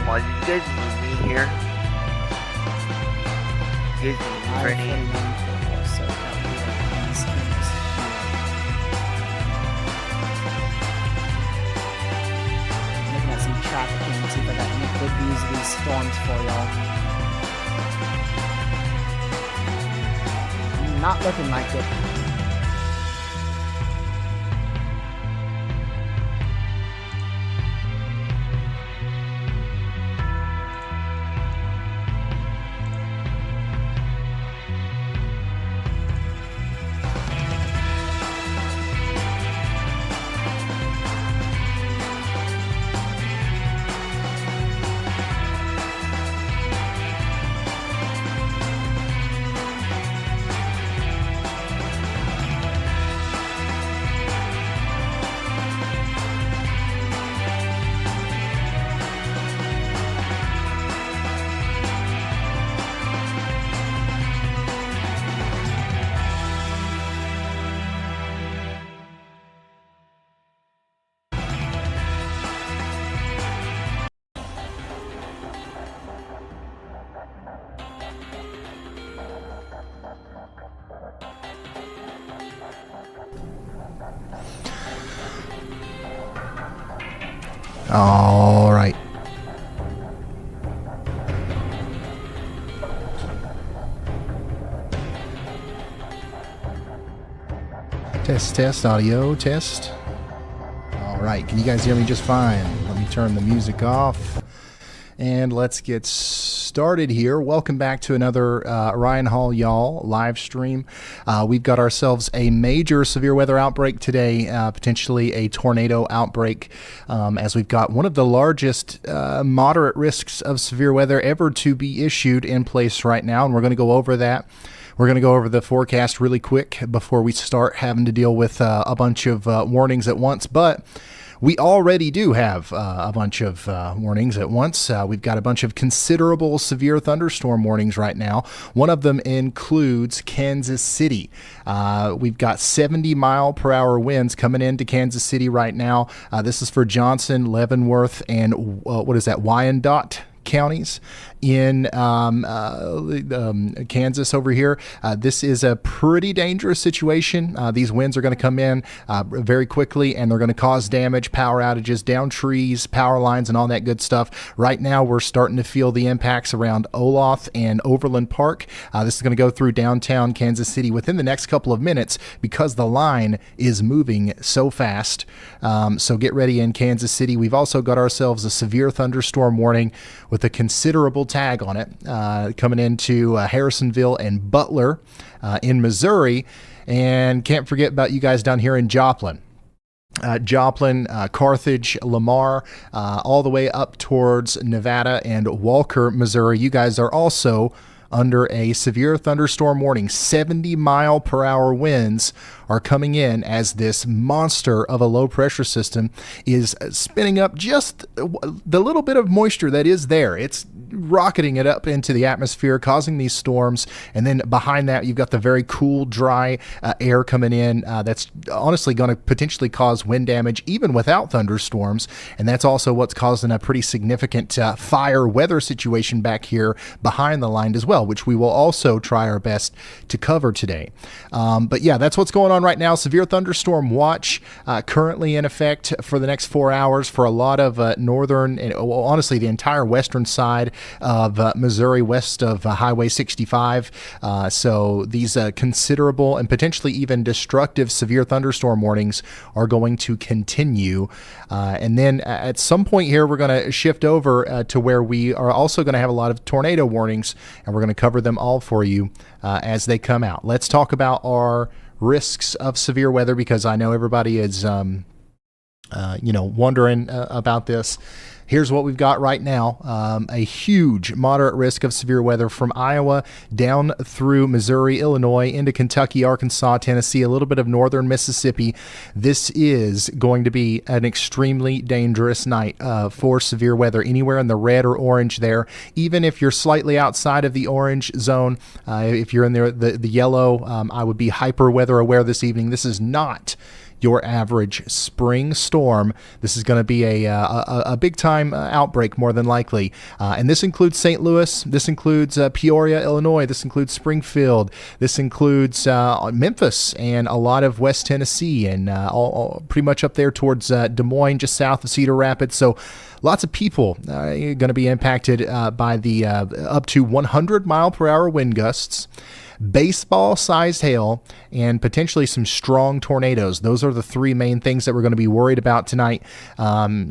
on, did you guys move me here? You guys move me for any? So that would be like these things here. Looking at some traffic here and see if I got any good views of these storms for y'all. Not looking like it. All right. Test, audio, test. All right, can you guys hear me just fine? Let me turn the music off. And let's get started here. Welcome back to another Ryan Hall Y'all live stream. We've got ourselves a major severe weather outbreak today, potentially a tornado outbreak, as we've got one of the largest moderate risks of severe weather ever to be issued in place right now. And we're going to go over that. We're going to go over the forecast really quick before we start having to deal with a bunch of warnings at once. But we already do have a bunch of warnings at once. We've got a bunch of considerable severe thunderstorm warnings right now. One of them includes Kansas City. We've got 70-mile-per-hour winds coming into Kansas City right now. This is for Johnson, Leavenworth, and Wyandotte counties in Kansas over here. This is a pretty dangerous situation. These winds are going to come in very quickly, and they're going to cause damage, power outages, down trees, power lines, and all that good stuff. Right now, we're starting to feel the impacts around Olathe and Overland Park. This is going to go through downtown Kansas City within the next couple of minutes because the line is moving so fast. So get ready in Kansas City. We've also got ourselves a severe thunderstorm warning with a considerable tag on it coming into Harrisonville and Butler in Missouri. And can't forget about you guys down here in Joplin. Joplin, Carthage, Lamar, all the way up towards Nevada and Walker, Missouri. You guys are also under a severe thunderstorm warning. 70-mile-per-hour winds are coming in as this monster of a low-pressure system is spinning up just the little bit of moisture that is there. It's rocketing it up into the atmosphere, causing these storms. And then behind that, you've got the very cool, dry air coming in that's honestly going to potentially cause wind damage even without thunderstorms. And that's also what's causing a pretty significant fire weather situation back here behind the line as well, which we will also try our best to cover today. But yeah, that's what's going on right now. Severe thunderstorm watch currently in effect for the next 4 hours for a lot of northern and honestly the entire western side of Missouri, west of Highway 65. So these considerable and potentially even destructive severe thunderstorm warnings are going to continue. And then at some point here, we're going to shift over to where we are also going to have a lot of tornado warnings, and we're going to cover them all for you as they come out. Let's talk about our risks of severe weather, because I know everybody is wondering about this. Here's what we've got right now. A huge moderate risk of severe weather from Iowa down through Missouri, Illinois, into Kentucky, Arkansas, Tennessee, a little bit of northern Mississippi. This is going to be an extremely dangerous night for severe weather anywhere in the red or orange there. Even if you're slightly outside of the orange zone, if you're in the yellow, I would be hyper weather aware this evening. This is not your average spring storm. This is going to be a big time outbreak, more than likely. And this includes St. Louis. This includes Peoria, Illinois. This includes Springfield. This includes Memphis and a lot of West Tennessee and all pretty much up there towards Des Moines, just south of Cedar Rapids. So lots of people going to be impacted by the up to 100 mile per hour wind gusts, baseball-sized hail, and potentially some strong tornadoes. Those are the three main things that we're going to be worried about tonight.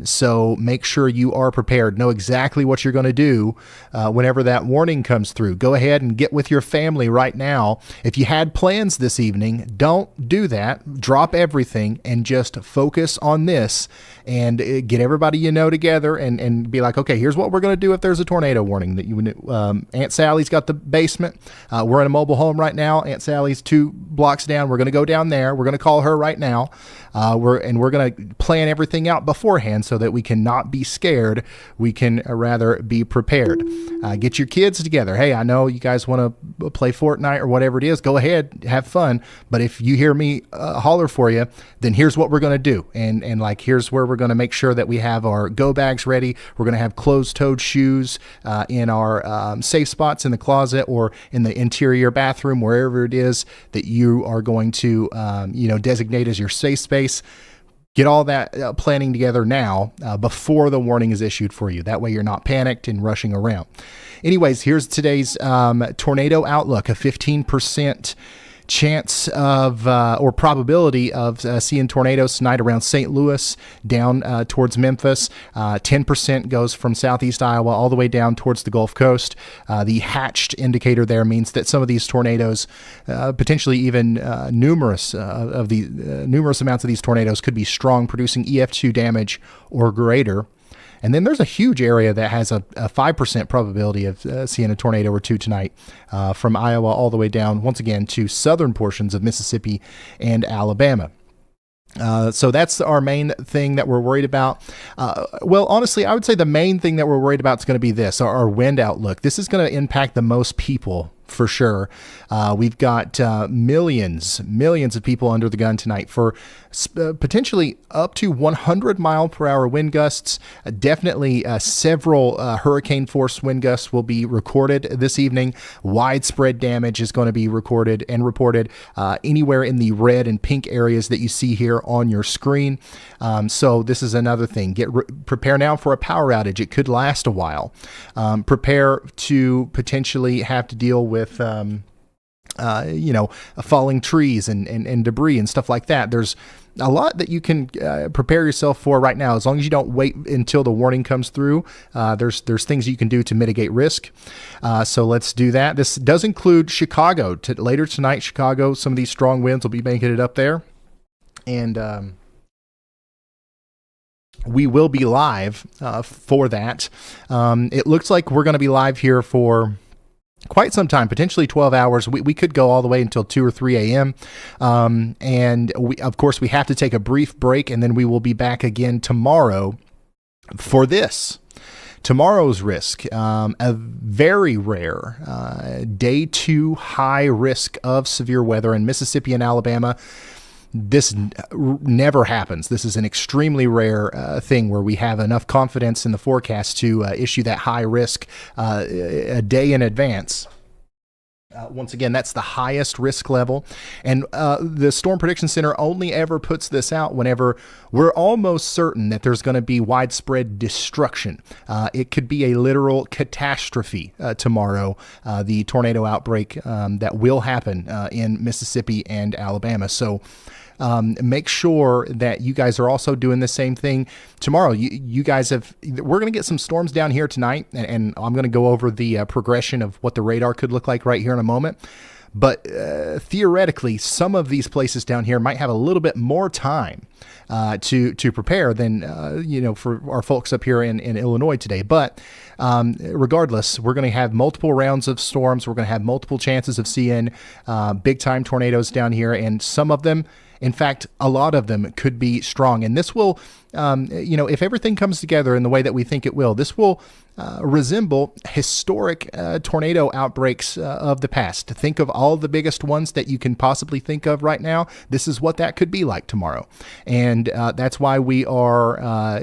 So make sure you are prepared. Know exactly what you're going to do whenever that warning comes through. Go ahead and get with your family right now. If you had plans this evening, don't do that. Drop everything and just focus on this and get everybody you know together and be like, okay, here's what we're going to do if there's a tornado warning. That Aunt Sally's got the basement. We're in a mobile home right now. Aunt Sally's 2 blocks down. We're going to go down there. We're going to call her right now. We're going to plan everything out beforehand so that we can not be scared. We can rather be prepared. Get your kids together. Hey, I know you guys want to play Fortnite or whatever it is. Go ahead, have fun. But if you hear me holler for you, then here's what we're going to do. And like, here's where we're going to make sure that we have our go bags ready. We're going to have closed-toed shoes in our safe spots in the closet or in the interior bathroom, wherever it is that you are going to, designate as your safe space. Get all that planning together now before the warning is issued for you. That way you're not panicked and rushing around. Anyways, here's today's tornado outlook. A 15% chance of or probability of seeing tornadoes tonight around St. Louis down towards Memphis. 10% goes from southeast Iowa all the way down towards the Gulf Coast. The hatched indicator there means that some of these tornadoes, potentially even numerous amounts of these tornadoes could be strong, producing EF2 damage or greater. And then there's a huge area that has a 5% probability of seeing a tornado or two tonight from Iowa all the way down, once again, to southern portions of Mississippi and Alabama. So that's our main thing that we're worried about. Well, honestly, I would say the main thing that we're worried about is going to be this, our wind outlook. This is going to impact the most people for sure. We've got millions of people under the gun tonight for potentially up to 100 mile per hour wind gusts. Definitely several hurricane force wind gusts will be recorded this evening. Widespread damage is going to be recorded and reported anywhere in the red and pink areas that you see here on your screen. So this is another thing. Prepare now for a power outage. It could last a while. Prepare to potentially have to deal with falling trees and debris and stuff like that. There's a lot that you can prepare yourself for right now. As long as you don't wait until the warning comes through, there's things you can do to mitigate risk. So let's do that. This does include Chicago. Later tonight, Chicago, some of these strong winds will be making it up there. And we will be live for that. It looks like we're going to be live here for quite some time, potentially 12 hours. We could go all the way until 2 or 3 a.m. And of course, we have to take a brief break, and then we will be back again tomorrow for this. Tomorrow's risk, a very rare day 2 high risk of severe weather in Mississippi and Alabama. This never happens. This is an extremely rare thing where we have enough confidence in the forecast to issue that high risk a day in advance. Once again, that's the highest risk level. And the Storm Prediction Center only ever puts this out whenever we're almost certain that there's going to be widespread destruction. It could be a literal catastrophe tomorrow, the tornado outbreak that will happen in Mississippi and Alabama. So make sure that you guys are also doing the same thing tomorrow. You guys we're going to get some storms down here tonight, and I'm going to go over the progression of what the radar could look like right here in a moment. But theoretically, some of these places down here might have a little bit more time to prepare than for our folks up here in Illinois today. But regardless, we're going to have multiple rounds of storms. We're going to have multiple chances of seeing big time tornadoes down here, and some of them, in fact, a lot of them could be strong. And this will if everything comes together in the way that we think it will, this will resemble historic tornado outbreaks of the past. Think of all the biggest ones that you can possibly think of right now. This is what that could be like tomorrow. And that's why we are,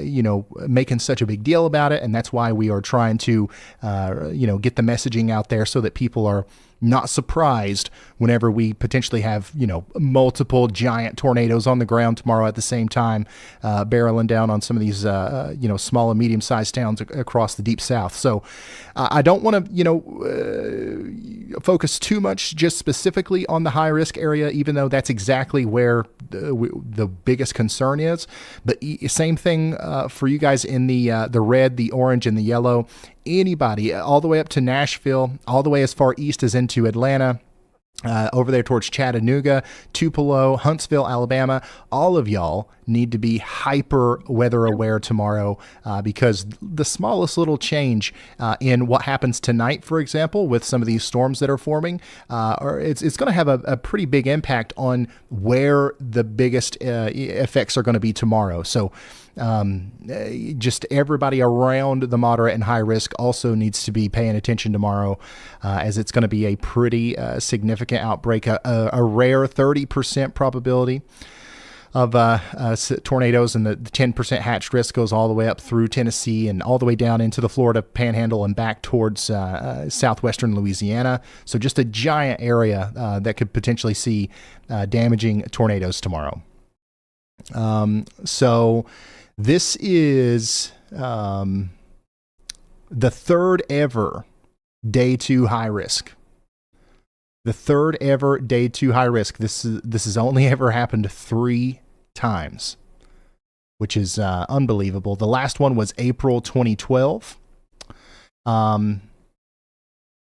making such a big deal about it. And that's why we are trying to, get the messaging out there so that people are not surprised whenever we potentially have, multiple giant tornadoes on the ground tomorrow at the same time, barreling down on some of these, small and medium-sized towns across the deep south. So I don't want to, focus too much just specifically on the high-risk area, even though that's exactly where the biggest concern is. But same thing for you guys in the red, the orange, and the yellow. Anybody all the way up to Nashville, all the way as far east as into Atlanta, over there towards Chattanooga, Tupelo, Huntsville, Alabama, all of y'all need to be hyper weather aware tomorrow because the smallest little change in what happens tonight, for example, with some of these storms that are forming, it's going to have a pretty big impact on where the biggest effects are going to be tomorrow. So just everybody around the moderate and high risk also needs to be paying attention tomorrow as it's going to be a pretty significant outbreak, a rare 30% probability of tornadoes, and the 10% hatched risk goes all the way up through Tennessee and all the way down into the Florida Panhandle and back towards southwestern Louisiana. So just a giant area that could potentially see damaging tornadoes tomorrow. So this is the third ever day 2 high risk. The third ever day 2 high risk. This has only ever happened 3 times, which is unbelievable. The last one was April 2012. So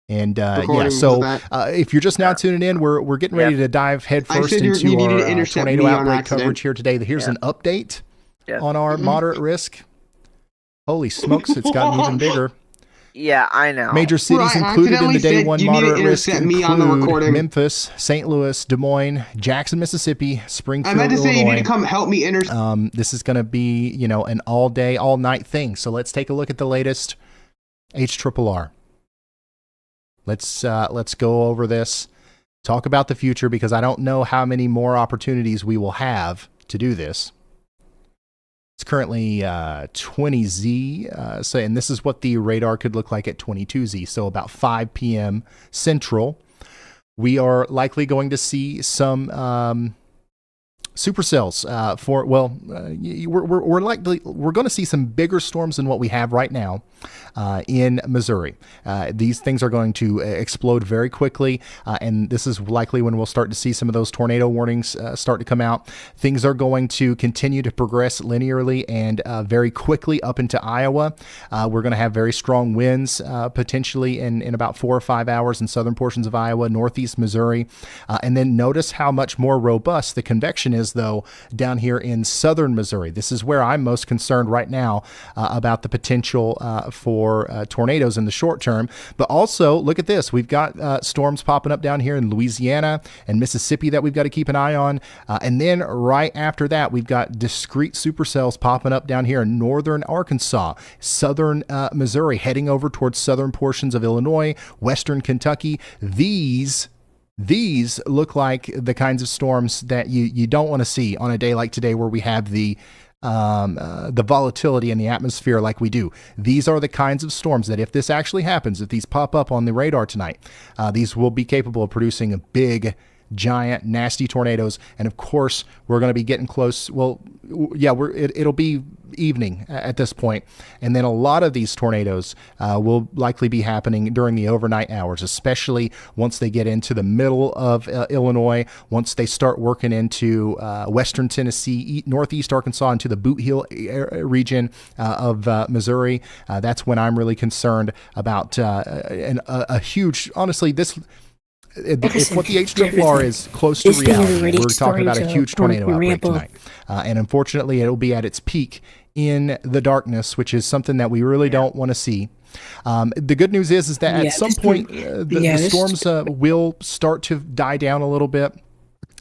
if you're just now tuning in, we're getting ready to dive headfirst into our tornado outbreak coverage here today. Here's an update on our moderate risk. Holy smokes, it's gotten even bigger. Yeah, I know. Major cities included in the day 1 moderate risk include Memphis, St. Louis, Des Moines, Jackson, Mississippi, Springfield, I meant to say Illinois. you need to come help me This is going to be, an all day, all night thing. So let's take a look at the latest HRRR. Let's go over this, talk about the future, because I don't know how many more opportunities we will have to do this. It's currently 20Z, and this is what the radar could look like at 22Z, so about 5 p.m. Central. We are likely going to see some supercells we're going to see some bigger storms than what we have right now in Missouri. These things are going to explode very quickly, and this is likely when we'll start to see some of those tornado warnings start to come out. Things are going to continue to progress linearly and very quickly up into Iowa. We're going to have very strong winds potentially in about 4 or 5 hours in southern portions of Iowa, northeast Missouri, and then notice how much more robust the convection is, though, down here in southern Missouri. This is where I'm most concerned right now about the potential for tornadoes in the short term. But also, look at this. We've got storms popping up down here in Louisiana and Mississippi that we've got to keep an eye on. And then right after that, we've got discrete supercells popping up down here in northern Arkansas, southern Missouri, heading over towards southern portions of Illinois, western Kentucky. These look like the kinds of storms that you don't want to see on a day like today, where we have the volatility in the atmosphere like we do. These are the kinds of storms that, if this actually happens, if these pop up on the radar tonight, these will be capable of producing a big, giant, nasty tornadoes. And of course, we're going to be getting close. Well, yeah, it'll be evening at this point, and then a lot of these tornadoes will likely be happening during the overnight hours, especially once they get into the middle of Illinois, once they start working into western Tennessee, northeast Arkansas, into the Boot Heel region of Missouri. That's when I'm really concerned about a huge, honestly, this. If what the HRRR is close to reality, we're talking about a huge tornado outbreak tonight. And unfortunately, it'll be at its peak in the darkness, which is something that we really don't want to see. The good news is that at some point, the storms will start to die down a little bit.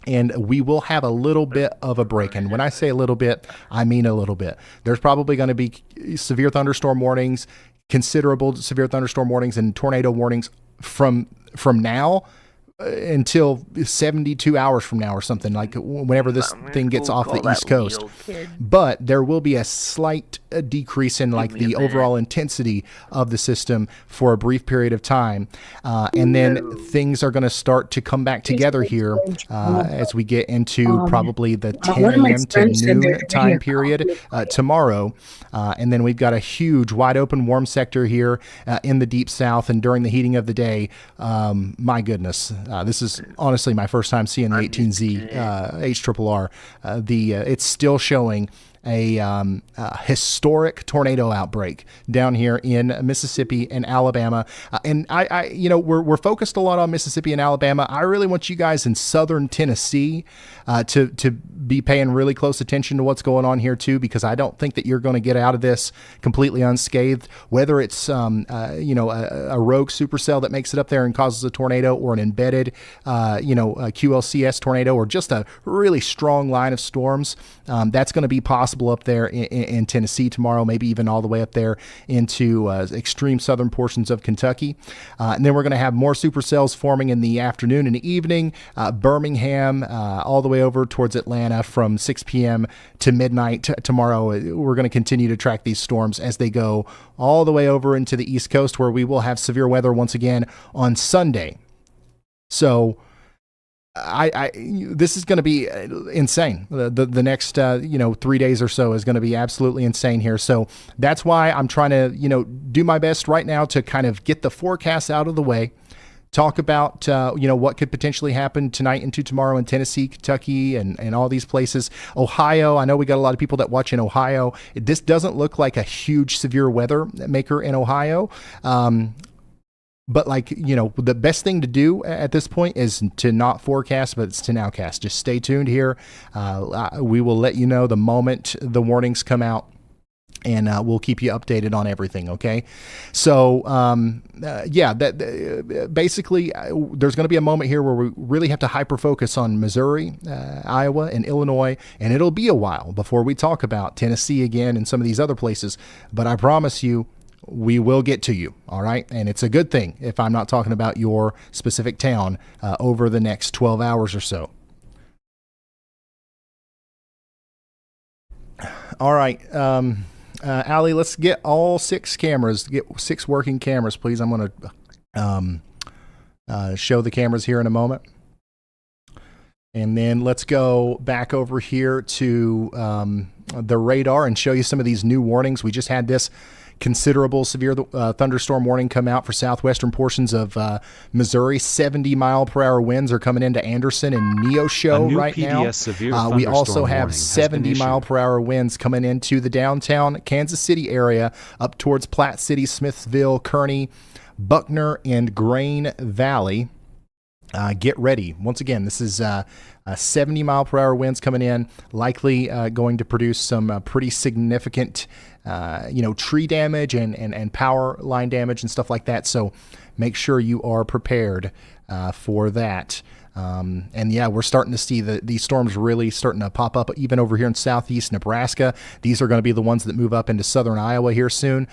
and we will have a little bit of a break. And when I say a little bit, I mean a little bit. There's probably going to be severe thunderstorm warnings, considerable severe thunderstorm warnings, and tornado warnings from now until 72 hours from now or something, like whenever this thing gets off the East Coast. But there will be a slight decrease in like the overall intensity of the system for a brief period of time. And then things are going to start to come back together here as we get into probably the 10 a.m. to noon time period tomorrow. And then we've got a huge wide open warm sector here in the deep south. And during the heating of the day, my goodness, this is honestly my first time seeing the 18Z HRRR. It's still showing a historic tornado outbreak down here in Mississippi and Alabama. And we're focused a lot on Mississippi and Alabama. I really want you guys in southern Tennessee to be paying really close attention to what's going on here too, because I don't think that you're going to get out of this completely unscathed, whether it's a rogue supercell that makes it up there and causes a tornado, or an embedded a QLCS tornado, or just a really strong line of storms. That's going to be possible up there in Tennessee tomorrow, maybe even all the way up there into extreme southern portions of Kentucky. And then we're going to have more supercells forming in the afternoon and evening. Birmingham, all the way over towards Atlanta from 6 p.m. to midnight tomorrow. We're going to continue to track these storms as they go all the way over into the East Coast, where we will have severe weather once again on Sunday. So this is going to be insane. The next 3 days or so is going to be absolutely insane here. So that's why I'm trying to do my best right now to kind of get the forecast out of the way. Talk about what could potentially happen tonight into tomorrow in Tennessee, Kentucky, and all these places. Ohio, I know we got a lot of people that watch in Ohio. This doesn't look like a huge severe weather maker in Ohio. But the best thing to do at this point is to not forecast, but it's to nowcast. Just stay tuned here. We will let you know the moment the warnings come out, and we'll keep you updated on everything. Okay. So, basically there's going to be a moment here where we really have to hyper focus on Missouri, Iowa, and Illinois. And it'll be a while before we talk about Tennessee again and some of these other places. But I promise you, we will get to you, all right? And it's a good thing if I'm not talking about your specific town over the next 12 hours or so. All right, Allie, let's get all 6 cameras. Get 6 working cameras, please. I'm going to show the cameras here in a moment. And then let's go back over here to the radar and show you some of these new warnings. We just had this considerable severe thunderstorm warning come out for southwestern portions of Missouri. 70-mile-per-hour winds are coming into Anderson and Neosho right now. We also have 70-mile-per-hour winds coming into the downtown Kansas City area, up towards Platte City, Smithville, Kearney, Buckner, and Grain Valley. Get ready. Once again, this is 70-mile-per-hour winds coming in, likely going to produce some pretty significant tree damage and power line damage and stuff like that. So make sure you are prepared for that. We're starting to see these storms really starting to pop up even over here in southeast Nebraska. These are going to be the ones that move up into southern Iowa here soon.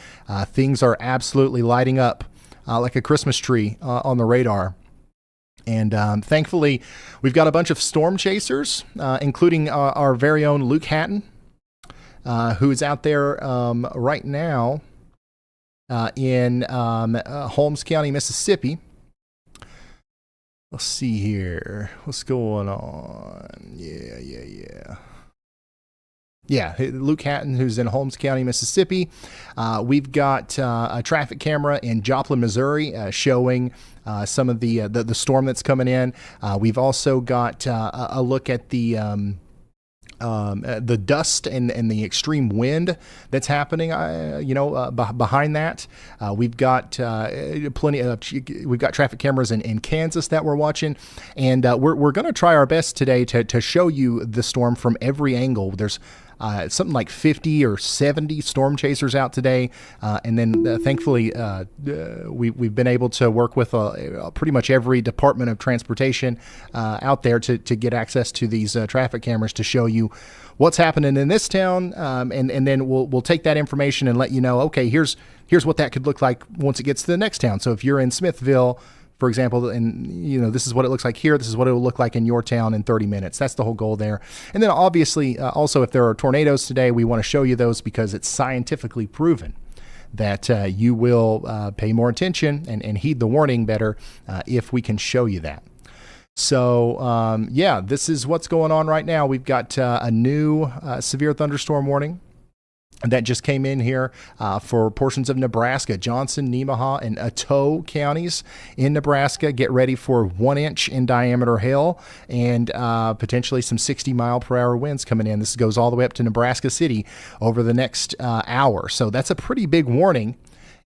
Things are absolutely lighting up like a Christmas tree on the radar. And thankfully, we've got a bunch of storm chasers, including our very own Luke Hatton, who's out there right now in Holmes County, Mississippi. Let's see here. What's going on? Yeah, Luke Hatton, who's in Holmes County, Mississippi. We've got a traffic camera in Joplin, Missouri, showing some of the storm that's coming in. We've also got a look at the dust and the extreme wind that's happening, behind that. We've got we've got traffic cameras in Kansas that we're watching, and we're going to try our best today to show you the storm from every angle. There's something like 50 or 70 storm chasers out today. And then thankfully, we've been able to work with pretty much every department of transportation out there to get access to these traffic cameras to show you what's happening in this town. And then we'll take that information and let you know, okay, here's what that could look like once it gets to the next town. So if you're in Smithville, for example, and this is what it looks like here. This is what it will look like in your town in 30 minutes. That's the whole goal there. And then obviously, also, if there are tornadoes today, we want to show you those because it's scientifically proven that you will pay more attention and heed the warning better if we can show you that. So, this is what's going on right now. We've got a new severe thunderstorm warning that just came in here for portions of Nebraska, Johnson, Nemaha, and Attoh counties in Nebraska. Get ready for 1 inch in diameter hail and potentially some 60-mile-per-hour winds coming in. This goes all the way up to Nebraska City over the next hour. So that's a pretty big warning.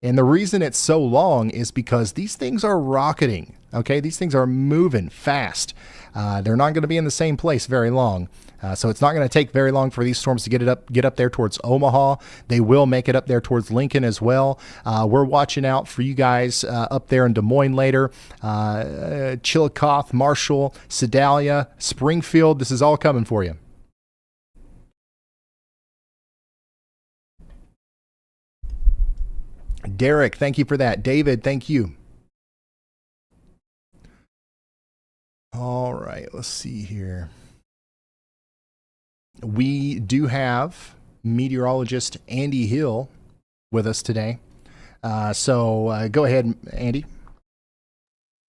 And the reason it's so long is because these things are rocketing. Okay, these things are moving fast. They're not going to be in the same place very long. So it's not going to take very long for these storms to get up there towards Omaha. They will make it up there towards Lincoln as well. We're watching out for you guys up there in Des Moines later. Chillicothe, Marshall, Sedalia, Springfield. This is all coming for you. Derek, thank you for that. David, thank you. All right, let's see here. We do have meteorologist Andy Hill with us today. So go ahead, Andy.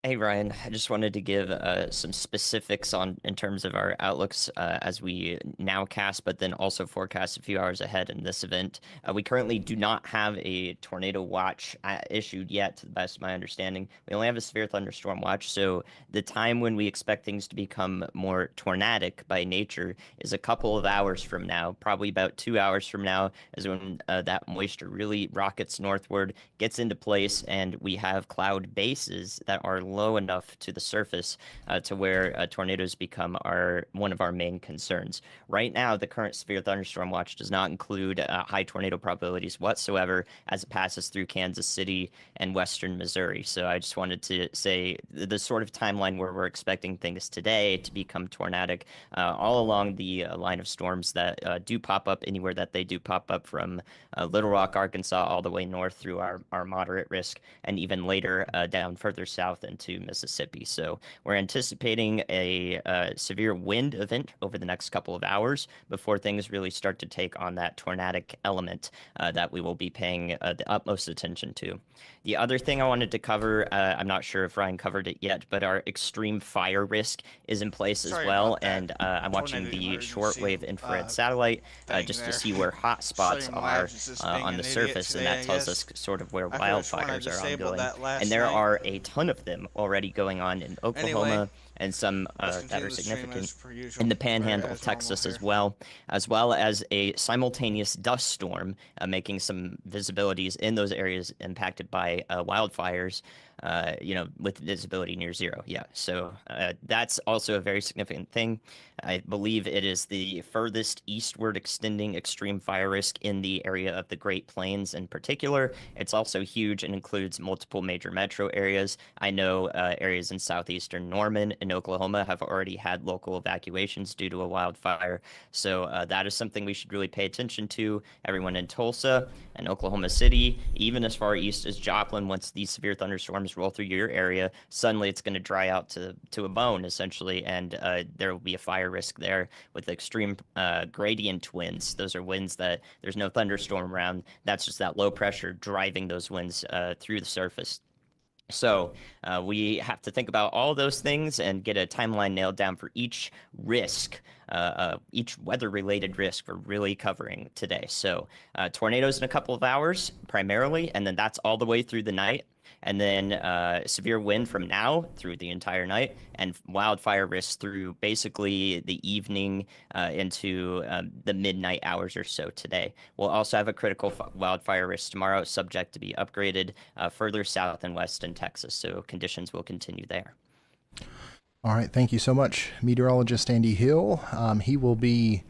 Hey Ryan, I just wanted to give some specifics in terms of our outlooks as we now cast, but then also forecast a few hours ahead in this event. We currently do not have a tornado watch issued yet, to the best of my understanding. We only have a severe thunderstorm watch, so the time when we expect things to become more tornadic by nature is a couple of hours from now. Probably about 2 hours from now is when that moisture really rockets northward, gets into place, and we have cloud bases that are low enough to the surface to where tornadoes become one of our main concerns. Right now, the current severe thunderstorm watch does not include high tornado probabilities whatsoever as it passes through Kansas City and western Missouri. So I just wanted to say the sort of timeline where we're expecting things today to become tornadic all along the line of storms that do pop up anywhere that they do pop up, from Little Rock, Arkansas, all the way north through our moderate risk, and even later down further south into Mississippi. So we're anticipating a severe wind event over the next couple of hours before things really start to take on that tornadic element that we will be paying the utmost attention to. The other thing I wanted to cover, I'm not sure if Ryan covered it yet, but our extreme fire risk is in place as well. And I'm watching the shortwave infrared satellite just to see where hot spots are on the surface, and that tells us sort of where wildfires are ongoing. And there are a ton of them already going on in Oklahoma, and some that are significant in the panhandle of Texas as well as a simultaneous dust storm making some visibilities in those areas impacted by wildfires, with visibility near zero. Yeah, so that's also a very significant thing. I believe it is the furthest eastward extending extreme fire risk in the area of the Great Plains in particular. It's also huge and includes multiple major metro areas. I know areas in southeastern Norman and Oklahoma have already had local evacuations due to a wildfire. So that is something we should really pay attention to. Everyone in Tulsa and Oklahoma City, even as far east as Joplin, once these severe thunderstorms roll through your area, suddenly it's going to dry out to a bone, essentially, and there will be a fire risk there with extreme gradient winds. Those are winds that there's no thunderstorm around. That's just that low pressure driving those winds through the surface. So we have to think about all those things and get a timeline nailed down for each risk, each weather-related risk we're really covering today. So tornadoes in a couple of hours primarily, and then that's all the way through the night. And then severe wind from now through the entire night, and wildfire risks through basically the evening into the midnight hours or so today. We'll also have a critical wildfire risk tomorrow, subject to be upgraded further south and west in Texas. So conditions will continue there. All right. Thank you so much, meteorologist Andy Hill. He will be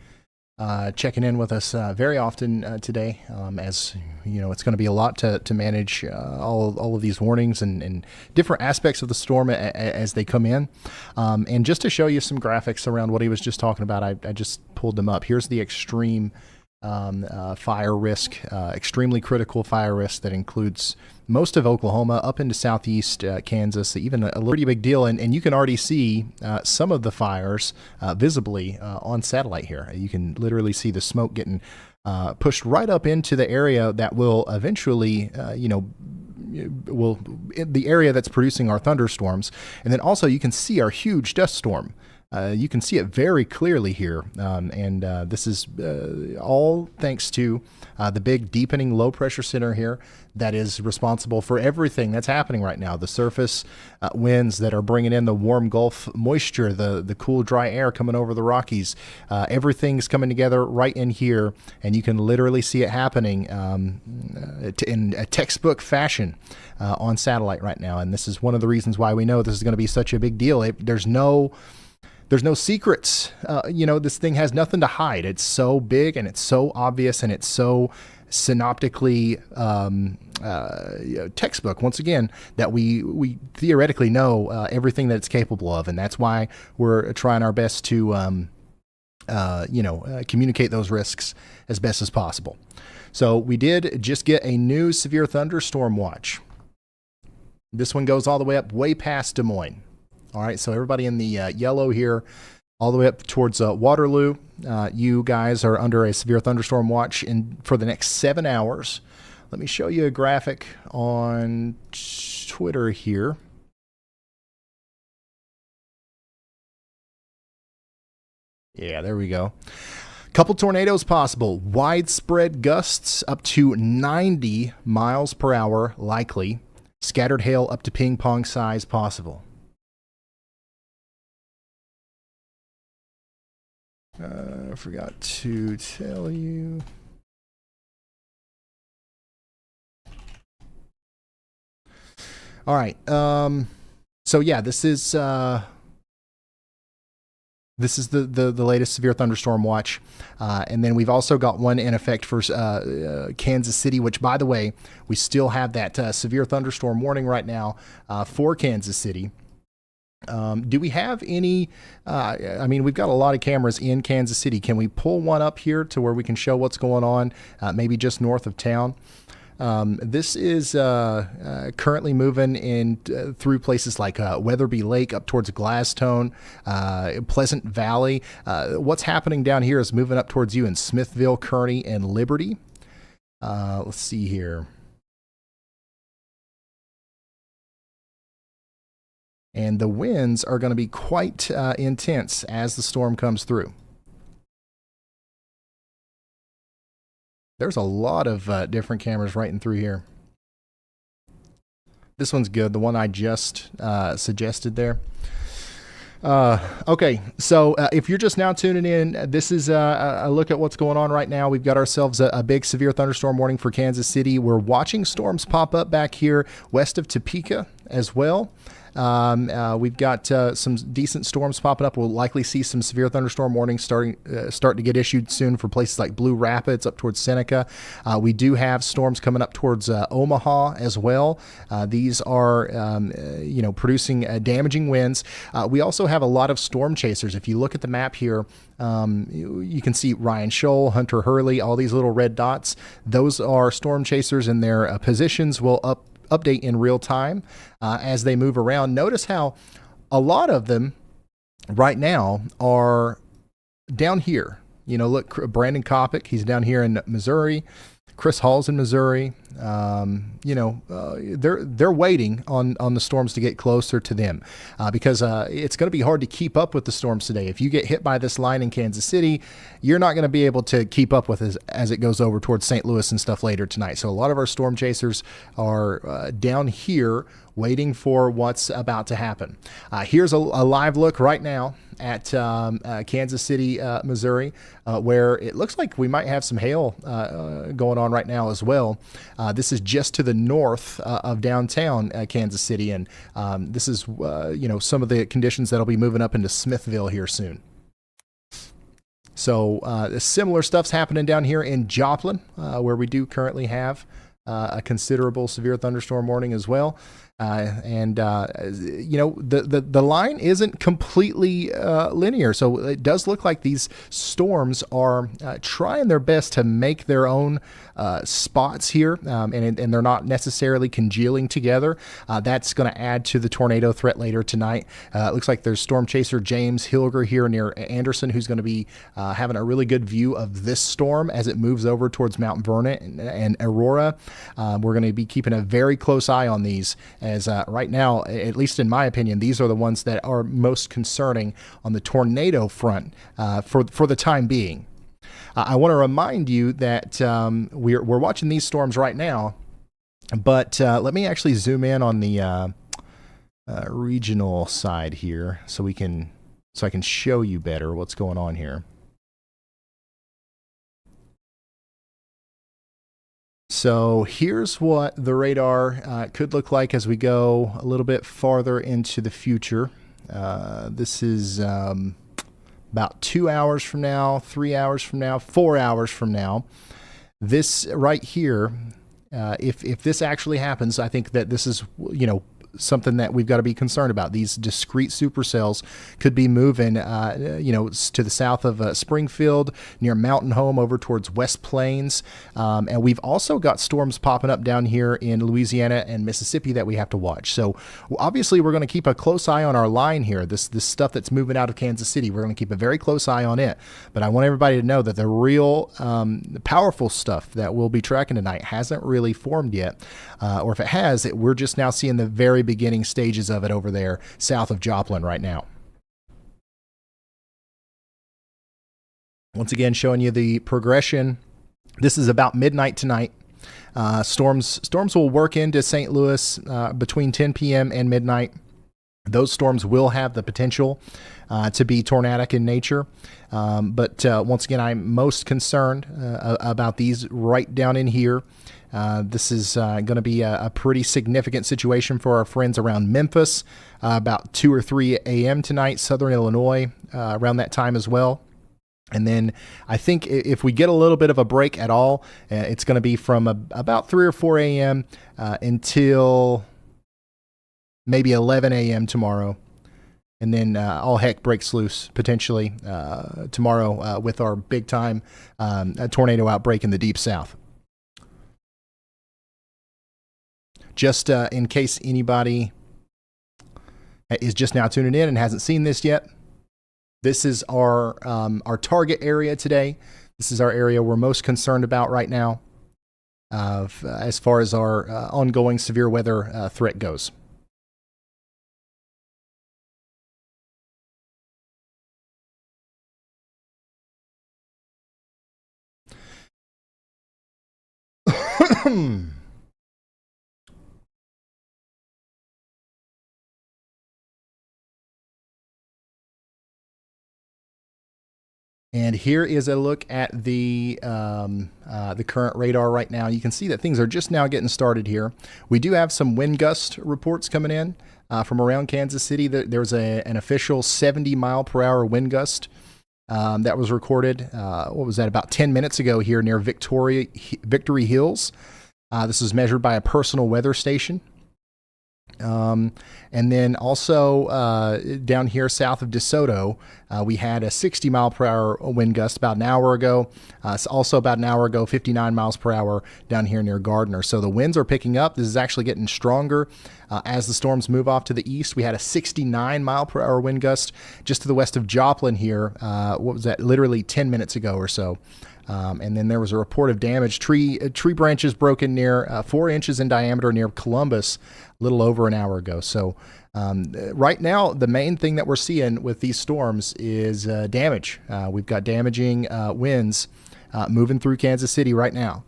checking in with us very often today. As you know, it's going to be a lot to manage all of these warnings and different aspects of the storm as they come in. And just to show you some graphics around what he was just talking about, I just pulled them up. Here's the extreme fire risk, extremely critical fire risk that includes most of Oklahoma up into southeast Kansas, even a pretty big deal. And you can already see some of the fires visibly on satellite here. You can literally see the smoke getting pushed right up into the area that will eventually, the area that's producing our thunderstorms. And then also you can see our huge dust storm. You can see it very clearly here, and this is all thanks to the big deepening low pressure center here that is responsible for everything that's happening right now. The surface winds that are bringing in the warm Gulf moisture, the cool dry air coming over the Rockies, everything's coming together right in here, and you can literally see it happening in a textbook fashion on satellite right now. And this is one of the reasons why we know this is going to be such a big deal. There's no secrets. This thing has nothing to hide. It's so big and it's so obvious and it's so synoptically textbook, once again, that we theoretically know everything that it's capable of. And that's why we're trying our best to, communicate those risks as best as possible. So we did just get a new severe thunderstorm watch. This one goes all the way up way past Des Moines. All right, so everybody in the yellow here, all the way up towards Waterloo, you guys are under a severe thunderstorm watch for the next 7 hours. Let me show you a graphic on Twitter here. Yeah, there we go. Couple tornadoes possible. Widespread gusts up to 90 miles per hour likely. Scattered hail up to ping pong size possible. I forgot to tell you. All right. So yeah, this is the latest severe thunderstorm watch, and then we've also got one in effect for Kansas City. Which, by the way, we still have that severe thunderstorm warning right now for Kansas City. Do we have any, we've got a lot of cameras in Kansas City. Can we pull one up here to where we can show what's going on, maybe just north of town? This is currently moving in through places like Weatherby Lake up towards Gladstone, Pleasant Valley. What's happening down here is moving up towards you in Smithville, Kearney, and Liberty. Let's see here. And the winds are going to be quite intense as the storm comes through. There's a lot of different cameras right in through here. This one's good, the one I just suggested there. Okay, so if you're just now tuning in, this is a look at what's going on right now. We've got ourselves a big severe thunderstorm warning for Kansas City. We're watching storms pop up back here west of Topeka as well. We've got some decent storms popping up. We'll likely see some severe thunderstorm warnings starting to get issued soon for places like Blue Rapids up towards Seneca. We do have storms coming up towards Omaha as well. These are producing damaging winds. We also have a lot of storm chasers. If you look at the map here, you can see Ryan Scholl, Hunter Hurley, all these little red dots. Those are storm chasers, and their positions will update in real time as they move around. Notice how a lot of them right now are down here. Look, Brandon Kopic, he's down here in Missouri. Chris Hall's in Missouri. They're waiting on the storms to get closer to them because it's going to be hard to keep up with the storms today. If you get hit by this line in Kansas City, you're not going to be able to keep up with it as it goes over towards St. Louis and stuff later tonight. So a lot of our storm chasers are down here waiting for what's about to happen. Here's a live look right now at Kansas City, Missouri, where it looks like we might have some hail going on right now as well. This is just to the north of downtown Kansas City, and this is some of the conditions that'll be moving up into Smithville here soon. So similar stuff's happening down here in Joplin, where we do currently have a considerable severe thunderstorm warning as well. The line isn't completely linear, so it does look like these storms are trying their best to make their own spots here, and they're not necessarily congealing together. That's going to add to the tornado threat later tonight. It looks like there's storm chaser James Hilger here near Anderson, who's going to be having a really good view of this storm as it moves over towards Mount Vernon and Aurora. We're going to be keeping a very close eye on these, as right now, at least in my opinion, these are the ones that are most concerning on the tornado front for the time being. I want to remind you that we're watching these storms right now, but let me actually zoom in on the regional side here so I can show you better what's going on here. So here's what the radar could look like as we go a little bit farther into the future. This is about 2 hours from now, 3 hours from now, 4 hours from now. This right here, if this actually happens, I think that this is, something that we've got to be concerned about. These discrete supercells could be moving, to the south of Springfield, near Mountain Home, over towards West Plains. And we've also got storms popping up down here in Louisiana and Mississippi that we have to watch. So obviously we're going to keep a close eye on our line here. This stuff that's moving out of Kansas City, we're going to keep a very close eye on it. But I want everybody to know that the real powerful stuff that we'll be tracking tonight hasn't really formed yet. Or if it has, we're just now seeing the very beginning stages of it over there south of Joplin right now. Once again, showing you the progression. This is about midnight tonight. Storms will work into St. Louis between 10 p.m. and midnight. Those storms will have the potential to be tornadic in nature. But once again, I'm most concerned about these right down in here. This is going to be a pretty significant situation for our friends around Memphis, about 2 or 3 a.m. tonight, southern Illinois, around that time as well. And then I think if we get a little bit of a break at all, it's going to be from about 3 or 4 a.m. Until maybe 11 a.m. tomorrow. And then all heck breaks loose potentially tomorrow with our big time tornado outbreak in the Deep South. Just in case anybody is just now tuning in and hasn't seen this yet, this is our target area today. This is our area we're most concerned about right now as far as our ongoing severe weather threat goes. And here is a look at the current radar right now. You can see that things are just now getting started here. We do have some wind gust reports coming in from around Kansas City. There's an official 70 mile per hour wind gust that was recorded. What was that? About 10 minutes ago here near Victory Hills. This was measured by a personal weather station. And then also down here south of DeSoto, we had a 60 mile per hour wind gust about an hour ago. Also about an hour ago, 59 miles per hour down here near Gardner. So the winds are picking up. This is actually getting stronger as the storms move off to the east. We had a 69 mile per hour wind gust just to the west of Joplin here. What was that? Literally 10 minutes ago or so. And then there was a report of damage. Tree branches broken near 4 inches in diameter near Columbus a little over an hour ago. So right now, the main thing that we're seeing with these storms is damage. We've got damaging winds moving through Kansas City right now.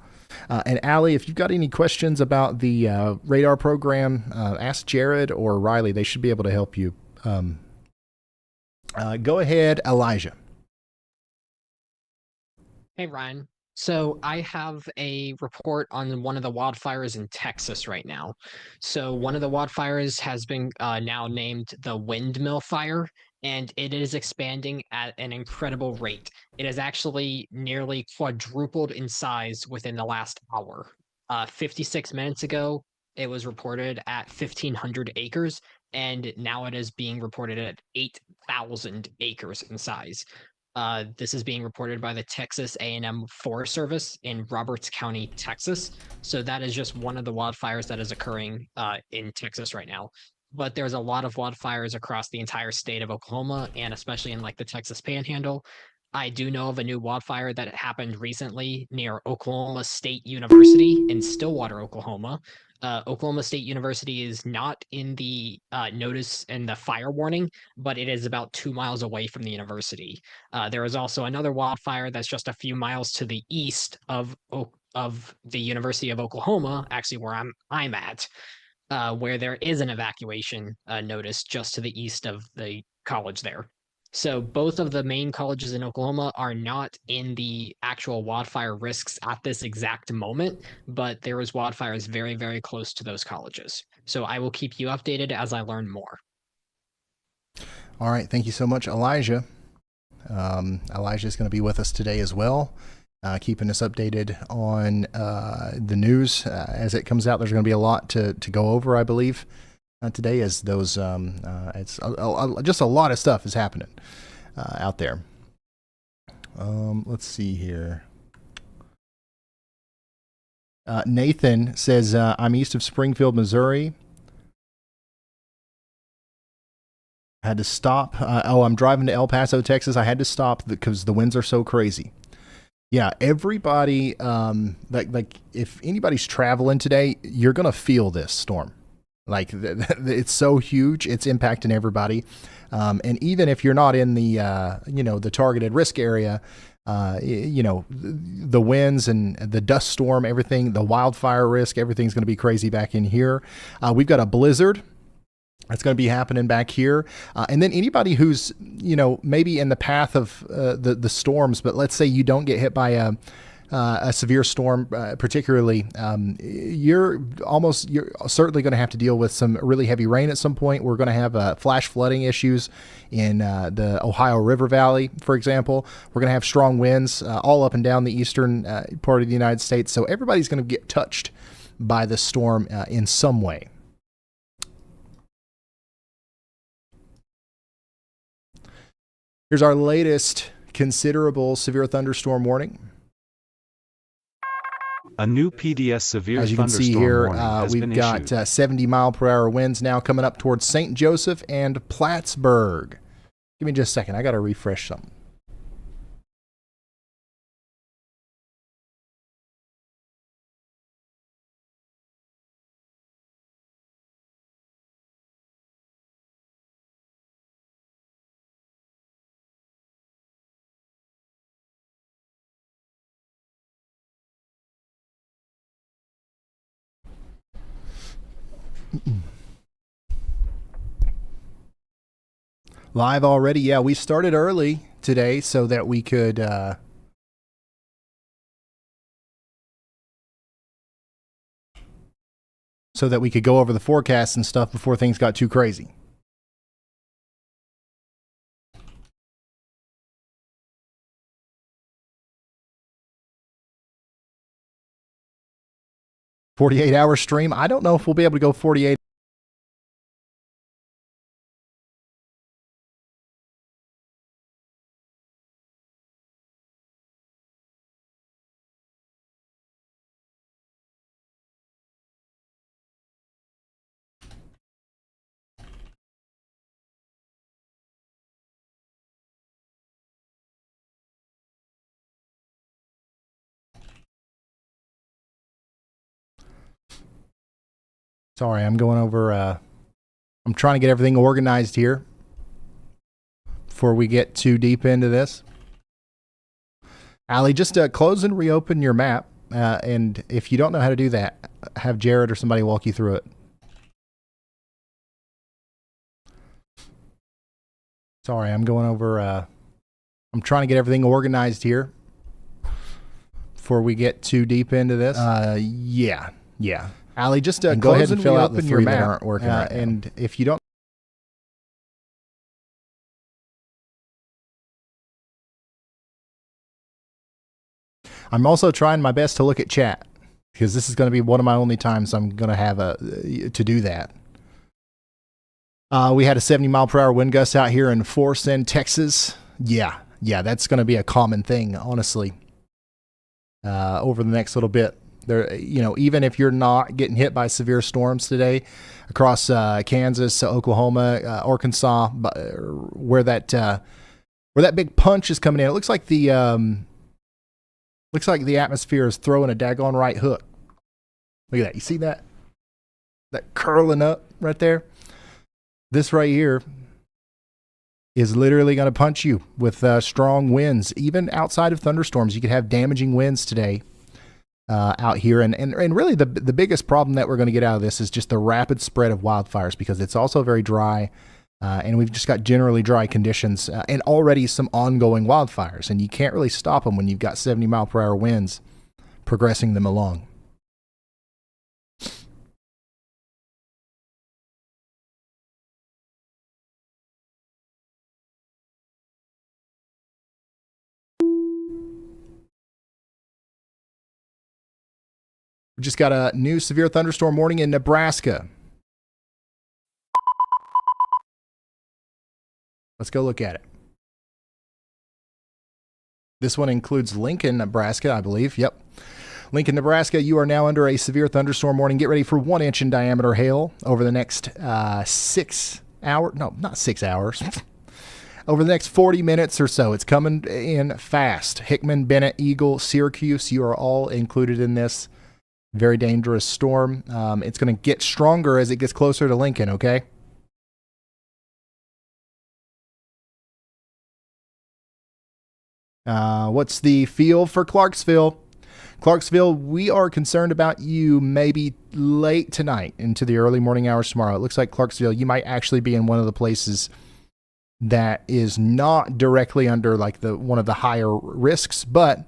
And Allie, if you've got any questions about the radar program, ask Jared or Riley. They should be able to help you. Go ahead, Elijah. Hey, Ryan. So I have a report on one of the wildfires in Texas right now. So one of the wildfires has been now named the Windmill Fire, and it is expanding at an incredible rate. It has actually nearly quadrupled in size within the last hour. 56 minutes ago, it was reported at 1,500 acres, and now it is being reported at 8,000 acres in size. This is being reported by the Texas A&M Forest Service in Roberts County, Texas. So that is just one of the wildfires that is occurring in Texas right now. But there's a lot of wildfires across the entire state of Oklahoma, and especially in like the Texas Panhandle. I do know of a new wildfire that happened recently near Oklahoma State University in Stillwater, Oklahoma. Oklahoma State University is not in the notice and the fire warning, but it is about 2 miles away from the university. There is also another wildfire that's just a few miles to the east of the University of Oklahoma, actually where I'm at, where there is an evacuation notice just to the east of the college there. So both of the main colleges in Oklahoma are not in the actual wildfire risks at this exact moment, but there is wildfires very, very close to those colleges. So I will keep you updated as I learn more. All right. Thank you so much, Elijah. Elijah is going to be with us today as well, keeping us updated on the news as it comes out. There's going to be a lot to go over, I believe, today, as those it's just a lot of stuff is happening out there. Let's see here. Nathan says, I'm east of Springfield, Missouri. I had to stop. I'm driving to El Paso, Texas. I had to stop because the winds are so crazy. Yeah, everybody, like if anybody's traveling today, you're going to feel this storm. Like it's so huge, it's impacting everybody. And even if you're not in the, the targeted risk area, the winds and the dust storm, everything, the wildfire risk, everything's going to be crazy back in here. We've got a blizzard that's going to be happening back here. And then anybody who's, maybe in the path of the storms, but let's say you don't get hit by a severe storm, particularly, you're certainly going to have to deal with some really heavy rain at some point. We're going to have flash flooding issues in the Ohio River Valley, for example. We're going to have strong winds all up and down the eastern part of the United States. So everybody's going to get touched by the storm in some way. Here's our latest considerable severe thunderstorm warning. A new PDS severe As you can see here, we've got 70-mile-per-hour winds now coming up towards St. Joseph and Plattsburgh. Give me just a second. I got to refresh something. Live already. Yeah, we started early today so that we could go over the forecasts and stuff before things got too crazy. $48-hour stream. I don't know if we'll be able to go 48. Sorry, I'm going over, I'm trying to get everything organized here before we get too deep into this. Allie, just close and reopen your map. And if you don't know how to do that, have Jared or somebody walk you through it. Sorry, I'm going over, I'm trying to get everything organized here before we get too deep into this. Yeah. Allie, just go ahead and fill out the three that aren't working right now. And if you don't I'm also trying my best to look at chat because this is going to be one of my only times I'm going to have to do that. We had a 70-mile-per-hour wind gust out here in Forsyth, Texas. Yeah, that's going to be a common thing, honestly. Over the next little bit, there, even if you're not getting hit by severe storms today, across Kansas, Oklahoma, Arkansas, where that big punch is coming in, it looks like the atmosphere is throwing a daggone right hook. Look at that. You see that? That curling up right there? This right here is literally going to punch you with strong winds. Even outside of thunderstorms, you could have damaging winds today out here. And really the biggest problem that we're going to get out of this is just the rapid spread of wildfires, because it's also very dry. And we've just got generally dry conditions and already some ongoing wildfires. And you can't really stop them when you've got 70-mile-per-hour winds progressing them along. We just got a new severe thunderstorm warning in Nebraska. Let's go look at it. This one includes Lincoln, Nebraska, I believe. Yep. Lincoln, Nebraska, you are now under a severe thunderstorm warning. Get ready for 1-inch in diameter hail over the next 6 hours. No, not 6 hours. Over the next 40 minutes or so. It's coming in fast. Hickman, Bennett, Eagle, Syracuse, you are all included in this very dangerous storm. It's going to get stronger as it gets closer to Lincoln, okay? What's the feel for Clarksville? Clarksville, we are concerned about you maybe late tonight into the early morning hours tomorrow. It looks like Clarksville, you might actually be in one of the places that is not directly under like one of the higher risks, but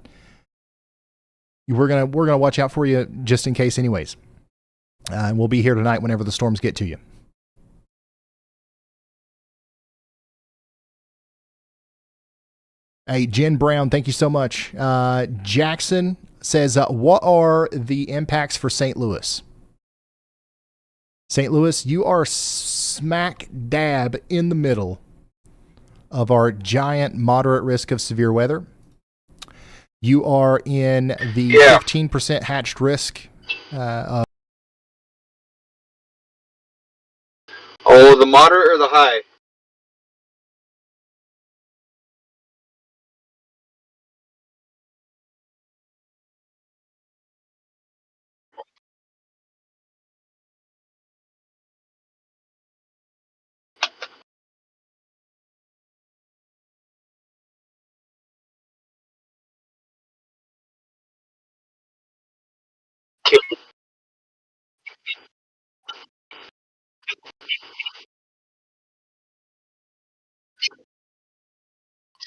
we're gonna watch out for you just in case anyways. And we'll be here tonight whenever the storms get to you. Hey, Jen Brown, thank you so much. Jackson says, what are the impacts for St. Louis? St. Louis, you are smack dab in the middle of our giant moderate risk of severe weather. You are in the 15% hatched risk. The moderate or the high?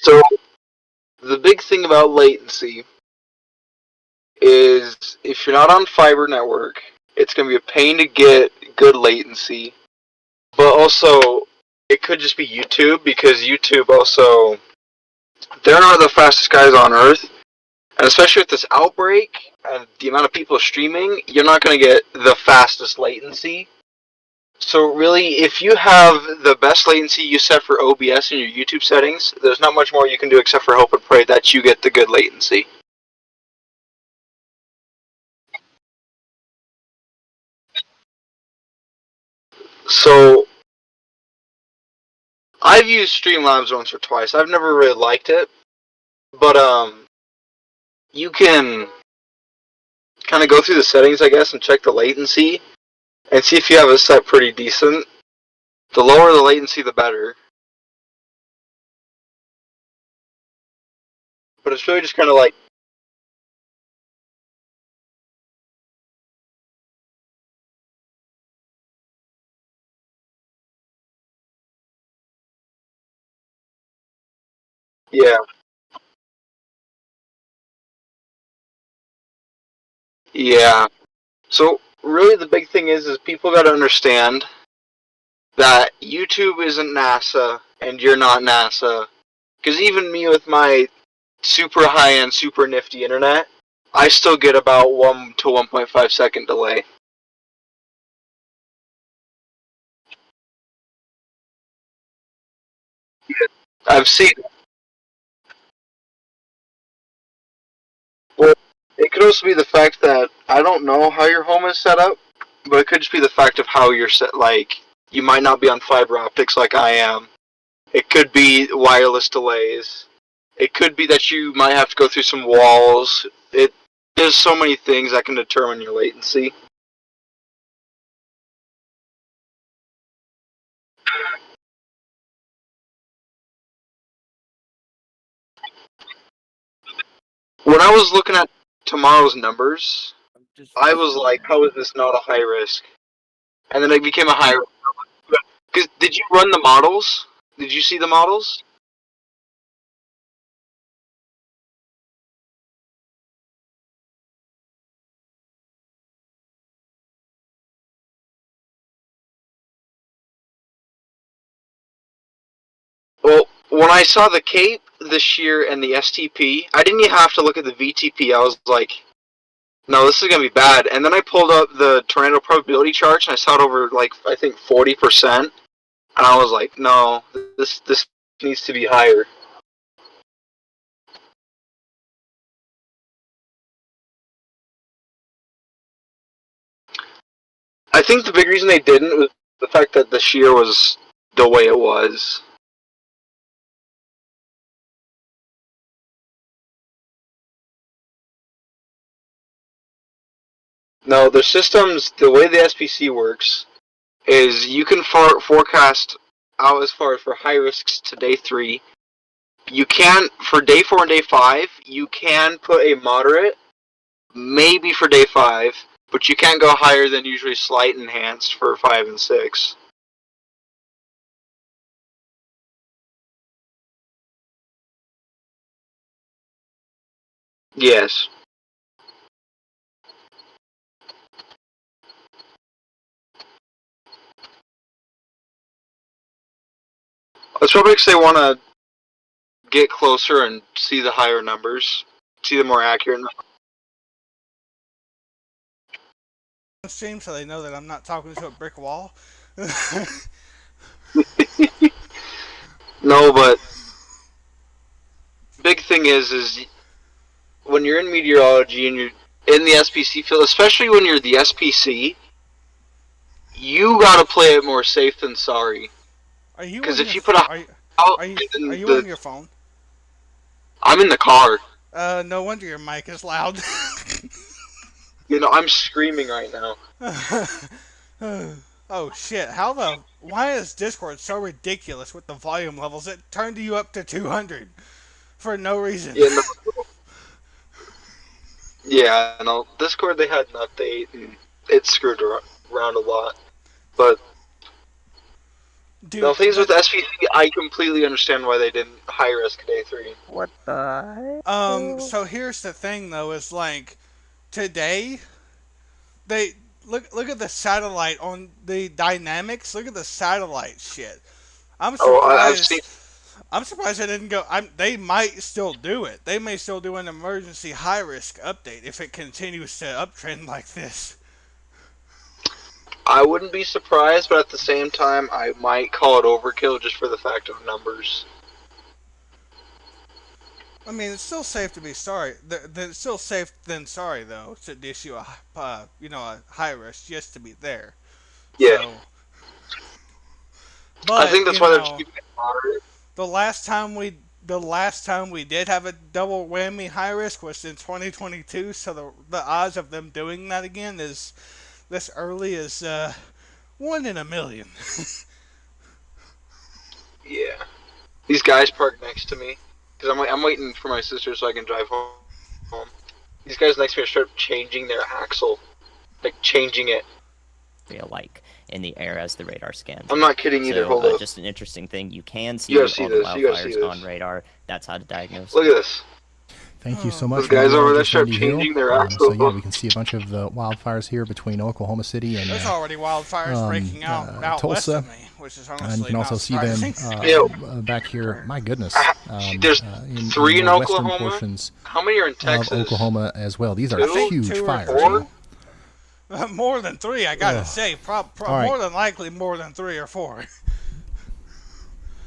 So the big thing about latency is if you're not on fiber network, it's going to be a pain to get good latency. But also, it could just be YouTube, because YouTube also, they're not the fastest guys on earth. And especially with this outbreak and the amount of people streaming, you're not going to get the fastest latency. So really, if you have the best latency you set for OBS in your YouTube settings, there's not much more you can do except for hope and pray that you get the good latency. So, I've used Streamlabs once or twice. I've never really liked it, but you can kind of go through the settings, I guess, and check the latency, and see if you have it set pretty decent. The lower the latency, the better. But it's really just kind of like, yeah. Yeah. So really the big thing is people got to understand that YouTube isn't NASA and you're not NASA. Because even me with my super high-end, super nifty internet, I still get about 1 to 1.5 second delay. I've seen. Well, it could also be the fact that I don't know how your home is set up, but it could just be the fact of how you're set. Like, you might not be on fiber optics like I am. It could be wireless delays. It could be that you might have to go through some walls. There's so many things that can determine your latency. When I was looking at tomorrow's numbers, I was like, how is this not a high risk? And then it became a high risk. Because did you run the models? Did you see the models? Well, when I saw the Cape, the Shear, and the STP, I didn't even have to look at the VTP. I was like, no, this is going to be bad. And then I pulled up the tornado probability charts, and I saw it over, like, I think 40%. And I was like, no, this needs to be higher. I think the big reason they didn't was the fact that the shear was the way it was. No, the systems, the way the SPC works, is you can forecast out as far as for high risks to day 3. You can, for day 4 and day 5, you can put a moderate, maybe for day 5, but you can't go higher than usually slight enhanced for 5 and 6. Yes. That's probably because they want to get closer and see the higher numbers, see the more accurate numbers. Stream so they know that I'm not talking to a brick wall. No, but big thing is when you're in meteorology and you're in the SPC field, especially when you're the SPC, you gotta play it more safe than sorry. Are you? Because if you put a are you on your phone? I'm in the car. No wonder your mic is loud. You know, I'm screaming right now. Oh shit! Why is Discord so ridiculous with the volume levels? It turned you up to 200 for no reason. Yeah, no. Discord, they had an update and it screwed around a lot. But Dude, the things with SPC, I completely understand why they didn't high risk day 3. What the heck? So here's the thing though, is like today they look at the satellite on the dynamics. Look at the satellite shit. I'm surprised. I'm surprised they didn't go. They might still do it. They may still do an emergency high risk update if it continues to uptrend like this. I wouldn't be surprised, but at the same time, I might call it overkill just for the fact of numbers. I mean, it's still safe to be sorry. It's still safe than sorry though to issue a a high risk just to be there. Yeah. So, but I think that's why they're keeping it moderate. The last time we did have a double whammy high risk was in 2022. So the odds of them doing that again is this early as 1 in a million. Yeah. These guys parked next to me because I'm waiting for my sister so I can drive home. These guys next to me are start changing their axle, like changing it. Like in the air as the radar scans. I'm not kidding either. So, Hold up. Just an interesting thing. You can see You all gotta see the this. You gotta see wildfires this. on radar. That's how to diagnose. Look at this. Thank you so much. Those guys over there Meteorologist start Andy changing Hill. their So axle. yeah, we can see a bunch of the wildfires here between Oklahoma City and There's already wildfires breaking out west Tulsa. of me, which is honestly And you can also not see them surprising. back here. My goodness. There's in 3 in the western Oklahoma. portions How many are in Texas? of Oklahoma as well. These are I think huge 2 or fires. 3. More than 3, I gotta Ugh. say. right. More than likely, more than 3 or 4.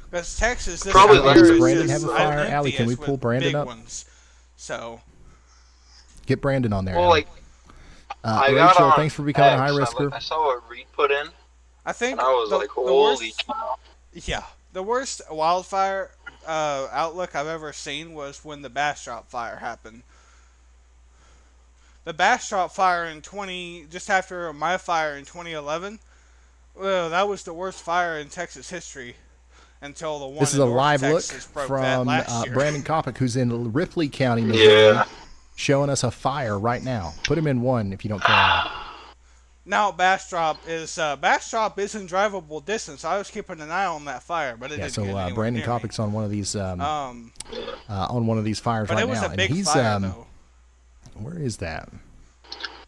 Because Texas, this Probably time less. of year Does is Brandon just have a fire? empty Allie, can we as pull with Brandon big up? Ones. So, Get Brandon on there. Well, Allie. I Rachel, got on thanks for becoming a high X, risker. I saw what Reed put in, I think and I was the, like, the holy worst, cow. yeah, the worst wildfire outlook I've ever seen was when the Bastrop fire happened. The Bastrop fire just after my fire in 2011, well, that was the worst fire in Texas history until the one This is in a North live look Texas broke that from last year. Brandon Kopic, who's in Ripley County, Missouri, Yeah. showing us a fire right now. Put him in 1 if you don't care. Now Bastrop is in drivable distance. I was keeping an eye on that fire, but it Yeah, didn't so get anywhere Brandon near me. Kopic's on one of these on one of these fires But right it was now, a big and he's fire though. where is that?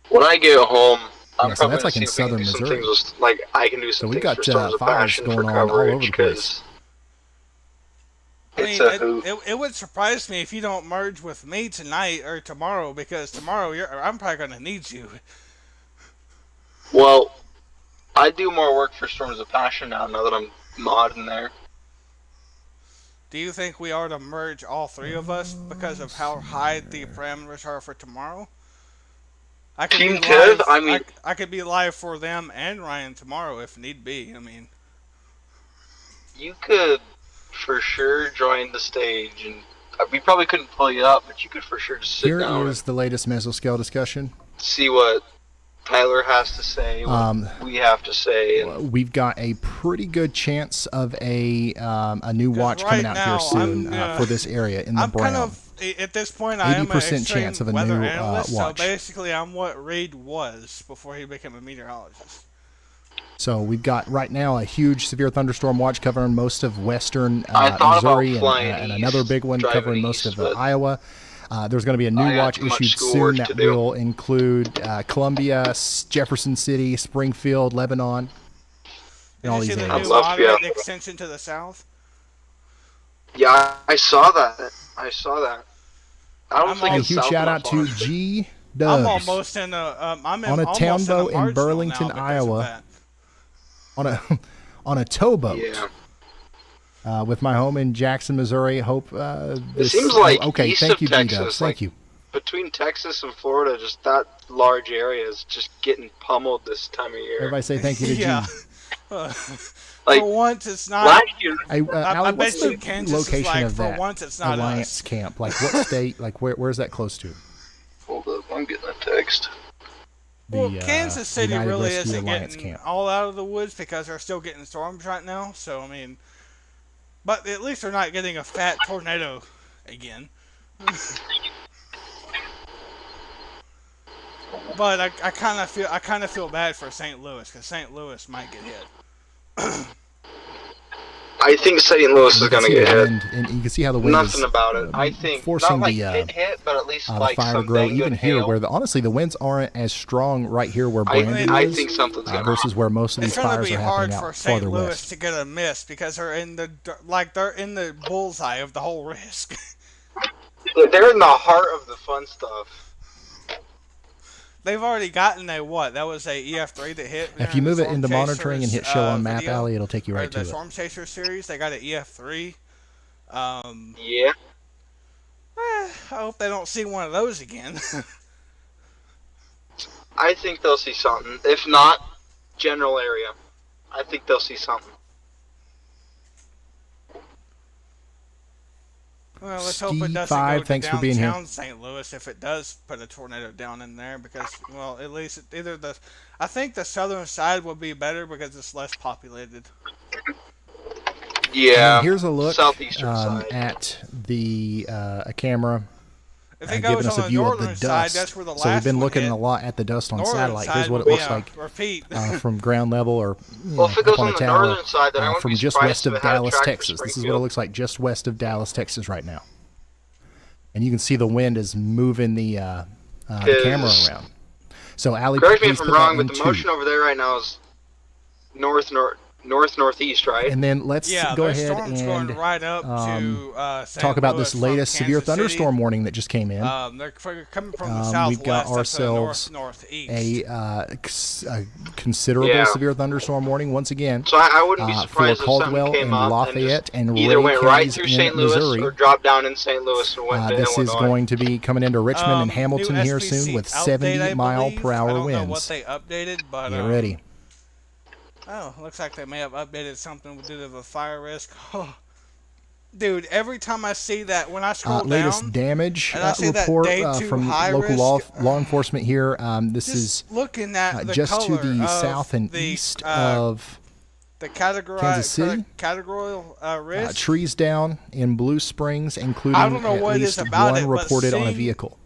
When I get home, I'm Yeah, so probably that's like in gonna see if we can southern do some Missouri. things with, like I can do some So we've things got for Storms of fires Passion for going on all coverage over the place. because I it's a mean, hoot. it would surprise me if you don't merge with me tonight or tomorrow, because tomorrow I'm probably gonna need you. Well, I do more work for Storms of Passion now that I'm modding there. Do you think we ought to merge all 3 of us because of how high the parameters are for tomorrow? I could Team be Kev, live. I mean- I could be live for them and Ryan tomorrow if need be. I mean, You could for sure join the stage, and we probably couldn't pull you up, but you could for sure just sit Here down is the latest mesoscale discussion. and see what Tyler has to say, what we have to say. And We've got a pretty good chance of a new watch coming right out now, here soon I'm, for this area in the I'm Brown. kind of at this point. I am an 80% extreme chance of a weather new analyst, watch. so basically, I'm what Reed was before he became a meteorologist. So we've got right now a huge severe thunderstorm watch covering most of western I thought about Missouri flying and east, another big one driving covering most east, of but Iowa. There's going to be a new I got watch too much issued schoolwork soon to that do. will include Columbia, Jefferson City, Springfield, Lebanon, and all Did you these see the areas. new I'd love to be moderate out extension to the south? yeah, I saw that. I don't I'm think A it's huge south shout enough out to on it. G I'm Dubs almost in a. I'm in, On a almost townboat in, in a marginal Burlington, now because of Iowa. that. on a on a towboat. Yeah. With my home in Jackson, Missouri. Hope this seems like okay. east Thank of you, G Texas, Dubs. Thank like- you. Between Texas and Florida, just that large area is just getting pummeled this time of year. Everybody say thank you to Yeah. G. Like, For once, it's not. last year, Hey, I Allie, bet what's you the Kansas is location like, of for that once, it's not Alliance us. camp? Like what state? Like where's that close to? hold up, I'm getting a text. Well, The, Kansas City United really Rescue isn't Alliance getting camp. all out of the woods because they're still getting storms right now. So I mean, but at least they're not getting a fat tornado again. But I kind of feel bad for St. Louis because St. Louis might get hit. I think St. Louis You is can going to see get the hit. wind, and you can see how the wind Nothing is about it. I think forcing not like the hit, but at least the like fire to some grow dang even good here, hail. where honestly the winds aren't as strong right here where Brandon I is, think something's going to versus where most of It's these going to fires be are hard happening for out St. farther Louis west. to get a miss because they're in the bullseye of the whole risk. They're in the heart of the fun stuff. They've already gotten a what? That was a EF3 that hit. If during you the move it Storm into monitoring and hit Chasers, show on Map video, Alley, it'll take you or right the to it. Storm Chaser series. They got an EF3. Yeah. I hope they don't see one of those again. I think they'll see something. If not, general area. I think they'll see something. Well, let's hope it Ski doesn't 5, go to thanks for being here. downtown St. Louis if it does put a tornado down in there because, well, at least I think the southern side will be better because it's less populated. Yeah. And here's a look Southeastern side. at the a camera If it giving goes us a on the view of the northern side, dust. that's where the So we've last been one looking hit. a lot at the dust on Northern satellite. side Here's what it would looks be a like repeat. from ground level or Well, if it up goes on on a the tower northern side, then I wouldn't from be just surprised west if of it had a Dallas, track for Texas. This is what it Springfield. looks like just west of Dallas, Texas right now. And you can see the wind is moving the camera around. So, Ali, correct me please if I'm put that wrong, in but the two. motion over there right now is northeast, right? And then let's go ahead storms and going right up to St. talk about Louis this latest from severe Kansas thunderstorm City. warning that just came in. They're coming from the southwest We've got up to the ourselves northeast. a considerable severe thunderstorm warning once again. So I wouldn't be for surprised if Caldwell something came and up Lafayette and and either Ray went right counties through in St. Louis Missouri. or dropped down in St. Louis and went to This is Illinois. going to be coming into Richmond and Hamilton New here SPC soon with update, 70 I mile believe. per hour I don't winds. know what they updated, but Get ready. Oh, looks like they may have updated something due to the fire risk. Oh, dude, every time I see that, when I scroll Latest down, damage and I see that report day 2 from high local risk, law enforcement here. This just is looking at the just to color the of south and the, east of the Kansas City. categorical risk. Trees down in Blue Springs, including I don't know at what it least is about one it, but reported on a seeing- vehicle.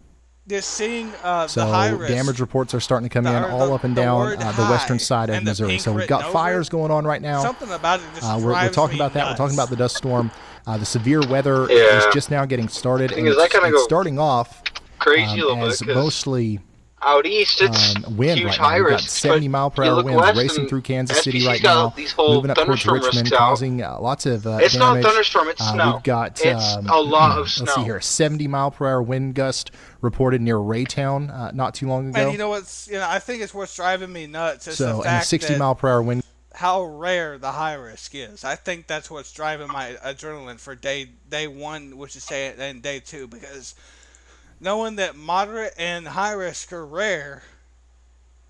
Just seeing So the high risk. damage reports are starting to come in or all the- up and the down word the high western side of and the Missouri. pink So we've written got over fires it. going on right now. Something about it just We'll drives talk me about that. We're nuts. talking about the dust storm. The severe weather Yeah. is just now getting started, Thing and is, I it's, kinda it's go starting off crazy a little as bit, 'cause mostly out east, it's wind huge right high now. We've got risk. 70 but mile per you hour look winds west racing and through Kansas City SPC's right got now, these whole moving up towards thunderstorm Richmond, risks out. causing lots of It's not damage. thunderstorm, it's snow. We've got It's a lot of let's see snow. here, 70 mile per hour wind gust reported near Raytown not too long ago. And you know what's, I think it's what's driving me nuts is the So, and a fact 60 that mile per hour wind. how rare the high risk is. I think that's what's driving my adrenaline for day 1, which is say, and day 2, because knowing that moderate and high risk are rare,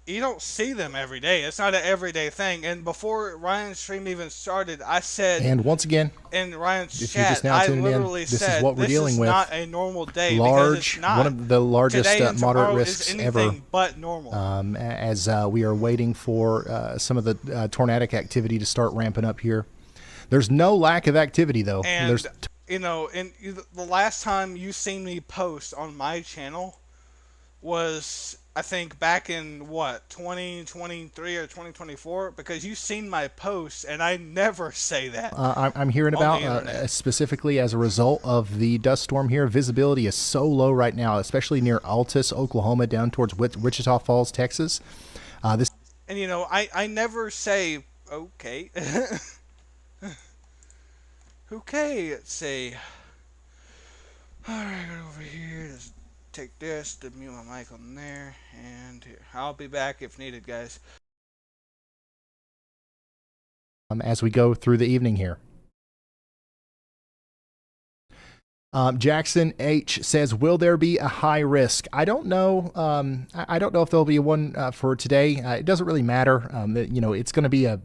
you don't see them every day. It's not an everyday thing. And before Ryan's stream even started, I said, And once again, in Ryan's if you're chat, just now I tuning in, literally this is said, what we're dealing is with. not a normal day because it's large, not. one of the largest Today and moderate tomorrow risks is anything ever. but normal. As we are waiting for some of the tornadic activity to start ramping up here. There's no lack of activity, though. And, There's the last time you seen me post on my channel was, I think, back in, 2023 or 2024? Because you've seen my posts, and I never say that. I'm hearing on the about, internet. specifically as a result of the dust storm here, visibility is so low right now, especially near Altus, Oklahoma, down towards Wichita Falls, Texas. This And, I never say, okay. Okay, let's see. Alright, go over here. Let's take this to mute my mic on there. And here. I'll be back if needed, guys. as we go through the evening here. Jackson H says, "Will there be a high risk?" I don't know. I don't know if there'll be one for today. It doesn't really matter. It's going to be a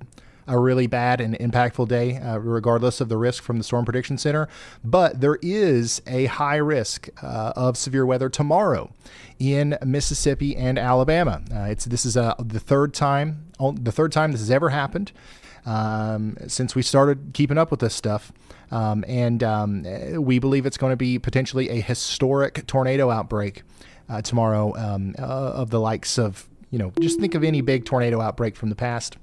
really bad and impactful day, regardless of the risk from the Storm Prediction Center. But there is a high risk of severe weather tomorrow in Mississippi and Alabama. This is the third time this has ever happened since we started keeping up with this stuff. We believe it's going to be potentially a historic tornado outbreak tomorrow of the likes of, just think of any big tornado outbreak from the past.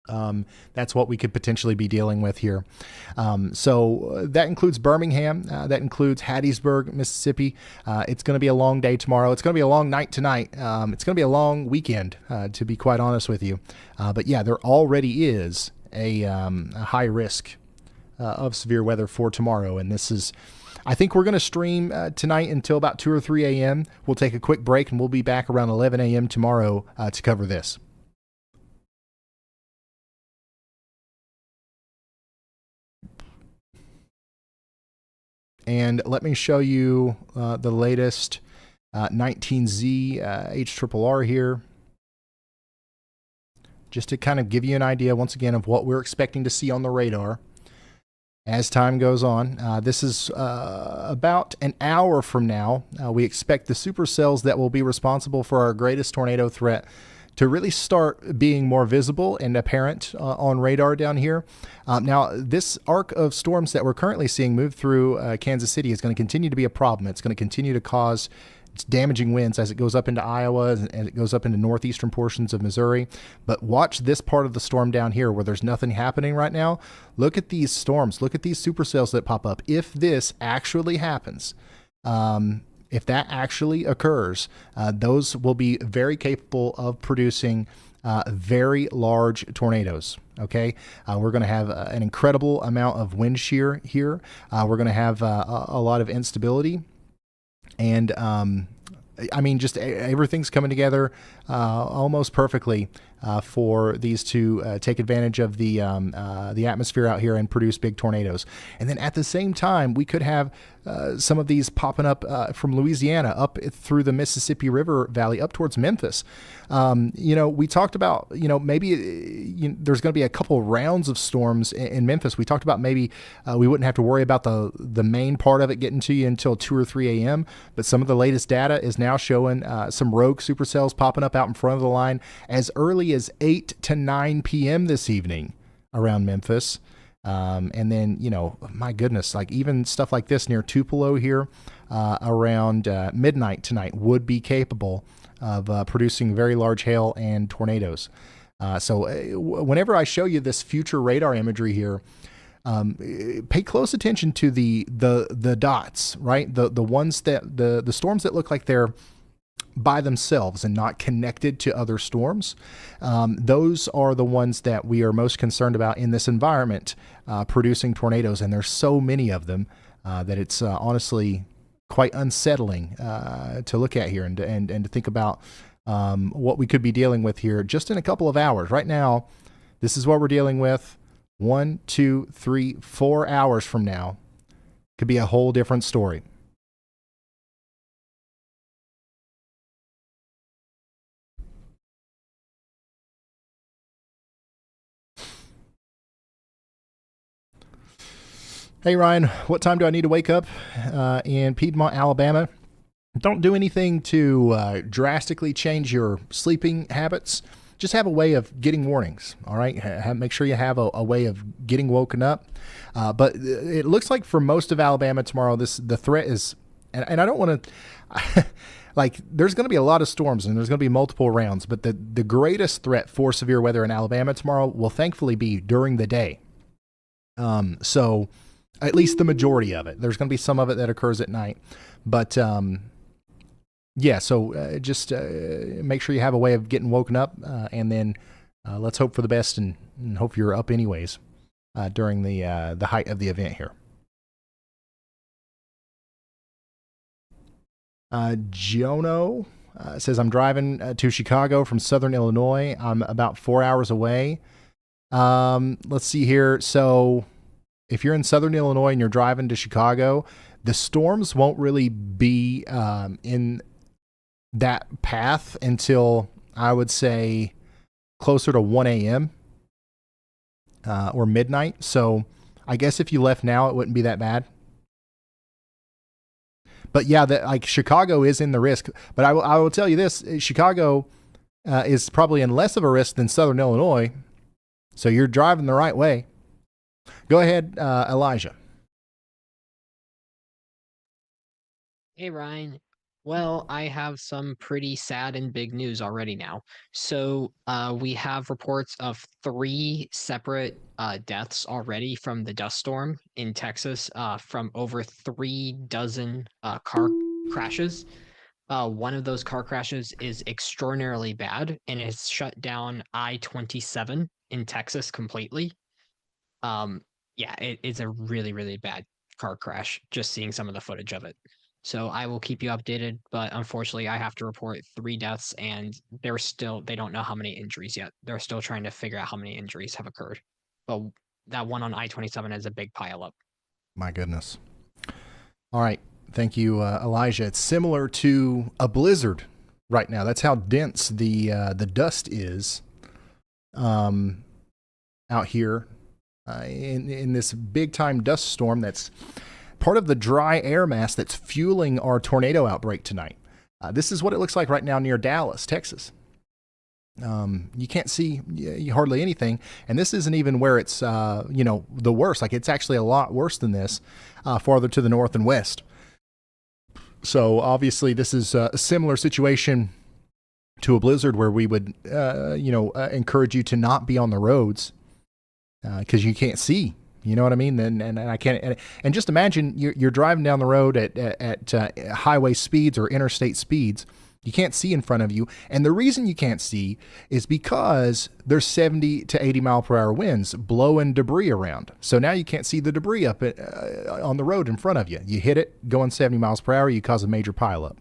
That's what we could potentially be dealing with here. So that includes Birmingham. That includes Hattiesburg, Mississippi. It's going to be a long day tomorrow. It's going to be a long night tonight. It's going to be a long weekend, to be quite honest with you. But yeah, there already is a high risk of severe weather for tomorrow. And I think we're going to stream tonight until about 2 or 3 a.m. We'll take a quick break and we'll be back around 11 a.m. tomorrow to cover this. And let me show you the latest 19Z HRRR here, just to kind of give you an idea, once again, of what we're expecting to see on the radar as time goes on. This is about an hour from now. We expect the supercells that will be responsible for our greatest tornado threat to really start being more visible and apparent on radar down here. Now, this arc of storms that we're currently seeing move through Kansas City is going to continue to be a problem. It's going to continue to cause damaging winds as it goes up into Iowa and it goes up into northeastern portions of Missouri. But watch this part of the storm down here where there's nothing happening right now. Look at these storms. Look at these supercells that pop up. If this actually happens, if that actually occurs, those will be very capable of producing very large tornadoes. Okay, we're going to have an incredible amount of wind shear here. We're going to have a lot of instability, and I mean, just everything's coming together almost perfectly for these to take advantage of the atmosphere out here and produce big tornadoes. And then at the same time, we could have some of these popping up from Louisiana up through the Mississippi River Valley up towards Memphis. We talked about, maybe there's going to be a couple rounds of storms in Memphis. We talked about maybe we wouldn't have to worry about the main part of it getting to you until 2 or 3 a.m. But some of the latest data is now showing some rogue supercells popping up out in front of the line as early as 8 to 9 p.m. this evening around Memphis. And then, my goodness, like even stuff like this near Tupelo here around midnight tonight would be capable of producing very large hail and tornadoes. So whenever I show you this future radar imagery here, pay close attention to the dots, right? The ones that the storms that look like they're by themselves and not connected to other storms. Those are the ones that we are most concerned about in this environment, producing tornadoes. And there's so many of them that it's honestly quite unsettling to look at here and to think about what we could be dealing with here just in a couple of hours. Right now, this is what we're dealing with. 1, 2, 3, 4 hours from now could be a whole different story. Hey, Ryan, what time do I need to wake up in Piedmont, Alabama? Don't do anything to drastically change your sleeping habits. Just have a way of getting warnings, all right? Make sure you have a way of getting woken up. But it looks like for most of Alabama tomorrow, the threat is, and I don't want to, there's going to be a lot of storms and there's going to be multiple rounds, but the greatest threat for severe weather in Alabama tomorrow will thankfully be during the day. So at least the majority of it. There's going to be some of it that occurs at night. But yeah, so just make sure you have a way of getting woken up, and then let's hope for the best and hope you're up anyways during the height of the event here. Jono says, I'm driving to Chicago from Southern Illinois. I'm about 4 hours away. Let's see here. So if you're in Southern Illinois and you're driving to Chicago, the storms won't really be in that path until I would say closer to 1 a.m. Or midnight. So I guess if you left now, it wouldn't be that bad. But yeah, Chicago is in the risk. But I will tell you this: Chicago is probably in less of a risk than Southern Illinois. So you're driving the right way. Go ahead, Elijah. Hey, Ryan. Well, I have some pretty sad and big news already now. So we have reports of 3 separate deaths already from the dust storm in Texas from over 3 dozen car crashes. One of those car crashes is extraordinarily bad and it's shut down I-27 in Texas completely. Yeah, it's a really, really bad car crash, just seeing some of the footage of it. So I will keep you updated, but unfortunately I have to report 3 deaths and they don't know how many injuries yet. They're still trying to figure out how many injuries have occurred. But that one on I-27 is a big pileup. My goodness. All right. Thank you, Elijah. It's similar to a blizzard right now. That's how dense the dust is out here in this big time dust storm that's part of the dry air mass that's fueling our tornado outbreak tonight. This is what it looks like right now near Dallas, Texas. You can't see hardly anything, and this isn't even where it's the worst. Like, it's actually a lot worse than this farther to the north and west. So obviously this is a similar situation to a blizzard where we would encourage you to not be on the roads because you can't see You know what I mean? And I can't. And just imagine you're driving down the road at highway speeds or interstate speeds. You can't see in front of you. And the reason you can't see is because there's 70 to 80 mile per hour winds blowing debris around. So now you can't see the debris up on the road in front of you. You hit it going 70 miles per hour, you cause a major pileup.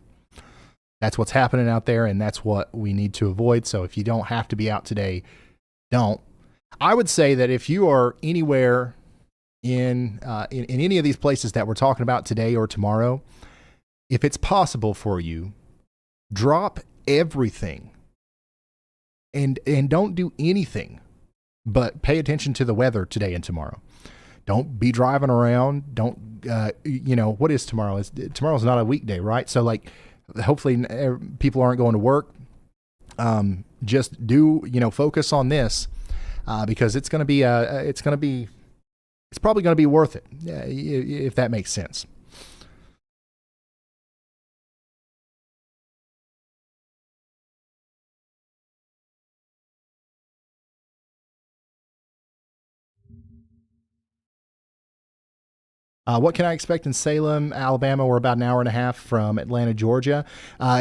That's what's happening out there, and that's what we need to avoid. So if you don't have to be out today, don't. I would say that if you are anywhere in any of these places that we're talking about today or tomorrow, if it's possible for you, drop everything and don't do anything but pay attention to the weather today and tomorrow. Don't be driving around. Don't, what is tomorrow? Tomorrow's not a weekday, right? So like, hopefully people aren't going to work. Just do, focus on this, because it's probably going to be worth it, if that makes sense. What can I expect in Salem, Alabama? We're about an hour and a half from Atlanta, Georgia.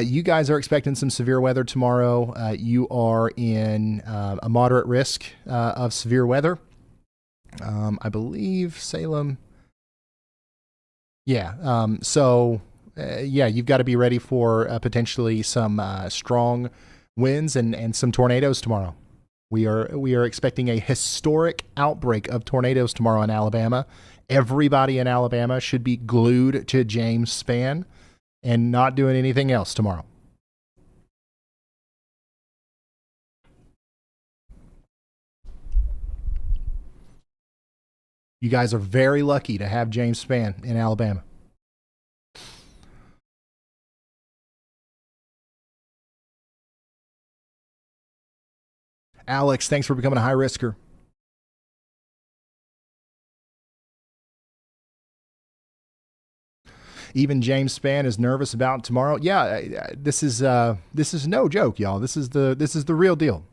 You guys are expecting some severe weather tomorrow. You are in a moderate risk of severe weather. I believe Salem. Yeah. You've got to be ready for potentially some strong winds and some tornadoes tomorrow. We are expecting a historic outbreak of tornadoes tomorrow in Alabama. Everybody in Alabama should be glued to James Spann and not doing anything else tomorrow. You guys are very lucky to have James Spann in Alabama. Alex, thanks for becoming a high risker. Even James Spann is nervous about tomorrow. Yeah, this is no joke, y'all. This is the real deal.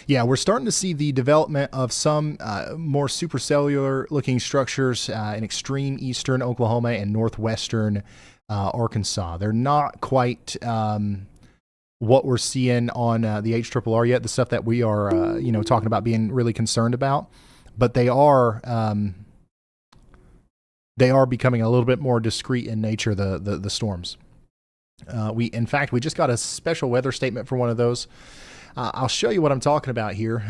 Yeah, we're starting to see the development of some more supercellular looking structures in extreme eastern Oklahoma and northwestern Arkansas. They're not quite what we're seeing on the HRRR yet, the stuff that we are talking about being really concerned about, but they are becoming a little bit more discreet in nature, the storms. We just got a special weather statement for one of those. I'll show you what I'm talking about here.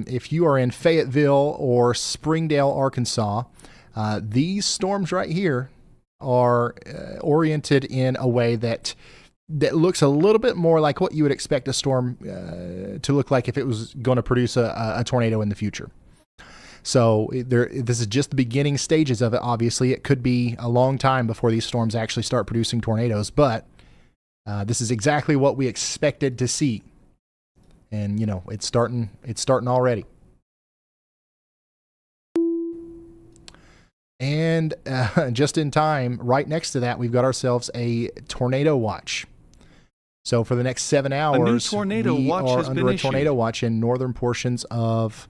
If you are in Fayetteville or Springdale, Arkansas, these storms right here are oriented in a way that looks a little bit more like what you would expect a storm to look like if it was going to produce a tornado in the future. So this is just the beginning stages of it. Obviously, it could be a long time before these storms actually start producing tornadoes, but this is exactly what we expected to see. And, it's starting already. And just in time, right next to that, we've got ourselves a tornado watch. So for the next 7 hours, a new tornado watch we are has under been a tornado watch in northern portions of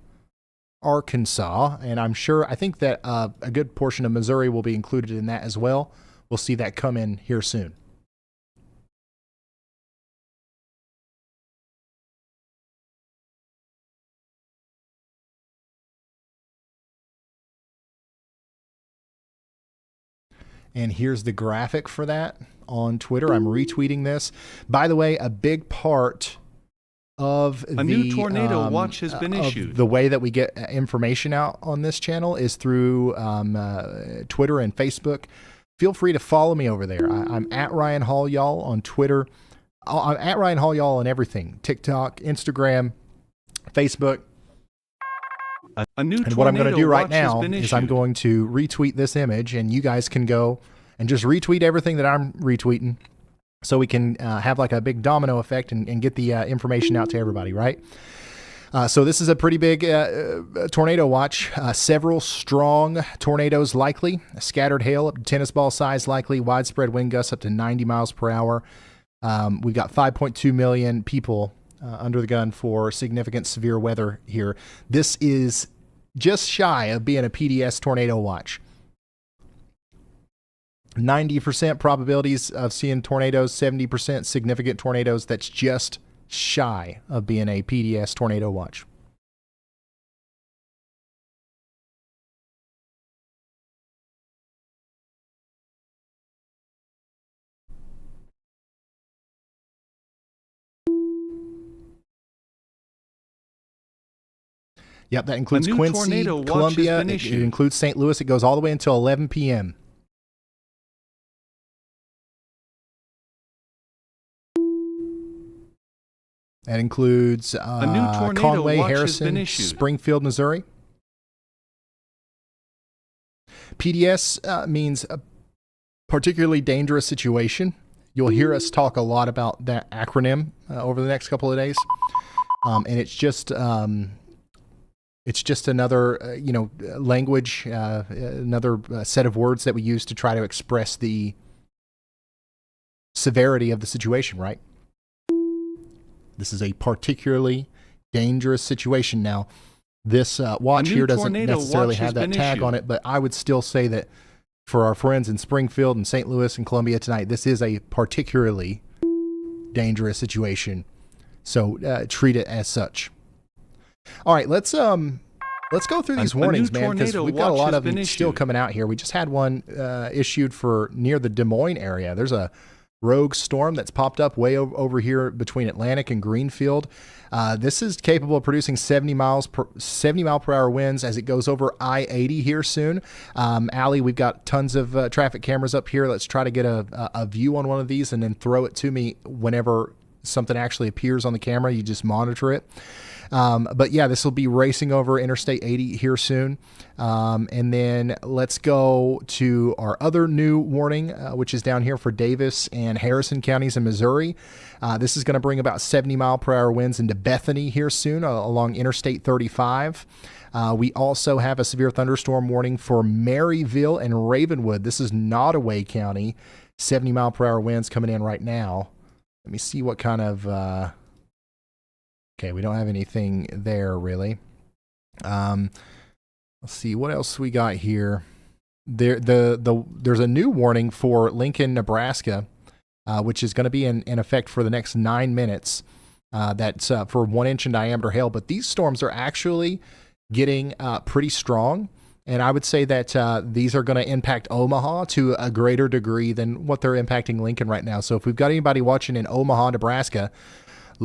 Arkansas. And I think that a good portion of Missouri will be included in that as well. We'll see that come in here soon. And here's the graphic for that on Twitter. I'm retweeting this. By the way, a big part of a new tornado watch has been issued. The way that we get information out on this channel is through Twitter and Facebook. Feel free to follow me over there. I'm at Ryan Hall Y'all on Twitter. I'm at Ryan Hall Y'all on everything. TikTok, Instagram, Facebook. And what I'm going to do right now is I'm going to retweet this image, and you guys can go and just retweet everything that I'm retweeting so we can have like a big domino effect and get the information out to everybody, right? So this is a pretty big tornado watch. Several strong tornadoes likely. Scattered hail up to tennis ball size likely. Widespread wind gusts up to 90 miles per hour. We've got 5.2 million people under the gun for significant severe weather here. This is just shy of being a PDS tornado watch. 90% probabilities of seeing tornadoes, 70% significant tornadoes. That's just shy of being a PDS tornado watch. Yep, that includes Quincy, Columbia. It includes St. Louis. It goes all the way until 11 p.m. That includes Conway, Harrison, Springfield, Missouri. PDS means a particularly dangerous situation. You'll hear us talk a lot about that acronym over the next couple of days, and it's just another language, another set of words that we use to try to express the severity of the situation, right? This is a particularly dangerous situation. Now, this watch here doesn't necessarily have that tag on it, but I would still say that for our friends in Springfield and St. Louis and Columbia tonight, this is a particularly dangerous situation. So treat it as such. All right, let's go through these warnings, man, because we've got a lot of them still coming out here. We just had one issued for near the Des Moines area. There's a rogue storm that's popped up way over here between Atlantic and Greenfield. This is capable of producing 70 mile per hour winds as it goes over I-80 here soon. Allie, we've got tons of traffic cameras up here. Let's try to get a view on one of these and then throw it to me whenever something actually appears on the camera. You just monitor it. But yeah, this will be racing over Interstate 80 here soon. And then let's go to our other new warning, which is down here for Davis and Harrison counties in Missouri. This is going to bring about 70 mile per hour winds into Bethany here soon along Interstate 35. We also have a severe thunderstorm warning for Maryville and Ravenwood. This is Nottoway County. 70 mile per hour winds coming in right now. Let me see what kind of... Okay, we don't have anything there really. Let's see what else we got here. There's a new warning for Lincoln, Nebraska, which is going to be in effect for the next 9 minutes. That's for 1 inch in diameter hail. But these storms are actually getting pretty strong. And I would say that these are going to impact Omaha to a greater degree than what they're impacting Lincoln right now. So if we've got anybody watching in Omaha, Nebraska,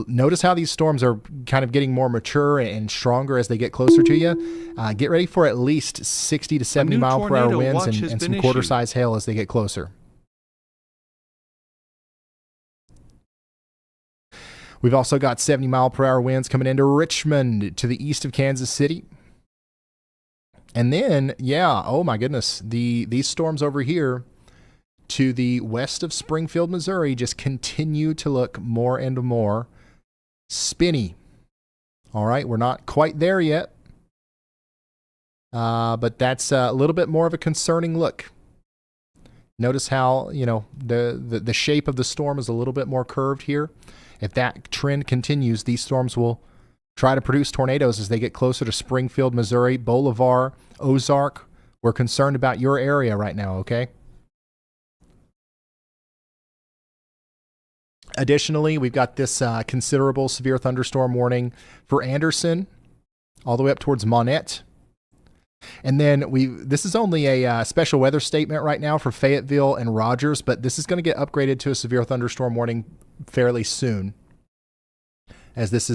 notice how these storms are kind of getting more mature and stronger as they get closer to you. Get ready for at least 60 to 70 mile per hour winds and some quarter-size hail as they get closer. We've also got 70 mile per hour winds coming into Richmond to the east of Kansas City. And then, yeah, oh my goodness, these storms over here to the west of Springfield, Missouri just continue to look more and more spinny. All right, we're not quite there yet, but that's a little bit more of a concerning look. Notice how, the shape of the storm is a little bit more curved here. If that trend continues, these storms will try to produce tornadoes as they get closer to Springfield, Missouri, Bolivar, Ozark. We're concerned about your area right now, okay? Additionally, we've got this considerable severe thunderstorm warning for Anderson, all the way up towards Monette. And then this is only a special weather statement right now for Fayetteville and Rogers, but this is going to get upgraded to a severe thunderstorm warning fairly soon, as this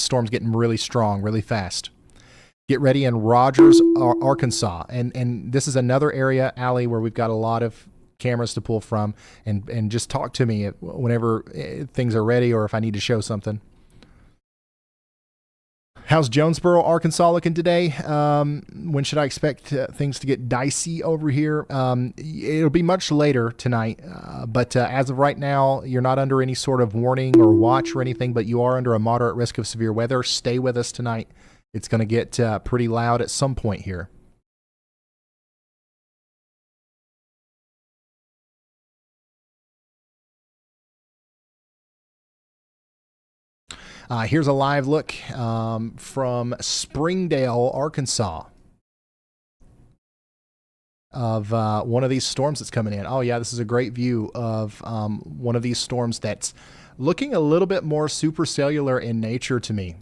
storm's getting really strong, really fast. Get ready in Rogers, Arkansas, and this is another area, Allie, where we've got a lot of cameras to pull from, and just talk to me whenever things are ready or if I need to show something. How's Jonesboro, Arkansas looking today? When should I expect things to get dicey over here? It'll be much later tonight, but as of right now, you're not under any sort of warning or watch or anything, but you are under a moderate risk of severe weather. Stay with us tonight. It's going to get pretty loud at some point here. Here's a live look from Springdale, Arkansas, of one of these storms that's coming in. Oh, yeah, this is a great view of one of these storms that's looking a little bit more supercellular in nature to me.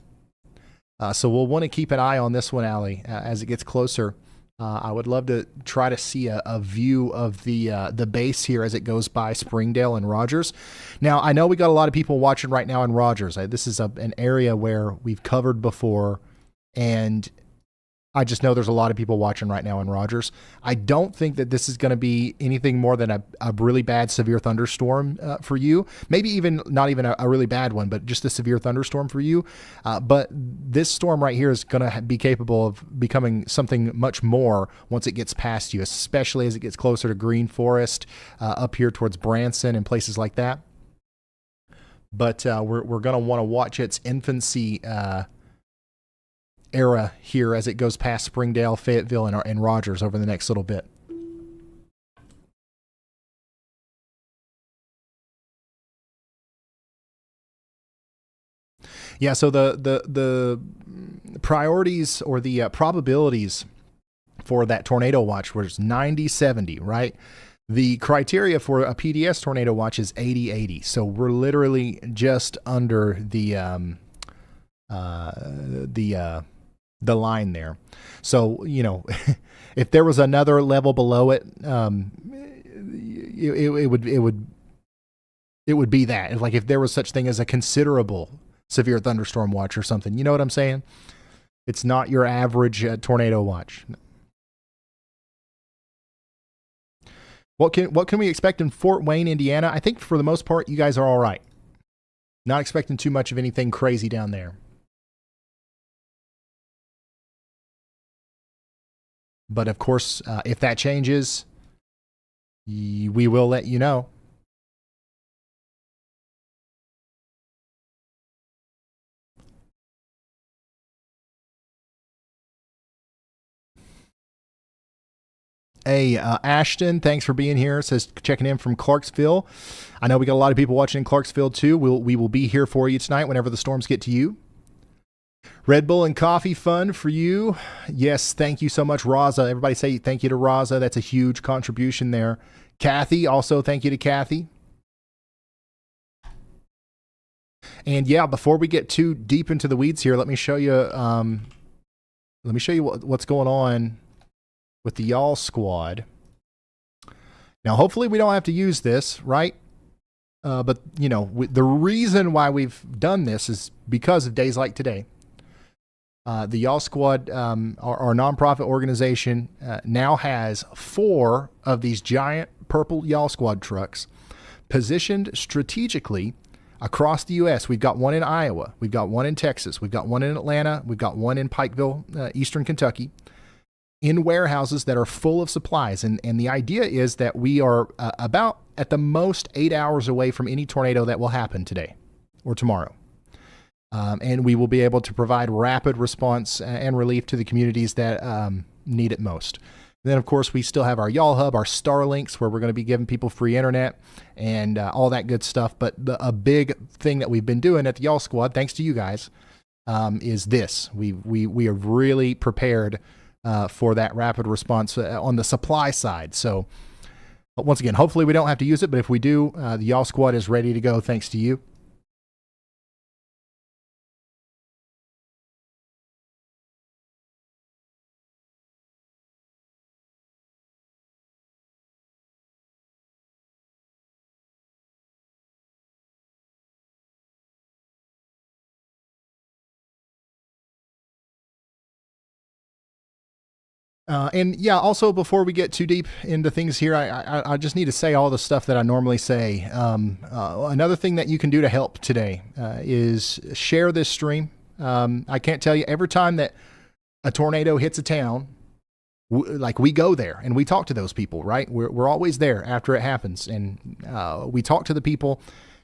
So we'll want to keep an eye on this one, Allie, as it gets closer. I would love to try to see a view of the base here as it goes by Springdale and Rogers. Now, I know we got a lot of people watching right now in Rogers. This is an area where we've covered before, and I just know there's a lot of people watching right now in Rogers. I don't think that this is going to be anything more than a really bad severe thunderstorm for you. Maybe even not even a really bad one, but just a severe thunderstorm for you. But this storm right here is going to be capable of becoming something much more once it gets past you, especially as it gets closer to Green Forest, up here towards Branson and places like that. But we're going to want to watch its infancy era here as it goes past Springdale, Fayetteville, and Rogers over the next little bit. Yeah, so the priorities or the probabilities for that tornado watch was 90-70, right? The criteria for a PDS tornado watch is 80-80. So we're literally just under the line there. So, you know, if there was another level below it, it would be that. Like if there was such thing as a considerable severe thunderstorm watch or something. You know what I'm saying? It's not your average tornado watch. What can we expect in Fort Wayne, Indiana? I think for the most part, you guys are all right. Not expecting too much of anything crazy down there. But of course, if that changes, we will let you know. Hey, Ashton, thanks for being here. It says checking in from Clarksville. I know we got a lot of people watching in Clarksville too. We will be here for you tonight whenever the storms get to you. Red Bull and coffee fun for you. Yes, thank you so much, Raza. Everybody say thank you to Raza. That's a huge contribution there. Kathy, also thank you to Kathy. And yeah, before we get too deep into the weeds here, let me show you what's going on with the Y'all Squad. Now, hopefully we don't have to use this, right? But, you know, the reason why we've done this is because of days like today. The Y'all Squad, our nonprofit organization, now has 4 of these giant purple Y'all Squad trucks positioned strategically across the U.S. We've got one in Iowa. We've got one in Texas. We've got one in Atlanta. We've got one in Pikeville, Eastern Kentucky, in warehouses that are full of supplies. And the idea is that we are about at the most 8 hours away from any tornado that will happen today or tomorrow. And we will be able to provide rapid response and relief to the communities that need it most. And then, of course, we still have our Y'all Hub, our Starlinks, where we're going to be giving people free internet and all that good stuff. But a big thing that we've been doing at the Y'all Squad, thanks to you guys, is this. We are really prepared for that rapid response on the supply side. So, once again, hopefully we don't have to use it. But if we do, the Y'all Squad is ready to go thanks to you. And yeah, also before we get too deep into things here, I just need to say all the stuff that I normally say. Another thing that you can do to help today is share this stream. I can't tell you, every time that a tornado hits a town, we go there and we talk to those people, right? We're always there after it happens, and we talk to the people,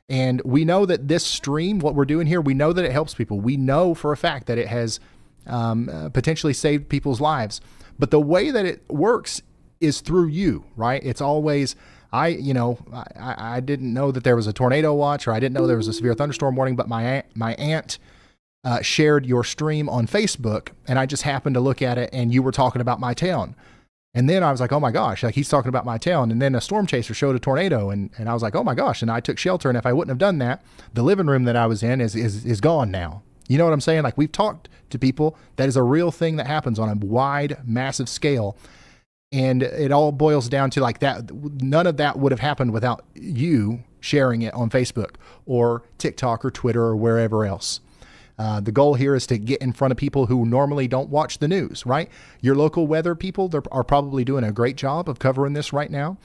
and we know that this stream, what we're doing here, we know that it helps people. We know for a fact that it has potentially saved people's lives. But the way that it works is through you, right? It's always, I didn't know that there was a tornado watch, or I didn't know there was a severe thunderstorm warning, but my aunt shared your stream on Facebook, and I just happened to look at it, and you were talking about my town. And then I was like, oh my gosh, like he's talking about my town. And then a storm chaser showed a tornado, and I was like, oh my gosh. And I took shelter. And if I wouldn't have done that, the living room that I was in is gone now. You know what I'm saying? Like, we've talked to people. That is a real thing that happens on a wide, massive scale. And it all boils down to like that. None of that would have happened without you sharing it on Facebook or TikTok or Twitter or wherever else. The goal here is to get in front of people who normally don't watch the news, right? Your local weather people are probably doing a great job of covering this right now.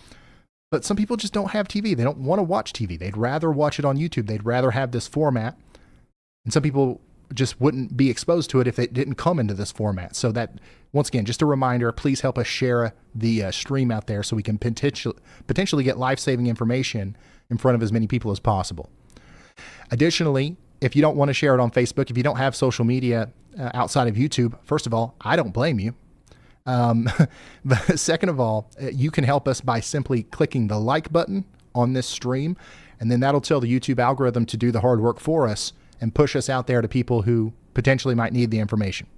But some people just don't have TV. They don't want to watch TV. They'd rather watch it on YouTube. They'd rather have this format. And some people just wouldn't be exposed to it if it didn't come into this format. So that, once again, just a reminder, please help us share the stream out there so we can potentially get life-saving information in front of as many people as possible. Additionally, if you don't want to share it on Facebook, if you don't have social media outside of YouTube, first of all, I don't blame you. But second of all, you can help us by simply clicking the like button on this stream, and then that'll tell the YouTube algorithm to do the hard work for us and push us out there to people who potentially might need the information.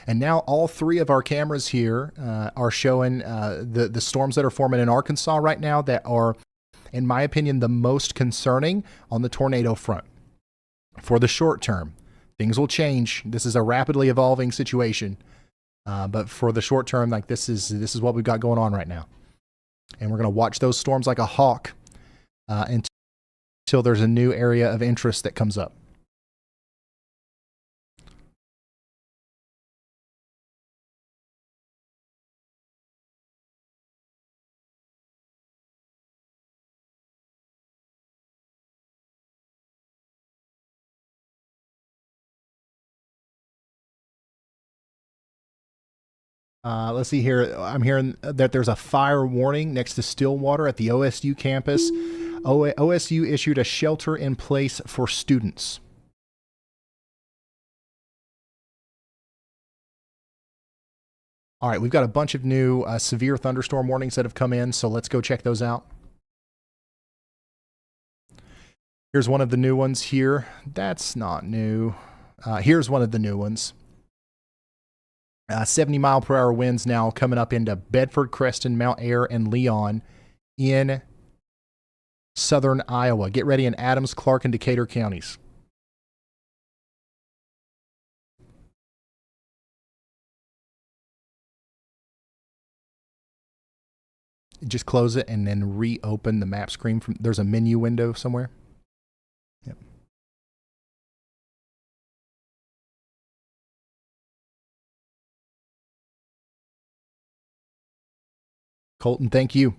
And now all three of our cameras here are showing the storms that are forming in Arkansas right now that are, in my opinion, the most concerning on the tornado front. For the short term, things will change. This is a rapidly evolving situation. But for the short term, like this is what we've got going on right now. And we're going to watch those storms like a hawk until there's a new area of interest that comes up. Let's see here. I'm hearing that there's a fire warning next to Stillwater at the OSU campus. OSU issued a shelter in place for students. All right, we've got a bunch of new severe thunderstorm warnings that have come in, so let's go check those out. Here's one of the new ones here. That's not new. Here's one of the new ones. 70-mile-per-hour winds now coming up into Bedford, Creston, Mount Ayr, and Leon in southern Iowa. Get ready in Adams, Clark, and Decatur counties. Just close it and then reopen the map screen. There's a menu window somewhere. Yep. Colton, thank you.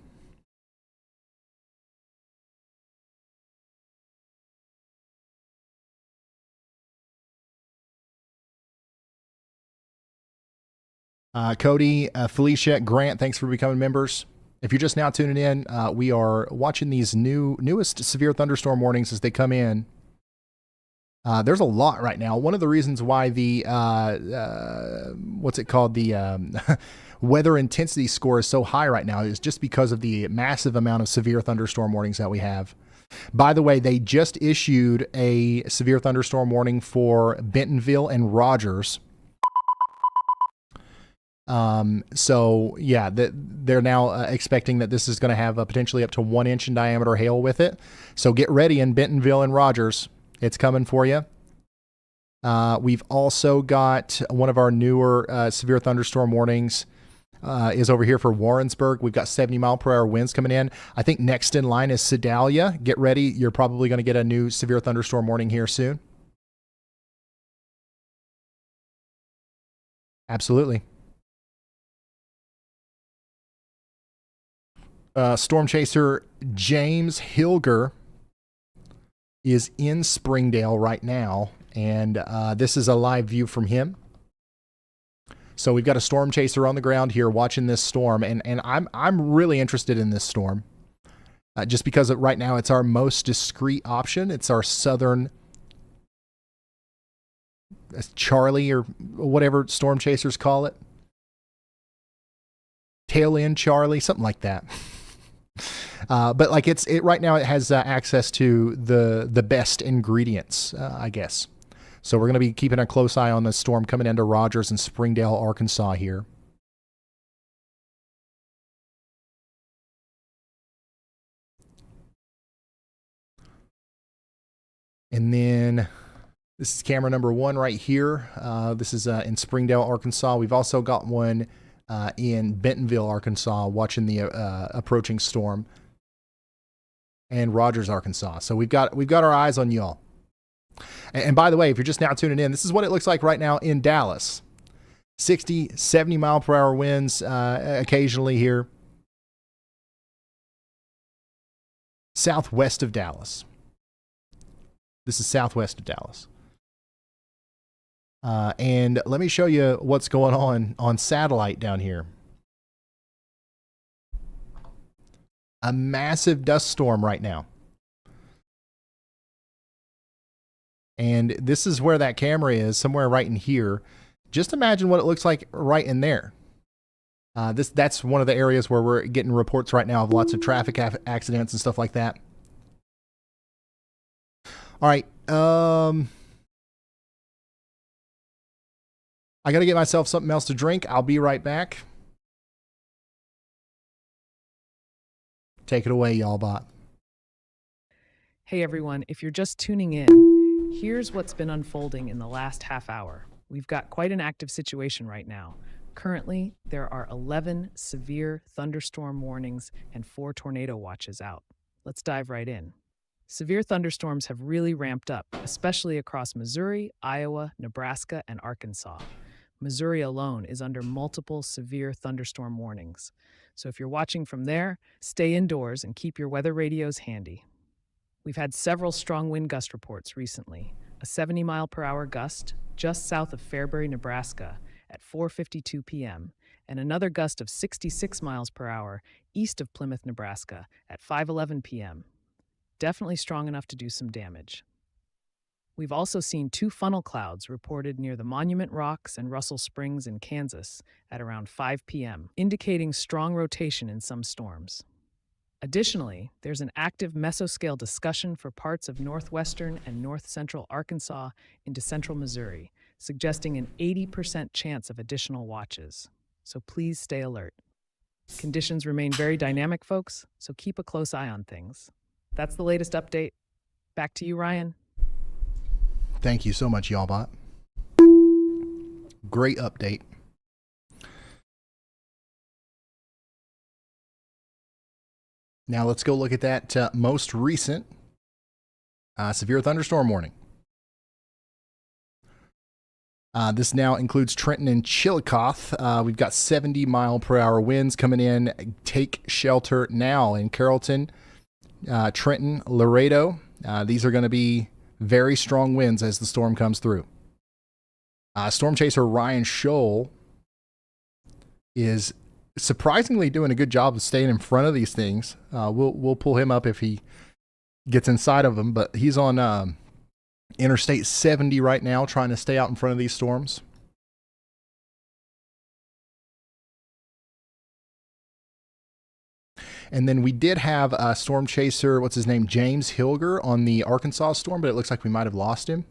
Cody, Felicia, Grant, thanks for becoming members. If you're just now tuning in, we are watching these newest severe thunderstorm warnings as they come in. There's a lot right now. One of the reasons why the what's it called, the weather intensity score is so high right now is just because of the massive amount of severe thunderstorm warnings that we have. By the way, they just issued a severe thunderstorm warning for Bentonville and Rogers. So yeah, they're now expecting that this is going to have a potentially up to 1 inch in diameter hail with it. So get ready in Bentonville and Rogers. It's coming for you. We've also got one of our newer severe thunderstorm warnings is over here for Warrensburg. We've got 70-mile-per-hour winds coming in. I think next in line is Sedalia. Get ready. You're probably going to get a new severe thunderstorm warning here soon. Absolutely. Storm Chaser James Hilger is in Springdale right now, and this is a live view from him. So we've got a storm chaser on the ground here watching this storm, and I'm really interested in this storm, just because right now it's our most discreet option. It's our southern Charlie or whatever storm chasers call it, tail end Charlie, something like that. But like it right now, it has access to the best ingredients, I guess. So we're going to be keeping a close eye on the storm coming into Rogers and Springdale, Arkansas here. And then this is camera number 1 right here. This is in Springdale, Arkansas. We've also got one in Bentonville, Arkansas, watching the approaching storm, and Rogers, Arkansas. So we've got our eyes on y'all. And by the way, if you're just now tuning in, this is what it looks like right now in Dallas. 60, 70 mile per hour winds occasionally here. Southwest of Dallas. This is southwest of Dallas. And let me show you what's going on satellite down here. A massive dust storm right now. And this is where that camera is, somewhere right in here. Just imagine what it looks like right in there. That's one of the areas where we're getting reports right now of lots of traffic accidents and stuff like that. All right. I got to get myself something else to drink. I'll be right back. Take it away, y'all bot. Hey everyone, if you're just tuning in, here's what's been unfolding in the last half hour. We've got quite an active situation right now. Currently, there are 11 severe thunderstorm warnings and 4 tornado watches out. Let's dive right in. Severe thunderstorms have really ramped up, especially across Missouri, Iowa, Nebraska, and Arkansas. Missouri alone is under multiple severe thunderstorm warnings. So if you're watching from there, stay indoors and keep your weather radios handy. We've had several strong wind gust reports recently. A 70 mile per hour gust just south of Fairbury, Nebraska at 4:52 p.m. and another gust of 66 miles per hour east of Plymouth, Nebraska at 5:11 p.m. Definitely strong enough to do some damage. We've also seen 2 funnel clouds reported near the Monument Rocks and Russell Springs in Kansas at around 5 p.m., indicating strong rotation in some storms. Additionally, there's an active mesoscale discussion for parts of northwestern and north-central Arkansas into central Missouri, suggesting an 80% chance of additional watches. So please stay alert. Conditions remain very dynamic, folks, so keep a close eye on things. That's the latest update. Back to you, Ryan. Thank you so much, y'all bot. Great update. Now let's go look at that most recent severe thunderstorm warning. This now includes Trenton and Chillicothe. We've got 70 mile per hour winds coming in. Take shelter now in Carrollton, Trenton, Laredo. These are going to be very strong winds as the storm comes through. Storm chaser Ryan Scholl is surprisingly doing a good job of staying in front of these things. We'll pull him up if he gets inside of them, but he's on Interstate 70 right now, trying to stay out in front of these storms. And then we did have a storm chaser, what's his name, James Hilger on the Arkansas storm, but it looks like we might have lost him.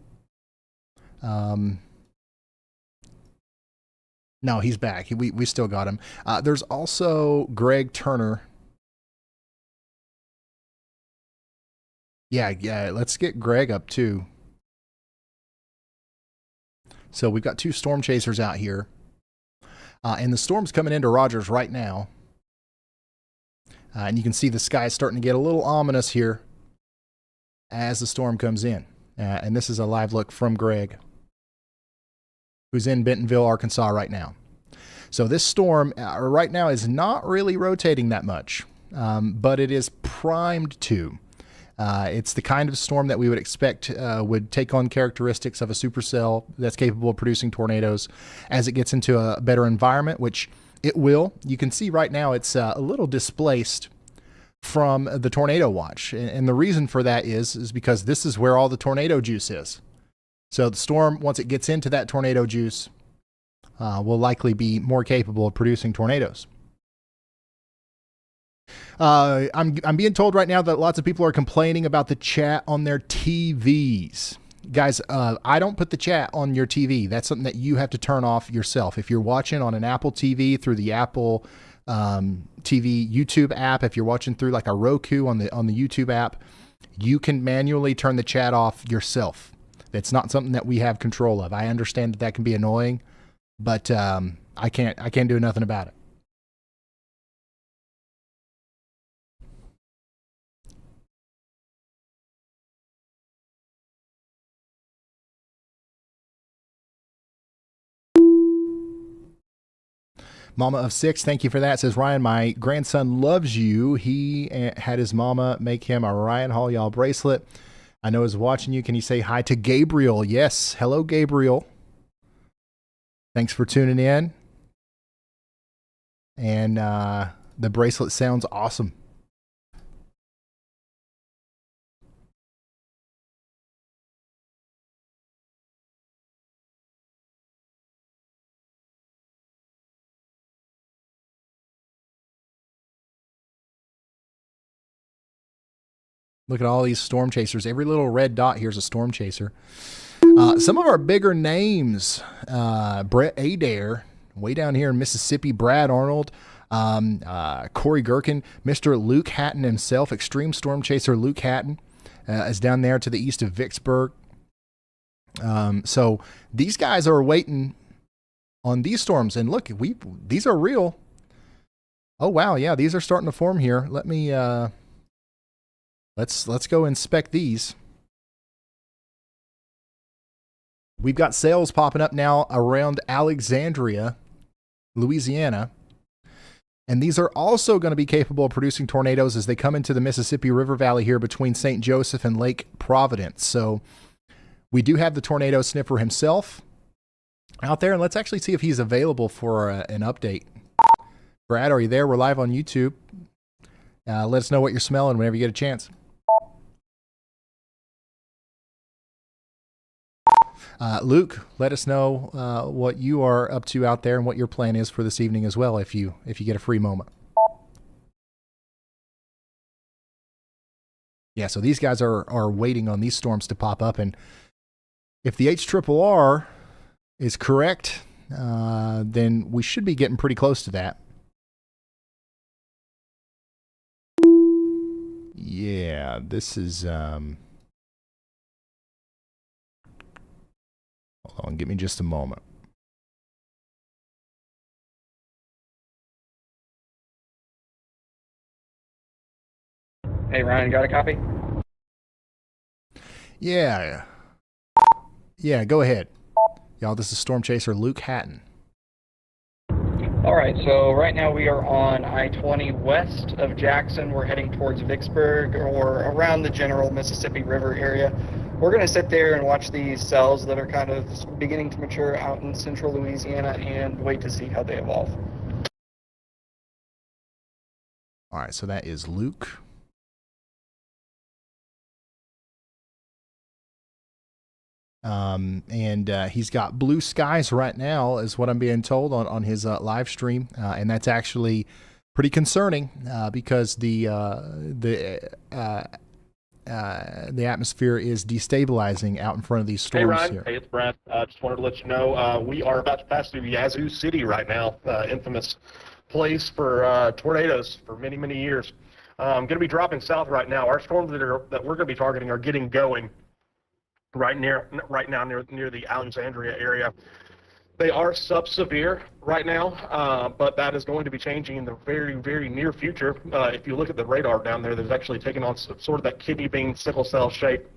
No, he's back. We still got him. There's also Greg Turner. Yeah, let's get Greg up too. So we've got 2 storm chasers out here. And the storm's coming into Rogers right now. And you can see the sky is starting to get a little ominous here as the storm comes in. And this is a live look from Greg, who's in Bentonville, Arkansas right now. So this storm right now is not really rotating that much. but it is primed to. It's the kind of storm that we would expect would take on characteristics of a supercell that's capable of producing tornadoes as it gets into a better environment, which it will. You can see right now it's a little displaced from the tornado watch. And the reason for that is because this is where all the tornado juice is. So the storm, once it gets into that tornado juice, will likely be more capable of producing tornadoes. I'm being told right now that lots of people are complaining about the chat on their TVs. Guys, I don't put the chat on your TV. That's something that you have to turn off yourself. If you're watching on an Apple TV through the Apple TV YouTube app, if you're watching through like a Roku on the YouTube app, you can manually turn the chat off yourself. It's not something that we have control of. I understand that can be annoying, but I can't do nothing about it. Mama of 6, thank you for that. Says, Ryan, my grandson loves you. He had his mama make him a Ryan Hall Y'all bracelet. I know he's watching you. Can you say hi to Gabriel? Yes. Hello, Gabriel. Thanks for tuning in. And the bracelet sounds awesome. Look at all these storm chasers. Every little red dot here is a storm chaser. Some of our bigger names, Brett Adair, way down here in Mississippi, Brad Arnold, Corey Gherkin, Mr. Luke Hatton himself, extreme storm chaser Luke Hatton, is down there to the east of Vicksburg. So these guys are waiting on these storms. And look, these are real. Oh, wow. Yeah, these are starting to form here. Let me... Let's go inspect these. We've got sails popping up now around Alexandria, Louisiana. And these are also going to be capable of producing tornadoes as they come into the Mississippi River Valley here between St. Joseph and Lake Providence. So we do have the tornado sniffer himself out there. And let's actually see if he's available for an update. Brad, are you there? We're live on YouTube. Let us know what you're smelling whenever you get a chance. Luke, let us know what you are up to out there and what your plan is for this evening as well, if you get a free moment. Yeah, so these guys are waiting on these storms to pop up, and if the HRRR is correct, then we should be getting pretty close to that. Yeah, this is... Hold on, give me just a moment. Hey, Ryan, got a copy? Yeah. Yeah, go ahead. Y'all, this is Storm Chaser Luke Hatton. All right, so right now we are on I-20 west of Jackson. We're heading towards Vicksburg or around the general Mississippi River area. We're going to sit there and watch these cells that are kind of beginning to mature out in central Louisiana and wait to see how they evolve. All right, so that is Luke. And he's got blue skies right now, is what I'm being told on his live stream, and that's actually pretty concerning because the atmosphere is destabilizing out in front of these storms. Hey Ryan, here. Hey, it's Brad. Just wanted to let you know we are about to pass through Yazoo City right now, infamous place for tornadoes for many, many years. Going to be dropping south right now. Our storms that we're going to be targeting are getting going right now near the Alexandria area. They are sub-severe right now, but that is going to be changing in the very, very near future. If you look at the radar down there, there's actually taken on sort of that kidney bean sickle cell shape.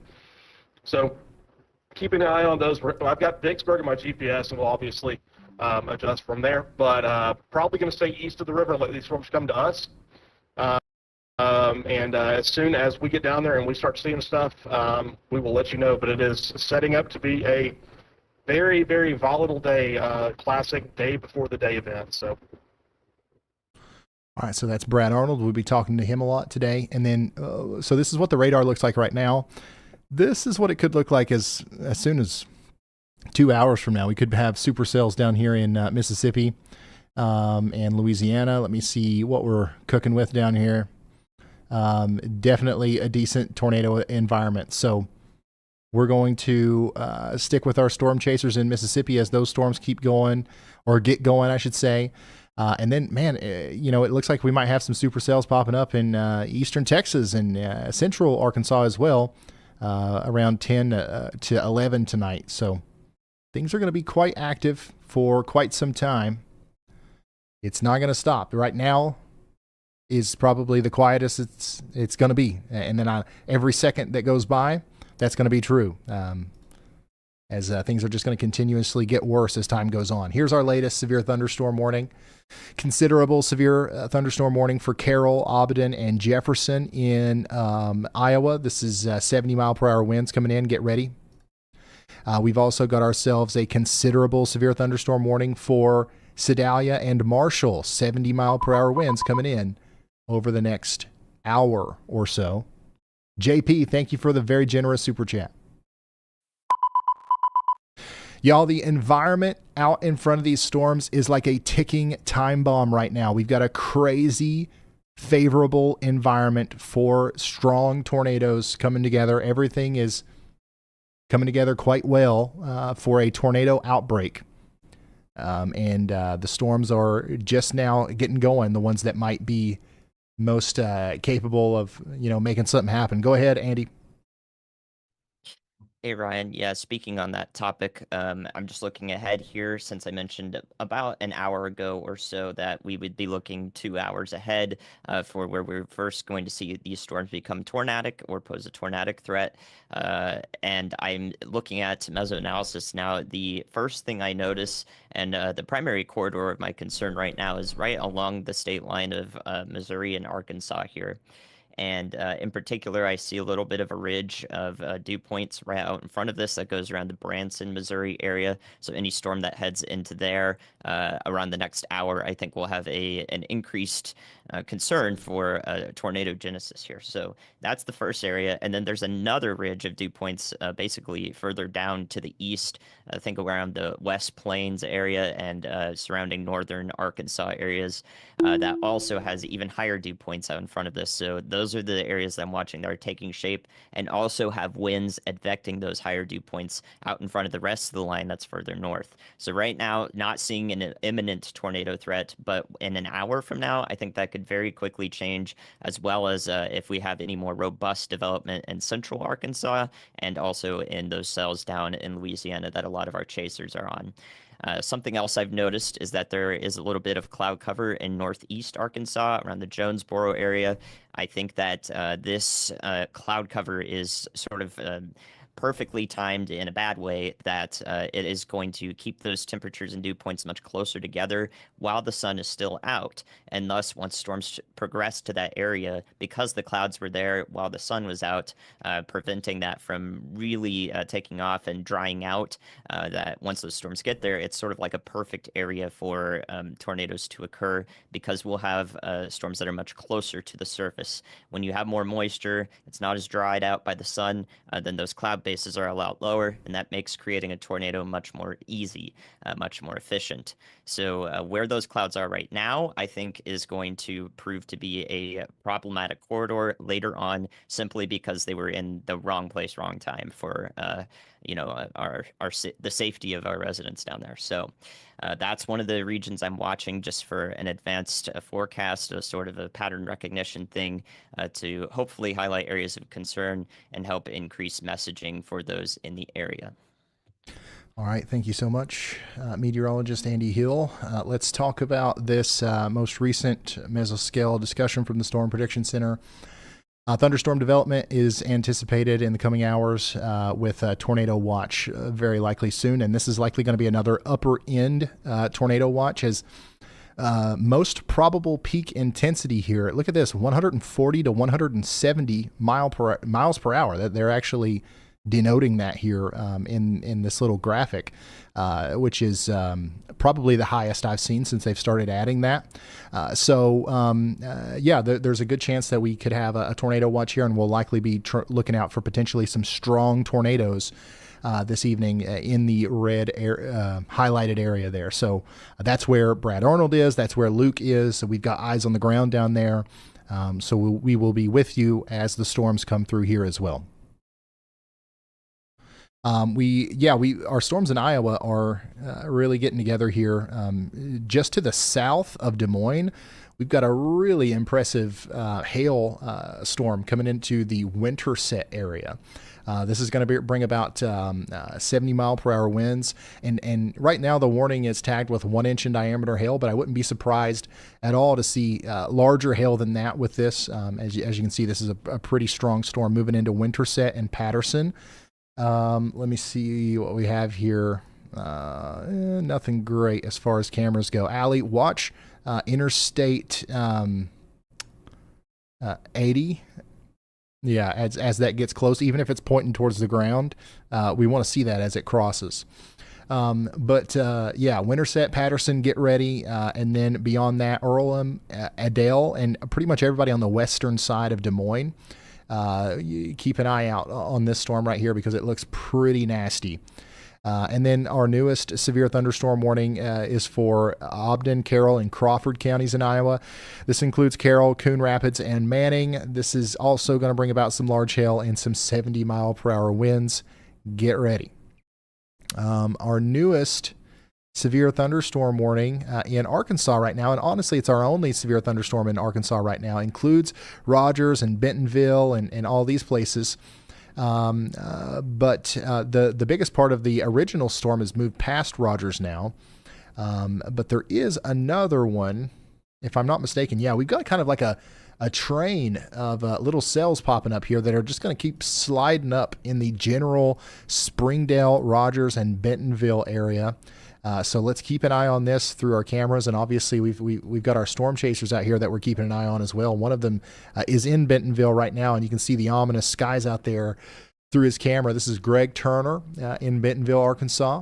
So keep an eye on those. I've got Vicksburg in my GPS, and we'll obviously adjust from there. But probably going to stay east of the river and let these storms come to us. And as soon as we get down there and we start seeing stuff, we will let you know. But it is setting up to be a very, very volatile day, classic day before the day event. So. All right, so that's Brad Arnold. We'll be talking to him a lot today. And then, so this is what the radar looks like right now. This is what it could look like as soon as 2 hours from now. We could have supercells down here in Mississippi and Louisiana. Let me see what we're cooking with down here. Definitely a decent tornado environment. So we're going to stick with our storm chasers in Mississippi as those storms keep going, or get going, I should say. And then, man, it looks like we might have some supercells popping up in eastern Texas and central Arkansas as well, around 10 to 11 tonight. So things are going to be quite active for quite some time. It's not going to stop. Right now is probably the quietest it's going to be. And then every second that goes by, that's going to be true. As things are just going to continuously get worse as time goes on. Here's our latest severe thunderstorm warning. Considerable severe thunderstorm warning for Carroll, Aubin, and Jefferson in Iowa. This is 70-mile-per-hour winds coming in. Get ready. We've also got ourselves a considerable severe thunderstorm warning for Sedalia and Marshall. 70-mile-per-hour winds coming in over the next hour or so. JP, thank you for the very generous super chat. Y'all, the environment out in front of these storms is like a ticking time bomb right now. We've got a crazy, favorable environment for strong tornadoes coming together. Everything is coming together quite well for a tornado outbreak. And the storms are just now getting going, the ones that might be most capable of, making something happen. Go ahead, Andy. Hey, Ryan. Yeah, speaking on that topic, I'm just looking ahead here since I mentioned about an hour ago or so that we would be looking 2 hours ahead for where we're first going to see these storms become tornadic or pose a tornadic threat. And I'm looking at mesoanalysis now. The first thing I notice, and the primary corridor of my concern right now, is right along the state line of Missouri and Arkansas here. And in particular, I see a little bit of a ridge of dew points right out in front of this that goes around the Branson, Missouri area. So any storm that heads into there around the next hour, I think will have an increased concern for tornado genesis here. So that's the first area. And then there's another ridge of dew points basically further down to the east, I think around the West Plains area and surrounding northern Arkansas areas that also has even higher dew points out in front of this. So those are the areas that I'm watching that are taking shape and also have winds advecting those higher dew points out in front of the rest of the line that's further north. So right now, not seeing an imminent tornado threat, but in an hour from now, I think that could very quickly change, as well as if we have any more robust development in central Arkansas and also in those cells down in Louisiana that a lot of our chasers are on. Something else I've noticed is that there is a little bit of cloud cover in northeast Arkansas around the Jonesboro area. I think that this cloud cover is sort of perfectly timed in a bad way, that it is going to keep those temperatures and dew points much closer together while the sun is still out. And thus, once storms progress to that area, because the clouds were there while the sun was out, preventing that from really taking off and drying out, that once those storms get there, it's sort of like a perfect area for tornadoes to occur, because we'll have storms that are much closer to the surface. When you have more moisture, it's not as dried out by the sun, then those cloud bases are a lot lower, and that makes creating a tornado much more easy, much more efficient. So where those clouds are right now, I think is going to prove to be a problematic corridor later on, simply because they were in the wrong place, wrong time for the safety of our residents down there. So that's one of the regions I'm watching, just for an advanced forecast, a sort of a pattern recognition thing to hopefully highlight areas of concern and help increase messaging for those in the area. All right, thank you so much, meteorologist Andy Hill. Let's talk about this most recent mesoscale discussion from the Storm Prediction Center. Thunderstorm development is anticipated in the coming hours with a tornado watch very likely soon, and this is likely going to be another upper end tornado watch, as Most probable peak intensity here. Look at this, 140 to 170 miles per hour. That they're actually denoting that here in this little graphic, which is probably the highest I've seen since they've started adding that. There's a good chance that we could have a tornado watch here, and we'll likely be looking out for potentially some strong tornadoes this evening in the red highlighted area there. So that's where Brad Arnold is. That's where Luke is. So we've got eyes on the ground down there. So we will be with you as the storms come through here as well. Our storms in Iowa are really getting together here. Just to the south of Des Moines, we've got a really impressive hail storm coming into the Winterset area. This is going to bring about 70 mile per hour winds. And right now the warning is tagged with 1 inch in diameter hail, but I wouldn't be surprised at all to see larger hail than that with this. As you can see, this is a pretty strong storm moving into Winterset and Patterson. Let me see what we have here. Nothing great as far as cameras go. Allie, watch Interstate 80. Yeah, as that gets close, even if it's pointing towards the ground, we want to see that as it crosses. Winterset, Patterson, get ready. And then beyond that, Earlham, Adele, and pretty much everybody on the western side of Des Moines. You keep an eye out on this storm right here because it looks pretty nasty. And then our newest severe thunderstorm warning is for Ogden, Carroll, and Crawford counties in Iowa. This includes Carroll, Coon Rapids, and Manning. This is also going to bring about some large hail and some 70 mile per hour winds. Get ready. Our newest severe thunderstorm warning in Arkansas right now, and honestly it's our only severe thunderstorm in Arkansas right now, includes Rogers and Bentonville and all these places. But the biggest part of the original storm has moved past Rogers now. But there is another one, if I'm not mistaken. Yeah, we've got kind of like a train of little cells popping up here that are just going to keep sliding up in the general Springdale, Rogers, and Bentonville area. So let's keep an eye on this through our cameras, and obviously we've got our storm chasers out here that we're keeping an eye on as well. One of them is in Bentonville right now, and you can see the ominous skies out there through his camera. This is Greg Turner in Bentonville, Arkansas.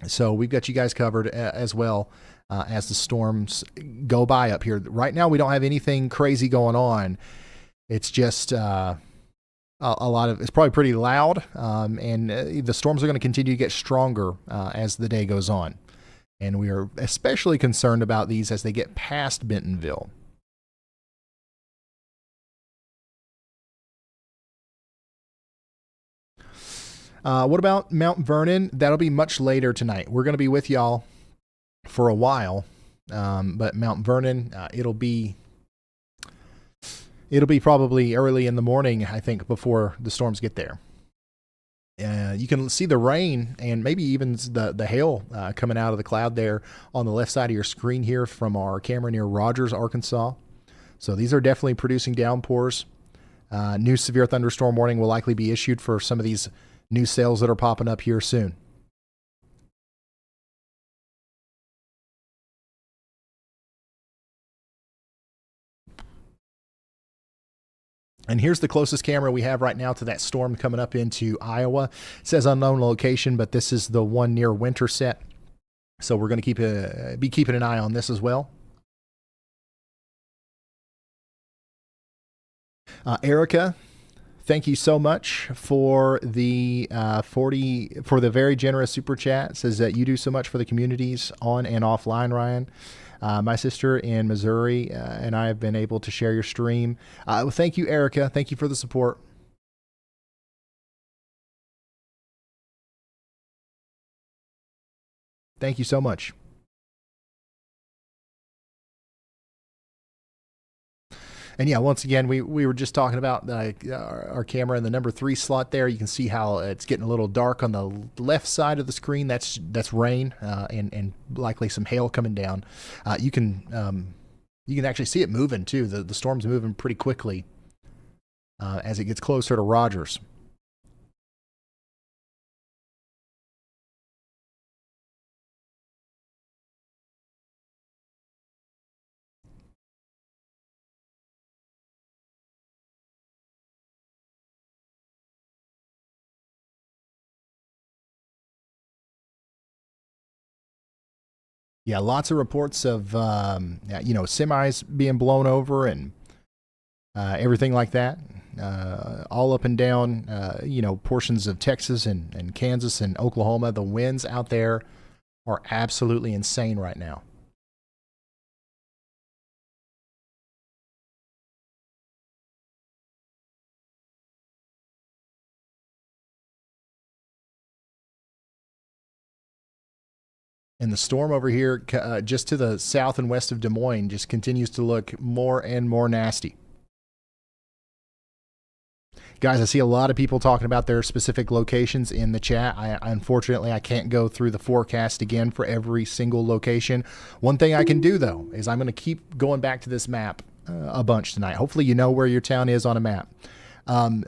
So we've got you guys covered as well as the storms go by up here. Right now we don't have anything crazy going on. It's just a lot of, it's probably pretty loud, and the storms are going to continue to get stronger as the day goes on. And we are especially concerned about these as they get past Bentonville. What about Mount Vernon? That'll be much later tonight. We're going to be with y'all for a while, but Mount Vernon, it'll be probably early in the morning, I think, before the storms get there. You can see the rain and maybe even the hail coming out of the cloud there on the left side of your screen here from our camera near Rogers, Arkansas. So these are definitely producing downpours. New severe thunderstorm warning will likely be issued for some of these new cells that are popping up here soon. And here's the closest camera we have right now to that storm coming up into Iowa. It says unknown location, but this is the one near Winterset. So we're going to be keeping an eye on this as well. Erica, thank you so much for the very generous super chat. It says that you do so much for the communities on and offline, Ryan. My sister in Missouri and I have been able to share your stream. Well, thank you, Erica. Thank you for the support. Thank you so much. And yeah, once again, we were just talking about our camera in the number 3 slot there. You can see how it's getting a little dark on the left side of the screen. That's rain and likely some hail coming down. You can actually see it moving too. The storm's moving pretty quickly as it gets closer to Rogers. Yeah, lots of reports of semis being blown over and everything like that. All up and down, portions of Texas and Kansas and Oklahoma. The winds out there are absolutely insane right now. And the storm over here, just to the south and west of Des Moines, just continues to look more and more nasty. Guys, I see a lot of people talking about their specific locations in the chat. Unfortunately, I can't go through the forecast again for every single location. One thing I can do, though, is I'm going to keep going back to this map a bunch tonight. Hopefully you know where your town is on a map.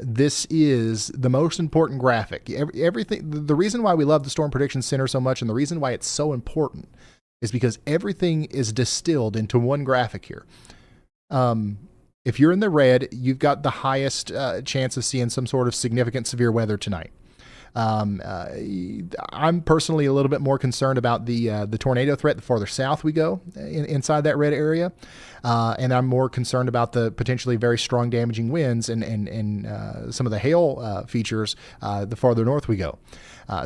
This is the most important graphic. Everything. The reason why we love the Storm Prediction Center so much, and the reason why it's so important, is because everything is distilled into one graphic here. If you're in the red, you've got the highest chance of seeing some sort of significant severe weather tonight. I'm personally a little bit more concerned about the tornado threat the farther south we go inside that red area. And I'm more concerned about the potentially very strong damaging winds and some of the hail features the farther north we go.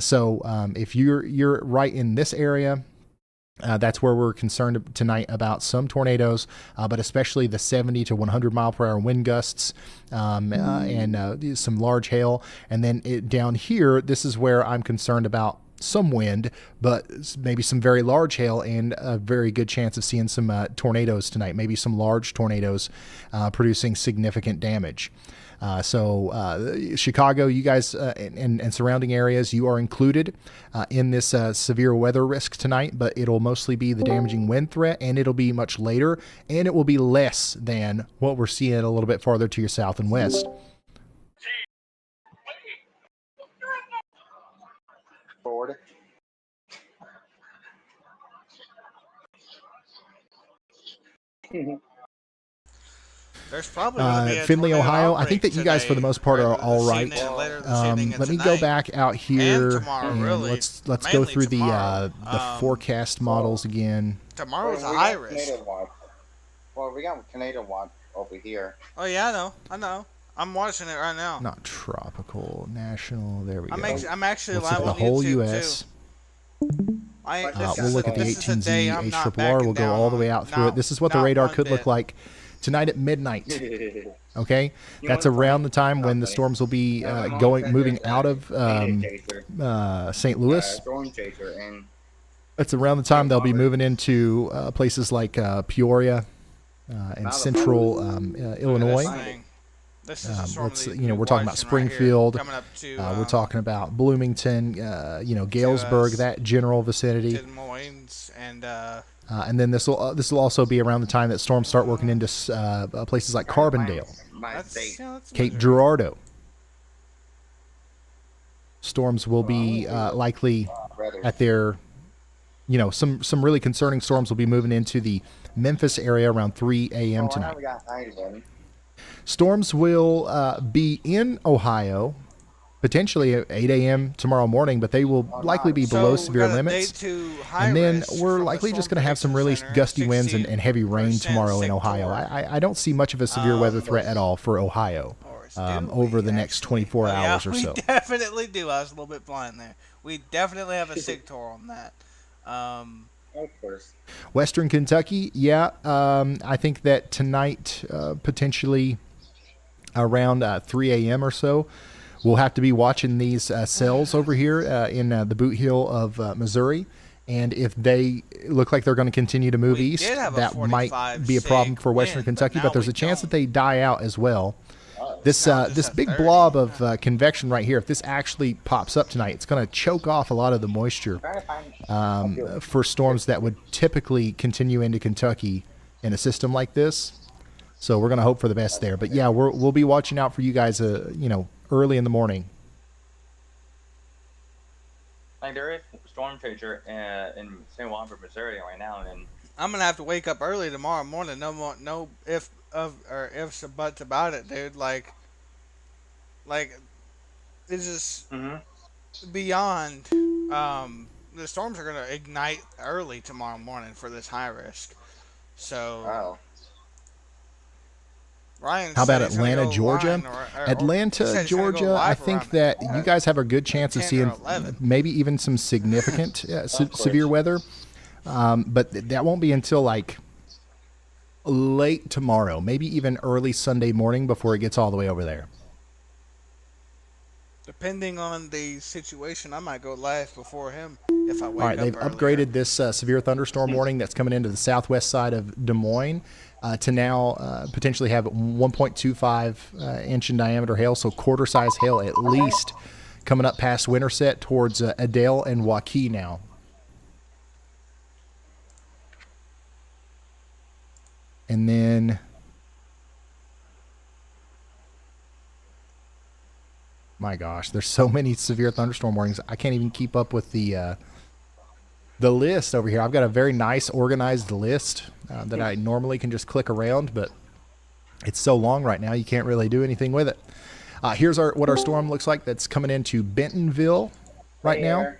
So if you're right in this area, that's where we're concerned tonight about some tornadoes, but especially the 70 to 100 mile per hour wind gusts and some large hail. And then down here, this is where I'm concerned about some wind, but maybe some very large hail and a very good chance of seeing some tornadoes tonight, maybe some large tornadoes producing significant damage. Chicago, you guys and surrounding areas, you are included in this severe weather risk tonight, but it'll mostly be the damaging wind threat, and it'll be much later, and it will be less than what we're seeing a little bit farther to your south and west. Forward. There's probably Finley, Ohio. I think that you guys, for the most part, are all right. Let me go back out here and let's go through the forecast models again. Tomorrow's a high risk. Well, we got tornado watch over here. Oh yeah, I know. I'm watching it right now. Not tropical, national. There we go. I'm actually Let's live look on at the whole YouTube U.S. too. We'll look at the 18Z HRRR. We'll go all the way out through it. This is what the radar could look like tonight at midnight. Okay, that's around the time when the storms will be moving out of St. Louis. That's around the time they'll be moving into places like Peoria and central Illinois. We're talking about Springfield. We're talking about Bloomington. Galesburg, that general vicinity. Des Moines and then this will also be around the time that storms start working into places like Carbondale, Cape Girardeau. Storms will be likely at their, some really concerning storms will be moving into the Memphis area around 3 a.m. tonight. Storms will be in Ohio potentially at 8 a.m. tomorrow morning, but they will likely be below severe limits. And then we're likely just going to have some really gusty winds and heavy rain tomorrow in Ohio. I don't see much of a severe weather threat at all for Ohio over the next 24 hours or so. We definitely do. I was a little bit blind there. We definitely have a SIGTOR on that. Of course. Western Kentucky, I think that tonight, potentially around 3 a.m. or so, we'll have to be watching these cells over here in the boot heel of Missouri. And if they look like they're going to continue to move east, that might be a problem for Western Kentucky. But there's a chance that they die out as well. This big blob of convection right here, if this actually pops up tonight, it's going to choke off a lot of the moisture for storms that would typically continue into Kentucky in a system like this. So we're going to hope for the best there. But yeah, we'll be watching out for you guys, early in the morning. Like there is a storm chaser in St. Walford, Missouri right now, and I'm gonna have to wake up early tomorrow morning. No ifs or buts about it, dude. Like it's just beyond the storms are going to ignite early tomorrow morning for this high risk. So Ryan How said about he's going to Atlanta, go Georgia? line, or he Atlanta, said he's going to go Georgia, I live think around that you guys have a good chance of 10 or seeing 11. maybe even some significant severe weather. But that won't be until like late tomorrow, maybe even early Sunday morning before it gets all the way over there. Depending on the situation, I might go live before him if I wake up. All right, they've upgraded this severe thunderstorm warning that's coming into the southwest side of Des Moines to now potentially have 1.25 inch in diameter hail, so quarter size hail at least, coming up past Winterset towards Adele and Waukee now. And then, my gosh, there's so many severe thunderstorm warnings. I can't even keep up with the list over here. I've got a very nice organized list that I normally can just click around, but it's so long right now you can't really do anything with it. Here's what our storm looks like that's coming into Bentonville right now.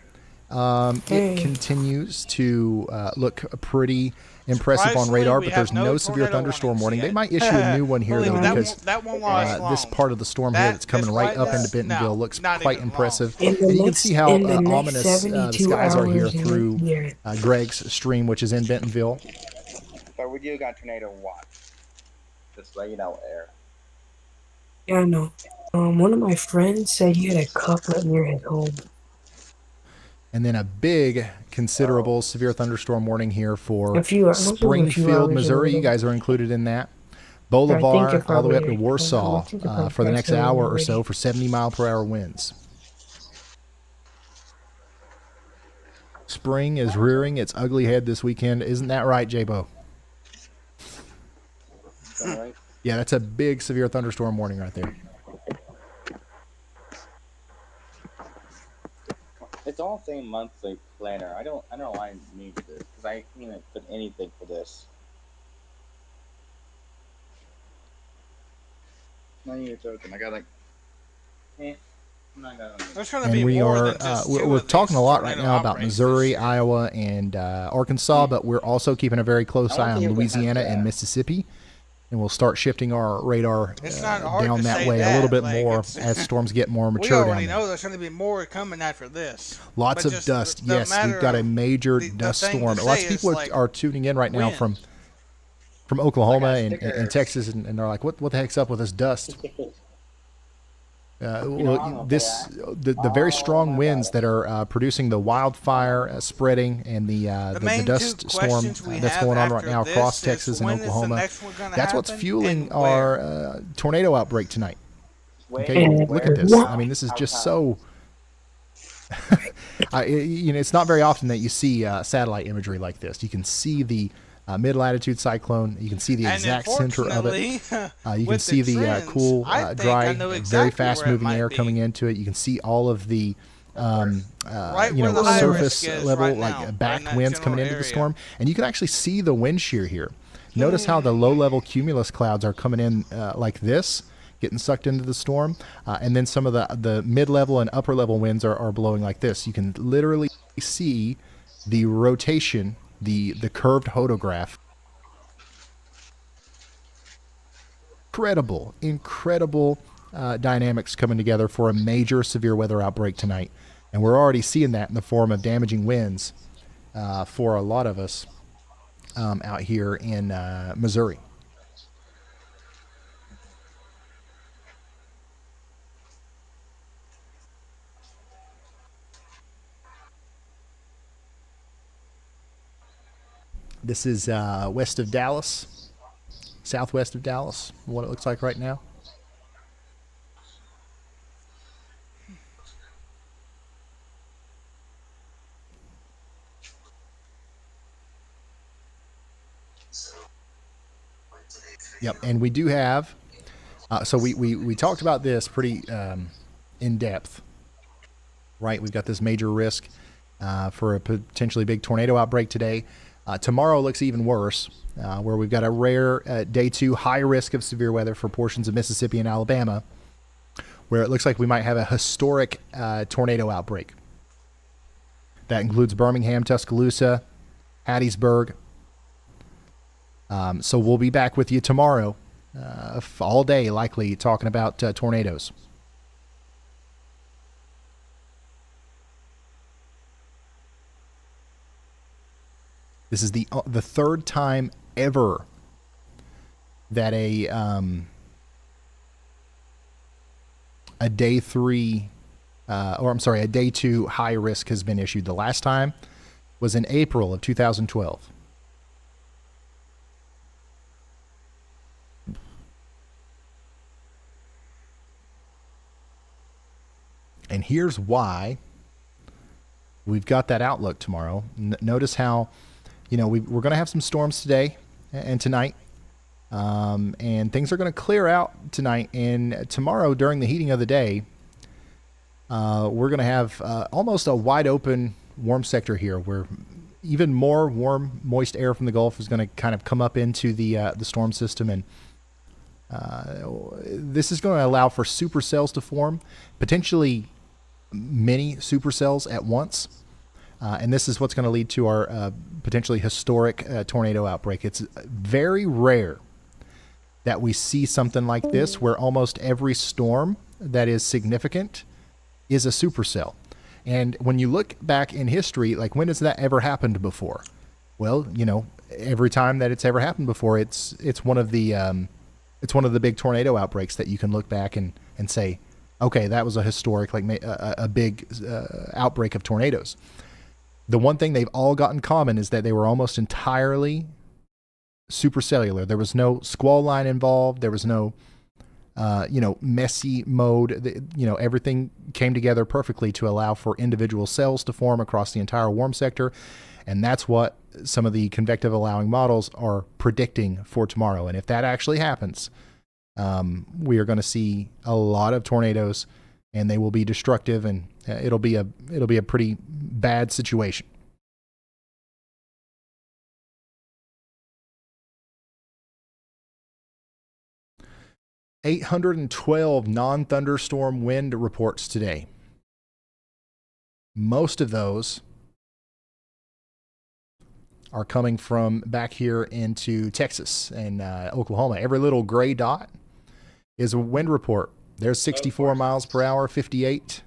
It continues to look pretty impressive on radar, but there's no severe thunderstorm warning. They might issue a new one here, though, because this part of the storm here that's coming right up into Bentonville looks quite impressive. And you can see how ominous the skies are here through Greg's stream, which is in Bentonville. But we do got tornado watch. Just let you know, Air. Yeah, I know. One of my friends said he had a couplet near his home. And then a big, considerable severe thunderstorm warning here for Springfield, Missouri. You guys are included in that. Bolivar, all the way up to Warsaw for the next hour or so for 70-mile-per-hour winds. Spring is rearing its ugly head this weekend. Isn't that right, J-Bo? Right? Yeah, that's a big severe thunderstorm warning right there. It's all saying monthly planner. I don't know why I need this because I can't even put anything for this. Not even joking. I got like, I'm not gonna. And we are we're talking a lot right now about Missouri, Iowa, and Arkansas, but we're also keeping a very close eye on Louisiana and Mississippi. And we'll start shifting our radar down that way a little bit more as storms get more mature down there. We already know there's going to be more coming after this. Lots of dust. Yes, we've got a major dust storm. Lots of people are tuning in right now from Oklahoma and Texas, and they're like, what the heck's up with this dust? The very strong winds that are producing the wildfire spreading and the dust storm that's going on right now across Texas and Oklahoma. That's what's fueling our tornado outbreak tonight. Okay, look at this. I mean, this is just so. It's not very often that you see satellite imagery like this. You can see the mid-latitude cyclone. You can see the exact center of it. You can see the cool, dry, very fast-moving air coming into it. You can see all of the surface level, like back winds coming into the storm, and you can actually see the wind shear here. Notice how the low-level cumulus clouds are coming in like this, getting sucked into the storm, and then some of the mid-level and upper-level winds are blowing like this. You can literally see the rotation, the curved hodograph. Incredible dynamics coming together for a major severe weather outbreak tonight. And we're already seeing that in the form of damaging winds for a lot of us out here in Missouri. This is west of Dallas, southwest of Dallas, what it looks like right now. Yep, and we do have, so we talked about this pretty in depth, right? We've got this major risk for a potentially big tornado outbreak today. Tomorrow looks even worse, where we've got a rare day 2 high risk of severe weather for portions of Mississippi and Alabama, where it looks like we might have a historic tornado outbreak. That includes Birmingham, Tuscaloosa, Hattiesburg. So we'll be back with you tomorrow, all day likely, talking about tornadoes. This is the third time ever that a day 3, a day 2 high risk has been issued. The last time was in April of 2012. And here's why we've got that outlook tomorrow. Notice how, we're going to have some storms today and tonight. And things are going to clear out tonight. And tomorrow, during the heating of the day, we're going to have almost a wide open warm sector here, where even more warm, moist air from the Gulf is going to kind of come up into the storm system. And this is going to allow for supercells to form, potentially many supercells at once. And this is what's going to lead to our potentially historic tornado outbreak. It's very rare that we see something like this, where almost every storm that is significant is a supercell. And when you look back in history, like, when has that ever happened before? Well, every time that it's ever happened before, it's one of the big tornado outbreaks that you can look back and say, okay, that was a historic, like a big outbreak of tornadoes. The one thing they've all got in common is that they were almost entirely supercellular. There was no squall line involved. There was no, messy mode. Everything came together perfectly to allow for individual cells to form across the entire warm sector. And that's what some of the convective allowing models are predicting for tomorrow. And if that actually happens, we are going to see a lot of tornadoes, and they will be destructive, and it'll be a pretty bad situation. $812 non-thunderstorm wind reports today. Most of those are coming from back here into Texas and Oklahoma. Every little gray dot is a wind report. There's 64 miles per hour, 58.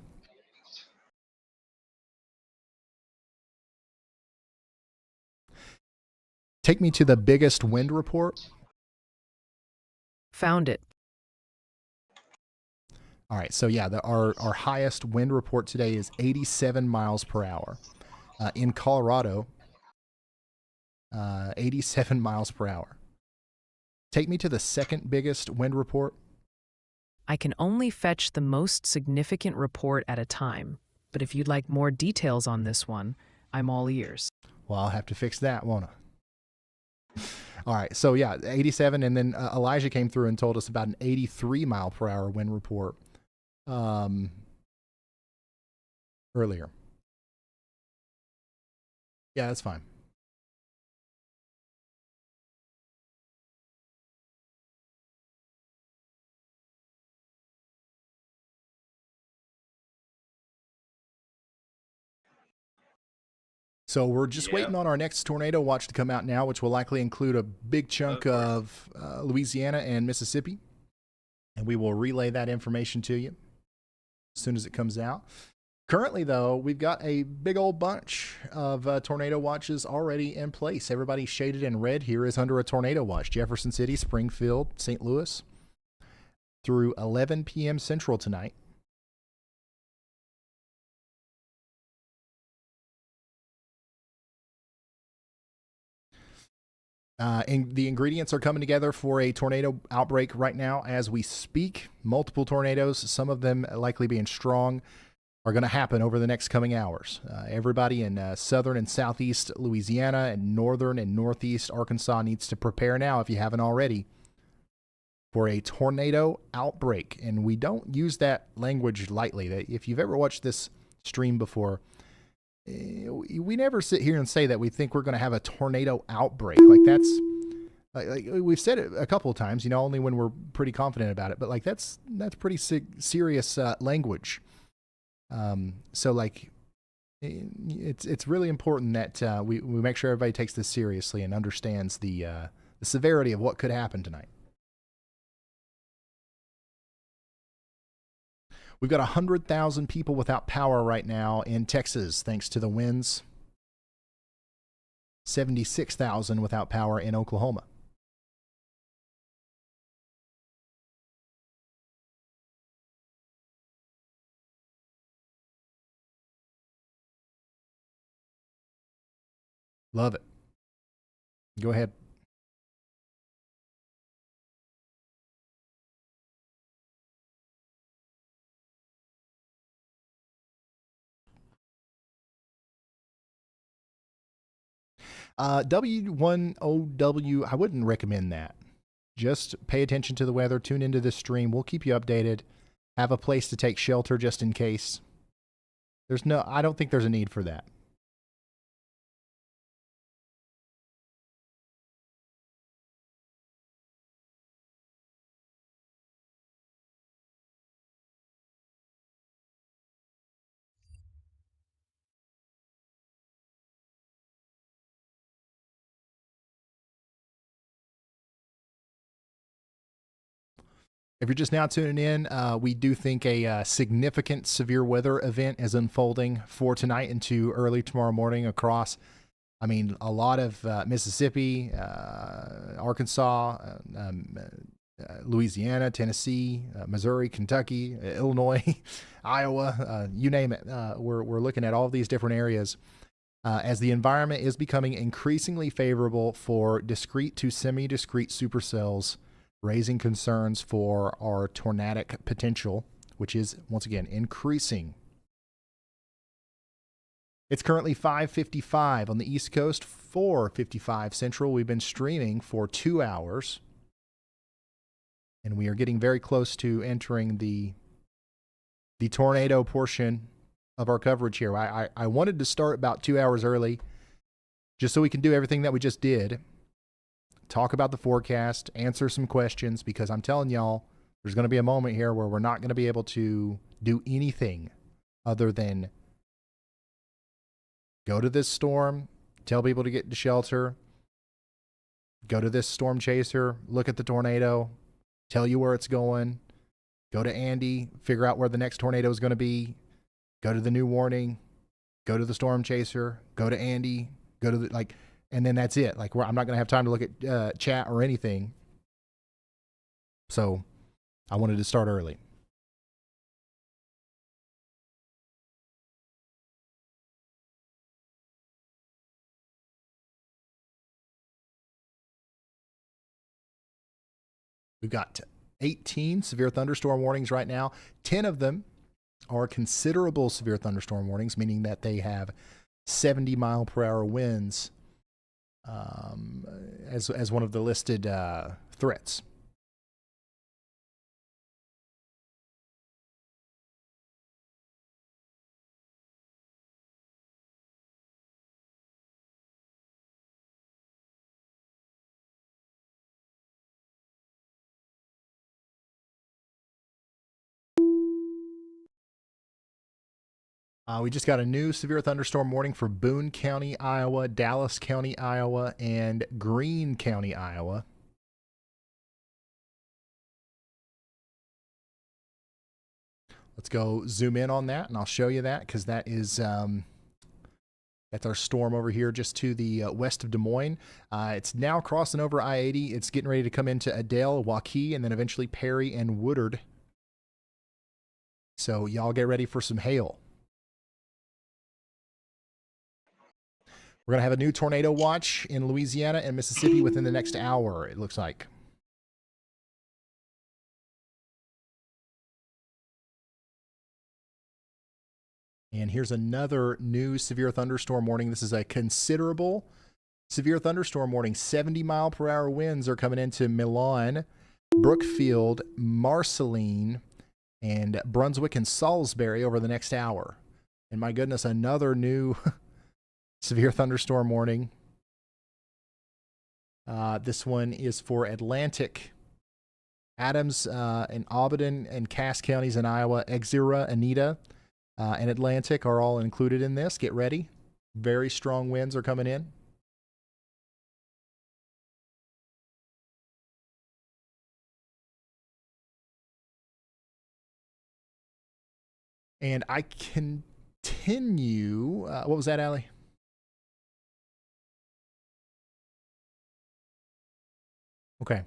Take me to the biggest wind report. Found it. All right, so yeah, our highest wind report today is 87 miles per hour. In Colorado, 87 miles per hour. Take me to the second biggest wind report. I can only fetch the most significant report at a time, but if you'd like more details on this one, I'm all ears. Well, I'll have to fix that, won't I? All right, so yeah, 87, and then Elijah came through and told us about an 83 mile per hour wind report earlier. Yeah, that's fine. So we're just waiting on our next tornado watch to come out now, which will likely include a big chunk of Louisiana and Mississippi. And we will relay that information to you as soon as it comes out. Currently, though, we've got a big old bunch of tornado watches already in place. Everybody shaded in red here is under a tornado watch. Jefferson City, Springfield, St. Louis, through 11 p.m. Central tonight. And the ingredients are coming together for a tornado outbreak right now as we speak. Multiple tornadoes, some of them likely being strong, are going to happen over the next coming hours. Everybody in southern and southeast Louisiana and northern and northeast Arkansas needs to prepare now, if you haven't already, for a tornado outbreak. And we don't use that language lightly. If you've ever watched this stream before, we never sit here and say that we think we're going to have a tornado outbreak. Like, that's like we've said it a couple of times, only when we're pretty confident about it, but like that's pretty serious language. So like It's really important that we make sure everybody takes this seriously and understands the severity of what could happen tonight. We've got 100,000 people without power right now in Texas, thanks to the winds. 76,000 without power in Oklahoma. Love it. Go ahead. W1OW, I wouldn't recommend that. Just pay attention to the weather, tune into this stream. We'll keep you updated. Have a place to take shelter just in case. I don't think there's a need for that. If you're just now tuning in, we do think a significant severe weather event is unfolding for tonight into early tomorrow morning across, a lot of Mississippi, Arkansas, Louisiana, Tennessee, Missouri, Kentucky, Illinois, Iowa, you name it. We're looking at all of these different areas as the environment is becoming increasingly favorable for discrete to semi-discrete supercells, raising concerns for our tornadic potential, which is, once again, increasing. It's currently 5:55 on the East Coast, 4:55 Central. We've been streaming for 2 hours, and we are getting very close to entering the tornado portion of our coverage here. I wanted to start about 2 hours early, just so we can do everything that we just did. Talk about the forecast, answer some questions, because I'm telling y'all, there's going to be a moment here where we're not going to be able to do anything other than go to this storm, tell people to get to shelter, go to this storm chaser, look at the tornado, tell you where it's going, go to Andy, figure out where the next tornado is going to be, go to the new warning, go to the storm chaser, go to Andy, go to the, and then that's it. I'm not going to have time to look at chat or anything. So I wanted to start early. We've got 18 severe thunderstorm warnings right now. 10 of them are considerable severe thunderstorm warnings, meaning that they have 70-mile-per-hour winds as one of the listed threats. We just got a new severe thunderstorm warning for Boone County, Iowa, Dallas County, Iowa, and Greene County, Iowa. Let's go zoom in on that, and I'll show you that, because that is that's our storm over here just to the west of Des Moines. It's now crossing over I-80. It's getting ready to come into Adel, Waukee, and then eventually Perry and Woodard. So y'all get ready for some hail. We're going to have a new tornado watch in Louisiana and Mississippi within the next hour, it looks like. And here's another new severe thunderstorm warning. This is a considerable severe thunderstorm warning. 70-mile-per-hour winds are coming into Milan, Brookfield, Marceline, and Brunswick and Salisbury over the next hour. And my goodness, another new severe thunderstorm warning. This one is for Atlantic, Adams, and Audubon and Cass counties in Iowa, Exira, Anita, and Atlantic are all included in this. Get ready. Very strong winds are coming in. And I continue. What was that, Allie? Okay.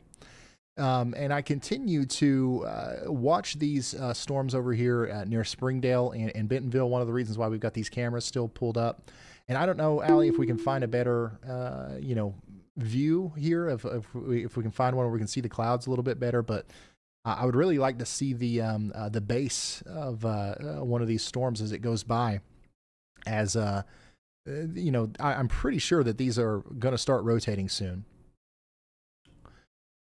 And I continue to watch these storms over here near Springdale and Bentonville. One of the reasons why we've got these cameras still pulled up. And I don't know, Allie, if we can find a better, view here. If we can find one where we can see the clouds a little bit better. But I would really like to see the base of one of these storms as it goes by. As I'm pretty sure that these are going to start rotating soon.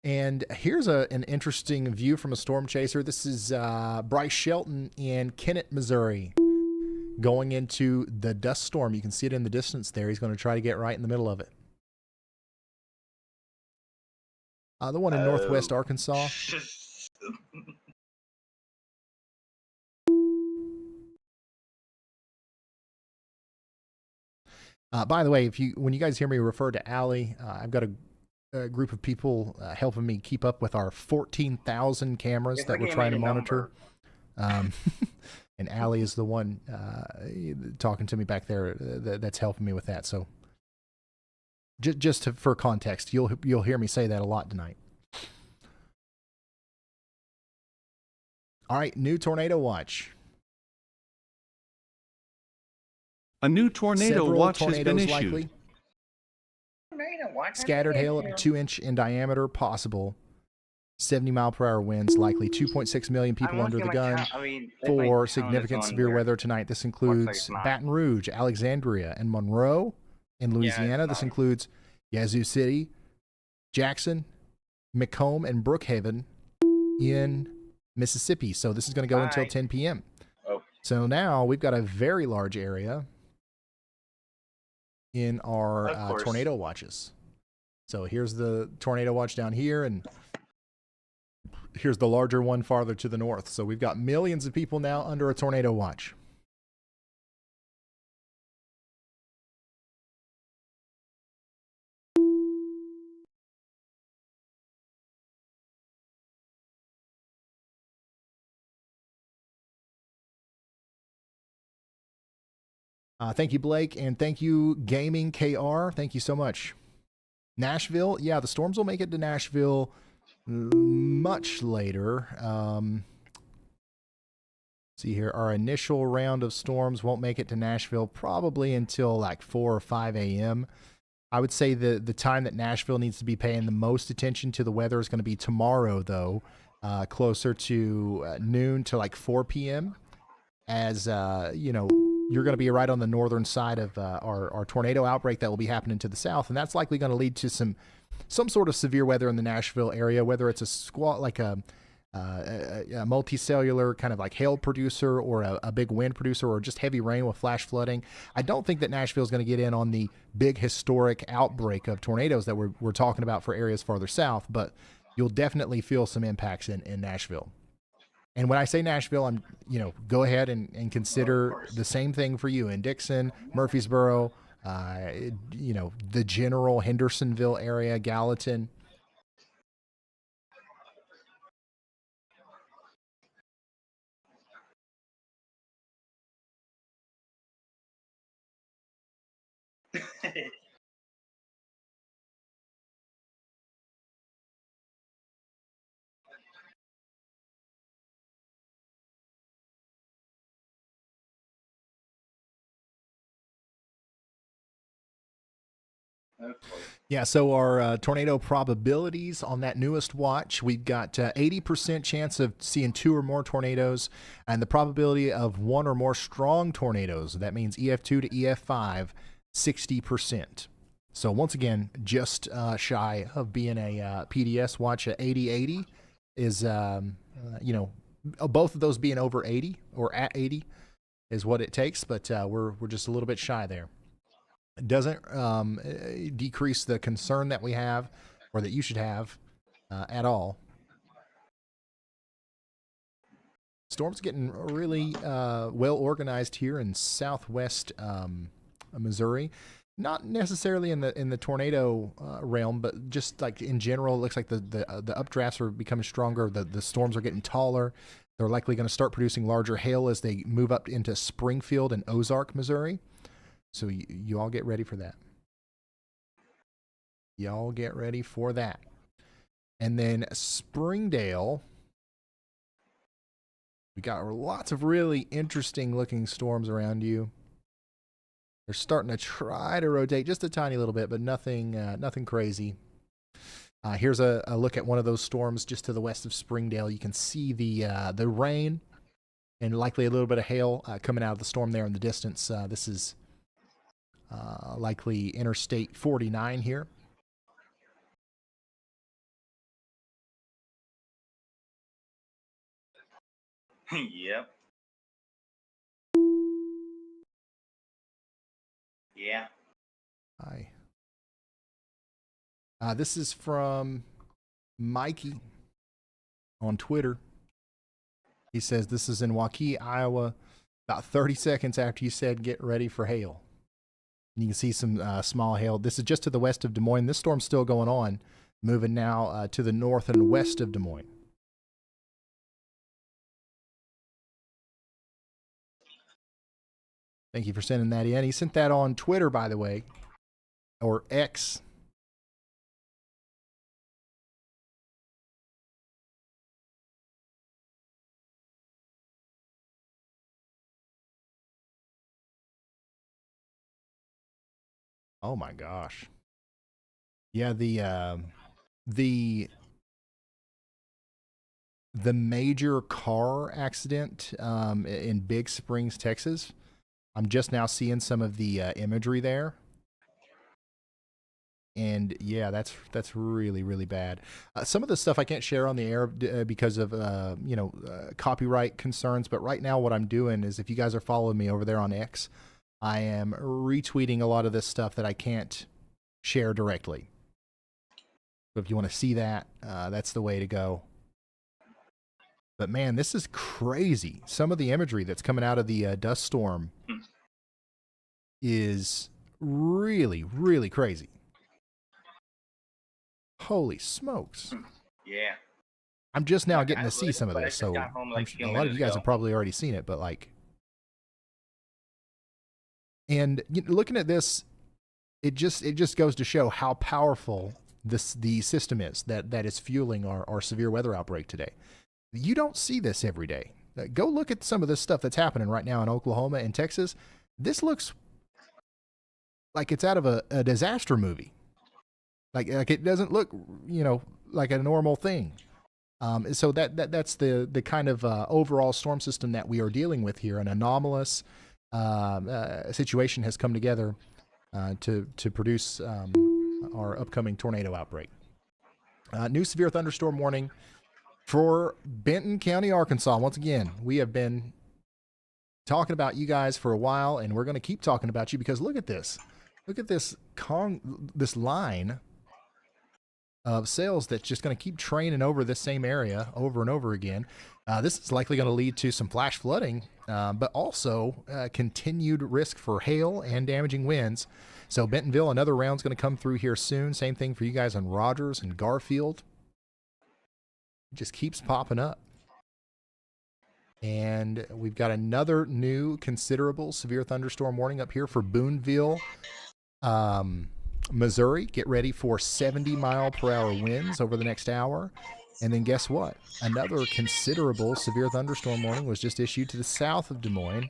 And here's an interesting view from a storm chaser. This is Bryce Shelton in Kennett, Missouri, going into the dust storm. You can see it in the distance there. He's going to try to get right in the middle of it. The one in northwest Arkansas. By the way, when you guys hear me refer to Allie, I've got a group of people helping me keep up with our 14,000 cameras that we're trying to monitor. And Allie is the one talking to me back there that's helping me with that. So for context, you'll hear me say that a lot tonight. All right, new tornado watch. A new tornado watch has been issued. Likely. Scattered hail up to 2 inch in diameter possible. 70-mile-per-hour winds likely. 2.6 million people under the gun for significant severe weather tonight. This includes Baton Rouge, Alexandria, and Monroe in Louisiana. This includes Yazoo City, Jackson, Macomb, and Brookhaven in Mississippi. So this is going to go until 10 p.m. Oh. So now we've got a very large area in our tornado watches. So here's the tornado watch down here, and here's the larger one farther to the north. So we've got millions of people now under a tornado watch. Thank you, Blake, and thank you, Gaming KR. Thank you so much. Nashville, yeah, the storms will make it to Nashville much later. See here, our initial round of storms won't make it to Nashville probably until like 4 or 5 a.m. I would say the time that Nashville needs to be paying the most attention to the weather is going to be tomorrow, though, closer to noon to like 4 p.m. As you're going to be right on the northern side of our tornado outbreak that will be happening to the south, and that's likely going to lead to some sort of severe weather in the Nashville area, whether it's a multicellular kind of like hail producer or a big wind producer or just heavy rain with flash flooding. I don't think that Nashville is going to get in on the big historic outbreak of tornadoes that we're talking about for areas farther south, but you'll definitely feel some impacts in Nashville. And when I say Nashville, I'm, go ahead and consider the same thing for you in Dixon, Murfreesboro, the general Hendersonville area, Gallatin. Yeah, so our tornado probabilities on that newest watch, we've got 80% chance of seeing 2 or more tornadoes, and the probability of 1 or more strong tornadoes, that means EF2 to EF5, 60%. So once again, just shy of being a PDS watch. 80-80 is, both of those being over 80 or at 80 is what it takes, but we're just a little bit shy there. It doesn't decrease the concern that we have, or that you should have, at all. Storm's getting really well organized here in southwest Missouri. Not necessarily in the tornado realm, but just like in general, it looks like the updrafts are becoming stronger. The storms are getting taller. They're likely going to start producing larger hail as they move up into Springfield and Ozark, Missouri. So you all get ready for that. Y'all get ready for that. And then Springdale, we got lots of really interesting looking storms around you. They're starting to try to rotate just a tiny little bit, but nothing crazy. Here's a look at one of those storms just to the west of Springdale. You can see the rain and likely a little bit of hail coming out of the storm there in the distance. This is likely Interstate 49 here. Yep. Yeah. Hi. This is from Mikey on Twitter. He says this is in Waukee, Iowa, about 30 seconds after you said get ready for hail. And you can see some small hail. This is just to the west of Des Moines. This storm's still going on, moving now to the north and west of Des Moines. Thank you for sending that in. He sent that on Twitter, by the way, or X. Oh my gosh. Yeah, the major car accident in Big Springs, Texas. I'm just now seeing some of the imagery there. And yeah, that's really, really bad. Some of the stuff I can't share on the air because of copyright concerns. But right now, what I'm doing is, if you guys are following me over there on X, I am retweeting a lot of this stuff that I can't share directly. So if you want to see that, that's the way to go. But man, this is crazy. Some of the imagery that's coming out of the dust storm is really, really crazy. Holy smokes. Yeah. I'm just now getting to see some of this, so a lot of you guys have probably already seen it, but like, and looking at this, it just goes to show how powerful the system is that is fueling our severe weather outbreak today. You don't see this every day. Go look at some of this stuff that's happening right now in Oklahoma and Texas. This looks like it's out of a disaster movie. Like it doesn't look, like a normal thing. So that's the kind of overall storm system that we are dealing with here. An anomalous situation has come together to produce our upcoming tornado outbreak. New severe thunderstorm warning for Benton County, Arkansas. Once again, we have been talking about you guys for a while, and we're going to keep talking about you because look at this. Look at this line of cells that's just going to keep training over this same area over and over again. This is likely going to lead to some flash flooding, but also continued risk for hail and damaging winds. So Bentonville, another round's going to come through here soon. Same thing for you guys on Rogers and Garfield. It just keeps popping up. And we've got another new considerable severe thunderstorm warning up here for Boonville, Missouri. Get ready for 70-mile-per-hour winds over the next hour. And then guess what? Another considerable severe thunderstorm warning was just issued to the south of Des Moines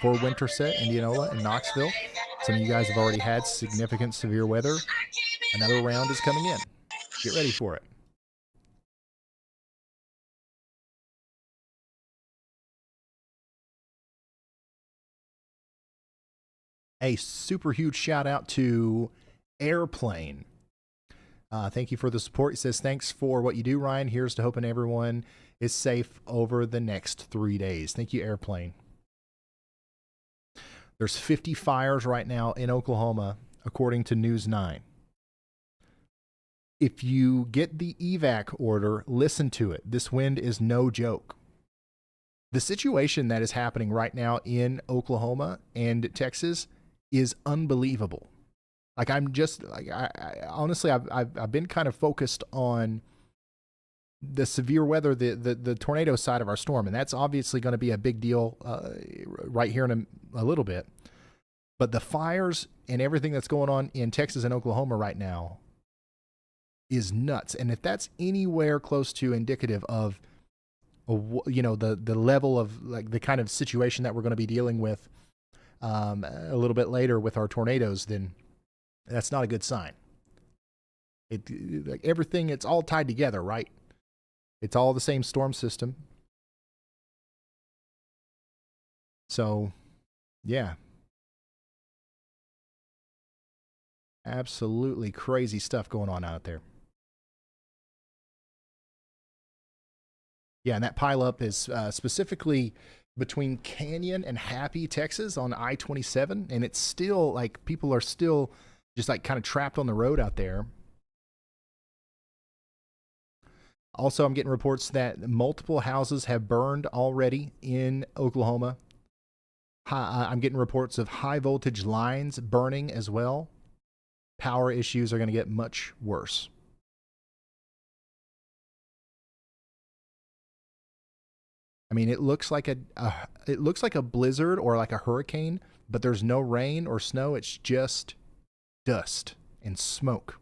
for Winterset, Indianola, and Knoxville. Some of you guys have already had significant severe weather. Another round is coming in. Get ready for it. A super huge shout out to Airplane. Thank you for the support. He says, thanks for what you do, Ryan. Here's to hoping everyone is safe over the next 3 days. Thank you, Airplane. There's 50 fires right now in Oklahoma, according to News 9. If you get the evac order, listen to it. This wind is no joke. The situation that is happening right now in Oklahoma and Texas is unbelievable. Like I'm just like I honestly I've been kind of focused on the severe weather, the tornado side of our storm, and that's obviously going to be a big deal right here in a little bit. But the fires and everything that's going on in Texas and Oklahoma right now is nuts. And if that's anywhere close to indicative of, you know, the level of like the kind of situation that we're going to be dealing with a little bit later with our tornadoes, then that's not a good sign. Like everything, it's all tied together, right? It's all the same storm system. So, yeah. Absolutely crazy stuff going on out there. Yeah, and that pileup is specifically between Canyon and Happy, Texas on I-27. And it's still like people are still just like kind of trapped on the road out there. Also, I'm getting reports that multiple houses have burned already in Oklahoma. I'm getting reports of high voltage lines burning as well. Power issues are going to get much worse. I mean, it looks like a blizzard or like a hurricane, but there's no rain or snow. It's just dust and smoke.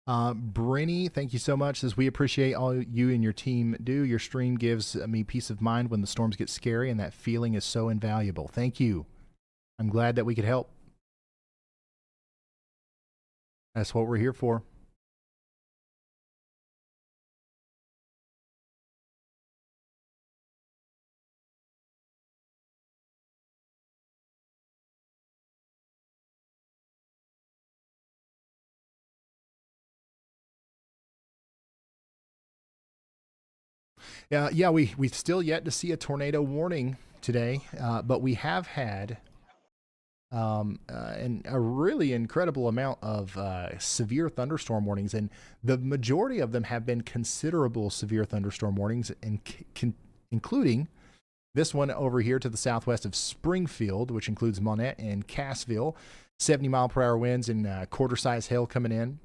Brinny, thank you so much. Says we appreciate all you and your team do. Your stream gives me peace of mind when the storms get scary, and that feeling is so invaluable. Thank you. I'm glad that we could help. That's what we're here for. Yeah, we still yet to see a tornado warning today, but we have had a really incredible amount of severe thunderstorm warnings, and the majority of them have been considerable severe thunderstorm warnings, including this one over here to the southwest of Springfield, which includes Monette and Cassville, 70-mile-per-hour winds and quarter-size hail coming in.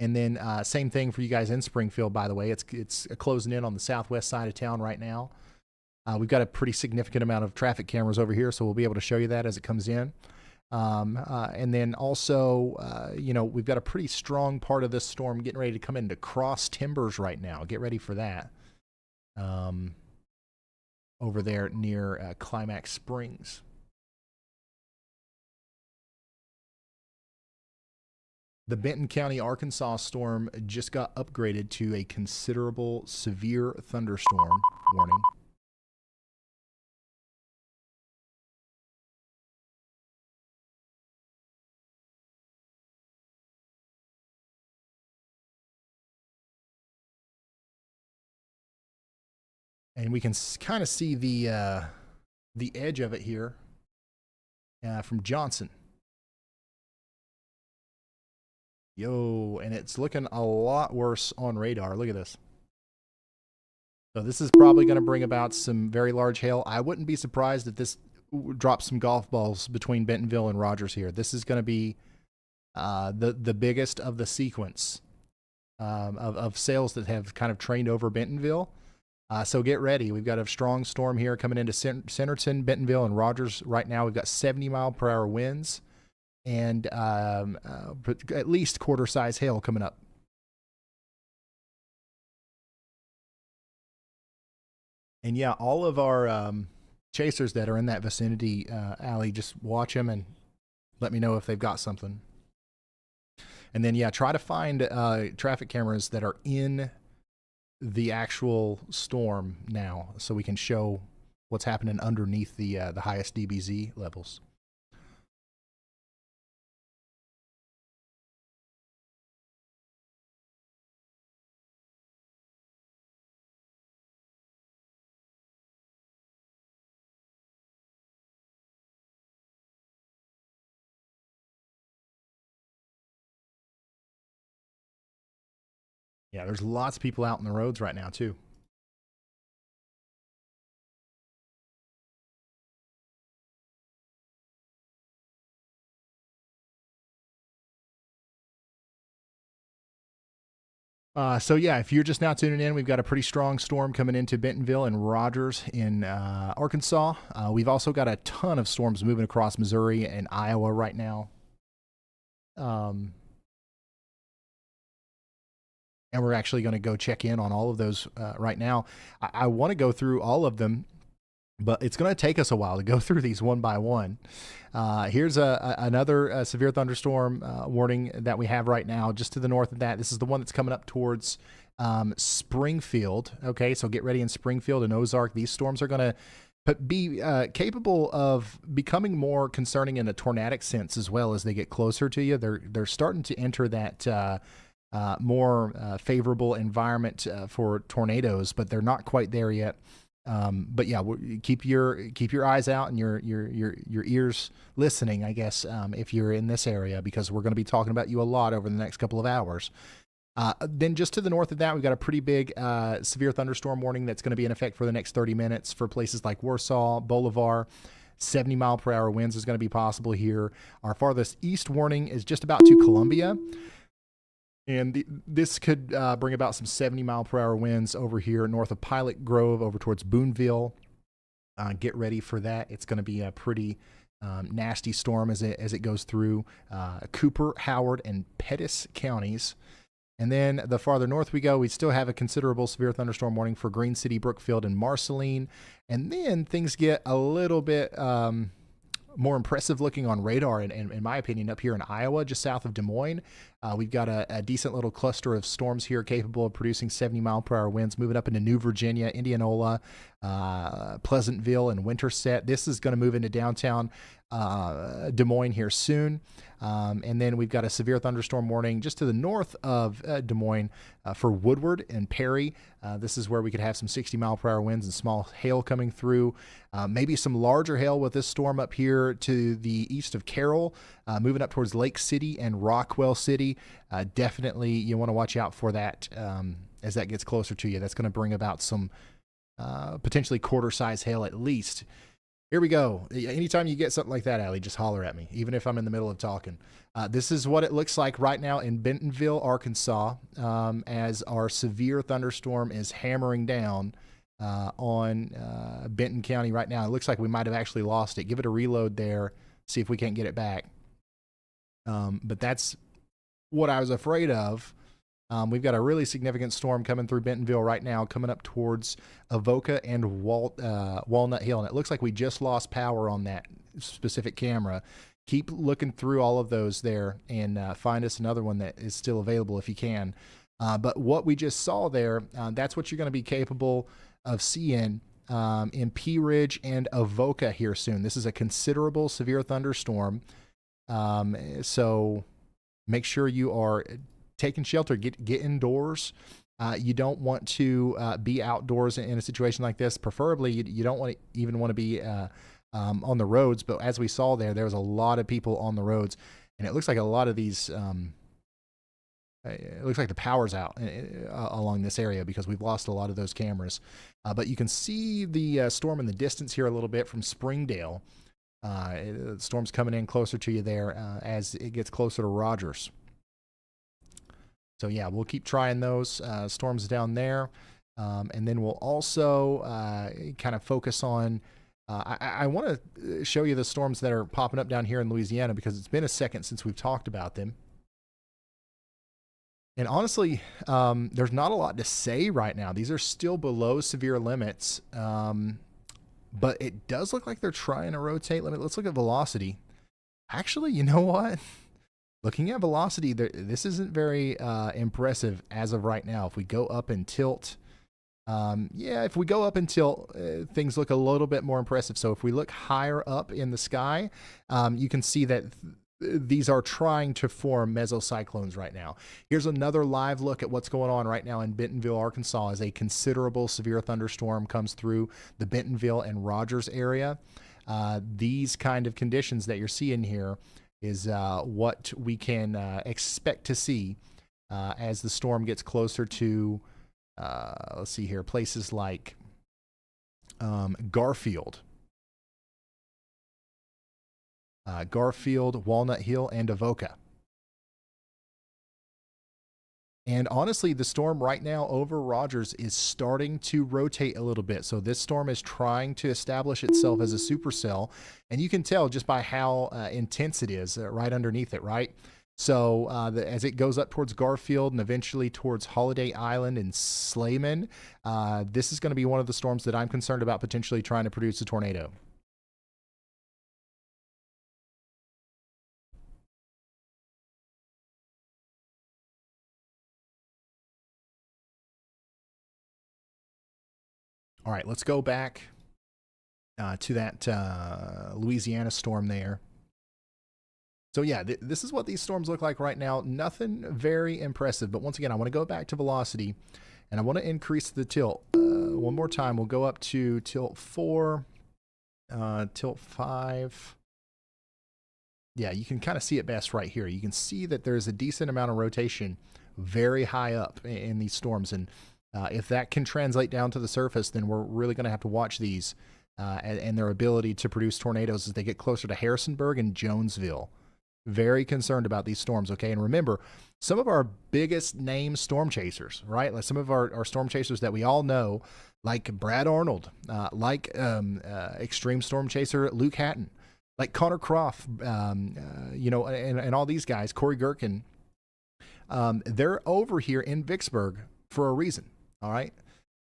And then same thing for you guys in Springfield, by the way. It's closing in on the southwest side of town right now. We've got a pretty significant amount of traffic cameras over here, so we'll be able to show you that as it comes in. And then also, you know, we've got a pretty strong part of this storm getting ready to come into Cross Timbers right now. Get ready for that. Over there near Climax Springs. The Benton County, Arkansas storm just got upgraded to a considerable severe thunderstorm warning. And we can kind of see the edge of it here from Johnson. Yo, and it's looking a lot worse on radar. Look at this. So this is probably going to bring about some very large hail. I wouldn't be surprised if this drops some golf balls between Bentonville and Rogers here. This is going to be the biggest of the sequence of sails that have kind of trained over Bentonville. So get ready. We've got a strong storm here coming into Centerton, Bentonville, and Rogers right now. We've got 70-mile-per-hour winds and at least quarter-size hail coming up. And yeah, all of our chasers that are in that vicinity, Allie, just watch them and let me know if they've got something. And then, yeah, try to find traffic cameras that are in the actual storm now, so we can show what's happening underneath the highest DBZ levels. Yeah, there's lots of people out in the roads right now, too. So yeah, if you're just now tuning in, we've got a pretty strong storm coming into Bentonville and Rogers in Arkansas. We've also got a ton of storms moving across Missouri and Iowa right now. And we're actually going to go check in on all of those right now. I want to go through all of them, but it's going to take us a while to go through these one by one. Here's another severe thunderstorm warning that we have right now, just to the north of that. This is the one that's coming up towards Springfield. Okay, so get ready in Springfield and Ozark. These storms are going to be capable of becoming more concerning in a tornadic sense as well as they get closer to you. They're starting to enter that more favorable environment for tornadoes, but they're not quite there yet. But yeah, keep your eyes out and your ears listening, I guess, if you're in this area, because we're going to be talking about you a lot over the next couple of hours. Then just to the north of that, we've got a pretty big severe thunderstorm warning that's going to be in effect for the next 30 minutes for places like Warsaw, Bolivar. 70-mile-per-hour winds is going to be possible here. Our farthest east warning is just about to Columbia. And this could bring about some 70-mile-per-hour winds over here north of Pilot Grove over towards Boonville. Get ready for that. It's going to be a pretty nasty storm as it goes through Cooper, Howard, and Pettis counties. And then the farther north we go, we still have a considerable severe thunderstorm warning for Green City, Brookfield, and Marceline. And then things get a little bit more impressive looking on radar, and in my opinion, up here in Iowa, just south of Des Moines. We've got a decent little cluster of storms here capable of producing 70-mile-per-hour winds moving up into New Virginia, Indianola, Pleasantville, and Winterset. This is going to move into downtown Des Moines here soon. And then we've got a severe thunderstorm warning just to the north of Des Moines for Woodward and Perry. This is where we could have some 60-mile-per-hour winds and small hail coming through. Maybe some larger hail with this storm up here to the east of Carroll, moving up towards Lake City and Rockwell City. Definitely you want to watch out for that as that gets closer to you. That's going to bring about some potentially quarter-size hail at least. Here we go. Anytime you get something like that, Allie, just holler at me, even if I'm in the middle of talking. This is what it looks like right now in Bentonville, Arkansas, as our severe thunderstorm is hammering down on Benton County right now. It looks like we might have actually lost it. Give it a reload there, see if we can't get it back. But that's what I was afraid of. We've got a really significant storm coming through Bentonville right now, coming up towards Avoca and Walnut Hill. And it looks like we just lost power on that specific camera. Keep looking through all of those there and find us another one that is still available if you can. But what we just saw there, that's what you're going to be capable of seeing in Pea Ridge and Avoca here soon. This is a considerable severe thunderstorm. So make sure you are taking shelter, get indoors. You don't want to be outdoors in a situation like this. Preferably, you don't even want to be on the roads. But as we saw there was a lot of people on the roads, and it looks like a lot of these. It looks like the power's out along this area because we've lost a lot of those cameras. But you can see the storm in the distance here a little bit from Springdale. The storm's coming in closer to you there as it gets closer to Rogers. So yeah, we'll keep trying those storms down there. And then we'll also kind of focus on, I want to show you the storms that are popping up down here in Louisiana because it's been a second since we've talked about them. And honestly, there's not a lot to say right now. These are still below severe limits. But it does look like they're trying to rotate. Let's look at velocity. Actually, you know what? Looking at velocity, this isn't very impressive as of right now. If we go up and tilt Yeah, if we go up until things look a little bit more impressive. So if we look higher up in the sky, you can see that these are trying to form mesocyclones right now. Here's another live look at what's going on right now in Bentonville, Arkansas, as a considerable severe thunderstorm comes through the Bentonville and Rogers area. These kind of conditions that you're seeing here is what we can expect to see as the storm gets closer to, let's see here, places like Garfield, Walnut Hill, and Avoca. And honestly, the storm right now over Rogers is starting to rotate a little bit. So this storm is trying to establish itself as a supercell. And you can tell just by how intense it is right underneath it, right? So as it goes up towards Garfield and eventually towards Holiday Island and Slayman, this is going to be one of the storms that I'm concerned about potentially trying to produce a tornado. All right, let's go back to that Louisiana storm there. So yeah, this is what these storms look like right now. Nothing very impressive, but once again, I want to go back to velocity, and I want to increase the tilt. One more time, we'll go up to tilt 4, tilt 5. Yeah, you can kind of see it best right here. You can see that there's a decent amount of rotation very high up in these storms, and if that can translate down to the surface, then we're really going to have to watch these and their ability to produce tornadoes as they get closer to Harrisonburg and Jonesville. Very concerned about these storms, okay? And remember, some of our biggest name storm chasers, right? Like some of our storm chasers that we all know, like Brad Arnold, like extreme storm chaser Luke Hatton, like Connor Croft, you know, and all these guys, Corey Gherkin, they're over here in Vicksburg for a reason. All right.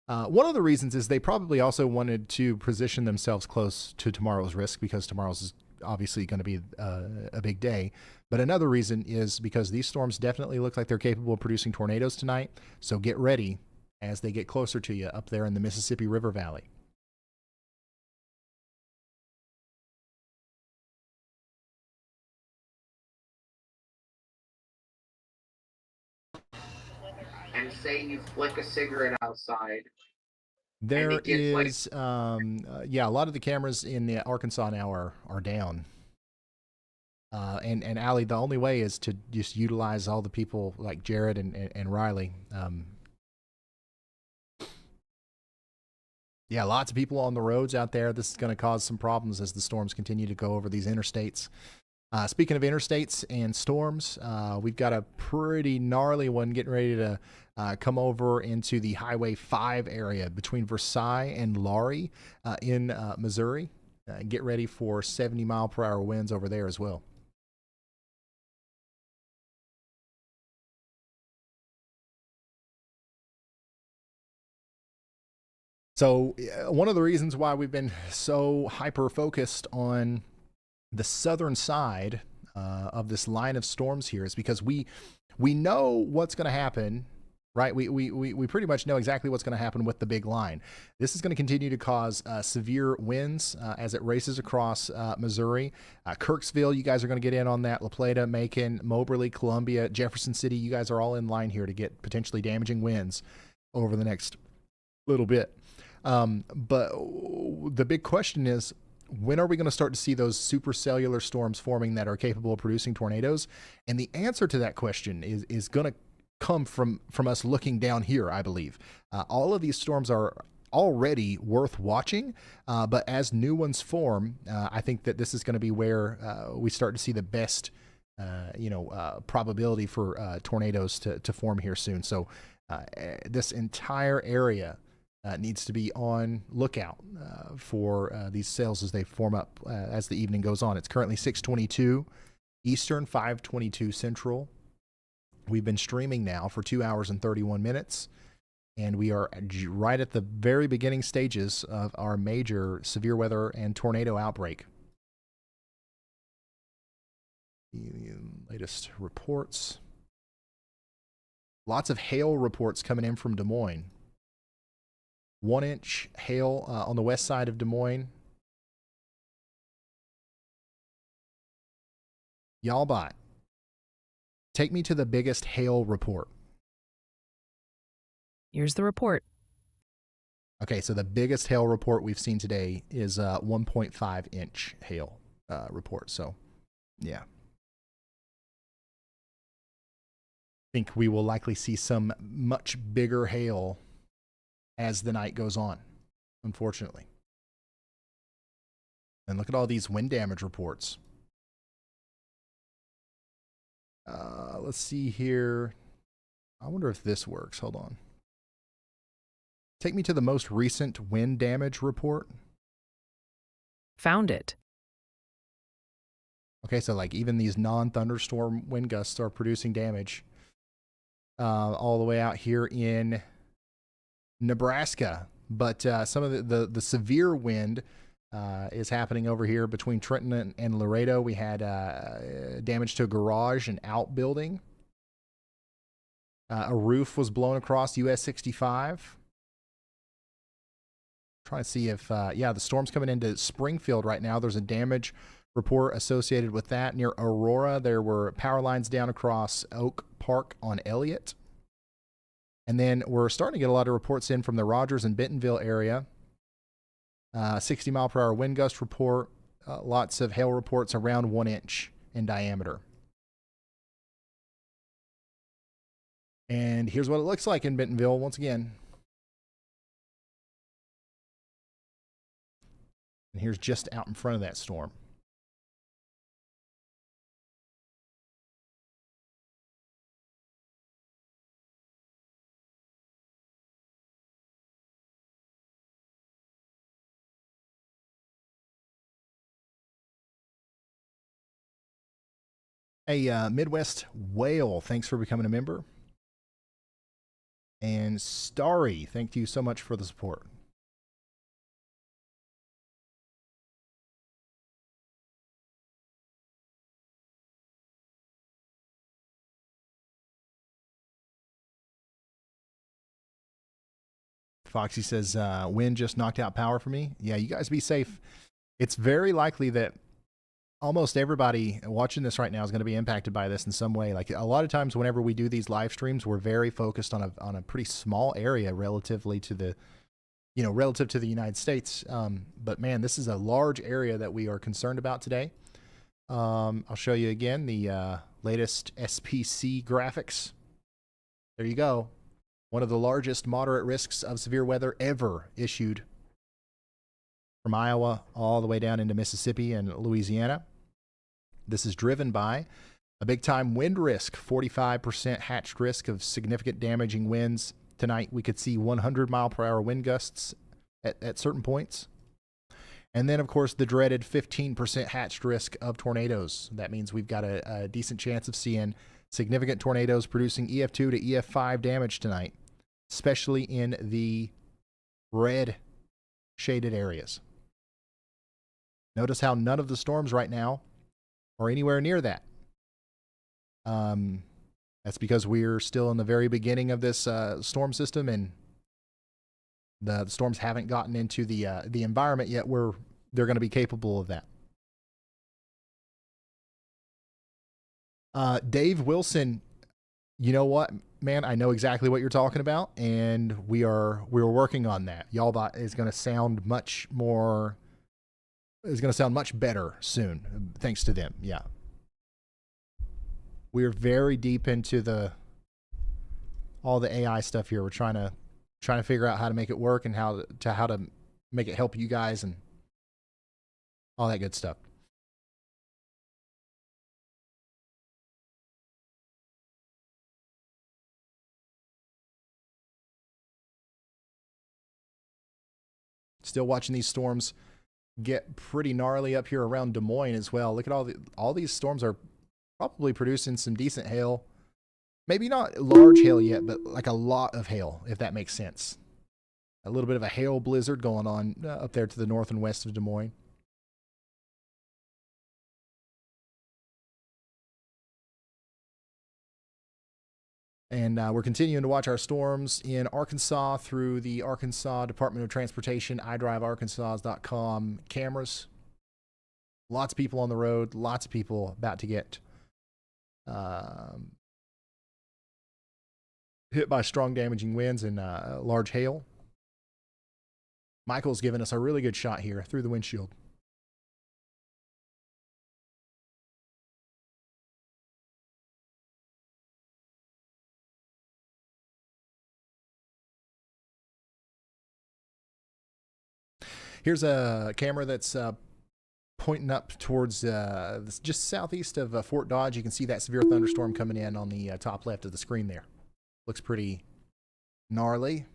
One of the reasons is they probably also wanted to position themselves close to tomorrow's risk because tomorrow's is obviously going to be a big day. But another reason is because these storms definitely look like they're capable of producing tornadoes tonight. So get ready as they get closer to you up there in the Mississippi River Valley. And say you flick a cigarette outside. There is, yeah, a lot of the cameras in the Arkansas now are down. And Allie, the only way is to just utilize all the people like Jared and Riley. Yeah, lots of people on the roads out there. This is going to cause some problems as the storms continue to go over these interstates. Speaking of interstates and storms, we've got a pretty gnarly one getting ready to come over into the Highway 5 area between Versailles and Laurie in Missouri. Get ready for 70-mile-per-hour winds over there as well. So one of the reasons why we've been so hyper-focused on the southern side of this line of storms here is because we know what's going to happen, right? We pretty much know exactly what's going to happen with the big line. This is going to continue to cause severe winds as it races across Missouri. Kirksville, you guys are going to get in on that. La Plata, Macon, Moberly, Columbia, Jefferson City, you guys are all in line here to get potentially damaging winds over the next little bit. But the big question is, when are we going to start to see those supercellular storms forming that are capable of producing tornadoes? And the answer to that question is going to come from us looking down here, I believe. All of these storms are already worth watching, but as new ones form, I think that this is going to be where we start to see the best probability for tornadoes to form here soon. So this entire area needs to be on lookout for these cells as they form up as the evening goes on. It's currently 6:22 Eastern, 5:22 Central. We've been streaming now for 2 hours and 31 minutes, and we are right at the very beginning stages of our major severe weather and tornado outbreak. The latest reports. Lots of hail reports coming in from Des Moines. 1-inch hail on the west side of Des Moines. Y'allbot, take me to the biggest hail report. Here's the report. Okay, so the biggest hail report we've seen today is 1.5-inch hail report. So, yeah. I think we will likely see some much bigger hail as the night goes on, unfortunately. And look at all these wind damage reports. Let's see here. I wonder if this works. Hold on. Take me to the most recent wind damage report. Found it. Okay, so like even these non-thunderstorm wind gusts are producing damage. All the way out here in Nebraska. But some of the severe wind is happening over here between Trenton and Laredo. We had damage to a garage and outbuilding. A roof was blown across US 65. Trying to see if, the storm's coming into Springfield right now. There's a damage report associated with that. Near Aurora, there were power lines down across Oak Park on Elliott. And then we're starting to get a lot of reports in from the Rogers and Bentonville area. 60-mile-per-hour wind gust report. Lots of hail reports around 1 inch in diameter. And here's what it looks like in Bentonville once again. And here's just out in front of that storm. Hey, Midwest Whale, thanks for becoming a member. And Starry, thank you so much for the support. Foxy says, wind just knocked out power for me. Yeah, you guys be safe. It's very likely that almost everybody watching this right now is going to be impacted by this in some way. Like a lot of times whenever we do these live streams, we're very focused on a pretty small area relatively to the, relative to the United States. But man, this is a large area that we are concerned about today. I'll show you again the latest SPC graphics. There you go. One of the largest moderate risks of severe weather ever issued from Iowa all the way down into Mississippi and Louisiana. This is driven by a big-time wind risk, 45% hatched risk of significant damaging winds. Tonight, we could see 100-mile-per-hour wind gusts at certain points. And then, of course, the dreaded 15% hatched risk of tornadoes. That means we've got a decent chance of seeing significant tornadoes producing EF2 to EF5 damage tonight, especially in the red shaded areas. Notice how none of the storms right now are anywhere near that. That's because we're still in the very beginning of this storm system, and the storms haven't gotten into the environment yet where they're going to be capable of that. Dave Wilson, you know what, man? I know exactly what you're talking about, and we're working on that. Y'allbot is going to sound much better soon, thanks to them. Yeah, we're very deep into all the AI stuff here. We're trying to figure out how to make it work and how to make it help you guys and all that good stuff. Still watching these storms get pretty gnarly up here around Des Moines as well. Look at all these storms are probably producing some decent hail. Maybe not large hail yet, but like a lot of hail, if that makes sense. A little bit of a hail blizzard going on up there to the north and west of Des Moines. And we're continuing to watch our storms in Arkansas through the Arkansas Department of Transportation, iDriveArkansas.com cameras. Lots of people on the road, lots of people about to get hit by strong damaging winds and large hail. Michael's given us a really good shot here through the windshield. Here's a camera that's pointing up towards just southeast of Fort Dodge. You can see that severe thunderstorm coming in on the top left of the screen there. Looks pretty gnarly.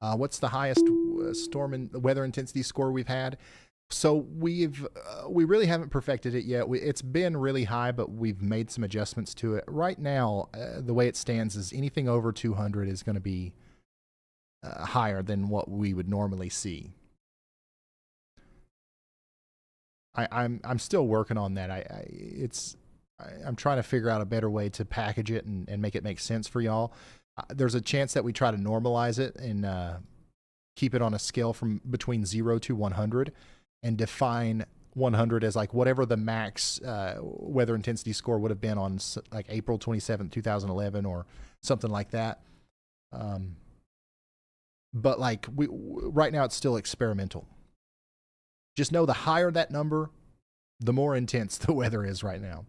What's the highest storm and weather intensity score we've had? So we really haven't perfected it yet. It's been really high, but we've made some adjustments to it. Right now, the way it stands is anything over 200 is going to be higher than what we would normally see. I'm still working on that. I'm trying to figure out a better way to package it and make it make sense for y'all. There's a chance that we try to normalize it and keep it on a scale from between 0 to 100 and define 100 as like whatever the max weather intensity score would have been on like April 27th, 2011 or something like that. But like right now it's still experimental. Just know the higher that number, the more intense the weather is right now.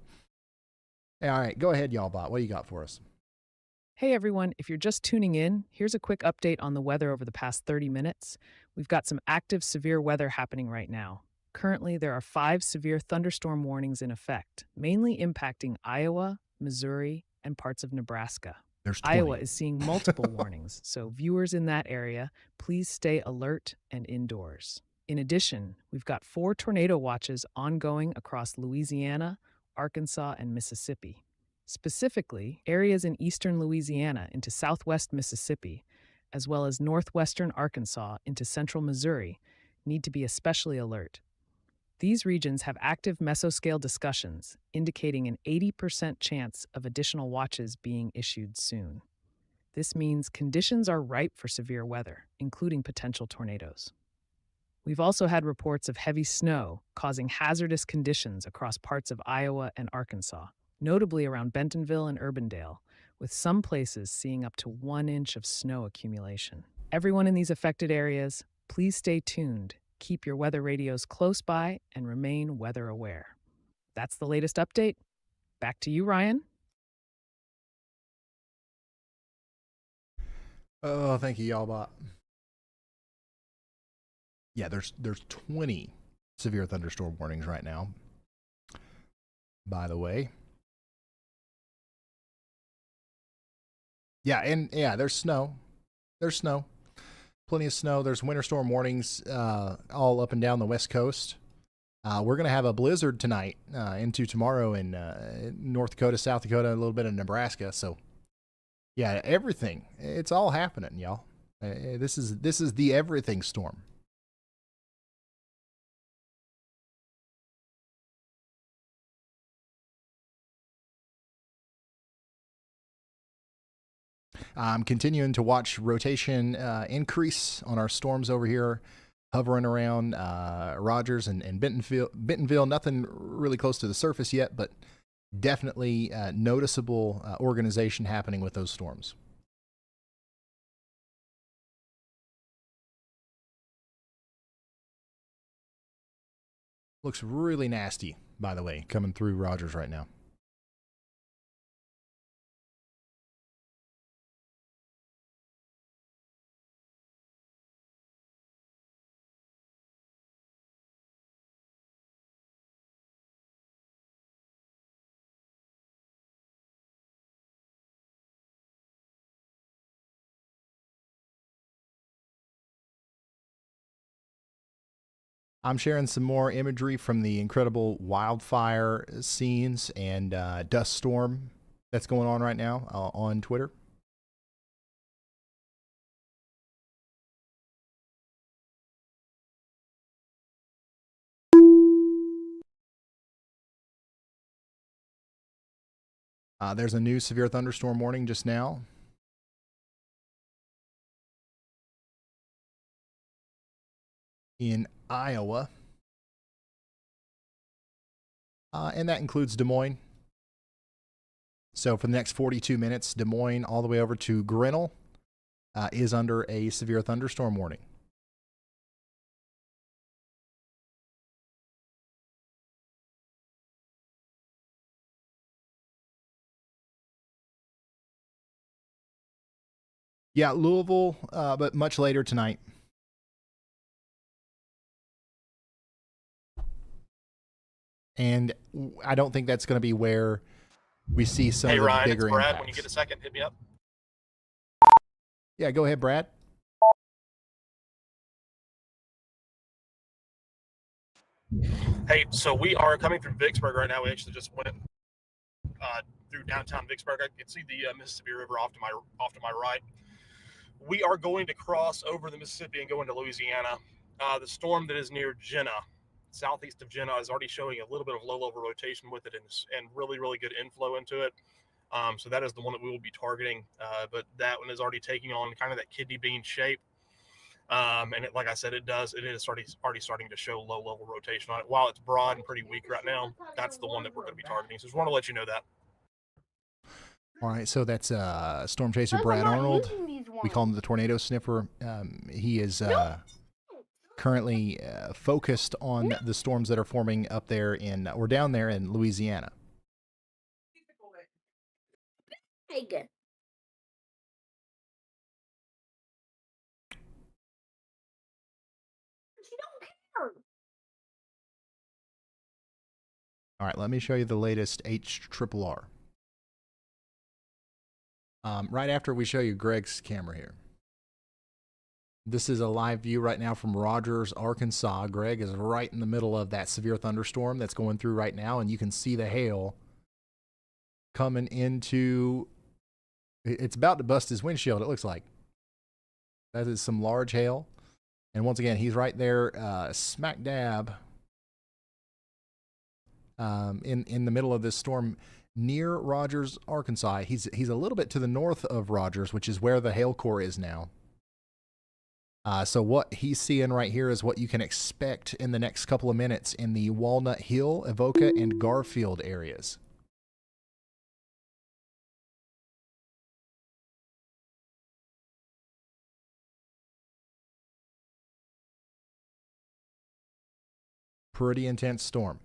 All right, go ahead, y'all bot. What do you got for us? Hey everyone, if you're just tuning in, here's a quick update on the weather over the past 30 minutes. We've got some active severe weather happening right now. Currently, there are 5 severe thunderstorm warnings in effect, mainly impacting Iowa, Missouri, and parts of Nebraska. There's 20. Iowa is seeing multiple warnings, so viewers in that area, please stay alert and indoors. In addition, we've got 4 tornado watches ongoing across Louisiana, Arkansas, and Mississippi. Specifically, areas in eastern Louisiana into southwest Mississippi, as well as northwestern Arkansas into central Missouri, need to be especially alert. These regions have active mesoscale discussions, indicating an 80% chance of additional watches being issued soon. This means conditions are ripe for severe weather, including potential tornadoes. We've also had reports of heavy snow causing hazardous conditions across parts of Iowa and Arkansas, notably around Bentonville and Urbandale, with some places seeing up to 1 inch of snow accumulation. Everyone in these affected areas, please stay tuned, keep your weather radios close by, and remain weather aware. That's the latest update. Back to you, Ryan. Oh, thank you, y'all bot. Yeah, there's 20 severe thunderstorm warnings right now, by the way. Yeah, and yeah, there's snow. There's snow. Plenty of snow. There's winter storm warnings all up and down the West Coast. We're going to have a blizzard tonight into tomorrow in North Dakota, South Dakota, a little bit of Nebraska. So, yeah, everything. It's all happening, y'all. This is the everything storm. I'm continuing to watch rotation increase on our storms over here, hovering around Rogers and Bentonville. Nothing really close to the surface yet, but definitely noticeable organization happening with those storms. Looks really nasty, by the way, coming through Rogers right now. I'm sharing some more imagery from the incredible wildfire scenes and dust storm that's going on right now on Twitter. There's a new severe thunderstorm warning just now. In Iowa. And that includes Des Moines. So for the next 42 minutes, Des Moines all the way over to Grinnell is under a severe thunderstorm warning. Yeah, Louisville, but much later tonight. And I don't think that's going to be where we see some of the Ryan, bigger it's Brad. impacts. When you get a second, hit me up. Yeah, go ahead, Brad. Hey, so we are coming through Vicksburg right now. We actually just went through downtown Vicksburg. I can see the Mississippi River off to my right. We are going to cross over the Mississippi and go into Louisiana. The storm that is near Jenna, southeast of Jenna, is already showing a little bit of low-level rotation with it and really, really good inflow into it. So that is the one that we will be targeting. But that one is already taking on kind of that kidney bean shape. And like I said, it is already starting to show low-level rotation on it. While it's broad and pretty weak right now, that's the one that we're going to be targeting. So just want to let you know that. All right, so that's Storm Chaser Brad Arnold. We call him the Tornado Sniffer. He is currently focused on the storms that are forming up there or down there in Louisiana. All right, let me show you the latest HRRR. Right after we show you Greg's camera here. This is a live view right now from Rogers, Arkansas. Greg is right in the middle of that severe thunderstorm that's going through right now, and you can see the hail coming into... It's about to bust his windshield, it looks like. That is some large hail. And once again, he's right there, smack dab in the middle of this storm near Rogers, Arkansas. He's a little bit to the north of Rogers, which is where the hail core is now. So what he's seeing right here is what you can expect in the next couple of minutes in the Walnut Hill, Avoca, and Garfield areas. Pretty intense storm.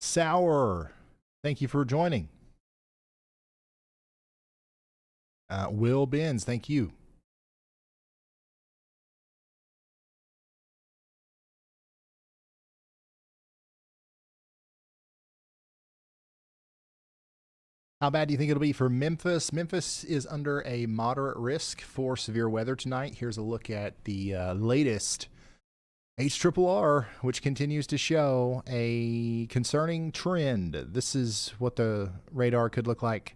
Sour, thank you for joining. Will Benz, thank you. How bad do you think it'll be for Memphis? Memphis is under a moderate risk for severe weather tonight. Here's a look at the latest HRRR, which continues to show a concerning trend. This is what the radar could look like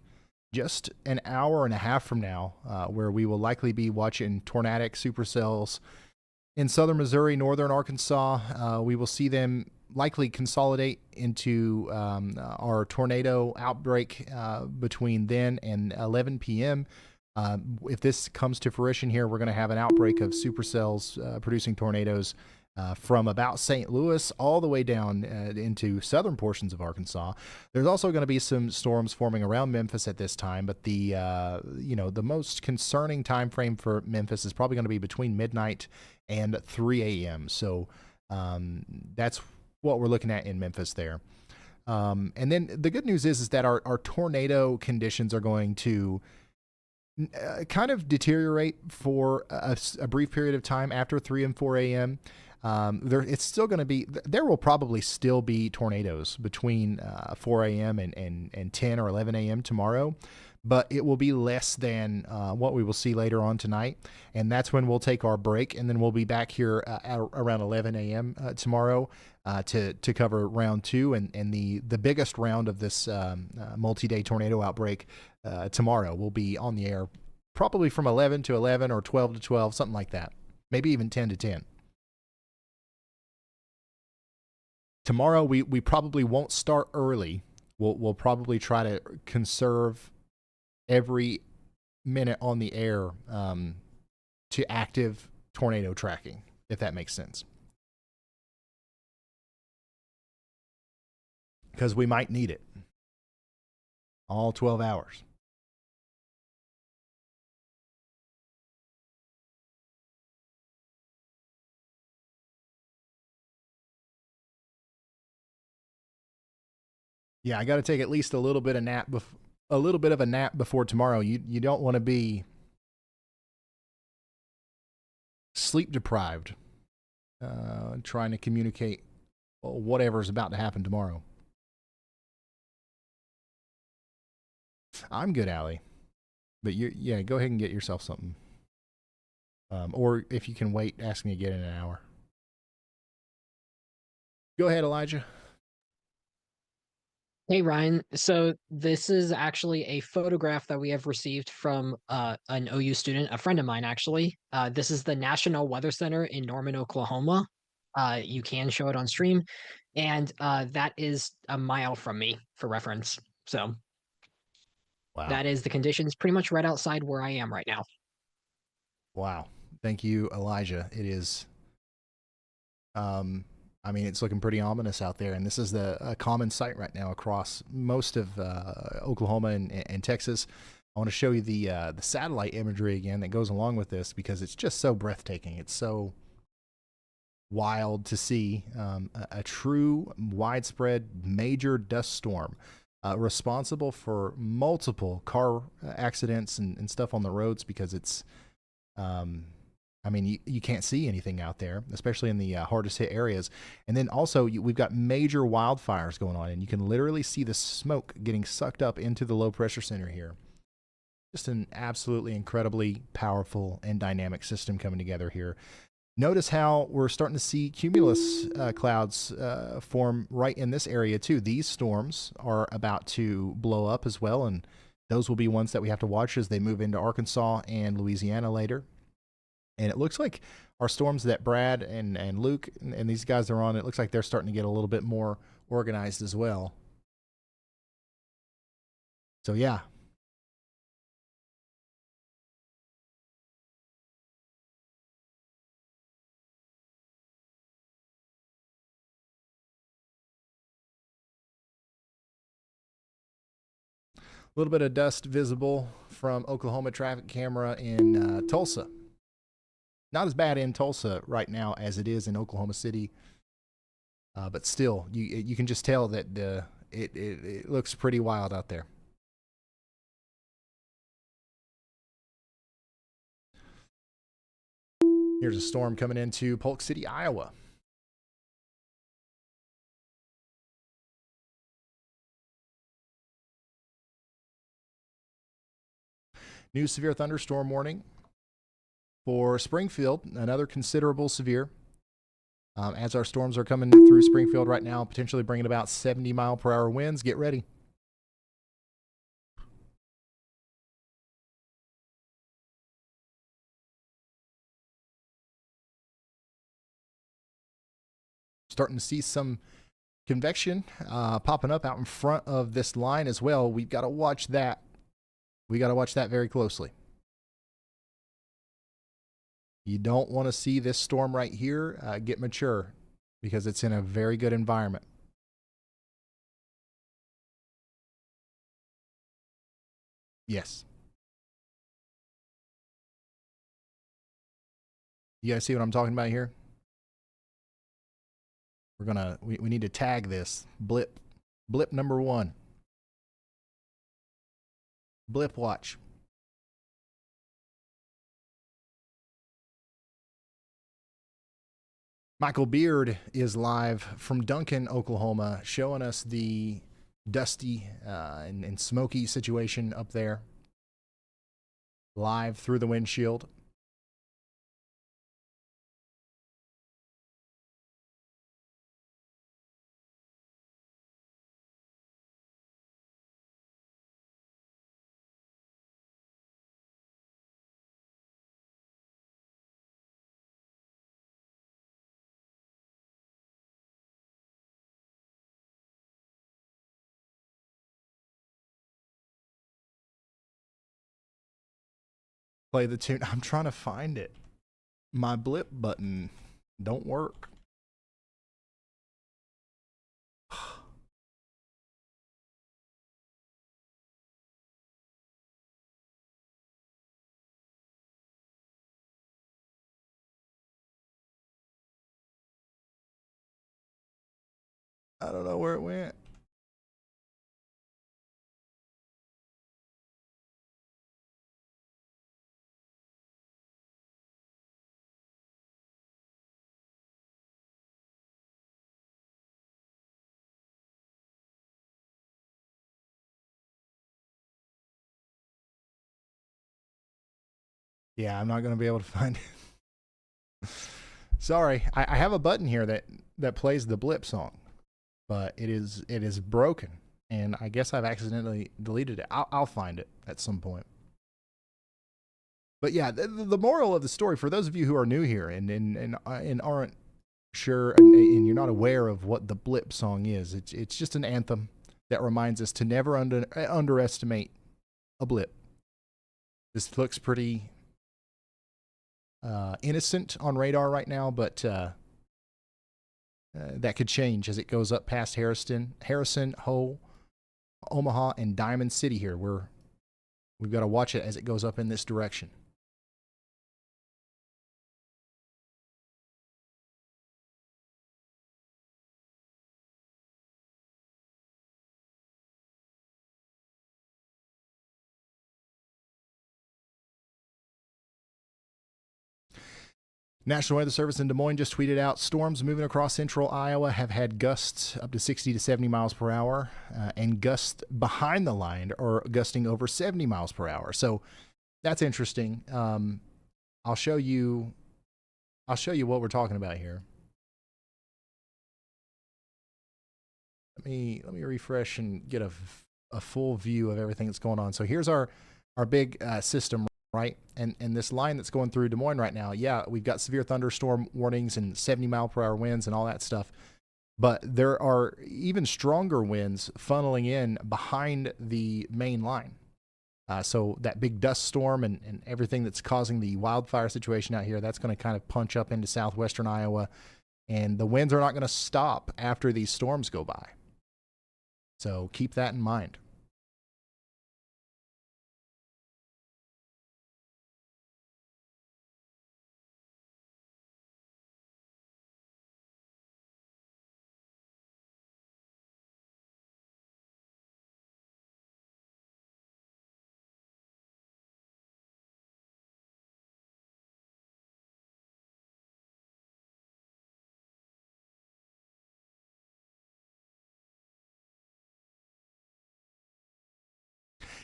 just an hour and a half from now, where we will likely be watching tornadic supercells in southern Missouri, northern Arkansas. We will see them likely consolidate into our tornado outbreak between then and 11 p.m. If this comes to fruition here, we're going to have an outbreak of supercells producing tornadoes from about St. Louis all the way down into southern portions of Arkansas. There's also going to be some storms forming around Memphis at this time, but the the most concerning time frame for Memphis is probably going to be between midnight and 3 a.m. So that's what we're looking at in Memphis there. And then the good news is that our tornado conditions are going to kind of deteriorate for a brief period of time after 3 and 4 a.m. It's still going to be, there will probably still be tornadoes between 4 a.m. and 10 or 11 a.m. tomorrow. but it will be less than what we will see later on tonight. And that's when we'll take our break, and then we'll be back here at around 11 a.m. Tomorrow to cover round 2 and the biggest round of this multi-day tornado outbreak tomorrow. We'll be on the air probably from 11 to 11 or 12 to 12, something like that. Maybe even 10 to 10. Tomorrow we probably won't start early. We'll probably try to conserve every minute on the air to active tornado tracking, if that makes sense. Because we might need it. All 12 hours. Yeah, I got to take at least a little bit of a nap before tomorrow. You don't want to be sleep deprived, trying to communicate whatever's about to happen tomorrow. I'm good, Allie, but yeah, go ahead and get yourself something. Or if you can wait, ask me again in an hour. Go ahead, Elijah. Hey Ryan, so this is actually a photograph that we have received from an OU student, a friend of mine actually. This is the National Weather Center in Norman, Oklahoma. You can show it on stream, and that is a mile from me for reference. So wow, that is the conditions pretty much right outside where I am right now. Wow, thank you, Elijah. It is. I mean, it's looking pretty ominous out there, and this is a common sight right now across most of Oklahoma and Texas. I want to show you the satellite imagery again that goes along with this because it's just so breathtaking. It's so wild to see a true widespread major dust storm responsible for multiple car accidents and stuff on the roads because it's I mean, you can't see anything out there, especially in the hardest hit areas. And then also, we've got major wildfires going on, and you can literally see the smoke getting sucked up into the low pressure center here. Just an absolutely incredibly powerful and dynamic system coming together here. Notice how we're starting to see cumulus clouds form right in this area, too. These storms are about to blow up as well, and those will be ones that we have to watch as they move into Arkansas and Louisiana later. And it looks like our storms that Brad and Luke and these guys are on, it looks like they're starting to get a little bit more organized as well. So, yeah. A little bit of dust visible from Oklahoma traffic camera in Tulsa. Not as bad in Tulsa right now as it is in Oklahoma City, but still, you can just tell that it looks pretty wild out there. Here's a storm coming into Polk City, Iowa. New severe thunderstorm warning for Springfield, another considerable severe. As our storms are coming through Springfield right now, potentially bringing about 70-mile-per-hour winds. Get ready. Starting to see some convection popping up out in front of this line as well. We've got to watch that. We got to watch that very closely. You don't want to see this storm right here get mature because it's in a very good environment. Yes. You guys see what I'm talking about here? We need to tag this blip number 1. Blip watch. Michael Beard is live from Duncan, Oklahoma, showing us the dusty and smoky situation up there. live through the windshield. Play the tune. I'm trying to find it. My blip button don't work. I don't know where it went. Yeah, I'm not going to be able to find it. Sorry, I have a button here that plays the blip song, but it is broken, and I guess I've accidentally deleted it. I'll find it at some point. But yeah, the moral of the story for those of you who are new here and aren't sure and you're not aware of what the blip song is, it's just an anthem that reminds us to never underestimate a blip. This looks pretty innocent on radar right now, but that could change as it goes up past Harrison, Hull, Omaha, and Diamond City here. We've got to watch it as it goes up in this direction. National Weather Service in Des Moines just tweeted out storms moving across central Iowa have had gusts up to 60 to 70 miles per hour, and gusts behind the line are gusting over 70 miles per hour. So that's interesting. I'll show you what we're talking about here. Let me refresh and get a full view of everything that's going on. So here's our big system, right? And this line that's going through Des Moines right now, yeah, we've got severe thunderstorm warnings and 70 mile per hour winds and all that stuff. But there are even stronger winds funneling in behind the main line. So that big dust storm and everything that's causing the wildfire situation out here, that's going to kind of punch up into southwestern Iowa. And the winds are not going to stop after these storms go by. So keep that in mind.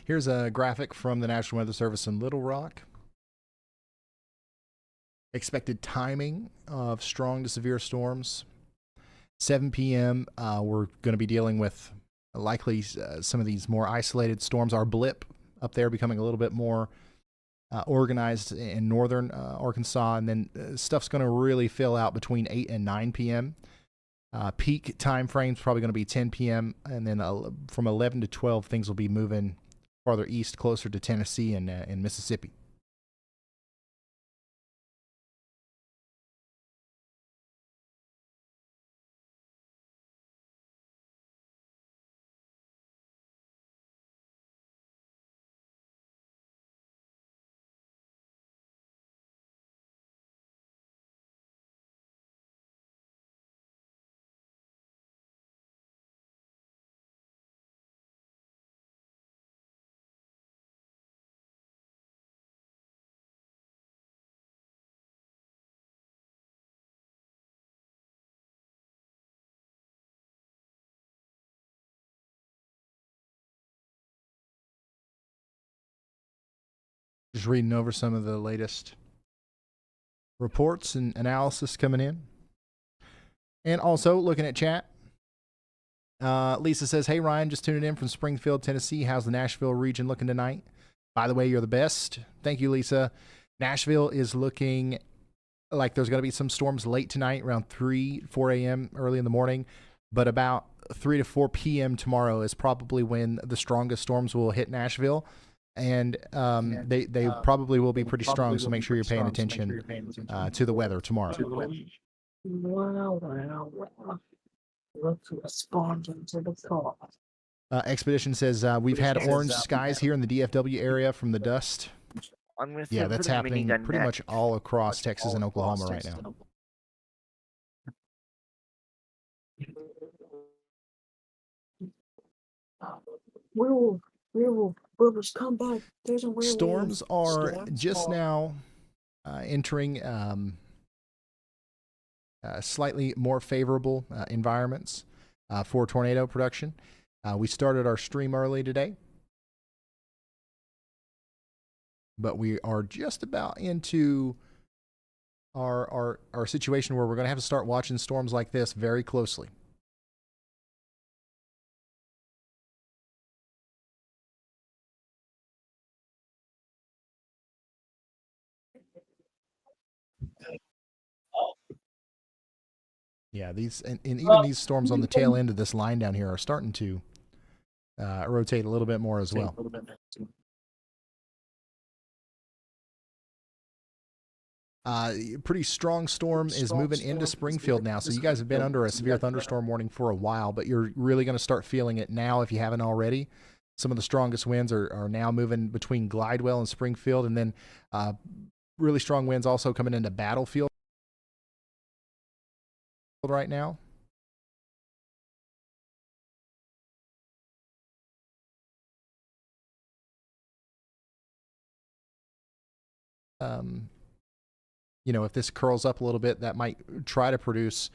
Here's a graphic from the National Weather Service in Little Rock. Expected timing of strong to severe storms. 7 p.m., we're going to be dealing with likely some of these more isolated storms. Our blip up there becoming a little bit more organized in northern Arkansas, and then stuff's going to really fill out between 8 and 9 p.m. Peak time frame's probably going to be 10 p.m., and then from 11 to 12, things will be moving farther east, closer to Tennessee and Mississippi. Just reading over some of the latest reports and analysis coming in. And also looking at chat. Lisa says, hey, Ryan, just tuning in from Springfield, Tennessee. How's the Nashville region looking tonight? By the way, you're the best. Thank you, Lisa. Nashville is looking like there's going to be some storms late tonight around 4 a.m. early in the morning. But about 3 to 4 p.m. tomorrow is probably when the strongest storms will hit Nashville. And they probably will be pretty strong, so make sure you're paying attention to the weather tomorrow. Wow. Let's respond to the call. Expedition says, we've had orange skies here in the DFW area from the dust. Yeah, that's happening pretty much all across Texas and Oklahoma right now. Rivers, come back. There's a werewolf. Storms are just now entering slightly more favorable environments for tornado production. We started our stream early today, but we are just about into our situation where we're going to have to start watching storms like this very closely. Yeah, these and even these storms on the tail end of this line down here are starting to rotate a little bit more as well. Pretty strong storm is moving into Springfield now. So you guys have been under a severe thunderstorm warning for a while, but you're really going to start feeling it now if you haven't already. Some of the strongest winds are now moving between Glidewell and Springfield, and then really strong winds also coming into Battlefield right now. You know, if this curls up a little bit, that might try to produce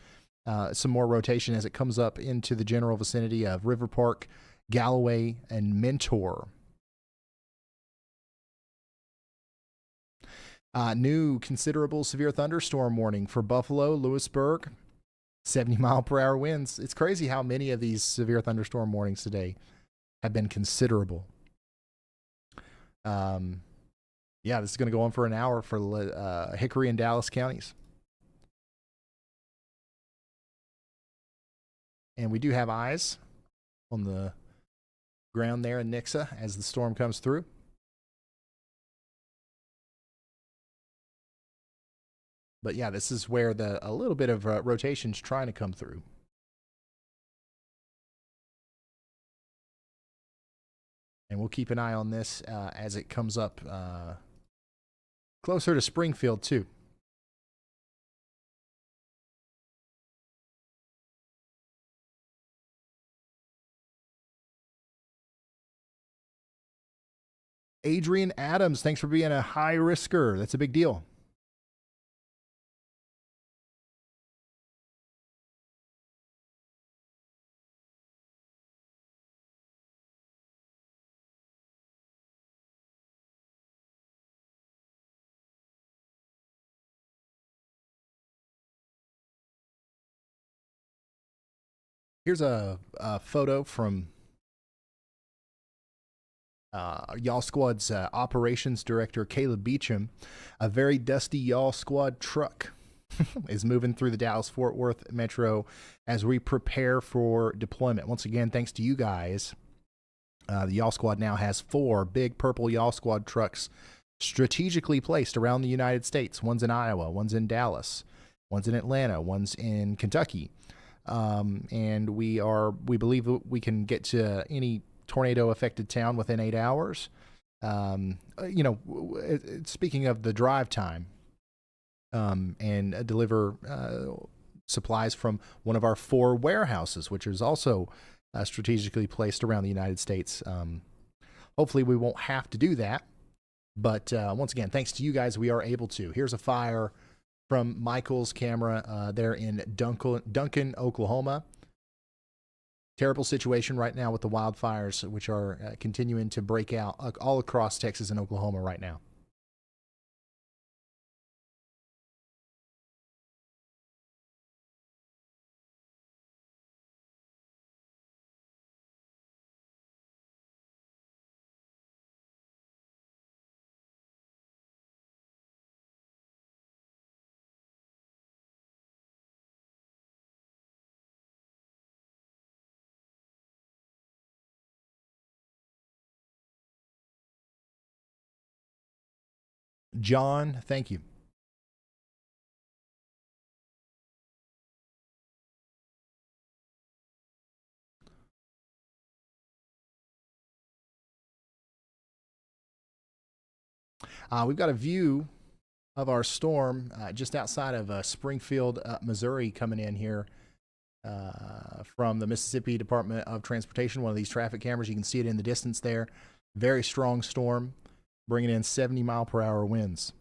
some more rotation as it comes up into the general vicinity of River Park, Galloway, and Mentor. New considerable severe thunderstorm warning for Buffalo, Lewisburg, 70-mile-per-hour winds. It's crazy how many of these severe thunderstorm warnings today have been considerable. Yeah, this is going to go on for an hour for Hickory and Dallas counties. And we do have eyes on the ground there in Nixa as the storm comes through. But yeah, this is where a little bit of rotation's trying to come through. And we'll keep an eye on this as it comes up closer to Springfield, too. Adrian Adams, thanks for being a high risker. That's a big deal. Here's a photo from Y'all Squad's operations director, Caleb Beecham. A very dusty Y'all Squad truck is moving through the Dallas-Fort Worth metro as we prepare for deployment. Once again, thanks to you guys, the Y'all Squad now has 4 big purple Y'all Squad trucks strategically placed around the United States. One's in Iowa, one's in Dallas, one's in Atlanta, one's in Kentucky. And we believe that we can get to any tornado affected town within 8 hours. You know, speaking of the drive time, and deliver supplies from one of our 4 warehouses, which is also strategically placed around the United States. Hopefully we won't have to do that. But once again, thanks to you guys, we are able to. Here's a fire from Michael's camera there in Duncan, Oklahoma. Terrible situation right now with the wildfires, which are continuing to break out all across Texas and Oklahoma right now. John, thank you. We've got a view of our storm just outside of Springfield, Missouri, coming in here from the Mississippi Department of Transportation. One of these traffic cameras, you can see it in the distance there. Very strong storm, bringing in 70-mile-per-hour winds.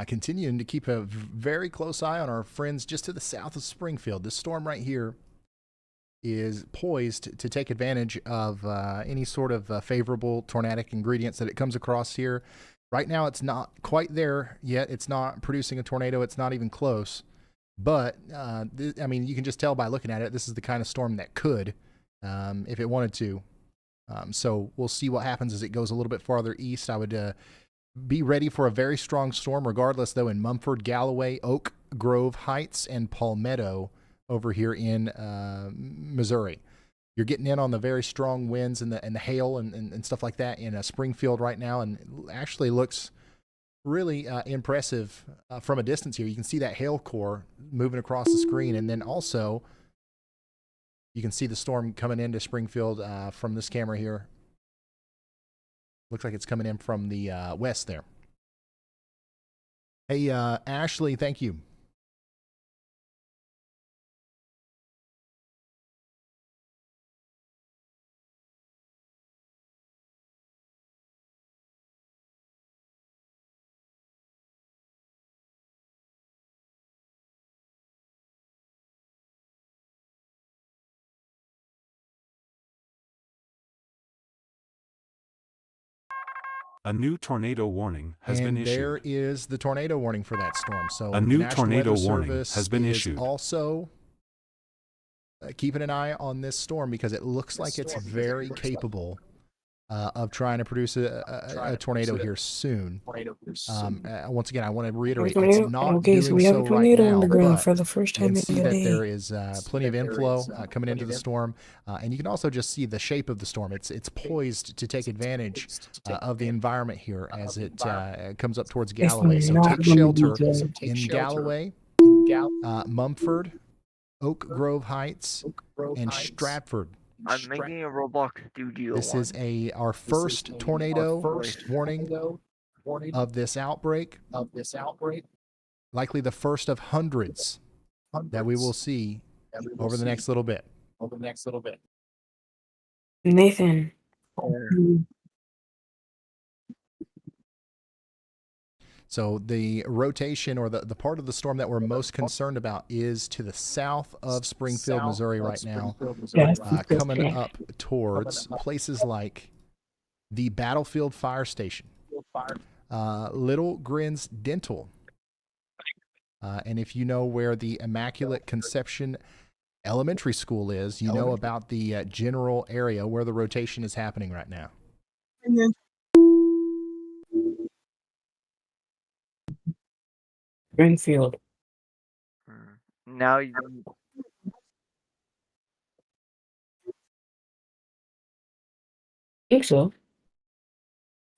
Continuing to keep a very close eye on our friends just to the south of Springfield. This storm right here is poised to take advantage of any sort of favorable tornadic ingredients that it comes across here. Right now, it's not quite there yet. It's not producing a tornado. It's not even close. But, I mean, you can just tell by looking at it, this is the kind of storm that could, if it wanted to. So we'll see what happens as it goes a little bit farther east. I would be ready for a very strong storm regardless, though, in Mumford, Galloway, Oak Grove Heights, and Palmetto over here in Missouri. You're getting in on the very strong winds and the hail and stuff like that in Springfield right now, and it actually looks really impressive from a distance here. You can see that hail core moving across the screen, and then also you can see the storm coming into Springfield from this camera here. Looks like it's coming in from the west there. Hey, Ashley, thank you. A new tornado warning has been issued. There is the tornado warning for that storm. So a new the National tornado Weather warning Service has been is issued. Also, keeping an eye on this storm because it looks like it's very capable of trying to produce a tornado here soon. Once again, I want to reiterate, it's not okay, doing so we have so a tornado right now, on the ground but for the first you time can in see a that day. there is plenty of inflow coming into the storm, and you can also just see the shape of the storm. It's poised to take advantage of the environment here as it comes up towards Galloway. So take shelter in Galloway, Mumford, Oak Grove Heights, and Stratford. I'm making a Roblox studio. This is our first tornado warning of this outbreak. Likely the first of hundreds that we will see over the next little bit. Nathan. So the rotation or the part of the storm that we're most concerned about is to the south of Springfield, Missouri right now, coming up towards places like the Battlefield Fire Station, Little Grins Dental, and if you know where the Immaculate Conception Elementary School is, you know about the general area where the rotation is happening right now. Springfield. Now you. Think so.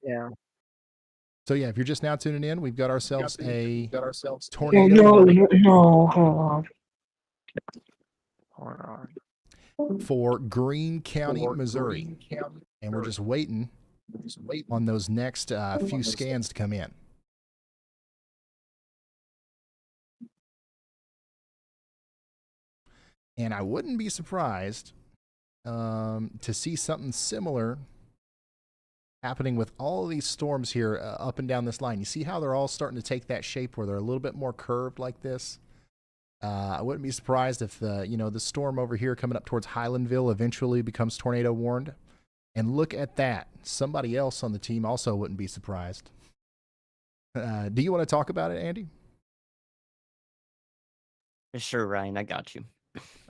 Yeah. So yeah, if you're just now tuning in, we've got ourselves a Oh, tornado. no, hold on. For Greene County, Missouri, and we're just waiting on those next few scans to come in. And I wouldn't be surprised to see something similar happening with all of these storms here up and down this line. You see how they're all starting to take that shape where they're a little bit more curved like this? I wouldn't be surprised if the storm over here coming up towards Highlandville eventually becomes tornado warned. And look at that. Somebody else on the team also wouldn't be surprised. Do you want to talk about it, Andy? Sure, Ryan, I got you.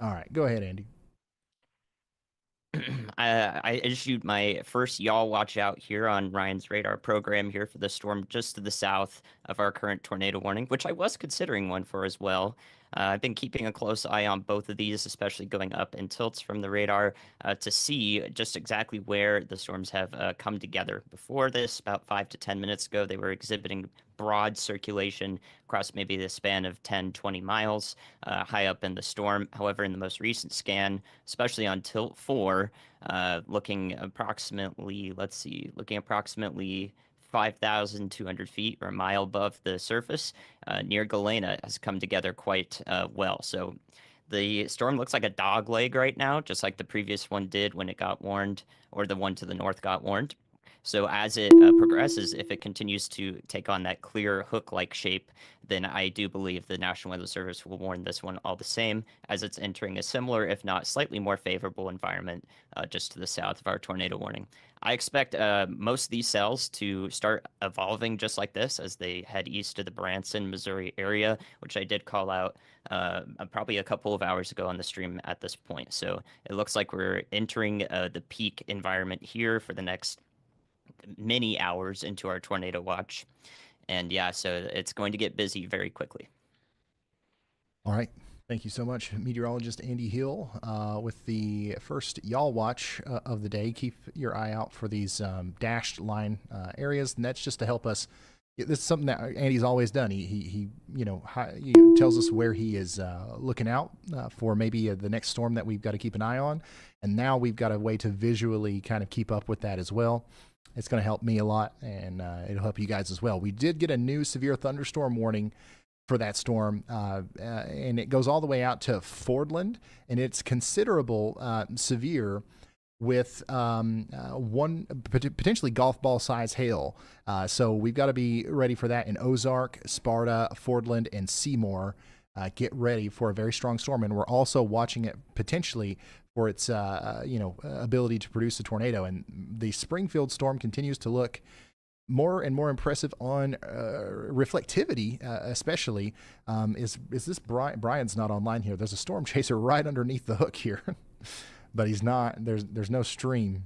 All right, go ahead, Andy. I issued my first Y'all Watch Out here on Ryan's radar program here for the storm just to the south of our current tornado warning, which I was considering one for as well. I've been keeping a close eye on both of these, especially going up in tilts from the radar to see just exactly where the storms have come together. Before this, about 5 to 10 minutes ago, they were exhibiting broad circulation across maybe the span of 10, 20 miles high up in the storm. However, in the most recent scan, especially on tilt 4, looking approximately, looking approximately 5,200 feet or a mile above the surface near Galena has come together quite well. So the storm looks like a dog leg right now, just like the previous one did when it got warned, or the one to the north got warned. So as it progresses, if it continues to take on that clear hook-like shape, then I do believe the National Weather Service will warn this one all the same, as it's entering a similar, if not slightly more favorable environment just to the south of our tornado warning. I expect most of these cells to start evolving just like this as they head east to the Branson, Missouri area, which I did call out probably a couple of hours ago on the stream at this point. So it looks like we're entering the peak environment here for the next many hours into our tornado watch. And yeah, so it's going to get busy very quickly. All right. Thank you so much, meteorologist Andy Hill, with the first Y'all Watch of the day. Keep your eye out for these dashed line areas, and that's just to help us. This is something that Andy's always done. He tells us where he is looking out for maybe the next storm that we've got to keep an eye on, and now we've got a way to visually kind of keep up with that as well. It's going to help me a lot, and it'll help you guys as well. We did get a new severe thunderstorm warning for that storm, and it goes all the way out to Fordland, and it's considerable severe with one potentially golf ball size hail. So we've got to be ready for that in Ozark, Sparta, Fordland, and Seymour. Get ready for a very strong storm, and we're also watching it potentially for its ability to produce a tornado. And the Springfield storm continues to look more and more impressive on reflectivity, especially. Is this Brian's not online here? There's a storm chaser right underneath the hook here, but he's not. There's no stream.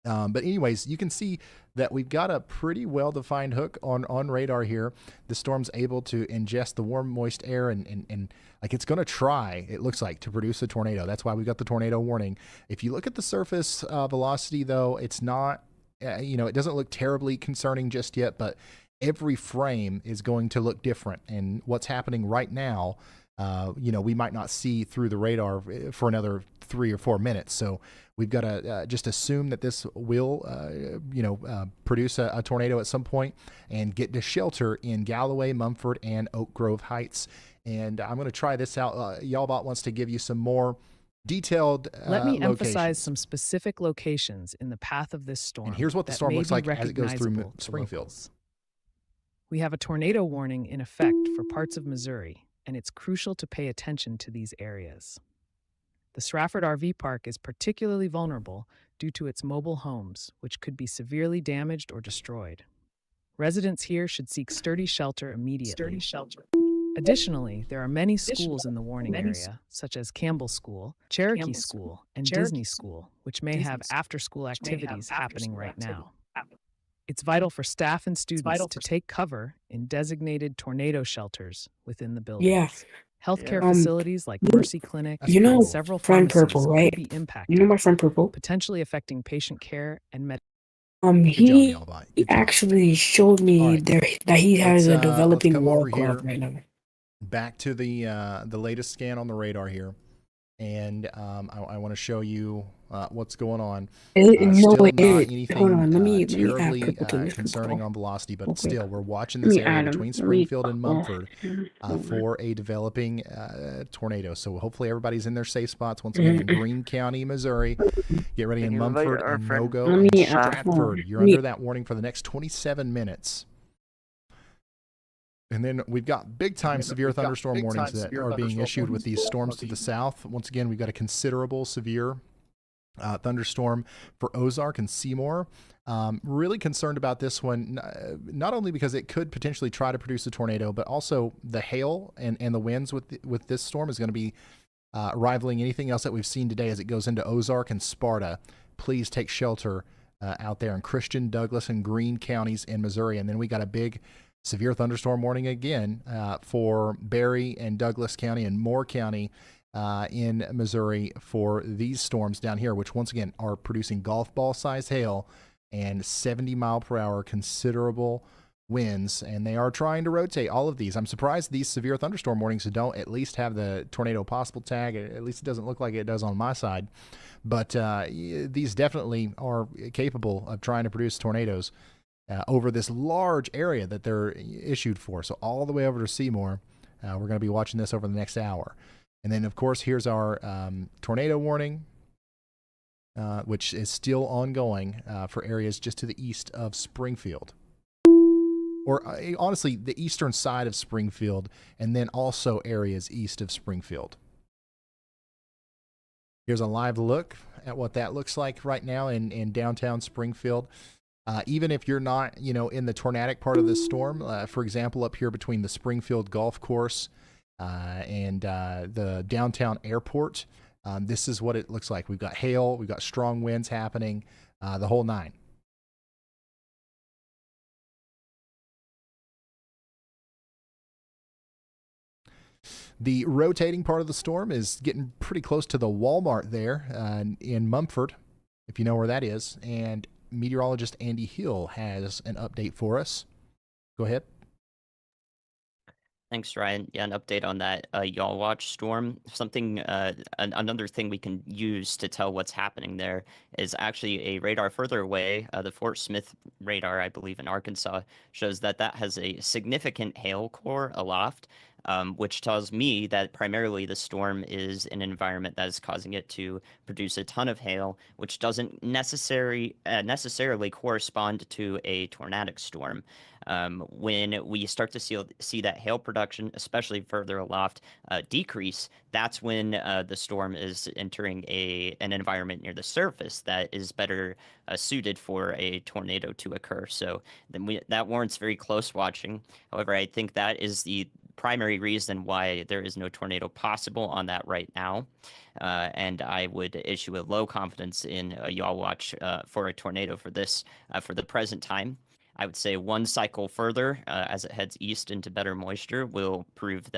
But anyways, you can see that we've got a pretty well-defined hook on radar here. The storm's able to ingest the warm, moist air and like it's going to try, it looks like, to produce a tornado. That's why we got the tornado warning. If you look at the surface velocity, though, it's not, it doesn't look terribly concerning just yet, but every frame is going to look different. And what's happening right now, we might not see through the radar for another 3 or 4 minutes. So we've got to just assume that this will, produce a tornado at some point and get to shelter in Galloway, Mumford, and Oak Grove Heights. And I'm going to try this out. Y'allbot wants to give you some more detailed Let me locations. emphasize some specific locations in the path of this storm. And here's what the storm looks like as it goes through Springfield. We have a tornado warning in effect for parts of Missouri, and it's crucial to pay attention to these areas. The Stratford RV Park is particularly vulnerable due to its mobile homes, which could be severely damaged or destroyed. Residents here should seek sturdy shelter immediately. Additionally, there are many schools in the warning area, such as Campbell School, Cherokee School, and Disney School, which may have after-school activities happening right now. It's vital for staff and students to take cover in designated tornado shelters within the building. Yeah. Healthcare facilities like Mercy Clinic and several friend pharmacies Purple, right? could be impacted, My friend Purple? potentially affecting patient care and medical. He actually showed me that he has a developing wall clock right now. Back to the latest scan on the radar here, and I want to show you what's going on. Still not anything terribly concerning on velocity, but still we're watching this area between Springfield and Mumford for a developing tornado. So hopefully everybody's in their safe spots. Once again, in Greene County, Missouri, get ready in Mumford and Nogo and Stratford. You're under that warning for the next 27 minutes. And then we've got big-time severe thunderstorm warnings that are being issued with these storms to the south. Once again, we've got a considerable severe thunderstorm for Ozark and Seymour. Really concerned about this one, not only because it could potentially try to produce a tornado, but also the hail and the winds with this storm is going to be rivaling anything else that we've seen today as it goes into Ozark and Sparta. Please take shelter out there in Christian, Douglas, and Greene counties in Missouri. And then we got a big severe thunderstorm warning again for Berry and Douglas County and Moore County in Missouri for these storms down here, which once again are producing golf ball size hail and 70 mile per hour considerable winds, and they are trying to rotate all of these. I'm surprised these severe thunderstorm warnings don't at least have the tornado possible tag. At least it doesn't look like it does on my side. But these definitely are capable of trying to produce tornadoes over this large area that they're issued for. So all the way over to Seymour, we're going to be watching this over the next hour. And then, of course, here's our tornado warning, which is still ongoing for areas just to the east of Springfield. Or honestly, the eastern side of Springfield, and then also areas east of Springfield. Here's a live look at what that looks like right now in downtown Springfield. Even if you're not, in the tornadic part of this storm, for example, up here between the Springfield Golf Course and the downtown airport, this is what it looks like. We've got hail, we've got strong winds happening, the whole nine. The rotating part of the storm is getting pretty close to the Walmart there in Mumford, if you know where that is. And meteorologist Andy Hill has an update for us. Go ahead. Thanks, Ryan. Yeah, an update on that Y'all Watch storm. Something, another thing we can use to tell what's happening there is actually a radar further away. The Fort Smith radar, I believe in Arkansas, shows that has a significant hail core aloft, which tells me that primarily the storm is an environment that is causing it to produce a ton of hail, which doesn't necessarily correspond to a tornadic storm. When we start to see that hail production, especially further aloft, decrease, that's when the storm is entering an environment near the surface that is better suited for a tornado to occur. So then that warrants very close watching. However, I think that is the primary reason why there is no tornado possible on that right now. And I would issue a low confidence in a Y'all Watch for a tornado for this for the present time. I would say one cycle further as it heads east into better moisture will prove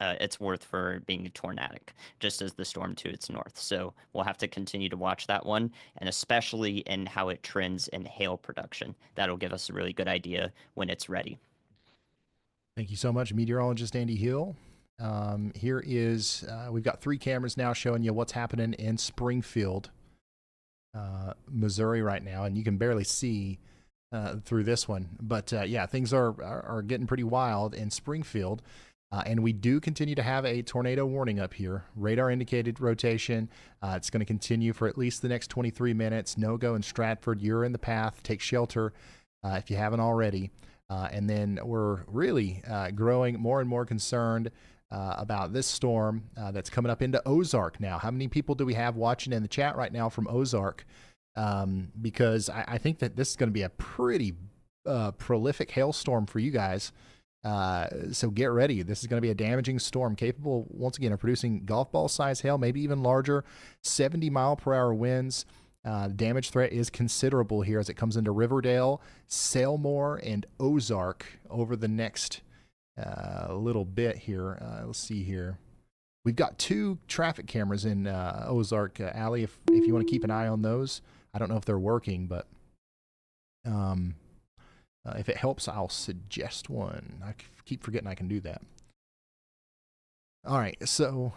its worth for being tornadic, just as the storm to its north. So we'll have to continue to watch that one, and especially in how it trends in hail production. That'll give us a really good idea when it's ready. Thank you so much, meteorologist Andy Hill. Here is, we've got 3 cameras now showing you what's happening in Springfield, Missouri right now, and you can barely see through this one. But yeah, things are getting pretty wild in Springfield. And we do continue to have a tornado warning up here. Radar indicated rotation. It's going to continue for at least the next 23 minutes. No-go in Stratford. You're in the path. Take shelter if you haven't already. And then we're really growing more and more concerned about this storm that's coming up into Ozark now. How many people do we have watching in the chat right now from Ozark? Because I think that this is going to be a pretty prolific hailstorm for you guys. So get ready. This is going to be a damaging storm capable, once again, of producing golf ball size hail, maybe even larger, 70 mile per hour winds. The damage threat is considerable here as it comes into Riverdale, Salemore, and Ozark over the next little bit here. Let's see here. We've got 2 traffic cameras in Ozark Alley if you want to keep an eye on those. I don't know if they're working, but if it helps, I'll suggest one. I keep forgetting I can do that. All right, so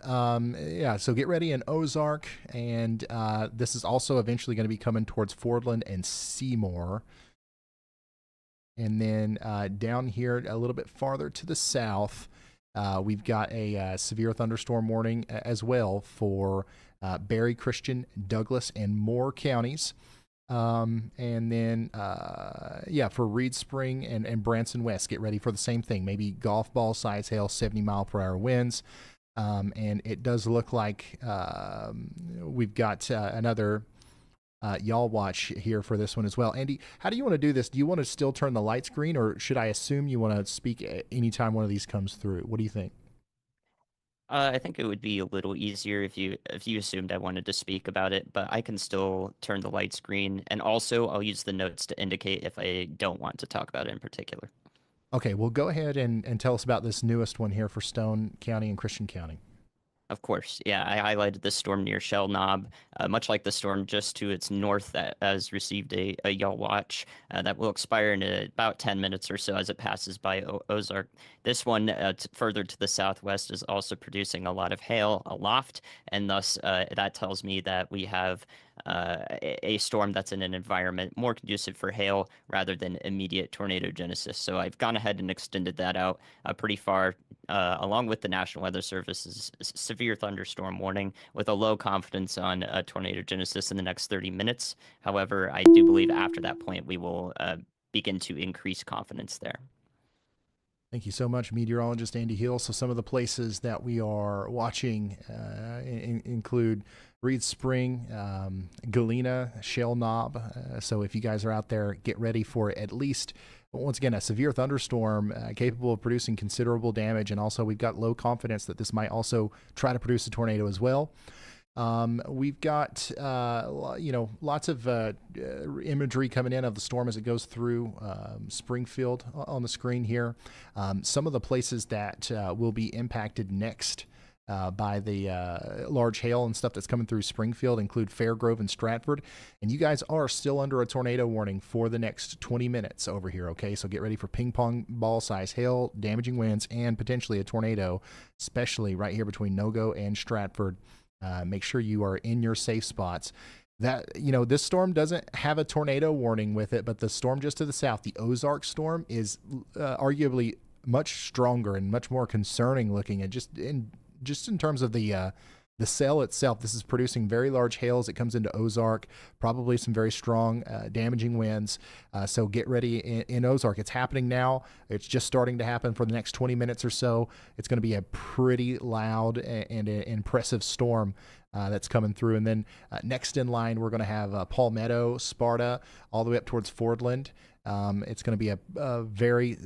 yeah, so get ready in Ozark, and this is also eventually going to be coming towards Fordland and Seymour. And then down here a little bit farther to the south, we've got a severe thunderstorm warning as well for Berry, Christian, Douglas, and Moore counties. And then, yeah, for Reed Spring and Branson West, get ready for the same thing. Maybe golf ball size hail, 70 mile per hour winds. And it does look like we've got another Y'all Watch here for this one as well. Andy, how do you want to do this? Do you want to still turn the lights green, or should I assume you want to speak anytime one of these comes through? What do you think? I think it would be a little easier if you assumed I wanted to speak about it, but I can still turn the lights green, and also I'll use the notes to indicate if I don't want to talk about it in particular. Okay, well, go ahead and tell us about this newest one here for Stone County and Christian County. Of course, yeah, I highlighted the storm near Shell Knob, much like the storm just to its north that has received a yellow watch that will expire in about 10 minutes or so as it passes by Ozark. This one, further to the southwest, is also producing a lot of hail aloft, and thus that tells me that we have a storm that's in an environment more conducive for hail rather than immediate tornado genesis. So I've gone ahead and extended that out pretty far, along with the National Weather Service's severe thunderstorm warning, with a low confidence on tornado genesis in the next 30 minutes. However, I do believe after that point we will begin to increase confidence there. Thank you so much, meteorologist Andy Hill. So some of the places that we are watching include Reed Spring, Galena, Shell Knob. So if you guys are out there, get ready for at least, once again, a severe thunderstorm capable of producing considerable damage. And also we've got low confidence that this might also try to produce a tornado as well. We've got, lots of imagery coming in of the storm as it goes through Springfield on the screen here. Some of the places that will be impacted next by the large hail and stuff that's coming through Springfield include Fairgrove and Stratford. And you guys are still under a tornado warning for the next 20 minutes over here, okay? So get ready for ping pong ball size hail, damaging winds, and potentially a tornado, especially right here between Nogo and Stratford. Make sure you are in your safe spots. This storm doesn't have a tornado warning with it, but the storm just to the south, the Ozark storm, is arguably much stronger and much more concerning looking. And just in terms of the cell itself, this is producing very large hail as it comes into Ozark, probably some very strong damaging winds. So get ready in Ozark. It's happening now. It's just starting to happen for the next 20 minutes or so. It's going to be a pretty loud and impressive storm that's coming through. And then next in line, we're going to have Palmetto, Sparta, all the way up towards Fordland. It's going to be a very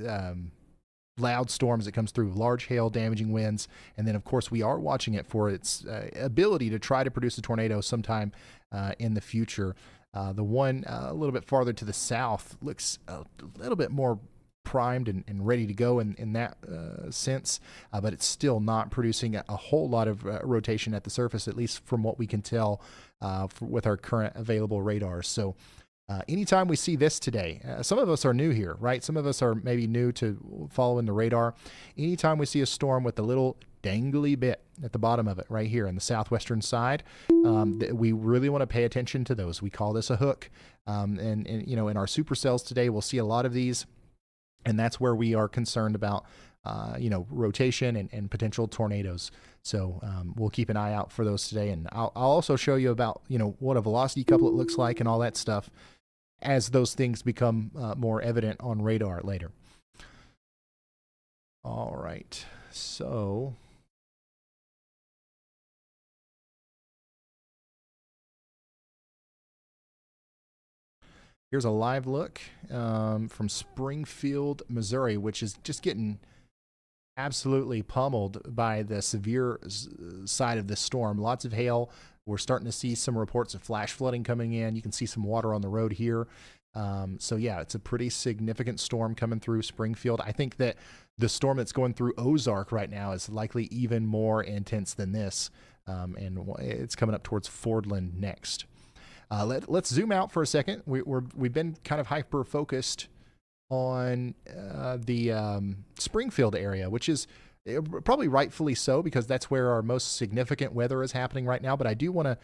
loud storm as it comes through, large hail, damaging winds, and then of course we are watching it for its ability to try to produce a tornado sometime in the future. The one a little bit farther to the south looks a little bit more primed and ready to go in that sense, but it's still not producing a whole lot of rotation at the surface, at least from what we can tell with our current available radars. So anytime we see this today, some of us are new here, right? Some of us are maybe new to following the radar. Anytime we see a storm with a little dangly bit at the bottom of it right here on the southwestern side, we really want to pay attention to those. We call this a hook. And in our supercells today, we'll see a lot of these, and that's where we are concerned about rotation and potential tornadoes. So we'll keep an eye out for those today. And I'll also show you about, what a velocity couplet looks like and all that stuff as those things become more evident on radar later. All right. So here's a live look from Springfield, Missouri, which is just getting absolutely pummeled by the severe side of this storm. Lots of hail. We're starting to see some reports of flash flooding coming in. You can see some water on the road here. So yeah, it's a pretty significant storm coming through Springfield. I think that the storm that's going through Ozark right now is likely even more intense than this. And it's coming up towards Fordland next. Let's zoom out for a second. We've been kind of hyper focused on the Springfield area, which is probably rightfully so, because that's where our most significant weather is happening right now. But I do want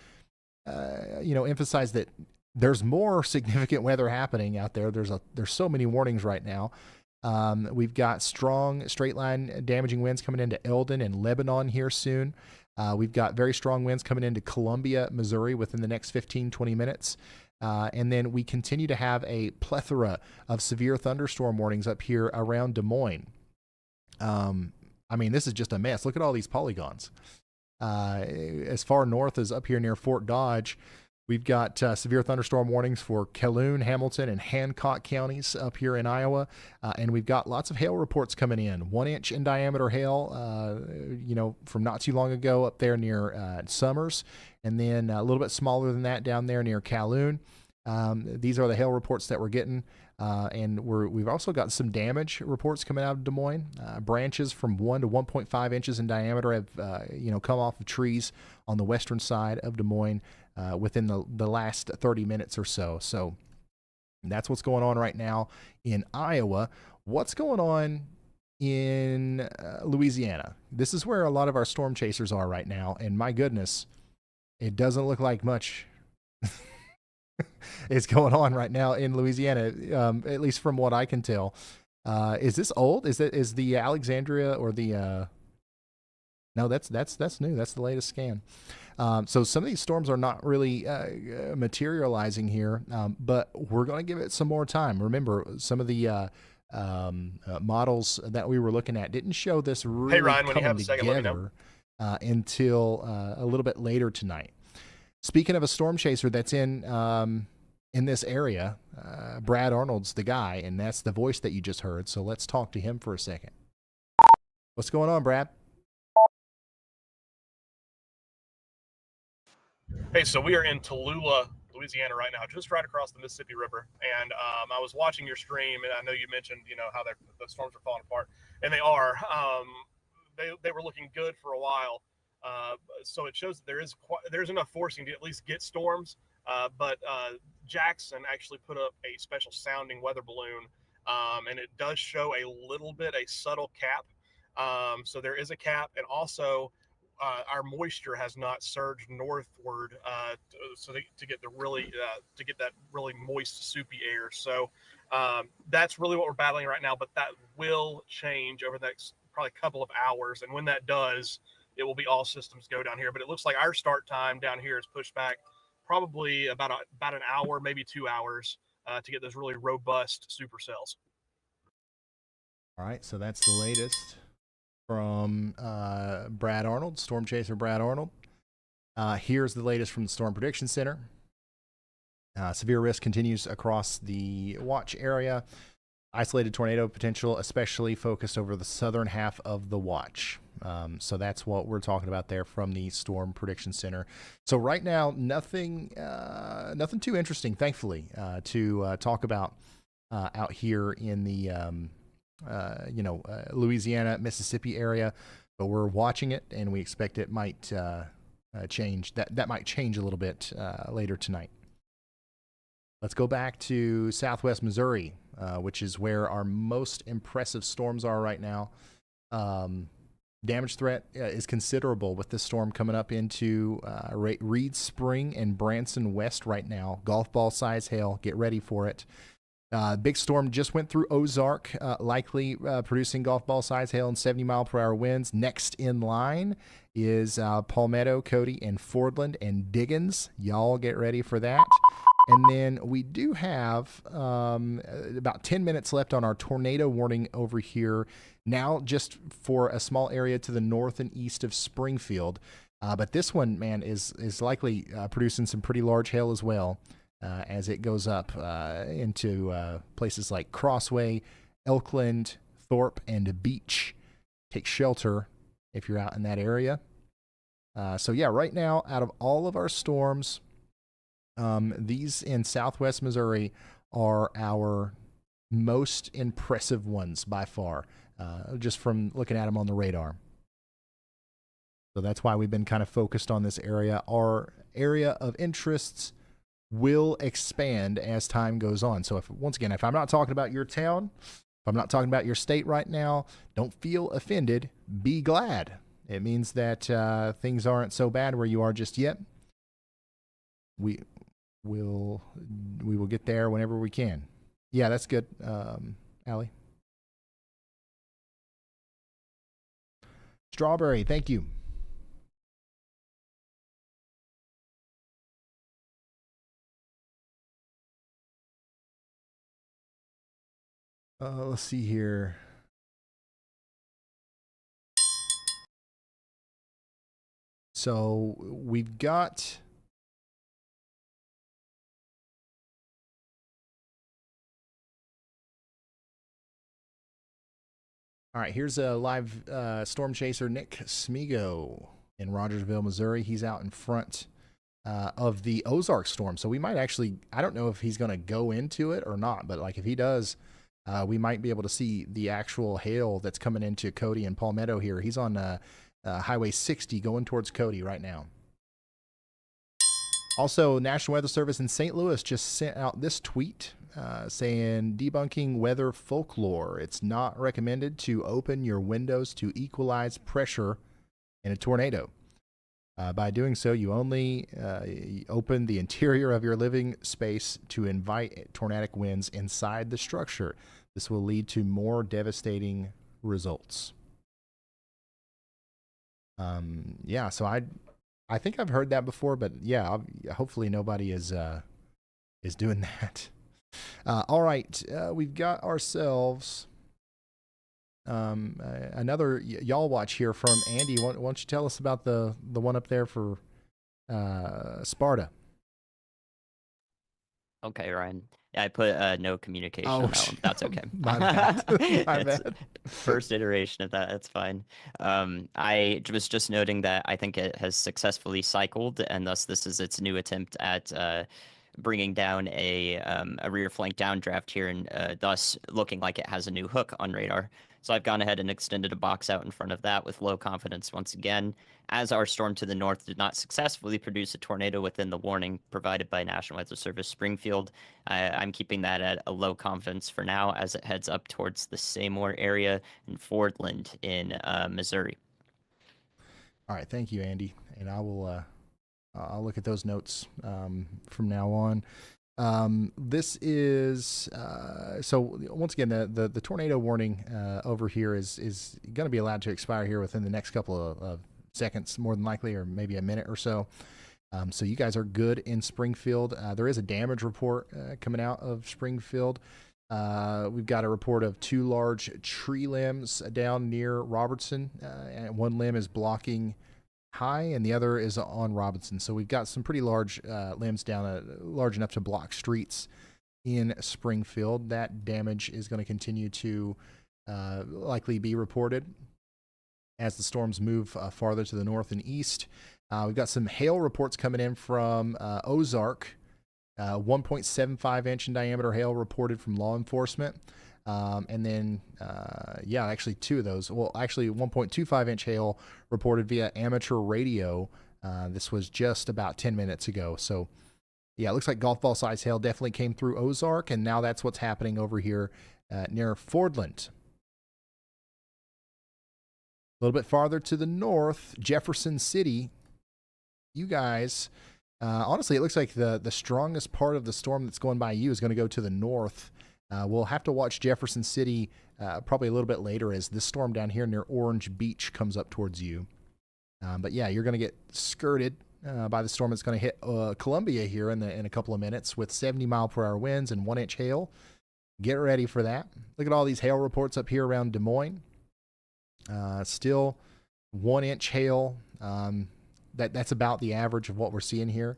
to, emphasize that there's more significant weather happening out there. There's so many warnings right now. We've got strong straight line damaging winds coming into Eldon and Lebanon here soon. We've got very strong winds coming into Columbia, Missouri within the next 15-20 minutes. And then we continue to have a plethora of severe thunderstorm warnings up here around Des Moines. This is just a mess. Look at all these polygons. As far north as up here near Fort Dodge, We've got severe thunderstorm warnings for Calhoun, Hamilton, and Hancock counties up here in Iowa. And we've got lots of hail reports coming in. 1 inch in diameter hail, from not too long ago up there near Summers. And then a little bit smaller than that down there near Calhoun. These are the hail reports that we're getting. And we've also got some damage reports coming out of Des Moines. Branches from 1 to 1.5 inches in diameter have, come off of trees on the western side of Des Moines within the last 30 minutes or so. So that's what's going on right now in Iowa. What's going on in Louisiana? This is where a lot of our storm chasers are right now. And my goodness, it doesn't look like much is going on right now in Louisiana, at least from what I can tell. Is this old? Is the Alexandria or the no, that's new. That's the latest scan. So some of these storms are not really materializing here, but we're going to give it some more time. Remember, some of the models that we were looking at didn't show this really Ryan, when you have coming a second, let me know. together until a little bit later tonight. Speaking of a storm chaser that's in this area, Brad Arnold's the guy, and that's the voice that you just heard. So let's talk to him for a second. What's going on, Brad? Hey, so we are in Tallulah, Louisiana right now, just right across the Mississippi River. And I was watching your stream, and I know you mentioned, how the storms are falling apart, and they are. They were looking good for a while. So it shows that there's enough forcing to at least get storms. But Jackson actually put up a special sounding weather balloon, and it does show a subtle cap. So there is a cap, and also our moisture has not surged northward, to get that really moist, soupy air. So that's really what we're battling right now. But that will change over the next probably couple of hours, and when that does, it will be all systems go down here. But it looks like our start time down here is pushed back probably about an hour, maybe 2 hours, to get those really robust supercells. All right, so that's the latest from Brad Arnold, Storm Chaser Brad Arnold. Here's the latest from the Storm Prediction Center. Severe risk continues across the watch area. Isolated tornado potential, especially focused over the southern half of the watch. So that's what we're talking about there from the Storm Prediction Center. So right now, nothing too interesting, thankfully, to talk about out here in the Louisiana, Mississippi area. But we're watching it, and we expect it might change. That might change a little bit later tonight. Let's go back to Southwest Missouri, which is where our most impressive storms are right now. Damage threat is considerable with this storm coming up into Reed Spring and Branson West right now. Golf ball size hail. Get ready for it. Big storm just went through Ozark, likely producing golf ball size hail and 70-mile-per-hour winds. Next in line is Palmetto, Cody, and Fordland and Diggins. Y'all get ready for that. And then we do have about 10 minutes left on our tornado warning over here now, just for a small area to the north and east of Springfield. But this one, man, is likely producing some pretty large hail as well as it goes up into places like Crossway, Elkland, Thorpe, and Beach. Take shelter if you're out in that area. So yeah, right now, out of all of our storms, these in Southwest Missouri are our most impressive ones by far, just from looking at them on the radar. So that's why we've been kind of focused on this area. Our area of interests will expand as time goes on. So if I'm not talking about your town, if I'm not talking about your state right now, don't feel offended. Be glad. It means that things aren't so bad where you are just yet. We will get there whenever we can. Yeah, that's good, Allie. Strawberry, thank you. Let's see here. So we've got All right, here's a live storm chaser, Nick Smigo in Rogersville, Missouri. He's out in front of the Ozark storm. So we might actually, I don't know if he's going to go into it or not, but like if he does, we might be able to see the actual hail that's coming into Cody and Palmetto here. He's on Highway 60 going towards Cody right now. Also, National Weather Service in St. Louis just sent out this tweet saying, debunking weather folklore. It's not recommended to open your windows to equalize pressure in a tornado. By doing so, you only open the interior of your living space to invite tornadic winds inside the structure. This will lead to more devastating results. Yeah, so I think I've heard that before, but yeah, hopefully nobody is doing that. All right, we've got ourselves another y'all watch here from Andy. Why don't you tell us about the one up there for Sparta? Okay, Ryan. Yeah, I put no communication on that one. But that's okay. My bad. My It's bad. first iteration of that. That's fine. I was just noting that I think it has successfully cycled, and thus this is its new attempt at bringing down a rear flank downdraft here, and thus looking like it has a new hook on radar. So I've gone ahead and extended a box out in front of that with low confidence once again, as our storm to the north did not successfully produce a tornado within the warning provided by National Weather Service Springfield. I'm keeping that at a low confidence for now as it heads up towards the Seymour area and Fordland in Missouri. All right, thank you, Andy, and I will I'll look at those notes from now on. This is so once again the tornado warning over here is going to be allowed to expire here within the next couple of seconds, more than likely, or maybe a minute or so. So you guys are good in Springfield. There is a damage report coming out of Springfield. We've got a report of 2 large tree limbs down near Robertson, and one limb is blocking High and the other is on Robinson. So we've got some pretty large limbs down, large enough to block streets in Springfield. That damage is going to continue to likely be reported as the storms move farther to the north and east. We've got some hail reports coming in from Ozark. 1.75 inch in diameter hail reported from law enforcement. And then, yeah, actually 2 of those. Well, actually 1.25 inch hail reported via amateur radio. This was just about 10 minutes ago. So, yeah, it looks like golf ball size hail definitely came through Ozark, and now that's what's happening over here near Fordland. A little bit farther to the north, Jefferson City. You guys, honestly, it looks like the strongest part of the storm that's going by you is going to go to the north. We'll have to watch Jefferson City probably a little bit later as this storm down here near Orange Beach comes up towards you. But yeah, you're going to get skirted by the storm that's going to hit Columbia here in a couple of minutes with 70-mile-per-hour winds and 1 inch hail. Get ready for that. Look at all these hail reports up here around Des Moines. Still 1 inch hail. That's about the average of what we're seeing here.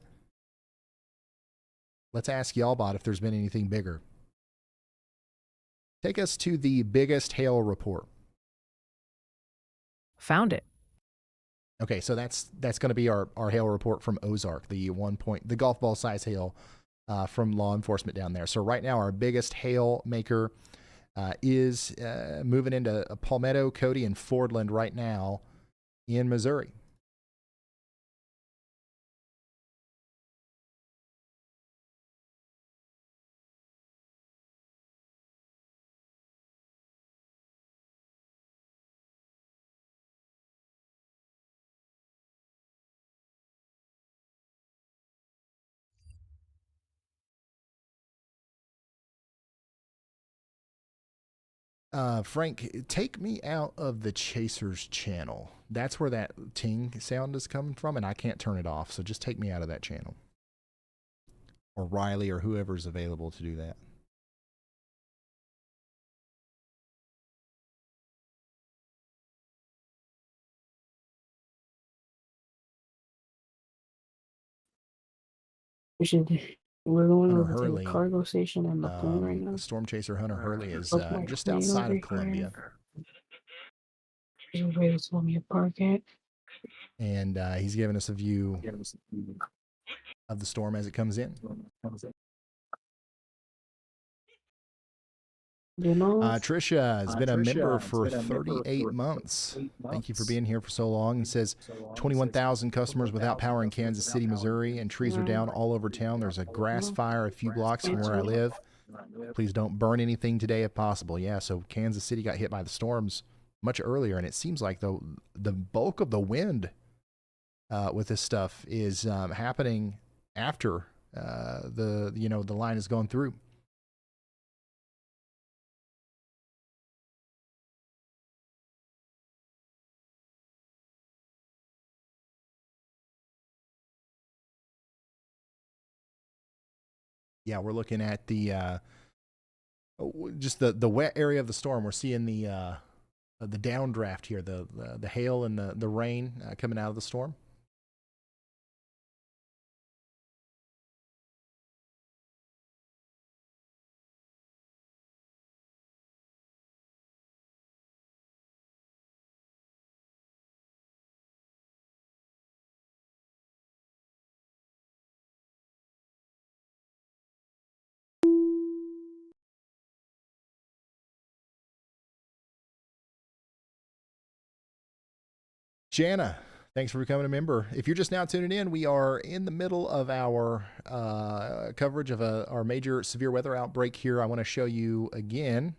Let's ask Y'allbot if there's been anything bigger. Take us to the biggest hail report. Found it. Okay, so that's going to be our hail report from Ozark, the golf ball size hail from law enforcement down there. So right now our biggest hail maker is moving into Palmetto, Cody, and Fordland right now in Missouri. Frank, take me out of the Chasers channel. That's where that ting sound is coming from, and I can't turn it off. So just take me out of that channel. Or Riley or whoever's available to do that. We're going Hunter over to Hurley, the cargo station and McLean right now. Storm Chaser Hunter Hurley is Book my just plane outside over of Columbia. here. There's a way to tell me to park at. And he's giving us a view of the storm as it comes in. Trisha has been a member for 38 months. Thank you for being here for so long. And says 21,000 customers without power in Kansas City, Missouri, and trees are down all over town. There's a grass fire a few blocks from where I live. Please don't burn anything today if possible. Yeah, so Kansas City got hit by the storms much earlier, and it seems like the bulk of the wind with this stuff is happening after the line is going through. Yeah, we're looking at the just the wet area of the storm. We're seeing the downdraft here, the hail and the rain coming out of the storm. Jana, thanks for becoming a member. If you're just now tuning in, we are in the middle of our coverage of our major severe weather outbreak here. I want to show you again,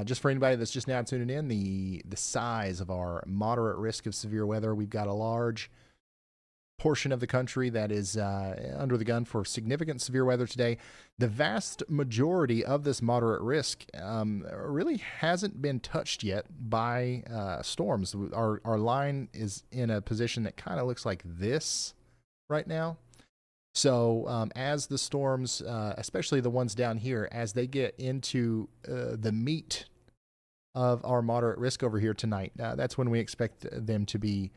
just for anybody that's just now tuning in, the size of our moderate risk of severe weather. We've got a large portion of the country that is under the gun for significant severe weather today. The vast majority of this moderate risk really hasn't been touched yet by storms. Our line is in a position that kind of looks like this right now. So as the storms, especially the ones down here, as they get into the meat of our moderate risk over here tonight, that's when we expect them to be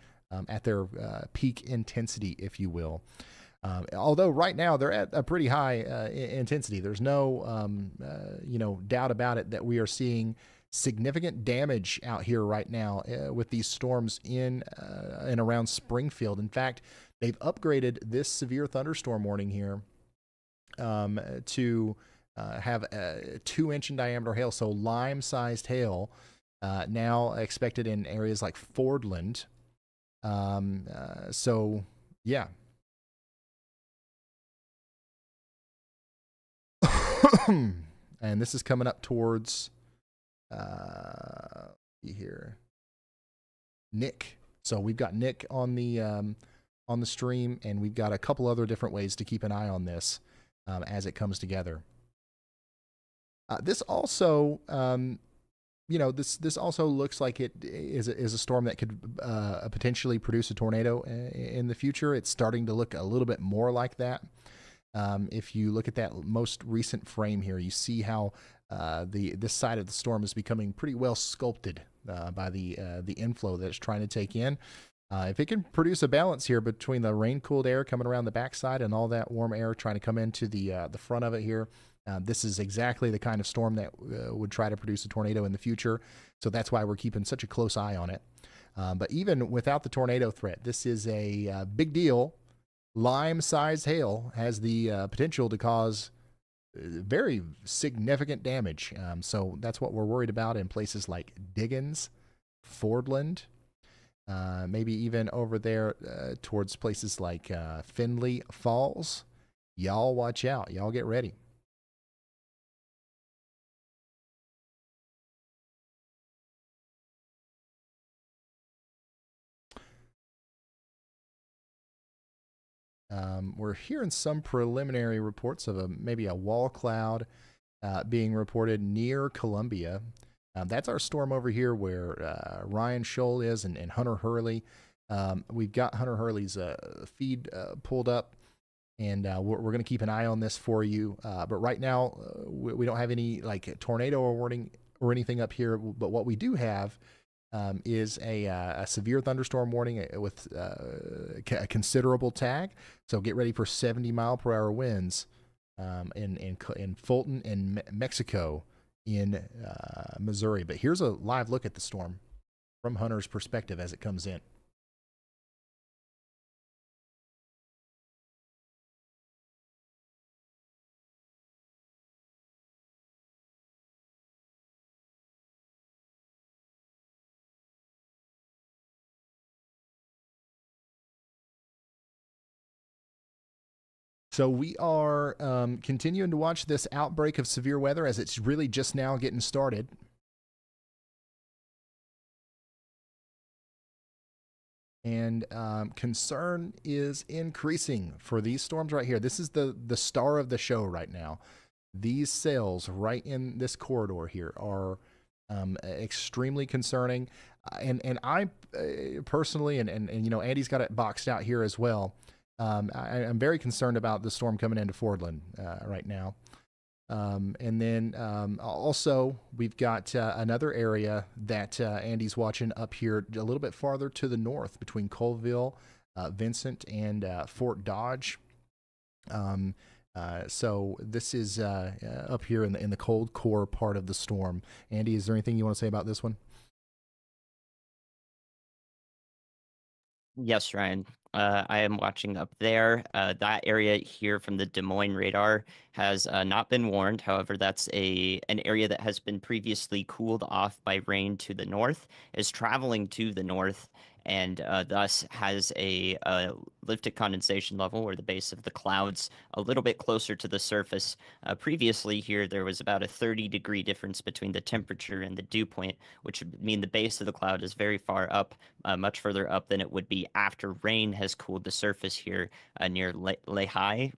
at their peak intensity, if you will. Although right now they're at a pretty high intensity. There's no, doubt about it that we are seeing significant damage out here right now with these storms in and around Springfield. In fact, they've upgraded this severe thunderstorm warning here to have a 2-inch in diameter hail, so lime-sized hail, now expected in areas like Fordland. So yeah. And this is coming up towards here, Nick. So we've got Nick on the stream, and we've got a couple other different ways to keep an eye on this as it comes together. This also this also looks like it is a storm that could potentially produce a tornado in the future. It's starting to look a little bit more like that. If you look at that most recent frame here, you see how this side of the storm is becoming pretty well sculpted by the inflow that it's trying to take in. If it can produce a balance here between the rain-cooled air coming around the backside and all that warm air trying to come into the front of it here, this is exactly the kind of storm that would try to produce a tornado in the future. So that's why we're keeping such a close eye on it. But even without the tornado threat, this is a big deal. Lime-sized hail has the potential to cause very significant damage. So that's what we're worried about in places like Diggins, Fordland, maybe even over there towards places like Findlay Falls. Y'all watch out. Y'all get ready. We're hearing some preliminary reports of maybe a wall cloud being reported near Columbia. That's our storm over here where Ryan Scholl is and Hunter Hurley. We've got Hunter Hurley's feed pulled up, and we're going to keep an eye on this for you. But right now, we don't have any like tornado warning or anything up here. But what we do have is a severe thunderstorm warning with a considerable tag. So get ready for 70-mile-per-hour winds in Fulton and Mexico in Missouri. But here's a live look at the storm. from Hunter's perspective as it comes in. So we are continuing to watch this outbreak of severe weather as it's really just now getting started. And concern is increasing for these storms right here. This is the star of the show right now. These cells right in this corridor here are extremely concerning. And I personally, and you know, Andy's got it boxed out here as well. I'm very concerned about the storm coming into Fordland right now. And then also we've got another area that Andy's watching up here a little bit farther to the north between Colville, Vincent, and Fort Dodge. So this is up here in the cold core part of the storm. Andy, is there anything you want to say about this one? Yes, Ryan. I am watching up there. That area here from the Des Moines radar has not been warned. However, that's an area that has been previously cooled off by rain to the north, is traveling to the north, and thus has a lifted condensation level or the base of the clouds a little bit closer to the surface. Previously here, there was about a 30-degree difference between the temperature and the dew point, which would mean the base of the cloud is very far up, much further up than it would be after rain has cooled the surface here near Lehigh.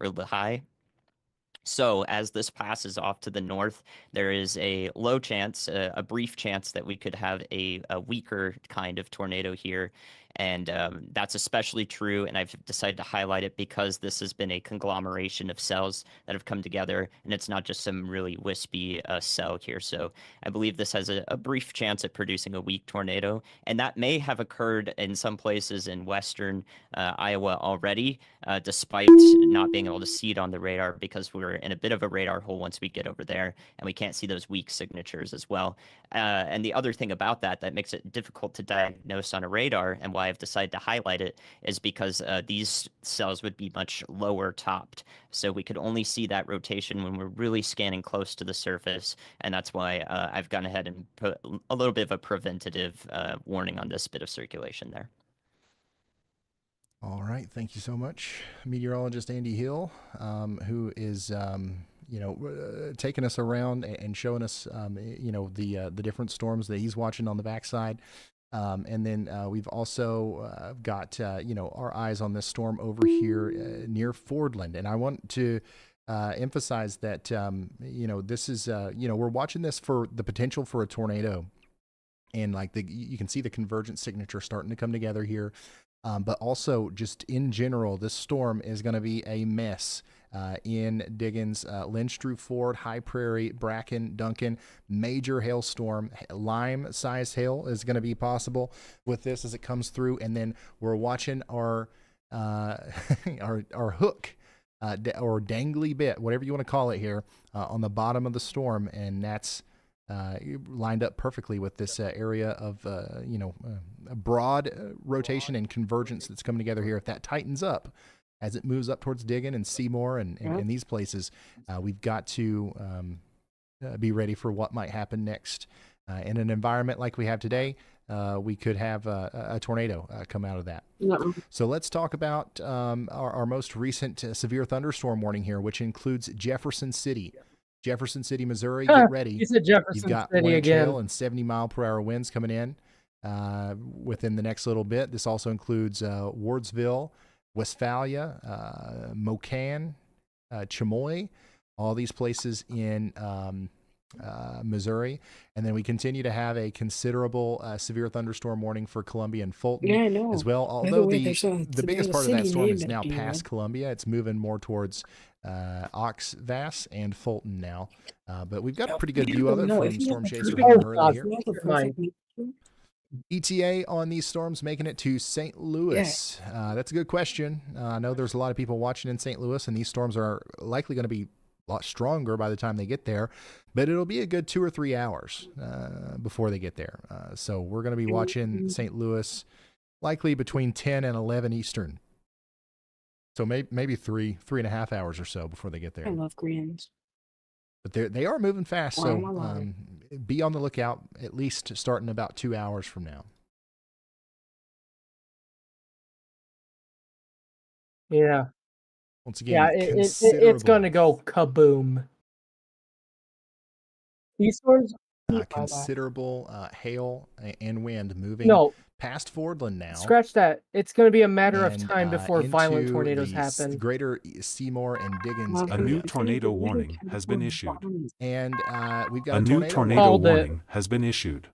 So as this passes off to the north, there is a low chance, a brief chance that we could have a weaker kind of tornado here. And that's especially true, and I've decided to highlight it because this has been a conglomeration of cells that have come together, and it's not just some really wispy cell here. So I believe this has a brief chance at producing a weak tornado, and that may have occurred in some places in western Iowa already, despite not being able to see it on the radar because we're in a bit of a radar hole once we get over there, and we can't see those weak signatures as well. And the other thing about that makes it difficult to diagnose on a radar, and why I've decided to highlight it, is because these cells would be much lower topped. So we could only see that rotation when we're really scanning close to the surface, and that's why I've gone ahead and put a little bit of a preventative warning on this bit of circulation there. All right, thank you so much, meteorologist Andy Hill, who is taking us around and showing us the different storms that he's watching on the backside. And then we've also got our eyes on this storm over here near Fordland, and I want to emphasize that this is we're watching this for the potential for a tornado, and you can see the convergent signature starting to come together here. But also, just in general, this storm is going to be a mess in Diggins, Lynch-Drew Ford, High Prairie, Bracken, Duncan. Major hailstorm, lime-sized hail is going to be possible with this as it comes through. And then we're watching our our hook or dangly bit, whatever you want to call it here, on the bottom of the storm, and that's lined up perfectly with this area of a broad rotation and convergence that's coming together here. If that tightens up as it moves up towards Diggin and Seymour and these places, we've got to be ready for what might happen next. In an environment like we have today, we could have a tornado come out of that. So let's talk about our most recent severe thunderstorm warning here, which includes Jefferson City. Jefferson City, Missouri, get ready. You said Jefferson You've got City wind again. chill and 70-mile-per-hour winds coming in within the next little bit. This also includes Wardsville, Westphalia, Mocan, Chamois, all these places in Missouri. And then we continue to have a considerable severe thunderstorm warning for Columbia and Fulton as well. Although the biggest part of that storm is now past Columbia. It's moving more towards Oxvass and Fulton now. But we've got a pretty good view of it from Storm Chaser early here. ETA on these storms making it to St. Louis? That's a good question. I know there's a lot of people watching in St. Louis, and these storms are likely going to be lot stronger by the time they get there, but it'll be a good 2 or 3 hours before they get there. So we're going to be watching St. Louis likely between 10 and 11 Eastern. So maybe 3.5 hours or so before they get there. I love Koreans. But they are moving fast, Wow, so wow. be on the lookout at least starting about 2 hours from now. Yeah. Once again, Yeah, it's going to go kaboom. These storms. considerable hail and wind moving No. past Fordland now. Scratch that. It's going to be a matter of and, time before violent into tornadoes the happen. greater Seymour and Diggins A new tornado warning has been issued. And we've got A new tornado Called it. warning has been issued.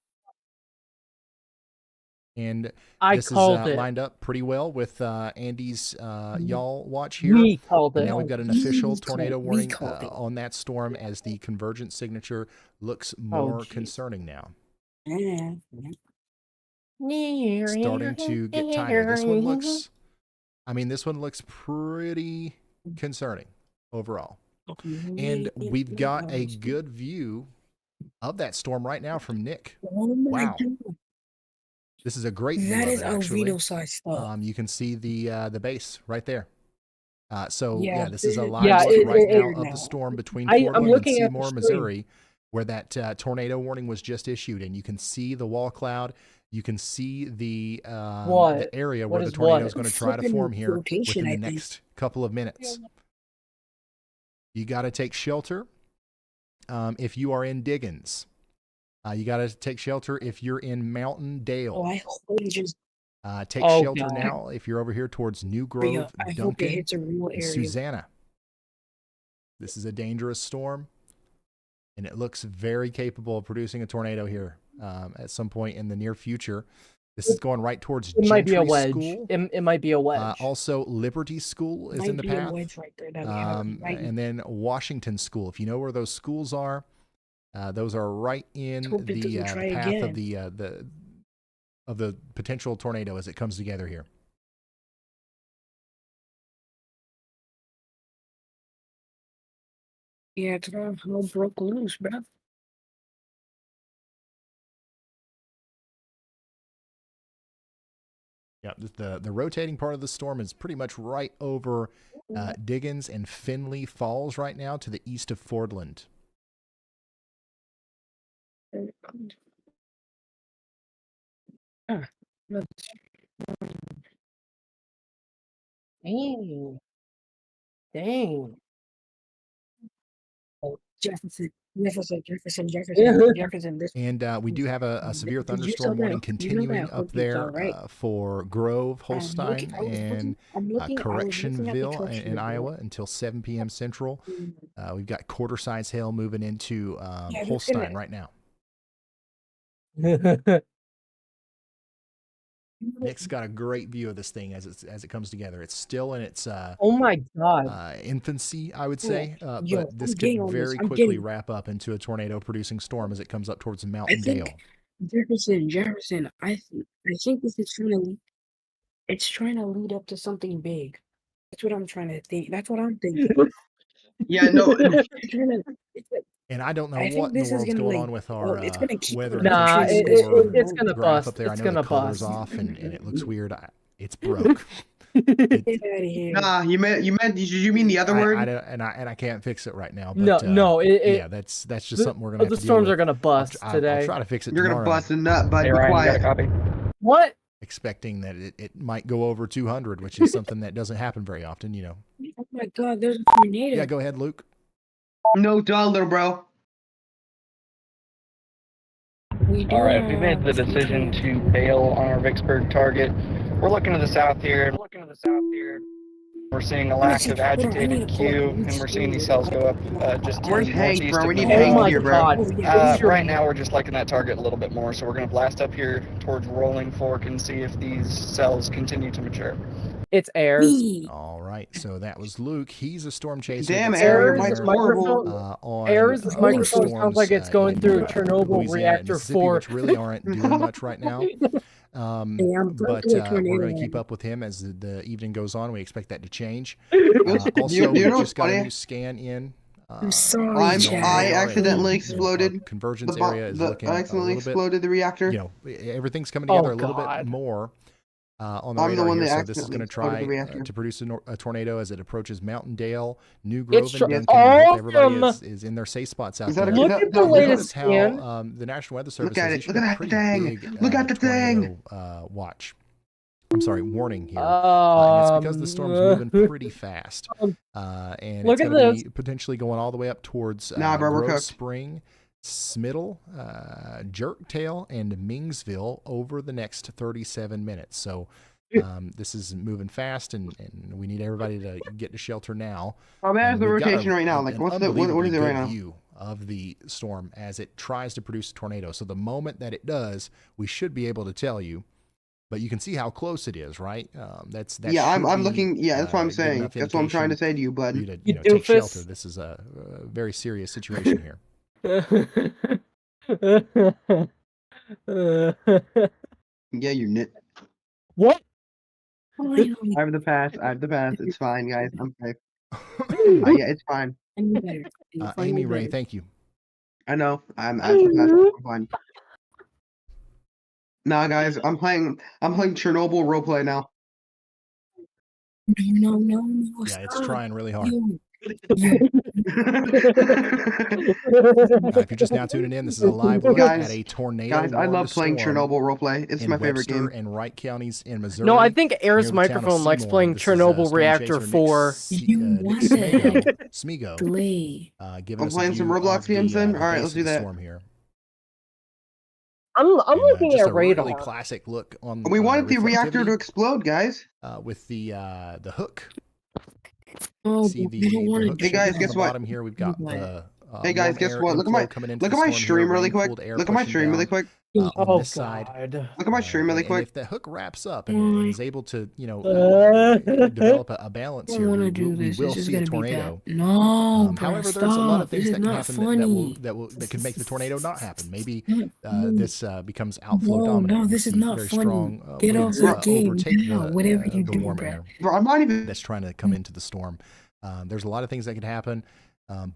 And I this is called it. lined up pretty well with Andy's y'all watch here. We called And it. now we've got an official tornado we warning called it. on that storm as the convergence signature looks more geez. concerning now. Yeah. Starting to get tighter. This one looks pretty concerning overall. And we've got a good view of that storm right now from Nick. Oh my Wow. God. This is a great view That of is it, actually. Alvino size stuff. You can see the base right there. So Yeah, this is a it- live yeah, look it- right it- now it- of the storm between I'm Portland and looking at the Seymour, screen. Missouri, where that tornado warning was just issued, and you can see the wall cloud. You can see the area What where the is tornado what? is going to try to Flipping form here rotation, within the I think. next couple of minutes. You got to take shelter if you are in Diggins. You got to take shelter if you're in Mountain Dale. Oh, I hope it just Take Oh, shelter God. now if you're over here towards New Grove, I hope it Duncan, hits a real and area. Susanna. This is a dangerous storm, and it looks very capable of producing a tornado here at some point in the near future. This is going right towards It might be a Gentry wedge. School. It might be a wedge. Also, Liberty School is in the Might be a path. wedge right there that we have right And then Washington School. If you know where those schools are, those are right in hope it the doesn't try path of again. the potential tornado as it comes together here. Yeah, it's all broke loose, bro. Yeah, the rotating part of the storm is pretty much right over Diggins and Finley Falls right now to the east of Fordland. Dang. Dang. Oh, Jefferson. This And we do have a severe Did you thunderstorm saw warning that? You know continuing that up hook you saw, there right? for Grove, Holstein, and I'm looking at the Correctionville trucks in right now. Iowa until 7 p.m. Central. We've got quarter-size hail moving into Yeah, Holstein right now. Nick's got a great view of this thing as it comes together. It's still in its Oh my God. infancy, I would say, Yo, but this I'm getting could on this. very I'm quickly getting- wrap up into a tornado-producing storm as it comes up towards I Mountain think Dale. Jefferson. I think this is it's trying to lead up to something big. That's what I'm trying to think. That's what I'm thinking. Yeah, no. It's trying to- it's like- And I don't know I think what in the this is world's gonna, going like, on with well, our it's gonna keep weather going. and Nah, temperature it's score gonna graph bust. up there. I It's know gonna the color's bust. off and it looks weird. It's broke. Get out of here. Nah, you meant. Did you mean the other word? I can't fix it right now. No, But, no. yeah, that's just something we're gonna have The to deal storms with. are gonna bust I'll today. try to fix it You're tomorrow. gonna bust a nut, bud. Hey, Be Ryan, you quiet. got a copy? What? Expecting that it might go over 200, which is something that doesn't happen very often, you know. Oh my God, there's a tornado. Yeah, go ahead, Luke. No dollar, bro. All right, we made the decision to bail on our Vicksburg target. We're looking to the south here. We're seeing a lack of agitated Q, and we're seeing these cells go up just to Where's the Hank, northeast bro? of We need Nevada. Hank here, bro. Right now, we're just liking that target a little bit more, so we're going to blast up here towards Rolling Fork and see if these cells continue to mature. It's airs. All right, so that was Luke. He's a storm chaser. Damn, that's Aaron, over Mike's there, horrible. on Air's microphone storms, sounds like it's going in, through Chernobyl Louisiana and reactor Mississippi, 4. which really aren't doing much right now. I'm But broke to a we're tornado going to keep right up with him as the evening goes on. We expect that to change. Do Also, you we know what's just got a funny? new scan in I'm sorry, I accidentally our exploded. convergence area is looking I a accidentally little bit, exploded the reactor. you know, everything's coming together a little bit God. more on the I'm the radar one here. that So this is accidentally going to exploded the try reactor. to produce a tornado as it approaches Mountain Dale, New Grove, It's and Duncan. awesome. We hope everybody is in their safe spots out there. Look at the You'll latest notice scan. how the National Weather Service Look at has it. issued Look at a that pretty thing. big Look at the thing. tornado watch. I'm sorry, warning here. And it's because the storm's moving pretty fast. And Look it's at going to this. be potentially going all the way up towards Nah, bro, we're Grove cooked. Spring, Smiddle, Jerktail, and Mingsville over the next 37 minutes. So this is moving fast, and we need everybody to get to shelter now. How bad is And the we've got rotation right now? Like, an what is it unbelievably right good now? view of the storm as it tries to produce a tornado. So the moment that it does, we should be able to tell you. But you can see how close it is, right? That Yeah, I'm should be, looking. Yeah, that's what I'm good saying. enough That's what I'm trying to say to you, bud. for you to You take shelter. doofus. This is a very serious situation here. Yeah, you nit. What? I have the pass. I have the pass. It's fine, guys. I'm safe. Yeah, it's fine. Amy Ray, thank you. I know. I have the pass. I'm fine. Nah, guys, I'm playing Chernobyl roleplay now. No. Yeah, it's trying really hard. If you're just now tuning in, this is a live look at a tornado. Guys, I love playing Chernobyl roleplay. It's my favorite Webster game. and Wright counties in Missouri. No, I think Air's near the town of microphone likes Seymour. playing This is, Chernobyl Storm Reactor Chaser 4. Nick Smigo, giving I'm us a playing some view Roblox of games the, then? the Alright, base let's of do the that. storm here. I'm looking Just at a radar. really classic look on. We wanted the reactor reflectivity, to explode, guys. with the hook. Oh, See I the don't want to hook do Hey, guys, on guess the what? bottom here. We've got the Hey guys, warm guess air what? Look inflow at coming into my the storm here, stream really quick. rain-cooled air Look at my pushing stream really down, quick. on Oh this side. God. Look at my stream really And quick. if the hook wraps up and is able to, develop a balance I here, don't we want to do will, we this. will This is see a gonna be tornado. bad. No, bro, However, there's a lot of stop. This things is that can not happen funny. that could make the tornado not happen. Maybe No, this becomes outflow dominant. no, and we this is see not very funny. strong Get off winds the game overtake now. Whatever you the do, warm bro. air Bro, I'm not even. that's trying to come into the storm. There's a lot of things that could happen.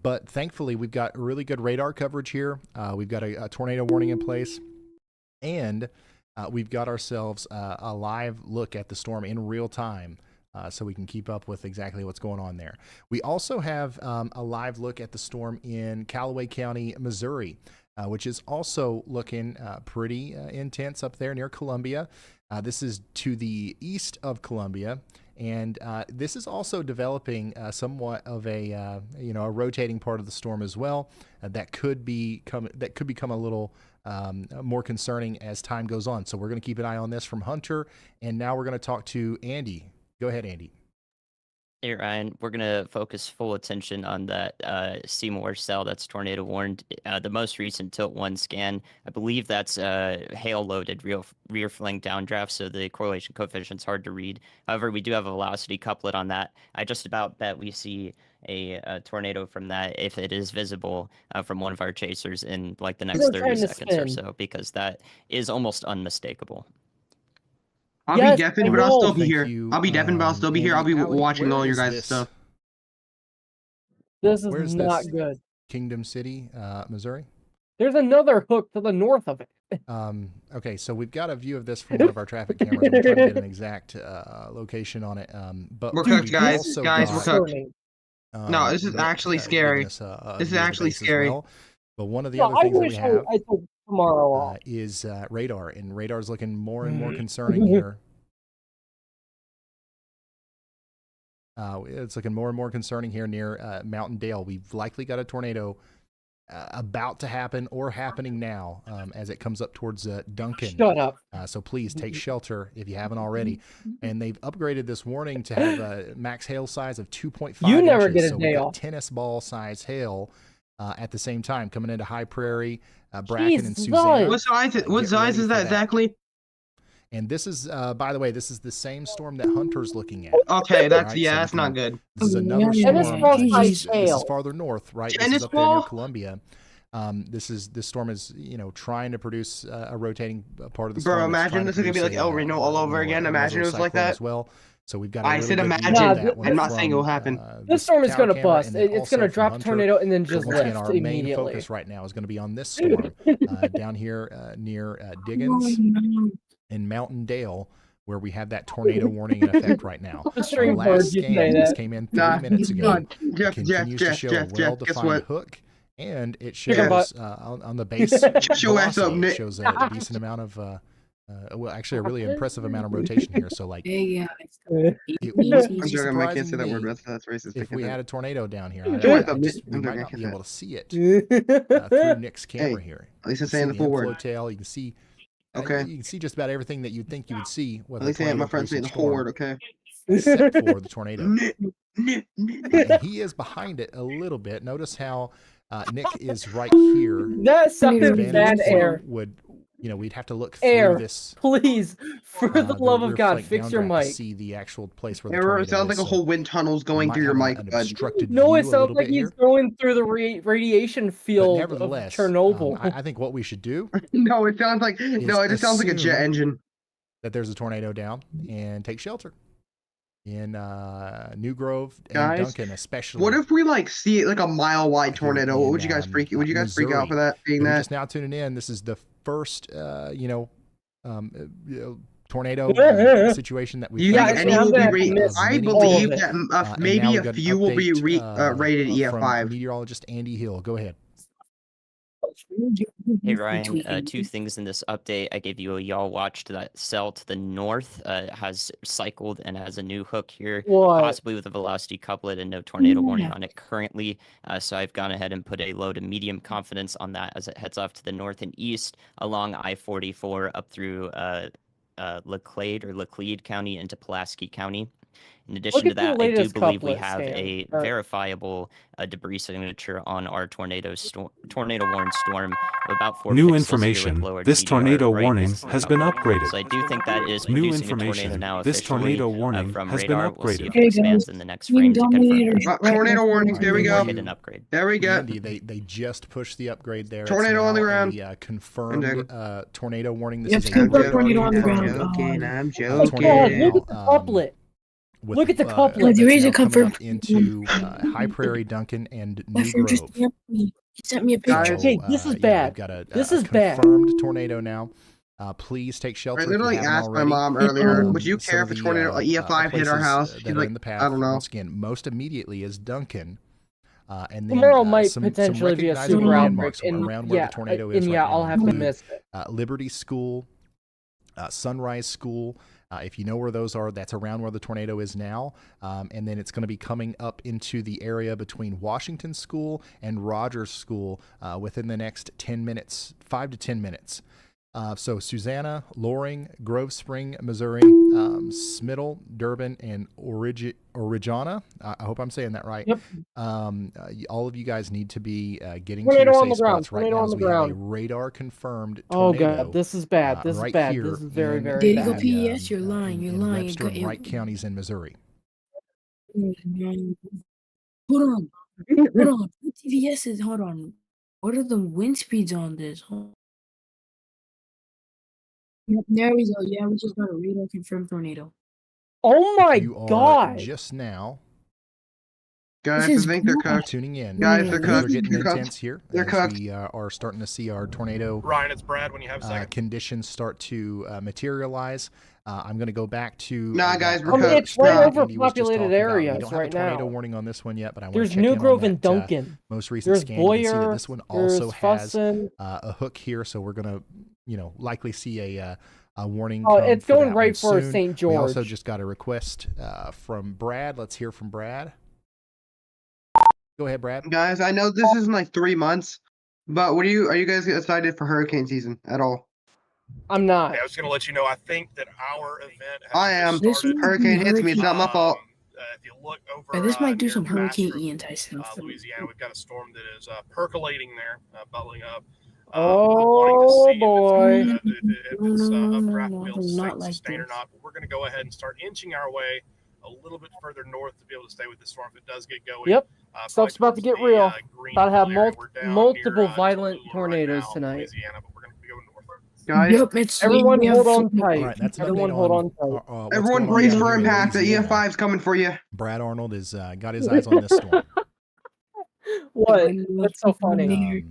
But thankfully, we've got really good radar coverage here. We've got a tornado warning in place. And we've got ourselves a live look at the storm in real time so we can keep up with exactly what's going on there. We also have a live look at the storm in Callaway County, Missouri, which is also looking pretty intense up there near Columbia. This is to the east of Columbia. And this is also developing somewhat of a rotating part of the storm as well. That could become a little more concerning as time goes on. So we're going to keep an eye on this from Hunter, and now we're going to talk to Andy. Go ahead, Andy. Hey Ryan, we're gonna focus full attention on that Seymour cell that's tornado warned. The most recent Tilt 1 scan, I believe that's hail loaded rear flank downdraft, so the correlation coefficient's hard to read. However, we do have a velocity couplet on that. I just about bet we see a tornado from that if it is visible from one of our chasers in like the next 30 seconds or so, because that is almost unmistakable. I'll be deafened, but I'll still be here. I'll be deafened, but I'll still be here. I'll be Allie, watching all where your is guys' this? stuff. This is Where's not this? good. Kingdom City, Missouri. There's another hook to the north of it. Okay, so we've got a view of this from one of our traffic cameras. We're trying to get an exact location on it. But We're cooked, we've guys. also Guys, we're got, cooked. No, this is Nick, actually giving scary. us a This is view of the actually base as scary. well. But one of the Yeah, other I things that we wish have I took tomorrow off. is radar, and radar's looking more and more concerning here. It's looking more and more concerning here near Mountain Dale. We've likely got a tornado about to happen or happening now as it comes up towards Duncan. Shut up. So please take shelter if you haven't already. And they've upgraded this warning to have a max hail size of 2.5 You never inches. get a So day we've got off. tennis ball size hail at the same time coming into High Prairie, Bracken, and Jesus. Susanna. What size? Get What size ready is for that exactly? And this is, by the way, this is the same storm that Hunter's looking at. Okay, that's Alright, yeah, so that's we not can- good. This is another Tennis storm. ball This size is hail. farther north, right? This Tennis is up there near ball? Columbia. This storm is trying to produce a rotating part of the Bro, storm. It's imagine trying to this is gonna be produce like El Reno all over again. a Imagine it was mesocyclone like that. as well. So we've got. A I really said good imagine. look at that one I'm not saying it will from, happen. This storm is tower going to camera, bust. and then It's going also to from drop a Hunter. tornado and then So just once again, lift our main immediately. focus right now is going to be on this storm down here near Diggins in Mountain Dale, where we have that tornado warning in effect right now. The Our stream last heard you say scan just that. came in 3 minutes ago. Jeff, Continues to show a guess well-defined what? hook, and it Chicken butt. shows on the base Shut your ass up, velocity, it Nick. shows a decent amount of well, actually a really impressive amount of rotation here. So like Yeah, it I'm wouldn't be joking. I can't say that word. surprising me That's racist. I if can't we say had that. a tornado down here. Shut your ass up, We Nick. I'm might joking. I not be can't able say to see it through Nick's camera Hey, here. at least You I'm can saying see the the full word. inflow tail. You can see Okay. you can see just about everything that you'd think you would see with At a least tornado my friend's saying the producing whole storm, word. Okay. except for the tornado. Nick. And he is behind it a little bit. Notice how Nick is right here. That His sounded vantage bad point air. would, we'd have to look through Air. this. Please, for the love of rear God, flank fix your downdraft to mic. see the actual place where the Error. It tornado sounds is. like a So whole wind tunnel's you going might through your have mic, an bud. obstructed No, view it a sounds little like bit he's here. going through the radiation But field of nevertheless, Chernobyl. I think what we should do No, it sounds like is no. It just sounds like a jet assume engine. that there's a tornado down and take shelter in New Grove and Guys, Duncan, especially. what if we like see like a mile wide here tornado? What in, would you guys freak? Would you guys freak out Missouri. for that? Being If you're that just now tuning in, this is the first, tornado situation that do we've you had think so any far. will be rated? Of I many believe today. that And now maybe we've a got an few will be update, rated from EF5. meteorologist Andy Hill. Go ahead. Hey Ryan, two things in this update. I gave you a y'all watch to that cell to the north. Has cycled and has a new hook here, What? possibly with a velocity couplet and no tornado warning on it currently. So I've gone ahead and put a low to medium confidence on that as it heads off to the north and east along I-44 up through Laclede County into Pulaski County. In addition to at the that, I do latest believe we couplet, have Stan. a Or- verifiable debris signature on our tornado warned storm of about 4 New pixels here information. with lower This TDR tornado right warning next to the has been couplet. upgraded. So I do think that is New producing a tornado information. now This officially tornado warning from has been radar. We'll see upgraded. if it expands in the next frame to confirm. Tornado warning. There we go. Hit an upgrade. There we go. Andy, they just pushed the upgrade there. Tornado on the ground. A confirmed tornado warning. This Yep, is a confirmed tornado on the confirmed, ground. I'm tornado joking. Look at the now, couplet. with, Look at the couplet. that's There is a now coming confirmed up into High Prairie, Duncan, and New Buster just Grove. sent me a picture. Okay, this is Yeah, bad. we've got a This is bad. confirmed tornado now. Please take shelter. I if you literally haven't asked my already. mom earlier, would you Some care of if a the, tornado EF5 hit our places, house? that She's are like, in the path, I don't know. Once again, most immediately is Duncan. And then, Tomorrow might some potentially be a recognizable super landmarks outbreak. around where the tornado is and right yeah, now I'll have to include, miss it. Liberty School, Sunrise School. If you know where those are, that's around where the tornado is now. And then it's going to be coming up into the area between Washington School and Rogers School within the next 10 minutes, 5 to 10 minutes. So Susanna, Loring, Grove Spring, Missouri, Smittle, Durbin, and Origana. I hope I'm saying that right. Yep. All of you guys need to be getting Tornado to your on the safe ground. spots right Tornado now on as the we have a ground. radar confirmed Oh tornado. god, this is bad. This is right bad. here This is very, in very There you bad. go, PES. You're lying. You're in lying. Webster and Wright counties in Missouri. Hold on. Hold on. What TVS is? Hold on. What are the wind speeds on this? Yep, there we go. Yeah, we just got a radar confirmed tornado. Oh my You are god. just now Guys, I This is think they're good. cooked. tuning in. Guys, they're Things cooked. are getting They're intense cooked. here They're as cooked. we are starting to see our tornado Ryan, it's Brad when you have a second. conditions start to materialize. I'm going to go back to Nah, guys, we're I mean, cooked. it's right Nah. over Andy was just populated talking about. We areas don't have right a tornado now. warning on this one yet, but I want There's to check New in Grove on and that, Duncan. most recent There's scan. You can see that Boyer. this one also There's has Fussin. a hook here, so we're going to, likely see a warning. Oh, come it's for going that right one for soon. St. We also George. just got a request from Brad. Let's hear from Brad. Go ahead, Brad. Guys, I know this isn't like 3 months, but are you guys excited for hurricane season at all? I'm not. I was going to let you know, I think that our event has I am. just started. Hurricane hits me. It's not my fault. If you look over Yeah, this might do near some Hurricane Bastrop, Ian type stuff. Louisiana, we've got a storm that is percolating there, bubbling up. Oh boy. If it's updraft No, wheel not like sustain or this. not, but we're going to go ahead and start inching our way a little bit further north to be able to stay with the storm if it does get going. Yep. Stuff's about to get real. About to have multiple near, violent tornadoes now, tonight. Louisiana, but we're going to be going north. guys. Yep, it's Everyone we have hold on full- tight. All right, that's an Everyone update hold on. on tight. What's Everyone going on brace down for here in impact. The Louisiana. EF5's coming for you. Brad Arnold is got his eyes on this storm. What? That's so funny.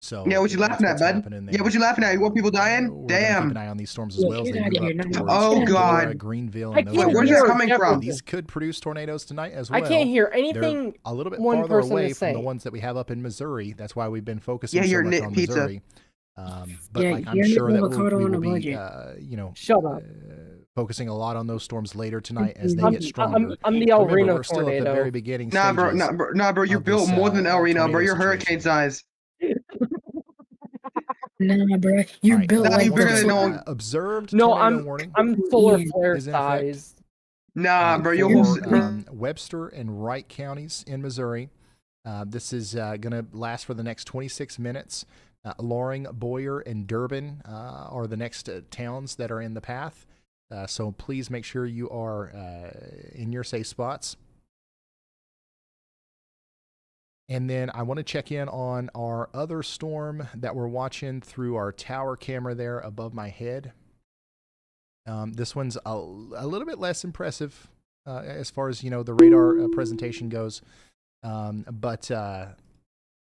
So Yeah, what you that's laughing at, what's bud? happening there. Yeah, what you laughing at? You want people dying? We're gonna keep an Damn. eye on these storms as Yeah, well as get they out of move here. up No, towards Oh, Pandora, God. Greenville, I and those can't Wait, where's areas. this coming from? These could produce tornadoes tonight as I well. can't hear They're anything a little bit one farther person away is from the saying. ones that we have up in Missouri. That's why we've been focusing Yeah, so you're much knit on pizza. Missouri. But Yeah, like I'm you're sure that avocado we on will a be, budget. Shut up. focusing a lot on those storms later tonight as they I'm, get stronger. I'm the El Remember, Reno we're still at the tornado. very beginning Nah, bro. stages. Nah, bro. You're of built this, more than El Reno, bro. tornado You're hurricane situation. size. Nah, bro, you're All right, built Nah, like you bigger the than no full- one. observed No, tornado warning I'm solar Yeah. flare is in effect. size. Nah, bro. You're For almost. Webster and Wright counties in Missouri. This is going to last for the next 26 minutes. Loring, Boyer, and Durbin are the next towns that are in the path. So please make sure you are in your safe spots. And then I want to check in on our other storm that we're watching through our tower camera there above my head. This one's a little bit less impressive as far as, the radar presentation goes. But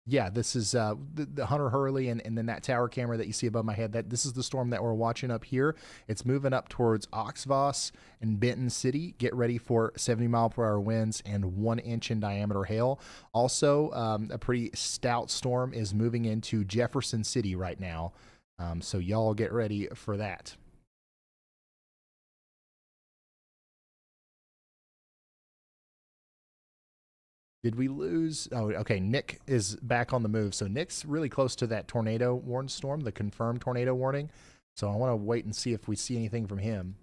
yeah, this is the Hunter Hurley and then that tower camera that you see above my head. This is the storm that we're watching up here. It's moving up towards Oxvoss and Benton City. Get ready for 70-mile-per-hour winds and 1 inch in diameter hail. Also, a pretty stout storm is moving into Jefferson City right now. So y'all get ready for that. Did we lose? Oh, okay. Nick is back on the move. So Nick's really close to that tornado warning storm, the confirmed tornado warning. So I want to wait and see if we see anything from him.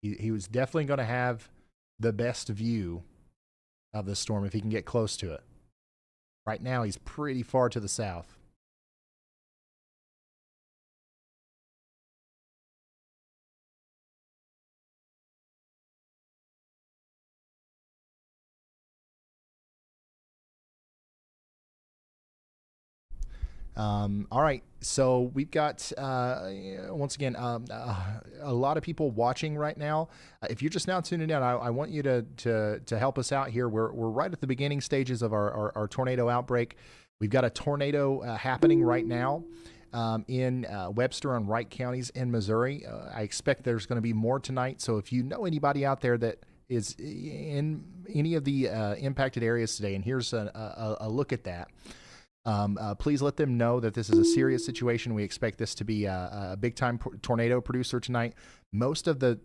He was definitely going to have the best view of the storm if he can get close to it. Right now, he's pretty far to the south. All right, so we've got once again a lot of people watching right now. If you're just now tuning in, I want you to help us out here. We're right at the beginning stages of our tornado outbreak. We've got a tornado happening right now in Webster and Wright counties in Missouri. I expect there's going to be more tonight. So if you know anybody out there that is in any of the impacted areas today, and here's a look at that. Please let them know that this is a serious situation. We expect this to be a big-time tornado producer tonight. Most of the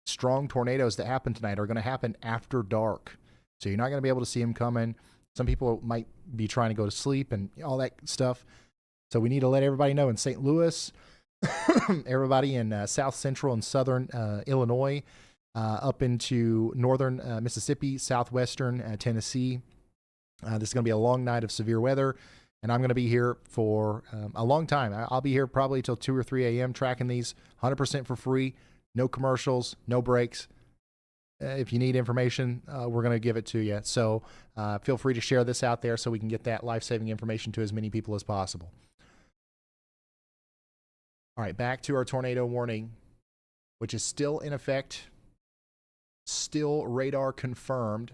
strong tornadoes that happen tonight are going to happen after dark, so you're not going to be able to see them coming. Some people might be trying to go to sleep and all that stuff. So we need to let everybody know in St. Louis, everybody in south central and southern Illinois, up into northern Mississippi, southwestern Tennessee. This is going to be a long night of severe weather. And I'm going to be here for a long time. I'll be here probably till 2 or 3 a.m. tracking these 100% for free. No commercials, no breaks. If you need information, we're going to give it to you. So feel free to share this out there so we can get that life-saving information to as many people as possible. All right, back to our tornado warning, which is still in effect. Still radar confirmed.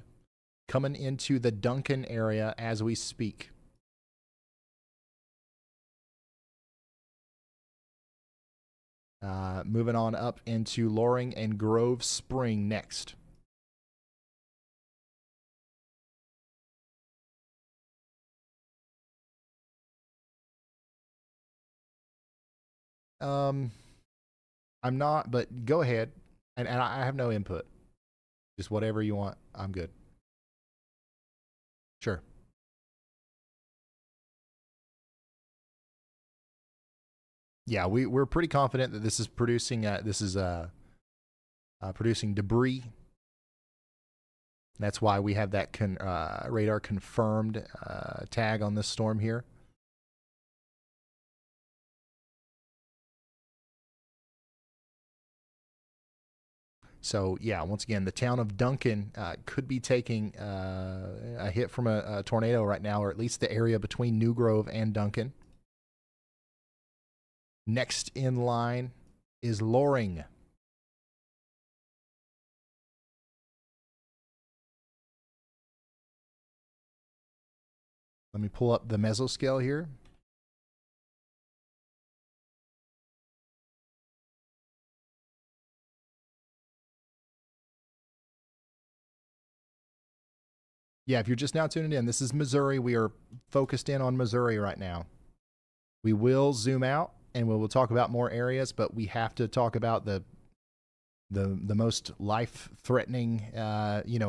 Coming into the Duncan area as we speak. Moving on up into Loring and Grove Spring next. I'm not, but go ahead. And I have no input. Just whatever you want. I'm good. Sure. Yeah, we're pretty confident that this is producing producing debris. That's why we have that radar confirmed tag on this storm here. So yeah, once again, the town of Duncan could be taking a hit from a tornado right now, or at least the area between New Grove and Duncan. Next in line is Loring. Let me pull up the mesoscale here. Yeah, if you're just now tuning in, this is Missouri. We are focused in on Missouri right now. We will zoom out and we will talk about more areas, but we have to talk about the most life-threatening,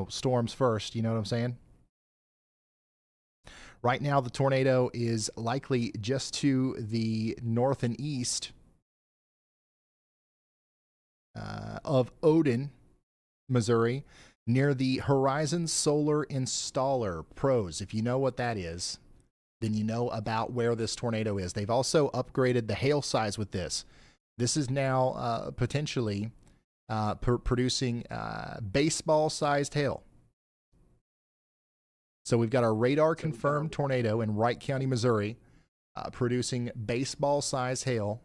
storms first. You know what I'm saying? Right now, the tornado is likely just to the north and east of Odin, Missouri, near the Horizon Solar Installer Pros. If you know what that is, then you know about where this tornado is. They've also upgraded the hail size with this. This is now potentially producing baseball-sized hail. So we've got our radar-confirmed tornado in Wright County, Missouri, producing baseball-sized hail.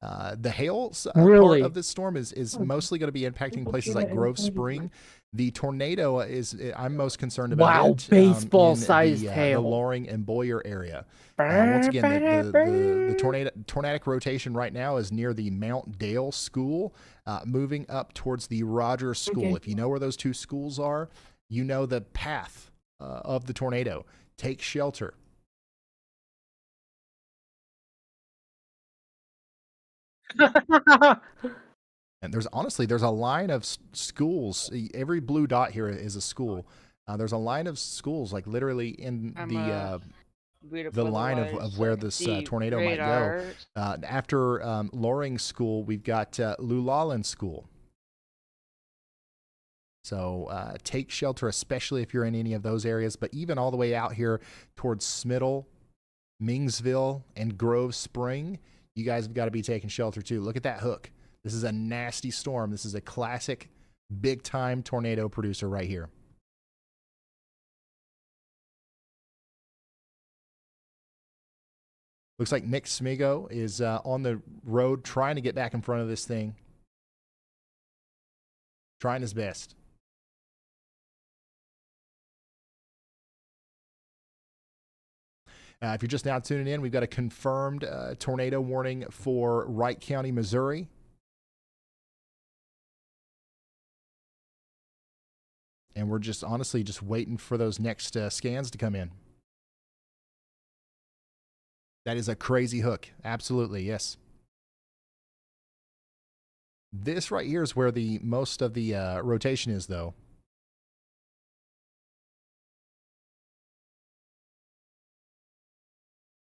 The hail part of this storm is mostly going to be impacting places like Grove Spring. The tornado I'm most concerned about baseball-sized hail. The Loring and Boyer area. Once again, the tornadic rotation right now is near the Mount Dale School, moving up towards the Rogers School. Okay. If you know where those two schools are, you know the path of the tornado. Take shelter. And there's a line of schools. Every blue dot here is a school. There's a line of schools, like literally in the line of where this tornado might go. After Loring School, we've got Lulalin School. So take shelter, especially if you're in any of those areas. But even all the way out here towards Smittle, Mingsville, and Grove Spring, you guys have got to be taking shelter too. Look at that hook. This is a nasty storm. This is a classic big-time tornado producer right here. Looks like Nick Smigo is on the road trying to get back in front of this thing. Trying his best. If you're just now tuning in, we've got a confirmed tornado warning for Wright County, Missouri. And we're just honestly just waiting for those next scans to come in. That is a crazy hook. Absolutely, yes. This right here is where the most of the rotation is, though.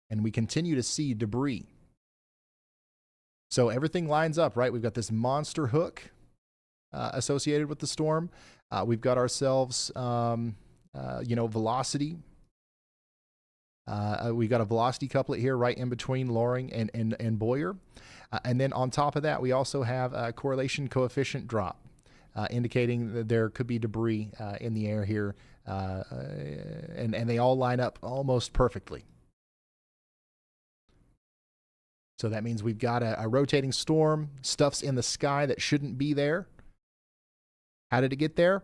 And we continue to see debris. So everything lines up, right? We've got this monster hook associated with the storm. We've got ourselves, velocity. We've got a velocity couplet here right in between Loring and Boyer. And then on top of that, we also have a correlation coefficient drop, indicating that there could be debris in the air here. And they all line up almost perfectly. So that means we've got a rotating storm. Stuff's in the sky that shouldn't be there. How did it get there?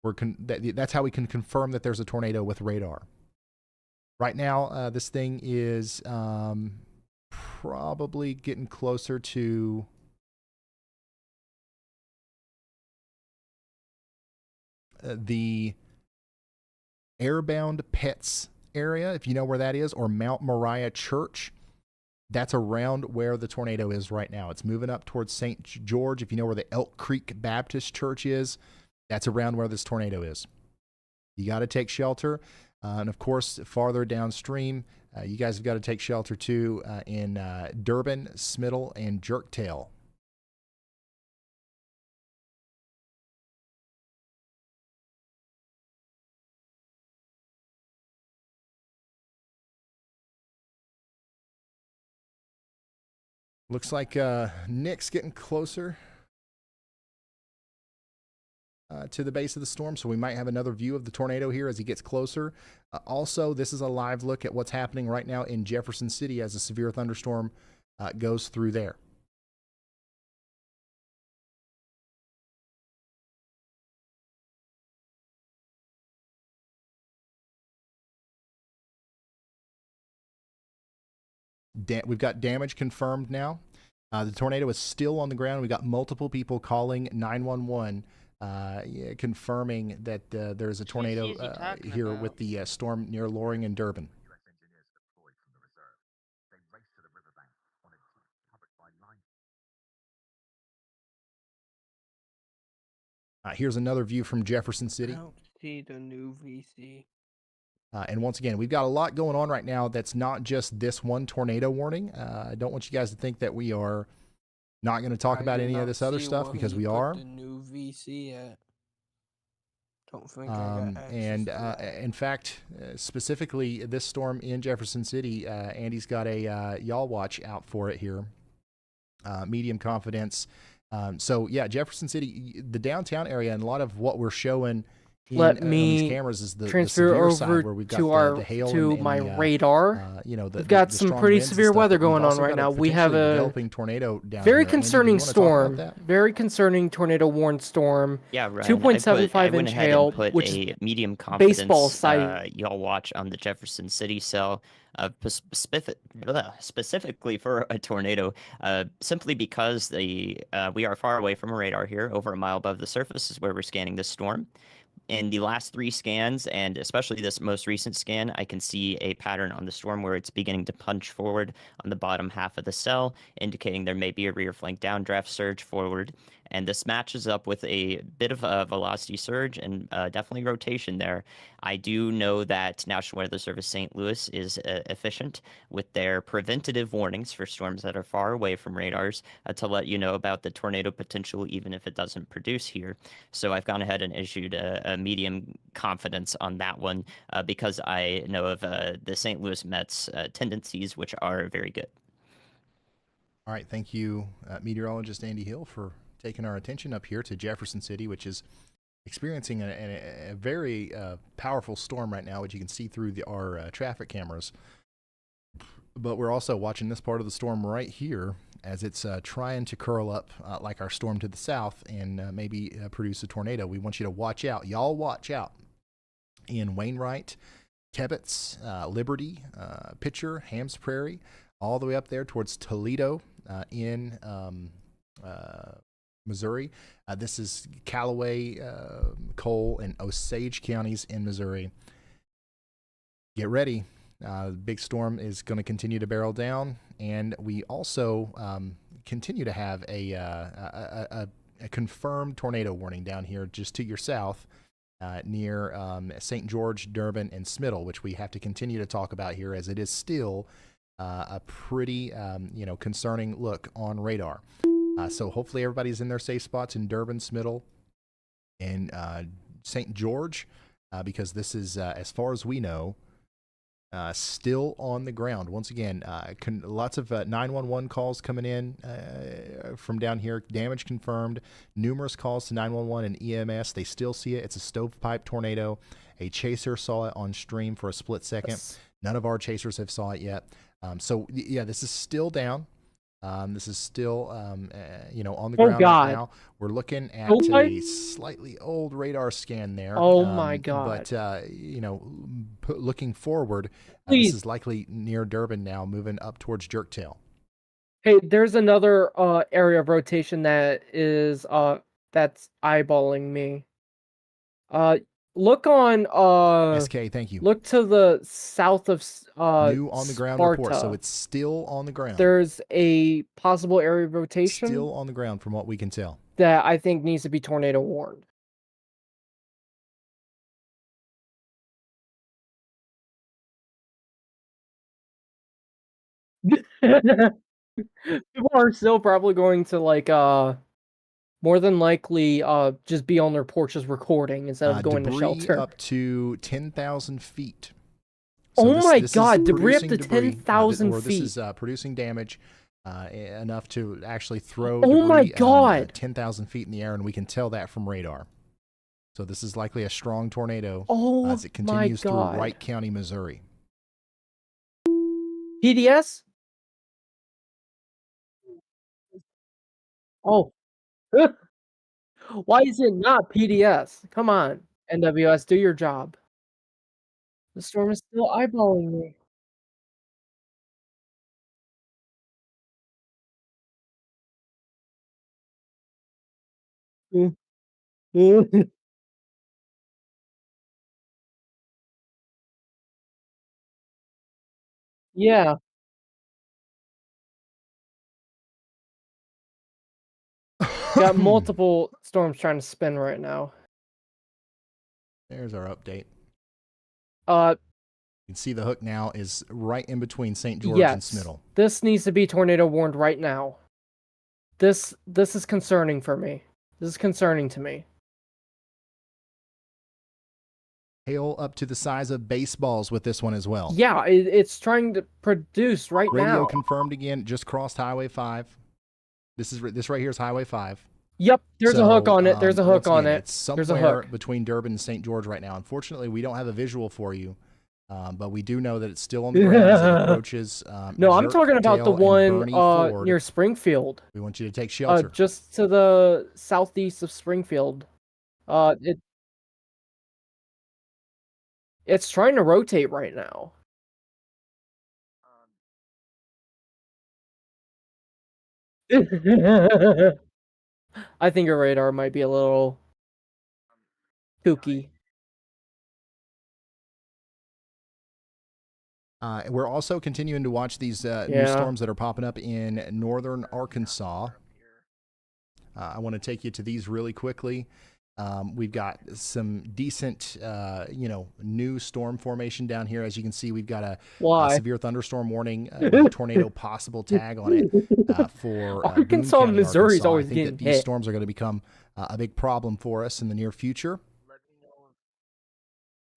That's how we can confirm that there's a tornado with radar. Right now, this thing is probably getting closer to the Airbound Pets area, if you know where that is, or Mount Moriah Church. That's around where the tornado is right now. It's moving up towards St. George. If you know where the Elk Creek Baptist Church is, that's around where this tornado is. You got to take shelter. And of course, farther downstream, you guys have got to take shelter too in Durbin, Smittle, and Jerktail. Looks like Nick's getting closer. to the base of the storm, so we might have another view of the tornado here as he gets closer. Also, this is a live look at what's happening right now in Jefferson City as a severe thunderstorm goes through there. We've got damage confirmed now. The tornado is still on the ground. We got multiple people calling 911, confirming that there's a tornado here with the storm near Loring and Durban. Here's another view from Jefferson City. I don't see the new VC. And once again, we've got a lot going on right now that's not just this one tornado warning. I don't want you guys to think that we are not going to talk about any of this other stuff, because we are. The new VC at. Don't think I got access to that. In fact, specifically this storm in Jefferson City, Andy's got a y'all watch out for it here. Medium confidence. So yeah, Jefferson City, the downtown area, and a lot of what we're showing Let on me these cameras is the transfer severe over side, where we've got to the hail to and my the, radar. you know, We've got some strong pretty winds and severe stuff, weather but we've going on also right got now. We have potentially a developing tornado down very here. Andy, do you concerning wanna talk about storm. that? Very concerning tornado warned storm. Yeah, Ryan. 2.75 I went inch ahead hail, and put which a is medium baseball confidence size. y'all watch on the Jefferson City cell, specifically for a tornado, simply because we are far away from a radar here, over a mile above the surface is where we're scanning this storm. In the last 3 scans, and especially this most recent scan, I can see a pattern on the storm where it's beginning to punch forward on the bottom half of the cell, indicating there may be a rear flank downdraft surge forward. And this matches up with a bit of a velocity surge and definitely rotation there. I do know that National Weather Service St. Louis is efficient with their preventative warnings for storms that are far away from radars to let you know about the tornado potential, even if it doesn't produce here. So I've gone ahead and issued a medium confidence on that one because I know of the St. Louis Mets tendencies, which are very good. All right, thank you, meteorologist Andy Hill, for taking our attention up here to Jefferson City, which is experiencing a very powerful storm right now, which you can see through our traffic cameras. But we're also watching this part of the storm right here as it's trying to curl up like our storm to the south and maybe produce a tornado. We want you to watch out. Y'all watch out. In Wainwright, Kebitz, Liberty, Pitcher, Hams Prairie, all the way up there towards Toledo in Missouri. This is Callaway, Cole, and Osage counties in Missouri. Get ready. The big storm is going to continue to barrel down, and we also continue to have a confirmed tornado warning down here just to your south near St. George, Durban, and Smittle, which we have to continue to talk about here, as it is still a pretty concerning look on radar. So hopefully everybody's in their safe spots in Durban, Smittle, and St. George, because this is, as far as we know, still on the ground. Once again, lots of 911 calls coming in from down here. Damage confirmed. Numerous calls to 911 and EMS. They still see it. It's a stovepipe tornado. A chaser saw it on stream for a split second. Yes. None of our chasers have saw it yet. So yeah, this is still down. This is still, on the ground right now. We're looking at a slightly old radar scan there. Oh my God! But looking forward, this is likely near Durban now, moving up towards Jerktail. Hey, there's another area of rotation that is that's eyeballing me. Look on SK, thank you. Look to the south of New on the ground Sparta. report, so it's still on the ground. There's a possible area of rotation Still on the ground from what we can tell. that I think needs to be tornado warned. People are still probably going to more than likely just be on their porches recording instead of going to Debris shelter. up to 10,000 feet. Oh my this God, is debris up to producing 10,000 This feet. is producing damage enough to actually throw Oh my debris God. 10,000 feet in the air, and we can tell that from radar. So this is likely a strong tornado Oh as it continues through God. Wright County, Missouri. PDS? Oh. Why is it not PDS? Come on, NWS, do your job. The storm is still eyeballing me. Yeah. Got multiple storms trying to spin right now. There's our update. Uh, You can see the hook now is right in between St. George and yes. Smittle. This needs to be tornado warned right now. This is concerning for me. This is concerning to me. Hail up to the size of baseballs with this one as well. Yeah, it's trying to produce right Radio now. confirmed again, just crossed Highway 5. This right here is Highway 5. Yep, there's a hook on it. There's a hook on it. It's There's a somewhere hook. between Durban and St. George right now. Unfortunately, we don't have a visual for you, but we do know that it's still on the ground as it approaches. No, I'm talking about the Jerkdale one near Springfield. We want you to take shelter. Just to the southeast of Springfield. It's trying to rotate right now. I think your radar might be a little kooky. We're also continuing to watch these new storms that are popping up in northern Arkansas. I want to take you to these really quickly. We've got some decent, new storm formation down here. As you can see, we've got a severe thunderstorm warning, with a tornado possible tag on it for Arkansas, Boone County, Missouri's Arkansas. always I think getting that these hit. storms are going to become a big problem for us in the near future.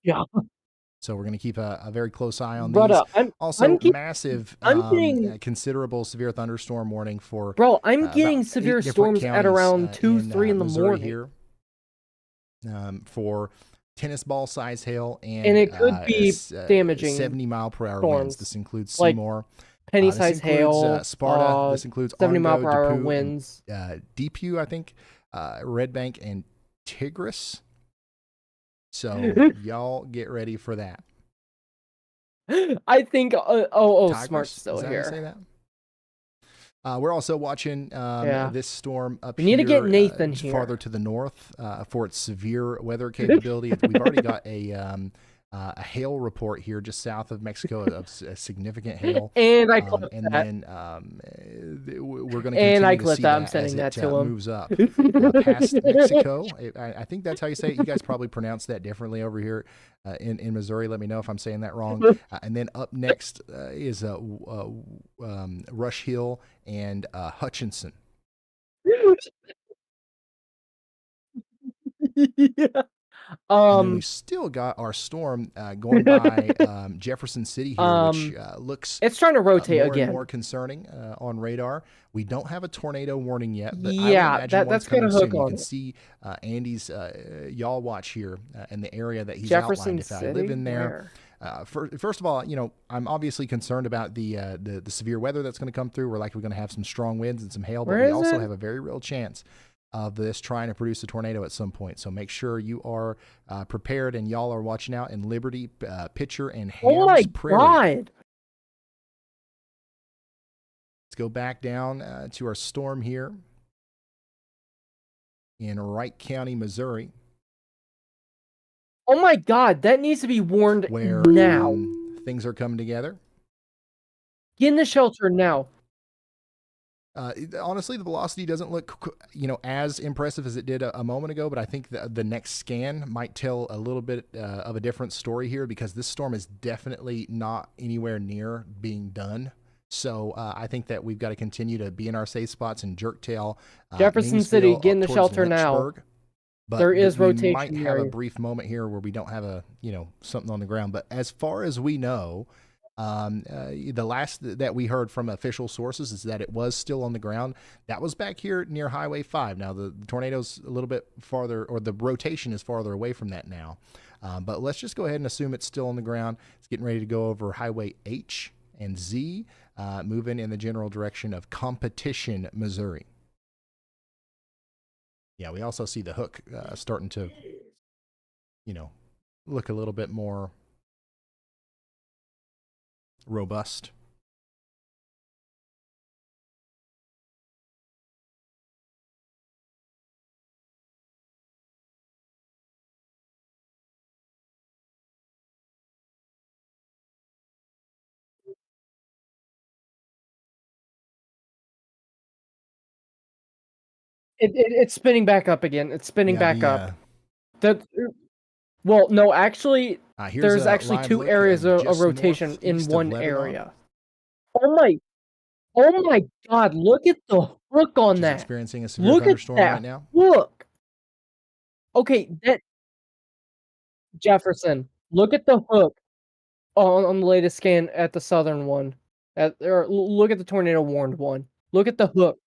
Yeah. So we're going to keep a very close eye on Brother, these. I'm Massive, getting considerable severe thunderstorm warning for. Bro, I'm getting about severe 8 different storms at counties, around 2, 3 in the Missouri morning. here. For tennis ball size hail and it could be damaging 70-mile-per-hour storms. winds. This includes Like Seymour, penny this size includes, hail. Sparta. This includes 70 Arndo, mile per hour Depew, winds. and, Depew, I think, Red Bank, and Tigris. So y'all get ready for that. I think. Tigris? Smart's still Is that how you here. say that? We're also watching this storm up We need to get Nathan here. farther to the north for its severe weather capability. We've already got a hail report here just south of Mexico of significant hail. And I clipped and that. then we're going to And I continue to clipped see that. I'm that sending as that it to him. moves up past Mexico. I think that's how you say it. You guys probably pronounce that differently over here in Missouri. Let me know if I'm saying that wrong. And then up next is Rush Hill and Hutchinson. Yeah. And then we've still got our storm going by Jefferson City here, which looks it's trying to rotate more again. and more concerning on radar. We don't have a tornado warning yet, but Yeah, I would imagine that's coming got a hook soon. You on can it. see Andy's y'all watch here in the area that he's Jefferson outlined. If I City? live in there. First of all, I'm obviously concerned about the severe weather that's going to come through. We're likely going to have some strong winds and some hail, but Where we is also it? have a very real chance of this trying to produce a tornado at some point. So make sure you are prepared and y'all are watching out in Liberty, Pitcher, and Hams Oh my Prairie. God. Let's go back down to our storm here in Wright County, Missouri. Oh my God, that needs to be warned where now. Things are coming together. Get in the shelter now. Honestly, the velocity doesn't look, as impressive as it did a moment ago, but I think the next scan might tell a little bit of a different story here because this storm is definitely not anywhere near being done. So I think that we've got to continue to be in our safe spots in Jerktail, Jefferson City, Mingsville, get in up the towards shelter now. Lynchburg. But There is we rotation might have a area. brief moment here where we don't have something on the ground. But as far as we know, The last that we heard from official sources is that it was still on the ground. That was back here near Highway 5. Now, the tornado's a little bit farther, or the rotation is farther away from that now. But let's just go ahead and assume it's still on the ground. It's getting ready to go over Highway H and Z, moving in the general direction of Competition, Missouri. Yeah, we also see the hook starting to, look a little bit more robust. It's spinning back up again. It's spinning Yeah, back up. Well, no, actually, there's actually two areas of rotation in one area. Oh my God! Look at the hook on that. Experiencing a severe thunderstorm right now. Look. Okay, that Jefferson. Look at the hook on the latest scan at the southern one. Or look at the tornado warned one. Look at the hook.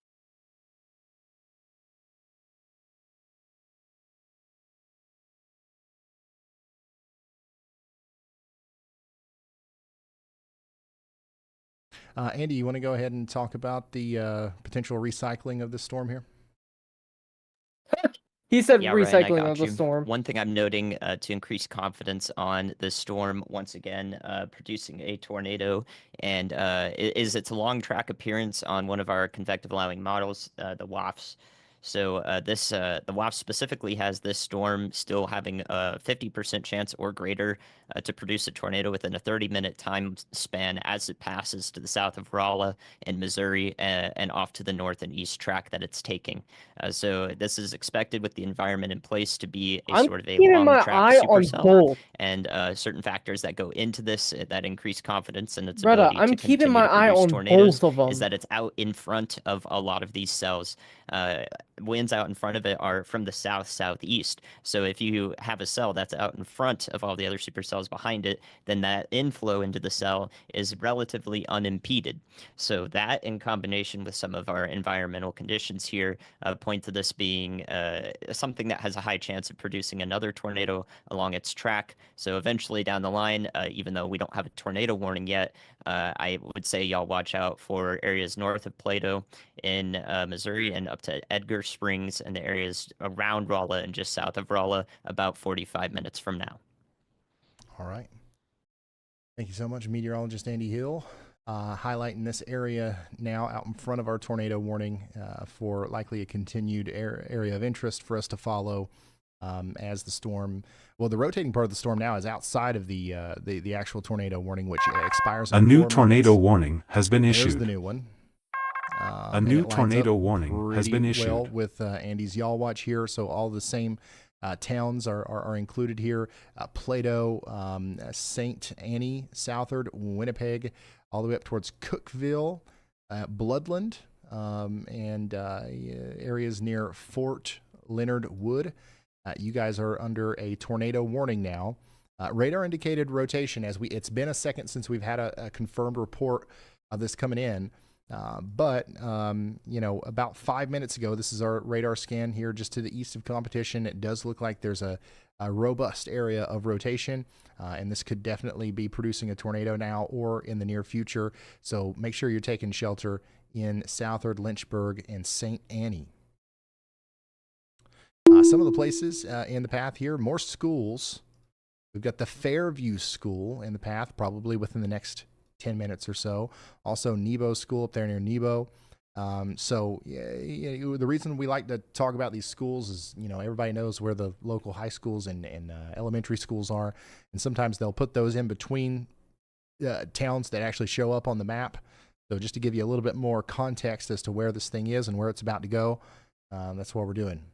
Andy, you want to go ahead and talk about the potential recycling of this storm here? He said Yeah, Ryan, recycling of the storm. One thing I'm noting to increase confidence on this storm, once again, producing a tornado, and is its long track appearance on one of our convective allowing models, the WAFs. So the WAF specifically has this storm still having a 50% chance or greater to produce a tornado within a 30-minute time span as it passes to the south of Rolla in Missouri and off to the north and east track that it's taking. So this is expected with the environment in place to be a sort of a long track supercell, and certain factors that go into this that increase confidence in its ability to continue to produce tornadoes is that it's out in front of a lot of these cells. Winds out in front of it are from the south-southeast. So if you have a cell that's out in front of all the other supercells behind it, then that inflow into the cell is relatively unimpeded. So that, in combination with some of our environmental conditions here, point to this being something that has a high chance of producing another tornado along its track. So eventually down the line, even though we don't have a tornado warning yet, I would say y'all watch out for areas north of Plato in Missouri and up to Edgar Springs and the areas around Rolla and just south of Rolla about 45 minutes from now. All right. Thank you so much, meteorologist Andy Hill. Highlighting this area now out in front of our tornado warning for likely a continued area of interest for us to follow as the storm. Well, the rotating part of the storm now is outside of the actual tornado warning, which expires. A new tornado warning has been issued. There's the new one. A new tornado warning has been issued. Well, with Andy's Y'all Watch here, so all the same towns are included here. Plato, St. Annie, Southard, Winnipeg, all the way up towards Cookville, Bloodland, and areas near Fort Leonard Wood. You guys are under a tornado warning now. Radar indicated rotation it's been a second since we've had a confirmed report of this coming in. But about 5 minutes ago, this is our radar scan here just to the east of Competition. It does look like there's a robust area of rotation, and this could definitely be producing a tornado now or in the near future. So make sure you're taking shelter in Southard, Lynchburg, and St. Annie. Some of the places in the path here, more schools. We've got the Fairview School in the path, probably within the next 10 minutes or so. Also, Nebo School up there near Nebo. The reason we like to talk about these schools is, everybody knows where the local high schools and elementary schools are. And sometimes they'll put those in between towns that actually show up on the map. So just to give you a little bit more context as to where this thing is and where it's about to go, that's what we're doing.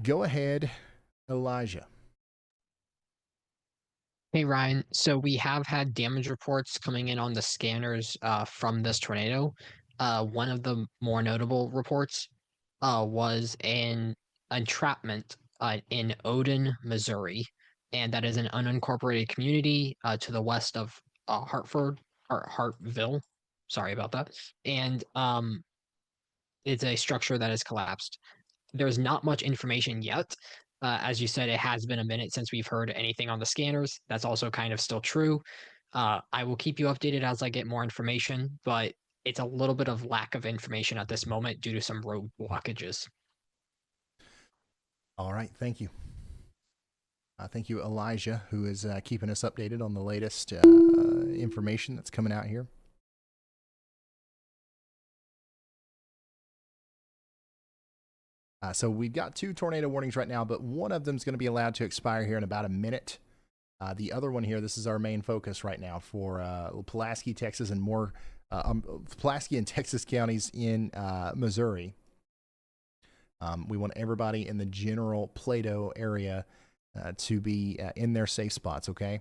Go ahead, Elijah. Hey, Ryan. So we have had damage reports coming in on the scanners from this tornado. One of the more notable reports was an entrapment in Odin, Missouri, and that is an unincorporated community to the west of Hartville. Sorry about that. And it's a structure that has collapsed. There's not much information yet. As you said, it has been a minute since we've heard anything on the scanners. That's also kind of still true. I will keep you updated as I get more information, but it's a little bit of lack of information at this moment due to some road blockages. All right, thank you. Thank you, Elijah, who is keeping us updated on the latest information that's coming out here. So we've got 2 tornado warnings right now, but one of them is going to be allowed to expire here in about a minute. The other one here, this is our main focus right now for Pulaski, Texas, and more Pulaski and Texas counties in Missouri. We want everybody in the general Plato area to be in their safe spots, okay?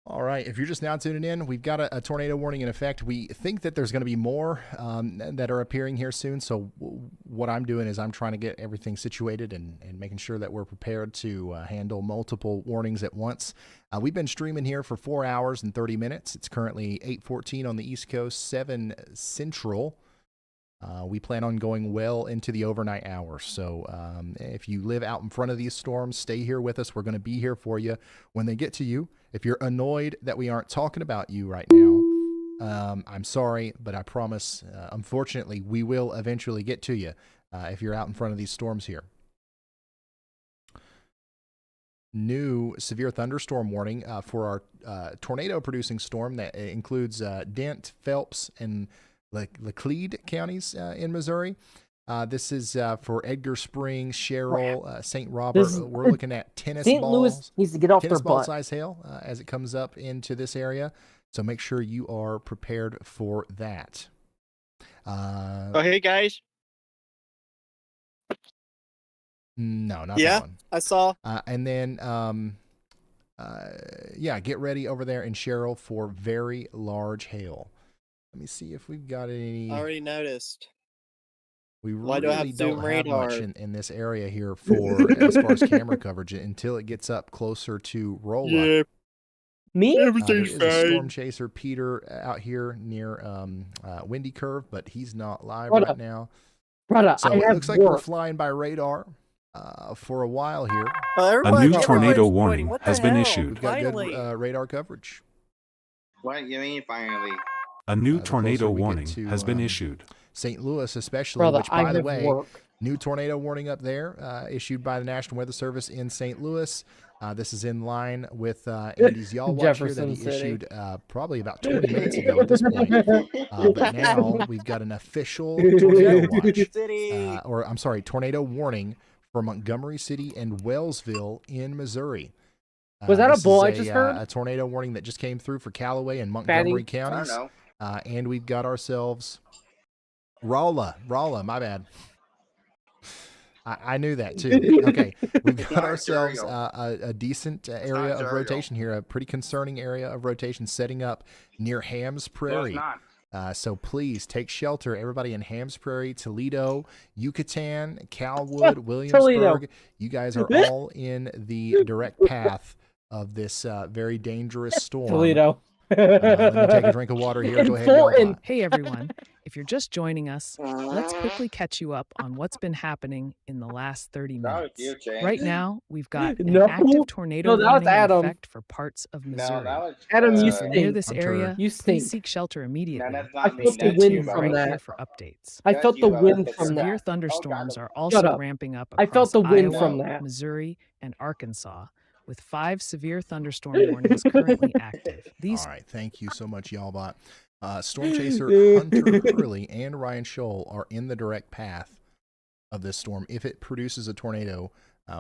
All right, if you're just now tuning in, we've got a tornado warning in effect. We think that there's going to be more that are appearing here soon. So what I'm doing is I'm trying to get everything situated and making sure that we're prepared to handle multiple warnings at once. We've been streaming here for 4 hours and 30 minutes. It's currently 8:14 on the East Coast, 7 Central. We plan on going well into the overnight hours. So if you live out in front of these storms, stay here with us. We're going to be here for you when they get to you. If you're annoyed that we aren't talking about you right now, I'm sorry, but I promise, unfortunately, we will eventually get to you if you're out in front of these storms here. New severe thunderstorm warning for our tornado-producing storm that includes Dent, Phelps, and Laclede counties in Missouri. This is for Edgar Springs, Sherrill, St. Robert. We're looking at tennis St. balls. Louis needs to get off tennis their ball butt. size hail as it comes up into this area. So make sure you are prepared for that. Oh, hey guys. No, not Yeah, that one. I saw. And then, yeah, get ready over there in Sherrill for very large hail. Let me see if we've got any. I already noticed. We Why do I really have don't zoom have radar? much in this area here for as far as camera coverage until it gets up closer to Rolla. Yeah. Me? There is a storm chaser, Peter, out here near Windy Curve, but he's not live Brother. right now. Brother, So I it have looks like we're work. flying by radar for a while here. A new tornado warning has been issued. We've got good radar coverage. What do you mean finally? A new The tornado closer we get warning to, has been issued. St. Louis especially, Brother, which, I by the have way, work. new tornado warning up there issued by the National Weather Service in St. Louis. This is in line with Andy's Y'all Watch here that Jefferson he City. issued probably about 20 minutes ago at this point. But now we've got an official tornado watch, or I'm sorry, tornado warning for Montgomery City and Wellsville in Missouri. Was that a This bull is I just heard? A tornado warning that just came through for Callaway and Montgomery Fatty? counties. I don't know. And we've got ourselves Rolla, my bad. I knew that too. Okay, we've got ourselves a decent area of rotation here, a pretty concerning area of rotation setting up near Hams Prairie. So please take shelter, everybody in Hams Prairie, Toledo, Yucatan, Calwood, Williamsburg. Toledo. You guys are all in the direct path of this very dangerous storm. Toledo. Let me take a drink of water here. Go ahead, y'all. Hey everyone, if you're just joining us, let's quickly catch you up on what's been happening in the last 30 minutes. you, James. Right now, we've got an No. active tornado No, that was warning in Adam. effect for parts of Missouri. Adam, you If you're near stink. this area, You please stink. seek shelter immediately. that's I not me. felt the That's wind you, from right that. here for updates. I That's felt the you, I wind was from thinking Severe that. thunderstorms are Shut also up. ramping up I across felt the wind Iowa, from that. Missouri, and Arkansas, with 5 severe thunderstorm warnings currently active. These All right, thank you so much, y'all bot. Storm Chaser Hunter Hurley and Ryan Scholl are in the direct path of this storm. If it produces a tornado,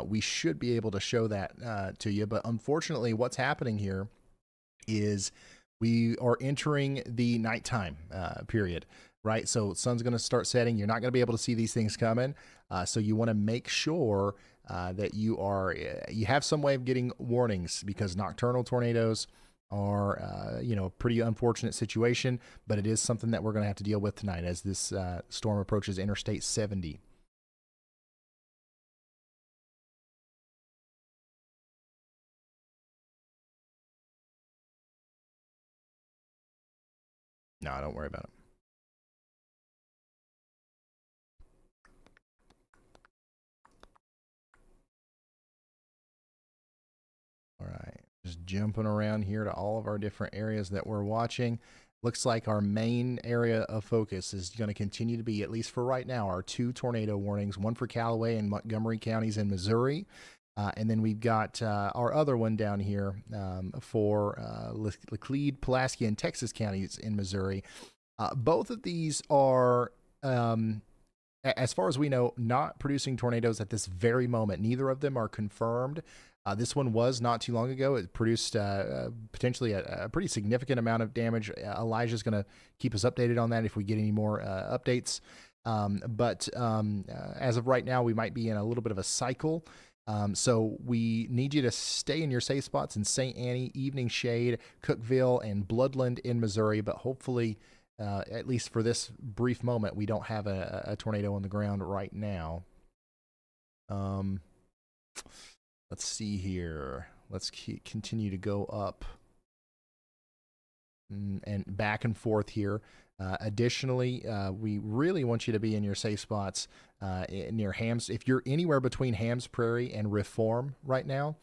we should be able to show that to you. But unfortunately, what's happening here is we are entering the nighttime period, right? So sun's going to start setting. You're not going to be able to see these things coming. So you want to make sure that you have some way of getting warnings, because nocturnal tornadoes are, a pretty unfortunate situation, but it is something that we're going to have to deal with tonight as this storm approaches Interstate 70. No, don't worry about it. All right, just jumping around here to all of our different areas that we're watching. Looks like our main area of focus is going to continue to be, at least for right now, our 2 tornado warnings, one for Callaway and Montgomery counties in Missouri. And then we've got our other one down here for Laclede, Pulaski, and Texas counties in Missouri. Both of these are, as far as we know, not producing tornadoes at this very moment. Neither of them are confirmed. This one was not too long ago. It produced potentially a pretty significant amount of damage. Elijah's going to keep us updated on that if we get any more updates. But as of right now, we might be in a little bit of a cycle. So we need you to stay in your safe spots in St. Annie, Evening Shade, Cookeville, and Bloodland in Missouri. But hopefully, at least for this brief moment, we don't have a tornado on the ground right now. Let's see here. Let's continue to go up and back and forth here. Additionally, we really want you to be in your safe spots near Hams. If you're anywhere between Hams Prairie and Reform right now,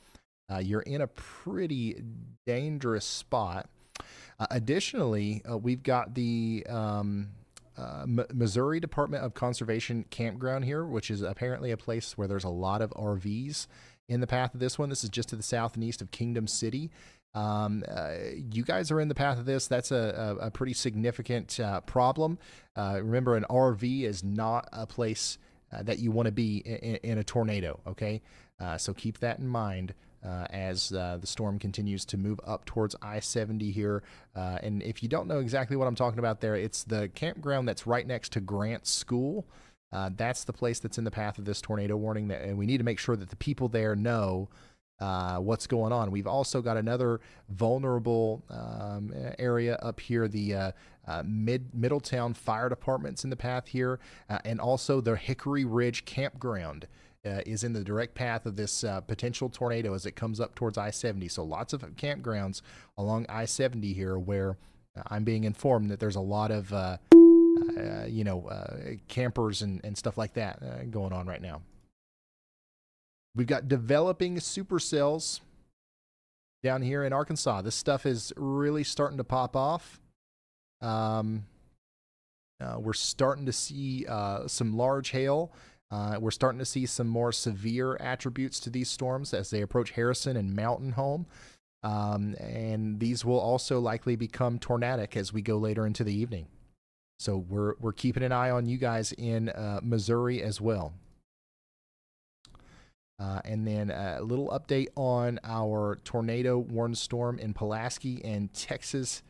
you're in a pretty dangerous spot. Additionally, we've got the Missouri Department of Conservation campground here, which is apparently a place where there's a lot of RVs in the path of this one. This is just to the south and east of Kingdom City. You guys are in the path of this. That's a pretty significant problem. Remember, an RV is not a place that you want to be in a tornado, okay? So keep that in mind as the storm continues to move up towards I-70 here. And if you don't know exactly what I'm talking about there, it's the campground that's right next to Grant School. That's the place that's in the path of this tornado warning, and we need to make sure that the people there know what's going on. We've also got another vulnerable area up here, the Middletown Fire Department's in the path here, and also the Hickory Ridge Campground is in the direct path of this potential tornado as it comes up towards I-70. So lots of campgrounds along I-70 here where I'm being informed that there's a lot of campers and stuff like that going on right now. We've got developing supercells down here in Arkansas. This stuff is really starting to pop off. We're starting to see some large hail. We're starting to see some more severe attributes to these storms as they approach Harrison and Mountain Home. And these will also likely become tornadic as we go later into the evening. So we're keeping an eye on you guys in Missouri as well. And then a little update on our tornado warned storm in Pulaski and Texas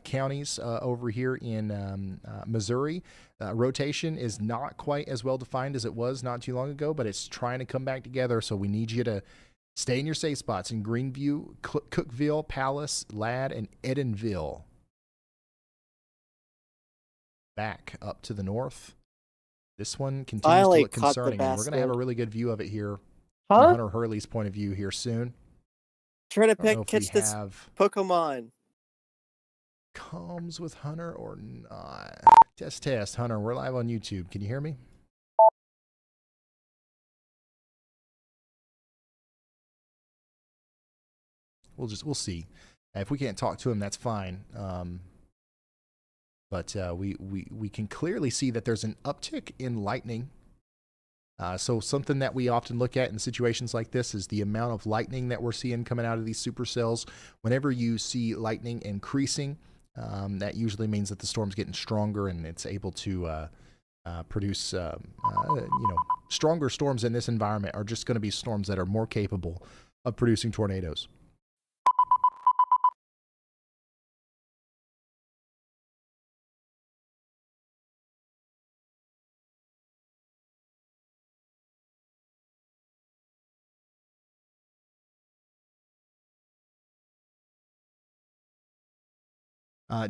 counties over here in Missouri. Rotation is not quite as well defined as it was not too long ago, but it's trying to come back together. So we need you to stay in your safe spots in Greenview, Cookeville, Palace, Ladd, and Edenville. Back up to the north. This one continues to look concerning, and we're going to have a really good view of it here from Hunter Hurley's point of view here soon. Try to catch this Pokemon. Comes with Hunter or not? Test. Hunter, we're live on YouTube. Can you hear me? We'll see. If we can't talk to him, that's fine. But we can clearly see that there's an uptick in lightning. So something that we often look at in situations like this is the amount of lightning that we're seeing coming out of these supercells. Whenever you see lightning increasing, that usually means that the storm's getting stronger and it's able to produce, stronger storms in this environment are just going to be storms that are more capable of producing tornadoes.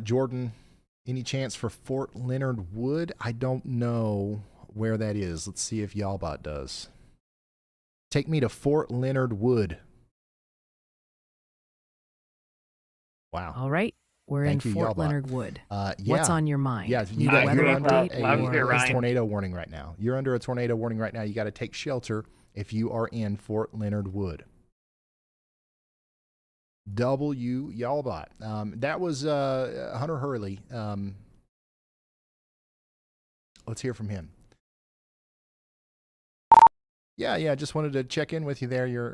Jordan, any chance for Fort Leonard Wood? I don't know where that is. Let's see if Yalbot does. Take me to Fort Leonard Wood. Wow. All right. We're Thank in you, Fort Yalbot. Leonard Wood. Yeah. What's on your mind? Yeah, Need a weather you're under update a tornado warning right now. You're under a tornado warning right now. You got to take shelter if you are in Fort Leonard Wood. Yalbot. That was Hunter Hurley. Let's hear from him. Yeah. Just wanted to check in with you there. You're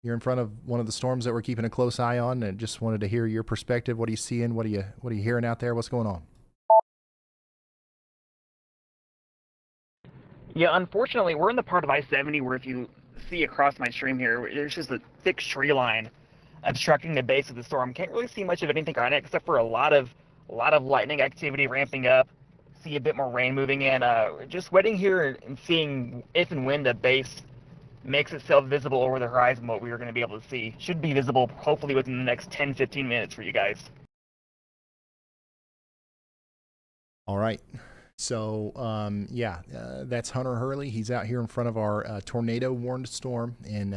in front of one of the storms that we're keeping a close eye on, and just wanted to hear your perspective. What are you seeing? What are you hearing out there? What's going on? Yeah, unfortunately, we're in the part of I-70 where if you see across my stream here, there's just a thick tree line obstructing the base of the storm. Can't really see much of anything on it except for a lot of lightning activity ramping up. See a bit more rain moving in. Just waiting here and seeing if and when the base makes itself visible over the horizon, what we are going to be able to see. Should be visible hopefully within the next 10-15 minutes for you guys. All right. So, that's Hunter Hurley. He's out here in front of our tornado-warned storm in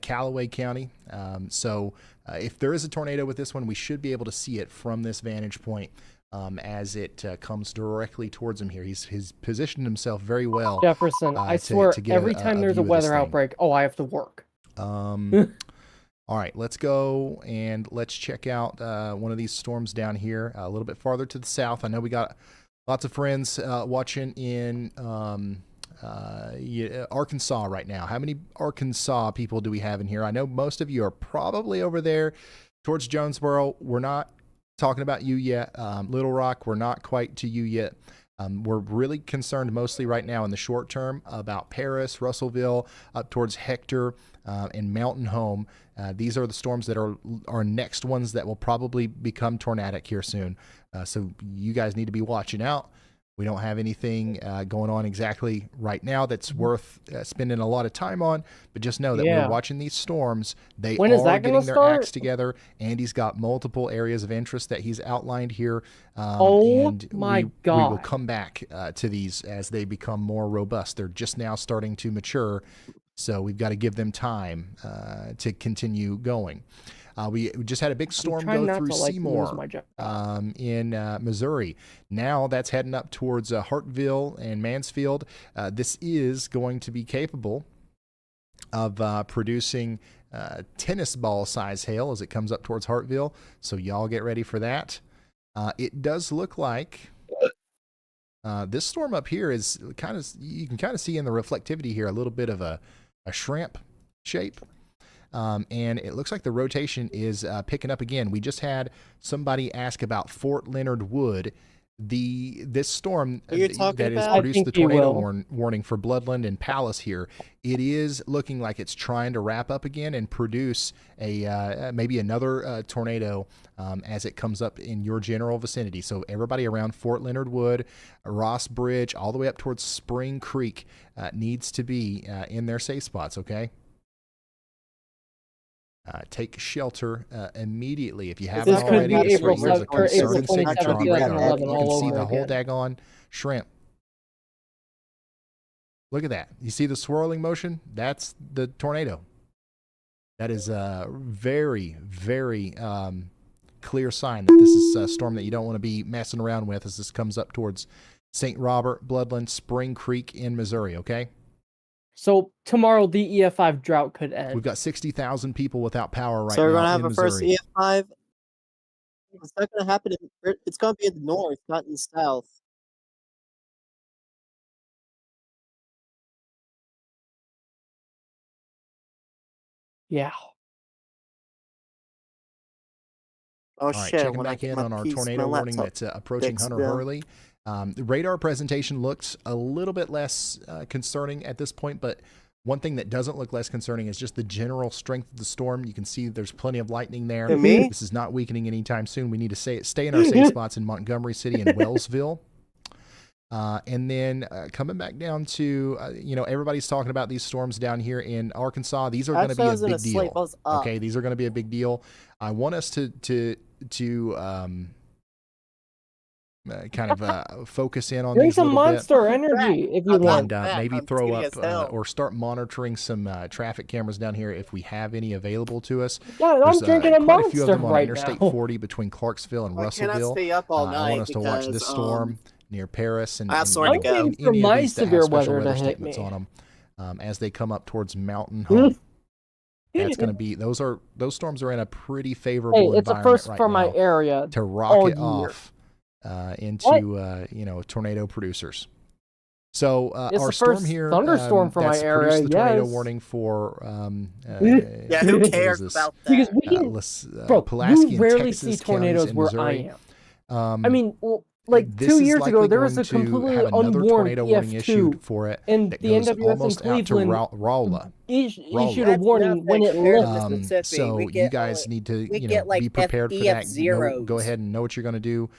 Callaway County. If there is a tornado with this one, we should be able to see it from this vantage point as it comes directly towards him here. He's positioned himself very well. Jefferson, I swear, every time there's a weather outbreak, I have to work. All right, let's go and let's check out one of these storms down here a little bit farther to the south. I know we got lots of friends watching in Arkansas right now. How many Arkansas people do we have in here? I know most of you are probably over there towards Jonesboro. We're not talking about you yet. Little Rock, we're not quite to you yet. We're really concerned mostly right now in the short term about Paris, Russellville, up towards Hector, and Mountain Home. These are the storms that are our next ones that will probably become tornadic here soon. So you guys need to be watching out. We don't have anything going on exactly right now that's worth spending a lot of time on, but just know that we're watching these storms. They are getting their acts together. Andy's got multiple areas of interest that he's outlined here. And we will come back to these as they become more robust. They're just now starting to mature, so we've got to give them time to continue going. We just had a big storm go through Seymour in Missouri. Now that's heading up towards Hartville and Mansfield. This is going to be capable of producing tennis ball size hail as it comes up towards Hartville. So y'all get ready for that. It does look like this storm up here is you can kind of see in the reflectivity here a little bit of a shrimp shape. And it looks like the rotation is picking up again. We just had somebody ask about Fort Leonard Wood. This storm that has produced the tornado warning for Bloodland and Palace here, it is looking like it's trying to wrap up again and produce maybe another tornado as it comes up in your general vicinity. So everybody around Fort Leonard Wood, Ross Bridge, all the way up towards Spring Creek needs to be in their safe spots, okay? Take shelter immediately if you haven't already. This right here is a concerted signature on radar. You can see the whole daggone shrimp. Look at that. You see the swirling motion? That's the tornado. That is a very, very clear sign that this is a storm that you don't want to be messing around with as this comes up towards St. Robert, Bloodland, Spring Creek in Missouri, okay? So tomorrow the EF5 drought could end. We've got 60,000 people without power right now. So we're gonna have in a first Missouri. EF5. It's not gonna happen. It's gonna be in the north, not in the south. Yeah. Oh All right, shit! checking When I back get in my on our piece, tornado my warning laptop that's approaching fixed Hunter down. Hurley. The radar presentation looks a little bit less concerning at this point, but one thing that doesn't look less concerning is just the general strength of the storm. You can see there's plenty of lightning there. To me? This is not weakening anytime soon. We need to stay in our safe spots in Montgomery City and Wellsville. And then coming back down to, everybody's talking about these storms down here in Arkansas. These are going to be a big deal. Okay, these are going to be a big deal. I want us to kind of focus in on Drink these a some little Monster Energy if you want. and maybe throw up or start monitoring some traffic cameras down here if we have any available to us. Yeah, There's, I'm drinking a quite a few of Monster them on right Interstate now. 40 between Clarksville and I cannot Russellville. stay up all I night want us to watch because, this storm near Paris and, I have somewhere to go. any for of these my that severe have special weather to weather hit statements me. on them as they come up towards Mountain Home. That's going to be those storms are in a pretty favorable Hey, it's a environment first right for now my area to all rocket year. off into tornado producers. So It's our the storm first here thunderstorm for my that's area, produced the tornado yes. warning for Yeah, who what cares is this? about Because that? bro, Pulaski you and rarely Texas see counties tornadoes in where Missouri. I am. I mean, like This 2 is years ago, likely there was going a to completely have another unwarned tornado warning issued EF2, for it and that the goes NWS in almost out to Cleveland Rolla. issued a warning when it compared left. to Mississippi. So We you get guys like, need to we get like be prepared for EF that. zeros. Go ahead and know what you're going to do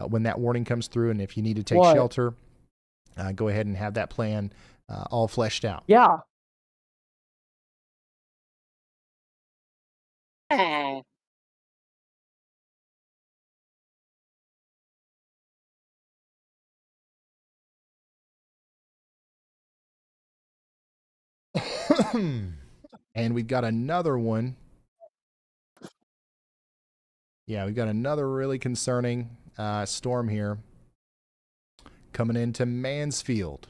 when that warning comes through, and if you need to take What? shelter, go ahead and have that plan all fleshed out. Yeah. And we've got another one. Yeah, we've got another really concerning storm here coming into Mansfield.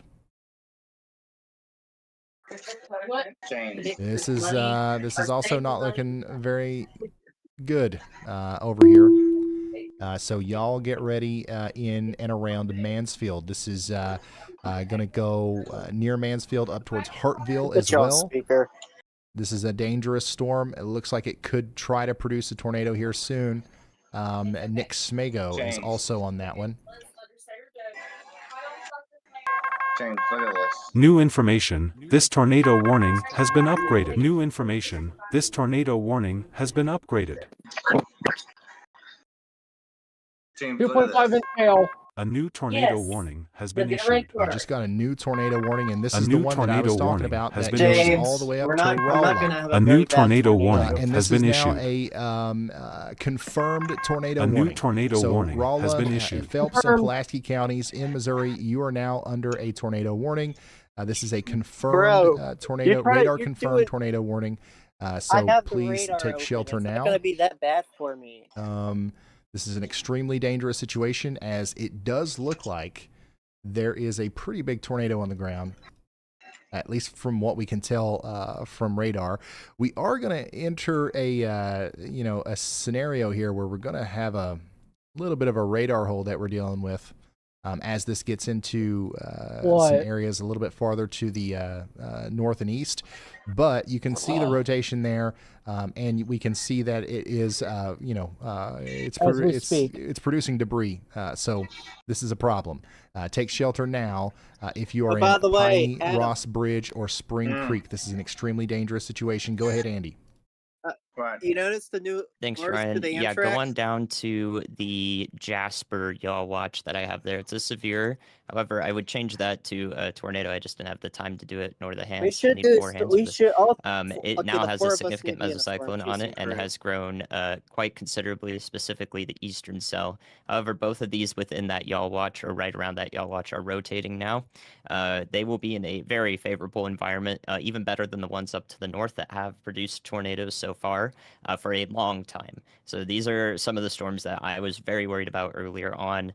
This is also not looking very good over here. So y'all get ready in and around Mansfield. This is going to go near Mansfield up towards Hartville as well. Speaker. This is a dangerous storm. It looks like it could try to produce a tornado here soon. Nick Smago is also on that one. James, look at this. New information, this tornado warning has been upgraded. New information, this tornado warning has been upgraded. James, look at 2.5 this. inch hail. A new tornado warning has been issued. I just got a new tornado warning, and this A is the new one that I tornado was talking warning about has that been goes issued. all the way up We're to not gonna Rolla. have A new very bad tornado warning And has this been is now issued. a confirmed tornado A new warning. tornado So warning Rolla, has been issued. Phelps, and Pulaski counties in Missouri, you are now under a tornado warning. This is a confirmed tornado, radar confirmed tornado warning. So please take shelter It's now. not gonna be that bad for me. This is an extremely dangerous situation, as it does look like there is a pretty big tornado on the ground, at least from what we can tell from radar. We are going to enter a scenario here where we're going to have a little bit of a radar hole that we're dealing with as this gets into some areas a little bit farther to the north and east. But you can see the rotation there, and we can see that it is, it's producing debris. So this is a problem. Take shelter now if you are by in the way, Piney, Adam- Ross Bridge, or Spring Creek. This is an extremely dangerous situation. Go ahead, Andy. You notice the new Thanks, doors Ryan. to the Yeah, go Amtrak? on down to the Jasper Y'all Watch that I have there. It's a severe. However, I would change that to a tornado. I just didn't have the time to do it, nor the hands. I should need do. 4 hands. We for this. should all. It okay, now the has four a of us significant need to be in a storm mesocyclone on it chasing and crew. has grown quite considerably, specifically the eastern cell. However, both of these within that Y'all Watch or right around that Y'all Watch are rotating now. They will be in a very favorable environment, even better than the ones up to the north that have produced tornadoes so far for a long time. So these are some of the storms that I was very worried about earlier on,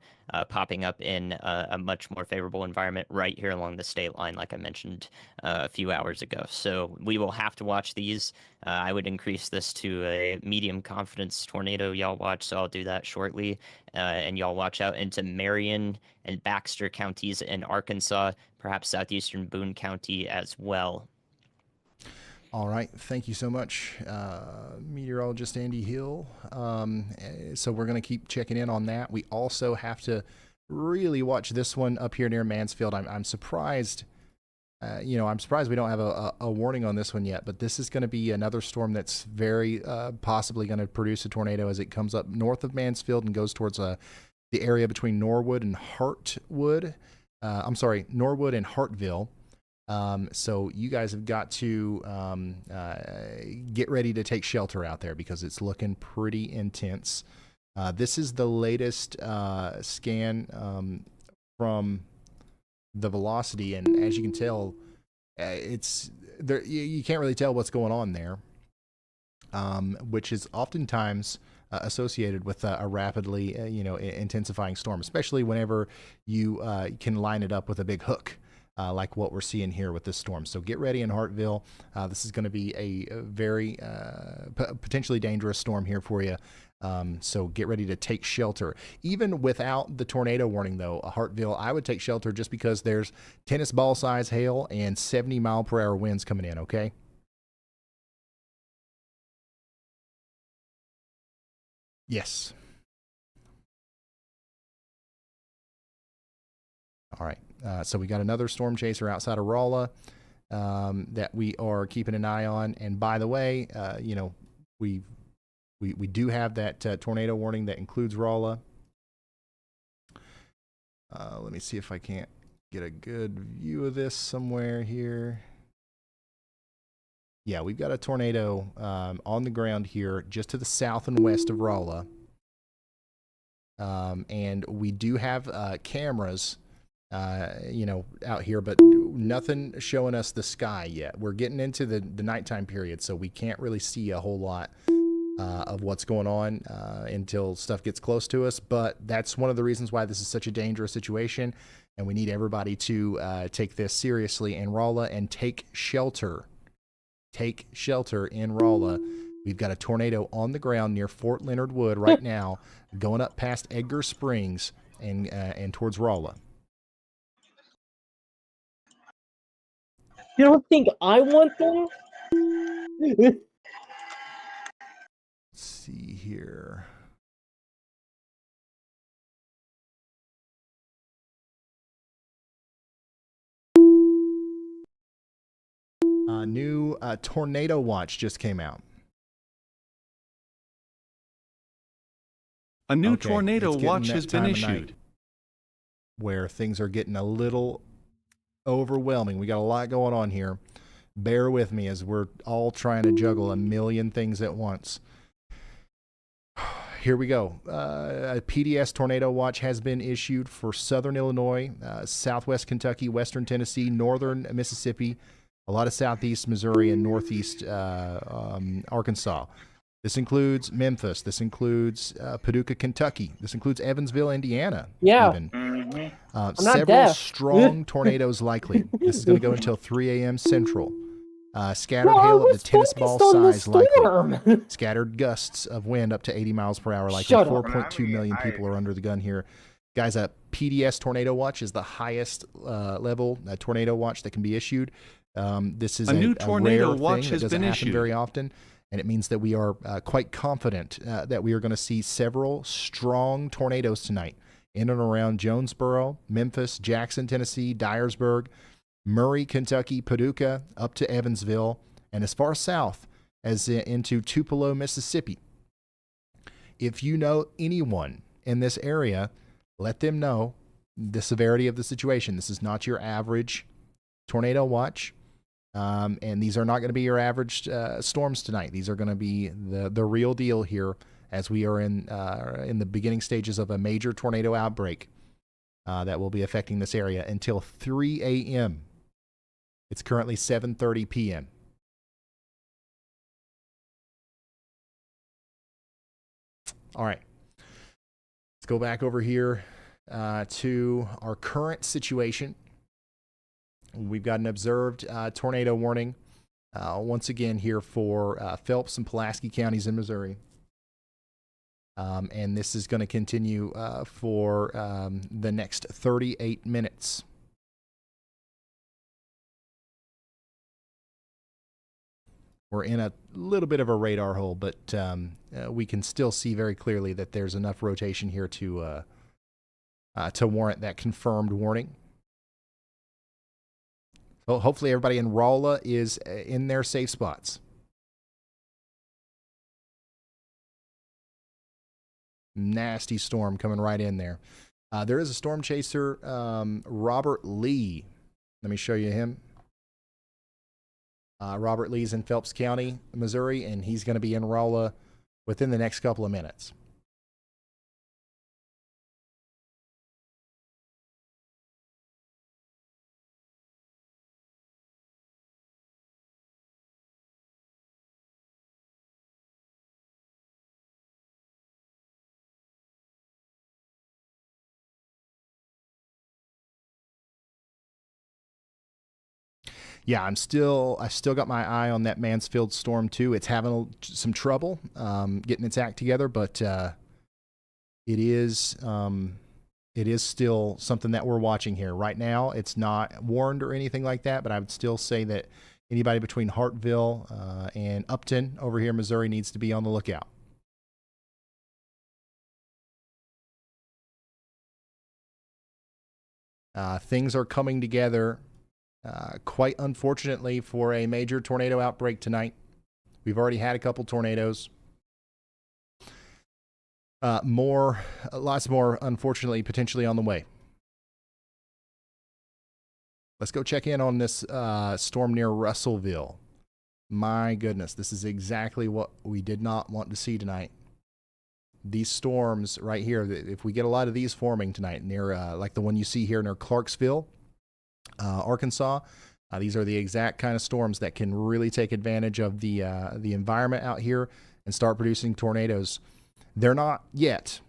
popping up in a much more favorable environment right here along the state line, like I mentioned a few hours ago. So we will have to watch these. I would increase this to a medium confidence tornado y'all watch, so I'll do that shortly. And y'all watch out into Marion and Baxter counties in Arkansas, perhaps southeastern Boone County as well. All right, thank you so much, meteorologist Andy Hill. So we're going to keep checking in on that. We also have to really watch this one up here near Mansfield. I'm surprised, I'm surprised we don't have a warning on this one yet, but this is going to be another storm that's very possibly going to produce a tornado as it comes up north of Mansfield and goes towards the area between Norwood and Norwood and Hartville. So you guys have got to get ready to take shelter out there because it's looking pretty intense. This is the latest scan from the velocity, and as you can tell, it's there. You can't really tell what's going on there, which is oftentimes associated with a rapidly, intensifying storm, especially whenever you can line it up with a big hook. Like what we're seeing here with this storm. So get ready in Hartville. This is going to be a very potentially dangerous storm here for you. So get ready to take shelter. Even without the tornado warning, though, Hartville, I would take shelter just because there's tennis ball size hail and 70-mile-per-hour winds coming in, okay? Yes. All right. So we got another storm chaser outside of Rolla that we are keeping an eye on. And by the way, we do have that tornado warning that includes Rolla. Let me see if I can't get a good view of this somewhere here. Yeah, we've got a tornado on the ground here just to the south and west of Rolla. And we do have cameras out here, but nothing showing us the sky yet. We're getting into the nighttime period, so we can't really see a whole lot of what's going on until stuff gets close to us. But that's one of the reasons why this is such a dangerous situation, and we need everybody to take this seriously in Rolla and take shelter. Take shelter in Rolla. We've got a tornado on the ground near Fort Leonard Wood right now, going up past Edgar Springs and towards Rolla. You don't think I want them? Let's see here. A new tornado watch just came out. A new tornado watch has been issued. Where things are getting a little overwhelming. We got a lot going on here. Bear with me as we're all trying to juggle a million things at once. Here we go. A PDS tornado watch has been issued for southern Illinois, southwest Kentucky, western Tennessee, northern Mississippi, a lot of southeast Missouri, and northeast Arkansas. This includes Memphis. This includes Paducah, Kentucky. This includes Evansville, Indiana. Yeah. Even. I'm not Several deaf. strong tornadoes likely. This is going to go until 3 a.m. Central. Scattered hail up to tennis ball size likely. Scattered gusts of wind up to 80 miles per hour likely. 4.2 million people are under the gun here. Guys, a PDS tornado watch is the highest level tornado watch that can be issued. This is a new tornado rare watch thing has that doesn't been happen issued. very often. And it means that we are quite confident that we are going to see several strong tornadoes tonight in and around Jonesboro, Memphis, Jackson, Tennessee, Dyersburg, Murray, Kentucky, Paducah, up to Evansville, and as far south as into Tupelo, Mississippi. If you know anyone in this area, let them know the severity of the situation. This is not your average tornado watch. And these are not going to be your average storms tonight. These are going to be the real deal here as we are in the beginning stages of a major tornado outbreak that will be affecting this area until 3 a.m. It's currently 7:30 p.m. All right. Let's go back over here to our current situation. We've got an observed tornado warning once again here for Phelps and Pulaski counties in Missouri. And this is going to continue for the next 38 minutes. we're in a little bit of a radar hole, but we can still see very clearly that there's enough rotation here to warrant that confirmed warning. So hopefully everybody in Rolla is in their safe spots. Nasty storm coming right in there. There is a storm chaser, Robert Lee. Let me show you him. Robert Lee's in Phelps County, Missouri, and he's going to be in Rolla within the next couple of minutes. Yeah, I still got my eye on that Mansfield storm too. It's having some trouble getting its act together, but it is still something that we're watching here right now. It's not warned or anything like that, but I would still say that anybody between Hartville and Upton over here in Missouri needs to be on the lookout. Things are coming together. Quite unfortunately for a major tornado outbreak tonight. We've already had a couple tornadoes. Lots more, unfortunately, potentially on the way. Let's go check in on this storm near Russellville. My goodness, this is exactly what we did not want to see tonight. These storms right here, if we get a lot of these forming tonight near, like the one you see here near Clarksville, Arkansas, these are the exact kind of storms that can really take advantage of the environment out here and start producing tornadoes. They're not yet,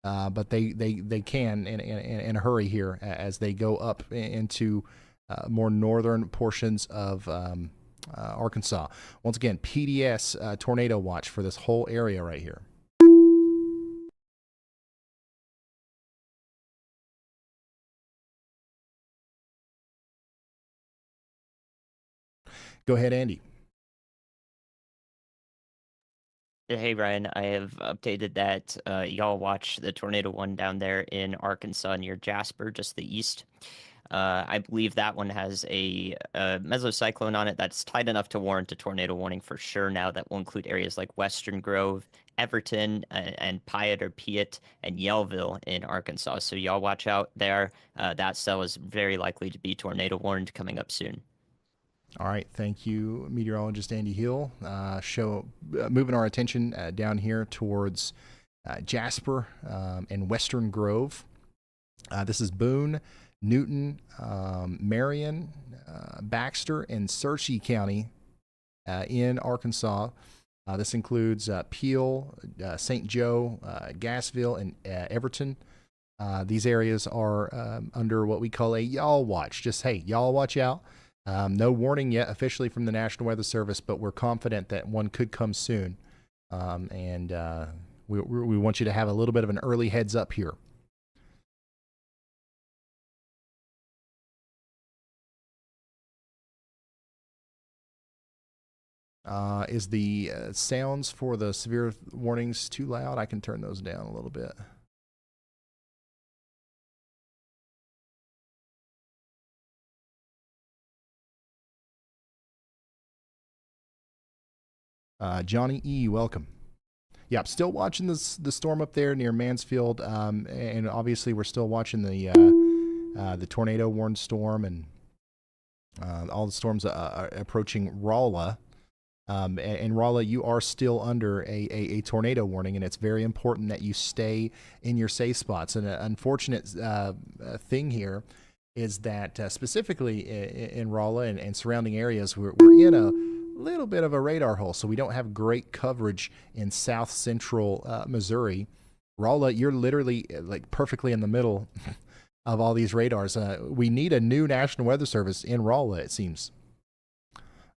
but they can in a hurry here as they go up into more northern portions of Arkansas. Once again, PDS tornado watch for this whole area right here. Go ahead, Andy. Hey, Ryan, I have updated that y'all watch the tornado one down there in Arkansas near Jasper, just the east. I believe that one has a mesocyclone on it that's tight enough to warrant a tornado warning for sure now. That will include areas like Western Grove, Everton, and Piatt or Piatt, and Yellville in Arkansas. So y'all watch out there. That cell is very likely to be tornado warned coming up soon. All right, thank you, meteorologist Andy Hill. Moving our attention down here towards Jasper and Western Grove. This is Boone, Newton, Marion, Baxter, and Searcy County in Arkansas. This includes Peel, St. Joe, Gassville, and Everton. These areas are under what we call a y'all watch. Just, hey, y'all watch out. No warning yet officially from the National Weather Service, but we're confident that one could come soon. We want you to have a little bit of an early heads up here. Is the sounds for the severe warnings too loud? I can turn those down a little bit. Johnny E., welcome. Yeah, I'm still watching the storm up there near Mansfield, and obviously we're still watching the tornado warned storm and all the storms approaching Rolla. And Rolla, you are still under a tornado warning, and it's very important that you stay in your safe spots. And an unfortunate thing here is that specifically in Rolla and surrounding areas, we're in a little bit of a radar hole, so we don't have great coverage in south central Missouri. Rolla, you're literally like perfectly in the middle of all these radars. We need a new National Weather Service in Rolla, it seems.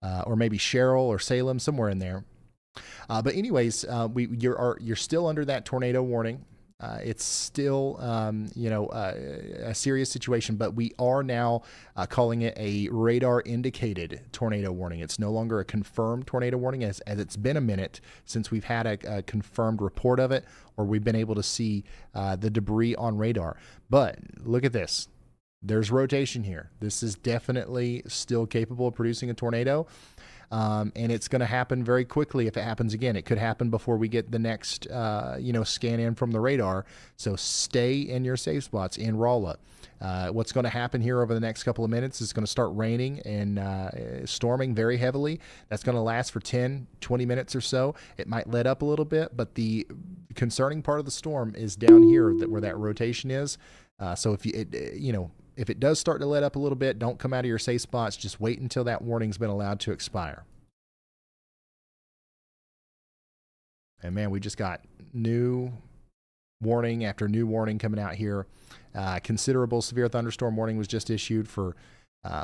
Or maybe Sherrill or Salem, somewhere in there. But anyways, you're still under that tornado warning. It's still, a serious situation, but we are now calling it a radar indicated tornado warning. It's no longer a confirmed tornado warning, as it's been a minute since we've had a confirmed report of it, or we've been able to see the debris on radar. But look at this. There's rotation here. This is definitely still capable of producing a tornado. And it's going to happen very quickly if it happens again. It could happen before we get the next, scan in from the radar. So stay in your safe spots in Rolla. What's going to happen here over the next couple of minutes is going to start raining and storming very heavily. That's going to last for 10, 20 minutes or so. It might let up a little bit, but the concerning part of the storm is down here where that rotation is. So if it does start to let up a little bit, don't come out of your safe spots. Just wait until that warning's been allowed to expire. And man, we just got new warning after new warning coming out here. Considerable severe thunderstorm warning was just issued for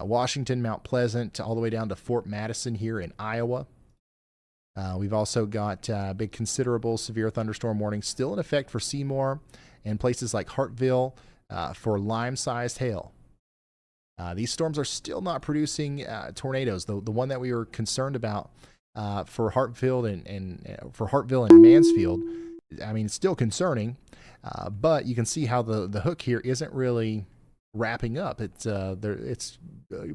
Washington, Mount Pleasant, all the way down to Fort Madison here in Iowa. We've also got big considerable severe thunderstorm warning still in effect for Seymour and places like Hartville, for lime-sized hail. These storms are still not producing tornadoes. The one that we were concerned about for Hartville and Mansfield, I mean, it's still concerning, but you can see how the hook here isn't really wrapping up. It's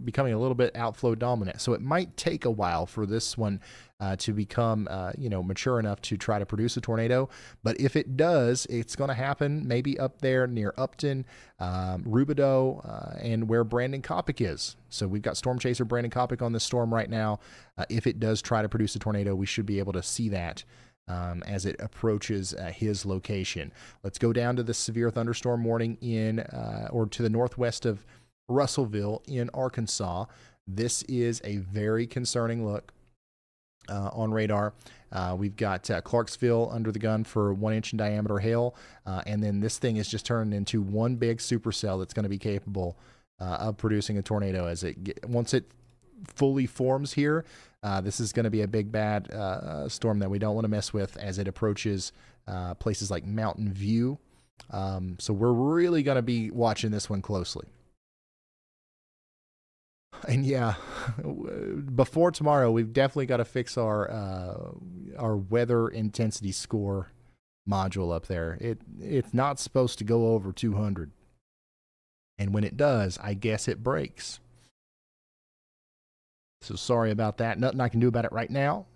becoming a little bit outflow dominant. So it might take a while for this one to become mature enough to try to produce a tornado. But if it does, it's going to happen maybe up there near Upton, Rubidoux, and where Brandon Kopic is. So we've got Storm Chaser Brandon Kopic on this storm right now. If it does try to produce a tornado, we should be able to see that as it approaches his location. Let's go down to the severe thunderstorm warning or to the northwest of Russellville in Arkansas. This is a very concerning look on radar. We've got Clarksville under the gun for 1 inch in diameter hail, and then this thing is just turned into one big supercell that's going to be capable of producing a tornado once it fully forms here. This is going to be a big bad storm that we don't want to mess with as it approaches places like Mountain View. So we're really going to be watching this one closely. And yeah, before tomorrow, we've definitely got to fix our weather intensity score module up there. It's not supposed to go over 200. And when it does, I guess it breaks. So sorry about that. Nothing I can do about it right now.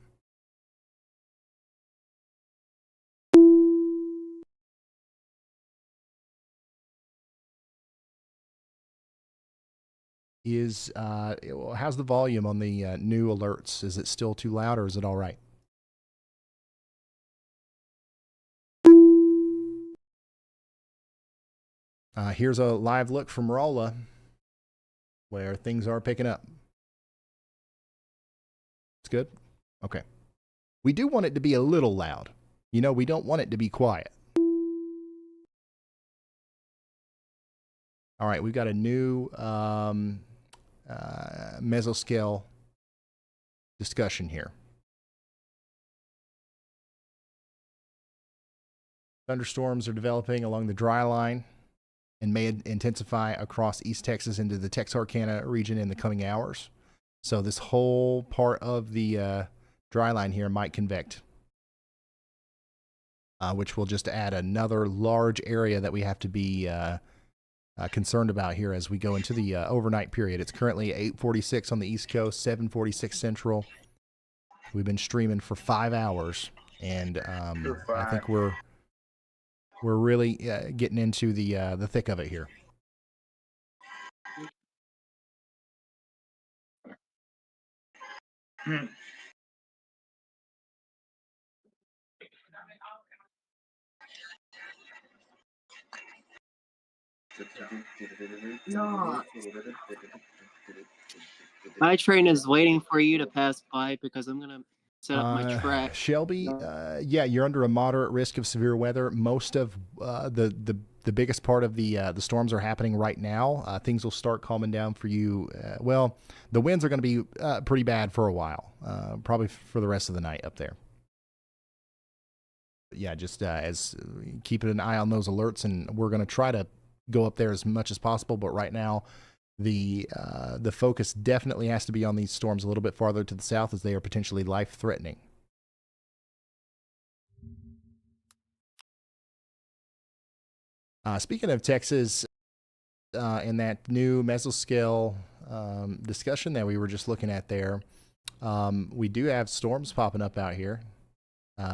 How's the volume on the new alerts? Is it still too loud or is it all right? Here's a live look from Rolla where things are picking up. It's good? Okay. We do want it to be a little loud. We don't want it to be quiet. All right, we've got a new mesoscale discussion here. Thunderstorms are developing along the dry line and may intensify across East Texas into the Texarkana region in the coming hours. So this whole part of the dry line here might convect, which will just add another large area that we have to be concerned about here as we go into the overnight period. It's currently 8:46 on the East Coast, 7:46 Central. We've been streaming for 5 hours, and I think we're really getting into the thick of it here. No. My train is waiting for you to pass by because I'm gonna set up my track. Shelby, yeah, you're under a moderate risk of severe weather. Most of the biggest part of the storms are happening right now. Things will start calming down for you. Well, the winds are going to be pretty bad for a while, probably for the rest of the night up there. Yeah, just as keeping an eye on those alerts, and we're going to try to go up there as much as possible. But right now, the focus definitely has to be on these storms a little bit farther to the south, as they are potentially life-threatening. Speaking of Texas, in that new mesoscale discussion that we were just looking at there, we do have storms popping up out here.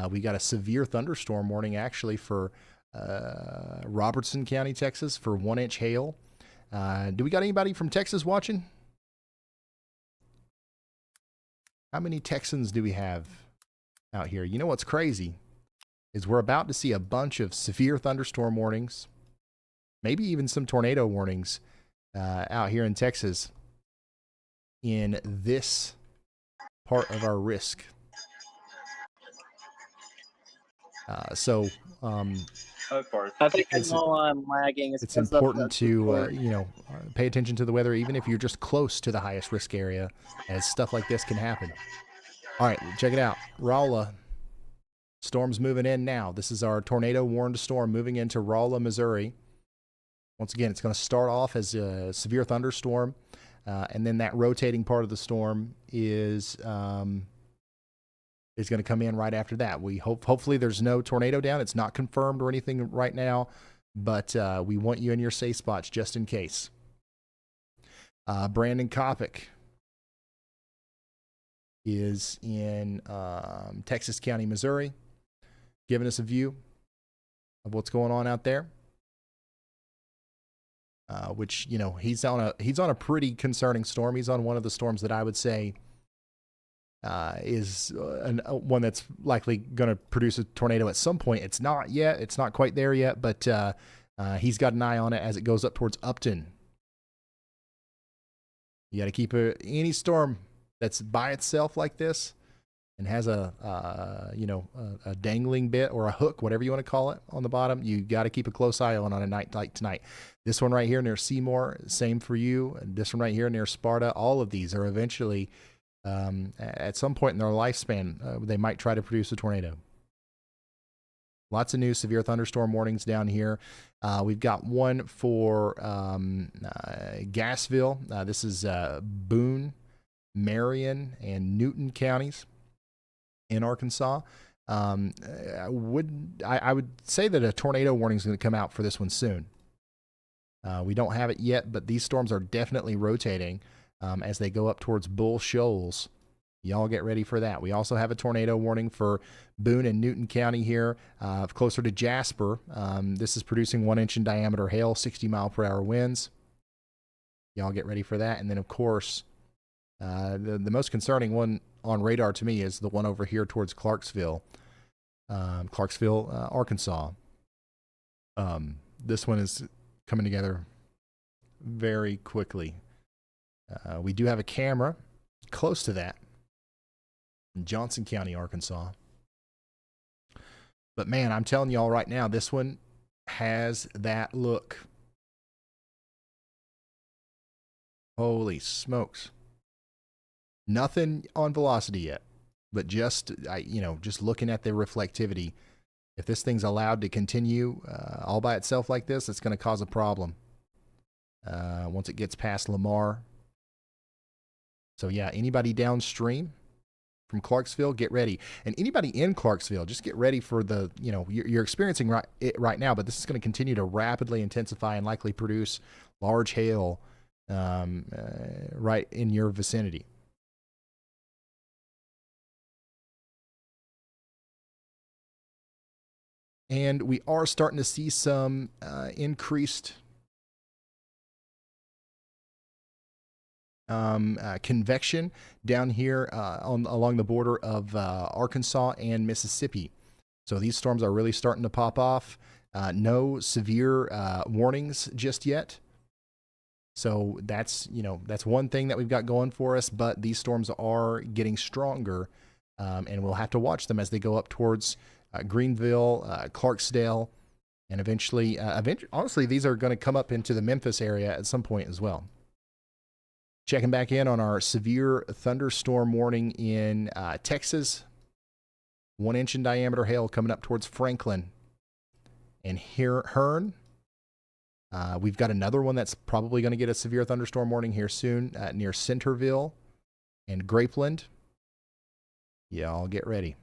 We got a severe thunderstorm warning actually for Robertson County, Texas, for 1-inch hail. Do we got anybody from Texas watching? How many Texans do we have out here? You know what's crazy is we're about to see a bunch of severe thunderstorm warnings, maybe even some tornado warnings out here in Texas in this part of our risk. Of course. I think I know I'm lagging. It's important to pay attention to the weather, even if you're just close to the highest risk area, as stuff like this can happen. All right, check it out. Rolla. Storm's moving in now. This is our tornado warned storm moving into Rolla, Missouri. Once again, it's going to start off as a severe thunderstorm, and then that rotating part of the storm is going to come in right after that. We hopefully there's no tornado down. It's not confirmed or anything right now, but we want you in your safe spots just in case. Brandon Kopic is in Texas County, Missouri, giving us a view of what's going on out there. Which, you know, he's on a pretty concerning storm. He's on one of the storms that I would say is one that's likely going to produce a tornado at some point. It's not yet. It's not quite there yet, but he's got an eye on it as it goes up towards Upton. You got to keep any storm that's by itself like this and has a dangling bit or a hook, whatever you want to call it, on the bottom. You got to keep a close eye on a night like tonight. This one right here near Seymour, same for you. And this one right here near Sparta. All of these are eventually, at some point in their lifespan, they might try to produce a tornado. Lots of new severe thunderstorm warnings down here. We've got one for Gassville. This is Boone, Marion, and Newton counties in Arkansas. I would say that a tornado warning is going to come out for this one soon. We don't have it yet, but these storms are definitely rotating as they go up towards Bull Shoals. Y'all get ready for that. We also have a tornado warning for Boone and Newton County here, closer to Jasper. This is producing 1-inch in diameter hail, 60-mile-per-hour winds. Y'all get ready for that. And then, of course, the most concerning one on radar to me is the one over here towards Clarksville, Arkansas. This one is coming together very quickly. We do have a camera close to that in Johnson County, Arkansas. But man, I'm telling y'all right now, this one has that look. Holy smokes. Nothing on velocity yet, but just looking at the reflectivity, if this thing's allowed to continue all by itself like this, it's going to cause a problem once it gets past Lamar. So yeah, anybody downstream from Clarksville, get ready. And anybody in Clarksville, just get ready for the, you're experiencing it right now, but this is going to continue to rapidly intensify and likely produce large hail right in your vicinity. And we are starting to see some increased convection down here along the border of Arkansas and Mississippi. So these storms are really starting to pop off. No severe warnings just yet. So that's one thing that we've got going for us, but these storms are getting stronger, and we'll have to watch them as they go up towards Greenville, Clarksdale, and eventually, honestly, these are going to come up into the Memphis area at some point as well. Checking back in on our severe thunderstorm warning in Texas. 1 inch in diameter hail coming up towards Franklin. And here, Hearn. We've got another one that's probably going to get a severe thunderstorm warning here soon near Centerville and Grapeland. Y'all get ready.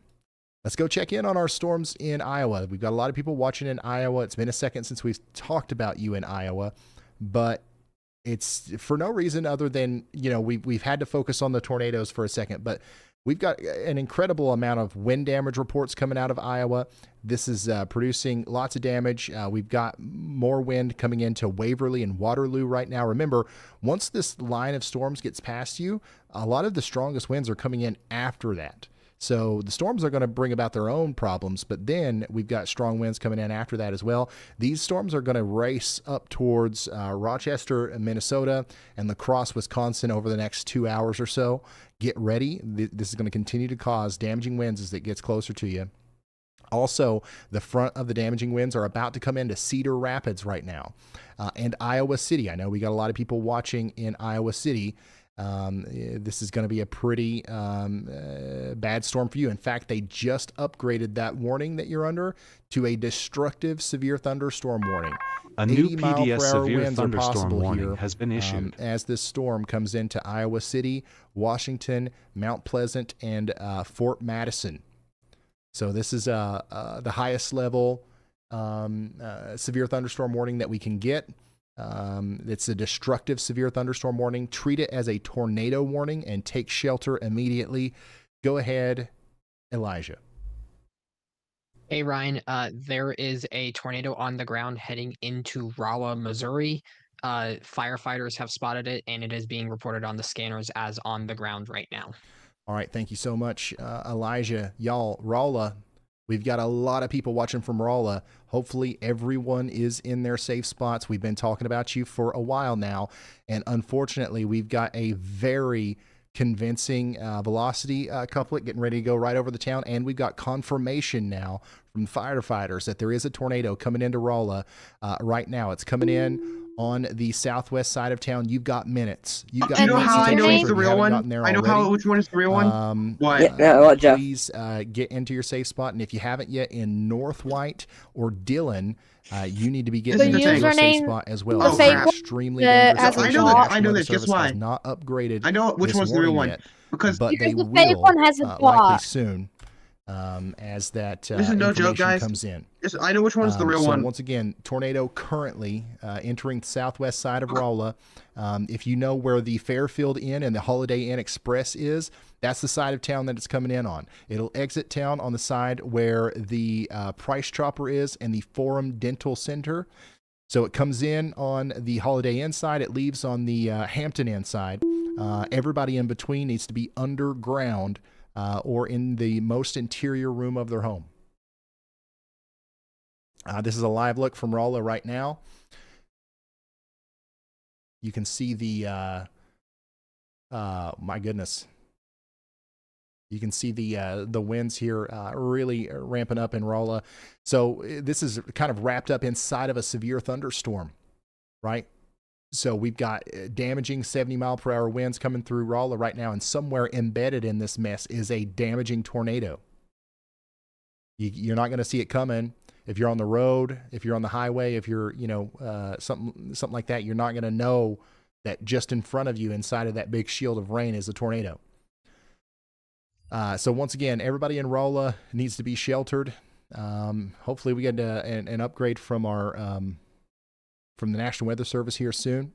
Let's go check in on our storms in Iowa. We've got a lot of people watching in Iowa. It's been a second since we've talked about you in Iowa, but it's for no reason other than, we've had to focus on the tornadoes for a second, but we've got an incredible amount of wind damage reports coming out of Iowa. This is producing lots of damage. We've got more wind coming into Waverly and Waterloo right now. Remember, once this line of storms gets past you, a lot of the strongest winds are coming in after that. So the storms are going to bring about their own problems, but then we've got strong winds coming in after that as well. These storms are going to race up towards Rochester, Minnesota, and La Crosse, Wisconsin over the next 2 hours or so. Get ready. This is going to continue to cause damaging winds as it gets closer to you. Also, the front of the damaging winds are about to come into Cedar Rapids right now and Iowa City. I know we got a lot of people watching in Iowa City. This is going to be a pretty bad storm for you. In fact, they just upgraded that warning that you're under to a destructive severe thunderstorm warning. A new 80 mile PDS per hour severe winds are thunderstorm possible warning here, has been issued. as this storm comes into Iowa City, Washington, Mount Pleasant, and Fort Madison. So this is the highest level severe thunderstorm warning that we can get. It's a destructive severe thunderstorm warning. Treat it as a tornado warning and take shelter immediately. Go ahead, Elijah. Hey, Ryan, there is a tornado on the ground heading into Rolla, Missouri. Firefighters have spotted it, and it is being reported on the scanners as on the ground right now. All right, thank you so much, Elijah. Y'all, Rolla, we've got a lot of people watching from Rolla. Hopefully everyone is in their safe spots. We've been talking about you for a while now, and unfortunately, we've got a very convincing velocity couplet getting ready to go right over the town, and we've got confirmation now from firefighters that there is a tornado coming into Rolla right now. It's coming in on the southwest side of town. You've got minutes. You've got You know how I know it's it's the real one? I know which one is the real one. What? What, Jeff? Please get into your safe spot, and if you haven't yet in North White or Dillon, you need to be getting into your safe spot as well. Oh, It's extremely dangerous. I know that. Guess why? Has not upgraded. I know which one's the real one. Yet, because but they will likely soon. As that this is no joke, guys. comes in. I know which one's the real one. Once again, tornado currently entering the southwest side of Rolla. If you know where the Fairfield Inn and the Holiday Inn Express is, that's the side of town that it's coming in on. It'll exit town on the side where the Price Chopper is and the Forum Dental Center. So it comes in on the Holiday Inn side. It leaves on the Hampton Inn side. Everybody in between needs to be underground or in the most interior room of their home. This is a live look from Rolla right now. You can see the, my goodness. You can see the winds here really ramping up in Rolla. So this is kind of wrapped up inside of a severe thunderstorm, right? So we've got damaging 70 mile per hour winds coming through Rolla right now, and somewhere embedded in this mess is a damaging tornado. You're not going to see it coming. If you're on the road, if you're on the highway, if you're, something like that, you're not going to know that just in front of you inside of that big shield of rain is a tornado. So once again, everybody in Rolla needs to be sheltered. Hopefully we get an upgrade from our from the National Weather Service here soon.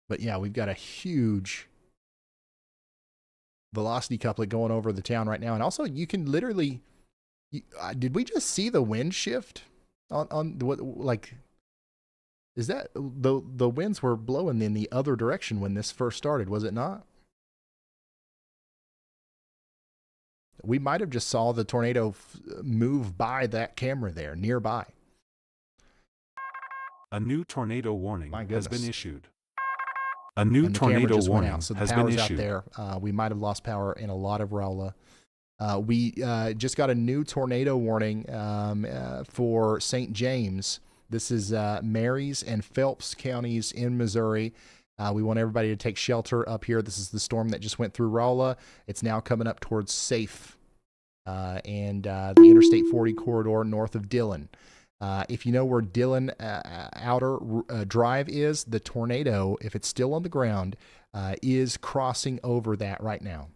But yeah, we've got a huge velocity couplet going over the town right now. And also you can literally, did we just see the wind shift on what, like, is that the winds were blowing in the other direction when this first started, was it not? We might have just saw the tornado move by that camera there, nearby. A new tornado warning has been issued. A And new the camera tornado just went warning out, so the has been power's issued. out there. We might have lost power in a lot of Rolla. We just got a new tornado warning for St. James. This is Marys and Phelps counties in Missouri. We want everybody to take shelter up here. This is the storm that just went through Rolla. It's now coming up towards Safe and the Interstate 40 corridor north of Dillon. If you know where Dillon Outer Drive is, the tornado, if it's still on the ground, is crossing over that right now.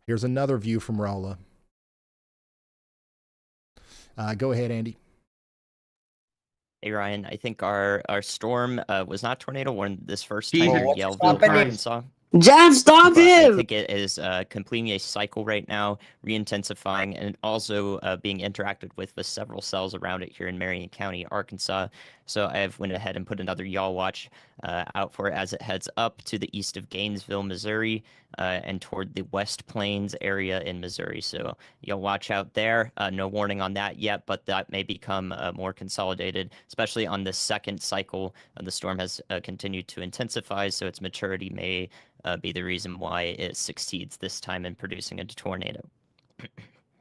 Here's another view from Rolla. Go ahead, Andy. Hey Ryan, I think our storm was not tornado warned this first time Jesus, near what's Yellville, happening? Arkansas. Jeff, stop But I him! think it is completing a cycle right now, re-intensifying, and also being interacted with several cells around it here in Marion County, Arkansas. So I have went ahead and put another yaw watch out for it as it heads up to the east of Gainesville, Missouri, and toward the West Plains area in Missouri. So you'll watch out there. No warning on that yet, but that may become more consolidated, especially on the second cycle. The storm has continued to intensify, so its maturity may be the reason why it succeeds this time in producing a tornado.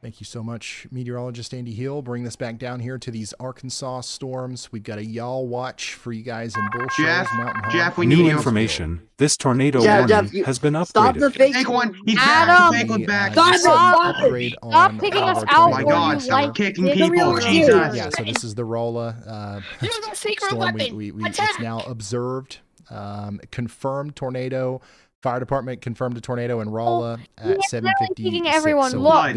Thank you so much, meteorologist Andy Hill. Bring this back down here to these Arkansas storms. We've got a y'all watch for you guys in Bull Shoals, Mountain Home. Jeff, we need New information. This tornado warning has been upgraded. Stop the fake one. He's back. The fake one back. Stop taking us out. Oh my God! Stop kicking people. Jesus. Yeah. So this is the Rolla storm. It's now observed. Confirmed tornado. Fire department confirmed a tornado in Rolla at 7:56. Everyone, so look.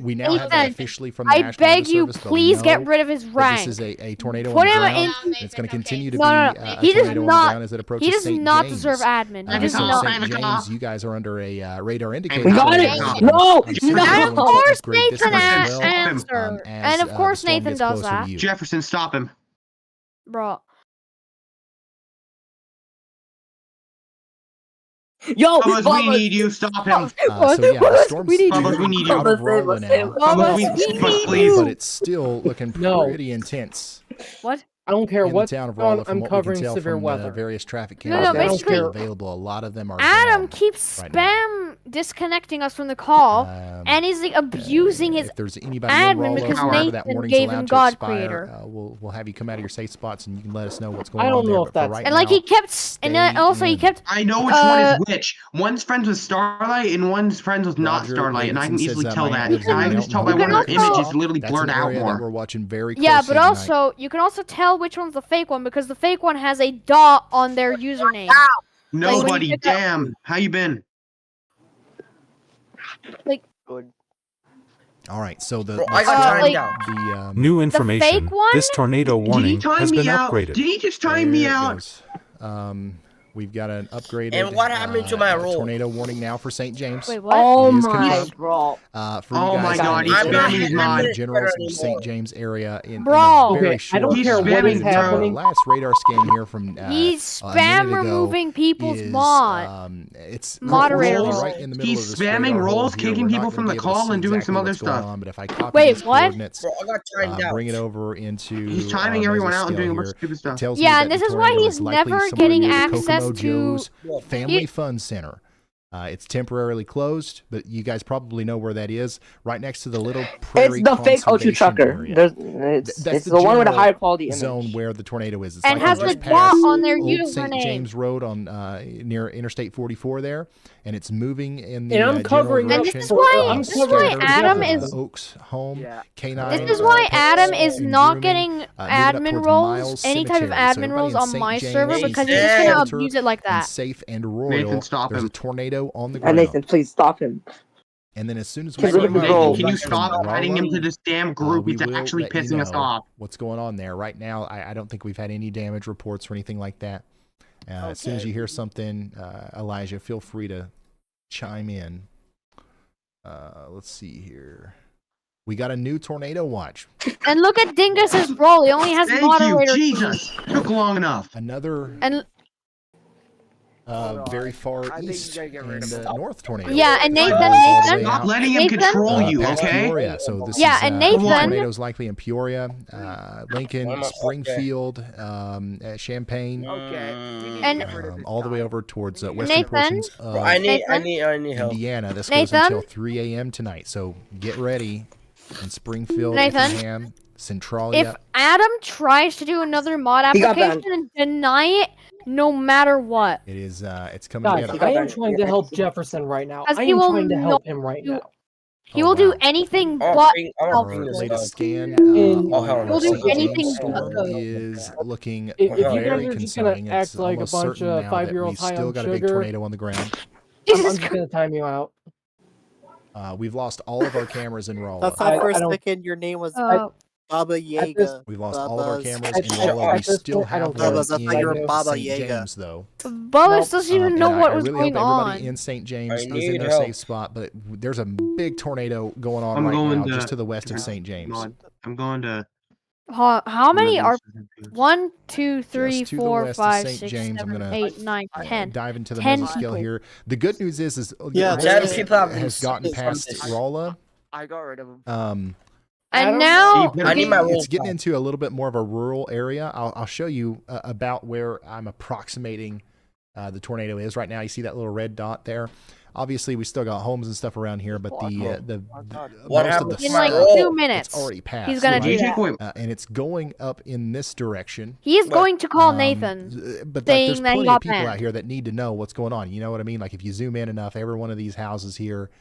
We now have that officially from the I National Weather beg you, Service, but please we get know rid of his that rank. This is a tornado Put on the him ground. in. It's going to continue to No, be no, no. a He does tornado on the not. ground as it approaches He does St. not James. deserve admin. He does So not. St. James, you guys are under a radar indicator. We got it. No, And of course Nathan answer. And of course Nathan does that. Jefferson, stop him. Bro. Yo, Bubba's, we need you. Stop him. So yeah, the storm's Bubba's, we need you. out of Rolla now. Bubba's, we need you, please. But it's still looking pretty intense. What? I don't care in what the town of Rolla, from I'm what covering we can tell severe from weather. various traffic No, cameras no, that are basically- still available. A lot of them are Adam down keeps right now. spam disconnecting us from the call, and he's like abusing his If there's anybody in admin Rolla, because remember that Nathan warning's gave allowed him to God expire. Creator. We'll have you come out of your safe spots and you can let us know what's going I on don't there. know but if for that's- right And like now, he kept, and then also he kept. I know which one is which. One's friends with Starlight and one's friends with not Roger Starlight, and I can Davidson easily says, tell Miami that. lives in I can just tell by Melton, one of their also- images literally That's blurred an out area that more. we're watching very closely Yeah, but tonight. also you can also tell which one's the fake one because the fake one has a dot on their username. Nobody, pick up- damn. How you been? Like Good. All right, so the I got like- timed out. New information. fake one? This tornado Did he warning time has me been out? upgraded. Did he just time me there it out? goes. We've got an upgraded And what happened to my role? tornado warning now for St. James. Wait, what? Oh It is my confirmed. bro. For you Oh guys my God, he's I'm not spamming his having mod. it general anymore. St. James area in Bro. a very Okay, short I don't care what is happening. last radar scan here from He's a minute spam ago removing people's is, mod. It's Moderator literally role. right in the middle He's of this spamming radar hole roles, here. kicking We're not people gonna from be the able to call see and doing exactly some other what's going stuff. on, but if I copy Wait, these what? coordinates, Bro, I got timed out. bring it over into He's timing our everyone measure out and scale doing a bunch here. of stupid stuff. It tells me Yeah, that and this the is why tornado he's is likely never somewhere getting near the access Kokomo to- Joe's Family He- Fun Center. It's temporarily closed, but you guys probably know where that is. Right next to the little prairie It's the fake O2 conservation trucker. area. It's That's the one with a general higher quality image. zone where the tornado is. It's And like has you the just dot passed on their Old St. username. James Road on near Interstate 44 there, and it's moving in the And I'm general covering And up this direction. is why- I'm this is why covering Adam Jeff. is- Oaks Home. Yeah. K9. This is why Pets Adam is and not grooming, getting moving up admin towards roles, Miles any type of Cemetery. So admin everybody roles in on St. my James server needs because to he's stay just gonna sheltered abuse it like and that. safe and royal. Nathan, stop There's him. a tornado on the And ground. Nathan, please stop him. And then as soon as we Get rid of his see role. Can you Rolla, stop adding him to this damn group? we It's will actually let you pissing us know off. what's going on there. Right now, I don't think we've had any damage reports or anything like that. As soon as you hear something, Elijah, feel free to chime in. Let's see here. We got a new tornado watch. And look at Dingus's role. He only has Thank moderator. you, Jesus. Took long enough. Another And very far I think you east gotta get in rid of the him. North tornado. yeah, and Nathan, All the way Nathan, out, Letting him Nathan? control you, past okay? Peoria. So this Yeah, is, and the Nathan- tornado's likely in Peoria, Lincoln, Okay. Springfield, Champaign, Okay. We need And- to get rid of this all the way guy. over towards western Nathan? portions Bro, of I need help. Indiana. This goes Nathan? until 3 a.m. tonight. So get ready. in Springfield, Nathan, Effingham, Centralia. If Adam tries to do another mod He got banned. application, deny it no matter what. It is. It's coming Guys, together. I am trying to help Jefferson right now. Because I he am will trying to not help him right do- now. He will do anything but help. Our latest scan And on do St. James anything storm but- is looking If you guys very are just gonna concerning. act It's like a almost bunch certain of now that 5-year-olds we've high still on got a big sugar, tornado on the ground. I'm just gonna time you out. We've lost all of our cameras in Rolla. I thought for a second your name was Baba Yaga. We've lost all of our cameras in At Rolla. We this still point, I have don't one care. I thought you were in Baba St. Yaga. James, though. Boas doesn't even know And what I was really hope going everybody on. in St. James I is in need their help. safe spot, but there's a big tornado going on I'm right going now to just to the west of St. James. I'm going to. How many are Another 1, 2, 3, Just to the 4, west of 5, St. 6, James, I'm 7, gonna 8, 9, 10. dive into the 10 mesoscale people. here. The good news is Yeah, the Adam, worst people have been has gotten sucking from past this. Rolla. I got rid of him. And Adam? now I need my It's roll getting back. into a little bit more of a rural area. I'll show you about where I'm approximating the tornado is right now. You see that little red dot there. Obviously, we still got homes and stuff around here, but the most of the in like south, 2 minutes, it's already passed. he's gonna do right? that. And it's going up in this direction. He is going to call Nathan, But like, saying there's that he plenty got of people banned. out here that need to know what's going on. You know what I mean? Like if you zoom in enough, every one of these houses here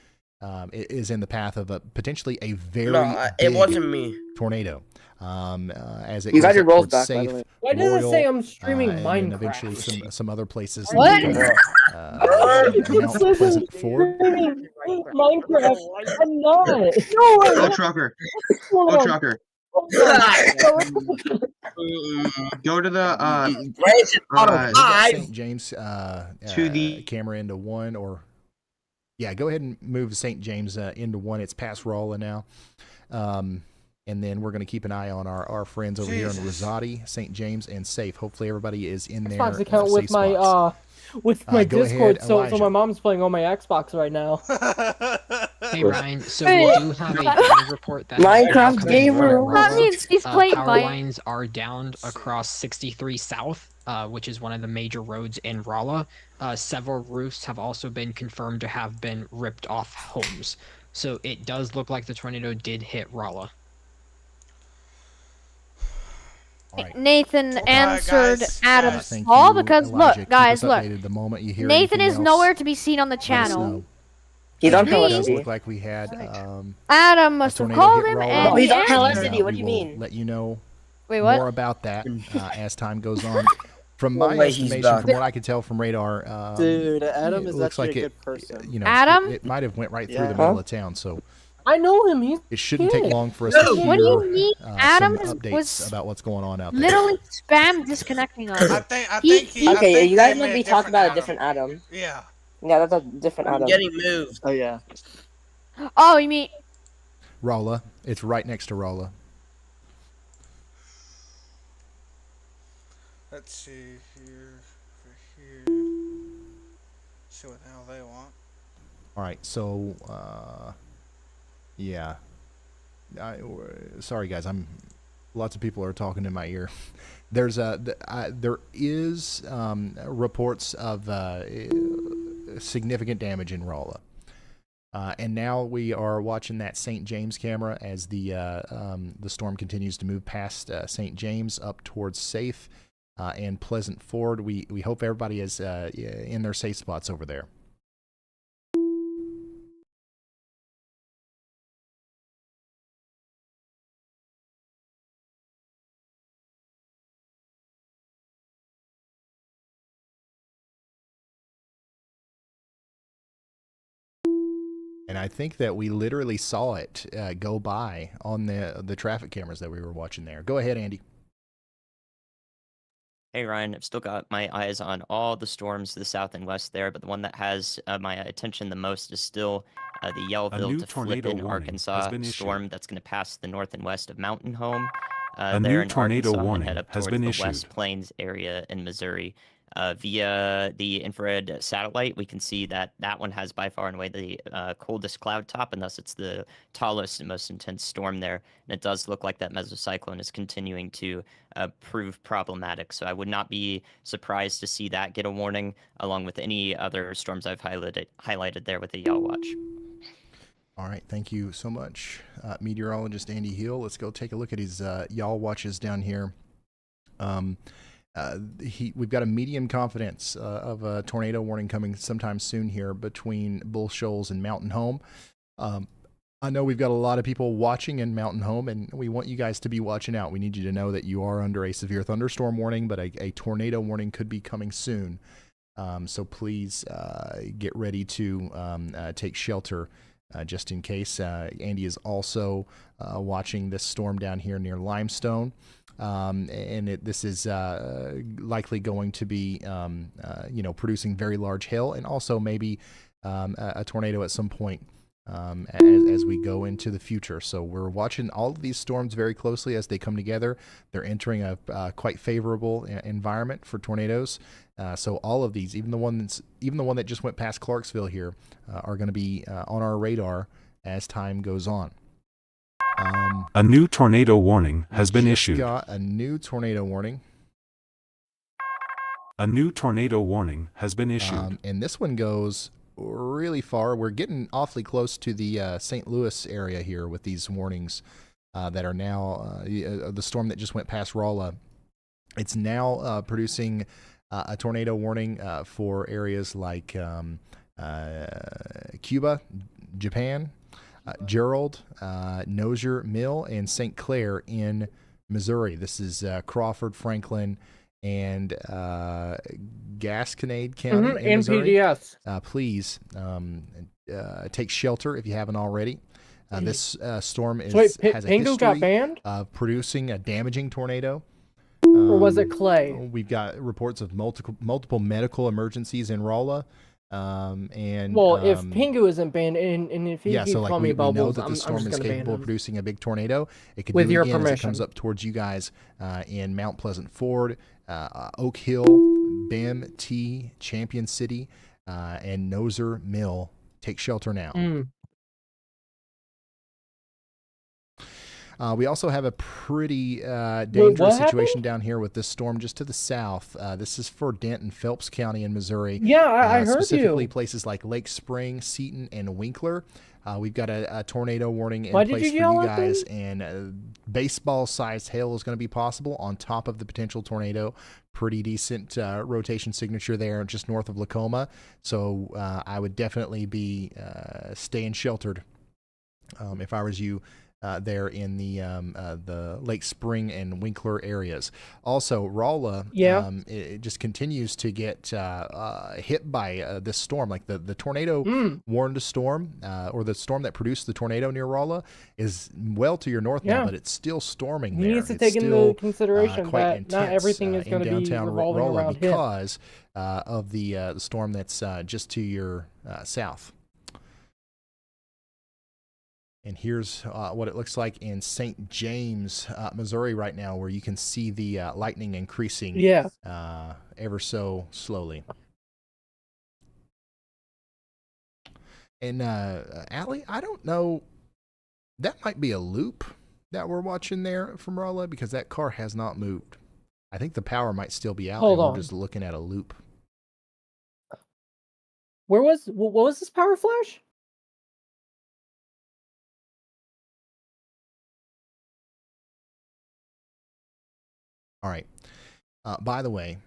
is in the path of potentially a very it big wasn't me. tornado. As it You goes got your up rolls towards back, by the safe, way. Why does it say Royal, I'm streaming and then Minecraft? eventually some other places What? like It Mount says Pleasant I'm Ford. streaming Minecraft. I'm not. Go trucker. Hold Go on. trucker. Mm-mm. Go to the Raise it on a We got 5. St. James to the camera into 1, or yeah, go ahead and move St. James into 1. It's past Rolla now. And then we're going to keep an eye on our friends over here in Rosati, St. James, and Safe. Hopefully everybody is in their Xbox account safe with my spots. with my Go Discord, ahead, so Elijah. my mom's playing on my Xbox right now. Hey Ryan, so we do have a damage report that Minecraft is now gamer. coming from That Rolla. means he's playing Power by. lines are downed across 63 South, which is one of the major roads in Rolla. Several roofs have also been confirmed to have been ripped off homes. So it does look like the tornado did hit Rolla. Right. Nathan answered guys, Adam's Thank call you, because Elijah. look, Keep guys, us look. updated the moment you hear Nathan anything is else, nowhere to be seen on the let us channel. know. He's on It does Felicity. look like we had Adam must have tornado called hit him Rolla. and No, he's he on answered. Felicity. What we do you will mean? let you know Wait, what? more about that as time goes on. From No my way he's estimation, back. from what I could tell from radar, Dude, Adam it is looks actually like a it, good person. you know, Adam? it might have went right through Yeah. the middle of town, so I know him. He's it shouldn't take good. long for us to hear What do you mean? Adam some updates was about what's going on out there. literally spam disconnecting us. I think he. Okay, you guys must must be talking about a different Adam. Yeah. Yeah, that's a different I'm Adam. getting moved. Oh yeah. Oh, you mean Rolla, it's right next to Rolla. Let's see here. For here. See what the hell they want. All right, so yeah. Sorry guys, lots of people are talking in my ear. There is reports of significant damage in Rolla. And now we are watching that St. James camera as the storm continues to move past St. James up towards Safe and Pleasant Ford. We hope everybody is in their safe spots over there. And I think that we literally saw it go by on the traffic cameras that we were watching there. Go ahead, Andy. Hey Ryan, I've still got my eyes on all the storms to the south and west there, but the one that has my attention the most is still the new Yellville to tornado Flippin, warning Arkansas has been storm that's going to pass the north and west of Mountain Home A there new in tornado Arkansas warning and head up has towards been the issued. West Plains area in Missouri. Via the infrared satellite, we can see that that one has by far and away the coldest cloud top, and thus it's the tallest and most intense storm there. And it does look like that mesocyclone is continuing to prove problematic. So I would not be surprised to see that get a warning, along with any other storms I've highlighted there with the Yell Watch. All right, thank you so much, meteorologist Andy Hill. Let's go take a look at his y'all watches down here. We've got a medium confidence of a tornado warning coming sometime soon here between Bull Shoals and Mountain Home. I know we've got a lot of people watching in Mountain Home, and we want you guys to be watching out. We need you to know that you are under a severe thunderstorm warning, but a tornado warning could be coming soon. So please get ready to take shelter just in case. Andy is also watching this storm down here near Limestone. This is likely going to be, producing very large hail and also maybe a tornado at some point as we go into the future. So we're watching all of these storms very closely as they come together. They're entering a quite favorable environment for tornadoes. So all of these, even the one that just went past Clarksville here, are going to be on our radar as time goes on. A new tornado warning has been issued. Got a new tornado warning. A new tornado warning has been issued. And this one goes really far. We're getting awfully close to the St. Louis area here with these warnings that are now the storm that just went past Rolla. It's now producing a tornado warning for areas like Cuba, Japan, Gerald, Nozier Mill, and St. Clair in Missouri. This is Crawford, Franklin, and Gasconade County in and Missouri. PDS. Please take shelter if you haven't already. This storm has a Pingo got history banned? of producing a damaging tornado. Or was it Clay? We've got reports of multiple medical emergencies in Rolla. If Pingu isn't banned, and if he keeps calling me we know bubbles, that the I'm storm just is going to ban capable of him. producing a big tornado. It could With do it your again as it permission. comes up towards you guys in Mount Pleasant Ford, Oak Hill, Bem, T, Champion City, and Nozier Mill. Take shelter now. We also have a pretty dangerous situation down here with this storm just to the south. This is for Dent and Phelps County in Missouri. Yeah, I heard specifically you. places like Lake Spring, Seaton, and Winkler. We've got a tornado warning in Why did place you for yell you at guys, and baseball-sized hail is going to be possible on top of the potential tornado. Pretty decent rotation signature there just north of Lacoma. So I would definitely be staying sheltered if I was you. There in the Lake Spring and Winkler areas. Also, Rolla, it just continues to get hit by this storm. Like the tornado warned a storm, or the storm that produced the tornado near Rolla is well to your north now, but it's still storming there. He needs to It's take still, into consideration quite that intense, not everything is in going to be downtown revolving Rolla around him. because of the storm that's just to your south. And here's what it looks like in St. James, Missouri right now, where you can see the lightning increasing ever so slowly. And Allie, I don't know, that might be a loop that we're watching there from Rolla because that car has not moved. I think the power might still be out. Hold and on. We're just looking at a loop. What was this power flash? All right. By the way,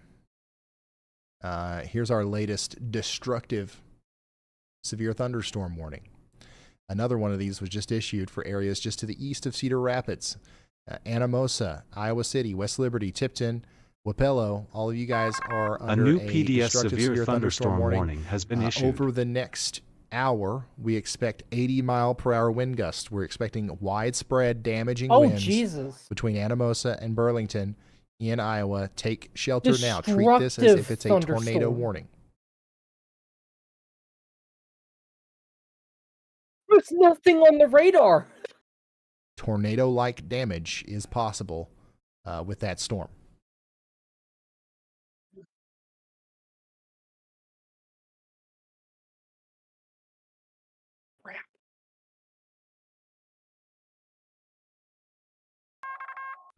here's our latest destructive severe thunderstorm warning. Another one of these was just issued for areas just to the east of Cedar Rapids, Anamosa, Iowa City, West Liberty, Tipton, Wapello. All of you guys are under new a PDS destructive severe thunderstorm warning has been issued. Over the next hour, we expect 80-mile-per-hour wind gusts. We're expecting widespread damaging winds between Anamosa and Burlington in Iowa. Take shelter now. Treat this as if it's a tornado warning. There's nothing on the radar. Tornado-like damage is possible with that storm.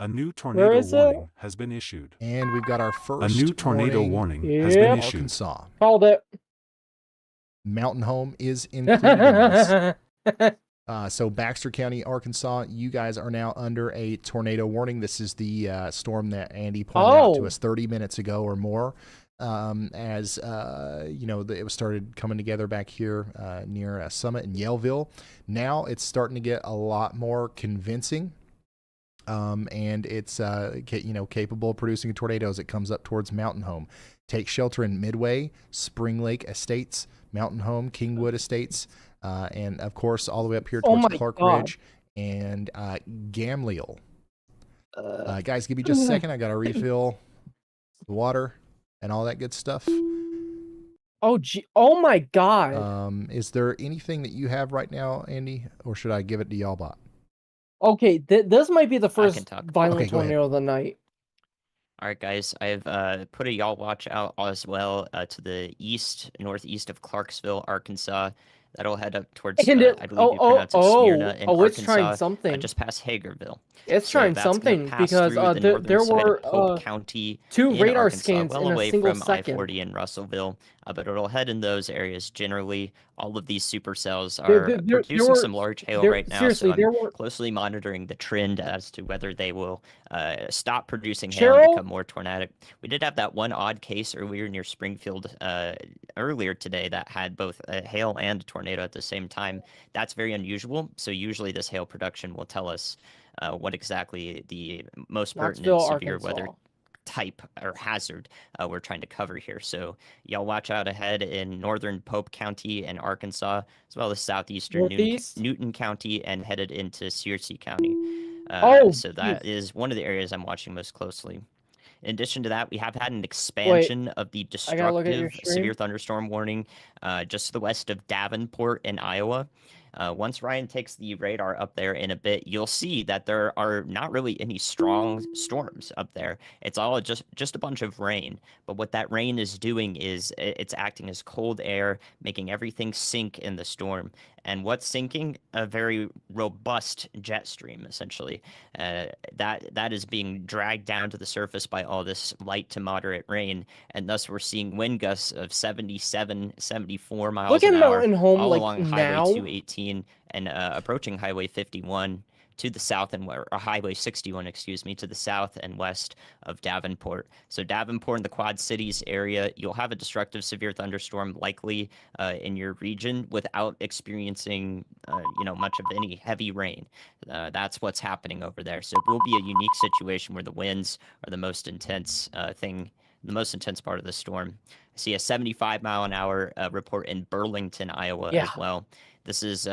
A new tornado warning has been issued. And we've got our first A new tornado warning has in been issued. Arkansas. Called it. Mountain Home is included in this. So Baxter County, Arkansas, you guys are now under a tornado warning. This is the storm that Andy pointed out to us 30 minutes ago or more. As you know, it was started coming together back here near Summit and Yellville. Now it's starting to get a lot more convincing. And it's capable of producing a tornado as it comes up towards Mountain Home. Take shelter in Midway, Spring Lake Estates, Mountain Home, Kingwood Estates, and of course all the way up here towards Clark Ridge and Gamliel. Guys, give me just a second. I got to refill the water and all that good stuff. Oh gee! Oh my God! Is there anything that you have right now, Andy, or should I give it to y'all bot? Okay, this might be the first violent Okay, go ahead. tornado of the night. All right, guys, I've put a y'all watch out as well to the northeast of Clarksville, Arkansas. That'll head up towards, And I believe you pronounce it Smyrna in it's Arkansas, trying something. just past Hagerville. It's So trying that's gonna something pass because through the northern there side were of Pope County 2 in radar Arkansas, scans well in a away single from second. I-40 and Russellville, but it'll head in those areas generally. All of these supercells There- are there- there- producing there were- some large hail there- right now, seriously, so there I'm were- closely monitoring the trend as to whether they will stop producing hail and become more tornadic. We did have that one odd case earlier near Springfield earlier today that had both a hail and a tornado at the same time. That's very unusual. So usually this hail production will tell us what exactly the most pertinent Knoxville, severe weather Arkansas. type or hazard we're trying to cover here. So y'all watch out ahead in northern Pope County and Arkansas, as well as southeastern Northeast? Newton County and headed into Searcy County. So that is one of the areas I'm watching most closely. In addition to that, we have had an expansion of the I gotta look at your destructive severe stream. thunderstorm warning just to the west of Davenport in Iowa. Once Ryan takes the radar up there in a bit, you'll see that there are not really any strong storms up there. It's all just a bunch of rain. But what that rain is doing is it's acting as cold air, making everything sink in the storm. And what's sinking? A very robust jet stream, essentially. That is being dragged down to the surface by all this light to moderate rain, and thus we're seeing wind gusts of 77, 74 miles Look an at hour Mountain Home, all like, along now. Highway 218 and approaching Highway 51 to the south or Highway 61, excuse me, to the south and west of Davenport. So Davenport in the Quad Cities area, you'll have a destructive severe thunderstorm likely in your region without experiencing, much of any heavy rain. That's what's happening over there. So it will be a unique situation where the winds are the most intense the most intense part of the storm. I see a 75-mile-an-hour report in Burlington, Iowa as well. This is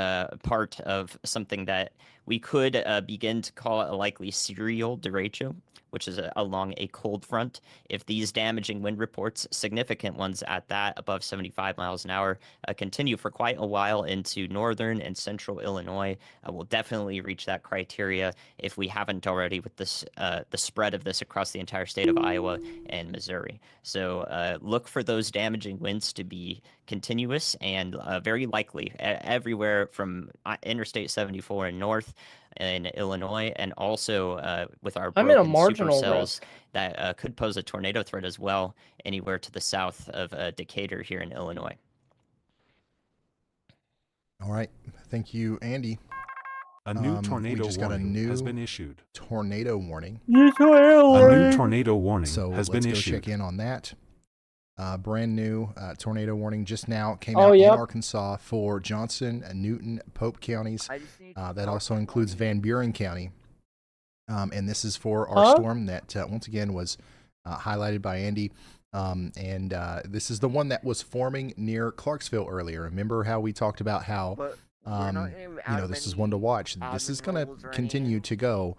part of something that we could begin to call a likely serial derecho, which is along a cold front. If these damaging wind reports, significant ones at that, above 75 miles an hour, continue for quite a while into northern and central Illinois, we'll definitely reach that criteria if we haven't already with this the spread of this across the entire state of Iowa and Missouri. So look for those damaging winds to be continuous and very likely everywhere from Interstate 74 and north in Illinois, and also with our I'm in a broken marginal supercells risk. that could pose a tornado threat as well anywhere to the south of Decatur here in Illinois. All right. Thank you, Andy. A new We tornado just got a warning new has been issued. tornado warning. A new tornado warning So has let's been go issued. check in on that. Brand new tornado warning just now came Oh, out yep. in Arkansas for Johnson, Newton, Pope counties. That also includes Van Buren County. And this is for our storm that once again was highlighted by Andy. And this is the one that was forming near Clarksville earlier. Remember how we talked about how this is one to watch. This is going to continue to go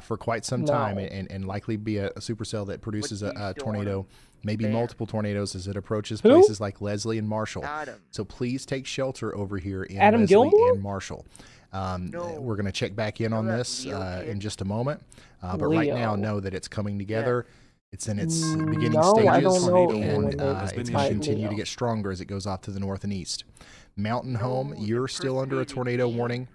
for quite some time and likely be a supercell that produces a tornado, maybe multiple tornadoes as it approaches places like Leslie and Marshall. So please take shelter over here in Leslie Gilmore? and Marshall. We're going to check back in on this in just a moment. But right now, know that it's coming together. It's in its beginning I stages, don't know and Leo. it's going to continue to get stronger as it goes off to the north and east. Mountain Home, you're still under a tornado warning.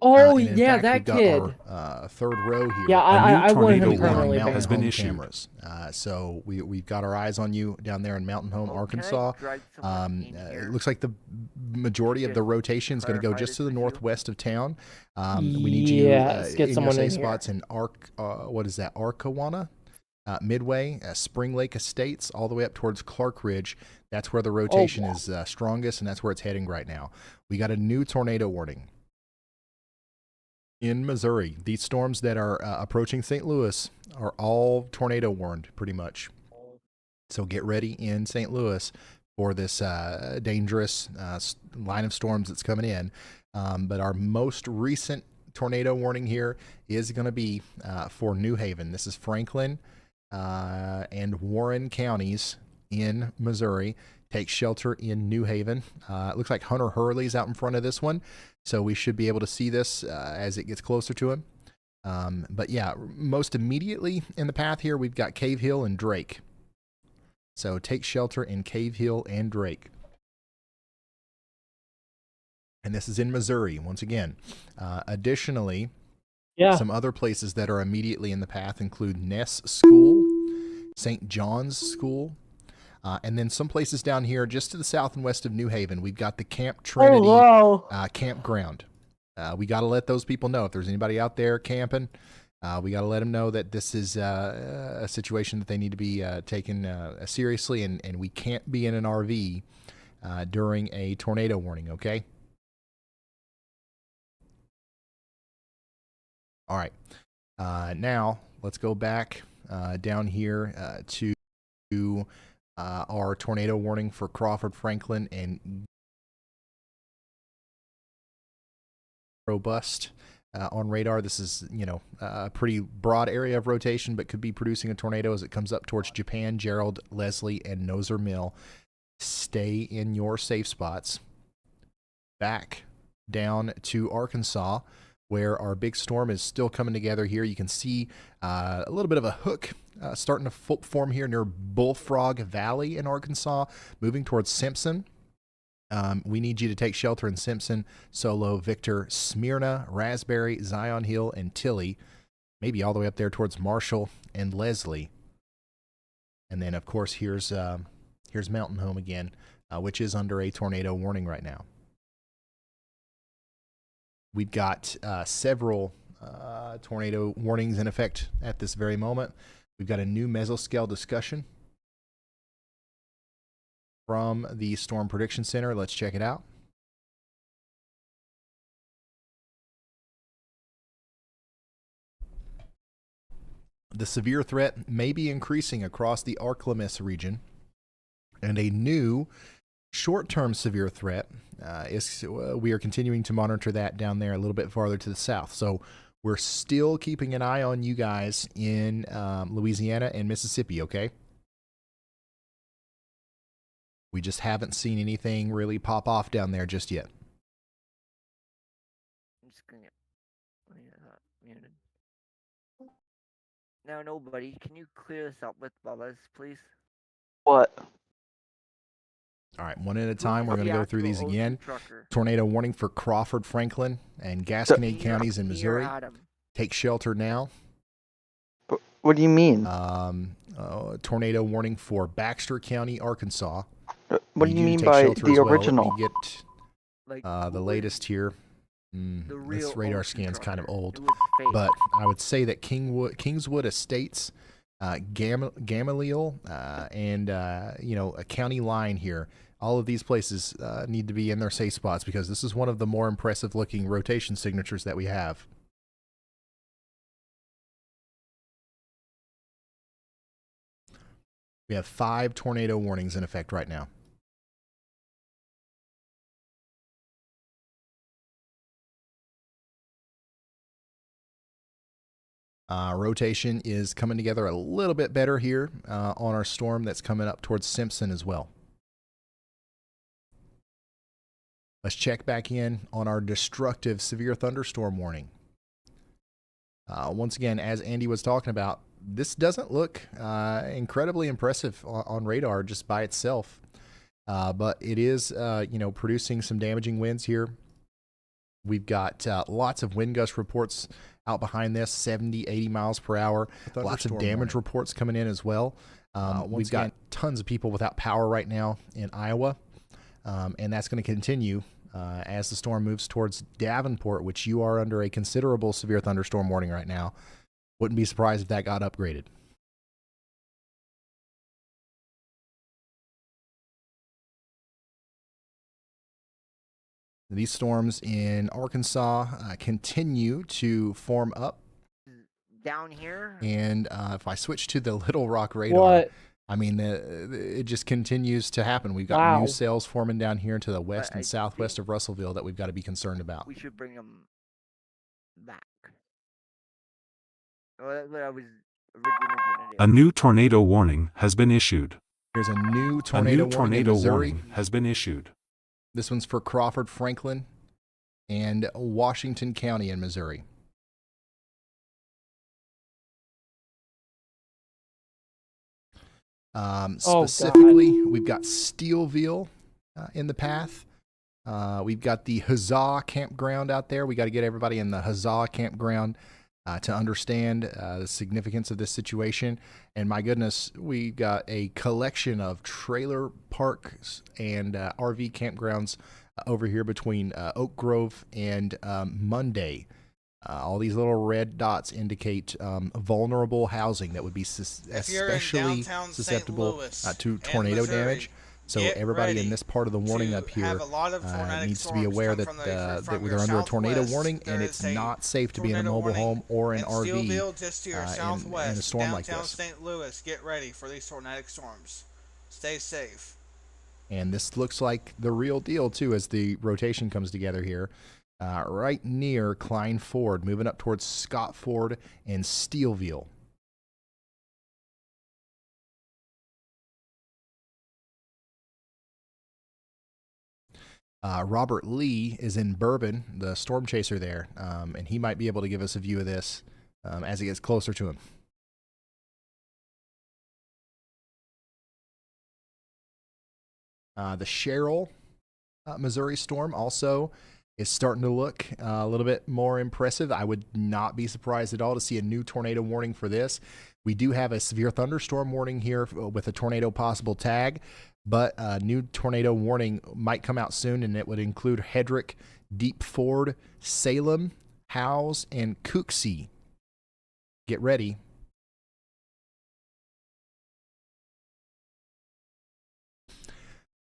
Oh And in yeah, fact, that we've got kid. our third row here. Yeah, A new I want tornado him Be on permanently warning has Mountain been Home issued. cameras. So we've got our eyes on you down there in Mountain Home, Oh, can I Arkansas. drag someone in It here looks like the majority of the just rotation is going to go clarify just this to the with you? northwest of town. We need you Yes, get in your someone safe in here. spots in what is that? Arkawana, Midway, Spring Lake Estates, all the way up towards Clark Ridge. That's where the rotation is strongest, and that's where it's heading right now. We got a new tornado warning in Missouri. These storms that are approaching St. Louis are all tornado warned, pretty much. So get ready in St. Louis for this dangerous line of storms that's coming in. But our most recent tornado warning here is going to be for New Haven. This is Franklin and Warren counties in Missouri. Take shelter in New Haven. It looks like Hunter Hurley's out in front of this one, so we should be able to see this as it gets closer to him. But yeah, most immediately in the path here, we've got Cave Hill and Drake. So take shelter in Cave Hill and Drake. And this is in Missouri, once again. Additionally, some other places that are immediately in the path include Ness School, St. John's School, and then some places down here just to the south and west of New Haven. We've got the Camp Trinity campground. We got to let those people know if there's anybody out there camping. We got to let them know that this is a situation that they need to be taken seriously, and we can't be in an RV during a tornado warning, okay? All right. Now, let's go back down here to our tornado warning for Crawford, Franklin, and robust on radar. This is, a pretty broad area of rotation, but could be producing a tornado as it comes up towards Japan, Gerald, Leslie, and Noser Mill. Stay in your safe spots. Back down to Arkansas, where our big storm is still coming together here. You can see a little bit of a hook starting to form here near Bullfrog Valley in Arkansas, moving towards Simpson. We need you to take shelter in Simpson, Solo, Victor, Smyrna, Raspberry, Zion Hill, and Tilly. Maybe all the way up there towards Marshall and Leslie. And then, of course, here's Mountain Home again, which is under a tornado warning right now. We've got several tornado warnings in effect at this very moment. We've got a new mesoscale discussion from the Storm Prediction Center. Let's check it out. The severe threat may be increasing across the Arklamis region, and a new short-term severe threat we are continuing to monitor that down there a little bit farther to the south. So we're still keeping an eye on you guys in Louisiana and Mississippi, okay? We just haven't seen anything really pop off down there just yet. I'm just gonna get muted. Now, nobody, can you clear this up with Bubba's, please? What? All right, one at a time. We're going to go through these again. Tornado warning for Crawford, Franklin, and Gasconade counties in Missouri. Take shelter now. What do you mean? Tornado warning for Baxter County, Arkansas. What do you mean by the original? Let me get the latest here. This radar scan's kind of old, but I would say that Kingswood Estates, Gamaliel, and a county line here. All of these places need to be in their safe spots because this is one of the more impressive looking rotation signatures that we have. We have 5 tornado warnings in effect right now. Rotation is coming together a little bit better here on our storm that's coming up towards Simpson as well. Let's check back in on our destructive severe thunderstorm warning. Once again, as Andy was talking about, this doesn't look incredibly impressive on radar just by itself, but it is, producing some damaging winds here We've got lots of wind gust reports out behind this, 70, 80 miles per hour. Lots of damage reports coming in as well. We've got tons of people without power right now in Iowa, and that's going to continue as the storm moves towards Davenport, which you are under a considerable severe thunderstorm warning right now. Wouldn't be surprised if that got upgraded. These storms in Arkansas continue to form up. Down here? And if I switch to the Little Rock radar, I mean, it just continues to happen. We've got new cells forming down here to the west and southwest of Russellville that we've got to be concerned about. We should bring them back. What I was originally going to do. A new tornado warning has been issued. There's a new tornado warning has been issued. This one's for Crawford, Franklin, and Washington County in Missouri. Specifically, we've got Steelville in the path. We've got the Huzzah campground out there. We got to get everybody in the Huzzah campground to understand the significance of this situation. And my goodness, we got a collection of trailer parks and RV campgrounds over here between Oak Grove and Monday. All these little red dots indicate vulnerable housing that would be especially susceptible to tornado damage. So everybody in this part of the warning up here needs to be aware that we're under a tornado warning, and it's not safe to be in a mobile home or an RV just to your in southwest, a storm like downtown this. St. Louis, get ready for these tornadic storms. Stay safe. And this looks like the real deal, too, as the rotation comes together here. Right near Klein Ford, moving up towards Scott Ford and Steelville. Robert Lee is in Bourbon, the storm chaser there, and he might be able to give us a view of this as it gets closer to him. The Sherrill, Missouri storm also is starting to look a little bit more impressive. I would not be surprised at all to see a new tornado warning for this. We do have a severe thunderstorm warning here with a tornado possible tag, but a new tornado warning might come out soon, and it would include Hedrick, Deep Ford, Salem, Howes, and Cooksey. Get ready.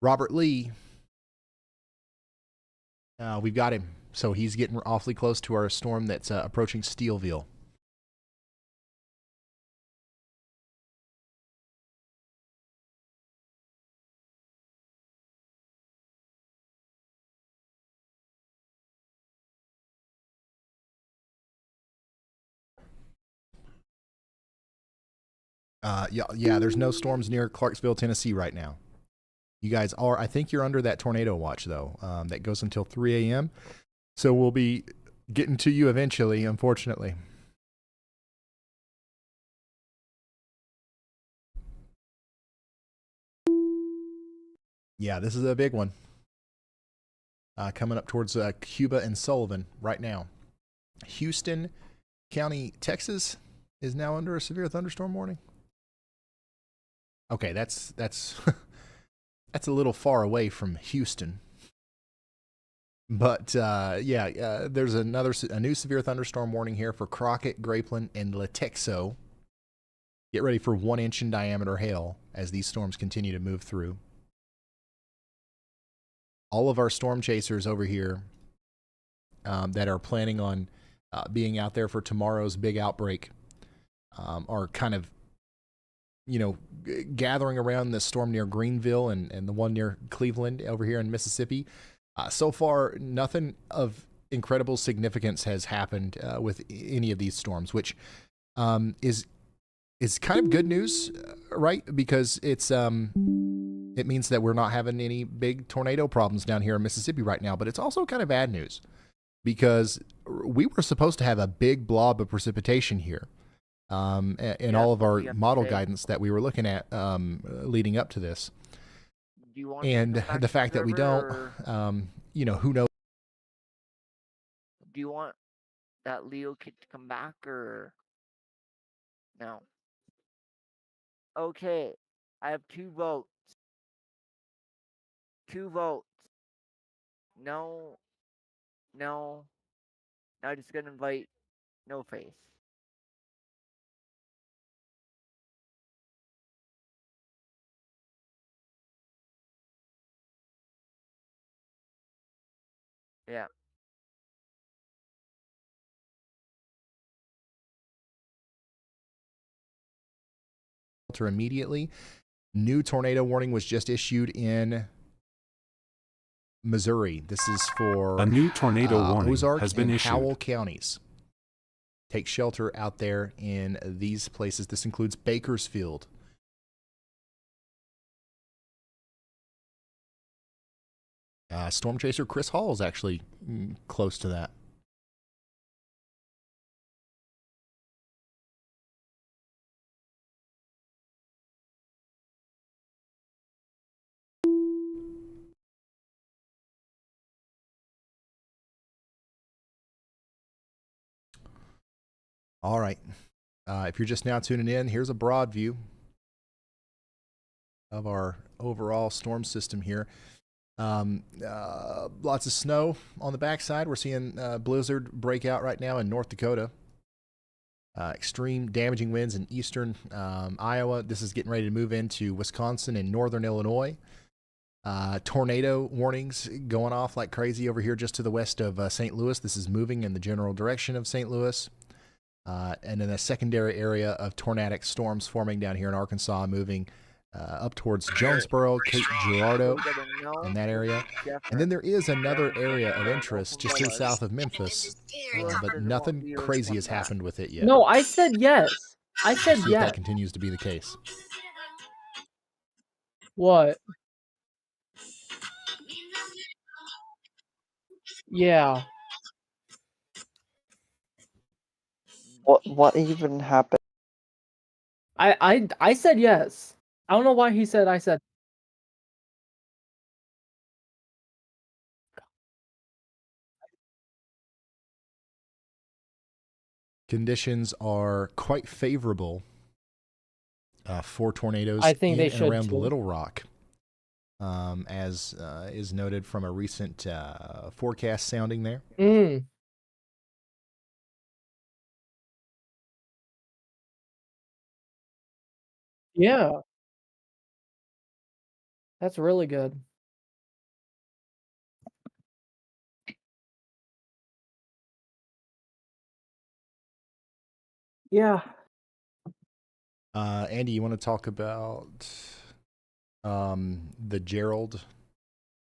Robert Lee, we've got him. So he's getting awfully close to our storm that's approaching Steelville. Yeah, there's no storms near Clarksville, Tennessee right now. You guys are, I think you're under that tornado watch, though, that goes until 3 a.m. So we'll be getting to you eventually, unfortunately. Yeah, this is a big one. Coming up towards Cuba and Sullivan right now. Houston County, Texas is now under a severe thunderstorm warning. Okay, that's that's a little far away from Houston. But there's a new severe thunderstorm warning here for Crockett, Grapeland, and Latexo. Get ready for 1 inch in diameter hail as these storms continue to move through. All of our storm chasers over here that are planning on being out there for tomorrow's big outbreak are kind of, gathering around the storm near Greenville and the one near Cleveland over here in Mississippi. So far, nothing of incredible significance has happened with any of these storms, which is kind of good news, right? Because it means that we're not having any big tornado problems down here in Mississippi right now. But it's also kind of bad news because we were supposed to have a big blob of precipitation here. In all of our model guidance that we were looking at leading up to this. And the fact that we don't, who knows do you want that Leo kid to come back or no? Okay, I have 2 votes. 2 votes. No, no. Now I'm just gonna invite No Face. Yeah. Immediately. New tornado warning was just issued in Missouri. This is for A new tornado warning Ozark has been and issued. Howell counties. Take shelter out there in these places. This includes Bakersfield. Storm Chaser Chris Hall is actually close to that. All right. If you're just now tuning in, here's a broad view of our overall storm system here. Lots of snow on the backside. We're seeing blizzard break out right now in North Dakota. Extreme damaging winds in eastern Iowa. This is getting ready to move into Wisconsin and northern Illinois. Tornado warnings going off like crazy over here just to the west of St. Louis. This is moving in the general direction of St. Louis. And then a secondary area of tornadic storms forming down here in Arkansas, moving up towards Jonesboro, Cape Girardeau, in that area. And then there is another area of interest just to the south of Memphis, but nothing crazy has happened with it yet. No, I said yes. I said See if yes. that continues to be the case. What? Yeah. What even happened? I said yes. I don't know why he said I said. Conditions are quite favorable for tornadoes I think in they and should around too. Little Rock, as is noted from a recent forecast sounding there. Yeah. That's really good. Yeah. Andy, you want to talk about the Gerald?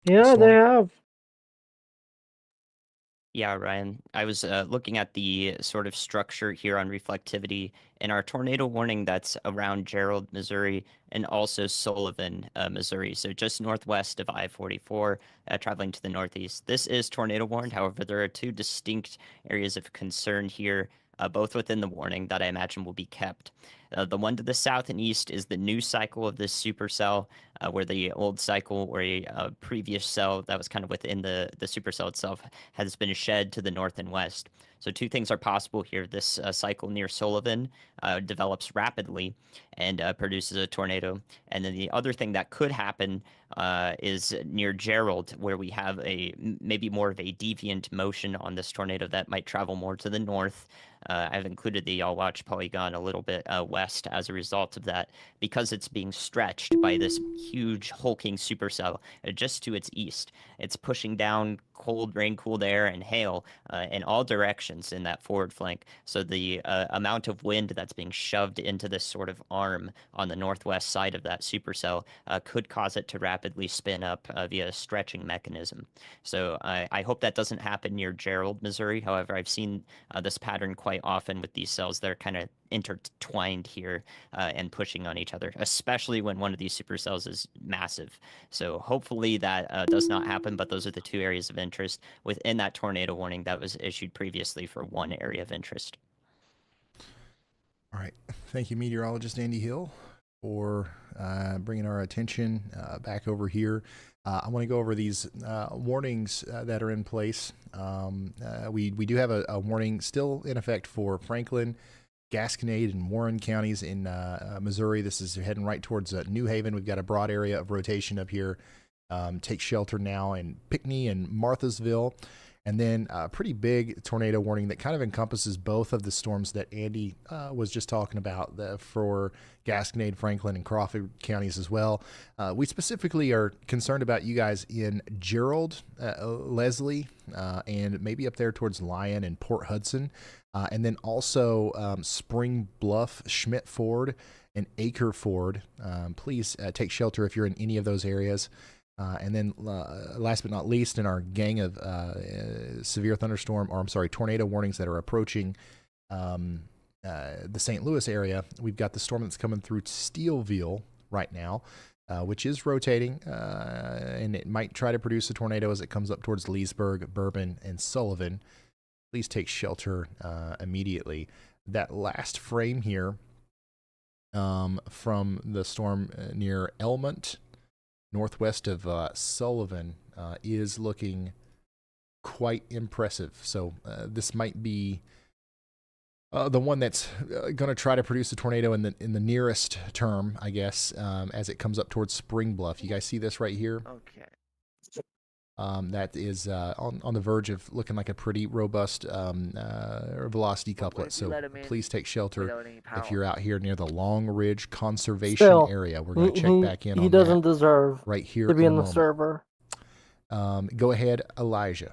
Yeah, storm? they have. Yeah, Ryan. I was looking at the sort of structure here on reflectivity and our tornado warning that's around Gerald, Missouri, and also Sullivan, Missouri. So just northwest of I-44, traveling to the northeast. This is tornado warned. However, there are 2 distinct areas of concern here, both within the warning that I imagine will be kept. The one to the south and east is the new cycle of this supercell, where the old cycle or a previous cell that was kind of within the supercell itself has been shed to the north and west. So 2 things are possible here. This cycle near Sullivan develops rapidly and produces a tornado. And then the other thing that could happen is near Gerald, where we have maybe more of a deviant motion on this tornado that might travel more to the north. I've included the Y'all Watch polygon a little bit west as a result of that, because it's being stretched by this huge hulking supercell just to its east. It's pushing down cold rain, cooled air, and hail in all directions in that forward flank. So the amount of wind that's being shoved into this sort of arm on the northwest side of that supercell could cause it to rapidly spin up via a stretching mechanism. So I hope that doesn't happen near Gerald, Missouri. However, I've seen this pattern quite often with these cells. They're kind of intertwined here and pushing on each other, especially when one of these supercells is massive. So hopefully that does not happen, but those are the 2 areas of interest within that tornado warning that was issued previously for 1 area of interest. All right. Thank you, meteorologist Andy Hill. for bringing our attention back over here. I want to go over these warnings that are in place. We do have a warning still in effect for Franklin, Gasconade, and Warren counties in Missouri. This is heading right towards New Haven. We've got a broad area of rotation up here. Take shelter now in Pinckney and Marthasville. And then a pretty big tornado warning that kind of encompasses both of the storms that Andy was just talking about for Gasconade, Franklin, and Crawford counties as well. We specifically are concerned about you guys in Gerald, Leslie, and maybe up there towards Lyon and Port Hudson. And then also Spring Bluff, Schmidt Ford, and Acre Ford. Please take shelter if you're in any of those areas. And then last but not least, in our gang of severe tornado warnings that are approaching the St. Louis area, we've got the storm that's coming through Steelville right now, which is rotating, and it might try to produce a tornado as it comes up towards Leesburg, Bourbon, and Sullivan. Please take shelter immediately. That last frame here from the storm near Elmont, northwest of Sullivan, is looking quite impressive. So this might be the one that's going to try to produce a tornado in the nearest term, I guess, as it comes up towards Spring Bluff. You guys see this right here? Okay. That is on the verge of looking like a pretty robust velocity couplet. So please take shelter if you're out here near the Long Ridge Conservation Area. We're going to check back in on that. He doesn't deserve right here to be in in a the moment. server. Go ahead, Elijah.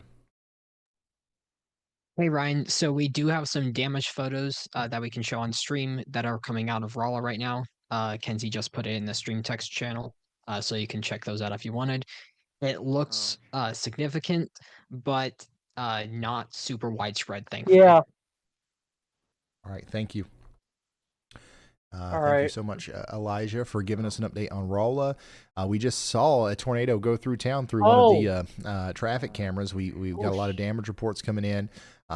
Hey Ryan, so we do have some damage photos that we can show on stream that are coming out of Rolla right now. Kenzie just put it in the stream text channel, so you can check those out if you wanted. It looks significant, but not super widespread, thankfully. Yeah. All right, thank you. All Thank right. you so much, Elijah, for giving us an update on Rolla. We just saw a tornado go through town through one of the traffic cameras. We've got a lot of damage reports coming in.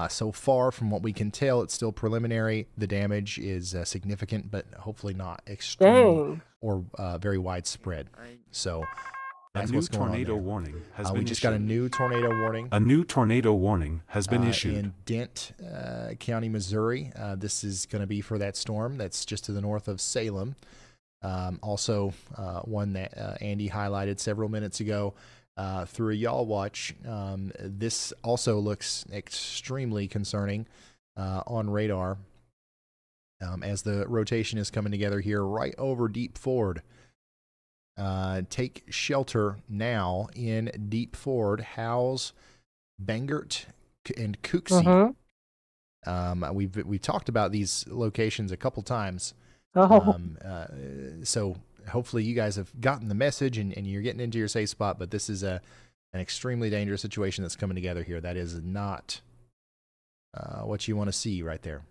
So far, from what we can tell, it's still preliminary. The damage is significant, but hopefully not extreme or very widespread. So that's what's going on there. A new tornado warning has been We just got a new tornado warning. A new tornado warning has been issued. In Dent County, Missouri. This is going to be for that storm that's just to the north of Salem. Also, one that Andy highlighted several minutes ago through a Y'all Watch. This also looks extremely concerning on radar as the rotation is coming together here right over Deep Ford. Take shelter now in Deep Ford, Howes, Bangert, and Cooksey. We've talked about these locations a couple times. So hopefully you guys have gotten the message and you're getting into your safe spot. But this is an extremely dangerous situation that's coming together here. That is not what you want to see right there.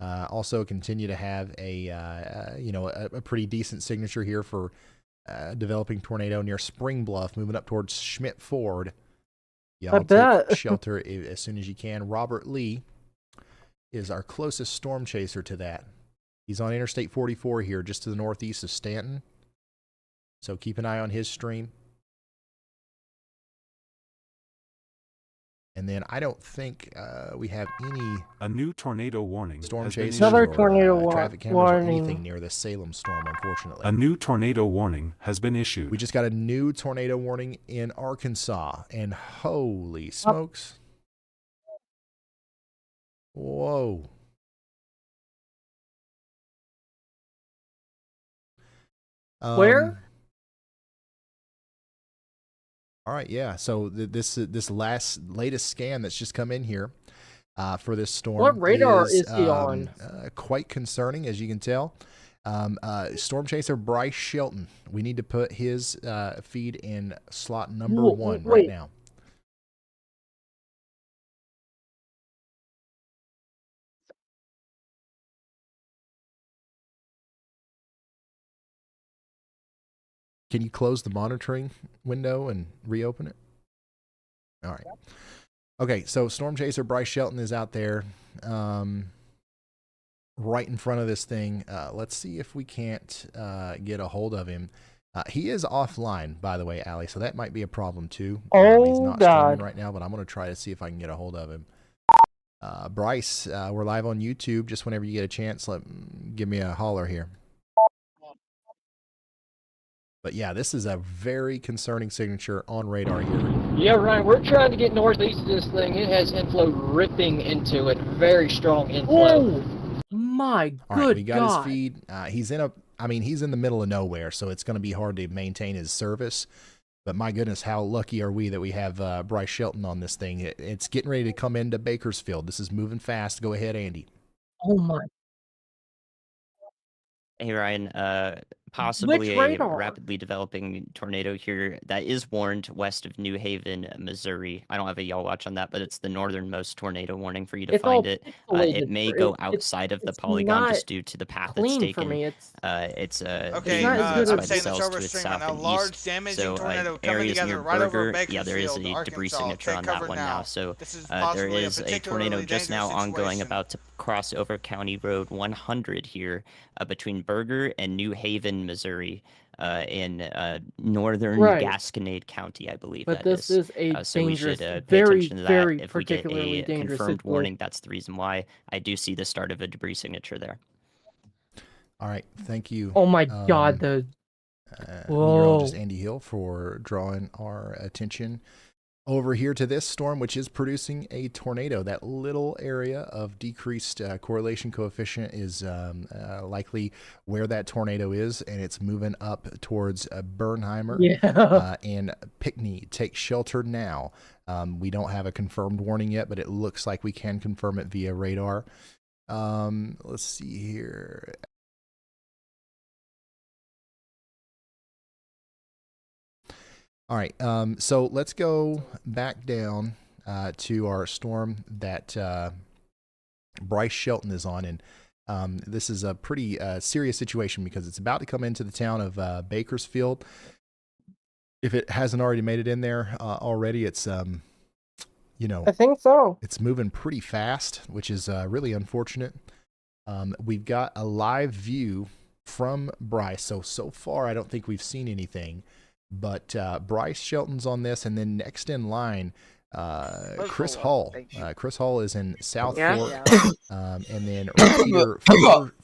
Also continue to have a pretty decent signature here for developing tornado near Spring Bluff, moving up towards Schmidt Ford. Y'all take shelter as soon as you can. Robert Lee is our closest storm chaser to that. He's on Interstate 44 here, just to the northeast of Stanton. So keep an eye on his stream. And then I don't think we have a new tornado warning. Storm has chasers been or issued. tornado traffic cameras or anything near the Salem storm, unfortunately. A new tornado warning has been issued. We just got a new tornado warning in Arkansas, and holy smokes. Whoa. Where? All right, yeah. So this latest scan that's just come in here for this storm. What radar is he on? Quite concerning, as you can tell. Storm chaser Bryce Shelton. We need to put his feed in slot number 1 right now. Can you close the monitoring window and reopen it? All right. Okay, so Storm Chaser Bryce Shelton is out there. right in front of this thing. Let's see if we can't get a hold of him. He is offline, by the way, Allie, so that might be a problem too. He's not streaming right now, but I'm going to try to see if I can get a hold of him. Bryce, we're live on YouTube. Just whenever you get a chance, give me a holler here. But yeah, this is a very concerning signature on radar here. Yeah, Ryan, we're trying to get northeast of this thing. It has inflow ripping into it. Very strong inflow. Oh, my All right, we got his feed. He's in the middle of nowhere, so it's going to be hard to maintain his service. But my goodness, how lucky are we that we have Bryce Shelton on this thing? It's getting ready to come into Bakersfield. This is moving fast. Go ahead, Andy. Oh, my. Hey, Ryan. Possibly a rapidly developing tornado here that is warned west of New Haven, Missouri. I don't have a y'all watch on that, but it's the northernmost tornado warning for you to find it. It may go outside of the polygon just due to the path it's taken. It's Okay, I'm saying the server stream on a large damaging tornado coming together right over Bakersfield, yeah, there is a Arkansas. debris signature on that one now. So there possibly is a tornado just now ongoing about to cross over County Road 100 here between Berger and New Haven, Missouri, in northern Gasconade County, I believe. But this is a so we should dangerous, pay very, attention to that. very If we get particularly a dangerous confirmed situation. warning, that's the reason why. I do see the start of a debris signature there. All right, thank you. Oh my God, the meteorologist Andy Hill for drawing our attention over here to this storm, which is producing a tornado. That little area of decreased correlation coefficient is likely where that tornado is, and it's moving up towards Bernheimer and Pinckney. Take shelter now. We don't have a confirmed warning yet, but it looks like we can confirm it via radar. Let's see here. All right, so let's go back down to our storm that Bryce Shelton is on, and this is a pretty serious situation because it's about to come into the town of Bakersfield. If it hasn't already made it in there already, it's I think so. It's moving pretty fast, which is really unfortunate. We've got a live view from Bryce, so far I don't think we've seen anything. But Bryce Shelton's on this, and then next in line, Chris Hall. Chris Hall is in South Fork, and then Peter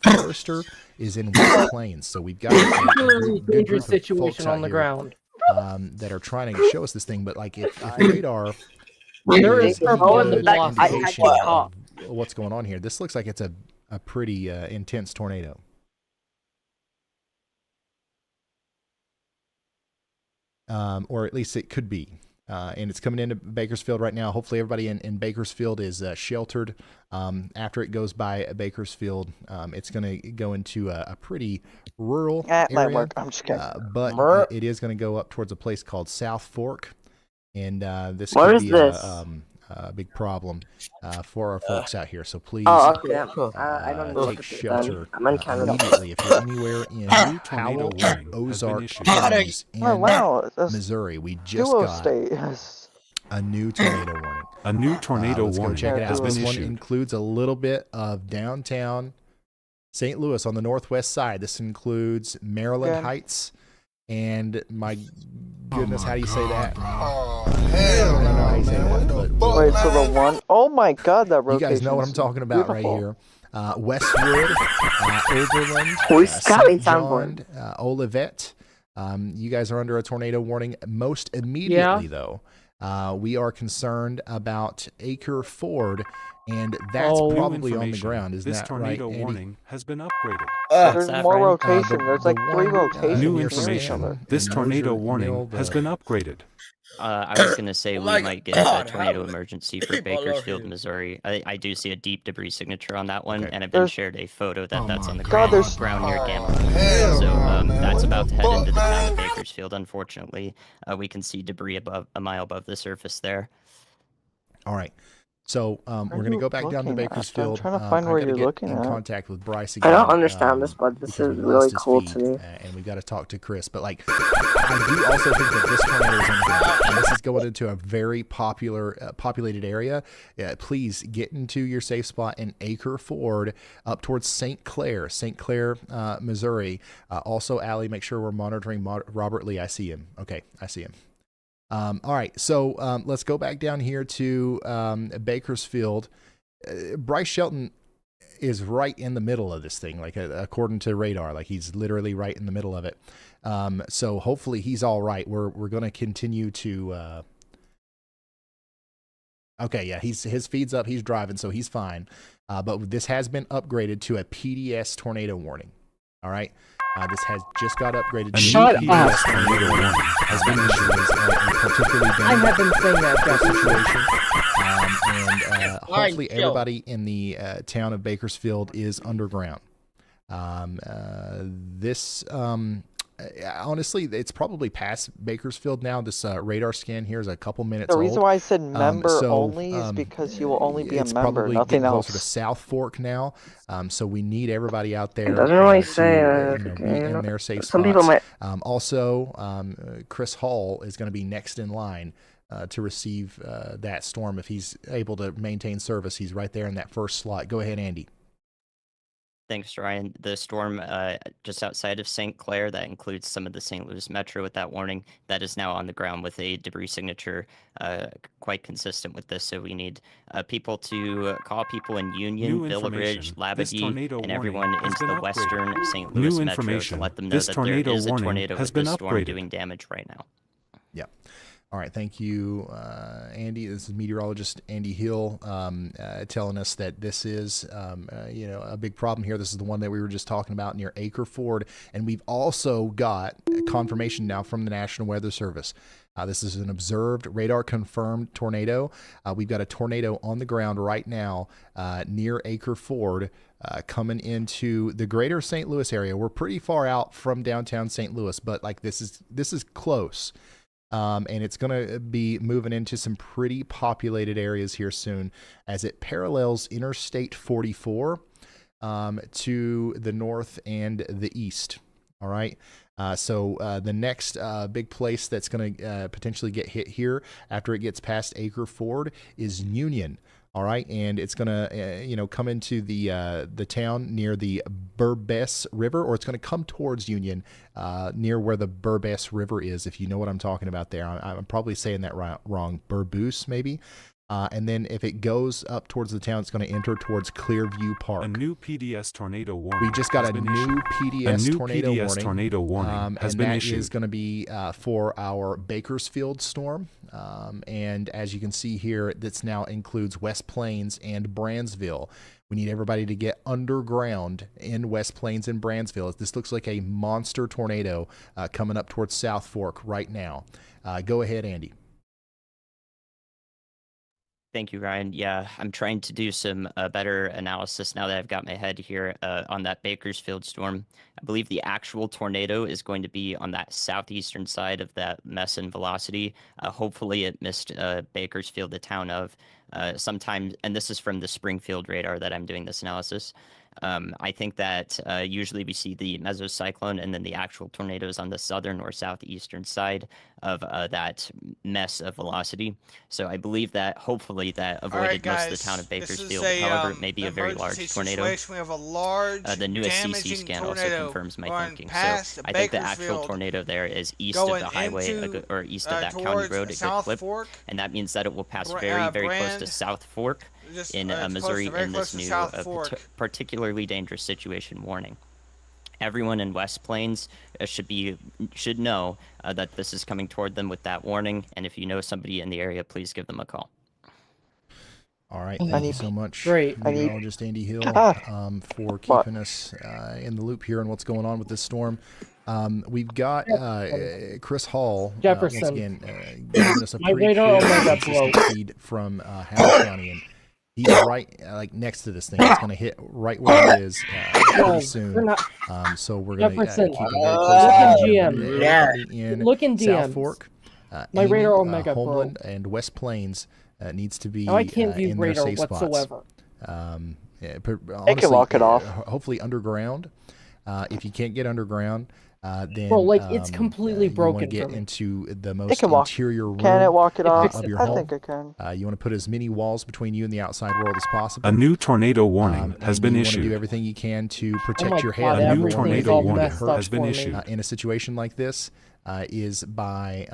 Forrester is in West Plains. So we've got a good group of folks on the ground that are trying to show us this thing. But like, if radar is a good indication of what's going on here, this looks like it's a pretty intense tornado. Or at least it could be. And it's coming into Bakersfield right now. Hopefully everybody in Bakersfield is sheltered. After it goes by Bakersfield, it's going to go into a pretty rural area. I'm just kidding. But it is going to go up towards a place called South Fork. And this could be a big problem for our folks out here. So please I don't take shelter I'm in Canada. immediately if you're anywhere in Powell, Ozark counties, in Missouri. We just got a new tornado warning. A new tornado let's warning go check it has out. This been one issued. includes a little bit of downtown St. Louis on the northwest side. This includes Maryland Heights. And my goodness, how do you say that? Oh, hell no. Wait, so the one, oh my God, that rotation. You guys know what I'm talking about right here. Westwood, Overland, St. John, Olivet. You guys are under a tornado warning. Most immediately, though, we are concerned about Acre Ford, and that's probably on the ground. Is this that tornado right, warning has been upgraded. There's more rotation. There's like 3 rotations. New information. This tornado warning has been upgraded. I was going to say we might get a tornado emergency for Bakersfield, Missouri. I do see a deep debris signature on that one, and I've been shared a photo that's on the ground near Gamma. So that's about to head into the town of Bakersfield, unfortunately. We can see debris a mile above the surface there. All right. So we're going to go back down to Bakersfield. I'm trying to find where I got to you're get looking in at. contact with Bryce I again. don't understand this, but this because is we really lost his cool feed, to me. and we got to talk to Chris. But like, I do also think that this tornado is underground, and this is going into a very populated area. Please get into your safe spot in Acre Ford, up towards St. Clair, Missouri. Also, Allie, make sure we're monitoring Robert Lee. I see him. Okay, I see him. All right, so let's go back down here to Bakersfield. Bryce Shelton is right in the middle of this thing, like according to radar, like he's literally right in the middle of it. So hopefully he's all right. We're going to continue to. Okay, yeah, his feed's up. He's driving, so he's fine. But this has been upgraded to a PDS tornado warning. All right. This has just got upgraded to Shut PDS up. tornado warning. Has been issued as a particularly I have been saying that situation. And hopefully everybody in the town of Bakersfield is underground. Honestly, it's probably past Bakersfield now. This radar scan here is a couple minutes The old. reason why I said member only is because you will only be a it's member, probably nothing getting closer else. to South Fork now. So we need everybody out there It doesn't really to say, be in their safe some spots. people might. Also, Chris Hall is going to be next in line to receive that storm if he's able to maintain service. He's right there in that first slot. Go ahead, Andy. Thanks, Ryan. The storm just outside of St. Clair, that includes some of the St. Louis Metro with that warning, that is now on the ground with a debris signature quite consistent with this. So we need people to call people in Union, Village, Labadee, and everyone into the western St. Louis Metro to let them know that there is a tornado with this storm doing damage right now. Yeah. All right, thank you, Andy. This is meteorologist Andy Hill telling us that this is, a big problem here. This is the one that we were just talking about near Acre Ford, and we've also got confirmation now from the National Weather Service. This is an observed radar-confirmed tornado. We've got a tornado on the ground right now near Acre Ford, coming into the greater St. Louis area. We're pretty far out from downtown St. Louis, but like this is close. And it's going to be moving into some pretty populated areas here soon as it parallels Interstate 44 to the north and the east. All right. So the next big place that's going to potentially get hit here after it gets past Acre Ford is Union. All right, and it's gonna, come into the town near the Burbess River, or it's gonna come towards Union, near where the Burbess River is. If you know what I'm talking about there, I'm probably saying that wrong. Burboose, maybe. And then if it goes up towards the town, it's going to enter towards Clearview Park. A new PDS tornado warning. We just got a new PDS tornado warning has been issued. And that is going to be for our Bakersfield storm. And as you can see here, this now includes West Plains and Brandsville. We need everybody to get underground in West Plains and Brandsville. This looks like a monster tornado coming up towards South Fork right now. Go ahead, Andy. Thank you, Ryan. Yeah, I'm trying to do some better analysis now that I've got my head here on that Bakersfield storm. I believe the actual tornado is going to be on that southeastern side of that mess and velocity. Hopefully it missed Bakersfield, the town of sometime, and this is from the Springfield radar that I'm doing this analysis. I think that usually we see the mesocyclone and then the actual tornadoes on the southern or southeastern side of that mess of velocity. So I believe that hopefully that avoided most of the town of Bakersfield. However, it may be a very large tornado. We have a large, the newest CC scan also confirms my thinking. So I think the actual tornado there is east of the highway or east of that county road, a good clip, and that means that it will pass very, very close to South Fork in Missouri in this new particularly dangerous situation warning. Everyone in West Plains should know that this is coming toward them with that warning, and if you know somebody in the area, please give them a call. All right, thank you so much, meteorologist Andy Hill, for keeping us in the loop here on what's going on with this storm. We've got Chris Hall, once again, giving us a pretty clear feed from Howard County, and he's right, next to this thing. It's going to hit right where it is pretty soon. So we're going to keep a very close eye on Look in DM. South Fork, my radar Omega Homeland, and West Plains. needs to be I can't view in their radar safe spots. whatsoever. Honestly, can lock it off. Hopefully underground. If you can't get underground, then Bro, like, it's completely you want broken to get for me. into the It most can walk. interior room Can it walk it off? of your I home. think I can. You want to put as many walls between you and the outside world as possible. A new tornado warning has and been you want to issued. do everything you can to protect my your head. God, A new everything's tornado all warning messed up has been for me. issued. In a situation like this, is by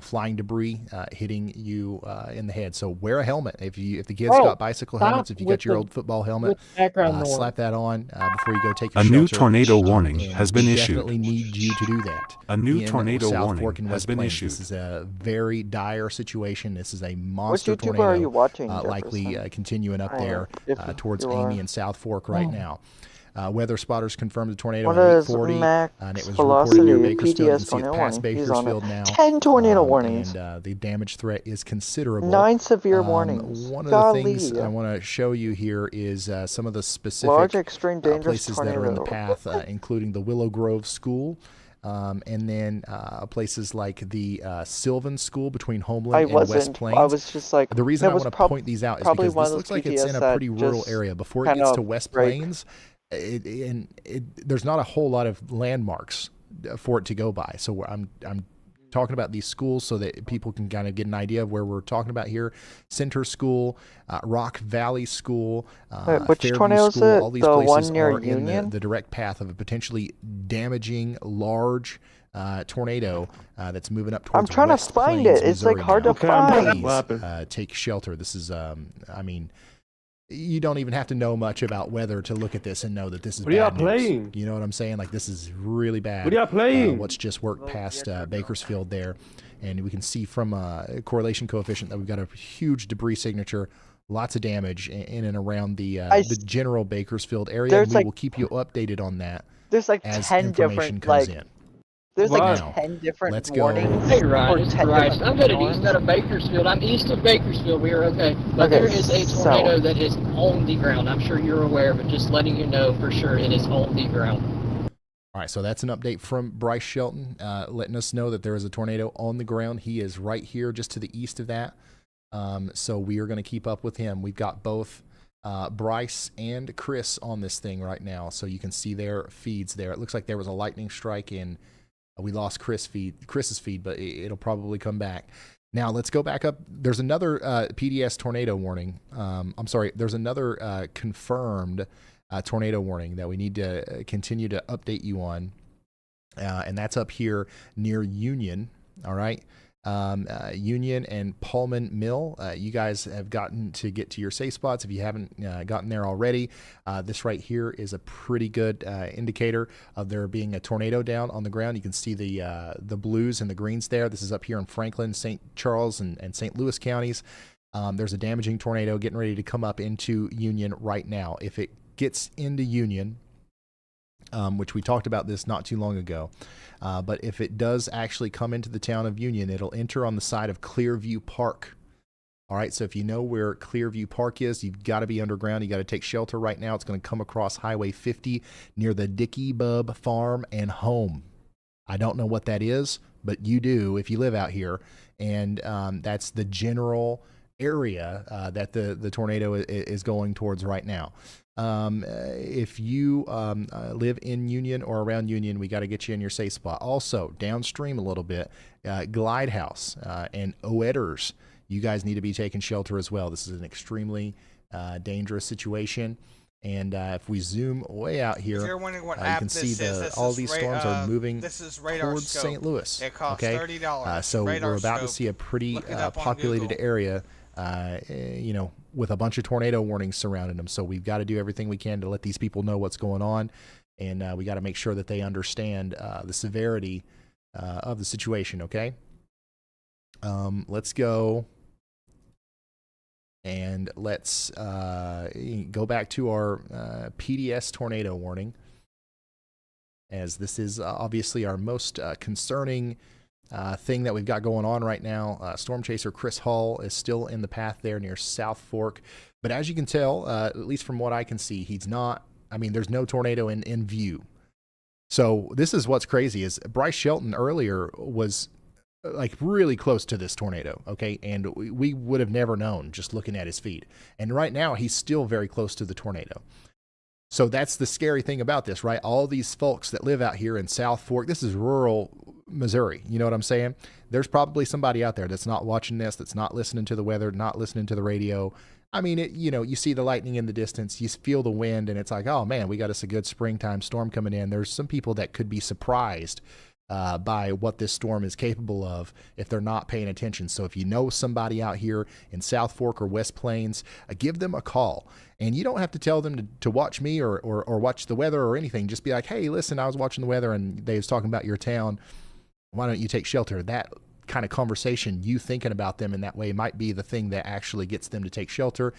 flying debris hitting you in the head. So wear a helmet if the kids Bro, got bicycle helmets. If you got your old football helmet, with background noise. slap that on before you go take your A shelter. new tornado warning And has been we issued. Definitely need you to do that. A new in tornado South warning Fork and has West been Plains. issued. This is a very dire situation. This is a monster Which YouTuber tornado are you watching, likely Jefferson? continuing up I am, there if towards you Amy are. and South Fork right now. Weather spotters confirmed the tornado What at is 8:40, max and it was velocity? reported near Bakersfield. You can PDS see it tornado past warning. He's on Bakersfield it. now. 10 tornado warnings. And the damage threat is considerable. 9 severe warnings. One of Golly. the things I want to show you here is some of the specific Large, extreme, dangerous places that are in the tornado. path, including the Willow Grove School. And then places like the Sylvan School between Homeland and West Plains. I was just like, the reason I was want to point these out is because one this of looks those like it's in PTS a that pretty rural just area. Before it kind gets to of West break. Plains, there's not a whole lot of landmarks for it to go by. So I'm talking about these schools so that people can kind of get an idea of where we're talking about here. Center School, Rock Valley School, which Fairview tornado is School, it? all these The places one near are in Union? the direct path of a potentially damaging large tornado that's moving up towards I'm trying West to find Plains, it. It's like Missouri hard now. to find. Please take shelter. This is, I mean, you don't even have to know much about weather to look at this and know that this is What are y'all bad news. playing? You know what I'm saying? Like, this is really bad. What are y'all playing? What's just worked past Bakersfield there. And we can see from a correlation coefficient that we've got a huge debris signature, lots of damage in and around the general Bakersfield area. And we will keep you updated on that There's like as 10 information different, comes like, in. there's Now, like 10 different let's go. warnings. Hey Ryan, or it's 10 Bryce. different I'm headed storms. east out of Bakersfield. I'm east of Bakersfield. We are okay. But Okay, there is a so- tornado that is on the ground. I'm sure you're aware, but just letting you know for sure it is on the ground. All right, so that's an update from Bryce Shelton, letting us know that there is a tornado on the ground. He is right here just to the east of that. So we are going to keep up with him. We've got both Bryce and Chris on this thing right now, so you can see their feeds there. It looks like there was a lightning strike and we lost Chris's feed, but it'll probably come back. Now let's go back up. There's another PDS tornado warning. I'm sorry, there's another confirmed tornado warning that we need to continue to update you on, and that's up here near Union. All right, Union and Pullman Mill. You guys have gotten to get to your safe spots. If you haven't gotten there already, this right here is a pretty good indicator of there being a tornado down on the ground. You can see the blues and the greens there. This is up here in Franklin, St. Charles, and St. Louis counties. There's a damaging tornado getting ready to come up into Union right now. If it gets into Union, which we talked about this not too long ago, but if it does actually come into the town of Union, it'll enter on the side of Clearview Park. All right, so if you know where Clearview Park is, you've got to be underground. You got to take shelter right now. It's going to come across Highway 50 near the Dickey Bub Farm and Home. I don't know what that is, but you do if you live out here, and that's the general area that the tornado is going towards right now. If you live in Union or around Union, we got to get you in your safe spot. Also, downstream a little bit, Glide House and Oetters, you guys need to be taking shelter as well. This is an extremely dangerous situation. And if we zoom way out here, If you're wondering what you app can see this is, all these storms are moving this is Radar towards Scope. St. Louis. It costs okay? $30. So Radar we're about to Scope. see a pretty Look it up on populated Google. area, you know, with a bunch of tornado warnings surrounding them. So we've got to do everything we can to let these people know what's going on, and we got to make sure that they understand the severity of the situation. Okay. Let's go. And let's go back to our PDS tornado warning, as this is obviously our most concerning thing that we've got going on right now. Storm chaser Chris Hall is still in the path there near South Fork. But as you can tell, at least from what I can see, he's not, I mean, there's no tornado in view. So this is what's crazy is Bryce Shelton earlier was like really close to this tornado, okay? And we would have never known just looking at his feet. And right now, he's still very close to the tornado. So that's the scary thing about this, right? All these folks that live out here in South Fork, this is rural Missouri. You know what I'm saying? There's probably somebody out there that's not watching this, that's not listening to the weather, not listening to the radio. I mean, you see the lightning in the distance, you feel the wind, and it's like, oh man, we got us a good springtime storm coming in. There's some people that could be surprised by what this storm is capable of if they're not paying attention. So if you know somebody out here in South Fork or West Plains, give them a call. And you don't have to tell them to watch me or watch the weather or anything. Just be like, hey, listen, I was watching the weather and they was talking about your town. Why don't you take shelter? That kind of conversation, you thinking about them in that way, might be the thing that actually gets them to take shelter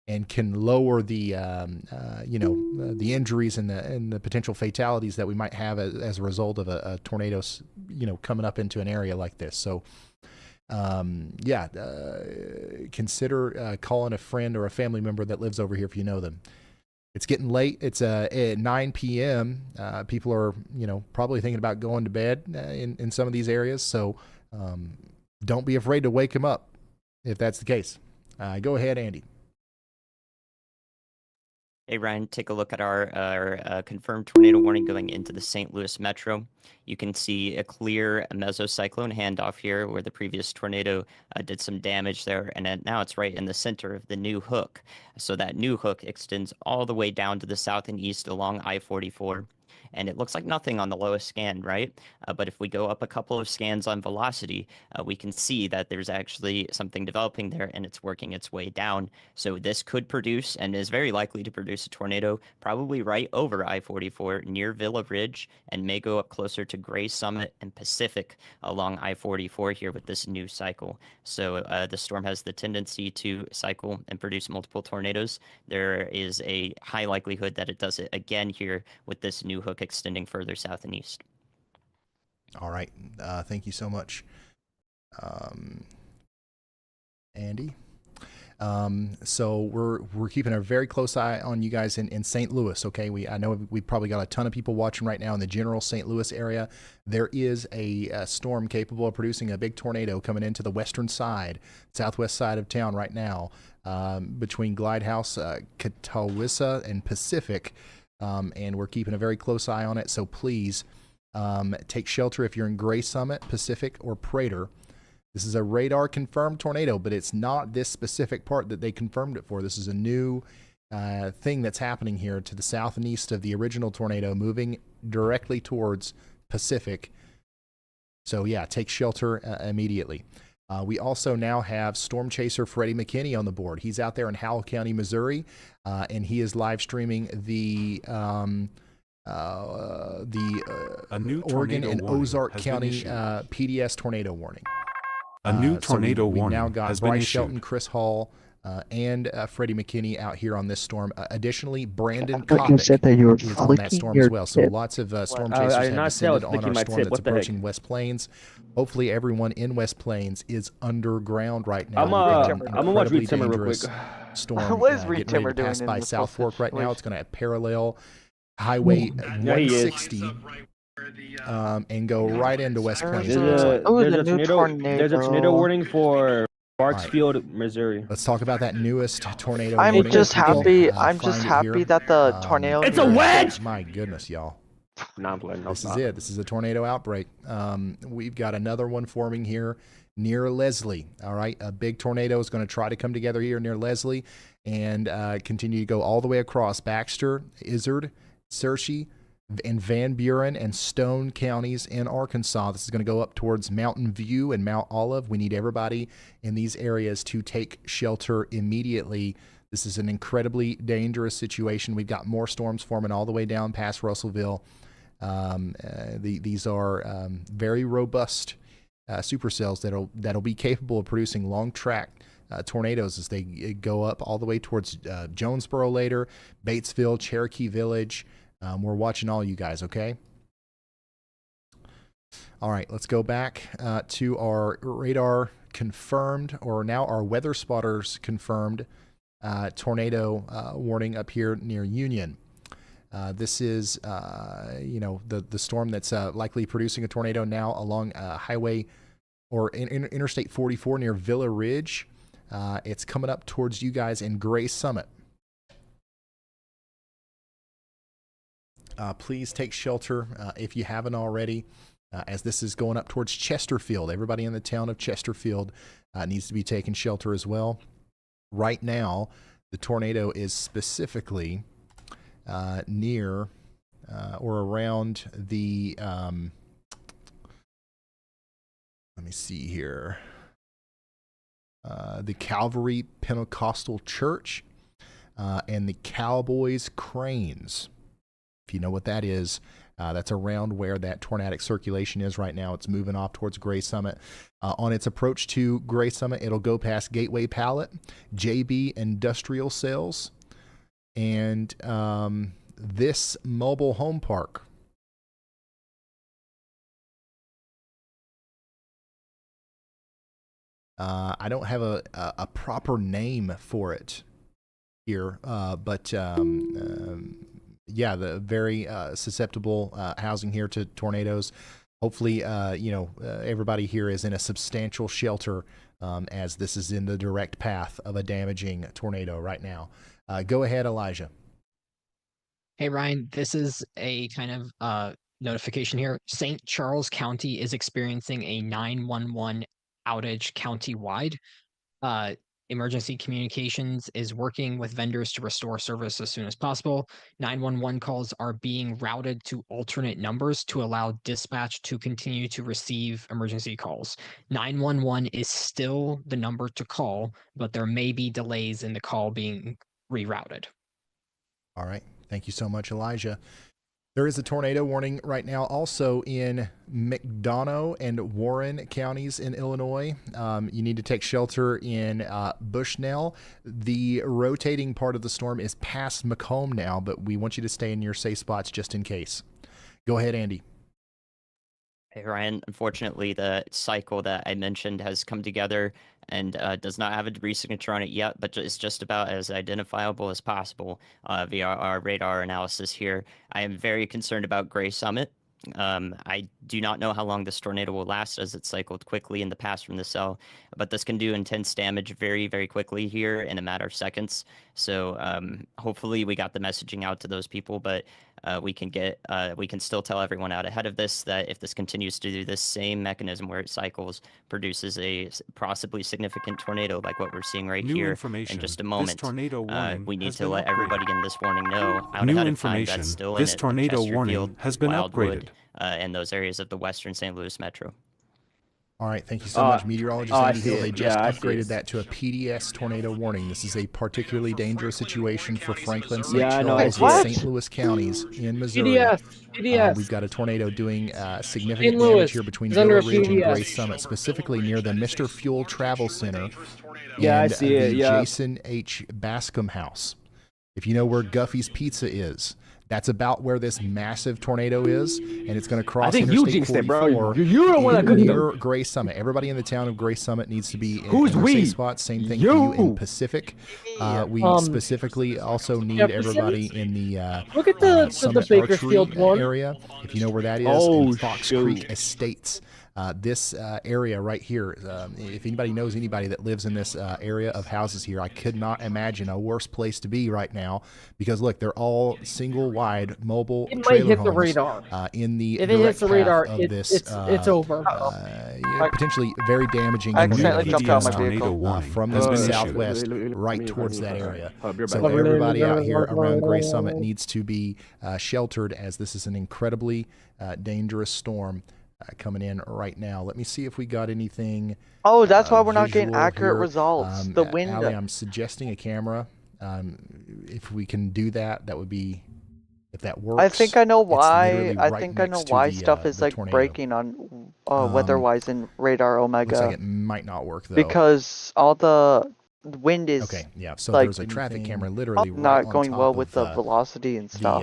and can lower the the injuries and the potential fatalities that we might have as a result of a tornado coming up into an area like this. So consider calling a friend or a family member that lives over here if you know them. It's getting late. It's at 9 p.m. People are probably thinking about going to bed in some of these areas. So don't be afraid to wake them up if that's the case. Go ahead, Andy. Hey, Ryan, take a look at our confirmed tornado warning going into the St. Louis metro. You can see a clear mesocyclone handoff here where the previous tornado did some damage there, and now it's right in the center of the new hook. So that new hook extends all the way down to the south and east along I-44. And it looks like nothing on the lowest scan, right? But if we go up a couple of scans on velocity, we can see that there's actually something developing there and it's working its way down. So this could produce and is very likely to produce a tornado probably right over I-44 near Villa Ridge and may go up closer to Gray Summit and Pacific along I-44 here with this new cycle. So the storm has the tendency to cycle and produce multiple tornadoes. There is a high likelihood that it does it again here with this new hook extending further south and east. All right. Thank you so much, Andy. So we're keeping a very close eye on you guys in St. Louis. Okay, I know we probably got a ton of people watching right now in the general St. Louis area. There is a storm capable of producing a big tornado coming into the western side, southwest side of town right now, between Glidehouse, Catawissa, and Pacific. And we're keeping a very close eye on it. So please take shelter if you're in Gray Summit, Pacific, or Prater. This is a radar confirmed tornado, but it's not this specific part that they confirmed it for. This is a new thing that's happening here to the south and east of the original tornado, moving directly towards Pacific. So yeah, take shelter immediately. We also now have Storm Chaser Freddie McKinney on the board. He's out there in Howell County, Missouri, and he is live streaming the Oregon and Ozark County PDS tornado warning. A new tornado we warning now got has Bryce been issued. Shelton, Chris Hall, and Freddie McKinney out here on this storm. Additionally, Brandon Kopic is on that storm as well. So lots of storm chasers have descended on our storm that's approaching West Plains. Hopefully everyone in West Plains is underground right now. I'm gonna watch Reed Timmer real quick. Storm What is Reed getting ready Timmer to pass doing by in this South whole Fork right now. situation? It's going to parallel Highway 160 and go right into West Plains. There's a tornado warning for Barksfield, Missouri. Let's talk about that newest tornado. I'm warning. just happy. Find I'm just it happy here. that the tornado. It's a wedge! My goodness, y'all. No, I'm playing. No, This is it. This is a tornado outbreak. We've got another one forming here near Leslie. All right. A big tornado is going to try to come together here near Leslie and continue to go all the way across Baxter, Izard, Searcy, and Van Buren and Stone counties in Arkansas. This is going to go up towards Mountain View and Mount Olive. We need everybody in these areas to take shelter immediately. This is an incredibly dangerous situation. We've got more storms forming all the way down past Russellville. These are very robust supercells that'll be capable of producing long track tornadoes as they go up all the way towards Jonesboro later, Batesville, Cherokee Village. We're watching all you guys, okay? All right, let's go back to our radar confirmed, or now our weather spotters confirmed tornado warning up here near Union. This is, the storm that's likely producing a tornado now along Highway or Interstate 44 near Villa Ridge. It's coming up towards you guys in Gray Summit. Please take shelter if you haven't already, as this is going up towards Chesterfield. Everybody in the town of Chesterfield needs to be taking shelter as well. Right now, the tornado is specifically near or around the, let me see here, the Calvary Pentecostal Church and the Cowboys Cranes. If you know what that is, that's around where that tornadic circulation is right now. It's moving off towards Gray Summit. On its approach to Gray Summit, it'll go past Gateway Pallet, JB Industrial Sales, and this mobile home park. I don't have a proper name for it here, but yeah, the very susceptible housing here to tornadoes. Hopefully, everybody here is in a substantial shelter as this is in the direct path of a damaging tornado right now. Go ahead, Elijah. Hey, Ryan, this is a kind of notification here. St. Charles County is experiencing a 911 outage countywide. Emergency Communications is working with vendors to restore service as soon as possible. 911 calls are being routed to alternate numbers to allow dispatch to continue to receive emergency calls. 911 is still the number to call, but there may be delays in the call being rerouted. All right. Thank you so much, Elijah. There is a tornado warning right now also in McDonough and Warren counties in Illinois. You need to take shelter in Bushnell. The rotating part of the storm is past Macomb now, but we want you to stay in your safe spots just in case. Go ahead, Andy. Hey, Ryan. Unfortunately, the cycle that I mentioned has come together and does not have a debris signature on it yet, but it's just about as identifiable as possible via our radar analysis here. I am very concerned about Gray Summit. I do not know how long this tornado will last as it cycled quickly in the past from the cell, but this can do intense damage very, very quickly here in a matter of seconds. So hopefully we got the messaging out to those people, but we can still tell everyone out ahead of this that if this continues to do this same mechanism where it cycles, produces a possibly significant tornado like what we're seeing right here in just a moment, this tornado warning we need has to been let everybody in this warning know out New ahead of time information. that's still This in it, tornado Chesterfield, warning has been Wildwood, upgraded. and those areas of the western St. Louis metro. All right, thank you so much, meteorologist Andy Hill. They just I upgraded that to a PDS tornado warning. This is a particularly dangerous situation for Franklin, St. Yeah, I know, Charles, I and see it. St. Louis counties in Missouri. PDS. We've got a tornado doing significant St. Louis damage here between is under Villa a Ridge and PDS. Gray Summit, specifically near the Mr. Fuel Travel Center Yeah, I and see it, the yeah. Jason H. Bascom House. If you know where Guffey's Pizza is, that's about where this massive tornado is, and it's going to cross think you Interstate jinxed it, bro. 44 You don't wanna cook near Gray Summit. Everybody in the town of Gray Summit needs to be in Who's their we? safe spots. Same thing for you in Pacific. We specifically also need everybody in the Look at the Summit Bakersfield Archery one. area. If you know where that is, Oh, in Fox shoot. Creek Estates. This area right here, if anybody knows anybody that lives in this area of houses here, I could not imagine a worse place to be right now, because look, they're all single wide mobile It might trailer hit the homes radar. in the If it hits direct the path radar, of this. it's over. Potentially very damaging I and accidentally new jumped out my tornado vehicle. warning from has the been southwest issued. right towards that area. You're So back. everybody out here around Gray Summit needs to be sheltered, as this is an incredibly dangerous storm coming in right now. Let me see if we got anything. Oh, that's why we're not getting visual accurate here. results. The wind. Allie, I'm suggesting a camera. If we can do that, that would be, if that works. I think I know It's why. literally I right think I know next to why the, stuff is the like tornado. breaking on weather-wise in radar Looks like Omega it might not work though. because all the wind is Okay, yeah. So like there's a traffic camera literally right not on going top well of with the velocity and stuff.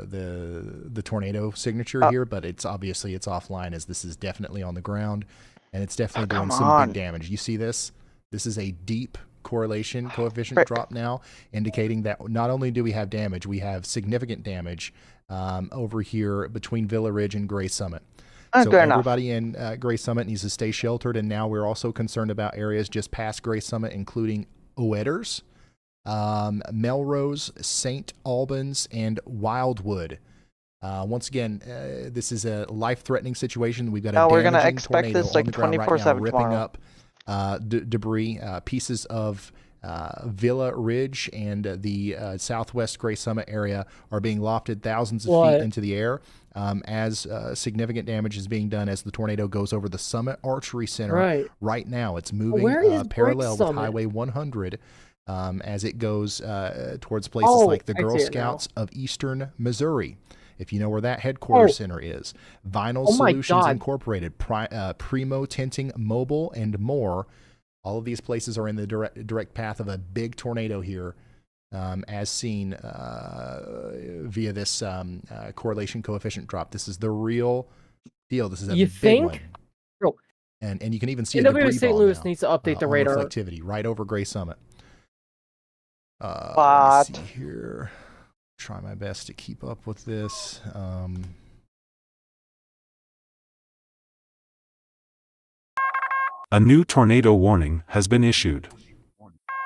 the tornado signature here, but it's obviously it's offline, as this is definitely on the ground, and it's definitely doing come some on. big damage. You see this? This is a deep correlation coefficient Frick. drop now, indicating that not only do we have damage, we have significant damage over here between Villa Ridge and Gray Summit. So Good enough. everybody in Gray Summit needs to stay sheltered, and now we're also concerned about areas just past Gray Summit, including Oetters, Melrose, St. Albans, and Wildwood. Once again, this is a life-threatening situation. We've got a we're gonna damaging expect tornado this on like the ground right now, 24/7 ripping tomorrow. up debris, pieces of Villa Ridge and the southwest Gray Summit area are being lofted thousands of feet into the air as significant damage is being done as the tornado goes over the Summit Archery Center. Right now, it's moving parallel with Highway 100 as it goes towards places like the Girl Scouts of Eastern Missouri. If you know where that headquarters center is. Vinyl Solutions Incorporated, Primo Tinting Mobile, and more. All of these places are in the direct path of a big tornado here, as seen via this correlation coefficient drop. This is the real deal. This is a big one. Bro. And you can even see a debris St. ball Louis now, needs to update the on radar. reflectivity right over Gray Summit. Let me see here. Try my best to keep up with this. A new tornado warning has been issued.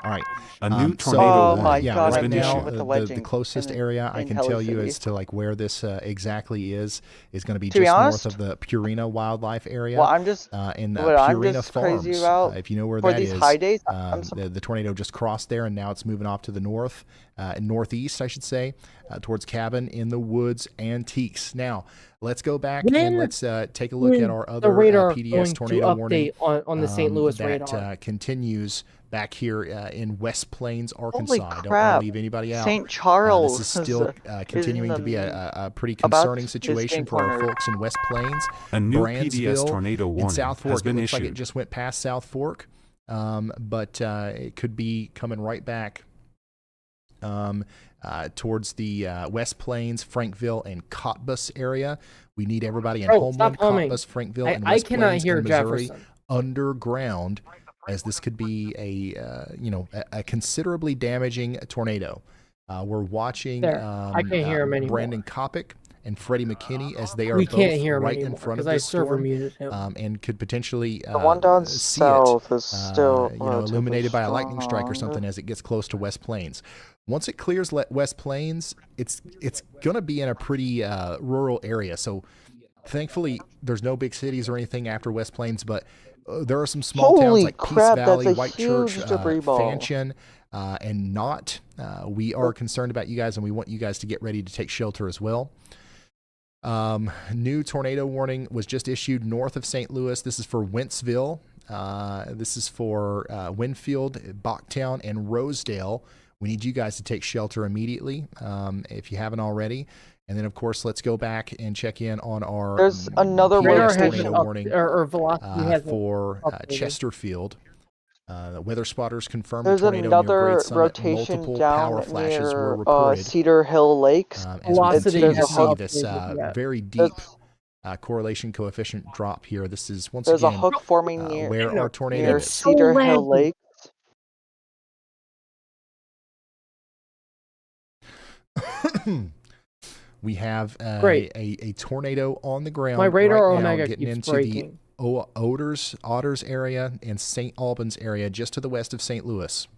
All right. A new tornado warning yeah, has right been now, issued. the closest area I can tell you as to like where this exactly is going to be To be just honest, north of the Purina Wildlife area. Well, I'm just in what I'm Purina just Farms. crazy about If you know where for that these is, high days, the tornado just crossed there, and now it's moving off to the north, northeast, I should say, towards Cabin in the Woods Antiques. Now, let's go back and let's take a look at our other PDS tornado warning on the St. Louis radar that continues back here in West Plains, Arkansas. Holy I don't want crap. to leave anybody out. St. Charles this is still continuing to be a pretty concerning situation for our folks in West Plains. A new PDS Brandsville, tornado and warning South Fork. has been It looks like it issued. just went past South Fork, but it could be coming right back towards the West Plains, Frankville, and Cottbus area. We need everybody in Homeland, Cottbus, Frankville, and West Plains in Missouri underground, as this could be a considerably damaging tornado. We're watching I can't hear him anymore. Brandon Kopic and Freddie McKinney as they are We both can't hear him right anymore in front of because I this storm, server muted him. and could potentially the one down see south it, is still illuminated by a lightning strike or something as it gets close to West Plains. Once it clears West Plains, it's going to be in a pretty rural area. So thankfully, there's no big cities or anything after West Plains, but there are some small towns like Peace Valley, White Church, Fanchon, and Knott. We are concerned about you guys, and we want you guys to get ready to take shelter as well. New tornado warning was just issued north of St. Louis. This is for Wentzville. This is for Winfield, Bachtown, and Rosedale. We need you guys to take shelter immediately if you haven't already. And then, of course, let's go back and check in on our There's another tornado warning velocity for Chesterfield. Weather spotters confirmed There's a tornado another near Great Summit. rotation Multiple down power flashes were near reported. Cedar Hill Lakes. As we continue to see this very deep correlation coefficient drop here. This is once There's again a hook forming where our tornado near is. Cedar Hill Lakes. We have a tornado on the ground. My radar right now, Omega getting keeps into breaking. the Otters area and St. Albans area, just to the west of St. Louis.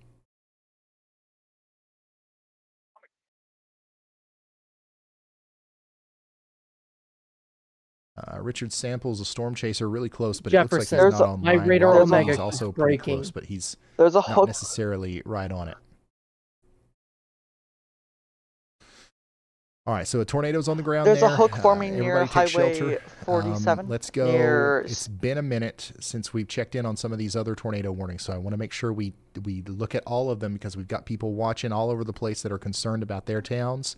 Richard Samples, a storm chaser, really close, but it looks like he's not online. My radar Rob Omega is also keeps pretty breaking. close, but he's There's a not hook. necessarily right on it. All right, so a tornado's on the ground. There's there. a hook forming near Everybody take Highway shelter. 47. Let's go. Near... It's been a minute since we've checked in on some of these other tornado warnings, so I want to make sure we look at all of them because we've got people watching all over the place that are concerned about their towns.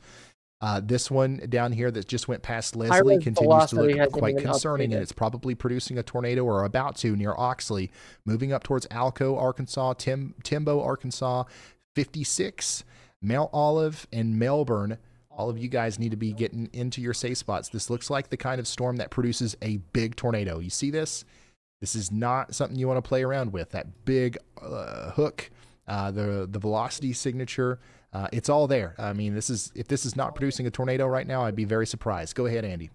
This one down here that just went past Leslie continues to look quite concerning, and it's probably producing a tornado or about to near Oxley, moving up towards Alco, Arkansas, Timbo, Arkansas, 56, Mount Olive, and Melbourne. All of you guys need to be getting into your safe spots. This looks like the kind of storm that produces a big tornado. You see this? This is not something you want to play around with. That big hook, the velocity signature, it's all there. I mean, if this is not producing a tornado right now, I'd be very surprised. Go ahead, Andy.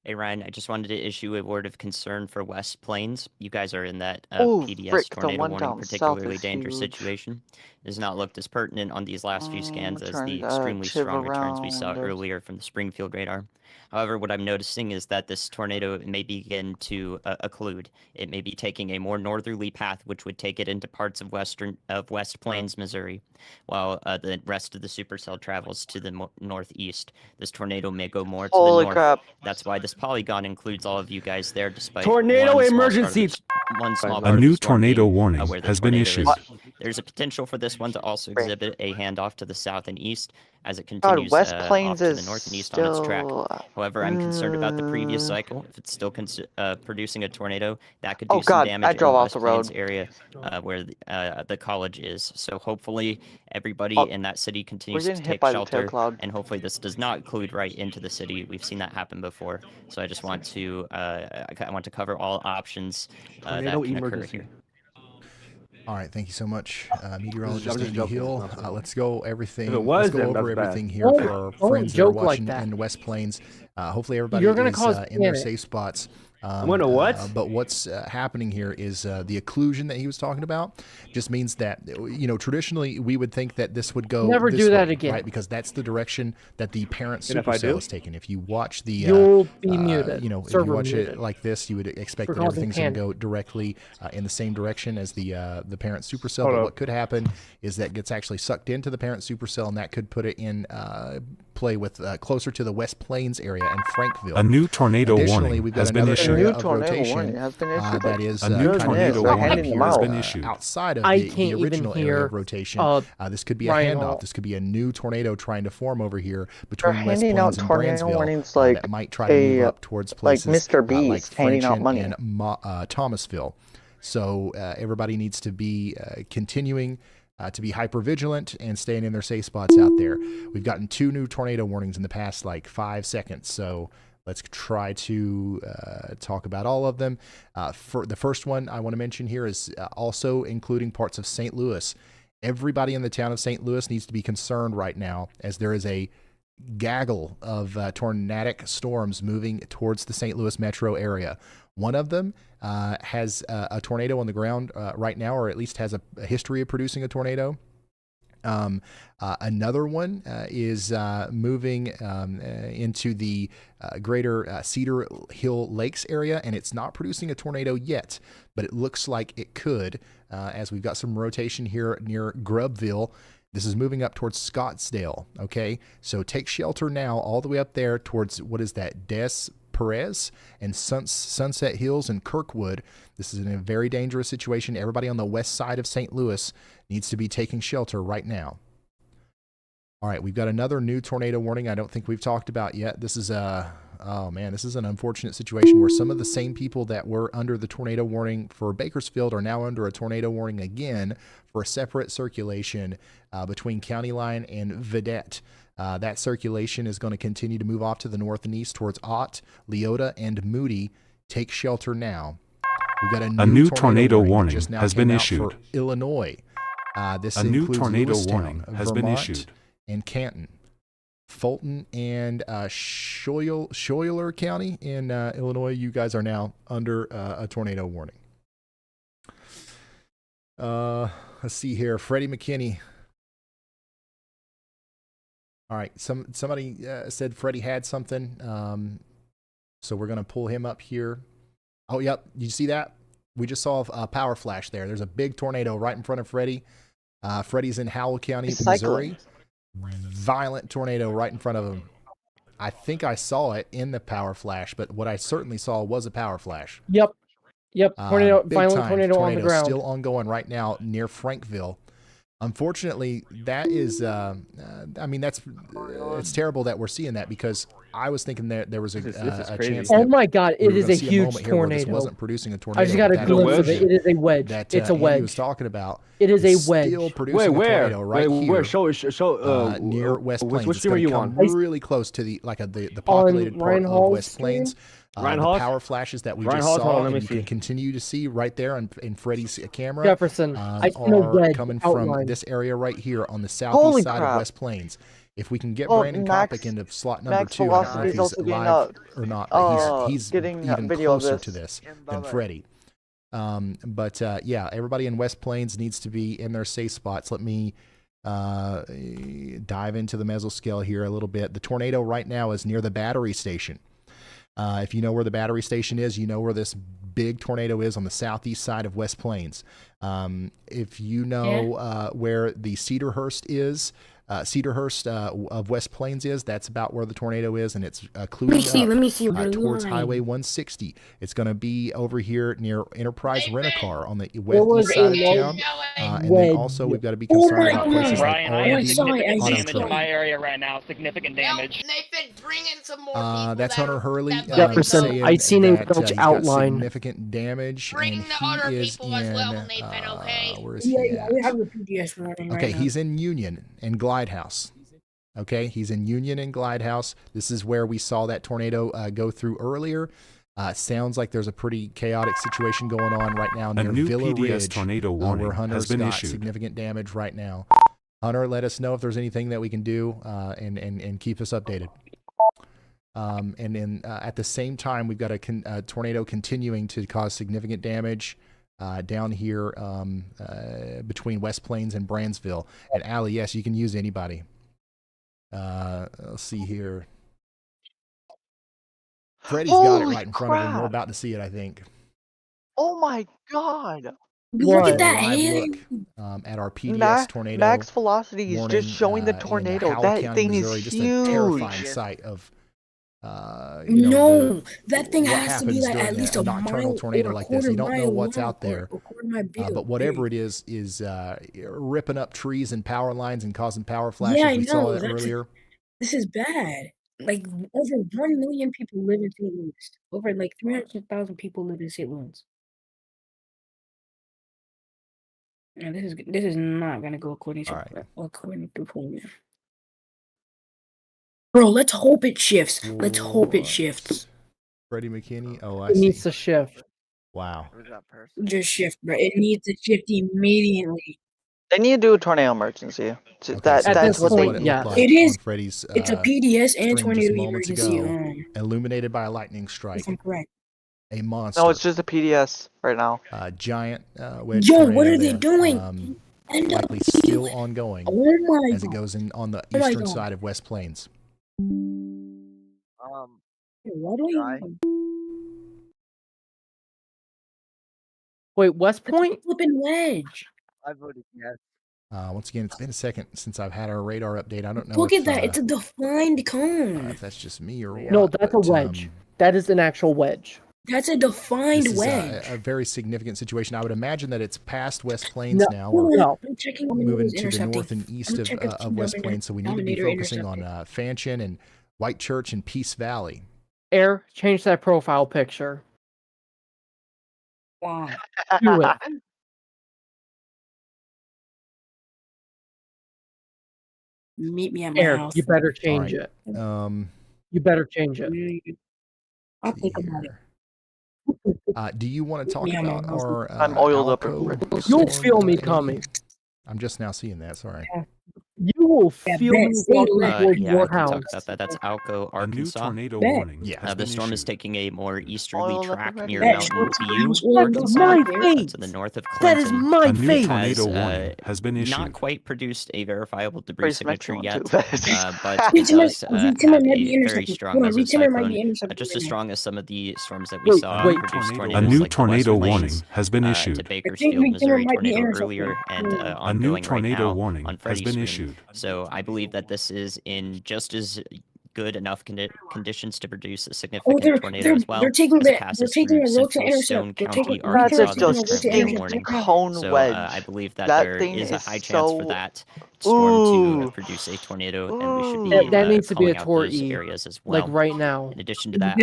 Hey Ryan, I just wanted to issue a word of concern for West Plains. You guys are in that Oh, PDS frick, the tornado one warning, down south particularly is dangerous huge. situation. It has not looked as pertinent on these last few scans as Trying the to extremely chiv strong returns we saw around. earlier from the Springfield radar. However, what I'm noticing is that this tornado may begin to occlude. It may be taking a more northerly path, which would take it into parts of West Plains, Missouri, while the rest of the supercell travels to the northeast. This tornado may go more to the Holy north. crap. That's why this polygon includes all of you guys there, despite Tornado one small emergency. one small A part of the new storm tornado being, warning where the has been tornado issued. is. There's a potential for this one to also exhibit a handoff to the south and east as it God, continues West off Plains to is the north and east on its track. still. However, I'm concerned about the previous cycle. If it's still producing a tornado, that could do Oh some God, damage I in drove the off West the Plains road. area where the college is. So hopefully everybody in that city continues to getting hit take by the tail shelter, cloud. and hopefully this does not include right into the city. We've seen that happen before. So I just want to I want to cover all options that Tornado can occur emergency. here. All right, thank you so much, I'm meteorologist just Andy joking, Hill. it's not so Let's go everything. If it was, let's go then over that's bad. everything here Don't- for our don't friends that are joke like watching that. in West Plains. Hopefully, everybody You're gonna is cause in their panic. safe spots. I'm gonna what? But what's happening here is the occlusion that he was talking about just means that, you know, traditionally we would think that this would go Never this do that way, again. right? Because that's the direction that the parent And if I supercell do? is taking. If you watch the, You'll be muted. you know, if you Server watch muted. it like this, you would expect For that causing everything's going to panic. go directly in the same direction as the parent supercell. Hold But up. what could happen is that it gets actually sucked into the parent supercell, and that could put it in play with closer to the West Plains area and Frankville. A new tornado Additionally, warning we've got has been another issued. area New of tornado rotation warning has been issued. that is A new kind tornado of warning handing them has out. been issued. outside of I the can't even original area hear, of rotation. This could be a Ryan handoff. Hall. This could be a new tornado trying to form over here between West handing out Plains and tornado Brandsville warnings like that might try to move a, up towards like places Mr. like Beast handing out Frenchin money. and Thomasville. So everybody needs to be continuing to be hyper vigilant and staying in their safe spots out there. We've gotten 2 new tornado warnings in the past like 5 seconds. So let's try to talk about all of them. For the first one I want to mention here is also including parts of St. Louis. Everybody in the town of St. Louis needs to be concerned right now as there is a gaggle of tornadic storms moving towards the St. Louis metro area. One of them has a tornado on the ground right now, or at least has a history of producing a tornado. Another one is moving into the greater Cedar Hill Lakes area, and it's not producing a tornado yet, but it looks like it could, as we've got some rotation here near Grubville. This is moving up towards Scottsdale, okay? So take shelter now all the way up there towards, what is that, Des Perez and Sunset Hills and Kirkwood. This is in a very dangerous situation. Everybody on the west side of St. Louis needs to be taking shelter right now. All right, we've got another new tornado warning I don't think we've talked about yet. This is oh man, this is an unfortunate situation where some of the same people that were under the tornado warning for Bakersfield are now under a tornado warning again for a separate circulation between County Line and Vedette. That circulation is going to continue to move off to the north and east towards Ott, Leota, and Moody. Take shelter now. We've got A new tornado warning that warning just now has came been out for issued. Illinois. This A new includes tornado Lewistown, warning has been Vermont, issued. and Canton. Fulton and Schuyler County in Illinois, you guys are now under a tornado warning. Let's see here. Freddie McKinney. All right. Somebody said Freddie had something. So we're going to pull him up here. Oh, yep. You see that? We just saw a power flash there. There's a big tornado right in front of Freddie. Freddie's in Howell County, Missouri. Violent tornado right in front of him. I think I saw it in the power flash, but what I certainly saw was a power flash. Yep. Tornado, Big violent time. tornado on the Tornado's ground. still ongoing right now near Frankville. Unfortunately, that is, I mean, it's terrible that we're seeing that, because I was thinking that there was a chance. Oh my God! we It were is gonna a see huge moment here where this tornado. wasn't producing a tornado. I just got a that glimpse of it. It is a wedge. That It's a Andy wedge. was talking about. It is a wedge. Still producing Wait, a where? tornado right Wait, here. where? Show. Near West Plains. Which It's stream are going you to come on? really close to the populated part Ryan of Hall's West Plains. Ryan the Hall's? power flashes that we Ryan just Hall's, saw, hold on, let and me you see. can continue to see right there in Freddie's camera. Jefferson, I seen a are wedge coming outline. from this area right here on the Holy southeast side crap. of West Plains. If we can get Well, Brandon Max- Kopic into slot number Max 2, I don't know Velocity if is also he's getting live or not, but he's getting even video of closer this. to this And than bye-bye. Freddy. But yeah, everybody in West Plains needs to be in their safe spots. Let me dive into the mesoscale here a little bit. The tornado right now is near the battery station. If you know where the battery station is, you know where this big tornado is on the southeast side of West Plains. If you know where the Cedarhurst is, Cedarhurst of West Plains is, that's about where the tornado is, and it's cluing up towards Highway 160. It's going to be over here near Enterprise Rent-A-Car on the west side of town. And then also we've got to be concerned about places like Ryan, I have R&D significant Auto damage in Club. my area right now. Significant damage. Nathan, bring in some more people. That's Hunter Hurley Jefferson, saying I seen a that Dutch he's got outline. significant damage, and he is in, where is Yeah, he yeah, at? we have a PDS running Okay, right now. he's in Union and Glidehouse. Okay, he's in Union and Glidehouse. This is where we saw that tornado go through earlier. Sounds like there's a pretty chaotic situation going on right now near new Villa PDS Ridge, tornado where warning Hunter's has been got issued. significant damage right now. Hunter, let us know if there's anything that we can do, and keep us updated. And then at the same time, we've got a tornado continuing to cause significant damage down here between West Plains and Brandsville. And Allie, yes, you can use anybody. Let's see here. Freddie's got it Holy right in front of him. We're crap. about to see it, I think. Oh my god. Look Take at a that live hair. look at our PDS tornado. Max Velocity is warning, just showing the in tornado. Howell That County, thing Missouri. is Just huge. a terrifying sight of That thing what has to be happens like at during least a a nocturnal mile tornado or a like this. quarter You don't know mile what's long out there. or a quarter mile big. But whatever it is ripping up trees and power lines and causing power flashes. Yeah, I We saw know. that earlier. This is bad. Like over 1 million people live in St. Louis. Over like 300,000 people live in St. Louis. And this is not gonna go according to plan. Bro, let's hope it shifts. Let's hope it shifts. Freddie McKinney. Oh, I It see. needs to shift. Wow. Just shift, bro. It needs to shift immediately. They need to do a tornado emergency. Okay, That's so this what is they what it need. looked like It is. on Freddie's It's a PDS and stream just tornado moments emergency. ago, illuminated by a lightning strike. If I'm correct. A monster. No, it's just a PDS right now. Giant wedge Yo, tornado what are they there. doing? Likely still ongoing Oh my as it God. goes in on the Oh my eastern God. side of West Plains. What do you? Wait, West Point? Flipping wedge. I voted yes. Once again, it's been a second since I've had our radar update. I don't know Look if, at that. It's a defined cone. if that's just me or what. No, that's a but, wedge. That is an actual wedge. That's a defined this is wedge. a very significant situation. I would imagine that it's past West Plains now. Hold We're on. I'm checking moving to the intercepting. north and east I'm of checking West Dominator- Plains, so we need to be Dominator focusing on intercepting. Fanchon and White Church and Peace Valley. Air, change that profile picture. Wow. Do it. Meet me at my Air, house. you better All change right. it. You better change it. I'll think about it. Do you want to talk Yeah, about man. our I'm oiled up and Alco ready. You'll storm, feel me Andy? coming. I'm just now seeing that. Sorry. You will Yeah, feel bet. me Stay walking lit. towards Yeah, I your can house. talk about that. That's Alco, A new Arkansas. tornado Bet. warning Yeah. has The been storm is issued. taking a more easterly Oil up track and near ready. Mountain View, That's Arkansas, my to face. the north of That is Clinton. my A new face. tornado Has, warning has been not issued. quite produced a verifiable debris Praise signature Metro yet, too fast. but it Retimmer does have might be a very intercepted. strong Hold on, Retimmer might mesocyclone, be intercepted just right as now. strong as some of the storms that we Wait, saw wait. produce A tornadoes new like the tornado West warning Plains, has been to issued. I think Bakersfield, Retimmer Missouri might be tornado intercepted. earlier and A new ongoing right tornado now warning on has Freddy's been screen. issued. So I believe that this is in just as good enough conditions to produce a Oh, significant tornado as well, they're taking as it they're passes taking through a road to central intercept. Stone They're County, taking That's Arkansas a Retimmer's taking a road to distinct intercept morning. right now. cone So wedge. I believe that That there thing is a is high chance for so. that storm to Ooh. produce a tornado, and we should That, be that needs to be a calling out Tor those E, areas as like well. right now. In addition to that,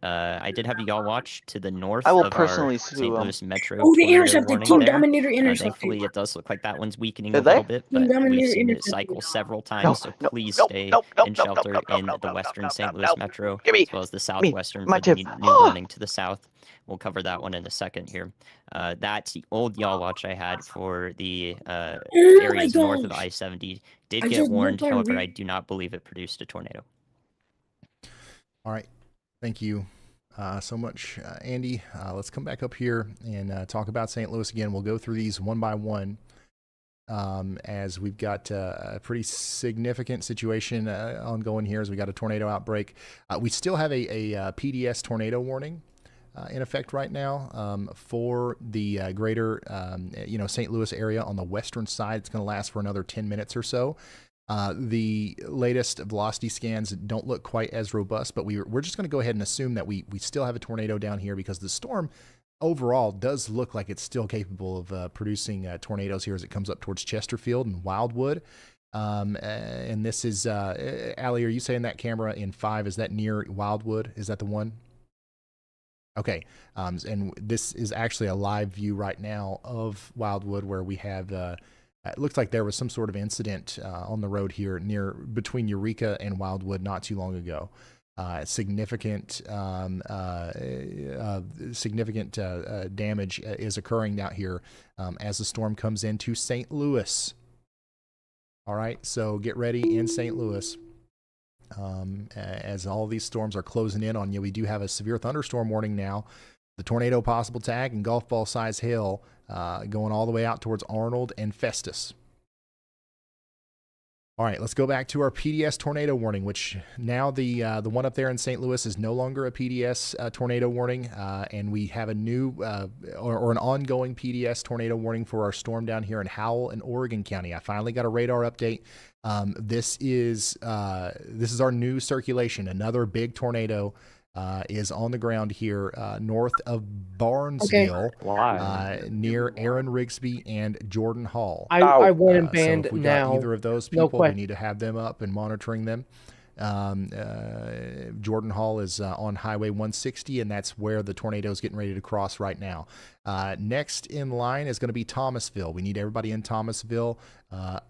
I did have a Y'all Watch to the north I will of our personally St. sue him. Louis Metro Oh, they tornado intercepted. warning Team there. Dominator intercepted. Thankfully, it does look like that one's weakening Did a little they? bit, Team but we've Dominator seen it intercepted. cycle several No, times, so no, please no, stay no, no, in no, no, shelter no, no, in no, the no, western no, St. no, Louis no. Metro, Give me, as well as the southwestern my for the tip. new warning to the south. we'll cover that one in a second here. That old yaw watch I had for the Oh my areas north of gosh! I-70 did I get just warned. looked on However, Re- I do not believe it produced a tornado. All right. Thank you so much, Andy. Let's come back up here and talk about St. Louis again. We'll go through these one by one as we've got a pretty significant situation ongoing here as we got a tornado outbreak. We still have a PDS tornado warning in effect right now for the greater St. Louis area on the western side. It's going to last for another 10 minutes or so. The latest velocity scans don't look quite as robust, but we're just going to go ahead and assume that we still have a tornado down here because the storm overall does look like it's still capable of producing tornadoes here as it comes up towards Chesterfield and Wildwood. And this is, Allie, are you saying that camera in 5, is that near Wildwood? Is that the one? Okay, and this is actually a live view right now of Wildwood where we have it looks like there was some sort of incident on the road here between Eureka and Wildwood not too long ago. Significant damage is occurring out here as the storm comes into St. Louis. All right, so get ready in St. Louis. As all these storms are closing in on you, we do have a severe thunderstorm warning now. The tornado possible tag and golf ball size hail going all the way out towards Arnold and Festus. All right, let's go back to our PDS tornado warning, which now the one up there in St. Louis is no longer a PDS tornado warning, and we have a new or an ongoing PDS tornado warning for our storm down here in Howell and Oregon County. I finally got a radar update. This is our new circulation. Another big tornado is on the ground here north of Barnesville, near Aaron Rigsby and Jordan Hall. I want him So banned if we now. got either of those No people, we question. need to have them up and monitoring them. Jordan Hall is on Highway 160, and that's where the tornado is getting ready to cross right now. Next in line is going to be Thomasville. We need everybody in Thomasville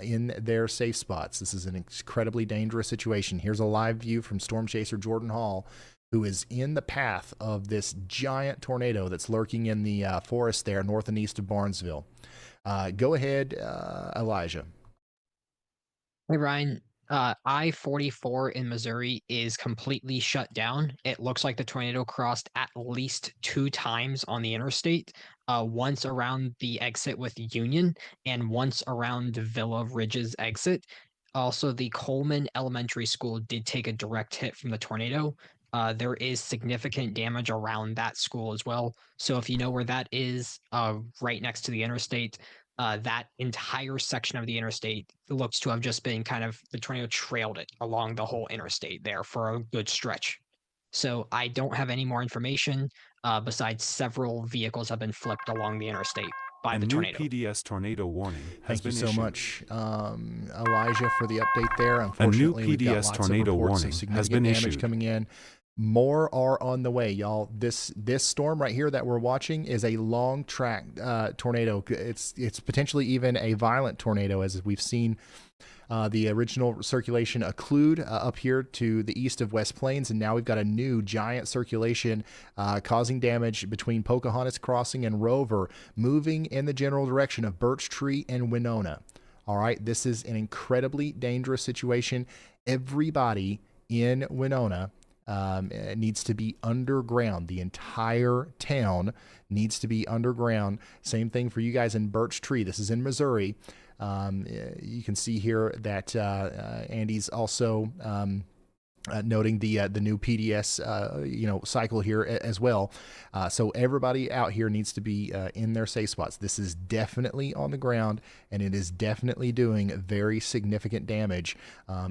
in their safe spots. This is an incredibly dangerous situation. Here's a live view from Storm Chaser Jordan Hall, who is in the path of this giant tornado that's lurking in the forest there north and east of Barnesville. Go ahead, Elijah. Hey, Ryan. I-44 in Missouri is completely shut down. It looks like the tornado crossed at least 2 times on the interstate, once around the exit with Union and once around Villa Ridge's exit. Also, the Coleman Elementary School did take a direct hit from the tornado. There is significant damage around that school as well. So if you know where that is, right next to the interstate, that entire section of the interstate looks to have just been the tornado trailed it along the whole interstate there for a good stretch. So I don't have any more information besides several vehicles have been flipped along the interstate by A the new tornado. PDS tornado warning has Thank you been so issued. much, Elijah, for the update there. Unfortunately, we've got PDS lots tornado of reports warning of has significant been damage issued. coming in. More are on the way, y'all. This storm right here that we're watching is a long track tornado. It's potentially even a violent tornado, as we've seen the original circulation occlude up here to the east of West Plains, and now we've got a new giant circulation causing damage between Pocahontas Crossing and Rover, moving in the general direction of Birch Tree and Winona. All right, this is an incredibly dangerous situation. Everybody in Winona needs to be underground. The entire town needs to be underground. Same thing for you guys in Birch Tree. This is in Missouri. You can see here that Andy's also noting the new PDS cycle here as well. So everybody out here needs to be in their safe spots. This is definitely on the ground, and it is definitely doing very significant damage.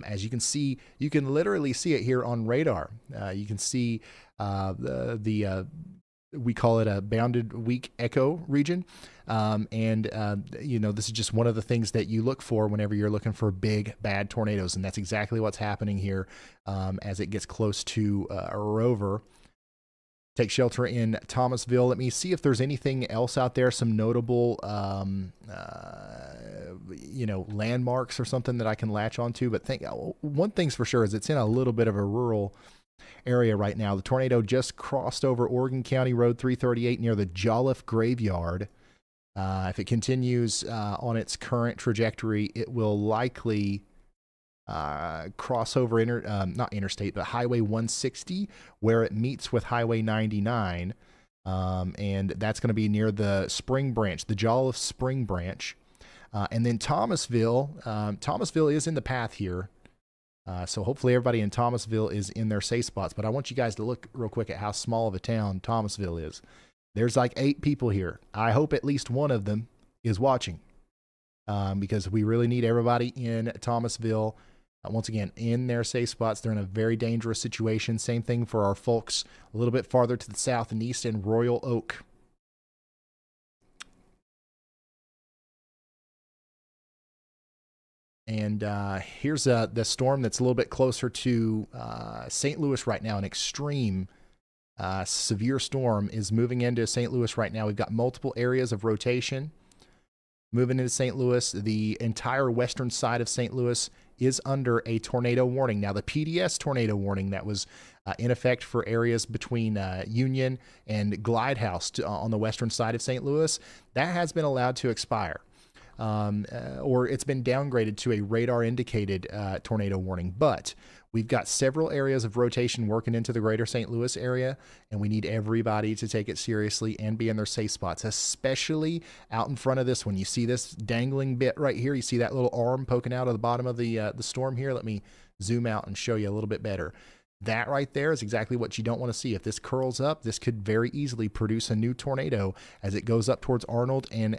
As you can see, you can literally see it here on radar. You can see we call it a bounded weak echo region. This is just one of the things that you look for whenever you're looking for big, bad tornadoes. And that's exactly what's happening here as it gets close to Rover. Take shelter in Thomasville. Let me see if there's anything else out there, some notable, landmarks or something that I can latch onto. But one thing's for sure is it's in a little bit of a rural area right now. The tornado just crossed over Oregon County Road 338 near the Jolliffe Graveyard. If it continues on its current trajectory, it will likely cross over not interstate, but Highway 160, where it meets with Highway 99. And that's going to be near the Spring Branch, the Jolliffe Spring Branch. And then Thomasville. Thomasville is in the path here. So hopefully everybody in Thomasville is in their safe spots. But I want you guys to look real quick at how small of a town Thomasville is. There's like 8 people here. I hope at least one of them is watching, because we really need everybody in Thomasville, once again, in their safe spots. They're in a very dangerous situation. Same thing for our folks a little bit farther to the south and east in Royal Oak. And here's the storm that's a little bit closer to St. Louis right now. An extreme severe storm is moving into St. Louis right now. We've got multiple areas of rotation moving into St. Louis. The entire western side of St. Louis is under a tornado warning. Now, the PDS tornado warning that was in effect for areas between Union and Glide House on the western side of St. Louis, that has been allowed to expire. Or it's been downgraded to a radar indicated tornado warning. But we've got several areas of rotation working into the greater St. Louis area, and we need everybody to take it seriously and be in their safe spots, especially out in front of this one. You see this dangling bit right here? You see that little arm poking out of the bottom of the storm here? Let me zoom out and show you a little bit better. That right there is exactly what you don't want to see. If this curls up, this could very easily produce a new tornado as it goes up towards Arnold and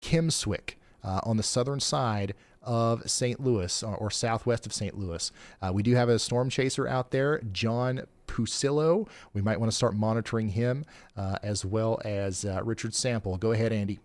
Kimswick. On the southern side of St. Louis, or southwest of St. Louis. We do have a storm chaser out there, John Pusillo. We might want to start monitoring him, as well as Richard Sample. Go ahead, Andy.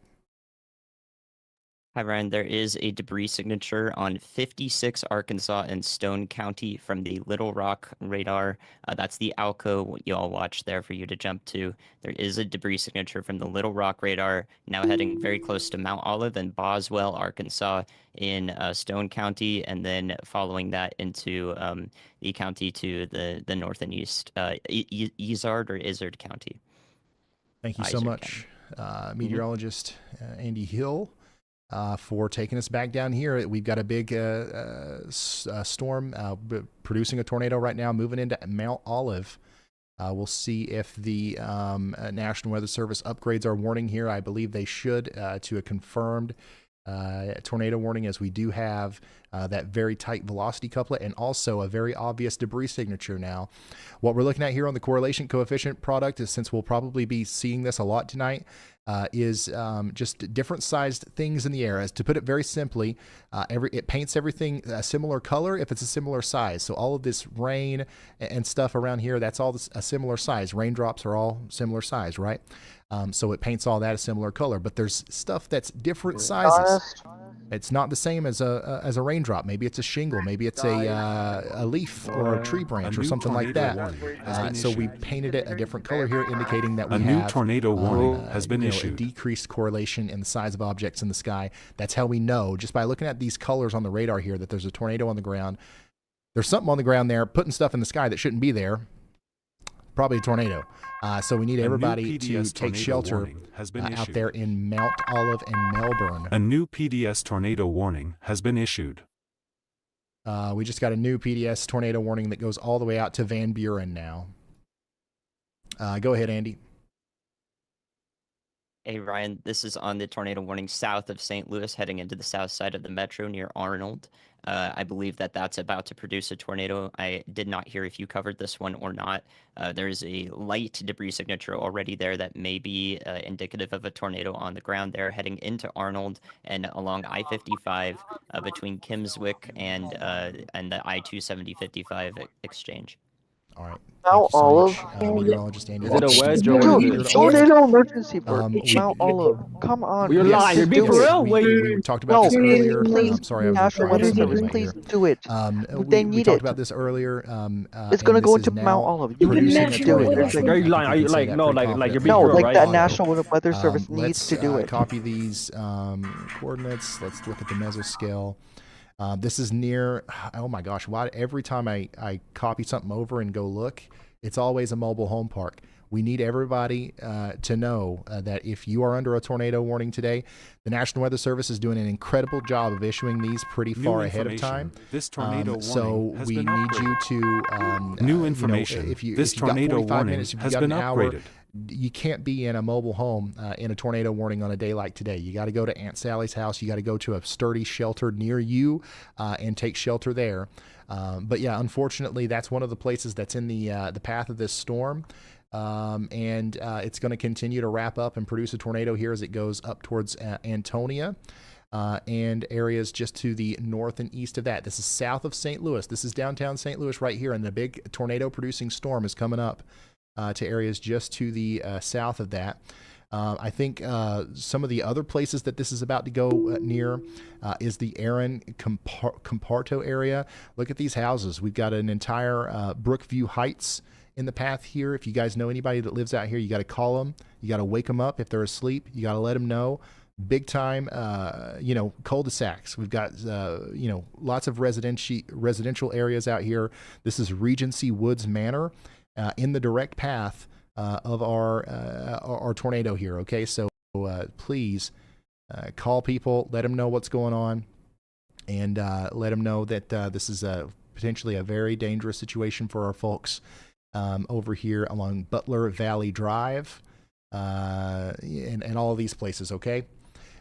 Hi, Ryan. There is a debris signature on 56 Arkansas and Stone County from the Little Rock radar. That's the ALCO you all watch there for you to jump to. There is a debris signature from the Little Rock radar, now heading very close to Mount Olive and Boswell, Arkansas in Stone County, and then following that into the county to the north and east, Izard or Izard County. Thank you so much, meteorologist Andy Hill. For taking us back down here. We've got a big storm producing a tornado right now, moving into Mount Olive. We'll see if the National Weather Service upgrades our warning here. I believe they should, to a confirmed tornado warning, as we do have that very tight velocity couplet and also a very obvious debris signature now. What we're looking at here on the correlation coefficient product is, since we'll probably be seeing this a lot tonight, is just different sized things in the air. As to put it very simply, it paints everything a similar color if it's a similar size. So all of this rain and stuff around here, that's all a similar size. Raindrops are all similar size, right? So it paints all that a similar color. But there's stuff that's different sizes. It's not the same as a raindrop. Maybe it's a shingle. Maybe it's a leaf or a tree branch or something like that. So we painted it a different color here, indicating that we have a new tornado warning has been issued. A decreased correlation in the size of objects in the sky. That's how we know, just by looking at these colors on the radar here, that there's a tornado on the ground. There's something on the ground there, putting stuff in the sky that shouldn't be there. Probably a tornado. So we need everybody to take shelter out there in Mount Olive and Melbourne. A new PDS tornado warning has been issued. We just got a new PDS tornado warning that goes all the way out to Van Buren now. Go ahead, Andy. Hey, Ryan, this is on the tornado warning south of St. Louis, heading into the south side of the metro near Arnold. I believe that's about to produce a tornado. I did not hear if you covered this one or not. There is a light debris signature already there that may be indicative of a tornado on the ground there, heading into Arnold and along I-55 between Kimswick and the I-270-55 exchange. All right. Mount Olive. Meteorologist Andy. Is it a wedge or Dude, tornado emergency for Mount Olive. Come on. You're lying. You're being for real. We talked about this earlier. I'm sorry, I was National Weather Service, please do it. They need we talked it. about this earlier. It's gonna go into Mount Olive. You need to do it. Are you lying? Are you like no? Like you're being no, for real, like right? that National Weather Service needs to do it. Copy these coordinates. Let's look at the mesoscale. This is near, oh my gosh, why every time I copy something over and go look, it's always a mobile home park. We need everybody to know that if you are under a tornado warning today, the National Weather Service is doing an incredible job of issuing these pretty far ahead of time. This tornado So warning has we been need you upgraded. to New information. if you This if you've got tornado 45 warning minutes, if you've has got been an hour, upgraded. you can't be in a mobile home in a tornado warning on a day like today. You got to go to Aunt Sally's house. You got to go to a sturdy shelter near you and take shelter there. But yeah, unfortunately, that's one of the places that's in the path of this storm. And it's going to continue to wrap up and produce a tornado here as it goes up towards Antonia and areas just to the north and east of that. This is south of St. Louis. This is downtown St. Louis right here, and the big tornado-producing storm is coming up to areas just to the south of that. I think some of the other places that this is about to go near is the Aaron Comparto area. Look at these houses. We've got an entire Brookview Heights in the path here. If you guys know anybody that lives out here, you got to call them. You got to wake them up if they're asleep. You got to let them know. Big time, cul-de-sacs. We've got, lots of residential areas out here. This is Regency Woods Manor in the direct path of our tornado here. Okay, so please call people, let them know what's going on, and let them know that this is potentially a very dangerous situation for our folks over here along Butler Valley Drive and all of these places. Okay.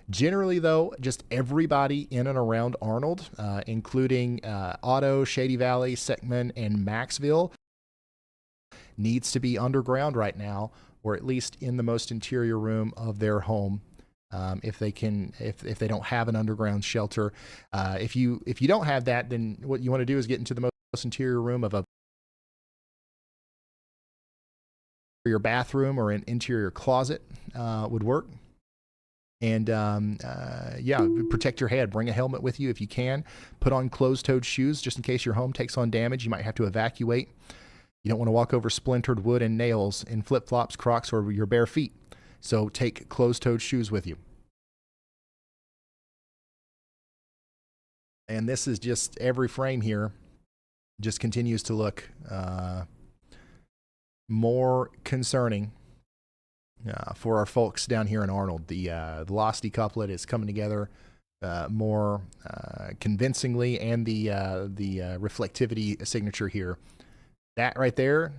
Generally, though, just everybody in and around Arnold, including Otto, Shady Valley, Seckman, and Maxville, needs to be underground right now, or at least in the most interior room of their home, if they don't have an underground shelter. If you don't have that, then what you want to do is get into the most interior room of your bathroom, or an interior closet would work. And protect your head. Bring a helmet with you if you can. Put on closed-toed shoes just in case your home takes on damage. You might have to evacuate. You don't want to walk over splintered wood and nails in flip-flops, Crocs, or your bare feet. So take closed-toed shoes with you. And this is just every frame here just continues to look more concerning for our folks down here in Arnold. The velocity couplet is coming together more convincingly, and the reflectivity signature here. That right there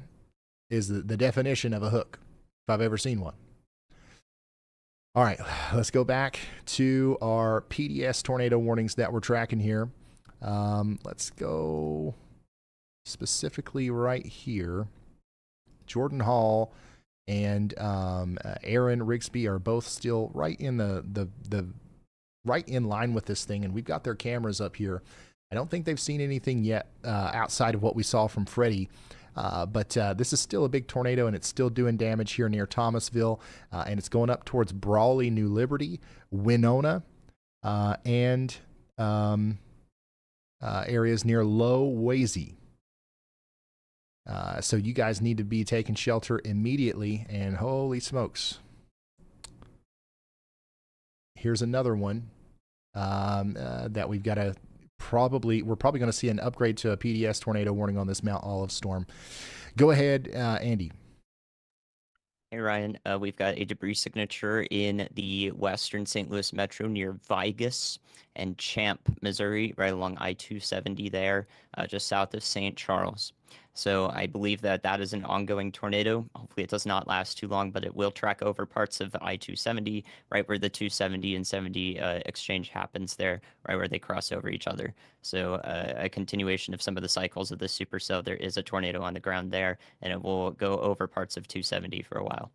is the definition of a hook, if I've ever seen one. All right, let's go back to our PDS tornado warnings that we're tracking here. Let's go specifically right here. Jordan Hall and Aaron Rigsby are both still right in the right in line with this thing, and we've got their cameras up here. I don't think they've seen anything yet outside of what we saw from Freddie, but this is still a big tornado, and it's still doing damage here near Thomasville, and it's going up towards Brawley, New Liberty, Winona, and areas near Low Wazy. So you guys need to be taking shelter immediately, and holy smokes. Here's another one that we've got to we're probably going to see an upgrade to a PDS tornado warning on this Mount Olive storm. Go ahead, Andy. Hey, Ryan. We've got a debris signature in the western St. Louis metro near Vigus and Champ, Missouri, right along I-270 there, just south of St. Charles. So I believe that is an ongoing tornado. Hopefully it does not last too long, but it will track over parts of I-270, right where the 270 and 70 exchange happens there, right where they cross over each other. So a continuation of some of the cycles of the supercell. There is a tornado on the ground there, and it will go over parts of 270 for a while.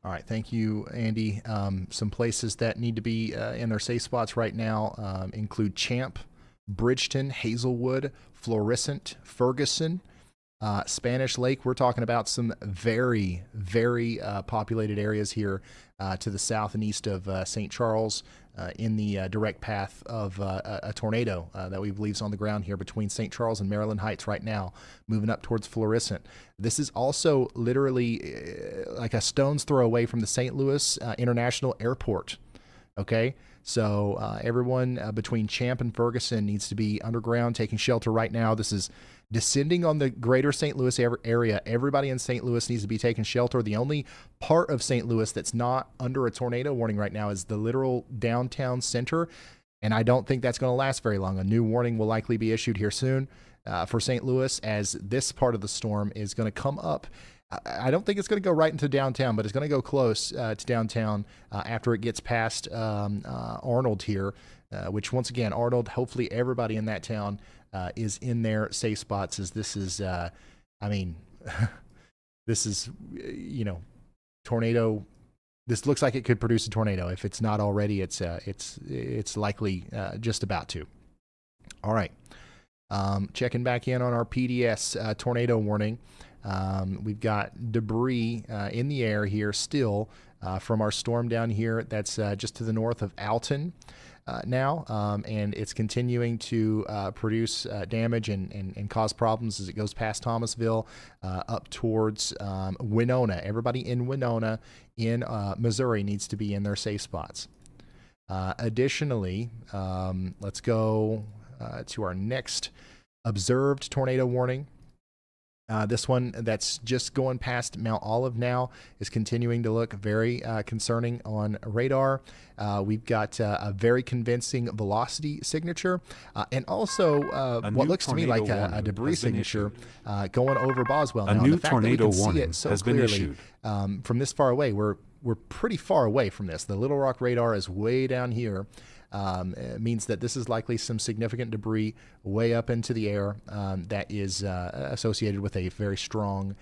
All right, thank you, Andy. Some places that need to be in their safe spots right now include Champ, Bridgeton, Hazelwood, Florissant, Ferguson, Spanish Lake. We're talking about some very, very populated areas here to the south and east of St. Charles in the direct path of a tornado that we believe is on the ground here between St. Charles and Maryland Heights right now, moving up towards Florissant. This is also literally like a stone's throw away from the St. Louis International Airport. Okay, So everyone between Champ and Ferguson needs to be underground, taking shelter right now. This is descending on the greater St. Louis area. Everybody in St. Louis needs to be taking shelter. The only part of St. Louis that's not under a tornado warning right now is the literal downtown center, and I don't think that's going to last very long. A new warning will likely be issued here soon for St. Louis, as this part of the storm is going to come up. I don't think it's going to go right into downtown, but it's going to go close to downtown after it gets past Arnold here, which once again, Arnold, hopefully everybody in that town is in their safe spots, as this is, this is, tornado. This looks like it could produce a tornado. If it's not already, it's likely just about to. All right. Checking back in on our PDS tornado warning. We've got debris in the air here still from our storm down here that's just to the north of Alton now, and it's continuing to produce damage and cause problems as it goes past Thomasville up towards Winona. Everybody in Winona in Missouri needs to be in their safe spots. Additionally, let's go to our next observed tornado warning. This one that's just going past Mount Olive now is continuing to look very concerning on radar. We've got a very convincing velocity signature and also what looks to me like a debris signature going over Boswell. A now, new the fact tornado that we can warning see it so has been clearly, issued. From this far away, we're pretty far away from this. The Little Rock radar is way down here. It means that this is likely some significant debris way up into the air that is associated with a very strong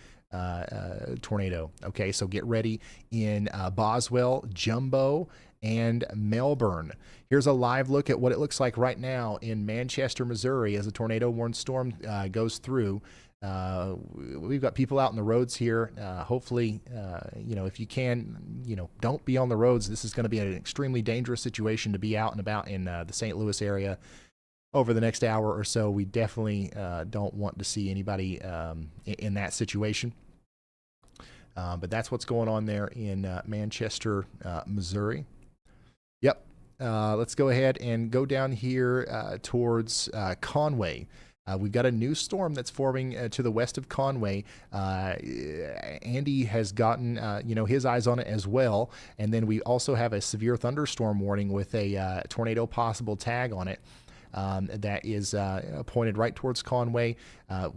tornado. Okay, so get ready in Boswell, Jumbo, and Melbourne. Here's a live look at what it looks like right now in Manchester, Missouri, as a tornado-warned storm goes through. We've got people out on the roads here. Hopefully, if you can, don't be on the roads. This is going to be an extremely dangerous situation to be out and about in the St. Louis area over the next hour or so. We definitely don't want to see anybody in that situation. But that's what's going on there in Manchester, Missouri. Yep. Let's go ahead and go down here towards Conway. We've got a new storm that's forming to the west of Conway. Andy has gotten, his eyes on it as well. And then we also have a severe thunderstorm warning with a tornado possible tag on it. That is pointed right towards Conway.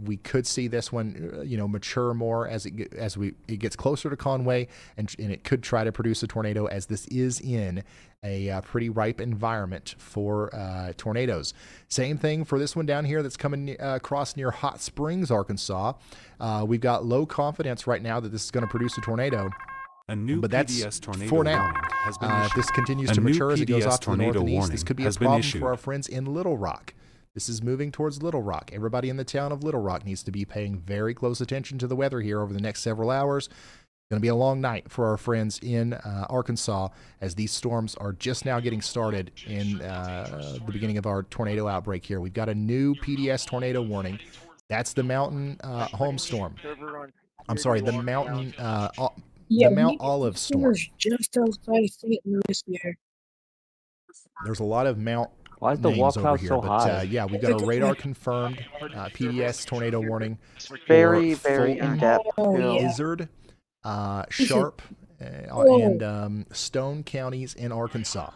We could see this one, mature more as it gets closer to Conway, and it could try to produce a tornado, as this is in a pretty ripe environment for tornadoes. Same thing for this one down here that's coming across near Hot Springs, Arkansas. We've got low confidence right now that this is going to produce a tornado. A new but that's PDS tornado for now. warning has been If issued. this continues A to new mature as it goes PDS off to the north tornado and east, this warning could be a has been problem issued. for our friends in Little Rock. This is moving towards Little Rock. Everybody in the town of Little Rock needs to be paying very close attention to the weather here over the next several hours. It's going to be a long night for our friends in Arkansas, as these storms are just now getting started in the beginning of our tornado outbreak here. We've got a new PDS tornado warning. That's the Mountain Home Storm. I'm sorry, the Mountain the Mount Olive storm. Just outside St. Louis here. There's a lot of Mount Why is the names wall over cloud here, so but high? yeah, we've got a radar confirmed PDS tornado warning. Very, for very Fulton, in-depth. Izzard, Sharp, and Stone counties in Arkansas.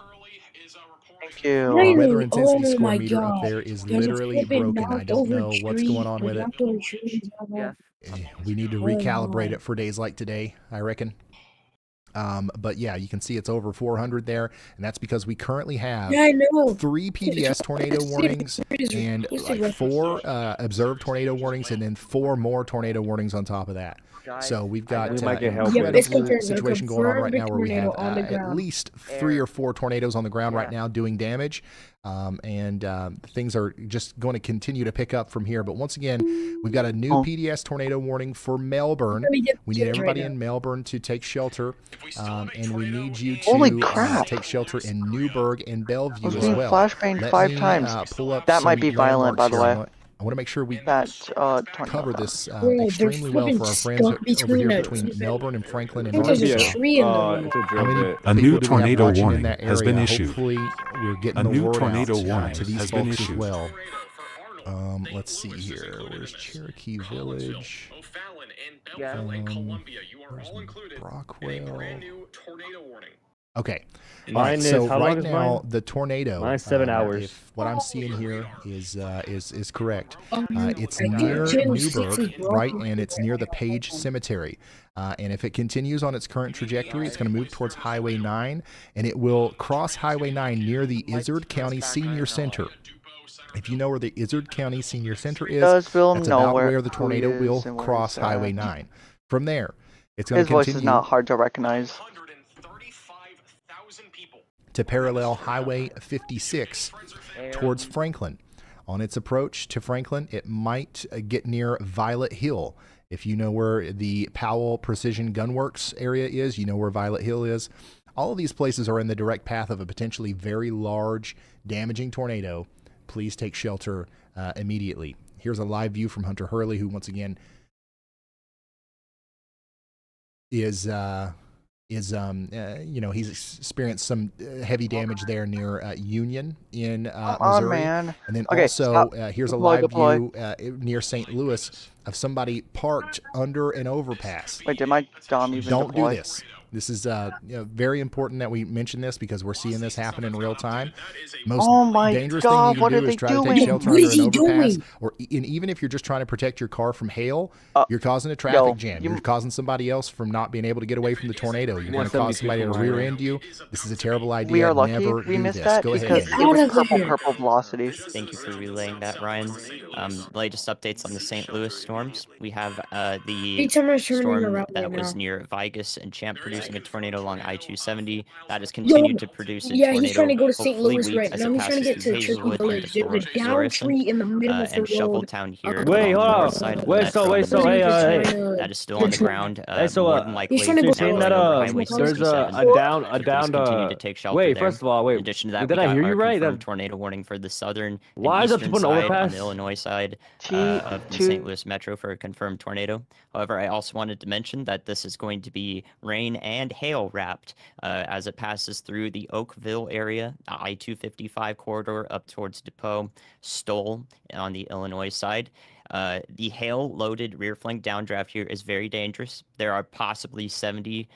Thank you. The weather intensity Oh score my meter up God. there is There's a literally flipping broken. I knocked don't over know what's tree, going on with it. knocked over trees, We need to Oh, recalibrate no. it for days like today, I reckon. But yeah, you can see it's over 400 there, and that's because we currently have Yeah, I know. 3 PDS tornado warnings and like 4 observed tornado warnings, and then 4 more tornado warnings on top of that. So we've got We an might get hell Yep, for it's it. incredible confirmed. situation going on right now, where we have Tornado on the at ground. least 3 or 4 tornadoes on the ground right now doing damage. Things are just going to continue to pick up from here. But once again, we've got a new PDS tornado warning for Melbourne. We need everybody in Melbourne to take shelter, and we need you Holy to crap. take shelter in Newburgh and I Bellevue was as being well. flashbanged Let 5 me, times. pull up That might some be violent, by landmarks the here way. I want to make sure we cover this extremely well for our friends over here between Melbourne and Franklin and There's a Northville. tree in the way. How many A people new do we have tornado watching in warning that has been area? issued. Hopefully, we're getting A the new word tornado out warning to these has been folks as issued. well. Let's see here. Where's Cherokee Village? Brockwell. Okay. All right. So right now the tornado. Mine's 7 hours. If what I'm seeing here is correct, it's I near think Jim Newburgh, City right, and it's near the Page Cemetery. And if it continues on its current trajectory, it's going to move towards Highway 9, and it will cross Highway 9 near the Izard County Senior Center. If you know where the Izard County Senior Center is, that's about where the tornado will cross Highway 9. From there, it's going to continue. His voice is not hard to recognize. To parallel Highway 56 towards Franklin. On its approach to Franklin, it might get near Violet Hill. If you know where the Powell Precision Gunworks area is, you know where Violet Hill is. All of these places are in the direct path of a potentially very large, damaging tornado. Please take shelter immediately. Here's a live view from Hunter Hurley, who once again is he's experienced some heavy damage there near Union in Missouri. Man. And then Okay, also here's a live deploy. view near St. Louis of somebody parked under an overpass. Wait, did my Dom even Don't deploy? do this. This is very important that we mention this because we're seeing this happen in real time. Most dangerous thing you can do is try to take shelter under an overpass, and even if you're just trying to protect your car from hail, you're causing a traffic jam. You're causing somebody else from not being able to get away from the tornado. You're going to cause somebody to rear end you. This is a terrible idea. We are lucky Never we do missed this. that Go because ahead. it was purple velocity. Thank you for relaying that, Ryan. Latest updates on the St. Louis storms. We have the storm that was near Vigus and Champ producing a tornado along I-270 that has continued to produce a tornado. He's trying to go to St. hopefully Louis weak right as now. it He's trying to get passes to through Cherokee Hazelwood Village. into There's a down Florissant, tree in the middle of the and road. Shoveltown here Wait, along hold the on. north side of the Wait, metro. hey, that is still on the ground. So, More than likely, you're saying that Highway there's 67. a down So please continue to take shelter wait, there. first of all, wait. In addition to that, Did we I got hear our you right? confirmed tornado warning for the southern Why and is it eastern put an side on overpass? the Illinois side of the St. Louis metro for a confirmed tornado. However, I also wanted to mention that this is going to be rain and hail wrapped as it passes through the Oakville area, I-255 corridor up towards DePaul, Stoll on the Illinois side. The hail-loaded rear flank downdraft here is very dangerous. There are possibly 70+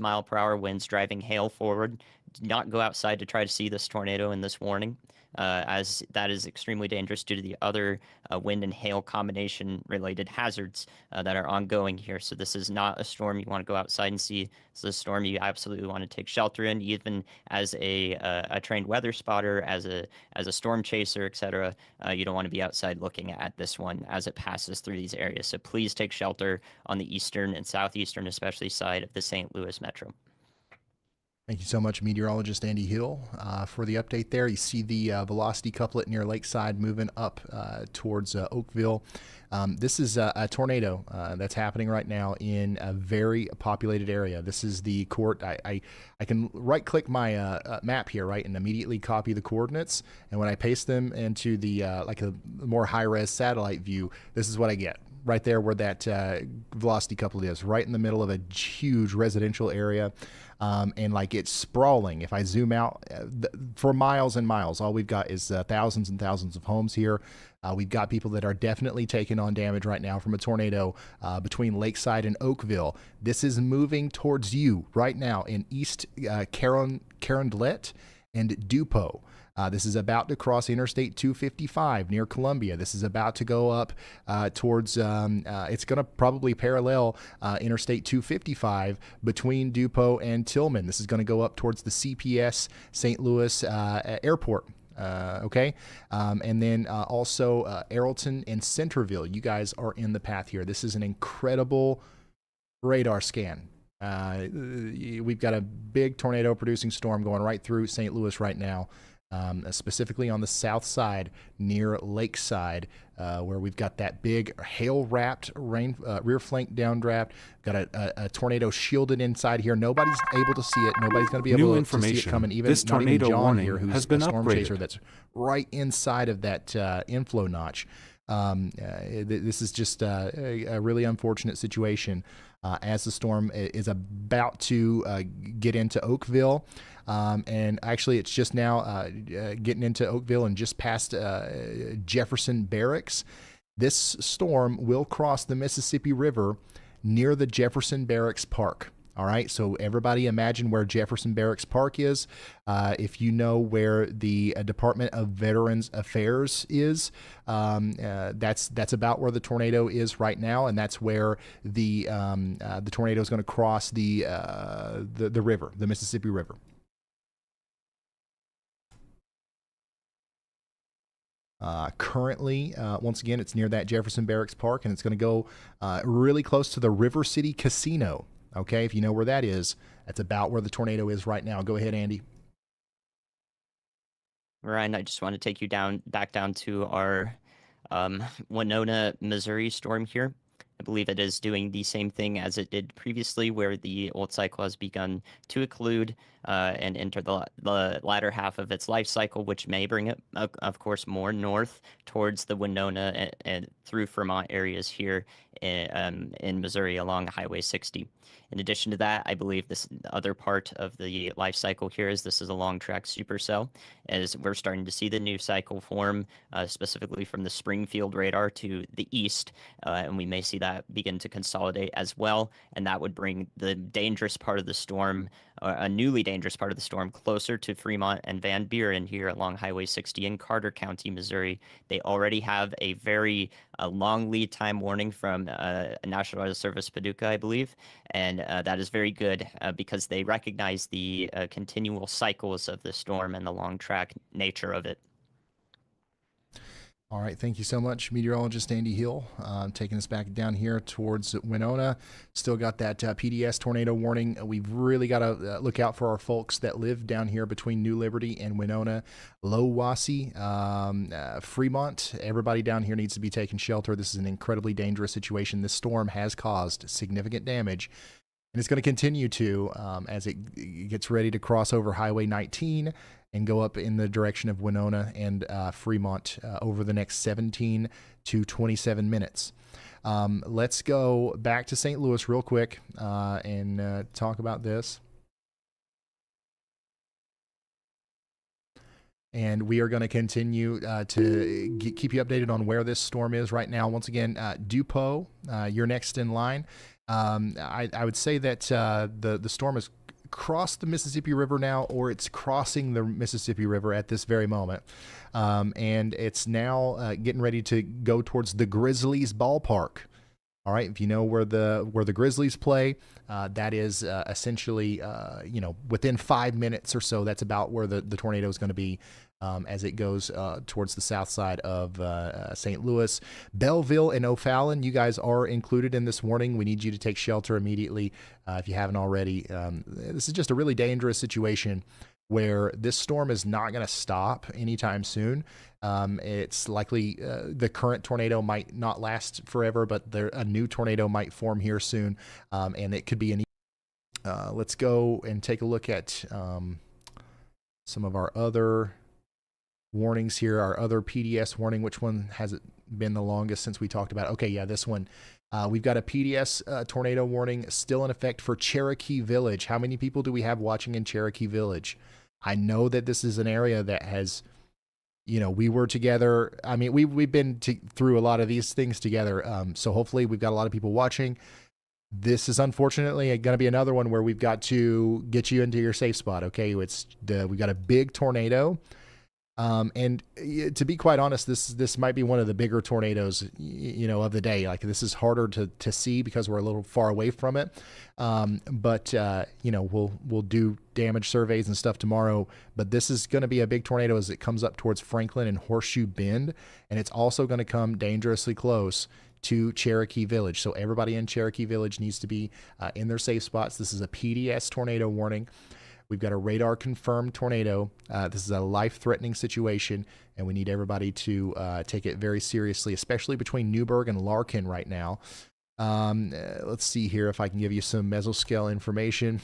mile-per-hour winds driving hail forward. Do not go outside to try to see this tornado in this warning, as that is extremely dangerous due to the other wind and hail combination-related hazards that are ongoing here. So this is not a storm you want to go outside and see. This is a storm you absolutely want to take shelter in, even as a trained weather spotter, as a storm chaser, etc. You don't want to be outside looking at this one as it passes through these areas. So please take shelter on the eastern and southeastern, especially side of the St. Louis metro. Thank you so much, meteorologist Andy Hill, for the update there. You see the velocity couplet near Lakeside moving up towards Oakville. This is a tornado that's happening right now in a very populated area. This is the court. I can right-click my map here, right, and immediately copy the coordinates. And when I paste them into the like a more high-res satellite view, this is what I get. Right there where that velocity couplet is, right in the middle of a huge residential area. And like it's sprawling. If I zoom out for miles and miles, all we've got is thousands and thousands of homes here. We've got people that are definitely taking on damage right now from a tornado between Lakeside and Oakville. This is moving towards you right now in East Carondelet and Dupo. This is about to cross Interstate 255 near Columbia. This is about to go up towards, it's going to probably parallel Interstate 255 between Dupo and Tillman. This is going to go up towards the CPS St. Louis airport. Okay. And then also Arlington and Centerville. You guys are in the path here. This is an incredible radar scan. We've got a big tornado producing storm going right through St. Louis right now. Specifically on the south side near Lakeside, where we've got that big hail-wrapped rear flank downdraft. Got a tornado shielded inside here. Nobody's able to see it. Nobody's going to be able to see it coming. Even this tornado John warning here, who's has been a storm upgraded. chaser, that's right inside of that inflow notch. This is just a really unfortunate situation as the storm is about to get into Oakville. And actually, it's just now getting into Oakville and just past Jefferson Barracks. This storm will cross the Mississippi River near the Jefferson Barracks Park. All right, so everybody imagine where Jefferson Barracks Park is. If you know where the Department of Veterans Affairs is, that's about where the tornado is right now, and that's where the tornado is going to cross the river, the Mississippi River. Currently, once again, it's near that Jefferson Barracks Park, and it's going to go really close to the River City Casino. Okay, if you know where that is, that's about where the tornado is right now. Go ahead, Andy. Ryan, I just want to take you back down to our Winona, Missouri storm here. I believe it is doing the same thing as it did previously, where the old cycle has begun to occlude and enter the latter half of its life cycle, which may bring it, of course, more north towards the Winona and through Vermont areas here in Missouri along Highway 60. In addition to that, I believe this other part of the life cycle here is this is a long track supercell, as we're starting to see the new cycle form, specifically from the Springfield radar to the east, and we may see that begin to consolidate as well, and that would bring the dangerous part of the storm, a newly dangerous part of the storm, closer to Fremont and Van Buren here along Highway 60 in Carter County, Missouri. They already have a very long lead time warning from National Weather Service Paducah, I believe, and that is very good because they recognize the continual cycles of the storm and the long track nature of it. All right, thank you so much, meteorologist Andy Hill, taking us back down here towards Winona. Still got that PDS tornado warning. We've really got to look out for our folks that live down here between New Liberty and Winona, Low-Wassee, Fremont. Everybody down here needs to be taking shelter. This is an incredibly dangerous situation. This storm has caused significant damage, and it's going to continue to as it gets ready to cross over Highway 19 and go up in the direction of Winona and Fremont over the next 17 to 27 minutes. Let's go back to St. Louis real quick and talk about this. And we are going to continue to keep you updated on where this storm is right now. Once again, Dupo, you're next in line. I would say that the storm is crossed the Mississippi River now, or it's crossing the Mississippi River at this very moment. And it's now getting ready to go towards the Grizzlies ballpark. All right, if you know where the Grizzlies play, that is essentially within 5 minutes or so. That's about where the tornado is going to be as it goes towards the south side of St. Louis. Belleville and O'Fallon, you guys are included in this warning. We need you to take shelter immediately if you haven't already. This is just a really dangerous situation where this storm is not going to stop anytime soon. It's likely the current tornado might not last forever, but a new tornado might form here soon, and it could be an. Let's go and take a look at some of our other warnings here. Our other PDS warning. Which one has it been the longest since we talked about it? Okay, yeah, this one. We've got a PDS tornado warning still in effect for Cherokee Village. How many people do we have watching in Cherokee Village? I know that this is an area that has, we were together. I mean, we've been through a lot of these things together. So hopefully we've got a lot of people watching. This is unfortunately going to be another one where we've got to get you into your safe spot. Okay, we've got a big tornado. And to be quite honest, this might be one of the bigger tornadoes, of the day. Like, this is harder to see because we're a little far away from it. But we'll do damage surveys and stuff tomorrow. But this is going to be a big tornado as it comes up towards Franklin and Horseshoe Bend, and it's also going to come dangerously close to Cherokee Village. So everybody in Cherokee Village needs to be in their safe spots. This is a PDS tornado warning. We've got a radar confirmed tornado. This is a life-threatening situation, and we need everybody to take it very seriously, especially between Newburgh and Larkin right now. Let's see here if I can give you some mesoscale information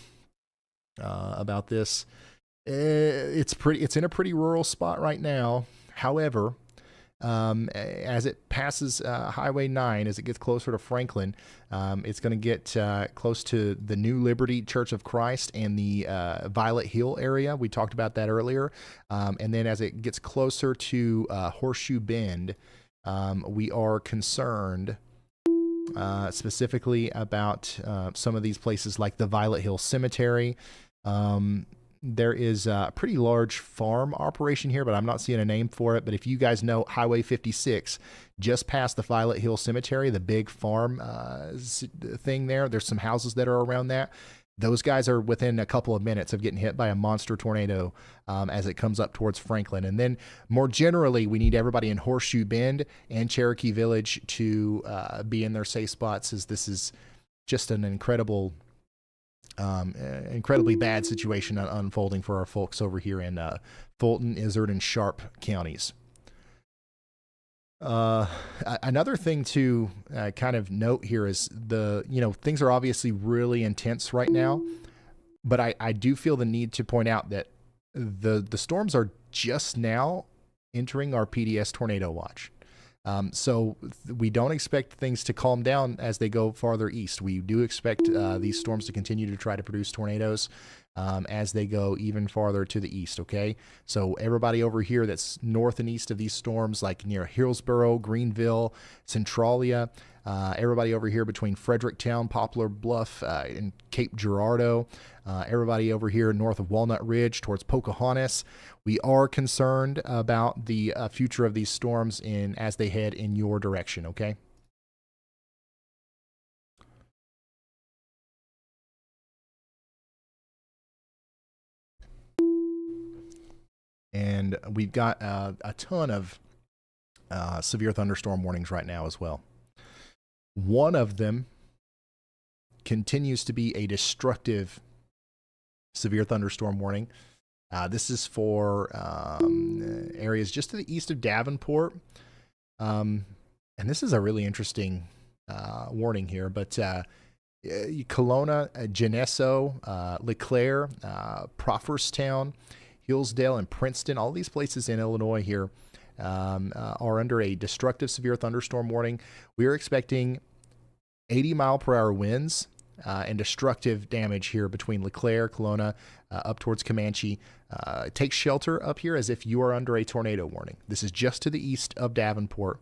about this. It's in a pretty rural spot right now. However, as it passes Highway 9, as it gets closer to Franklin, it's going to get close to the New Liberty Church of Christ and the Violet Hill area. We talked about that earlier. And then as it gets closer to Horseshoe Bend, we are concerned specifically about some of these places like the Violet Hill Cemetery. There is a pretty large farm operation here, but I'm not seeing a name for it. But if you guys know Highway 56, just past the Violet Hill Cemetery, the big farm thing there's some houses that are around that. Those guys are within a couple of minutes of getting hit by a monster tornado as it comes up towards Franklin. And then more generally, we need everybody in Horseshoe Bend and Cherokee Village to be in their safe spots, as this is just an incredibly bad situation unfolding for our folks over here in Fulton, Izard, and Sharp counties. Another thing to kind of note here is things are obviously really intense right now, but I do feel the need to point out that the storms are just now entering our PDS tornado watch. So we don't expect things to calm down as they go farther east. We do expect these storms to continue to try to produce tornadoes as they go even farther to the east, okay? So everybody over here that's north and east of these storms, like near Hillsboro, Greenville, Centralia, everybody over here between Fredericktown, Poplar Bluff, and Cape Girardeau, everybody over here north of Walnut Ridge towards Pocahontas. We are concerned about the future of these storms as they head in your direction, okay? And we've got a ton of severe thunderstorm warnings right now as well. One of them continues to be a destructive severe thunderstorm warning. This is for areas just to the east of Davenport. And this is a really interesting warning here, but Kelowna, Geneso, LeClaire, Proferstown, Hillsdale, and Princeton, all these places in Illinois here are under a destructive severe thunderstorm warning. We are expecting 80-mile-per-hour winds and destructive damage here between LeClaire, Kelowna, up towards Comanche. Take shelter up here as if you are under a tornado warning. This is just to the east of Davenport.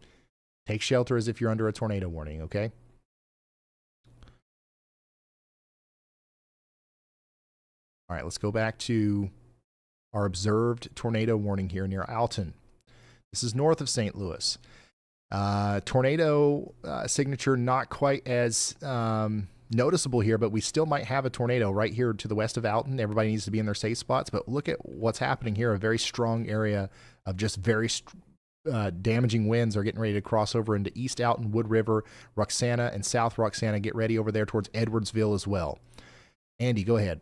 Take shelter as if you're under a tornado warning, okay? All right, let's go back to our observed tornado warning here near Alton. This is north of St. Louis. Tornado signature not quite as noticeable here, but we still might have a tornado right here to the west of Alton. Everybody needs to be in their safe spots, but look at what's happening here. A very strong area of just very damaging winds are getting ready to cross over into East Alton, Wood River, Roxana, and South Roxana. Get ready over there towards Edwardsville as well. Andy, go ahead.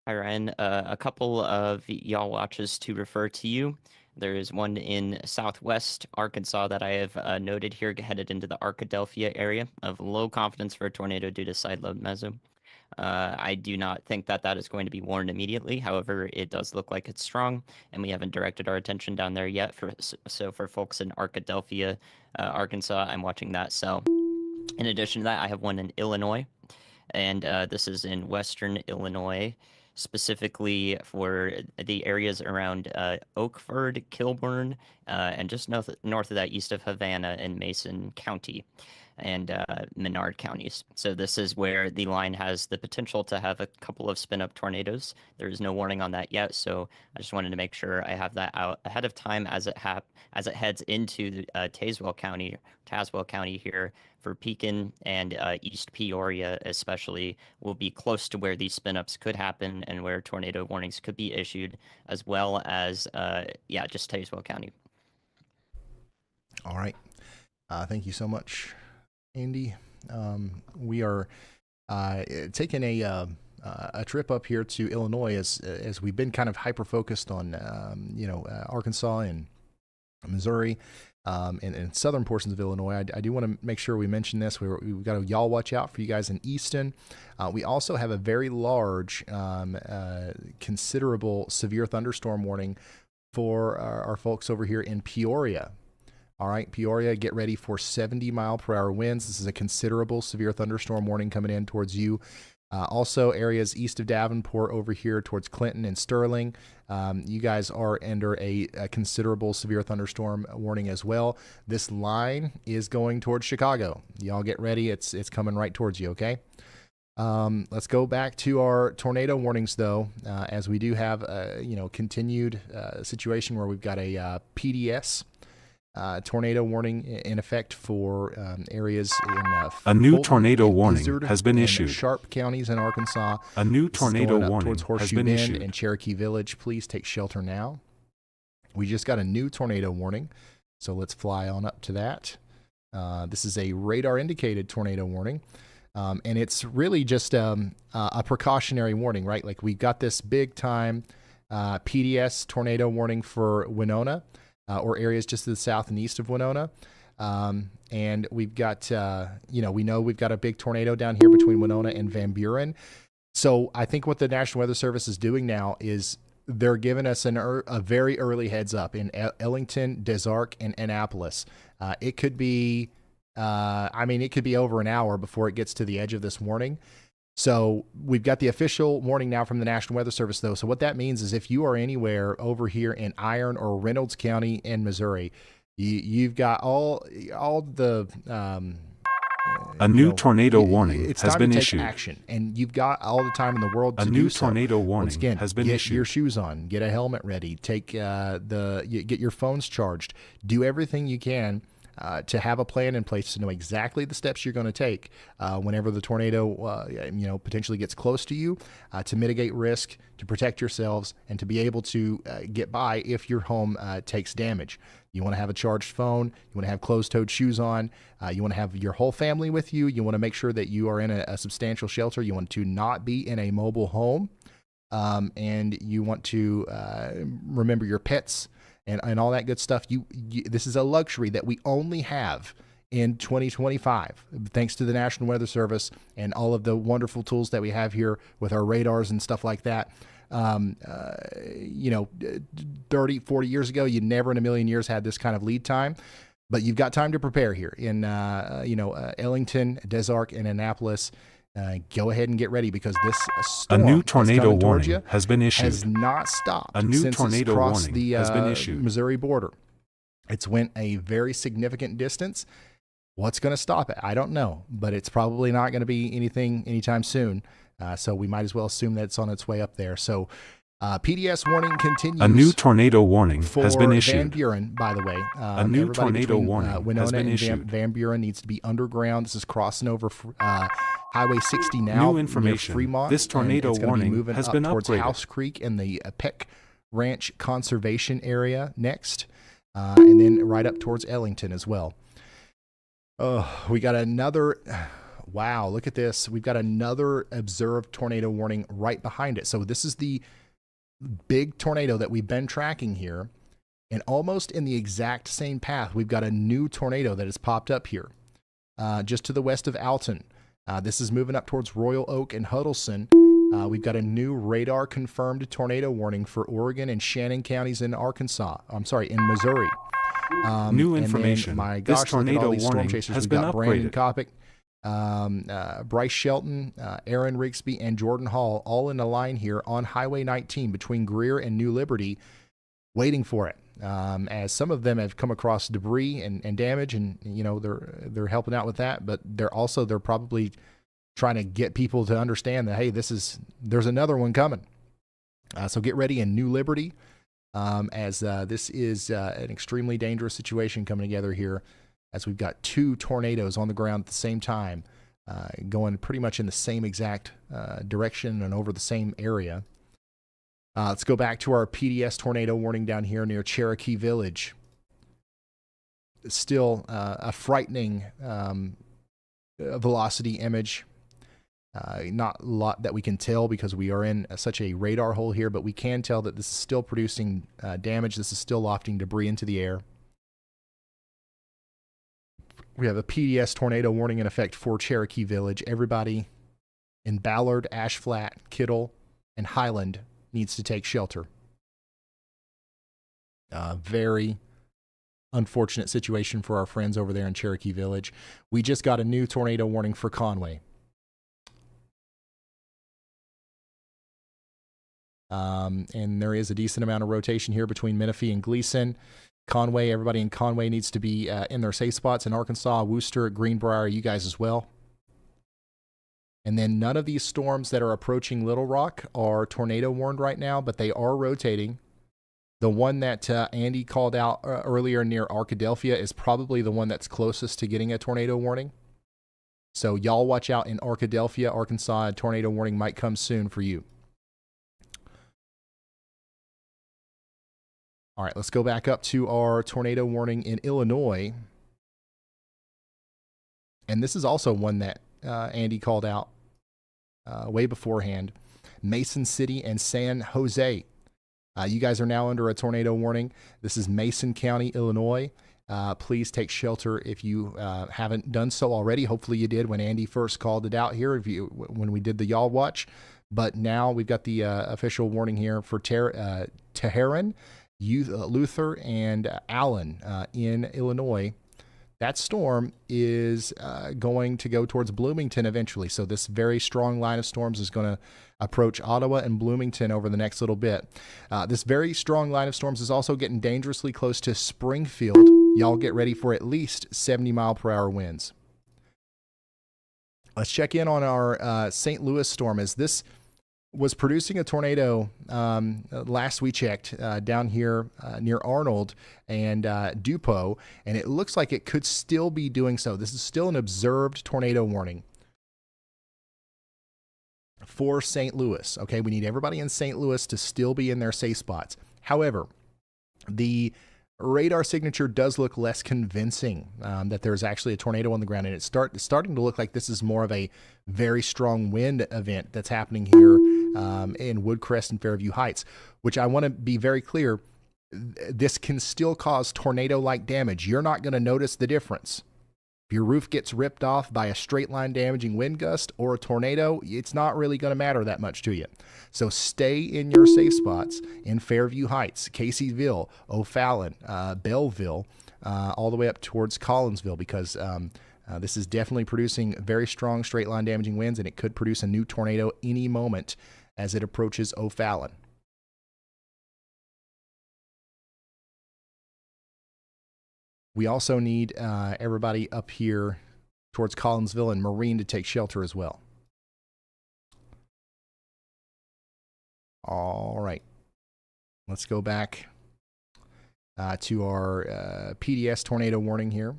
Hi, Ryan. A couple of yaw watches to refer to you. There is one in southwest Arkansas that I have noted here, headed into the Arkadelphia area of low confidence for a tornado due to side load meso. I do not think that is going to be warned immediately. However, it does look like it's strong, and we haven't directed our attention down there yet. So for folks in Arkadelphia, Arkansas, I'm watching that. So in addition to that, I have one in Illinois, and this is in western Illinois, specifically for the areas around Oakford, Kilburn, and just north of that, east of Havana in Mason County and Menard counties. So this is where the line has the potential to have a couple of spin-up tornadoes. There is no warning on that yet, so I just wanted to make sure I have that out ahead of time as it heads into Tazewell County here for Pekin and East Peoria especially will be close to where these spin-ups could happen and where tornado warnings could be issued, as well as just Tazewell County. All right. Thank you so much, Andy. We are taking a trip up here to Illinois as we've been kind of hyper focused on Arkansas and Missouri and southern portions of Illinois. I do want to make sure we mention this. We've got a y'all watch out for you guys in Easton. We also have a very large, considerable severe thunderstorm warning for our folks over here in Peoria. All right, Peoria, get ready for 70-mile-per-hour winds. This is a considerable severe thunderstorm warning coming in towards you. Also, areas east of Davenport over here towards Clinton and Sterling. You guys are under a considerable severe thunderstorm warning as well. This line is going towards Chicago. Y'all get ready. It's coming right towards you, okay? Let's go back to our tornado warnings, though, as we do have a continued situation where we've got a PDS tornado warning in effect for areas in a new Fulton tornado and warning Izzard has been and issued. Sharp counties in Arkansas. A new This is tornado going up warning towards has Horseshoe been Bend issued. and Cherokee Village. Please take shelter now. We just got a new tornado warning, so let's fly on up to that. This is a radar indicated tornado warning. And it's really just a precautionary warning, right? Like we got this big time PDS tornado warning for Winona or areas just to the south and east of Winona. And we've got, we know we've got a big tornado down here between Winona and Van Buren. So I think what the National Weather Service is doing now is they're giving us a very early heads up in Ellington, Des Arc, and Annapolis. It could be... it could be over an hour before it gets to the edge of this warning. So we've got the official warning now from the National Weather Service, though. So what that means is if you are anywhere over here in Iron or Reynolds County in Missouri, you've got all the... a new tornado warning it's has time been to take issued. action, and you've got all the time in the world to A do new so. tornado warning Once again, has been get issued. your shoes on, get a helmet ready, take get your phones charged, do everything you can to have a plan in place to know exactly the steps you're going to take whenever the tornado potentially gets close to you, to mitigate risk, to protect yourselves, and to be able to get by if your home takes damage. You want to have a charged phone. You want to have closed-toed shoes on. You want to have your whole family with you. You want to make sure that you are in a substantial shelter. You want to not be in a mobile home. And you want to remember your pets and all that good stuff. This is a luxury that we only have in 2025, thanks to the National Weather Service and all of the wonderful tools that we have here with our radars and stuff like that. 30, 40 years ago, you never in a million years had this kind of lead time. But you've got time to prepare here in, Ellington, Des Arc, and Annapolis. Go ahead and get ready because this storm A new tornado that's coming towards warning you has been issued. has not stopped A new since tornado it's crossed warning the has been issued. Missouri border. It's went a very significant distance. What's going to stop it? I don't know, but it's probably not going to be anything anytime soon. So we might as well assume that it's on its way up there. So PDS warning continues. A new tornado warning for has been Van issued. Buren, by the way. A new everybody tornado between, warning Winona has been and issued. Van Buren needs to be underground. This is crossing over Highway 60 now. New information. Near Fremont. This tornado and it's gonna be warning moving has up been towards upgraded. House Creek and the Peck Ranch Conservation Area next. And then right up towards Ellington as well. Oh, we got another... Wow, look at this. We've got another observed tornado warning right behind it. So this is the big tornado that we've been tracking here. And almost in the exact same path, we've got a new tornado that has popped up here, just to the west of Alton. This is moving up towards Royal Oak and Huddleston. We've got a new radar confirmed tornado warning for Oregon and Shannon counties in in Missouri. New and then, information. my This gosh, look at all tornado these storm warning chasers. has We've been got Brandon upgraded. Kopic, Bryce Shelton, Aaron Rigsby, and Jordan Hall all in a line here on Highway 19 between Greer and New Liberty, waiting for it. As some of them have come across debris and damage, and they're helping out with that, but they're probably trying to get people to understand that, hey, there's another one coming. So get ready in New Liberty, as this is an extremely dangerous situation coming together here, as we've got two tornadoes on the ground at the same time, going pretty much in the same exact direction and over the same area. Let's go back to our PDS tornado warning down here near Cherokee Village. Still a frightening velocity image. Not a lot that we can tell because we are in such a radar hole here, but we can tell that this is still producing damage. This is still lofting debris into the air. We have a PDS tornado warning in effect for Cherokee Village. Everybody in Ballard, Ash Flat, Kittle, and Highland needs to take shelter. Very unfortunate situation for our friends over there in Cherokee Village. We just got a new tornado warning for Conway. And there is a decent amount of rotation here between Menifee and Gleason. Conway, everybody in Conway needs to be in their safe spots. In Arkansas, Wooster, Greenbrier, you guys as well. And then none of these storms that are approaching Little Rock are tornado warned right now, but they are rotating. The one that Andy called out earlier near Arkadelphia is probably the one that's closest to getting a tornado warning. So y'all watch out in Arkadelphia, Arkansas. A tornado warning might come soon for you. All right, let's go back up to our tornado warning in Illinois. And this is also one that Andy called out way beforehand. Mason City and San Jose. You guys are now under a tornado warning. This is Mason County, Illinois. Please take shelter if you haven't done so already. Hopefully you did when Andy first called it out here, when we did the Y'all Watch. But now we've got the official warning here for Tehran, Luther, and Allen in Illinois. That storm is going to go towards Bloomington eventually. So this very strong line of storms is going to approach Ottawa and Bloomington over the next little bit. This very strong line of storms is also getting dangerously close to Springfield. Y'all get ready for at least 70-mile-per-hour winds. Let's check in on our St. Louis storm, as this was producing a tornado last we checked down here near Arnold and Dupo, and it looks like it could still be doing so. This is still an observed tornado warning for St. Louis. Okay, we need everybody in St. Louis to still be in their safe spots. However, the radar signature does look less convincing that there's actually a tornado on the ground, and it's starting to look like this is more of a very strong wind event that's happening here in Woodcrest and Fairview Heights, which I want to be very clear, this can still cause tornado-like damage. You're not going to notice the difference. If your roof gets ripped off by a straight line damaging wind gust or a tornado, it's not really going to matter that much to you. So stay in your safe spots in Fairview Heights, Caseyville, O'Fallon, Belleville, all the way up towards Collinsville, because this is definitely producing very strong straight line damaging winds, and it could produce a new tornado any moment as it approaches O'Fallon. We also need everybody up here towards Collinsville and Marine to take shelter as well. All right. Let's go back to our PDS tornado warning here.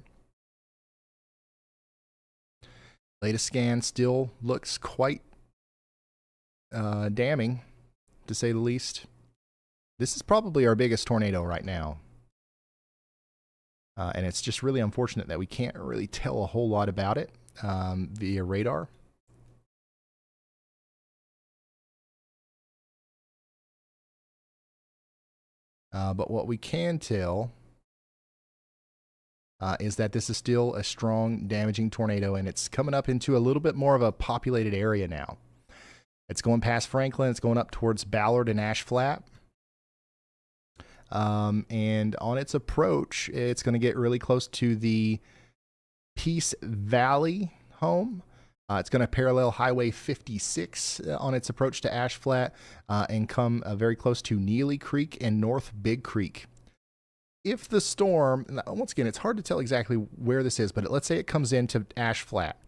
Latest scan still looks quite damning, to say the least. This is probably our biggest tornado right now. And it's just really unfortunate that we can't really tell a whole lot about it via radar. But what we can tell is that this is still a strong, damaging tornado, and it's coming up into a little bit more of a populated area now. It's going past Franklin. It's going up towards Ballard and Ash Flat. And on its approach, it's going to get really close to the Peace Valley home. It's going to parallel Highway 56 on its approach to Ash Flat and come very close to Neely Creek and North Big Creek. If the storm, once again, it's hard to tell exactly where this is, but let's say it comes into Ash Flat.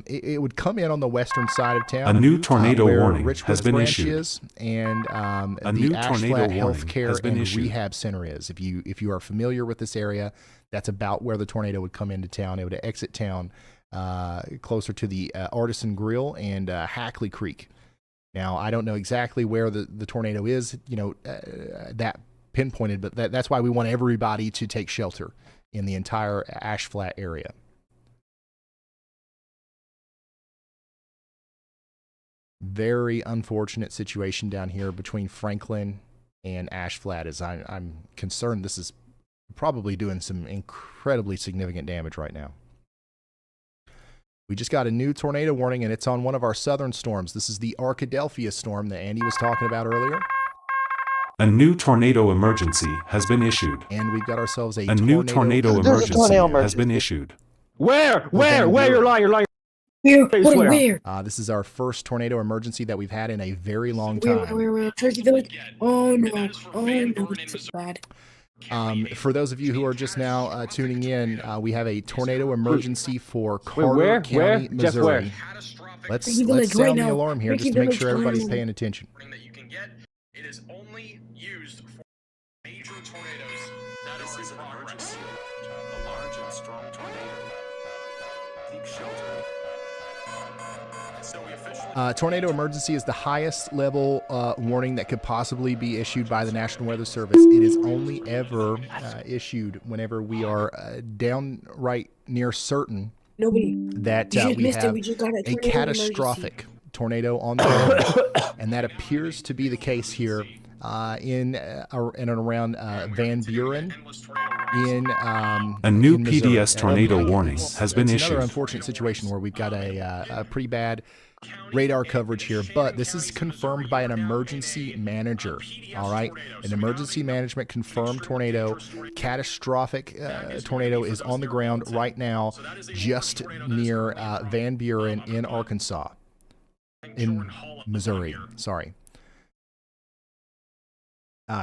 It would come in on the western side of town. A new tornado warning Richwood has been Branch issued. is, and A the new Ash tornado Flat warning Healthcare has been and issued. Rehab Center is. If you are familiar with this area, that's about where the tornado would come into town. It would exit town closer to the Artisan Grill and Hackley Creek. Now, I don't know exactly where the tornado is, that pinpointed, but that's why we want everybody to take shelter in the entire Ash Flat area. Very unfortunate situation down here between Franklin and Ash Flat, as I'm concerned this is probably doing some incredibly significant damage right now. We just got a new tornado warning, and it's on one of our southern storms. This is the Arkadelphia storm that Andy was talking about earlier. A new tornado emergency has been issued. And we've got ourselves a new tornado emergency has been issued. Where? You're lying. You're lying. Where? This is our first tornado emergency that we've had in a very long time. Where? Turkey Village? Oh no, this is bad. For those of you who are just now tuning in, we have a tornado emergency for Carter County, Missouri. Let's sound the alarm here just to make sure everybody's paying attention. It is only used for major tornadoes that are in progress. A large and strong tornado. Seek shelter. Tornado emergency is the highest level warning that could possibly be issued by the National Weather Service. It is only ever issued whenever we are downright near certain that we have a catastrophic tornado on the ground, and that appears to be the case here in and around Van Buren. A new PDS tornado warning has been issued. Another unfortunate situation where we've got a pretty bad radar coverage here, but this is confirmed by an emergency manager. All right, an emergency management confirmed tornado, catastrophic tornado is on the ground right now, just near Van Buren in Arkansas, in Missouri. Sorry.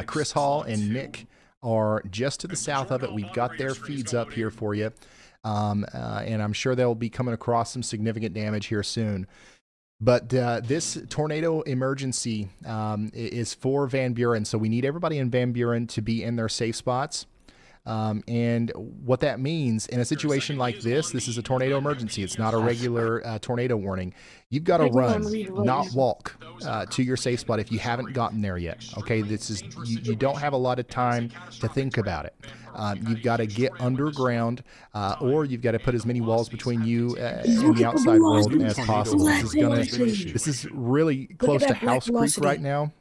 Chris Hall and Nick are just to the south of it. We've got their feeds up here for you, and I'm sure they'll be coming across some significant damage here soon. But this tornado emergency is for Van Buren, so we need everybody in Van Buren to be in their safe spots. And what that means in a situation like this is a tornado emergency. It's not a regular tornado warning. You've got to run, not walk, to your safe spot if you haven't gotten there yet. Okay, this is you don't have a lot of time to think about it. You've got to get underground, or you've got to put as many walls between you and the outside world as possible. This is really close to House Creek right now,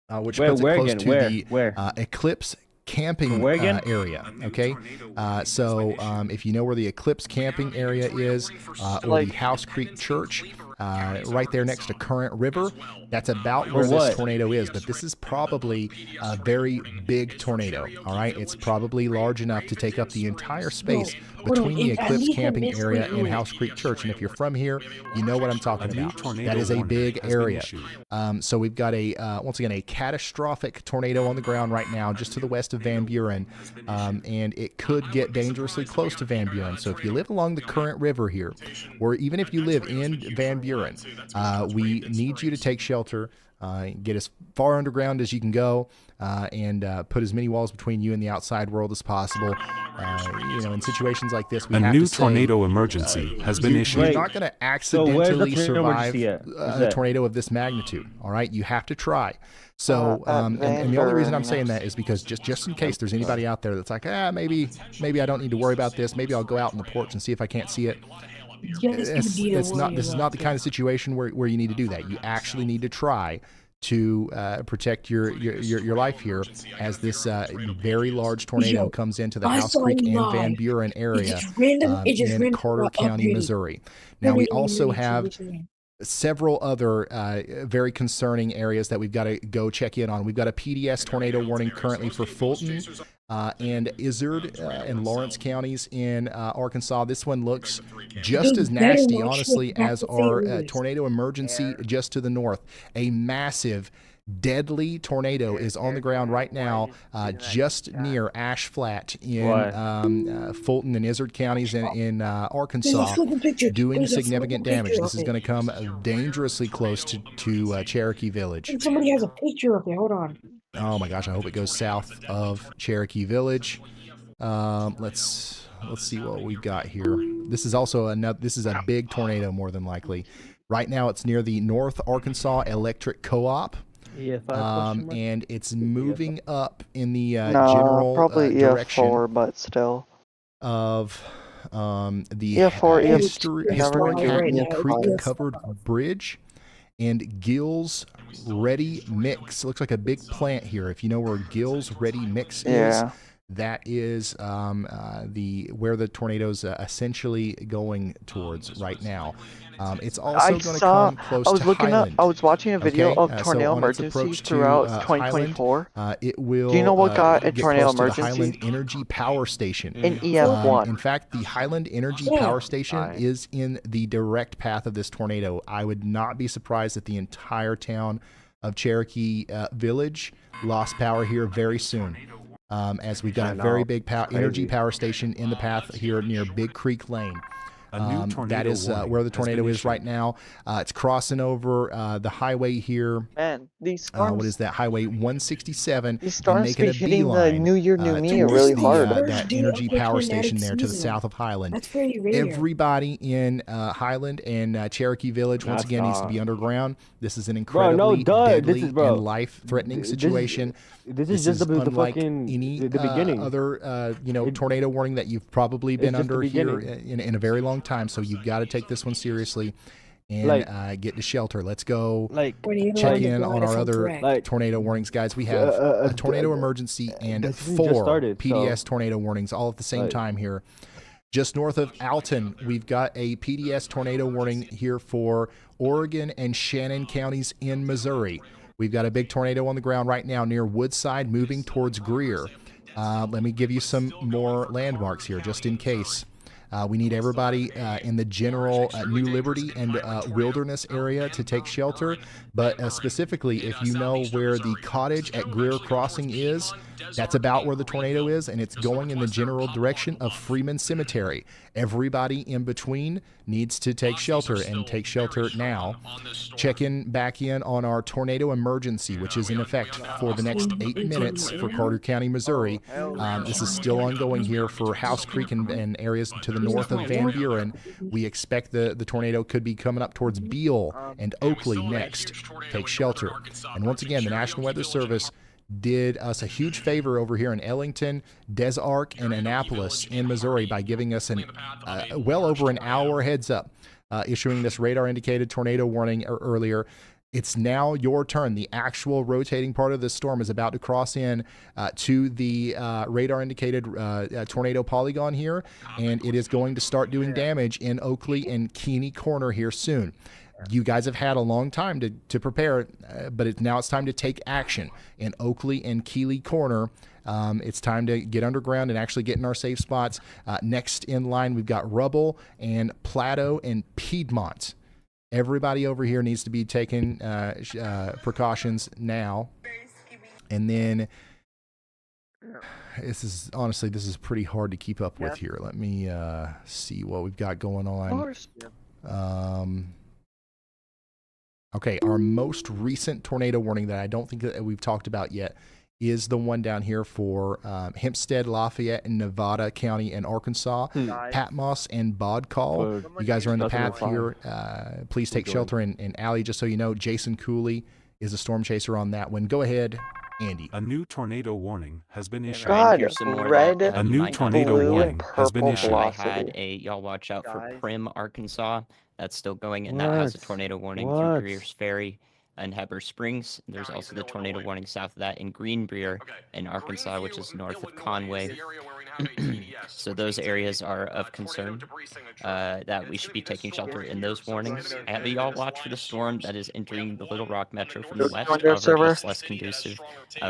which puts it close to the Eclipse camping area. Okay, so if you know where the Eclipse camping area is, or the House Creek Church, right there next to Current River, that's about where this tornado is. But this is probably a very big tornado. All right, it's probably large enough to take up the entire space between the Eclipse camping area and House Creek Church. And if you're from here, you know what I'm talking about. That is a big area. So we've got once again a catastrophic tornado on the ground right now, just to the west of Van Buren, and it could get dangerously close to Van Buren. So if you live along the Current River here, or even if you live in Van Buren, we need you to take shelter, get as far underground as you can go, and put as many walls between you and the outside world as possible. In situations like this, we have new to say, tornado emergency has been issued. You're not going to accidentally survive a tornado of this magnitude. All right, you have to try. So, and the only reason I'm saying that is because just in case there's anybody out there that's like, maybe I don't need to worry about this. Maybe I'll go out on the porch and see if I can't see it. This is not the kind of situation where you need to do that. You actually need to try to protect your life here as this very large tornado comes into the House Creek and Van Buren area in Carter County, Missouri. Now we also have several other very concerning areas that we've got to go check in on. We've got a PDS tornado warning currently for Fulton and Izard and Lawrence counties in Arkansas. This one looks just as nasty, honestly, as our tornado emergency just to the north. A massive, deadly tornado is on the ground right now, just near Ash Flat in Fulton and Izard counties in Arkansas, doing significant damage. This is going to come dangerously close to Cherokee Village. Somebody has a picture of it. Hold on. Oh my gosh! I hope it goes south of Cherokee Village. Let's see what we've got here. This is also this is a big tornado, more than likely. Right now, it's near the North Arkansas Electric Co-op. And it's moving up in the general probably direction EF4, but still of the EF4, historic Hackney Creek covered bridge and Gills Ready Mix. Looks like a big plant here. If you know where Gills Ready Mix is, that is where the tornado's essentially going towards right now. It's also going to come close to Highland. I was watching a video Okay, of so tornado on its emergency approach to throughout Highland, 2024. it will Do you know what got a get tornado close to the emergency? Highland Energy Power Station. In EF1. In fact, the Highland Energy Power Station is in the direct path of this tornado. I would not be surprised if the entire town of Cherokee Village lost power here very soon. As we've got a very big energy power station in the path here near Big Creek Lane. That is where the tornado is right now. It's crossing over the highway here. Man, these storms. What is that? Highway 167. These storms and making be a hitting the beeline New Year, New Me towards really hard. that energy power station there to the south of Highland. That's pretty rare. Everybody in Highland and Cherokee Village, once again, needs to be underground. This is an incredibly deadly and life-threatening situation. This is just unlike the beginning. Other tornado warning that you've probably been under here in a very long time. So you've got to take this one seriously and get to shelter. Let's go check in on our other tornado warnings, guys. We have a tornado emergency and 4 PDS tornado warnings all at the same time here. Just north of Alton, we've got a PDS tornado warning here for Oregon and Shannon counties in Missouri. We've got a big tornado on the ground right now near Woodside, moving towards Greer. Let me give you some more landmarks here, just in case. We need everybody in the general New Liberty and Wilderness area to take shelter. But specifically, if you know where the cottage at Greer Crossing is, that's about where the tornado is, and it's going in the general direction of Freeman Cemetery. Everybody in between needs to take shelter, and take shelter now. Check back in on our tornado emergency, which is in effect for the next 8 minutes for Carter County, Missouri. This is still ongoing here for House Creek and areas to the north of Van Buren. We expect the tornado could be coming up towards Beale and Oakley next. Take shelter. And once again, the National Weather Service did us a huge favor over here in Ellington, Des Arc, and Annapolis in Missouri by giving us well over an hour heads up, issuing this radar-indicated tornado warning earlier. It's now your turn. The actual rotating part of this storm is about to cross in to the radar-indicated tornado polygon here, and it is going to start doing damage in Oakley and Keeney Corner here soon. You guys have had a long time to prepare, but now it's time to take action. In Oakley and Keeley Corner, it's time to get underground and actually get in our safe spots. Next in line, we've got Rubble and Plateau and Piedmont. Everybody over here needs to be taking precautions now. And then this is pretty hard to keep up with here. Let me see what we've got going on. Okay, our most recent tornado warning that I don't think that we've talked about yet is the one down here for Hempstead, Lafayette, and Nevada County and Arkansas, Patmos, and Bodcall. You guys are in the path here. Please take shelter in Alley. Just so you know, Jason Cooley is a storm chaser on that one. Go ahead, Andy. A new tornado warning has been issued. God, red, a new tornado warning has been issued. I had y'all watch out for Prim, Arkansas. That's still going, and that has a tornado warning through Greer's Ferry and Heber Springs. There's also the tornado warning south of that in Greenbrier in Arkansas, which is north of Conway. So those areas are of concern that we should be taking shelter in those warnings. I have y'all watch for the storm that is entering the Little Rock Metro from the west. However, it's less conducive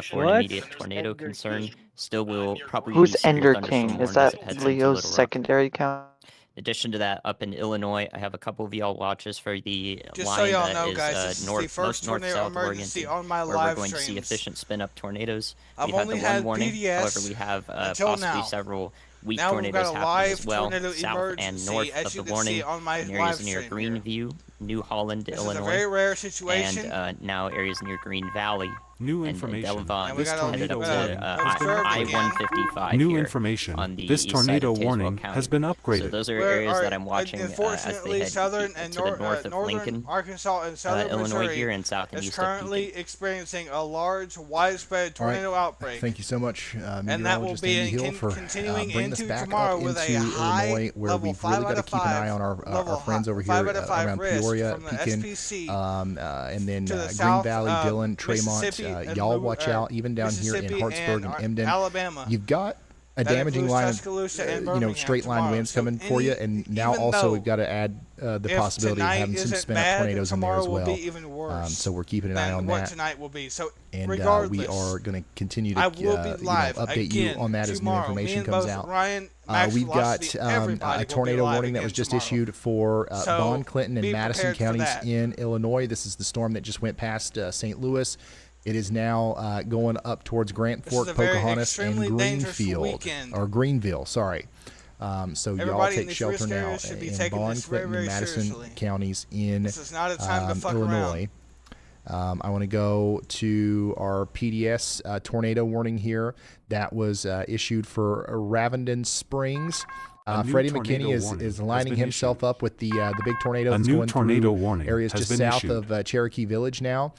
for an immediate tornado concern. Still will probably Who's Ender King? Is that Leo's secondary count? In addition to that, up in Illinois, I have a couple of y'all watches for the Just line so y'all that know, is guys, this is the first tornado north-south emergency oriented, on my where live we're going to see streams. efficient spin-up tornadoes. I've We had only the one had warning. PDS However, we have until possibly now. several weak Now we've tornadoes got a happening live as well, tornado south and emergency, north as of you the can warning, see on my in areas live near stream here. Greenview, New Holland, This Illinois, is a very rare situation. and now areas near Green Valley. New and information. Delvon This headed tornado up warning to has been upgraded. I-155 New here information. on the This east side tornado of Tazewell warning County. has been So upgraded. those are areas that I'm watching as they Unfortunately, head southern and to the north of northern Lincoln, Arkansas and southern Illinois Missouri here, and south and is east of currently Pekin. experiencing a large, widespread tornado outbreak. Thank you so much, And that will meteorologist be Andy Hill, for continuing bringing us into back tomorrow up with into a high Illinois, where level we've really 5 got out to of keep an 5 eye on our friends over 5 here out of 5 around risk Peoria, from the Pekin, SPC and then to the Green south, Valley, Dillon, Tremont. Mississippi, and Y'all watch out, even down here in Mississippi Hartsburg and Emden. Alabama. You've got a That damaging includes line of Tuscaloosa and Birmingham straight line tomorrow. winds So coming for you, and now even also though we've got to add the if possibility of tonight having some isn't spin up bad, tornadoes in there tomorrow as well. will be even worse So we're keeping an eye than on what that. tonight will be. So And regardless, we are going to continue to I will be live update again you on that as new tomorrow. information Me and comes both out. Ryan, Max We've Velocity, got everybody a tornado will be live warning that again was just tomorrow. issued for So Bond, Clinton, and be Madison prepared for counties that. in Illinois. This is the storm that just went past St. Louis. It is now going up towards Grant This is Fork, a very Pocahontas, and extremely dangerous Greenfield, weekend. or Greenville. Sorry. So y'all Everybody in take these shelter risk now areas should be in taking Bond, this very, Clinton, very and Madison seriously. counties in This is not a time to fuck Illinois. I want to go to our PDS tornado warning here that was issued for Ravenden Springs. Freddie McKinney is lining himself up with the big tornado that's going through areas just south of Cherokee Village now.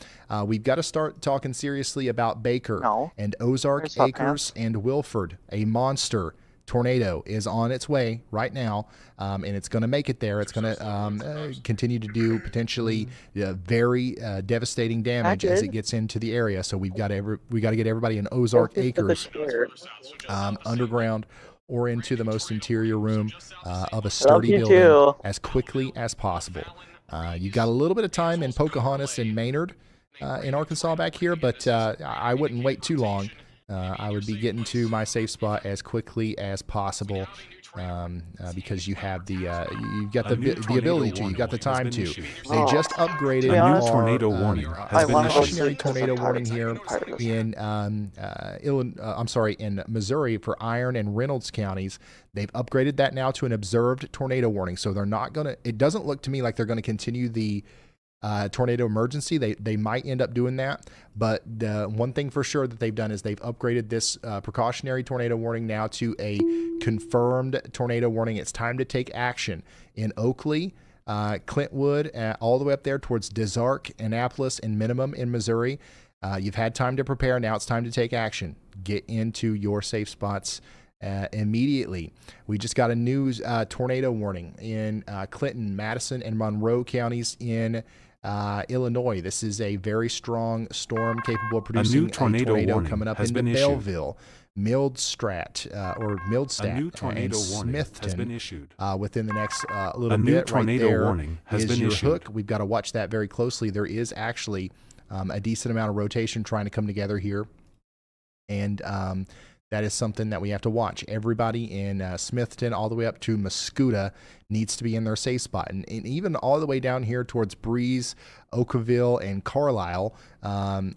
We've got to start talking seriously about Baker and Ozark Acres and Wilford. A monster tornado is on its way right now, and it's going to make it there. It's going to continue to do potentially very devastating damage as it gets into the area. So we've got to get everybody in Ozark Acres underground or into the most interior room of a sturdy building as quickly as possible. You got a little bit of time in Pocahontas and Maynard in Arkansas back here, but I wouldn't wait too long. I would be getting to my safe spot as quickly as possible because you have you've got the ability to, you got the time to. They just upgraded our tornado warning has been cautionary tornado warning here in in Missouri for Iron and Reynolds counties. They've upgraded that now to an observed tornado warning. So they're not gonna. It doesn't look to me like they're going to continue the tornado emergency. They might end up doing that, but the one thing for sure that they've done is they've upgraded this precautionary tornado warning now to a confirmed tornado warning. It's time to take action in Oakley, Clintwood, all the way up there towards Dizark, Annapolis, and Minimum in Missouri. You've had time to prepare. Now it's time to take action. Get into your safe spots immediately. We just got a new tornado warning in Clinton, Madison, and Monroe counties in Illinois. This is a very strong storm capable of producing a tornado coming up into Belleville, Mildstrat, and Smithton within the next little bit. Right there is your hook. We've got to watch that very closely. There is actually a decent amount of rotation trying to come together here, and that is something that we have to watch. Everybody in Smithton all the way up to Mascoutah needs to be in their safe spot. And even all the way down here towards Breeze, Oakville, and Carlisle, you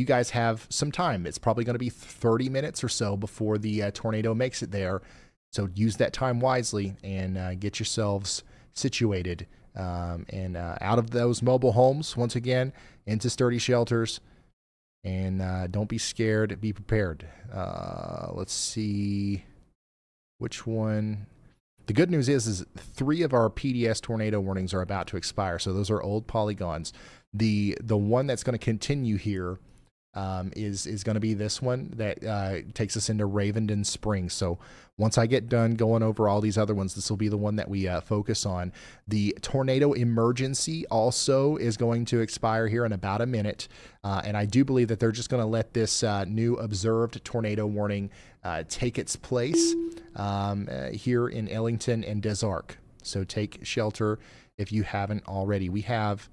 guys have some time. It's probably going to be 30 minutes or so before the tornado makes it there. So use that time wisely and get yourselves situated and out of those mobile homes, once again, into sturdy shelters. And don't be scared. Be prepared. Let's see which one. The good news is 3 of our PDS tornado warnings are about to expire. So those are old polygons. The one that's going to continue here is going to be this one that takes us into Ravenden Springs. So once I get done going over all these other ones, this will be the one that we focus on. The tornado emergency also is going to expire here in about a minute. And I do believe that they're just going to let this new observed tornado warning take its place here in Ellington and Dizark. So take shelter if you haven't already. We have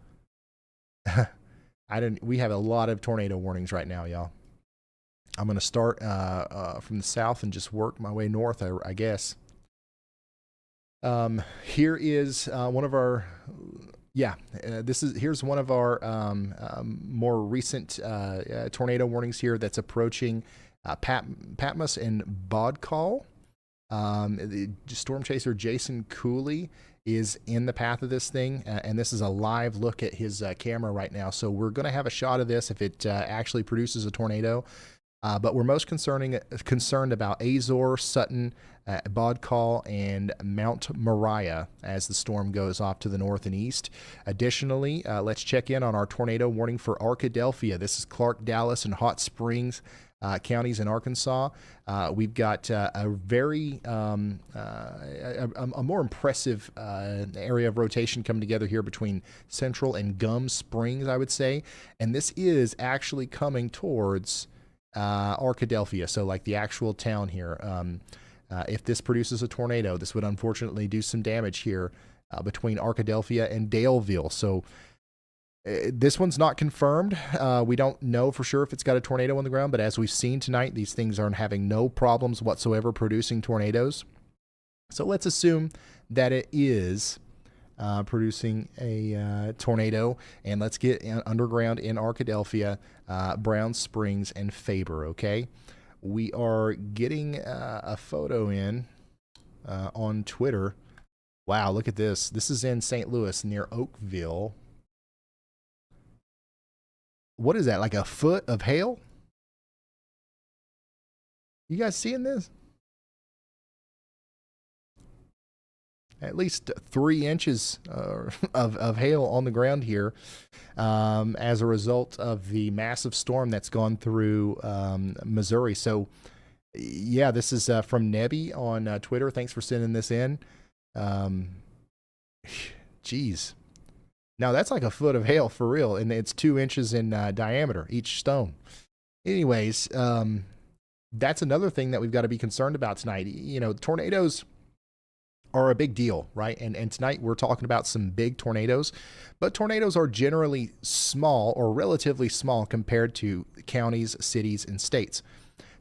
we have a lot of tornado warnings right now, y'all. I'm going to start from the south and just work my way north, I guess. Here is one of our, here's one of our more recent tornado warnings here that's approaching Patmos and Bodcall. The storm chaser Jason Cooley is in the path of this thing, and this is a live look at his camera right now. So we're going to have a shot of this if it actually produces a tornado. But we're most concerned about Azor, Sutton, Bodcall, and Mount Moriah as the storm goes off to the north and east. Additionally, let's check in on our tornado warning for Arkadelphia. This is Clark, Dallas, and Hot Springs counties in Arkansas. We've got a very a more impressive area of rotation coming together here between Central and Gum Springs, I would say. And this is actually coming towards Arkadelphia, so like the actual town here. If this produces a tornado, this would unfortunately do some damage here between Arkadelphia and Daleville. So this one's not confirmed. We don't know for sure if it's got a tornado on the ground, but as we've seen tonight, these things are having no problems whatsoever producing tornadoes. So let's assume that it is producing a tornado, and let's get underground in Arkadelphia, Brown Springs, and Faber, okay? We are getting a photo in on Twitter. Wow, look at this. This is in St. Louis near Oakville. What is that, like a foot of hail? You guys seeing this? At least 3 inches of hail on the ground here as a result of the massive storm that's gone through Missouri. So, yeah, this is from Nebby on Twitter. Thanks for sending this in. Geez. Now, that's like a foot of hail for real, and it's 2 inches in diameter, each stone. Anyways, that's another thing that we've got to be concerned about tonight. You know, tornadoes are a big deal, right? And tonight we're talking about some big tornadoes, but tornadoes are generally small or relatively small compared to counties, cities, and states.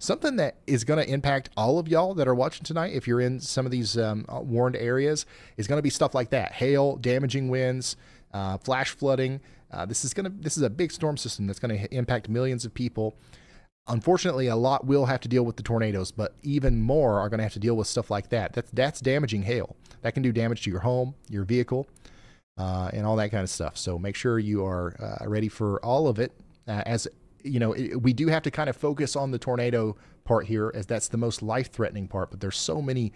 Something that is going to impact all of y'all that are watching tonight, if you're in some of these warned areas, is going to be stuff like that: hail, damaging winds, flash flooding. This is a big storm system that's going to impact millions of people. Unfortunately, a lot will have to deal with the tornadoes, but even more are going to have to deal with stuff like that. That's damaging hail. That can do damage to your home, your vehicle, and all that kind of stuff. So make sure you are ready for all of it. As you know, we do have to kind of focus on the tornado part here, as that's the most life-threatening part. But there's so many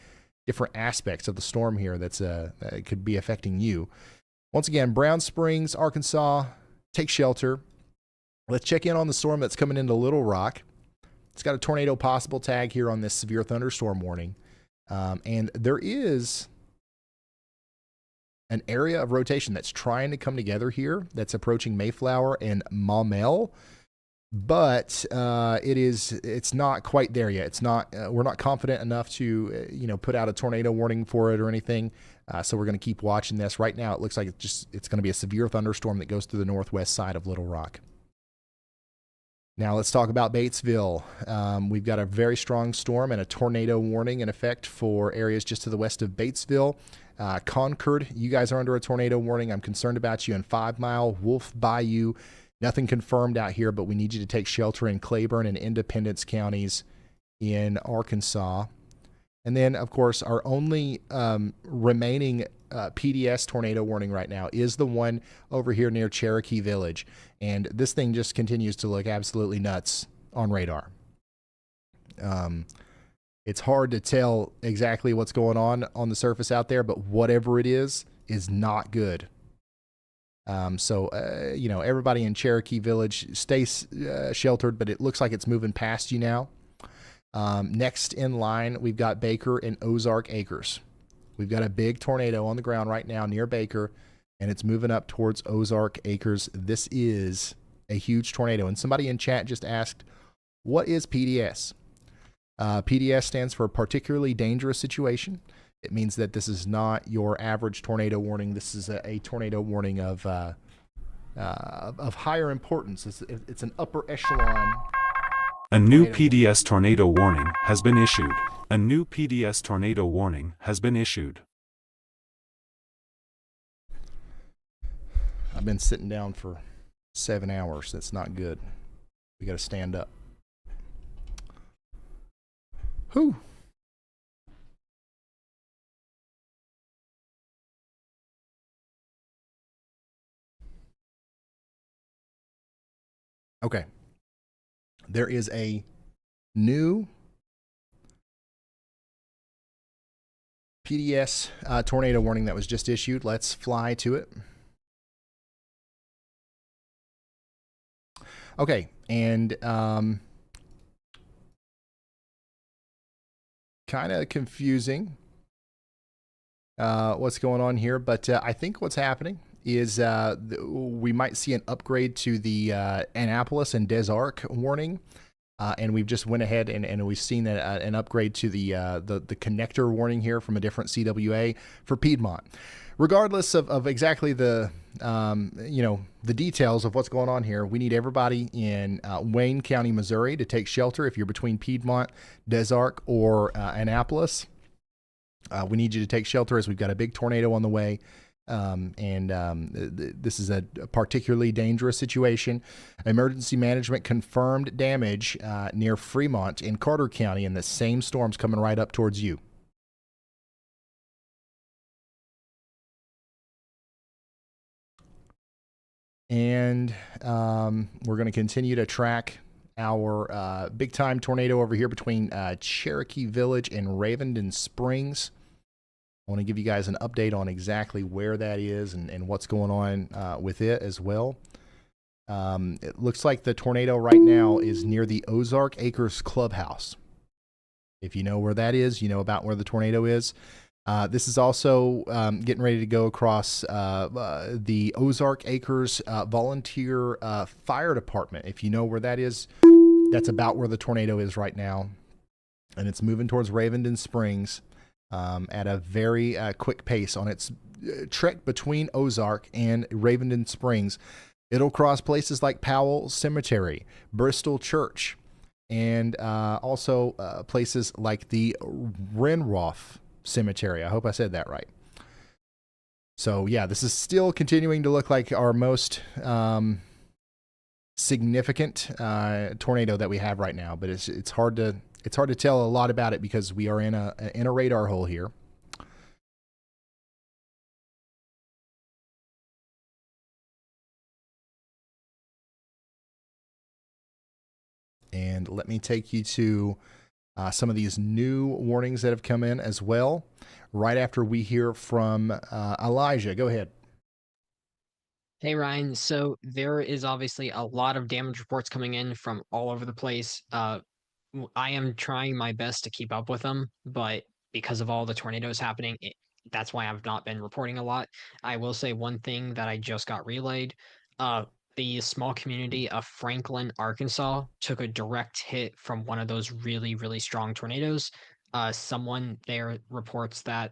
different aspects of the storm here that could be affecting you. Once again, Brown Springs, Arkansas, take shelter. Let's check in on the storm that's coming into Little Rock. It's got a tornado possible tag here on this severe thunderstorm warning. And there is an area of rotation that's trying to come together here that's approaching Mayflower and Maumelle. But it's not quite there yet. It's not. We're not confident enough to put out a tornado warning for it or anything. So we're going to keep watching this. Right now, it looks like it's going to be a severe thunderstorm that goes through the northwest side of Little Rock. Now let's talk about Batesville. We've got a very strong storm and a tornado warning in effect for areas just to the west of Batesville. Concord, you guys are under a tornado warning. I'm concerned about you in 5 Mile, Wolf Bayou. Nothing confirmed out here, but we need you to take shelter in Claiborne and Independence counties in Arkansas. And then, of course, our only remaining PDS tornado warning right now is the one over here near Cherokee Village. And this thing just continues to look absolutely nuts on radar. It's hard to tell exactly what's going on the surface out there, but whatever it is not good. So everybody in Cherokee Village, stay sheltered, but it looks like it's moving past you now. Next in line, we've got Baker and Ozark Acres. We've got a big tornado on the ground right now near Baker, and it's moving up towards Ozark Acres. This is a huge tornado. And somebody in chat just asked, what is PDS? PDS stands for particularly dangerous situation. It means that this is not your average tornado warning. This is a tornado warning of higher importance. It's an upper echelon. A new PDS tornado warning has been issued. A new PDS tornado warning has been issued. I've been sitting down for 7 hours. That's not good. We got to stand up. Whew. Okay. There is a new PDS tornado warning that was just issued. Let's fly to it. Okay, and kind of confusing what's going on here, but I think what's happening is we might see an upgrade to the Annapolis and Des Arc warning. and we've just went ahead and we've seen an upgrade to the connector warning here from a different CWA for Piedmont. Regardless of exactly the the details of what's going on here, we need everybody in Wayne County, Missouri, to take shelter. If you're between Piedmont, Des Arc, or Annapolis, we need you to take shelter as we've got a big tornado on the way. This is a particularly dangerous situation. Emergency management confirmed damage near Fremont in Carter County, and the same storm's coming right up towards you. And we're going to continue to track our big time tornado over here between Cherokee Village and Ravenden Springs. I want to give you guys an update on exactly where that is and what's going on with it as well. It looks like the tornado right now is near the Ozark Acres Clubhouse. If you know where that is, you know about where the tornado is. This is also getting ready to go across the Ozark Acres Volunteer Fire Department. If you know where that is, that's about where the tornado is right now. And it's moving towards Ravenden Springs at a very quick pace on its trek between Ozark and Ravenden Springs. It'll cross places like Powell Cemetery, Bristol Church, and also places like the Renroth Cemetery. I hope I said that right. So yeah, this is still continuing to look like our most significant tornado that we have right now, but it's hard to tell a lot about it because we are in a radar hole here. And let me take you to some of these new warnings that have come in as well, right after we hear from Elijah. Go ahead. Hey, Ryan. So there is obviously a lot of damage reports coming in from all over the place. I am trying my best to keep up with them, but because of all the tornadoes happening, that's why I've not been reporting a lot. I will say one thing that I just got relayed. The small community of Franklin, Arkansas took a direct hit from one of those really, really strong tornadoes. Someone there reports that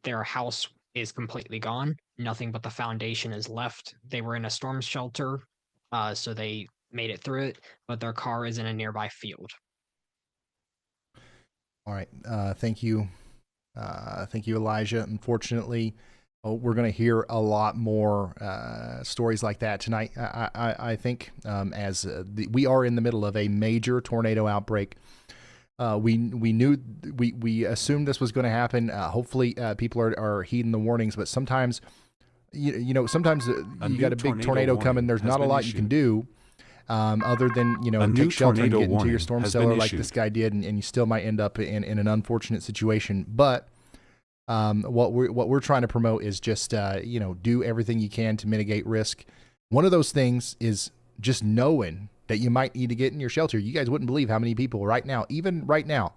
their house is completely gone. Nothing but the foundation is left. They were in a storm shelter, so they made it through it, but their car is in a nearby field. All right. Thank you. Thank you, Elijah. Unfortunately, we're going to hear a lot more stories like that tonight. I think as we are in the middle of a major tornado outbreak. We assumed this was going to happen. Hopefully, people are heeding the warnings. But sometimes, sometimes you got a big tornado coming. There's not a lot you can do. Other than take shelter and get into your storm cellar like this guy did, and you still might end up in an unfortunate situation. But what we're trying to promote is just do everything you can to mitigate risk. One of those things is just knowing that you might need to get in your shelter. You guys wouldn't believe how many people right now, even right now,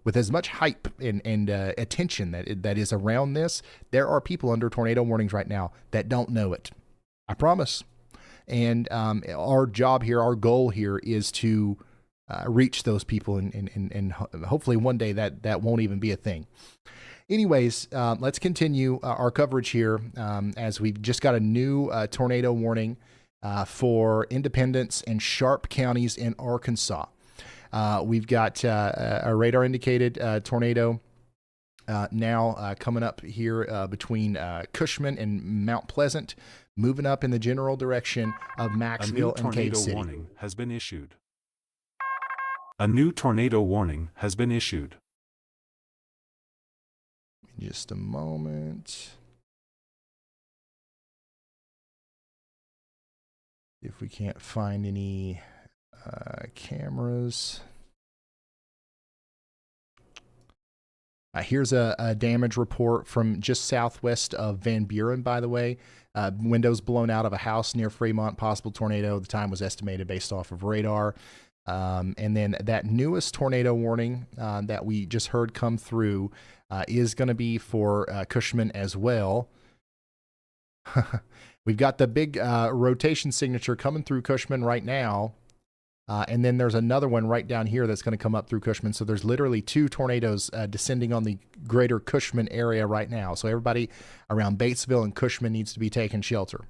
with as much hype and attention that is around this, there are people under tornado warnings right now that don't know it. I promise. And our job here, our goal here is to reach those people and hopefully one day that won't even be a thing. Anyways, let's continue our coverage here as we've just got a new tornado warning for Independence and Sharp counties in Arkansas. We've got a radar indicated tornado now coming up here between Cushman and Mount Pleasant, moving up in the general direction of Maxville and Cave City. A new tornado warning has been issued. A new tornado warning has been issued. Just a moment. If we can't find any cameras. Here's a damage report from just southwest of Van Buren, by the way. Windows blown out of a house near Fremont, possible tornado. The time was estimated based off of radar. And then that newest tornado warning that we just heard come through is going to be for Cushman as well. We've got the big rotation signature coming through Cushman right now. And then there's another one right down here that's going to come up through Cushman. So there's literally 2 tornadoes descending on the greater Cushman area right now. So everybody around Batesville and Cushman needs to be taking shelter.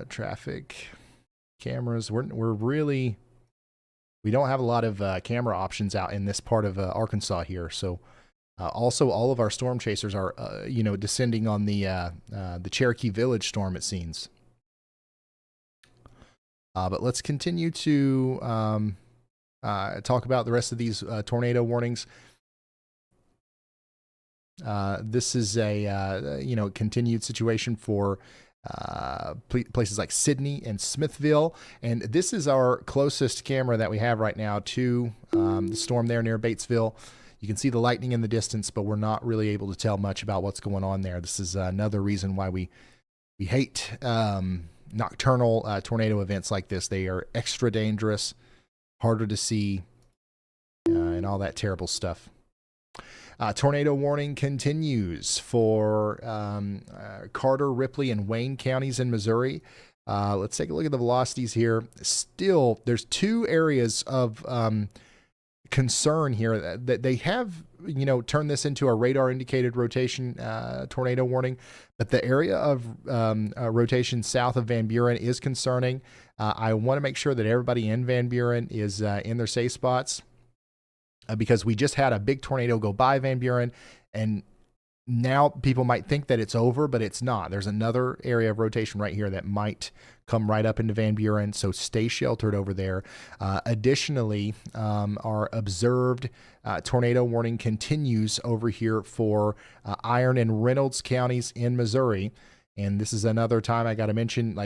Traffic, cameras. We don't have a lot of camera options out in this part of Arkansas here. So also all of our storm chasers are, descending on the Cherokee Village storm, it seems. But let's continue to talk about the rest of these tornado warnings. This is a continued situation for places like Sydney and Smithville, and this is our closest camera that we have right now to the storm there near Batesville. You can see the lightning in the distance, but we're not really able to tell much about what's going on there. This is another reason why we hate nocturnal tornado events like this. They are extra dangerous, harder to see, and all that terrible stuff. Tornado warning continues for Carter, Ripley, and Wayne counties in Missouri. Let's take a look at the velocities here. Still, there's 2 areas of concern here that they have, turned this into a radar indicated rotation tornado warning, but the area of rotation south of Van Buren is concerning. I want to make sure that everybody in Van Buren is in their safe spots, because we just had a big tornado go by Van Buren, and now people might think that it's over, but it's not. There's another area of rotation right here that might come right up into Van Buren, so stay sheltered over there. Additionally, our observed tornado warning continues over here for Iron and Reynolds counties in Missouri. And this is another time I got to mention,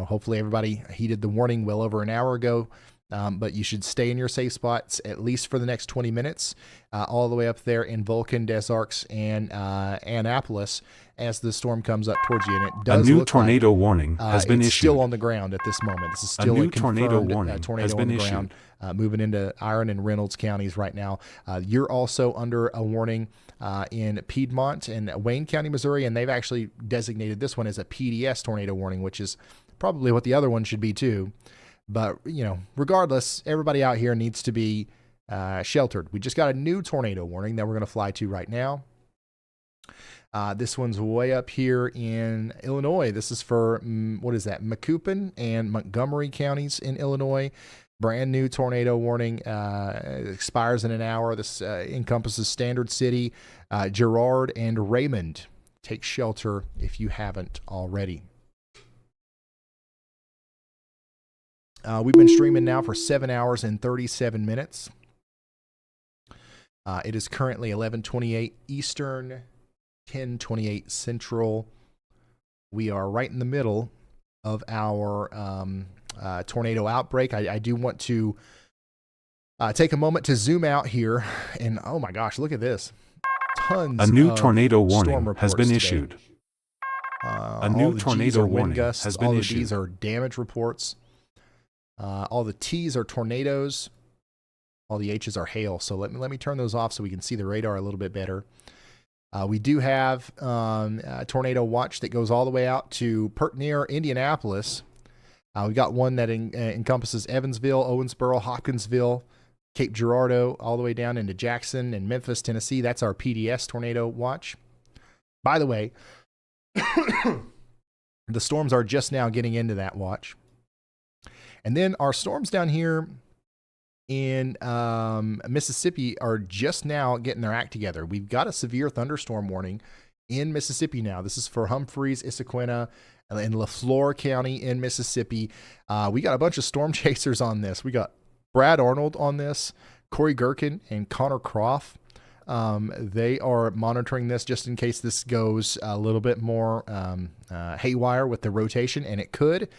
hopefully everybody heeded the warning well over an hour ago. But you should stay in your safe spots at least for the next 20 minutes, all the way up there in Vulcan, Des Arcs, and Annapolis as the storm comes up towards you. And it does a new tornado warning has been it's issued. still on the ground at this moment. This is still a new tornado warning has been on the issued. ground, moving into Iron and Reynolds counties right now. You're also under a warning in Piedmont and Wayne County, Missouri, and they've actually designated this one as a PDS tornado warning, which is probably what the other one should be too. But, regardless, everybody out here needs to be sheltered. We just got a new tornado warning that we're going to fly to right now. This one's way up here in Illinois. This is for, Macoupin and Montgomery counties in Illinois. Brand new tornado warning. It expires in an hour. This encompasses Standard City, Girard, and Raymond. Take shelter if you haven't already. We've been streaming now for 7 hours and 37 minutes. It is currently 11:28 Eastern, 10:28 Central. We are right in the middle of our tornado outbreak. I do want to take a moment to zoom out here, and oh my gosh, look at this! Tons. A new of tornado storm warning has been reports issued. today. A new tornado warning has been all issued. All of these are damage reports. All the T's are tornadoes. All the H's are hail. So let me turn those off so we can see the radar a little bit better. We do have a tornado watch that goes all the way out to Pert near Indianapolis. We've got one that encompasses Evansville, Owensboro, Hopkinsville, Cape Girardeau, all the way down into Jackson and Memphis, Tennessee. That's our PDS tornado watch. By the way, the storms are just now getting into that watch. And then our storms down here in Mississippi are just now getting their act together. We've got a severe thunderstorm warning in Mississippi now. This is for Humphreys, Issaquena, and LaFleur County in Mississippi. We got a bunch of storm chasers on this. We got Brad Arnold on this, Corey Gherkin, and Connor Croft. They are monitoring this just in case this goes a little bit more haywire with the rotation, and it could.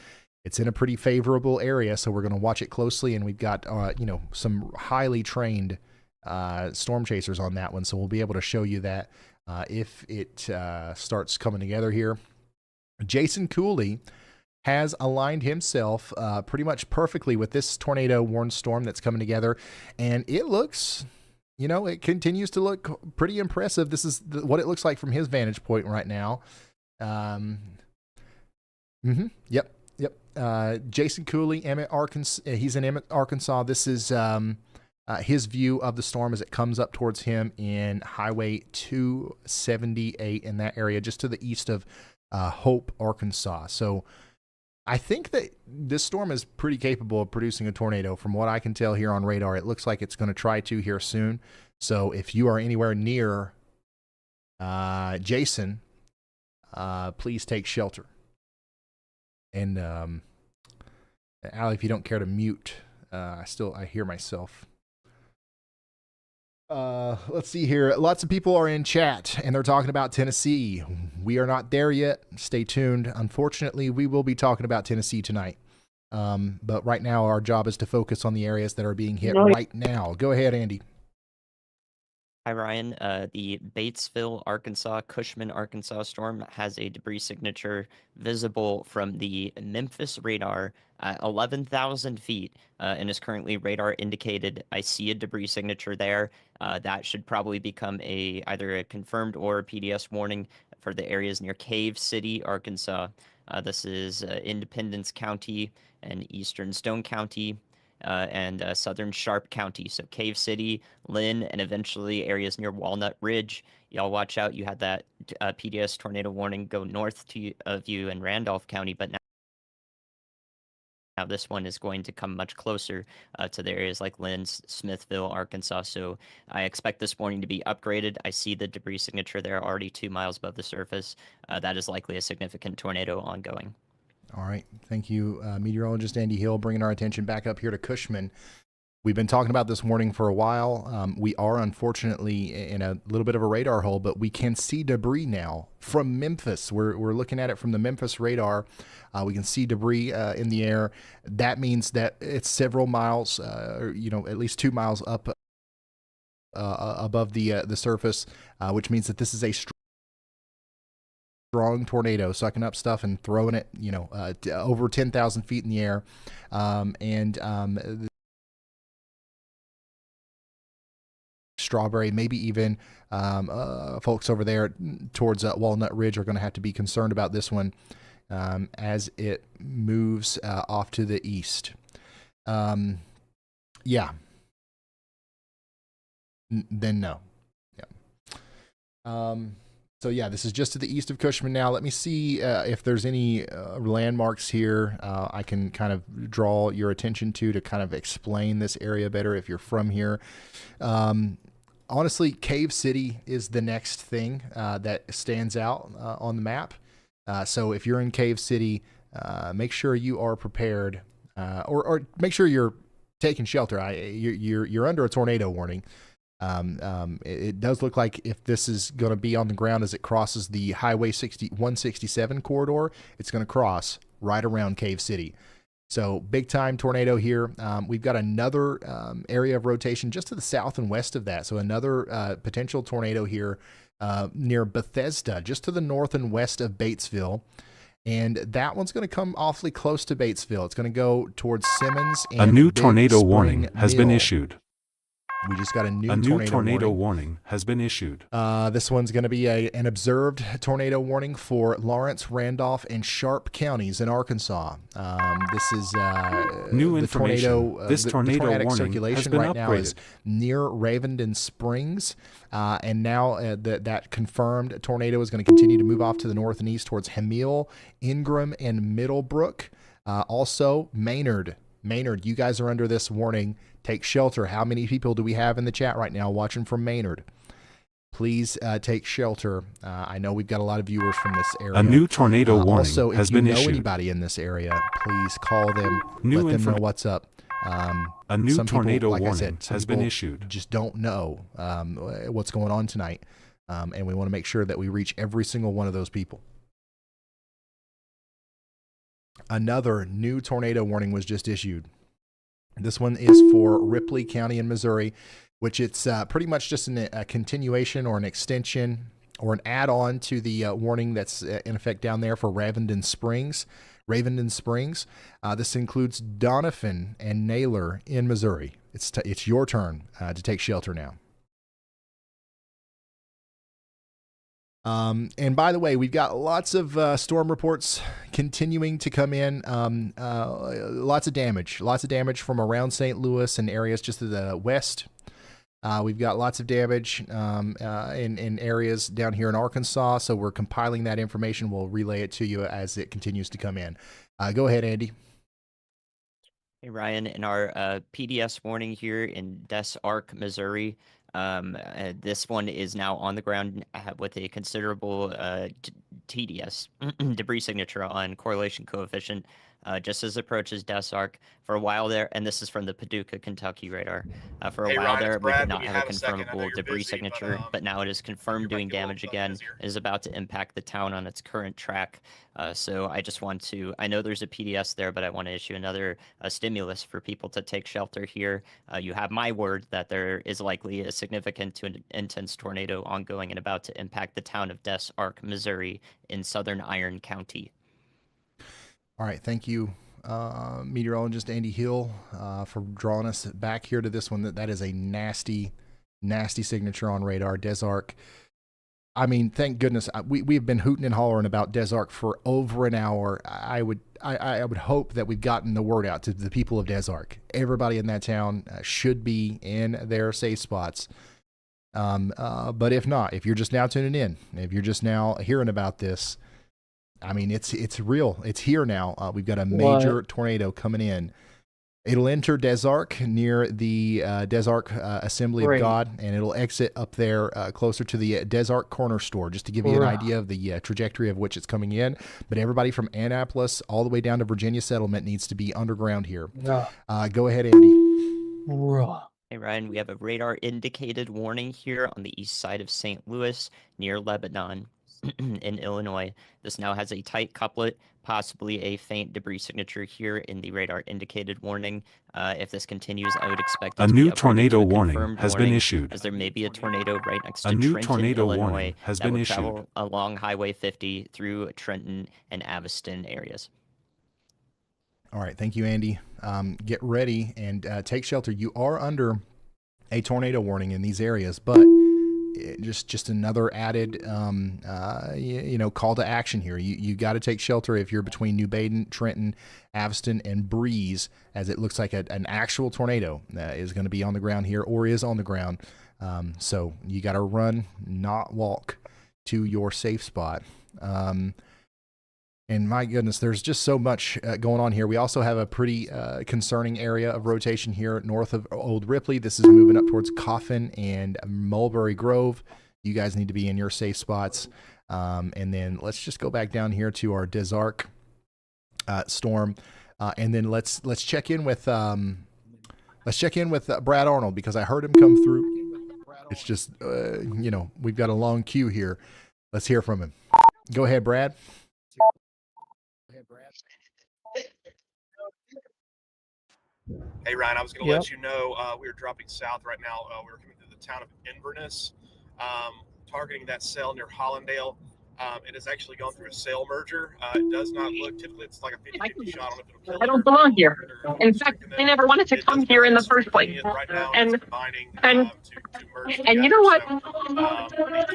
It's in a pretty favorable area, so we're going to watch it closely, and we've got some highly trained storm chasers on that one, so we'll be able to show you that if it starts coming together here. Jason Cooley has aligned himself pretty much perfectly with this tornado warned storm that's coming together, and it looks, it continues to look pretty impressive. This is what it looks like from his vantage point right now. Yep. Jason Cooley, Emmett, Arkansas. He's in Emmett, Arkansas. This is his view of the storm as it comes up towards him in Highway 278 in that area, just to the east of Hope, Arkansas. So I think that this storm is pretty capable of producing a tornado. From what I can tell here on radar, it looks like it's going to try to here soon. So if you are anywhere near Jason, please take shelter. And Allie, if you don't care to mute, I hear myself. Let's see here. Lots of people are in chat and they're talking about Tennessee. We are not there yet. Stay tuned. Unfortunately, we will be talking about Tennessee tonight. But right now, our job is to focus on the areas that are being hit right now. Go ahead, Andy. Hi, Ryan. The Batesville, Arkansas, Cushman, Arkansas storm has a debris signature visible from the Memphis radar at 11,000 feet and is currently radar indicated. I see a debris signature there. That should probably become either a confirmed or a PDS warning for the areas near Cave City, Arkansas. This is Independence County and Eastern Stone County. And southern Sharp County. So Cave City, Lynn, and eventually areas near Walnut Ridge. Y'all watch out. You had that PDS tornado warning go north of you in Randolph County, but now this one is going to come much closer to the areas like Lynn, Smithville, Arkansas. So I expect this warning to be upgraded. I see the debris signature there already 2 miles above the surface. That is likely a significant tornado ongoing. All right. Thank you, meteorologist Andy Hill, bringing our attention back up here to Cushman. We've been talking about this warning for a while. We are unfortunately in a little bit of a radar hole, but we can see debris now from Memphis. We're looking at it from the Memphis radar. We can see debris in the air. That means that it's several miles, at least 2 miles up above the surface, which means that this is a strong tornado sucking up stuff and throwing it, over 10,000 feet in the air. Strawberry, maybe even folks over there towards Walnut Ridge are going to have to be concerned about this one as it moves off to the east. Then no. Yeah. So yeah, this is just to the east of Cushman now. Let me see if there's any landmarks here I can kind of draw your attention to kind of explain this area better if you're from here. Honestly, Cave City is the next thing that stands out on the map. So if you're in Cave City, make sure you are prepared or make sure you're taking shelter. You're under a tornado warning. It does look like if this is going to be on the ground as it crosses the Highway 167 corridor, it's going to cross right around Cave City. So big time tornado here. We've got another area of rotation just to the south and west of that. So another potential tornado here near Bethesda, just to the north and west of Batesville. And that one's going to come awfully close to Batesville. It's going to go towards Simmons. And a new Big tornado Spring warning has been Mill. issued. We just got a new tornado warning has been issued. This one's going to be an observed tornado warning for Lawrence, Randolph, and Sharp counties in Arkansas. This is new the information. Tornado, this tornado tornadic warning circulation has been right upgraded. now is near Ravenden Springs, and now that confirmed tornado is going to continue to move off to the north and east towards Hemile, Ingram, and Middlebrook. Also, Maynard, you guys are under this warning. Take shelter. How many people do we have in the chat right now watching from Maynard? Please take shelter. I know we've got a lot of viewers from this area. A new tornado warning also, has if you been know issued. anybody in this area, please call them. New let them know what's up. A new some tornado people, like warning I said, some has been people issued. Just don't know what's going on tonight, and we want to make sure that we reach every single one of those people. Another new tornado warning was just issued. This one is for Ripley County in Missouri, which it's pretty much just a continuation or an extension or an add-on to the warning that's in effect down there for Ravenden Springs. This includes Doniphan and Naylor in Missouri. It's your turn to take shelter now. And by the way, we've got lots of storm reports continuing to come in. Lots of damage from around St. Louis and areas just to the west. We've got lots of damage in areas down here in Arkansas, so we're compiling that information. We'll relay it to you as it continues to come in. Go ahead, Andy. Hey, Ryan, in our PDS warning here in Des Arc, Missouri, this one is now on the ground with a considerable TDS, debris signature on correlation coefficient, just as it approaches Des Arc. For a while there, and this is from the Paducah, Kentucky radar, for a while there, we did not have a confirmable debris signature, but now it is confirmed doing damage again. It is about to impact the town on its current track. So I just want to, I know there's a PDS there, but I want to issue another stimulus for people to take shelter here. You have my word that there is likely a significant to an intense tornado ongoing and about to impact the town of Des Arc, Missouri in southern Iron County. All right, thank you, meteorologist Andy Hill, for drawing us back here to this one. That is a nasty signature on radar, Des Arc. I mean, thank goodness we've been hooting and hollering about Des Arc for over an hour. I would hope that we've gotten the word out to the people of Des Arc. Everybody in that town should be in their safe spots. But if not, if you're just now tuning in, if you're just now hearing about this, I mean, it's real. It's here now. We've got a major tornado coming in. It'll enter Des Arc near the Des Arc Assembly of God, and it'll exit up there closer to the Des Arc Corner Store, just to give you an idea of the trajectory of which it's coming in. But everybody from Annapolis all the way down to Virginia Settlement needs to be underground here. Go ahead, Andy. Hey, Ryan, we have a radar indicated warning here on the east side of St. Louis near Lebanon. In Illinois. This now has a tight couplet, possibly a faint debris signature here in the radar indicated warning. If this continues, I would expect it a to new be upgraded tornado to a warning confirmed has warning, been issued. as there may be a tornado right next to A new Trenton, tornado Illinois, warning has that been would issued. travel along Highway 50 through Trenton and Aviston areas. All right, thank you, Andy. Get ready and take shelter. You are under a tornado warning in these areas, but just another added call to action here. You got to take shelter if you're between New Baden, Trenton, Aviston, and Breeze, as it looks like an actual tornado is going to be on the ground here or is on the ground. So you got to run, not walk, to your safe spot. And my goodness, there's just so much going on here. We also have a pretty concerning area of rotation here north of Old Ripley. This is moving up towards Coffin and Mulberry Grove. You guys need to be in your safe spots. And then let's just go back down here to our Des Arc storm, and then let's check in with Brad Arnold, because I heard him come through. It's just we've got a long queue here. Let's hear from him. Go ahead, Brad. Hey, Ryan, I was going to let you know we are dropping south right now. We're coming through the town of Inverness, targeting that cell near Hollandale. It has actually gone through a cell merger. It does not look, typically it's like a 50-50 shot on it. I don't belong here. In fact, I never wanted to come here in the first place. And you know what?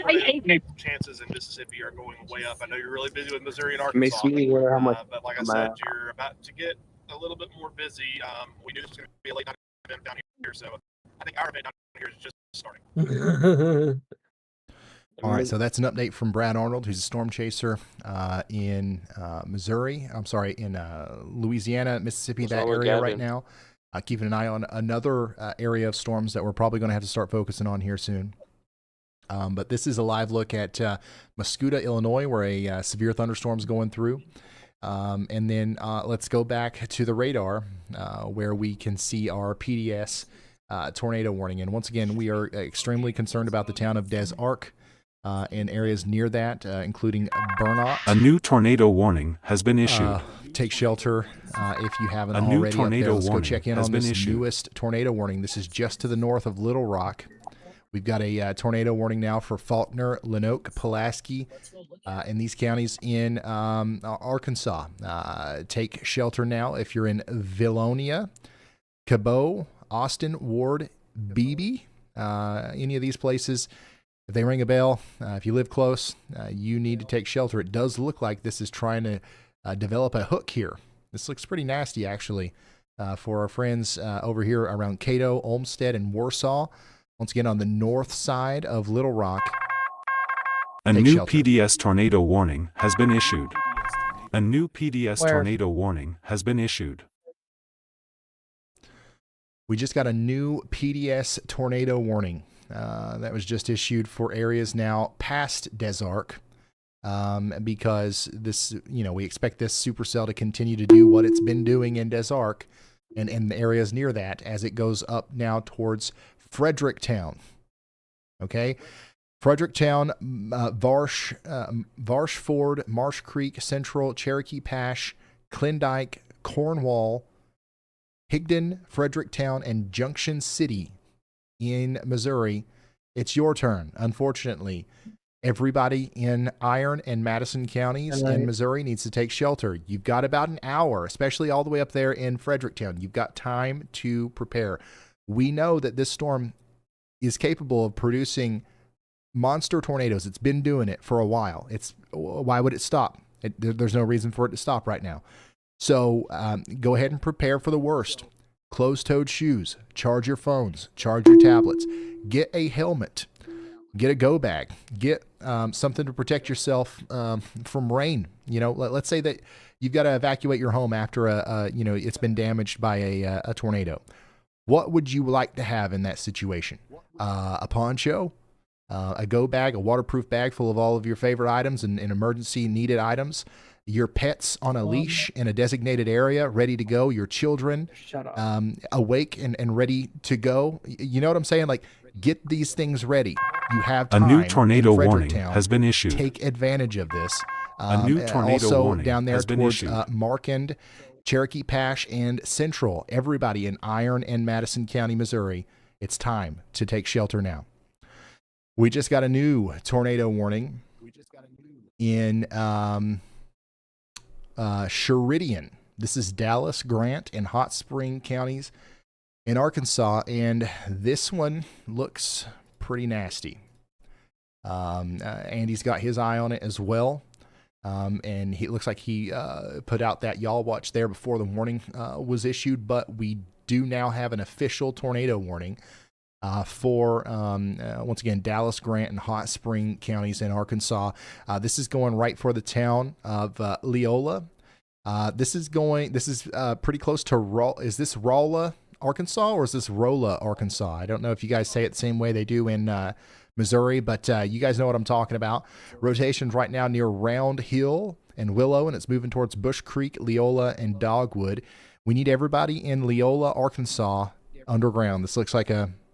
I hate it. Chances in Mississippi are going way up. I know you're really busy with Missouri and Arkansas. Makes me wonder how much. But like I said, you're about to get a little bit more busy. We knew this was going to be a late night event down here, so I think our event down here is just starting. All right, so that's an update from Brad Arnold, who's a storm chaser in Missouri. I'm sorry, in Louisiana, Mississippi, that area right now. Keeping an eye on another area of storms that we're probably going to have to start focusing on here soon. But this is a live look at Mascoutah, Illinois, where a severe thunderstorm is going through. And then let's go back to the radar where we can see our PDS tornado warning. And once again, we are extremely concerned about the town of Des Arc and areas near that, including Burnett. A new tornado warning has been issued. Take shelter if you haven't A already. new tornado Let's go warning check in has on been this issued. newest tornado warning. This is just to the north of Little Rock. We've got a tornado warning now for Faulkner, Lenoke, Pulaski, in these counties in Arkansas. Take shelter now if you're in Vilonia, Cabot, Austin, Ward, Beebe, any of these places. If they ring a bell, if you live close, you need to take shelter. It does look like this is trying to develop a hook here. This looks pretty nasty, actually, for our friends over here around Cato, Olmsted, and Warsaw. Once again, on the north side of Little Rock. A Take new shelter. PDS tornado warning has been issued. A new PDS Where? tornado warning has been issued. We just got a new PDS tornado warning that was just issued for areas now past Desark, because this, we expect this supercell to continue to do what it's been doing in Desark and the areas near that as it goes up now towards Fredericktown. Okay. Fredericktown, Varshford, Marsh Creek, Central, Cherokee Pash, Klondike, Cornwall, Higdon, Fredericktown, and Junction City in Missouri. It's your turn. Unfortunately, everybody in Iron and Madison counties in Missouri needs to take shelter. You've got about an hour, especially all the way up there in Fredericktown. You've got time to prepare. We know that this storm is capable of producing monster tornadoes. It's been doing it for a while. Why would it stop? There's no reason for it to stop right now. So go ahead and prepare for the worst. Closed-toed shoes, charge your phones, charge your tablets, get a helmet, get a go bag, get something to protect yourself from rain. Let's say that you've got to evacuate your home after it's been damaged by a tornado. What would you like to have in that situation? A poncho, a go bag, a waterproof bag full of all of your favorite items and emergency needed items, your pets on a leash in a designated area, ready to go, your children awake and ready to go. You know what I'm saying? Like, get these things ready. You have time. A new tornado in warning Fredericktown. has been issued. Take advantage of this. A new tornado also warning down there has been towards issued. Markand, Cherokee Pash, and Central. Everybody in Iron and Madison County, Missouri, it's time to take shelter now. We just got a new tornado warning in Sheridan. This is Dallas, Grant, and Hot Spring counties in Arkansas, and this one looks pretty nasty. Andy's got his eye on it as well, and it looks like he put out that y'all watch there before the warning was issued, but we do now have an official tornado warning for, once again, Dallas, Grant, and Hot Spring counties in Arkansas. This is going right for the town of Leola. This is pretty close to is this Rolla, Arkansas, or is this Rolla, Arkansas? I don't know if you guys say it the same way they do in Missouri, but you guys know what I'm talking about. Rotation's right now near Round Hill and Willow, and it's moving towards Bush Creek, Leola, and Dogwood. We need everybody in Leola, Arkansas underground. This looks like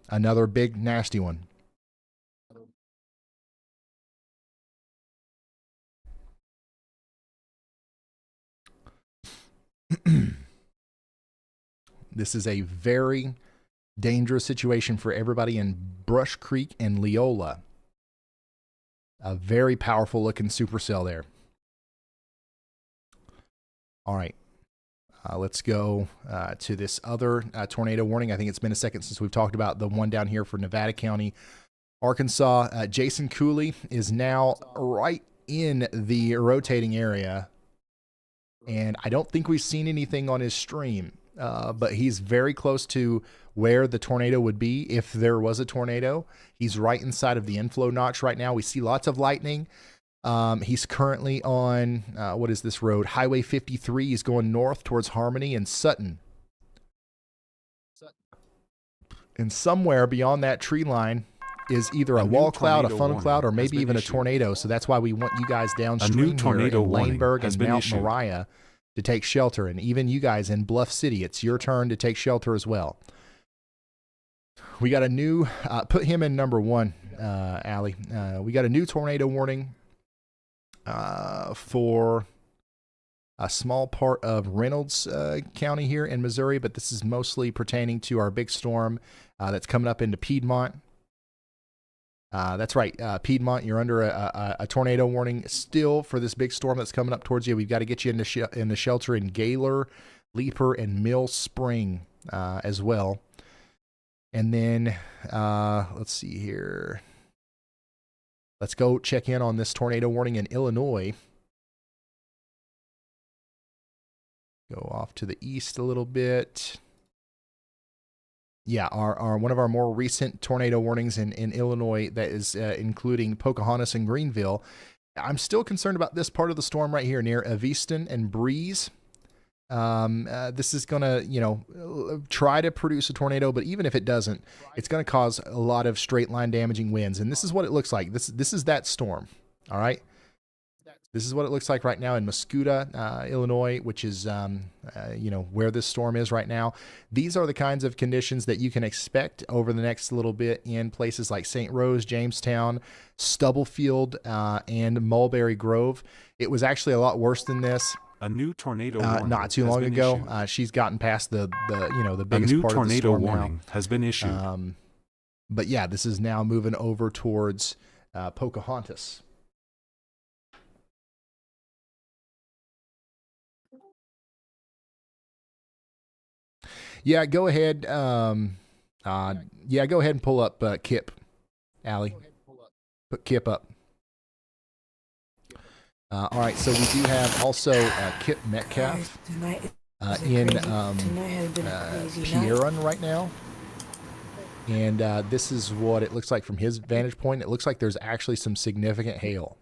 another big nasty one. This is a very dangerous situation for everybody in Brush Creek and Leola. A very powerful looking supercell there. All right. Let's go to this other tornado warning. I think it's been a second since we've talked about the one down here for Nevada County, Arkansas. Jason Cooley is now right in the rotating area, and I don't think we've seen anything on his stream, but he's very close to where the tornado would be if there was a tornado. He's right inside of the inflow notch right now. We see lots of lightning. He's currently on, what is this road? Highway 53. He's going north towards Harmony and Sutton. And somewhere beyond that tree line is either a wall cloud, a funnel cloud, or maybe even a tornado. So that's why we want you guys downstream here in Laneburg and Mount Moriah to take shelter. And even you guys in Bluff City, it's your turn to take shelter as well. We got a new, put him in number one, Allie. We got a new tornado warning for a small part of Reynolds County here in Missouri, but this is mostly pertaining to our big storm that's coming up into Piedmont. That's right, Piedmont, you're under a tornado warning still for this big storm that's coming up towards you. We've got to get you in the shelter in Gaylor, Leaper, and Mill Spring as well. And then, let's see here. Let's go check in on this tornado warning in Illinois. Go off to the east a little bit. Yeah, our one of our more recent tornado warnings in Illinois that is including Pocahontas and Greenville. I'm still concerned about this part of the storm right here near Evanston and Breeze. This is going to, try to produce a tornado, but even if it doesn't, it's going to cause a lot of straight line damaging winds. And this is what it looks like. This is that storm. All right. This is what it looks like right now in Mascoutah, Illinois, which is, where this storm is right now. These are the kinds of conditions that you can expect over the next little bit in places like St. Rose, Jamestown, Stubblefield, and Mulberry Grove. It was actually a lot worse than this. A new tornado warning not too long ago. She's gotten past the biggest part of the storm now. A new tornado warning has been issued. But yeah, this is now moving over towards Pocahontas. Yeah, go ahead. Go ahead and pull up Kip, Allie. Put Kip up. All right, so we do have also Kip Metcalf in Pierron right now. And this is what it looks like from his vantage point. It looks like there's actually some significant hail.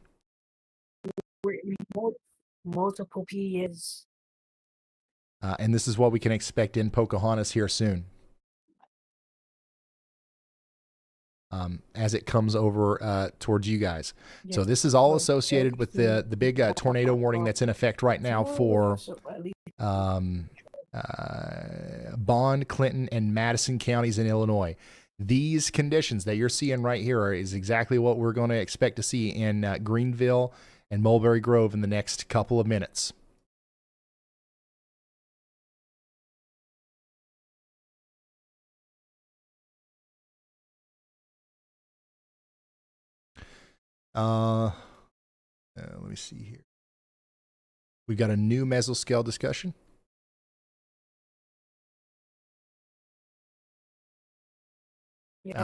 Multiple PEs. And this is what we can expect in Pocahontas here soon. As it comes over towards you guys. Yeah. So this is all associated with the big tornado warning that's in effect right now for Bond, Clinton, and Madison counties in Illinois. These conditions that you're seeing right here is exactly what we're going to expect to see in Greenville and Mulberry Grove in the next couple of minutes. Let me see here. We've got a new mesoscale discussion.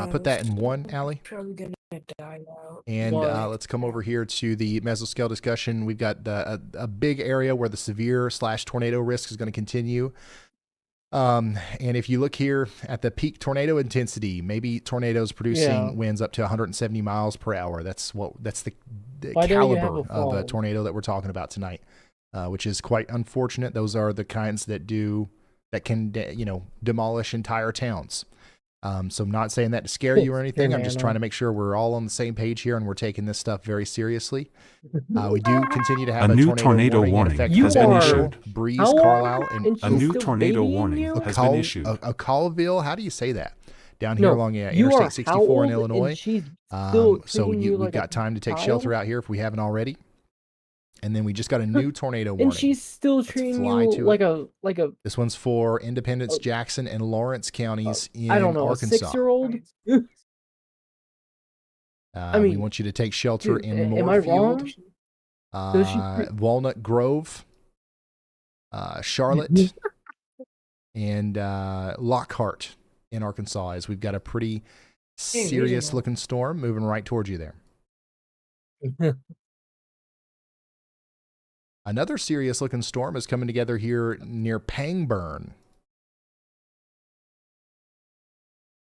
Put that in 1, Allie. Probably gonna die out. And let's come over here to the mesoscale discussion. We've got a big area where the severe / tornado risk is going to continue. And if you look here at the peak tornado intensity, maybe tornadoes producing winds up to 170 miles per hour. That's the caliber of a tornado that we're talking about tonight, which is quite unfortunate. Those are the kinds that can demolish entire towns. So I'm not saying that to scare you or anything. I'm just trying to make sure we're all on the same page here and we're taking this stuff very seriously. We do continue to have a new tornado warning has been issued. Breeze, Carlisle, and a new tornado warning has been issued. A Colville, how do you say that? Down here along Interstate 64 in Illinois. So we've got time to take shelter out here if we haven't already. And then we just got a new tornado warning. And she's still treating you like a. This one's for Independence, Jackson, and Lawrence counties in I don't know, Arkansas. A 6-year-old. We want you to take shelter in Moorfield, Walnut Grove, Charlotte, and Lockhart in Arkansas. As we've got a pretty serious looking storm moving right towards you there. Another serious looking storm is coming together here near Pangburn.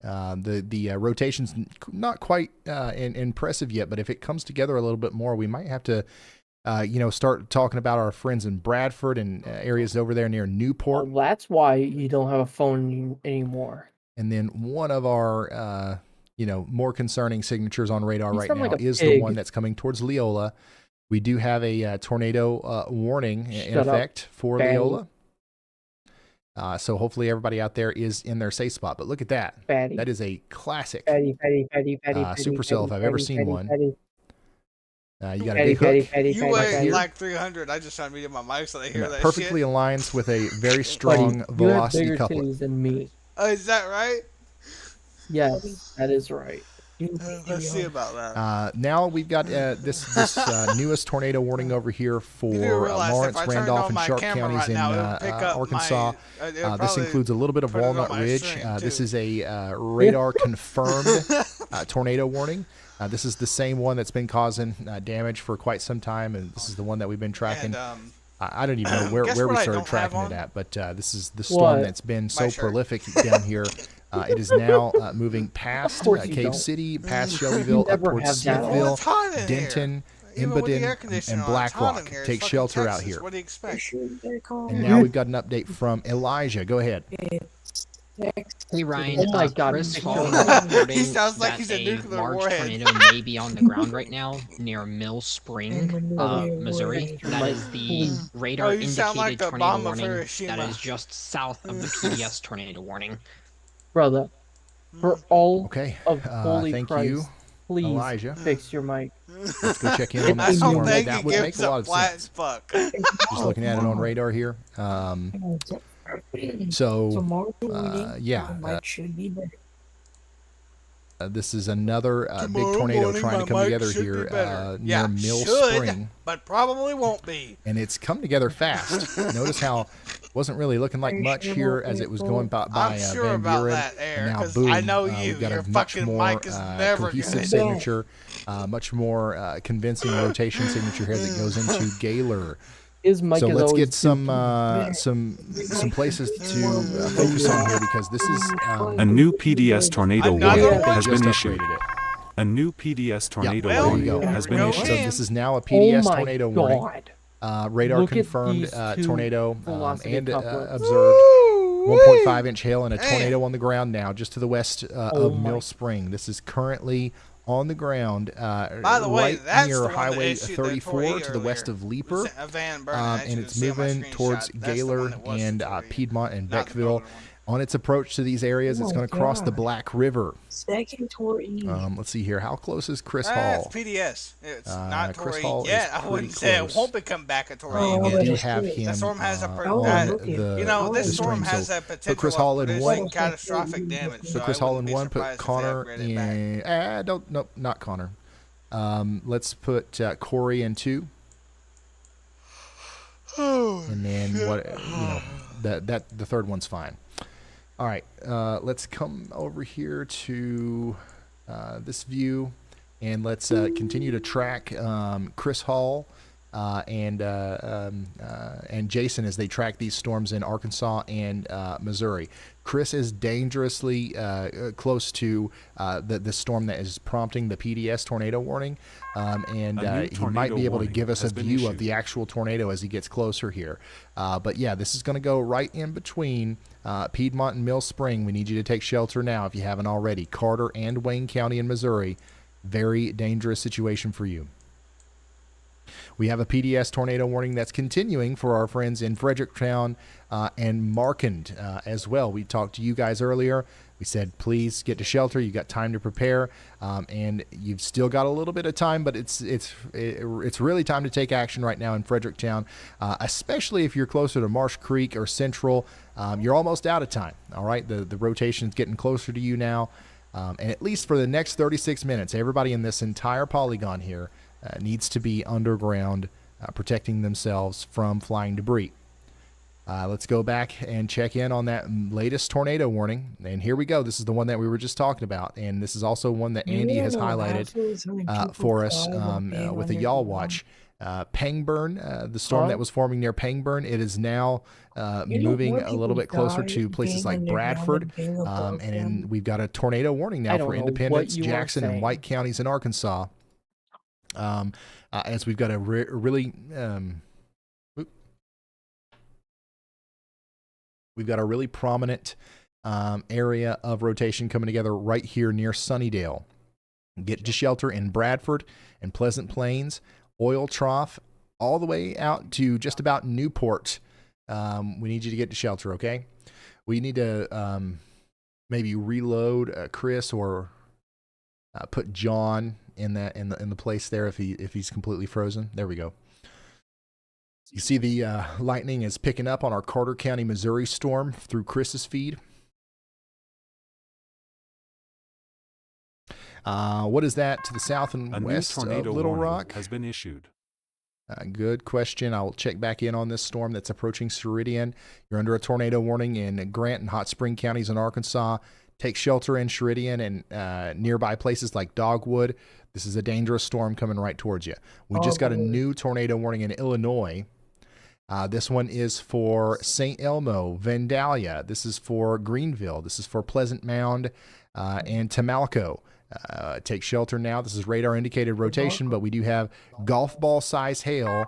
The rotation's not quite impressive yet, but if it comes together a little bit more, we might have to, start talking about our friends in Bradford and areas over there near Newport. Well, that's why you don't have a phone anymore. And then one of our, more concerning signatures on radar right now is the one that's coming towards Leola. We do have a tornado warning in effect for Leola. So hopefully everybody out there is in their safe spot. But look at that. That is a classic supercell if I've ever seen one. You got a big hook. You weigh like 300. I just trying to mute my mic so they hear that perfectly shit. aligns with a very strong velocity you have coupler. bigger titties than me. Oh, is that right? Yes, that is right. Let's see about that. Now we've got this newest tornado warning over here for Lawrence, Randolph, and Sharp counties in Arkansas. This includes a little bit of Walnut Ridge. This is a radar confirmed tornado warning. This is the same one that's been causing damage for quite some time, and this is the one that we've been tracking. And, I don't even know where we started tracking it at, but this is the storm that's been so prolific down here. It is now moving past Cave City, past Shelbyville, up towards Smithville, Denton, Imboden, and Black Rock. Take shelter Texas. out here. What do you expect? And now we've got an update from Elijah. Go ahead. Hey Ryan, Oh my God, Chris Victor. Hall is reporting He sounds like that he's a a nuclear large warhead. tornado may be on the ground right now near Mill Spring, Missouri. That is the radar you sound indicated like the tornado bomb of warning that Hiroshima. is just south of the PDS tornado warning. Brother, for all Okay. of holy Thank Christ, you, please Elijah. fix your mic. Let's go check in on that I don't storm. think That he would make gives a lot a of flat sense. fuck. Just looking at it on radar here. So, Tomorrow yeah. mic should be better. This is another big Tomorrow tornado morning, trying to my come mic together should be here better. near Yeah, Mill should, Spring. but probably won't be. And it's come together fast. Notice how wasn't really looking like much here as it was going by I'm sure Van about Buren, that, Air, and now 'cause boom, I know you. we've got Your a much fucking more mic is never cohesive good. signature, much more convincing rotation signature here that goes into Gaylor. His mic So is let's always get some places to focus on here because this is A new PDS tornado I'm not warning gonna has just been issued. upgraded it. A new PDS tornado There you warning go. has been Go issued. So ahead. this is now a PDS Oh my tornado God. warning. Radar Look at confirmed these two tornado velocity and couplets. observed 1.5-inch hail and a Man. tornado on the ground now just to the west Oh of my- Mill Spring. This is currently on the ground By the way, right that's near the one that Highway issued the 34 tornado to the west earlier. of Leeper. A van burning. And Actually, it's see on my moving towards screenshot. That's the Gaylor one that was and the tornado. Piedmont and Not the Beckville. golden one. On its approach to these areas, it's Oh going to my cross the God. Black River. Second Tour E. Let's see here. How close is Chris It's Hall? PDS. It's not Chris Tory Hall is yet. I pretty wouldn't say it close. won't become back a Tory Oh, We again. do that's have good. him That storm has a on you know, the this storm stream. has So a put potential Chris Hall of in producing one. catastrophic damage. Put So Chris I Hall wouldn't in be one. Put surprised if they Connor upgrade it back. in. Don't. Nope, not Connor. Let's put Corey in 2. And then that the third one's fine. All right, let's come over here to this view, and let's continue to track Chris Hall and Jason as they track these storms in Arkansas and Missouri. Chris is dangerously close to the storm that is prompting the PDS tornado warning, and he might tornado be able to warning give us a has been view of issued. the actual tornado as he gets closer here. But yeah, this is going to go right in between Piedmont and Mill Spring. We need you to take shelter now if you haven't already. Carter and Wayne County in Missouri. Very dangerous situation for you. We have a PDS tornado warning that's continuing for our friends in Fredericktown and Markand as well. We talked to you guys earlier. We said, please get to shelter. You got time to prepare, and you've still got a little bit of time, but it's really time to take action right now in Fredericktown, especially if you're closer to Marsh Creek or Central. You're almost out of time. All right, the rotation's getting closer to you now, and at least for the next 36 minutes, everybody in this entire polygon here needs to be underground, protecting themselves from flying debris. Let's go back and check in on that latest tornado warning. And here we go. This is the one that we were just talking about. And this is also one that Andy has highlighted for us with a Y'all Watch. Pangburn, the storm that was forming near Pangburn, it is now moving a little bit closer to places like Bradford. And we've got a tornado warning now for Independence, Jackson, and White counties in Arkansas. As we've got a really we've got a really prominent area of rotation coming together right here near Sunnydale. Get to shelter in Bradford and Pleasant Plains, Oil Trough, all the way out to just about Newport. We need you to get to shelter, okay? We need to maybe reload Chris or put John in the place there if he's completely frozen. There we go. You see the lightning is picking up on our Carter County, Missouri storm through Chris's feed. What is that to the south and west of Little Rock? Has been issued. Good question. I'll check back in on this storm that's approaching Ceridian. You're under a tornado warning in Grant and Hot Spring counties in Arkansas. Take shelter in Ceridian and nearby places like Dogwood. This is a dangerous storm coming right towards you. We just got a new tornado warning in Illinois. This one is for St. Elmo, Vandalia. This is for Greenville. This is for Pleasant Mound and Tamalco. Take shelter now. This is radar indicated rotation, but we do have golf ball size hail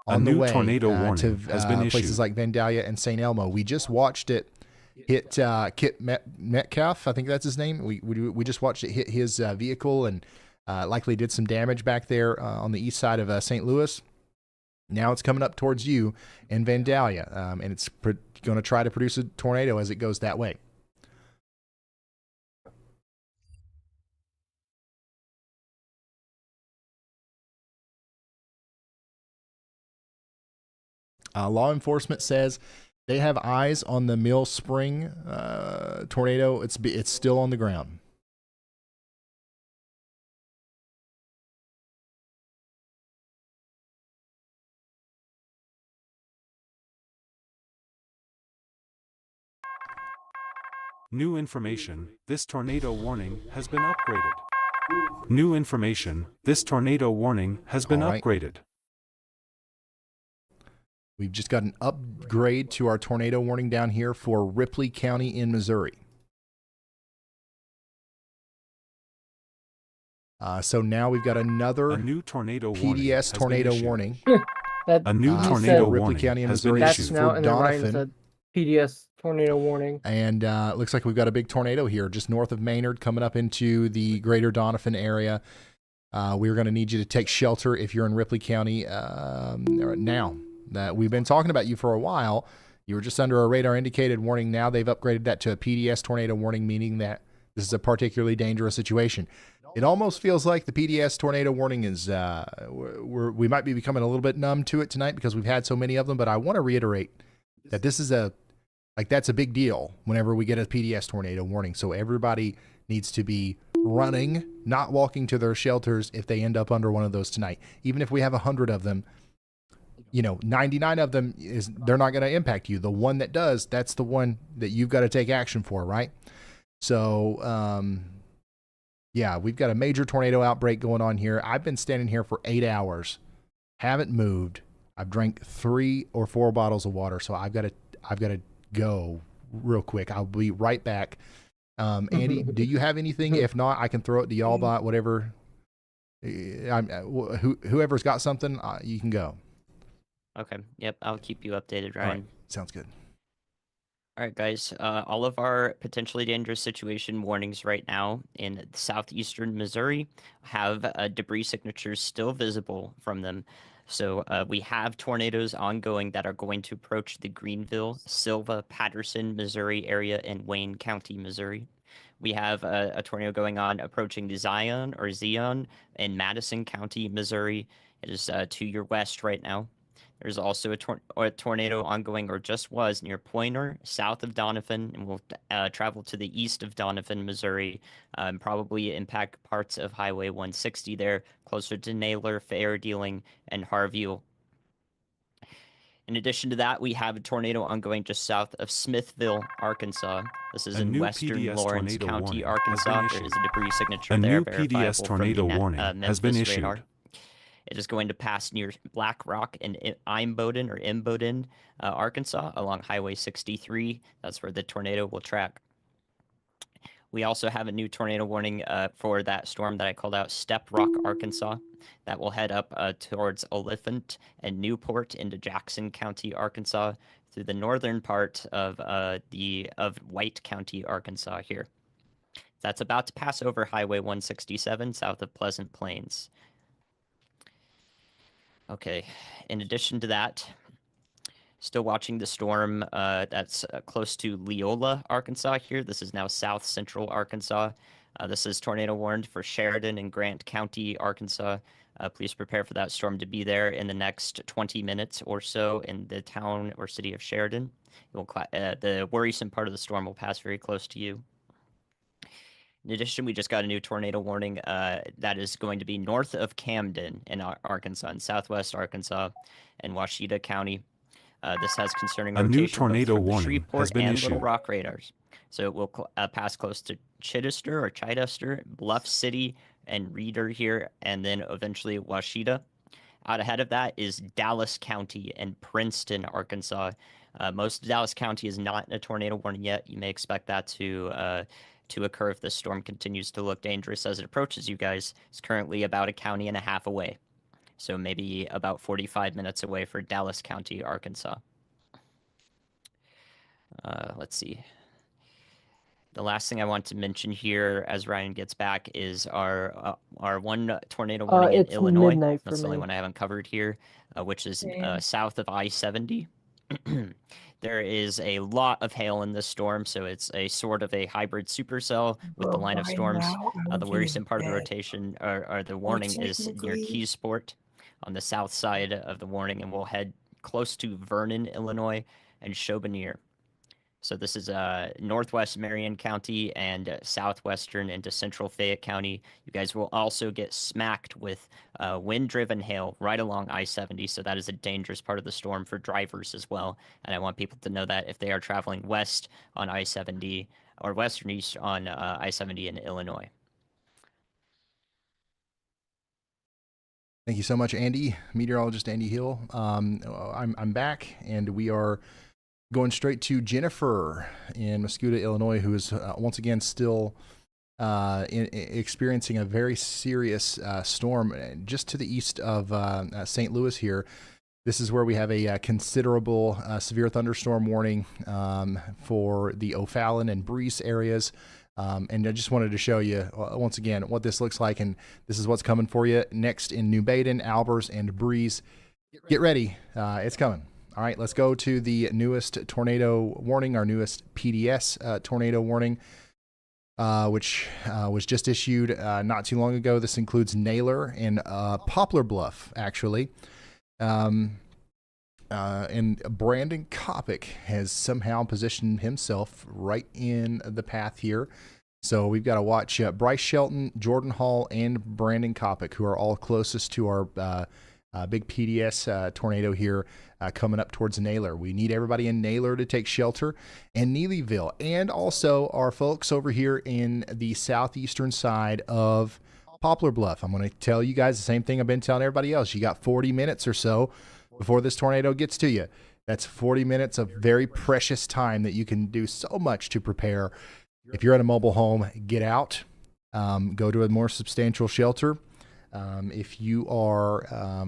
on the way tornado warning to has been places issued. like Vandalia and St. Elmo. We just watched it hit Kit Metcalf. I think that's his name. We just watched it hit his vehicle and likely did some damage back there on the east side of St. Louis. Now it's coming up towards you in Vandalia, and it's going to try to produce a tornado as it goes that way. Law enforcement says they have eyes on the Mill Spring tornado. It's still on the ground. New information, this tornado warning has been upgraded. New information, this tornado warning has been upgraded. We've just got an upgrade to our tornado warning down here for Ripley County in Missouri. So now we've got another new tornado PDS tornado warning. A new tornado Ripley warning County in has been Missouri. issued. That's Now, for and then Ryan Doniphan. said PDS tornado warning. And it looks like we've got a big tornado here just north of Maynard coming up into the greater Doniphan area. We're going to need you to take shelter if you're in Ripley County now. That we've been talking about you for a while. You were just under a radar indicated warning. Now they've upgraded that to a PDS tornado warning, meaning that this is a particularly dangerous situation. It almost feels like the PDS tornado warning is, we might be becoming a little bit numb to it tonight because we've had so many of them, but I want to reiterate that this is that's a big deal whenever we get a PDS tornado warning. So everybody needs to be running, not walking to their shelters if they end up under one of those tonight. Even if we have 100 of them, 99 of them they're not going to impact you. The one that does, that's the one that you've got to take action for, right? So, yeah, we've got a major tornado outbreak going on here. I've been standing here for 8 hours, haven't moved. I've drank 3 or 4 bottles of water, so I've got to go real quick. I'll be right back. Andy, do you have anything? If not, I can throw it to y'all by whatever. Whoever's got something, you can go. Okay. Yep. I'll keep you updated, All Ryan. right. Sounds good. All right, guys. All of our potentially dangerous situation warnings right now in southeastern Missouri have debris signatures still visible from them. So we have tornadoes ongoing that are going to approach the Greenville, Silva, Patterson, Missouri area and Wayne County, Missouri. We have a tornado going on approaching the Zion in Madison County, Missouri. It is to your west right now. There's also a tornado ongoing, or just was, near Pointer, south of Doniphan, and will travel to the east of Doniphan, Missouri, and probably impact parts of Highway 160 there, closer to Naylor, Fair Dealing, and Harville. In addition to that, we have a tornado ongoing just south of Smithville, Arkansas. This is in western PDS Lawrence tornado County, warning has been Arkansas. There issued. is a debris signature A there, new verifiable PDS tornado from the warning has been Memphis issued. radar. It is going to pass near Black Rock and Imboden, Arkansas, along Highway 63. That's where the tornado will track. We also have a new tornado warning for that storm that I called out, Step Rock, Arkansas. That will head up towards Oliphant and Newport into Jackson County, Arkansas, through the northern part of White County, Arkansas here. That's about to pass over Highway 167 south of Pleasant Plains. Okay, in addition to that, still watching the storm that's close to Leola, Arkansas here. This is now south central Arkansas. This is tornado warned for Sheridan and Grant County, Arkansas. Please prepare for that storm to be there in the next 20 minutes or so in the town or city of Sheridan. The worrisome part of the storm will pass very close to you. In addition, we just got a new tornado warning that is going to be north of Camden in Arkansas, in southwest Arkansas and Washita County. This has concerning A new rotation tornado both for the warning Shreveport has been and issued. Little Rock radars. So it will pass close to Chittister, Bluff City, and Reeder here, and then eventually Washita. Out ahead of that is Dallas County and Princeton, Arkansas. Most of Dallas County is not in a tornado warning yet. You may expect that to occur if the storm continues to look dangerous as it approaches you guys. It's currently about a county and a half away, so maybe about 45 minutes away for Dallas County, Arkansas. Let's see. The last thing I want to mention here, as Ryan gets back, is our one tornado warning in It's Illinois. midnight for That's the only me. one I haven't covered here, which is Damn. south of I-70. There is a lot of hail in this storm, so it's a sort of a hybrid supercell with the Bro, line of right storms. now, I The want you to worrisome part of the bet. rotation or the Well, warning is near technically, Keysport on the south side of the warning, and we'll head close to Vernon, Illinois, and Chaubonear. So this is northwest Marion County and southwestern into central Fayette County. You guys will also get smacked with wind-driven hail right along I-70, so that is a dangerous part of the storm for drivers as well. And I want people to know that if they are traveling west on I-70 or western east on I-70 in Illinois. Thank you so much, Andy, meteorologist Andy Hill. I'm back, and we are going straight to Jennifer in Muscuda, Illinois, who is once again still experiencing a very serious storm just to the east of St. Louis here. This is where we have a considerable severe thunderstorm warning for the O'Fallon and Breese areas. And I just wanted to show you once again what this looks like, and this is what's coming for you next in New Baden, Albers, and Breese. Get ready. It's coming. All right, let's go to the newest tornado warning, our newest PDS tornado warning, which was just issued not too long ago. This includes Naylor and Poplar Bluff, actually. And Brandon Kopic has somehow positioned himself right in the path here. So we've got to watch Bryce Shelton, Jordan Hall, and Brandon Kopic, who are all closest to our big PDS tornado here coming up towards Naylor. We need everybody in Naylor to take shelter, and Neelyville, and also our folks over here in the southeastern side of Poplar Bluff. I'm going to tell you guys the same thing I've been telling everybody else. You got 40 minutes or so before this tornado gets to you. That's 40 minutes of very precious time that you can do so much to prepare. If you're in a mobile home, get out, go to a more substantial shelter. If you are,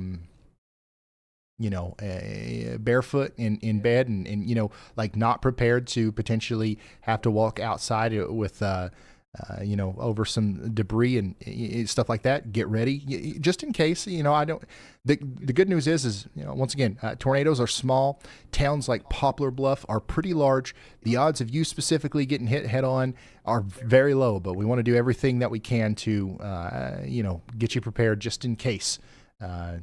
barefoot in bed and like not prepared to potentially have to walk outside with, over some debris and stuff like that, get ready just in case. The good news is once again, tornadoes are small. Towns like Poplar Bluff are pretty large. The odds of you specifically getting hit head on are very low, but we want to do everything that we can to, get you prepared just in case. That's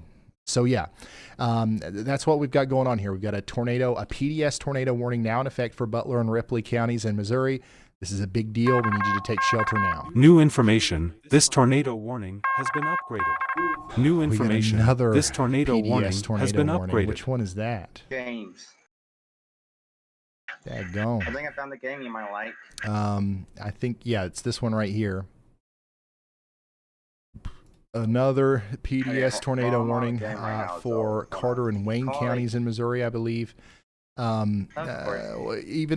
what we've got going on here. We've got a PDS tornado warning now in effect for Butler and Ripley counties in Missouri. This is a big deal. We need you to take shelter now. New information. This tornado warning has been upgraded. New information. This tornado warning has been upgraded. Which one is that? James. Daggone. I think I found the game you might like. I think, it's this one right here. Another PDS tornado warning for Carter and Wayne counties in Missouri, I believe. Even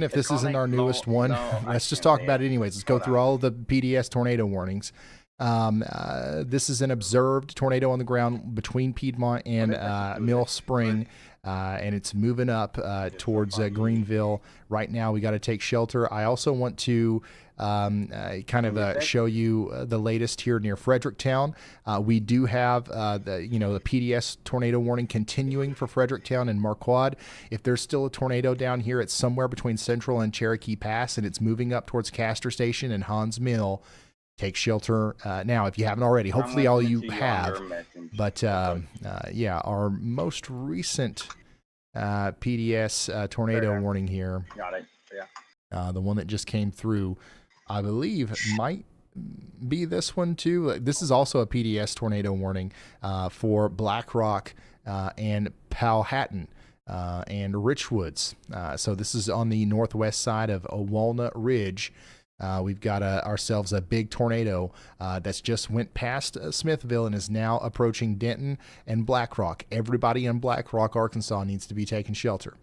if this isn't our newest one, let's just talk about it anyways. Let's go through all of the PDS tornado warnings. This is an observed tornado on the ground between Piedmont and Mill Spring, and it's moving up towards Greenville. Right now, we got to take shelter. I also want to show you the latest here near Fredericktown. We do have the PDS tornado warning continuing for Fredericktown and Marquard. If there's still a tornado down here, it's somewhere between Central and Cherokee Pass, and it's moving up towards Castor Station and Hans Mill. Take shelter now if you haven't already. Hopefully all you have. But our most recent PDS tornado warning here. Got it. Yeah. The one that just came through, I believe, might be this one too. This is also a PDS tornado warning for Black Rock and Powhatan and Richwoods. So this is on the northwest side of Walnut Ridge. We've got ourselves a big tornado that's just went past Smithville and is now approaching Denton and Black Rock. Everybody in Black Rock, Arkansas needs to be taking shelter.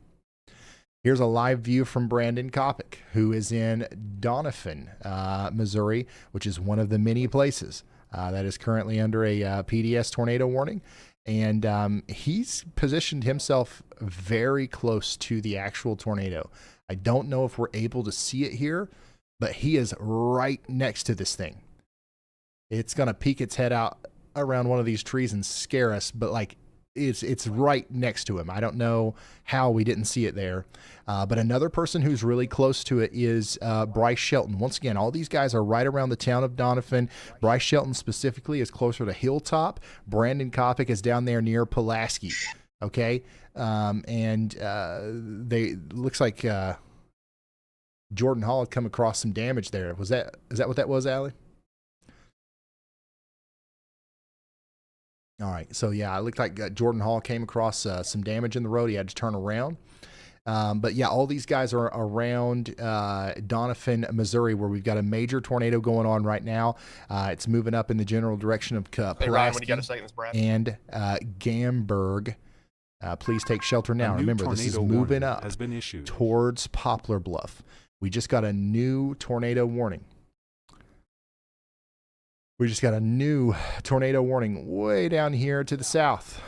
Here's a live view from Brandon Kopic, who is in Doniphan, Missouri, which is one of the many places that is currently under a PDS tornado warning. And he's positioned himself very close to the actual tornado. I don't know if we're able to see it here, but he is right next to this thing. It's going to peek its head out around one of these trees and scare us, but like it's right next to him. I don't know how we didn't see it there. But another person who's really close to it is Bryce Shelton. Once again, all these guys are right around the town of Doniphan. Bryce Shelton specifically is closer to Hilltop. Brandon Kopic is down there near Pulaski. Okay. They looks like Jordan Hall had come across some damage there. Is that what that was, Allie? All right, so yeah, it looked like Jordan Hall came across some damage in the road. He had to turn around. But yeah, all these guys are around Doniphan, Missouri, where we've got a major tornado going on right now. It's moving up in the general direction of Pulaski and Gamberg. Please take shelter now. Remember, this is moving up towards Poplar Bluff. We just got a new tornado warning. We just got a new tornado warning way down here to the south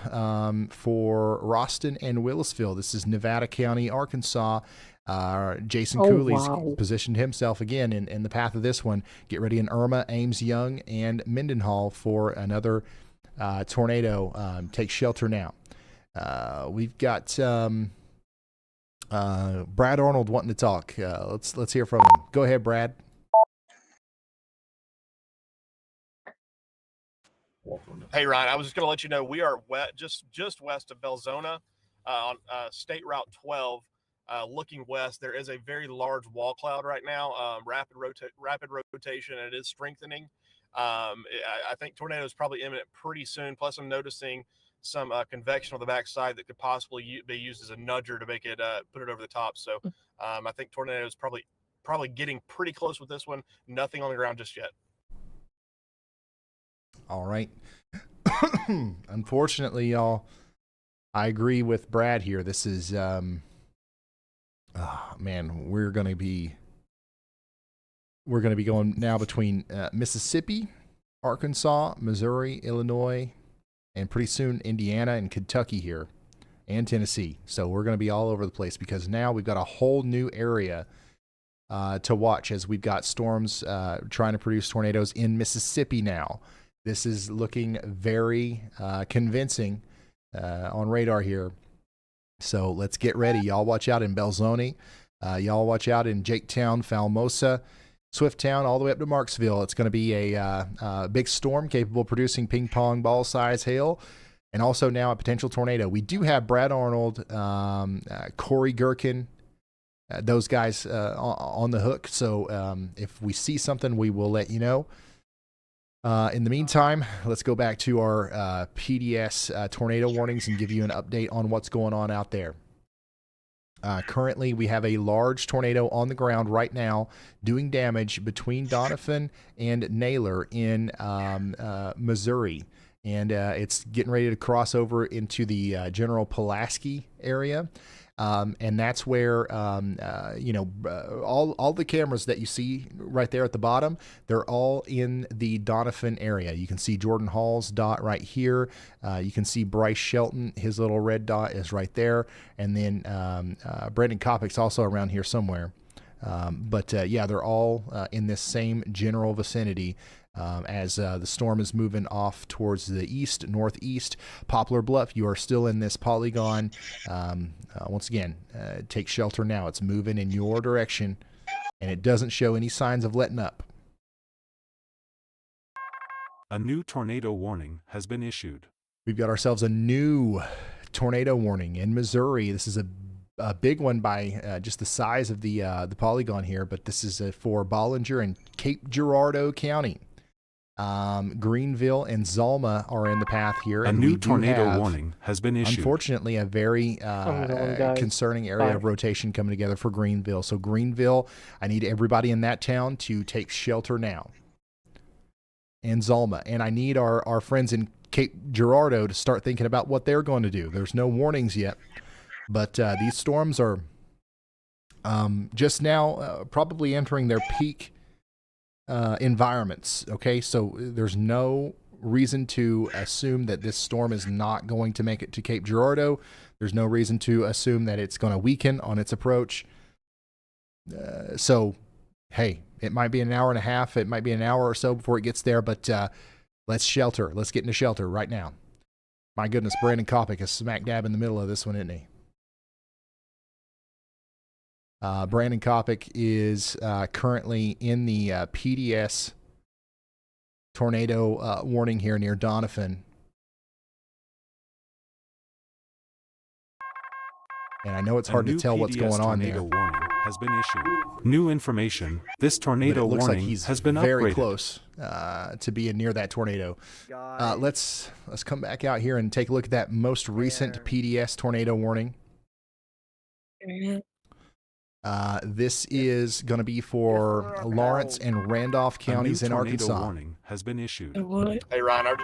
for Roston and Willisville. This is Nevada County, Arkansas. Jason Cooley's positioned himself again in the path of this one. Get ready in Irma, Ames Young, and Mendenhall for another tornado. Take shelter now. We've got Brad Arnold wanting to talk. Let's hear from him. Go ahead, Brad. Hey Ryan, I was just going to let you know we are just west of Belzona on State Route 12. Looking west, there is a very large wall cloud right now. Rapid rotation, and it is strengthening. I think tornado is probably imminent pretty soon. Plus, I'm noticing some convection on the backside that could possibly be used as a nudger to make it put it over the top. So I think tornado is probably getting pretty close with this one. Nothing on the ground just yet. All right. Unfortunately, y'all, I agree with Brad here. This is, man, we're going to be going now between Mississippi, Arkansas, Missouri, Illinois, and pretty soon Indiana and Kentucky here, and Tennessee. So we're going to be all over the place because now we've got a whole new area to watch as we've got storms trying to produce tornadoes in Mississippi now. This is looking very convincing on radar here. So let's get ready. Y'all watch out in Belzoni. Y'all watch out in Jaketown, Falmosa, Swifttown, all the way up to Marksville. It's going to be a big storm capable of producing ping pong ball size hail, and also now a potential tornado. We do have Brad Arnold, Corey Gherkin, those guys on the hook. So if we see something, we will let you know. In the meantime, let's go back to our PDS tornado warnings and give you an update on what's going on out there. Currently, we have a large tornado on the ground right now doing damage between Doniphan and Naylor in Missouri. And it's getting ready to cross over into the general Pulaski area. And that's where, all the cameras that you see right there at the bottom, they're all in the Doniphan area. You can see Jordan Hall's dot right here. You can see Bryce Shelton, his little red dot is right there. And then Brandon Kopic's also around here somewhere. Yeah, they're all in this same general vicinity. As the storm is moving off towards the east, northeast, Poplar Bluff, you are still in this polygon. Once again, take shelter now. It's moving in your direction, and it doesn't show any signs of letting up. A new tornado warning has been issued. We've got ourselves a new tornado warning in Missouri. This is a big one by just the size of the polygon here, but this is for Bollinger and Cape Girardeau County. Greenville and Zalma are in the path here. A new tornado warning has been issued. Unfortunately, a very concerning area of rotation coming together for Greenville. So Greenville, I need everybody in that town to take shelter now. And Zalma. And I need our friends in Cape Girardeau to start thinking about what they're going to do. There's no warnings yet, but these storms are just now probably entering their peak environments. Okay, so there's no reason to assume that this storm is not going to make it to Cape Girardeau. There's no reason to assume that it's going to weaken on its approach. So, hey, it might be an hour and a half. It might be an hour or so before it gets there, but let's shelter. Let's get into shelter right now. My goodness, Brandon Kopic is smack dab in the middle of this one, isn't he? Brandon Kopic is currently in the PDS tornado warning here near Doniphan. And I know it's hard to tell what's going on there. Tornado warning has been issued. New information. This tornado looks warning like he's has been very upgraded. close to being near that tornado. Let's come back out here and take a look at that most recent PDS tornado warning. This is going to be for Lawrence and Randolph counties in Arkansas. A new tornado warning has been issued. Hey Ryan,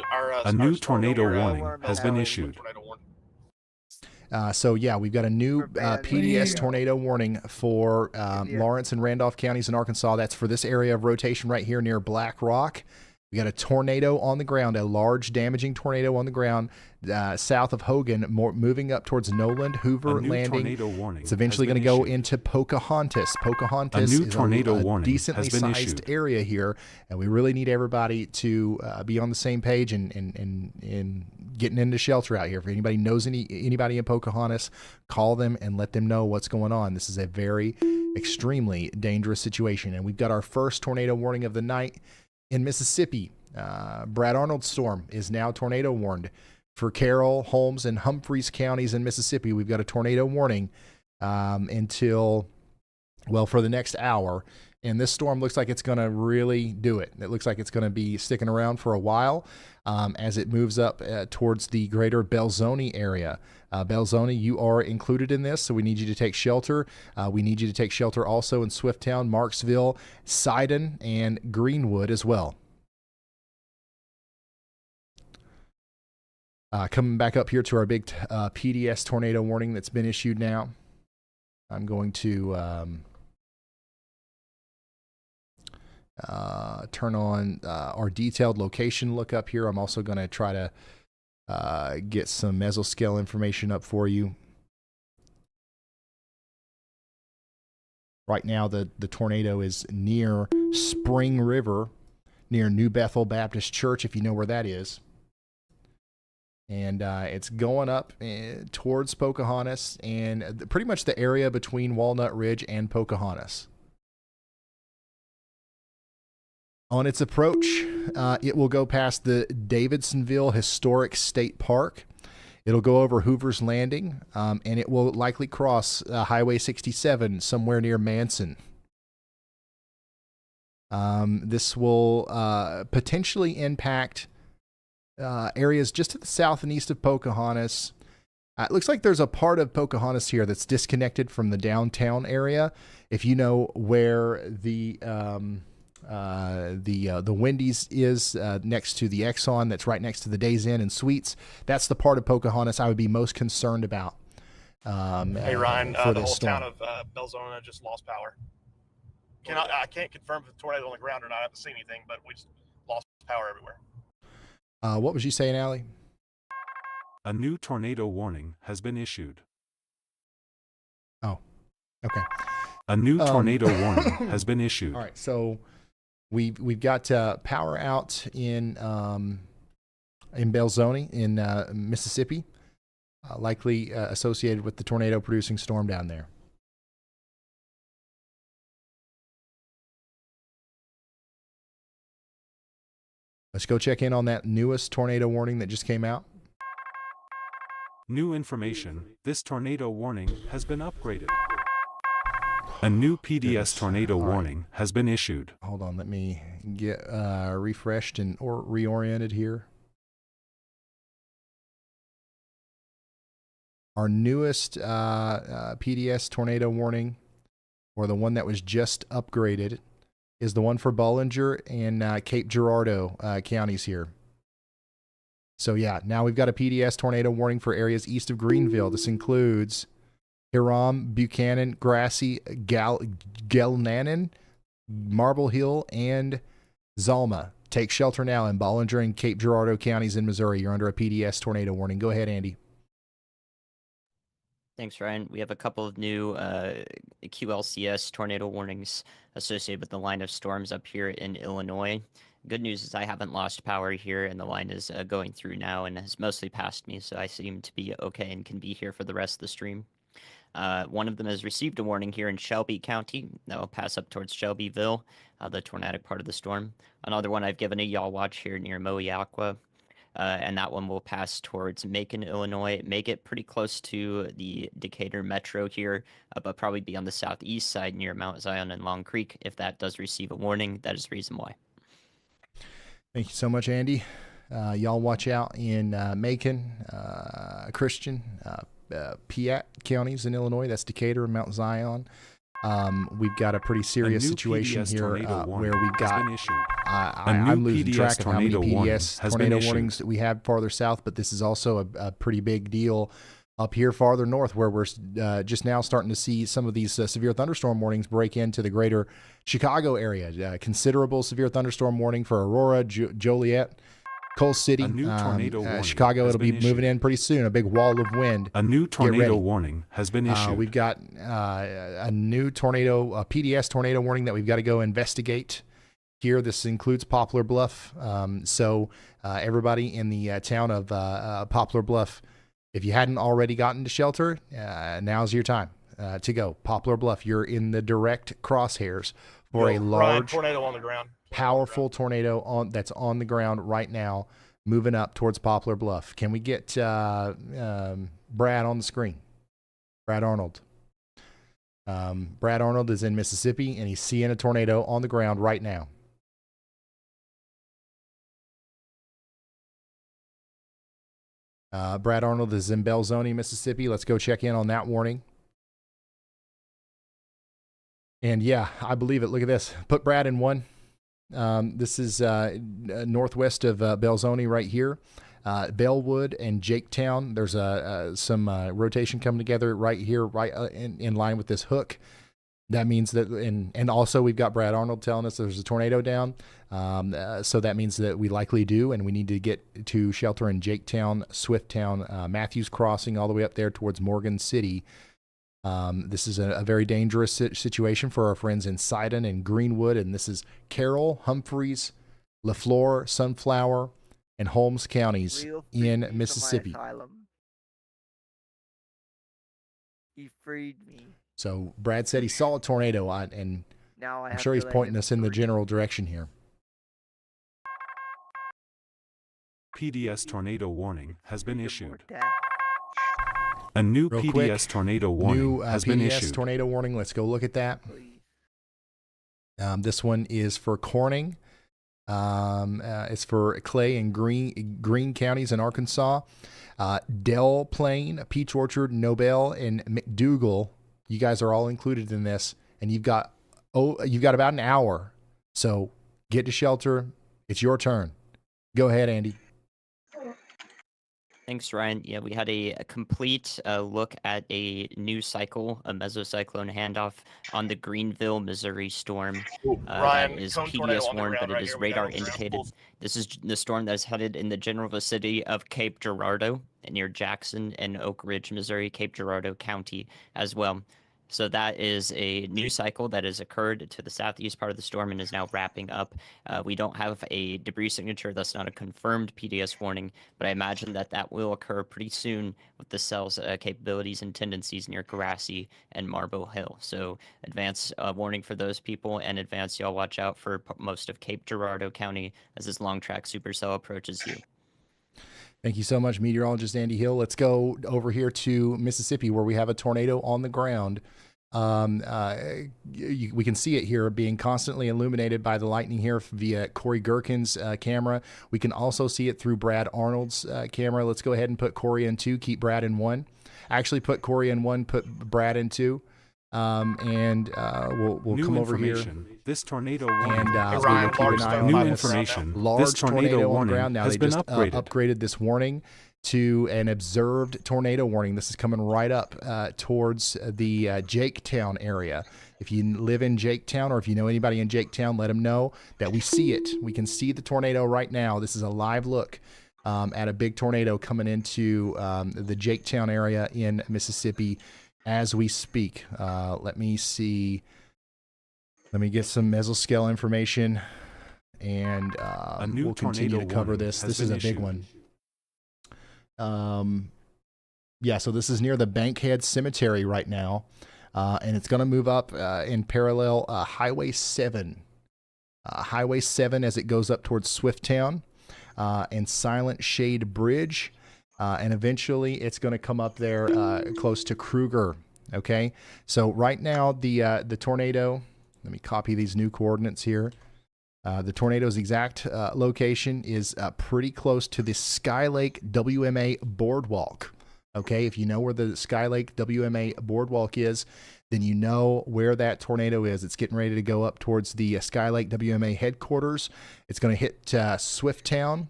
A new tornado warning has been issued. So yeah, we've got a new PDS tornado warning for Lawrence and Randolph counties in Arkansas. That's for this area of rotation right here near Black Rock. We got a tornado on the ground, a large damaging tornado on the ground south of Hogan, moving up towards Noland, Hoover Landing. It's eventually going to go into Pocahontas. Pocahontas is a decently sized area here, and we really need everybody to be on the same page and getting into shelter out here. If anybody knows anybody in Pocahontas, call them and let them know what's going on. This is a very extremely dangerous situation, and we've got our first tornado warning of the night in Mississippi. Brad Arnold's storm is now tornado warned. For Carroll, Holmes, and Humphreys counties in Mississippi, we've got a tornado warning until, well, for the next hour. And this storm looks like it's going to really do it. It looks like it's going to be sticking around for a while as it moves up towards the greater Belzoni area. Belzoni, you are included in this, so we need you to take shelter. We need you to take shelter also in Swifttown, Marksville, Sidon, and Greenwood as well. Coming back up here to our big PDS tornado warning that's been issued now. I'm going to turn on our detailed location look up here. I'm also going to try to get some mesoscale information up for you. Right now, the tornado is near Spring River, near New Bethel Baptist Church, if you know where that is. And it's going up towards Pocahontas and pretty much the area between Walnut Ridge and Pocahontas. On its approach, it will go past the Davidsonville Historic State Park. It'll go over Hoover's Landing, and it will likely cross Highway 67 somewhere near Manson. This will potentially impact areas just to the south and east of Pocahontas. It looks like there's a part of Pocahontas here that's disconnected from the downtown area. If you know where the Wendy's is next to the Exxon, that's right next to the Days Inn and Suites, that's the part of Pocahontas I would be most concerned about. Hey Ryan, for the this whole storm. town of Belzona just lost power. I can't confirm if the tornado on the ground or not. I haven't seen anything, but we just lost power everywhere. What was you saying, Allie? A new tornado warning has been issued. Oh, okay. A new tornado warning has been issued. All right, so we've got power out in Belzoni in Mississippi, likely associated with the tornado-producing storm down there. Let's go check in on that newest tornado warning that just came out. New information. This tornado warning has been upgraded. A new PDS tornado warning has been issued. Hold on, let me get refreshed and or reoriented here. Our newest PDS tornado warning, or the one that was just upgraded, is the one for Bollinger and Cape Girardeau counties here. So yeah, now we've got a PDS tornado warning for areas east of Greenville. This includes Hiram, Buchanan, Grassy, Glenannon, Marble Hill, and Zalma. Take shelter now in Bollinger and Cape Girardeau counties in Missouri. You're under a PDS tornado warning. Go ahead, Andy. Thanks, Ryan. We have a couple of new QLCS tornado warnings associated with the line of storms up here in Illinois. Good news is I haven't lost power here, and the line is going through now and has mostly passed me, so I seem to be okay and can be here for the rest of the stream. One of them has received a warning here in Shelby County. That will pass up towards Shelbyville, the tornadic part of the storm. Another one I've given a y'all watch here near Moeaqua. And that one will pass towards Macon, Illinois, make it pretty close to the Decatur Metro here, but probably be on the southeast side near Mount Zion and Long Creek. If that does receive a warning, that is the reason why. Thank you so much, Andy. Y'all watch out in Macon, Christian, Piatt counties in Illinois. That's Decatur and Mount Zion. We've got a pretty serious situation here where we've got, I'm losing track of how many PDS tornado warnings that we have farther south, but this is also a pretty big deal up here farther north, where we're just now starting to see some of these severe thunderstorm warnings break into the greater Chicago area. Considerable severe thunderstorm warning for Aurora, Joliet, Coal City, Chicago. It'll be moving in pretty soon. A big wall of wind. A new tornado warning has been issued. We've got a new tornado, a PDS tornado warning that we've got to go investigate here. This includes Poplar Bluff. So everybody in the town of Poplar Bluff, if you hadn't already gotten to shelter, now's your time to go. Poplar Bluff, you're in the direct crosshairs for a large tornado on the ground. Powerful tornado that's on the ground right now, moving up towards Poplar Bluff. Can we get Brad on the screen? Brad Arnold. Brad Arnold is in Mississippi, and he's seeing a tornado on the ground right now. Brad Arnold is in Belzoni, Mississippi. Let's go check in on that warning. And yeah, I believe it. Look at this. Put Brad in one. This is northwest of Belzoni right here. Bellwood and Jaketown. There's some rotation coming together right here, right in line with this hook. That means that, and also we've got Brad Arnold telling us there's a tornado down. So that means that we likely do, and we need to get to shelter in Jaketown, Swifttown, Matthews Crossing, all the way up there towards Morgan City. This is a very dangerous situation for our friends in Sidon and Greenwood, and this is Carroll, Humphreys, LaFleur, Sunflower, and Holmes counties in Mississippi. He freed me. So Brad said he saw a tornado, and Now I I'm have sure to he's let pointing him us in the free. general direction here. PDS tornado warning has been issued. Death. A new Real PDS quick, tornado warning new has PDS been issued. tornado warning. Let's go look at that. This one is for Corning. It's for Clay and Green counties in Arkansas. Del Plain, Peach Orchard, Nobel, and McDougal. You guys are all included in this, and you've got about an hour. So get to shelter. It's your turn. Go ahead, Andy. Thanks, Ryan. Yeah, we had a complete look at a new cycle, a mesocyclone handoff on the Greenville, Missouri storm. Ryan, that is cone tornado PDS on the warned, ground but right it is here. We got radar it on the ground. indicated. This is the storm that is headed in the general vicinity of Cape Girardeau, near Jackson and Oak Ridge, Missouri, Cape Girardeau County as well. So that is a new cycle that has occurred to the southeast part of the storm and is now wrapping up. We don't have a debris signature. That's not a confirmed PDS warning, but I imagine that will occur pretty soon with the cell's capabilities and tendencies near Grassy and Marble Hill. So advance warning for those people, and advance y'all watch out for most of Cape Girardeau County as this long track supercell approaches you. Thank you so much, meteorologist Andy Hill. Let's go over here to Mississippi, where we have a tornado on the ground. We can see it here being constantly illuminated by the lightning here via Corey Gherkin's camera. We can also see it through Brad Arnold's camera. Let's go ahead and put Corey in 2, keep Brad in 1. Actually, put Corey in 1, put Brad in 2. And we'll come over here. This tornado warning and we will keep an eye on new this information. Large This tornado on the warning ground. Now has they been just upgraded this warning to an observed tornado warning. This is coming right up towards the Jaketown area. If you live in Jaketown or if you know anybody in Jaketown, let them know that we see it. We can see the tornado right now. This is a live look at a big tornado coming into the Jaketown area in Mississippi as we speak. Let me see. Let me get some mesoscale information, and we'll continue to cover this. This is a big one. Yeah, so this is near the Bankhead Cemetery right now, and it's going to move up in parallel Highway 7. Highway 7 as it goes up towards Swifttown and Silent Shade Bridge. And eventually it's going to come up there close to Kruger. Okay, so right now the tornado, let me copy these new coordinates here. The tornado's exact location is pretty close to the Skylake WMA Boardwalk. Okay, if you know where the Skylake WMA Boardwalk is, then you know where that tornado is. It's getting ready to go up towards the Skylake WMA headquarters. It's going to hit Swifttown.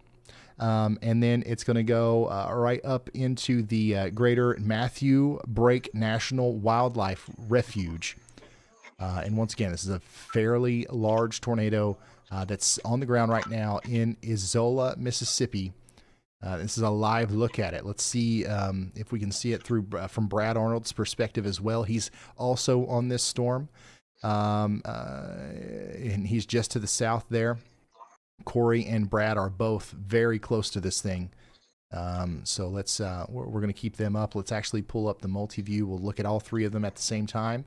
And then it's going to go right up into the greater Matthew Brake National Wildlife Refuge. And once again, this is a fairly large tornado that's on the ground right now in Izola, Mississippi. This is a live look at it. Let's see if we can see it through from Brad Arnold's perspective as well. He's also on this storm, and he's just to the south there. Corey and Brad are both very close to this thing. So let's we're going to keep them up. Let's actually pull up the multi-view. We'll look at all three of them at the same time.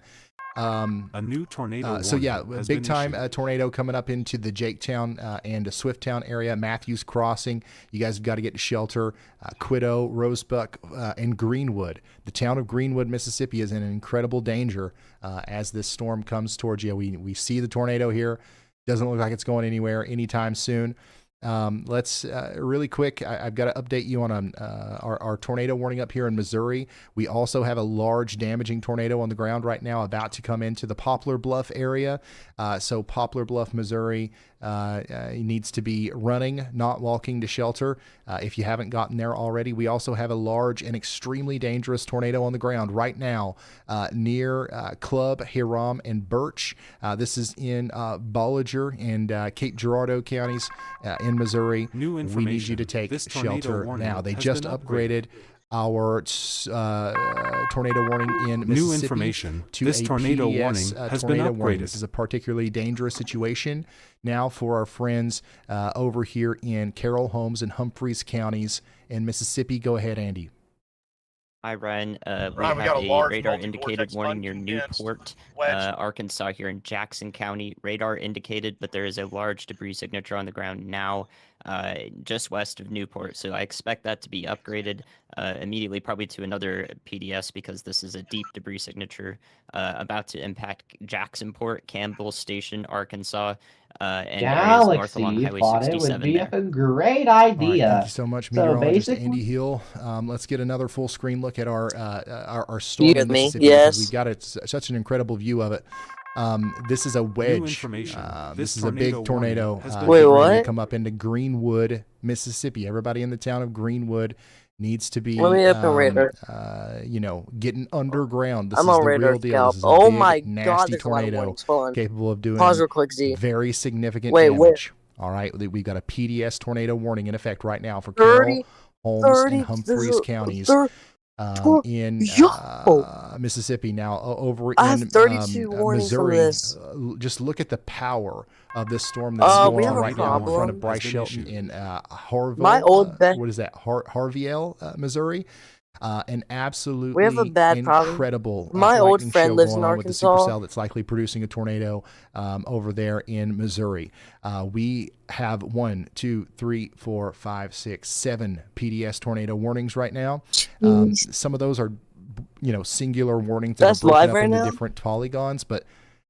A new tornado. So yeah, big time tornado coming up into the Jaketown and the Swifttown area. Matthews Crossing. You guys have got to get to shelter. Quiddo, Rosebuck, and Greenwood. The town of Greenwood, Mississippi, is in incredible danger as this storm comes towards you. We see the tornado here. Doesn't look like it's going anywhere anytime soon. Let's really quick, I've got to update you on our tornado warning up here in Missouri. We also have a large damaging tornado on the ground right now about to come into the Poplar Bluff area. So Poplar Bluff, Missouri needs to be running, not walking to shelter if you haven't gotten there already. We also have a large and extremely dangerous tornado on the ground right now near Club, Hiram, and Birch. This is in Bollinger and Cape Girardeau counties in Missouri. We need you to take shelter now. They just upgraded our tornado warning in Mississippi. New information. To this a tornado PDS, warning has been tornado upgraded. warning. This is a particularly dangerous situation now for our friends over here in Carroll, Holmes, and Humphreys counties in Mississippi. Go ahead, Andy. Hi, Ryan. We Ryan, we have got a a large radar multi-vortex indicated warning near against Newport, wedge. Arkansas, here in Jackson County. Radar indicated, but there is a large debris signature on the ground now, just west of Newport. So I expect that to be upgraded immediately, probably to another PDS, because this is a deep debris signature about to impact Jacksonport, Campbell Station, Arkansas, and areas north along Galaxy Highway thought it 67 would be there. a great All right, idea. thank you so much, So meteorologist basically, Andy Hill. Let's get another full screen look at our storm You in with me? Mississippi. Yes. We've got such an incredible view of it. This is a wedge. information. This This is a big tornado tornado. warning has been getting ready to what? come up into Greenwood, Mississippi. Everybody in the town of Greenwood needs to be, Let me open radar. getting underground. This I'm is on the radar real deal. scalp. This is a Oh big, my god, nasty there's a lot of tornado warnings. Hold on. capable of doing Pause real quick, Z. very significant Wait, where? damage. All right, we've got a PDS tornado warning in effect right now for Carroll, 30, Holmes, 30, and Humphreys counties in Mississippi. Now, over I have in 32 warnings from Missouri, this. just look at the power of this storm that's We going have on a right now in front problem. of Bryce Shelton in Harville. My old what is that? Harveyville, Missouri. An absolutely We have a bad problem. incredible My old lightning friend show lives going in on with the Arkansas. supercell that's likely producing a tornado over there in Missouri. We have 1, 2, 3, 4, 5, 6, 7 PDS tornado warnings right now. Some of those are singular warnings that That's are broken live up right into now? different polygons, but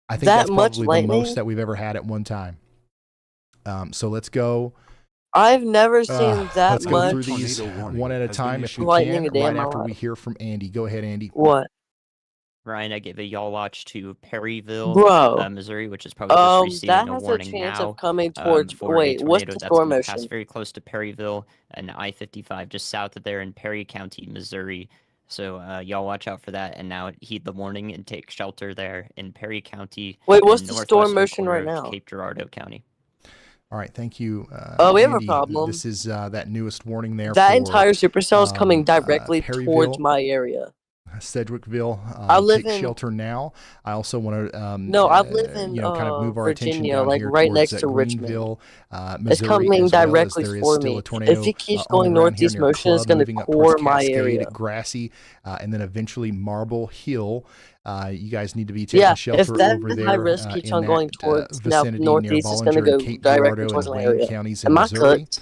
I think That that's much probably the most lightning? that we've ever had at one time. So let's go. I've never seen that Let's go much through these one at a time if we lightning can, a day in right my after we life. hear from Andy. Go ahead, Andy. What? Ryan, I give a y'all watch to Perryville, Bro. Missouri, which is probably just receiving That a has a warning chance now of coming towards. for a Wait, what's tornado the that's storm going to pass motion? very close to Perryville and I-55, just south of there in Perry County, Missouri. So y'all watch out for that, and now heed the warning and take shelter there in Perry County. Wait, what's and the storm northwestern motion corner right of now? Cape Girardeau County. All right, thank you, we have a Andy. problem. This is that newest warning there. That for, entire supercell is coming directly Perryville, towards my area. Sedgwickville. I live take in. shelter now. I also want to, No, I live in kind of move our attention Virginia, down like here right towards next to Richmond. Greenville, It's Missouri, coming as well, as directly there is for still me. a tornado If it keeps on the going ground here northeast near motion, it's Club, going to moving up towards core my Cascade, area. Grassy, and then eventually Marble Hill. You guys need to be taking Yeah, if shelter that over there high risk keeps in on going that towards vicinity near northeast, it's going to Bollinger go and Cape directly Girardeau towards and my Wayne area. counties in Am I Missouri. cooked?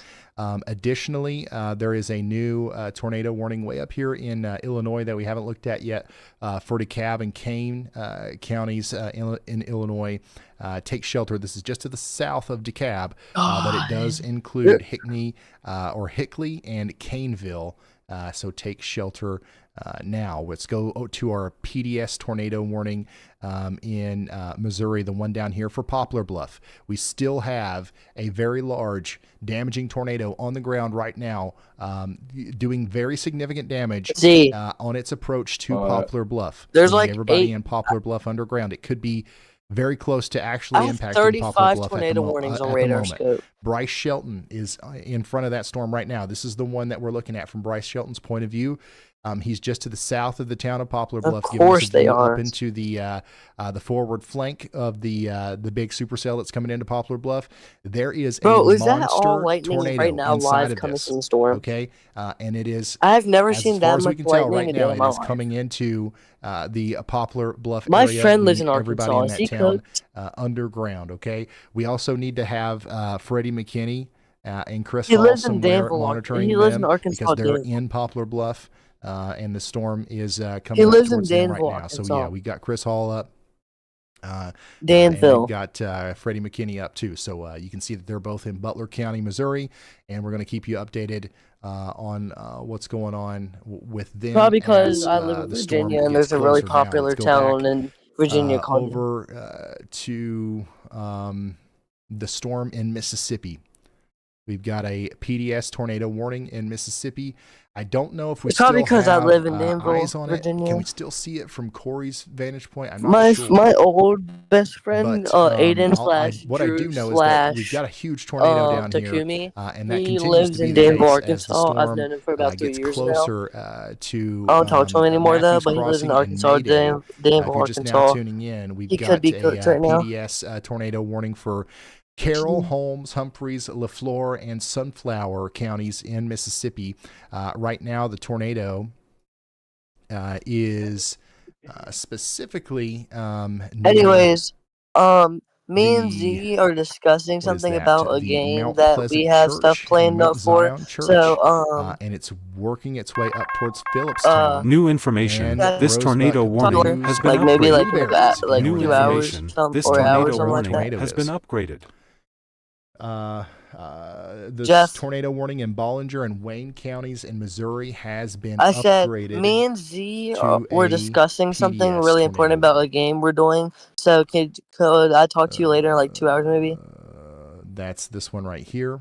Additionally, there is a new tornado warning way up here in Illinois that we haven't looked at yet for DeKalb and Kane counties in Illinois. Take shelter. This is just to the south of DeKalb, but it does include Hickney or Hickley and Caneville. So take shelter now. Let's go to our PDS tornado warning in Missouri, the one down here for Poplar Bluff. We still have a very large damaging tornado on the ground right now, doing very significant damage on its approach to Poplar Bluff. There's Bringing like everybody 8 in Poplar Bluff underground. It could be very close to actually I have impacting 35 Poplar Bluff tornado warnings on at the radar moment. scope. Bryce Shelton is in front of that storm right now. This is the one that we're looking at from Bryce Shelton's point of view. He's just to the south of the town of Poplar Bluff, Of giving us course a they view are. up into the forward flank of the big supercell that's coming into Poplar Bluff. There is Bro, a is that all monster lightning tornado right now inside live of coming this. from the storm? Okay, and it is. I've never as seen far that as we much can tell lightning right a day now, in it my is life. coming into the Poplar Bluff My area. friend We lives in need everybody Arkansas. in Is that he town cooked? underground. Okay, we also need to have Freddie McKinney and Chris He Hall lives in somewhere Danville, monitoring he lives in them Arkansas, because they're Danville. in Poplar Bluff, and the storm is He coming up lives in towards them right Danville, now. So Arkansas. yeah, we got Chris Hall up. And Danville. we've got Freddie McKinney up too. So you can see that they're both in Butler County, Missouri, and we're going to keep you updated on what's going on with them. Probably because as, I live in the storm Virginia and gets there's a really closer. Now, popular let's go town back, in Virginia called. over to the storm in Mississippi. We've got a PDS tornado warning in Mississippi. I don't know if we It's probably still because I have live in Danville, eyes on it. Virginia. Can we still see it from Corey's vantage point? I'm not sure. My old best friend, But Aiden what I do Drew know is that we've got a huge tornado down here, Takumi. and that He continues lives to be in the Danville, case as the Arkansas. I've storm known him for about 3 gets years now. closer to I don't talk to him anymore though, Matthews but he lives in Crossing and Arkansas, Mayday. Danville, If you're just now Arkansas. tuning in, we've He got could be a cooked right now. PDS tornado warning for Carroll, Holmes, Humphreys, LaFleur, and Sunflower counties in Mississippi. Right now, the tornado is specifically. Anyways, me and Z are discussing something about a game Mount that Pleasant we have Church stuff and planned Mount up for. Zion Church, So, and it's working its way up towards Phillipstown. New information. This tornado warning has been like maybe like upgraded. like New 2 hours, information. some This 4 hours, tornado something like warning that. has been upgraded. The Jeff. tornado warning in Bollinger and Wayne counties in Missouri has been I said, upgraded. me and Z to were a discussing something PDS really important about a game we're doing. So could I talk to you later in like 2 hours maybe? That's this one right here.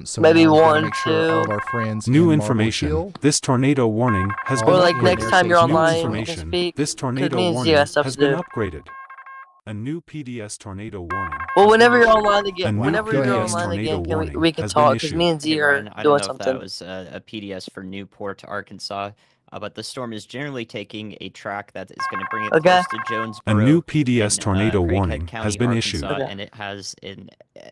So Maybe now we've gotta 1, make sure all of 2. our friends New in Marble information. Hill This tornado warning has are been Or like upgraded. next time you're New online, you can information. speak. This 'Cause tornado me and Z warning got stuff has to been do. upgraded. A new PDS tornado warning. Well, has whenever been you're issued. online A again, new whenever you're PDS online tornado again, warning we can has been talk because issued. me and Z Hey, are Ryan, I don't doing know if something. that was a PDS for Newport, Arkansas, but the storm is generally taking a track that is going to bring it Okay. close to Jonesboro. A new PDS in, tornado Craighead warning County, has been Arkansas, issued. Okay. and it has an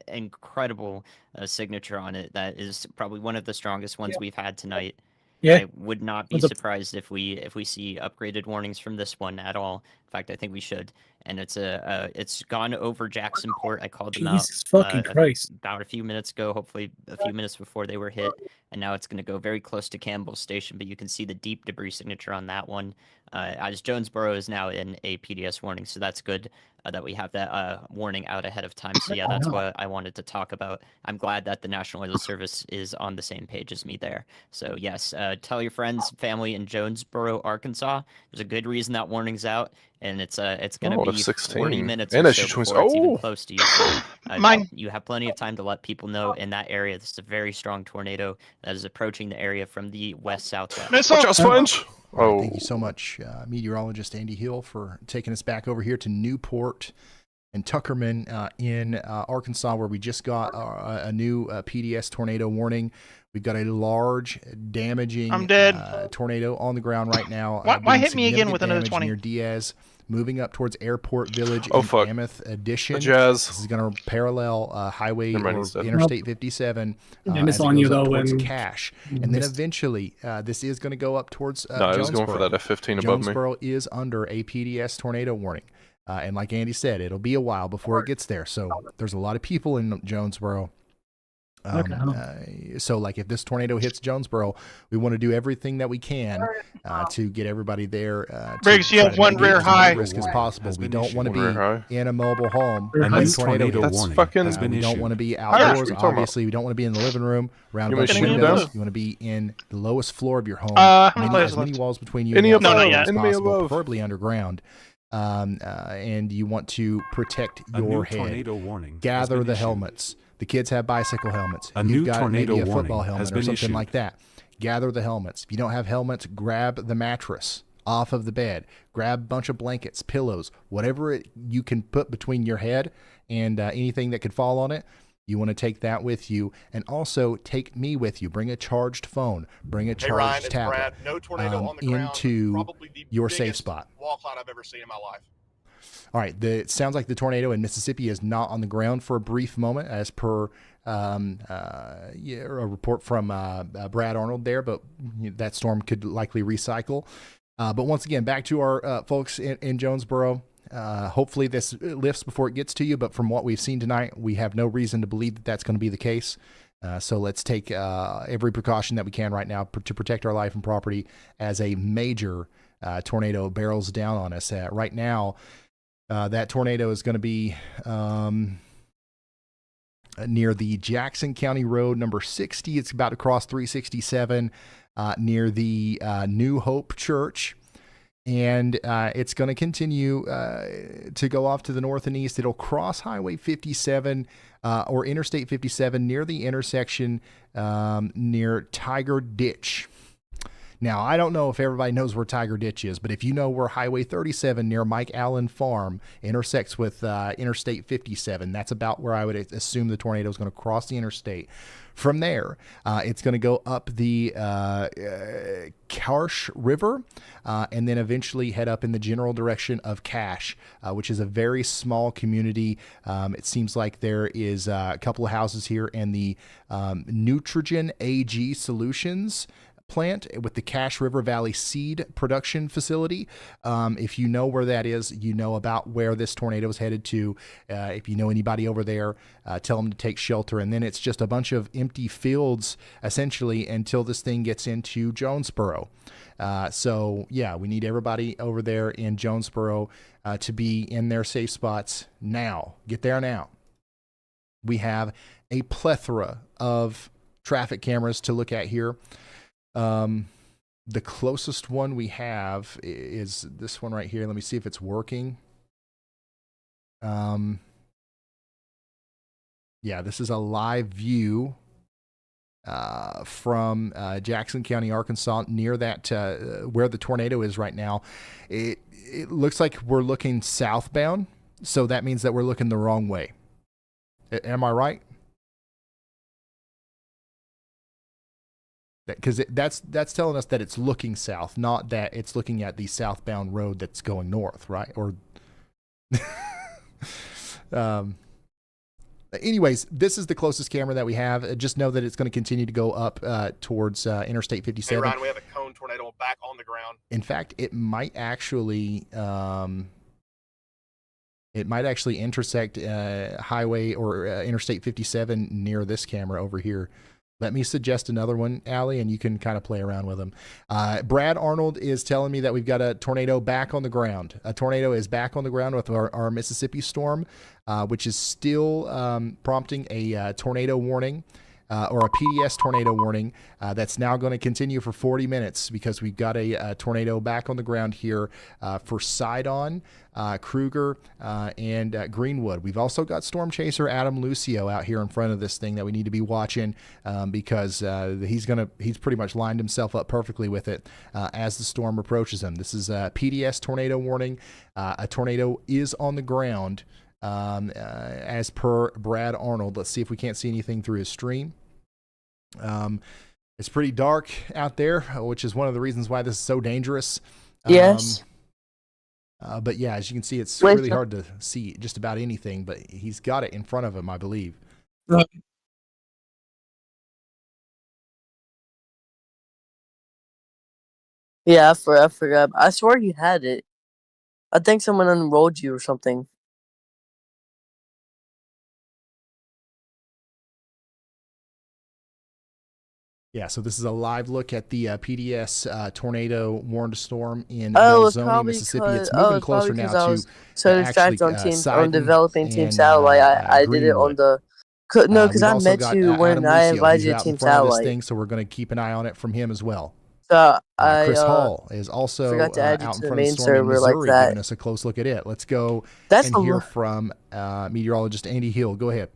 incredible signature on it that is probably one of the strongest ones we've had tonight. Yeah. I would not be What's up? surprised if we see upgraded warnings from this one at all. fact, I think we should. And it's gone over Jacksonport. I called them Jesus out fucking Christ. about a few minutes ago, hopefully a few minutes before they were hit. And now it's going to go very close to Campbell Station, but you can see the deep debris signature on that one. As Jonesboro is now in a PDS warning, so that's good that we have that warning out ahead of time. So yeah, that's what I wanted to talk about. I'm glad that the National Weather Service is on the same page as me there. So yes, tell your friends, family in Jonesboro, Arkansas. There's a good reason that warning's out, and it's going to be 40 minutes and or as so she twins, before it's even oh, close to you. So Mine. you have plenty of time to let people know in that area. This is a very strong tornado that is approaching the area from the west-southwest. Watch out, Sponge! All right, thank you so much, meteorologist Andy Hill, for taking us back over here to Newport and Tuckerman in Arkansas, where we just got a new PDS tornado warning. We've got a large, damaging I'm dead. Tornado on the ground right now. Why hit me again with another damage 20? near Diaz, moving up towards Airport Village Oh, in fuck. Mammoth Addition. Jazz. This is going to parallel Highway Never mind, or he's dead. Interstate 57 I as miss it on goes you, up though, towards when Cache. you And then missed. eventually, this is going to go up towards No, I was going for Jonesboro. that F-15 above me. Jonesboro is under a PDS tornado warning. And like Andy said, it'll be a while before it gets there. So there's a lot of people in Jonesboro. So like if this tornado hits Jonesboro, we want to do everything that we can to get everybody there. Briggs, you have one rear high. Risk as possible. We don't want to One rear high. be in a mobile home. A when new a tornado tornado hits. warning fucking- has been We don't issued. want to be Yeah, outdoors. what are you talking about? Obviously, we don't want to be in the living room around You a bunch of want me to shoot windows. down? You want to be in the lowest floor of your home. How many Many, players as many left? walls between you Any and the above? outside Not as yet. Enemy possible, above. preferably underground. And you want to protect A new your head. tornado warning has Gather been the issued. helmets. The kids have bicycle helmets. A You've new got tornado maybe a warning football has helmet or been something issued. like that. Gather the helmets. If you don't have helmets, grab the mattress off of the bed. Grab a bunch of blankets, pillows, whatever you can put between your head and anything that could fall on it. You want to take that with you, and also take me with you. Bring a charged phone. Bring a Hey Ryan, charged it's tablet Brad. No tornado on the ground. into Probably the your safe biggest spot. wall cloud I've ever seen in my life. All right. It sounds like the tornado in Mississippi is not on the ground for a brief moment, as per a report from Brad Arnold there. But that storm could likely recycle. But once again, back to our folks in Jonesboro. Hopefully this lifts before it gets to you. But from what we've seen tonight, we have no reason to believe that that's going to be the case. So let's take every precaution that we can right now to protect our life and property as a major tornado barrels down on us. Right now, that tornado is going to be near the Jackson County Road number 60. It's about to cross 367 near the New Hope Church. And it's going to continue to go off to the north and east. It'll cross Highway 57 or Interstate 57 near the intersection near Tiger Ditch. Now, I don't know if everybody knows where Tiger Ditch is, but if you know where Highway 37 near Mike Allen Farm intersects with Interstate 57, that's about where I would assume the tornado is going to cross the interstate. From there, it's going to go up the Karsh River and then eventually head up in the general direction of Cache, which is a very small community. It seems like there is a couple of houses here, and the Nutrigen AG Solutions plant with the Cache River Valley Seed Production Facility. If you know where that is, you know about where this tornado is headed to. If you know anybody over there, tell them to take shelter. And then it's just a bunch of empty fields, essentially, until this thing gets into Jonesboro. So, yeah, we need everybody over there in Jonesboro to be in their safe spots now. Get there now. We have a plethora of traffic cameras to look at here. The closest one we have is this one right here. Let me see if it's working. Yeah, this is a live view from Jackson County, Arkansas, near that where the tornado is right now. It looks like we're looking southbound, so that means that we're looking the wrong way. Am I right? Because that's telling us that it's looking south, not that it's looking at the southbound road that's going north, right? Or, anyways, this is the closest camera that we have. Just know that it's going to continue to go up towards Interstate 57. Hey Ryan, we have a cone tornado back on the ground. In fact, it might actually It might actually intersect highway or Interstate 57 near this camera over here. Let me suggest another one, Allie, and you can kind of play around with them. Brad Arnold is telling me that we've got a tornado back on the ground. A tornado is back on the ground with our Mississippi storm, which is still prompting a tornado warning. Or a PDS tornado warning that's now going to continue for 40 minutes because we've got a tornado back on the ground here for Sidon, Kruger, and Greenwood. We've also got storm chaser Adam Lucio out here in front of this thing that we need to be watching because he's pretty much lined himself up perfectly with it as the storm approaches him. This is a PDS tornado warning. A tornado is on the ground. As per Brad Arnold. Let's see if we can't see anything through his stream. It's pretty dark out there, which is one of the reasons why this is so dangerous. Yes. But yeah, as you can see, it's really hard to see just about anything, but he's got it in front of him, I believe. Yeah, I forgot. I swear you had it. I think someone unrolled you or something. Yeah, so this is a live look at the PDS tornado warned storm in It's Belzoni, probably Mississippi. It's moving closer now I to was so distracted on developing Team and, Satellite. I did it on Greenwood. the. No, because We've I also met got, you when Adam I Lucio. invited He's you to out in Team front of this Satellite. thing, so we're going to keep an eye on it from him as well. So Chris Hall is also forgot to add you out to in the front of main the storm in server like Missouri, that. giving us a close look at it. Let's go That's and hear from meteorologist Andy Hill. Go ahead.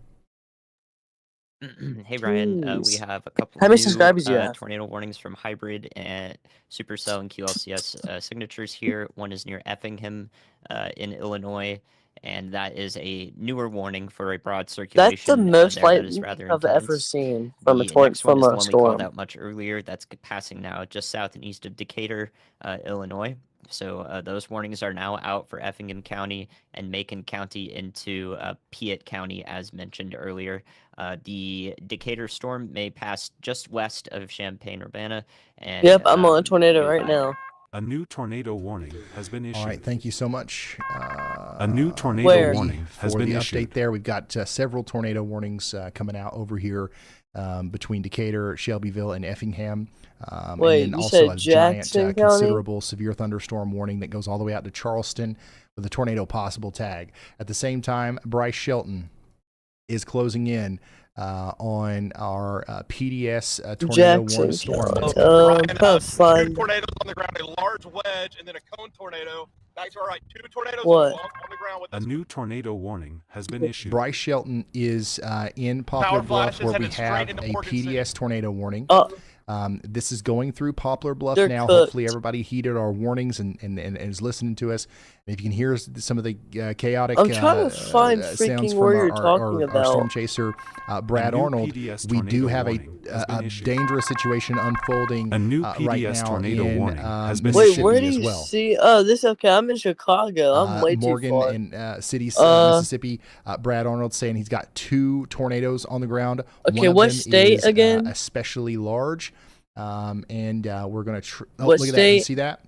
Hey Brian, we Jeez. have a couple How many new subscribers do you have? tornado warnings from Hybrid and Supercell and QLCS signatures here. One is near Effingham in Illinois, and that is a newer warning for a broad circulation. That's the most there that is lightning rather I've ever intense. seen from The next one is the one we storm. called out much earlier. That's passing now just south and east of Decatur, Illinois. So those warnings are now out for Effingham County and Macon County into Piatt County, as mentioned earlier. The Decatur storm may pass just west of Champaign-Urbana. And, Yep, I'm on a tornado right now. A new tornado warning has been issued. All right, thank you so much. A new tornado warning has been the issued. update there. We've got several tornado warnings coming out over here between Decatur, Shelbyville, and Effingham. Wait, and then you also said a giant, Jackson County? considerable severe thunderstorm warning that goes all the way out to Charleston with a tornado possible tag. At the same time, Bryce Shelton is closing in on our PDS tornado warned storm. Fun. Tornadoes on the ground, a large wedge, and then a cone tornado. Back to our right, 2 tornadoes What? on the ground with A new tornado warning has been issued. Bryce Shelton is in Poplar Bluff, where we have a PDS tornado warning. This is going through Poplar Bluff They're now. cooked. Hopefully everybody heeded our warnings and is listening to us. And if you can hear some of the chaotic I'm trying to find sounds freaking from where you're our talking about. storm chaser, Brad A new Arnold, PDS we do tornado have warning has been a issued. dangerous situation unfolding A new right PDS now tornado in warning has been Wait, Mississippi where do as you well. see? Oh, this okay. I'm in Chicago. I'm way Morgan too far. in Cities, Mississippi. Brad Arnold saying he's got 2 tornadoes on the ground. Okay, One of what them state is, again? especially large. And we're going to... What look at that. state? You see that?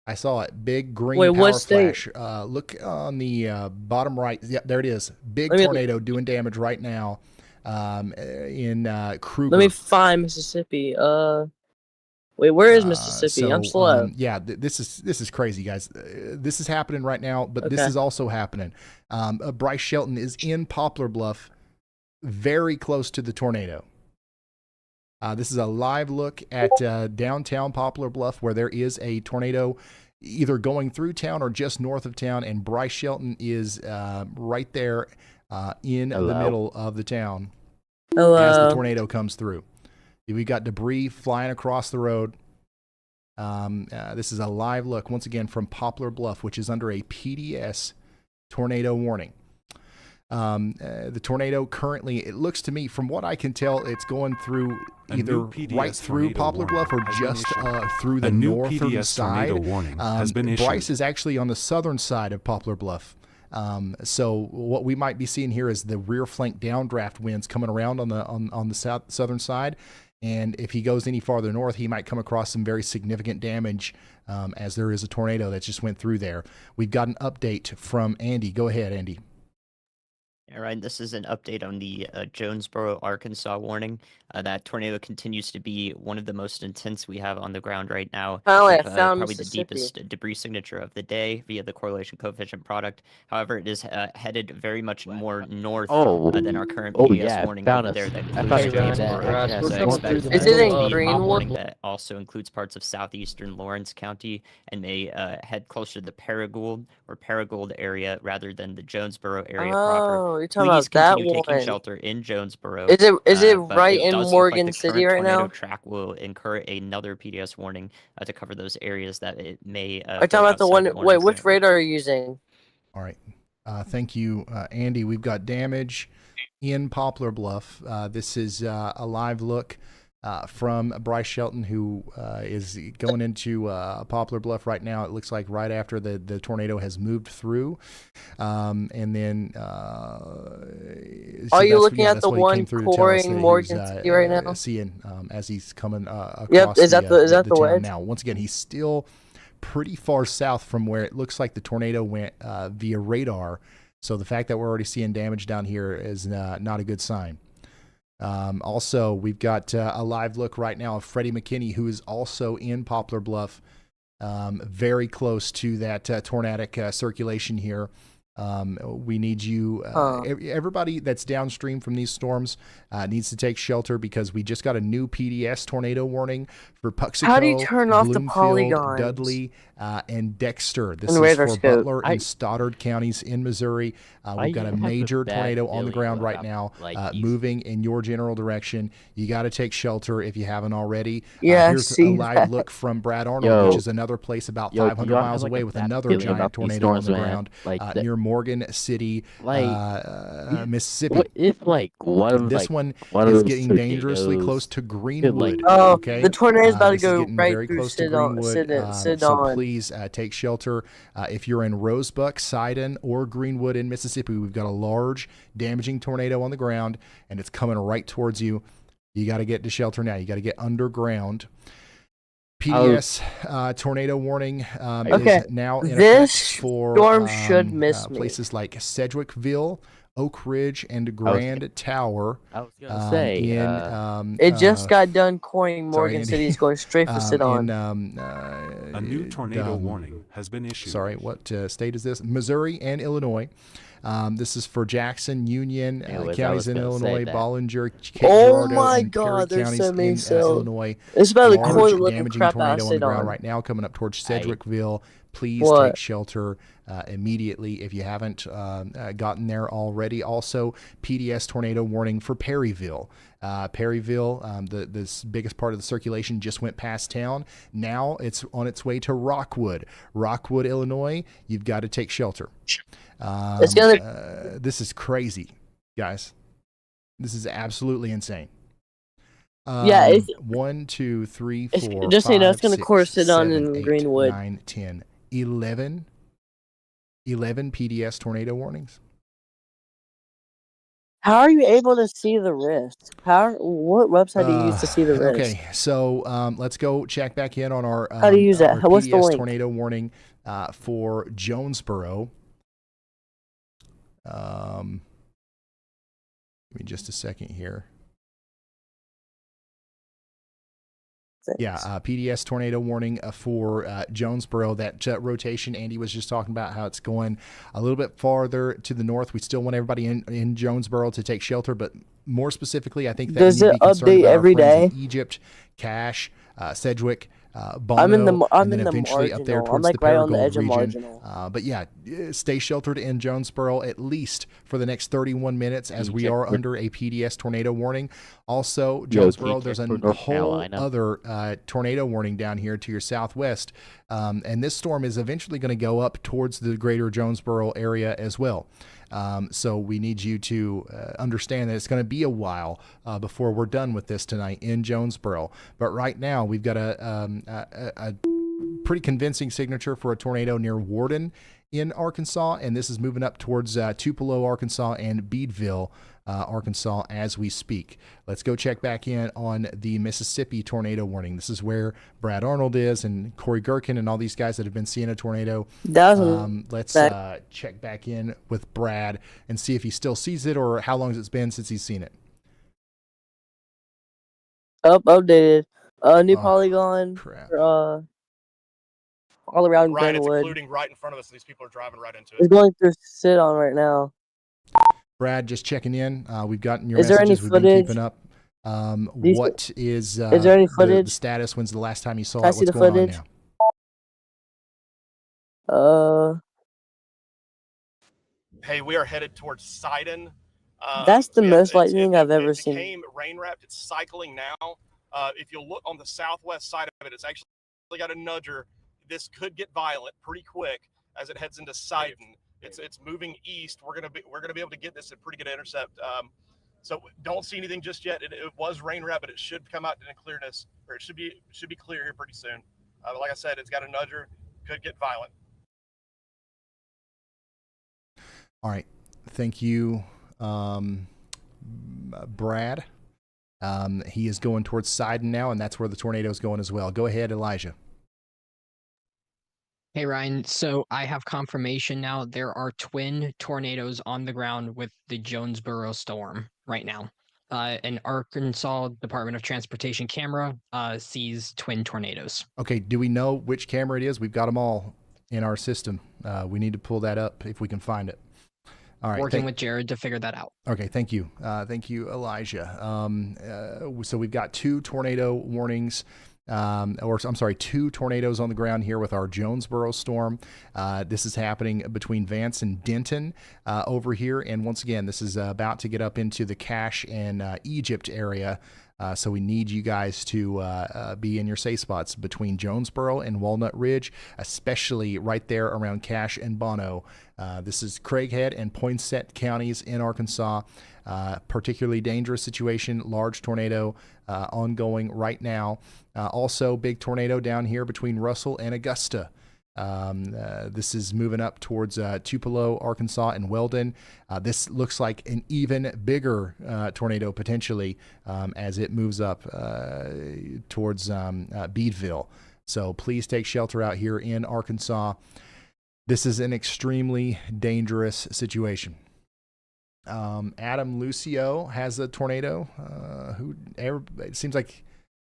I saw it. Big green Wait, power what state? flash. Look on the bottom right. Yeah, there it is. Big Let me- tornado doing damage right now in Kruger. Let me find Mississippi. Wait, where is Mississippi? I'm slow. Yeah, this is crazy, guys. This is happening right now, but this Okay. is also happening. Bryce Shelton is in Poplar Bluff, very close to the tornado. This is a live look at downtown Poplar Bluff, where there is a tornado either going through town or just north of town, and Bryce Shelton is right there in the middle of the town as the tornado comes through. We got debris flying across the road. This is a live look, once again, from Poplar Bluff, which is under a PDS tornado warning. The tornado currently, it looks to me, from what I can tell, it's going through either right through Poplar Bluff or just through the northern side. Bryce is actually on the southern side of Poplar Bluff. So what we might be seeing here is the rear flank downdraft winds coming around on the southern side, And if he goes any farther north, he might come across some very significant damage, as there is a tornado that just went through there. We've got an update from Andy. Go ahead, Andy. All right, this is an update on the Jonesboro, Arkansas warning. That tornado continues to be one of the most intense we have on the ground right now. Finally, I with, found probably the Mississippi. deepest debris signature of the day via the correlation coefficient product. However, it is headed very much more north than our current PDS warning over there that includes Jonesboro. So expect Is it in to be a Greenwood? warning that also includes parts of southeastern Lawrence County and may head closer to the Paragould area rather than the Jonesboro area proper. Oh, you're talking Please about that continue taking one. shelter in Jonesboro. Is it But right it in does look Morgan like the City current right tornado now? track will incur another PDS warning to cover those areas that it may Are you go talking about the outside one? the Wait, warning which currently. radar are you using? All right. Thank you, Andy. We've got damage in Poplar Bluff. This is a live look from Bryce Shelton, who is going into Poplar Bluff right now. It looks like right after the tornado has moved through. And then Are you looking at the one coring Morgan City right now? Seeing as he's coming across Yep, is that the town wedge? now. Once again, he's still pretty far south from where it looks like the tornado went via radar. So the fact that we're already seeing damage down here is not a good sign. Also, we've got a live look right now of Freddie McKinney, who is also in Poplar Bluff, very close to that tornadic circulation here. We need you, everybody that's downstream from these storms needs to take shelter because we just got a new PDS tornado warning for Puxico, How do you turn off the Bloomfield, polygons? Dudley, and Dexter. This And is radar for scope. Butler and Stoddard counties in Missouri. We've got a major tornado on the ground right now, moving in your general direction. You got to take shelter if you haven't already. Yeah, Here's a see live that. look from Brad Arnold, Yo. which is another place about Yo, do 500 y'all have, miles like, away a with bad another feeling giant about these tornado on storms, the man? ground Like, near Morgan City, Mississippi. What if like one of This like one one of is those getting dangerously tornadoes close to could, Greenwood. Oh, Okay, the tornado's about to this is go getting right very through close to Sidon. Greenwood. So Sidon. please take shelter. If you're in Rosebuck, Sidon, or Greenwood in Mississippi, we've got a large damaging tornado on the ground, and it's coming right towards you. You got to get to shelter now. You got to get underground. PDS tornado warning is now in effect for storm should miss me. places like Sedgwickville, Oak Ridge, and Grand Tower. I was gonna say It just got done coring sorry, Morgan Andy. City. It's going straight for Sidon. A new tornado warning has been issued. Sorry, what state is this? Missouri and Illinois. This is for Jackson, Union counties in Illinois, Bollinger, Cape Oh Girardeau, my and God, Perry there's counties so many in cells. Illinois. It's about to Large core the living damaging crap out of tornado on the ground Sidon. right now coming up towards Sedgwickville. Please What? take shelter immediately if you haven't gotten there already. Also, PDS tornado warning for Perryville. Perryville, this biggest part of the circulation just went past town. Now it's on its way to Rockwood. Rockwood, Illinois, you've got to take shelter. This is crazy, guys. This is absolutely insane. Yeah, it's 1, 2, 3, 4, just so you know, it's 5, gonna course 6, Sidon 7, and 8, Greenwood. 9, 10, 11 PDS tornado warnings. How are you able to see the risk? What website do you use to see the risk? Okay, so let's go check back in on our How do you use that? our What's the PDS link? tornado warning for Jonesboro. Give me just a second here. Yeah, PDS tornado warning for Jonesboro. That rotation Andy was just talking about, how it's going a little bit farther to the north. We still want everybody in Jonesboro to take shelter, but more specifically, I think that Does we need to it be concerned update about our every friends day? in Egypt, Cache, Sedgwick, Bono, I'm in and then the eventually up there marginal. I'm towards like the right on the Paragould edge of region. marginal. But yeah, stay sheltered in Jonesboro at least for the next 31 minutes as we are under a PDS tornado warning. Also, Jonesboro, there's a whole other tornado warning down here to your southwest. And this storm is eventually going to go up towards the greater Jonesboro area as well. So we need you to understand that it's going to be a while before we're done with this tonight in Jonesboro. But right now, we've got a pretty convincing signature for a tornado near Warden in Arkansas, and this is moving up towards Tupelo, Arkansas, and Beadville, Arkansas, as we speak. Let's go check back in on the Mississippi tornado warning. This is where Brad Arnold is, and Corey Gherkin, and all these guys that have been seeing a tornado. Let's check back in with Brad and see if he still sees it, or how long it's been since he's seen it. Updated. New polygon. Crap. All around Ryan, it's Glenwood. including right in front of us. These people are driving right into It's it. going through sit on right now. Brad, just checking in. We've gotten your Is there any messages. We've been footage? keeping up. What is there any the footage? status? When's the last time you saw Can I it? see What's the going footage? on now? Hey, we are headed towards Sidon. That's the most lightning I've ever seen. It became rain wrapped. It's cycling now. If you look on the southwest side of it, it's actually got a nudger. This could get violent pretty quick as it heads into Sidon. It's moving east. We're gonna be able to get this at pretty good intercept. So don't see anything just yet. It was rain wrapped, but it should come out in clearness, or it should be clear here pretty soon. But like I said, it's got a nudger. Could get violent. All right. Thank you, Brad. He is going towards Sidon now, and that's where the tornado is going as well. Go ahead, Elijah. Hey Ryan, so I have confirmation now. There are twin tornadoes on the ground with the Jonesboro storm right now. An Arkansas Department of Transportation camera sees twin tornadoes. Okay, do we know which camera it is? We've got them all in our system. We need to pull that up if we can find it. All right, Working with Jared to figure that out. Okay, thank you. Thank you, Elijah. So we've got two tornado warnings. Two tornadoes on the ground here with our Jonesboro storm. This is happening between Vance and Denton over here. And once again, this is about to get up into the Cache and Egypt area. So we need you guys to be in your safe spots between Jonesboro and Walnut Ridge, especially right there around Cache and Bono. This is Craighead and Poinsett counties in Arkansas. Particularly dangerous situation, large tornado ongoing right now. Also, big tornado down here between Russell and Augusta. This is moving up towards Tupelo, Arkansas, and Weldon. This looks like an even bigger tornado potentially as it moves up towards Beadville. So please take shelter out here in Arkansas. This is an extremely dangerous situation. Adam Lucio has a tornado. It seems like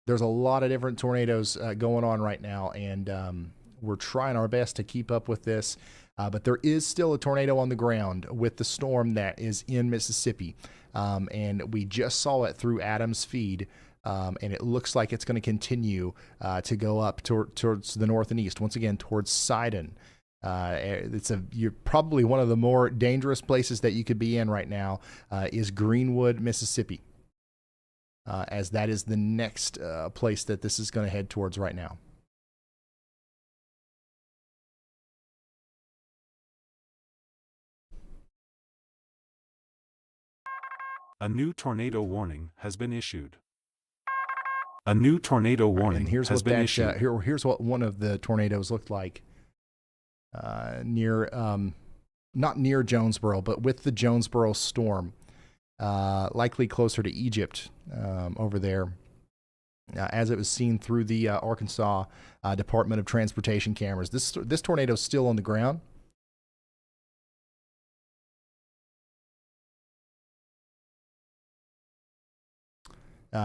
there's a lot of different tornadoes going on right now, and we're trying our best to keep up with this. But there is still a tornado on the ground with the storm that is in Mississippi, and we just saw it through Adam's feed. And it looks like it's going to continue to go up towards the north and east. Once again, towards Sidon. You're probably one of the more dangerous places that you could be in right now is Greenwood, Mississippi, as that is the next place that this is going to head towards right now. A new tornado warning has been issued. A new tornado warning has been issued. Here's what one of the tornadoes looked like. Not near Jonesboro, but with the Jonesboro storm, likely closer to Egypt over there, as it was seen through the Arkansas Department of Transportation cameras. This tornado is still on the ground.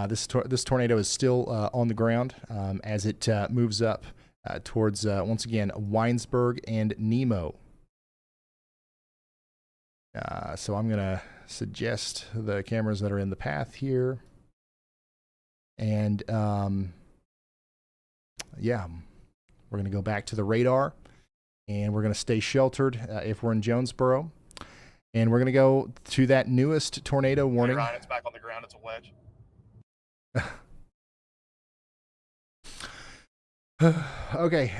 This tornado is still on the ground as it moves up towards, once again, Winesburg and Nemo. So I'm going to suggest the cameras that are in the path here. And, yeah, we're going to go back to the radar. And we're going to stay sheltered if we're in Jonesboro. And we're going to go to that newest tornado warning. Hey Ryan, it's back on the ground. It's a wedge. Okay,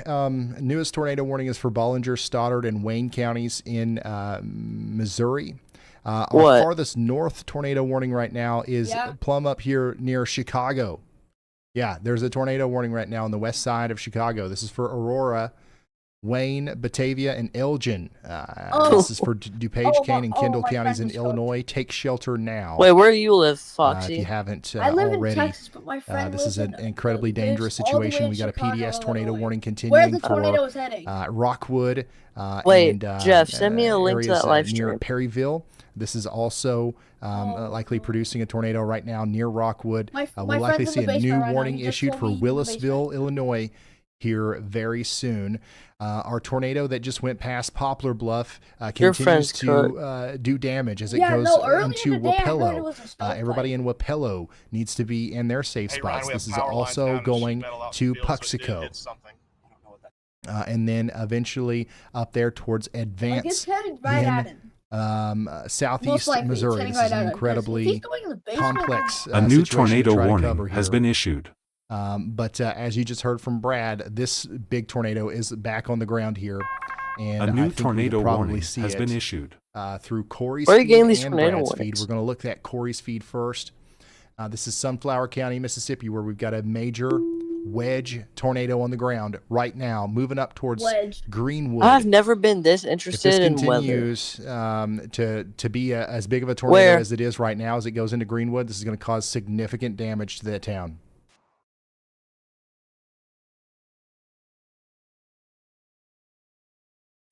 newest tornado warning is for Bollinger, Stoddard, and Wayne counties in Missouri. Our farthest north tornado warning right now is plumb up here near Chicago. Yeah, there's a tornado warning right now on the west side of Chicago. This is for Aurora, Wayne, Batavia, and Elgin. This is for DuPage, Kane, and Kendall counties in Illinois. Take shelter now. Wait, where do you live, If Foxy? you haven't I live already, in Texas, but my friend this is lives an in incredibly dangerous all the way situation. in We got a Chicago, PDS tornado Illinois. warning Where continuing the for tornado is heading? Rockwood Wait, and Jeff, send me a link to areas that live near stream. Perryville. This is also likely producing a tornado right now near Rockwood. My We'll likely friend's see in the a new basement right now. warning He just issued told for me he's in the Willisville, Illinois, here very soon. Our tornado that just went past Poplar Bluff continues to do damage as it goes into Wapello. Everybody in Wapello needs to be in their safe spots. This is also going to Puxico. And then eventually up there towards Advance it's heading right at him. Southeast likely, it's Missouri. heading This right is an at him, 'cause if incredibly he's going in the basement, complex A new situation to tornado try to warning cover has here. been issued. But as you just heard from Brad, this big tornado is back on the ground here. And A new I think tornado we could probably warning see has it, been issued. Through Corey's Where are you feed getting these and tornado Brad's warnings? feed. We're going to look at Corey's feed first. This is Sunflower County, Mississippi, where we've got a major wedge tornado on the ground right now, moving up towards Greenwood. I've never been this If interested this in weather. continues to be as big of a tornado as it is right now, as it goes into Greenwood, this is going to cause significant damage to that town.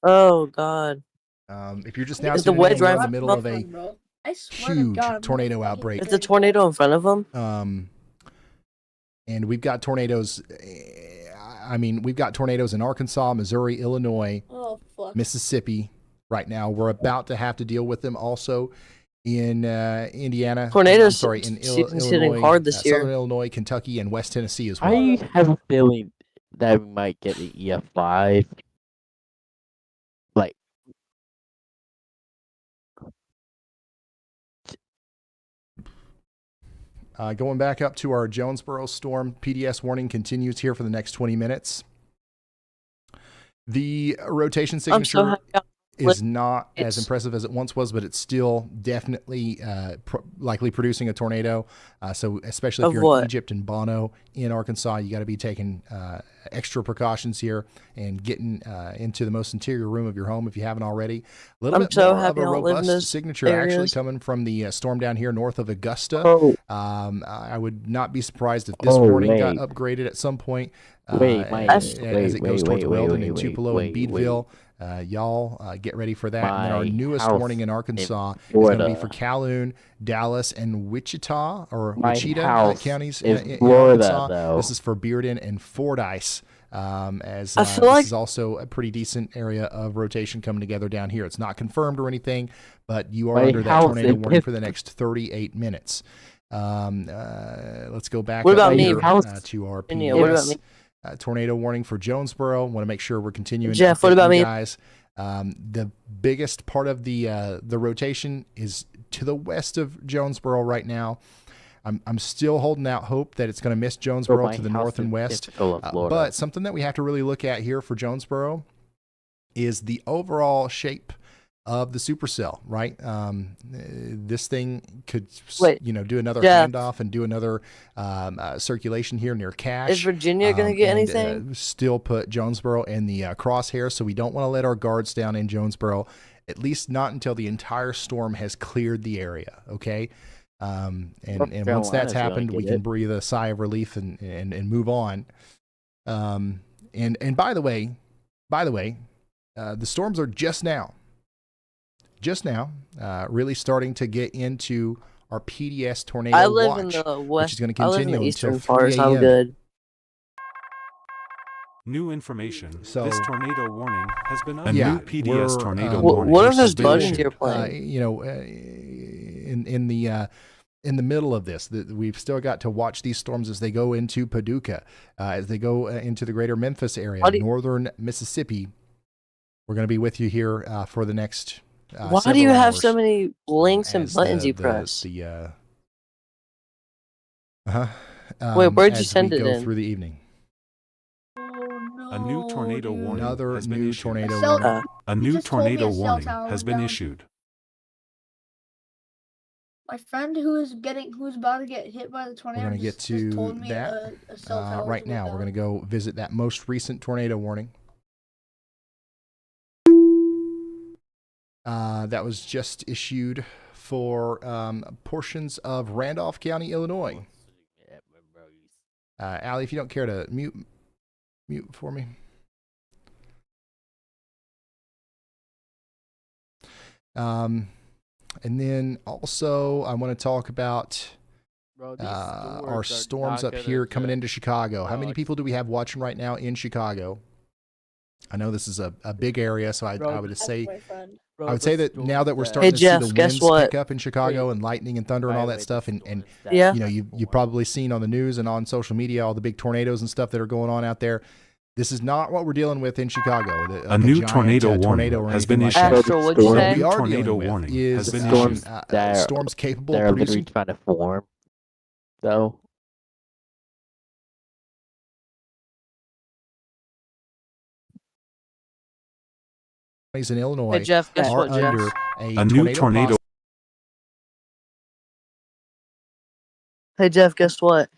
Oh God. If you're just now Is the tuning wedge in, we're right in the middle of a huge tornado outbreak. Is the tornado in front of them? And we've got tornadoes. I mean, we've got tornadoes in Arkansas, Missouri, Illinois, Mississippi. Right now, we're about to have to deal with them also in Indiana. Tornadoes in season's Illinois, hitting hard this year. Southern Illinois, Kentucky, and West Tennessee as well. I have a feeling that we might get the EF5. Like, Going back up to our Jonesboro storm, PDS warning continues here for the next 20 minutes. The rotation signature is not as impressive as it once was, but it's still definitely likely producing a tornado. So especially if you're in Egypt and Bono in Arkansas, you got to be taking extra precautions here and getting into the most interior room of your home if you haven't already. A little bit more of a robust signature actually coming from the storm down here north of Augusta. I would not be surprised if this warning got upgraded at some point as it goes towards Weldon and Tupelo and Beadville. Y'all get ready for that. And then our newest warning in Arkansas is going to be for Calhoun, Dallas, and Wichita counties in Arkansas. Though. This is for Bearden and Fordyce. This is also a pretty decent area of rotation coming together down here. It's not confirmed or anything, but you are under that tornado warning for the next 38 minutes. Let's go back up here to our PDS. Tornado warning for Jonesboro. Want to make sure we're continuing. Jeff, what about me, guys? The biggest part of the rotation is to the west of Jonesboro right now. I'm still holding out hope that it's going to miss Jonesboro to the north and west. But something that we have to really look at here for Jonesboro is the overall shape of the supercell, right? This thing could, do another handoff and do another circulation here near Cache. Is Virginia going to get anything? Still put Jonesboro in the crosshair, so we don't want to let our guards down in Jonesboro, at least not until the entire storm has cleared the area, okay? And once that's happened, we can breathe a sigh of relief and move on. And by the way, the storms are just now really starting to get into our PDS tornado I live watch, in the west. which is going to continue until 3 part, a.m. I'm good. New information. So, this tornado warning has been a new PDS tornado warning. What are those buttons you're playing? In the middle of this, we've still got to watch these storms as they go into Paducah, as they go into the greater Memphis area, northern Mississippi. We're going to be with you here for the next. Why do you have so many links and buttons you press? Wait, where'd you send it go in? through the evening. A new tornado warning Another has been new issued. tornado warning. A new tornado warning has been issued. My friend who's about to get hit by the tornado. We're going to get to that right now. We're going to go visit that most recent tornado warning. that was just issued for portions of Randolph County, Illinois. Allie, if you don't care to mute for me. And then also I want to talk about our storms up here coming into Chicago. How many people do we have watching right now in Chicago? I know this is a big area, so I would say that now that we're starting to see the winds pick up in Chicago and lightning and thunder and all that stuff, and Yeah. you know, you've probably seen on the news and on social media all the big tornadoes and stuff that are going on out there. This is not what we're dealing with in Chicago. A new tornado warning has been issued. Astral, what'd you say? What we are Tornado dealing with warning is has been storms, issued. storms capable They're of literally producing trying to form. So in Illinois Hey Jeff, guess are what, Jeff? under A new tornado. Hey Jeff, guess what?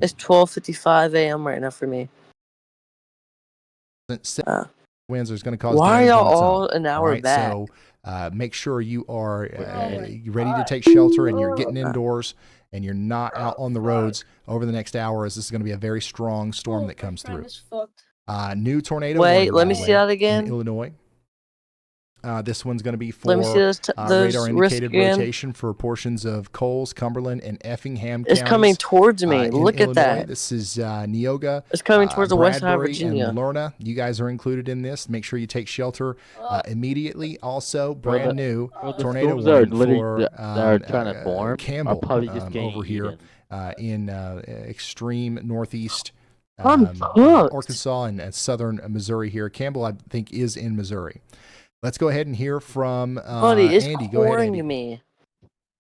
It's 12:55 a.m. right now for me. winds is going to cause Why are damage y'all on its own. all an hour Right? back? So make sure you are ready to take shelter and you're getting indoors and you're not out on the roads over the next hour, as this is going to be a very strong storm that comes through. New tornado Wait, warning, let by me the see way, that again. in Illinois. This one's going to be for Let me see those radar indicated again. rotation for portions of Coles, Cumberland, and Effingham It's counties. coming towards me. In Look at Illinois. that. This is Neoga. It's coming towards the West Side of Bradbury Virginia. and Lerna. You guys are included in this. Make sure you take shelter immediately. Also, brand new tornado storms are warning literally for that are trying to form Campbell are probably just getting over here in extreme northeast cooked. Arkansas and southern Missouri here. Campbell, I think, is in Missouri. Let's go ahead and hear from Buddy, it's Andy. Go ahead, Andy. pouring me.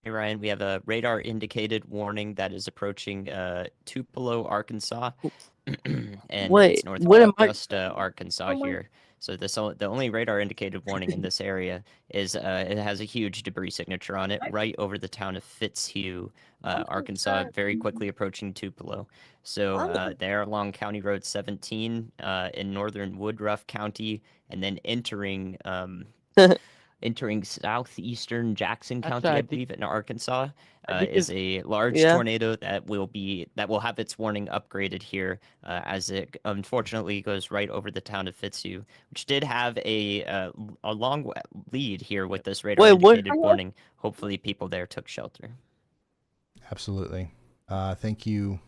Hey Ryan, we have a radar indicated warning that is approaching Tupelo, Arkansas, and Wait, it's north what of am I- Augusta, Arkansas here. So the only radar indicated warning in this area is it has a huge debris signature on it right over the town of Fitzhugh, Arkansas, very quickly approaching Tupelo. So they're along County Road 17 in northern Woodruff County, and then entering southeastern Jackson County, I believe, in Arkansas, is a large tornado that will have its warning upgraded here, as it unfortunately goes right over the town of Fitzhugh, which did have a long lead here with this radar indicated warning. Hopefully, people there took shelter. Absolutely. Thank you.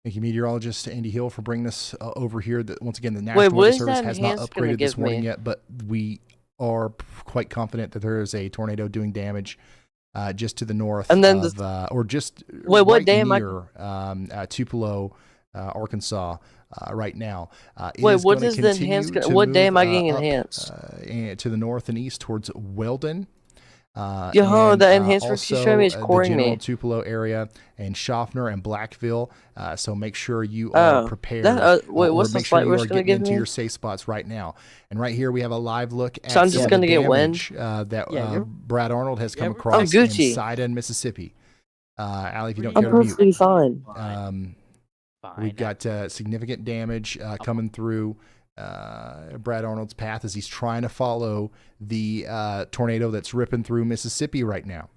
Thank you, meteorologist Andy Hill, for bringing this over here. Once again, the National Weather Service has not upgraded this warning yet, but we are quite confident that there is a tornado doing damage just to the north and then or just what day near Tupelo, Arkansas, right now. Wait, what is the enhanced? What day am I getting enhanced? To the north and east towards Weldon. Yo, the enhanced also you showed me is coring the general me. Tupelo area and Schaffner and Blackville. So make sure you are prepared. Wait, what's the make sure flight you risk are gonna getting give into me? your safe spots right now. And right here we have a live look at So I'm just gonna get wind? that Brad Arnold has come across in Sidon, Mississippi. Allie, if you don't care to mute. I'm perfectly fine. We've got significant damage coming through Brad Arnold's path as he's trying to follow the tornado that's ripping through Mississippi right now.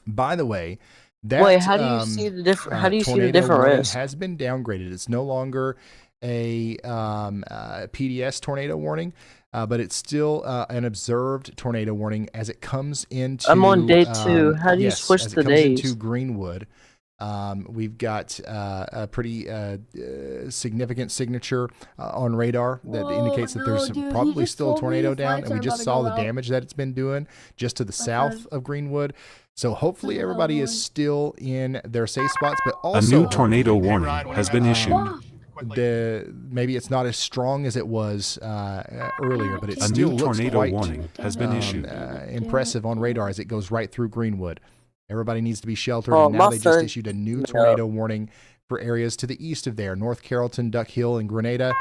By the way, that wait, how do you see the different? How do you see the different risk? Has been downgraded. It's no longer a PDS tornado warning, but it's still an observed tornado warning as it comes into. I'm on day 2. How do you switch as the it comes days? into Greenwood. We've got a pretty significant signature on radar that indicates that there's probably still a tornado down, and we just saw the damage that it's been doing just to the south of Greenwood. So hopefully everybody is still in their safe spots, but also a new tornado warning has been issued. Maybe it's not as strong as it was earlier, but it a still new looks tornado quite warning has been issued. Impressive on radar as it goes right through Greenwood. Everybody needs to be sheltered, Oh, and now my they just phone- issued a new tornado warning for areas to the east of there, North Carrollton, Duck Hill, and Grenada.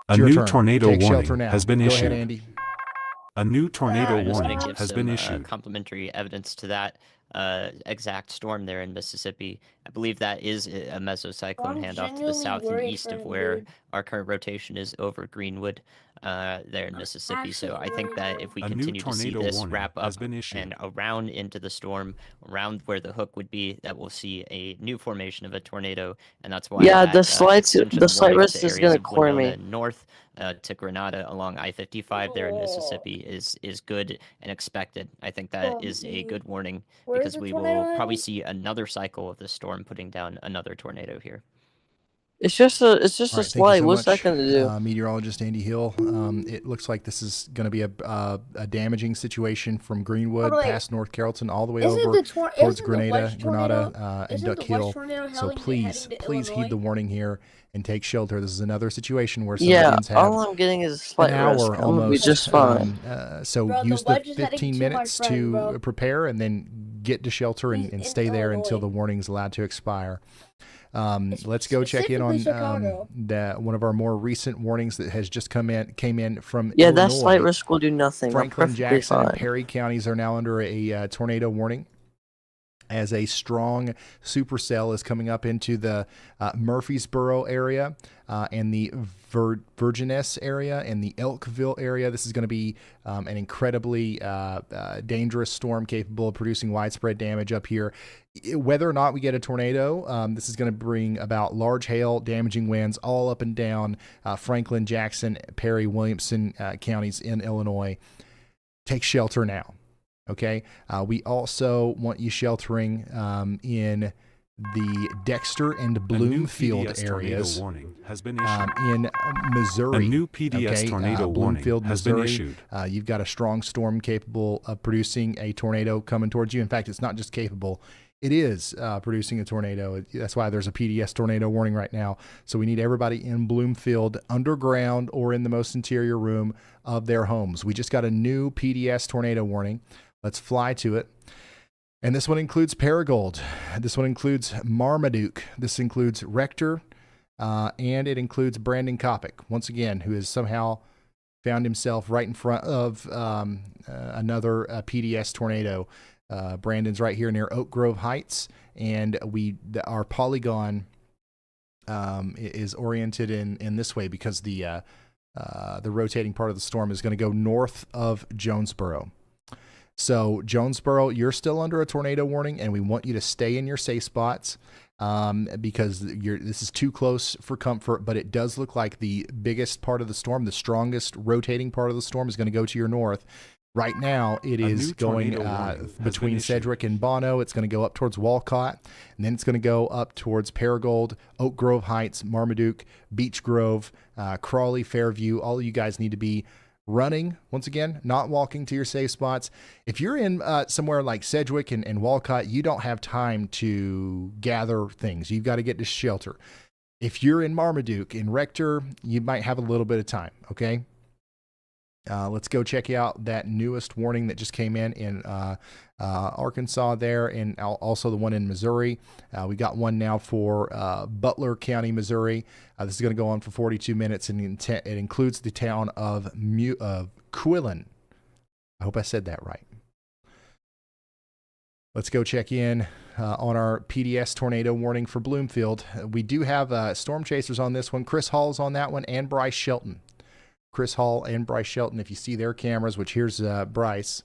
A It's your new turn. tornado Take shelter warning now. has been Go issued. ahead, Andy. A new tornado I just want warning to give has some been issued. complementary evidence to that. exact storm there in Mississippi. I believe that is a mesocyclone I'm handoff to the genuinely south and worried east for of him, where dude. our current rotation is over Greenwood, there in I'm Mississippi. So actually I think worried, that bro. if we A new continue to see tornado this warning wrap has up been issued. and around into the storm, around where the hook would be, that we'll see a new formation of a tornado, and that's why Yeah, that extension the slight warning risk to is areas gonna of core Winona me. north to Grenada along I-55 there in Mississippi is good and expected. I think that is a good warning Where's because the we tornado will probably heading? see another cycle of the storm putting down another tornado here. It's just a All right, thank you slight. so What's that much, gonna do? Meteorologist Andy Hill. It looks like this is going to be a damaging situation from Greenwood Wait, past North Carrollton all the way isn't over the towards isn't the west tornado and isn't Duck the west Hill. tornado So heading please to heed Illinois? the warning here and take shelter. This is another situation where some Yeah, Indians have all I'm getting is a an slight risk. hour I'm gonna be almost. just fine. So Bro, the use the wedge is heading 15 to my minutes friend, to bro. prepare and then get to shelter He's and in stay there until Illinois. the warning is allowed to expire. Let's go check in Specifically on Chicago. one of our more recent warnings that has just came in from Yeah, Illinois. that slight risk will do nothing. I'm Franklin, perfectly Jackson, and fine. Perry counties are now under a tornado warning, as a strong supercell is coming up into the Murfreesboro area and the Virginius area and the Elkville area. This is going to be an incredibly dangerous storm capable of producing widespread damage up here. Whether or not we get a tornado, this is going to bring about large hail, damaging winds all up and down Franklin, Jackson, Perry, Williamson counties in Illinois. Take shelter now. Okay. We also want you sheltering in the Dexter and Bloomfield areas warning has been issued. in Missouri. A new PDS tornado warning Bloomfield, has been Missouri. issued. You've got a strong storm capable of producing a tornado coming towards you. In fact, it's not just capable. It is producing a tornado. That's why there's a PDS tornado warning right now. So we need everybody in Bloomfield underground or in the most interior room of their homes. We just got a new PDS tornado warning. Let's fly to it. And this one includes Paragould. This one includes Marmaduke. This includes Rector. And it includes Brandon Kopic, once again, who has somehow found himself right in front of another PDS tornado. Brandon's right here near Oak Grove Heights. And our polygon is oriented in this way because the rotating part of the storm is going to go north of Jonesboro. So Jonesboro, you're still under a tornado warning, and we want you to stay in your safe spots because this is too close for comfort, but it does look like the biggest part of the storm, the strongest rotating part of the storm is going to go to your north. Right now, it is going between Sedgwick and Bono. It's going to go up towards Walcott, and then it's going to go up towards Paragould, Oak Grove Heights, Marmaduke, Beech Grove, Crawley, Fairview. All of you guys need to be running, once again, not walking to your safe spots. If you're in somewhere like Sedgwick and Walcott, you don't have time to gather things. You've got to get to shelter. If you're in Marmaduke, in Rector, you might have a little bit of time, okay? Let's go check out that newest warning that just came in Arkansas there, and also the one in Missouri. We got one now for Butler County, Missouri. This is going to go on for 42 minutes, and it includes the town of Quillen. I hope I said that right. Let's go check in on our PDS tornado warning for Bloomfield. We do have storm chasers on this one. Chris Hall's on that one, and Bryce Shelton. Chris Hall and Bryce Shelton, if you see their cameras, which here's Bryce,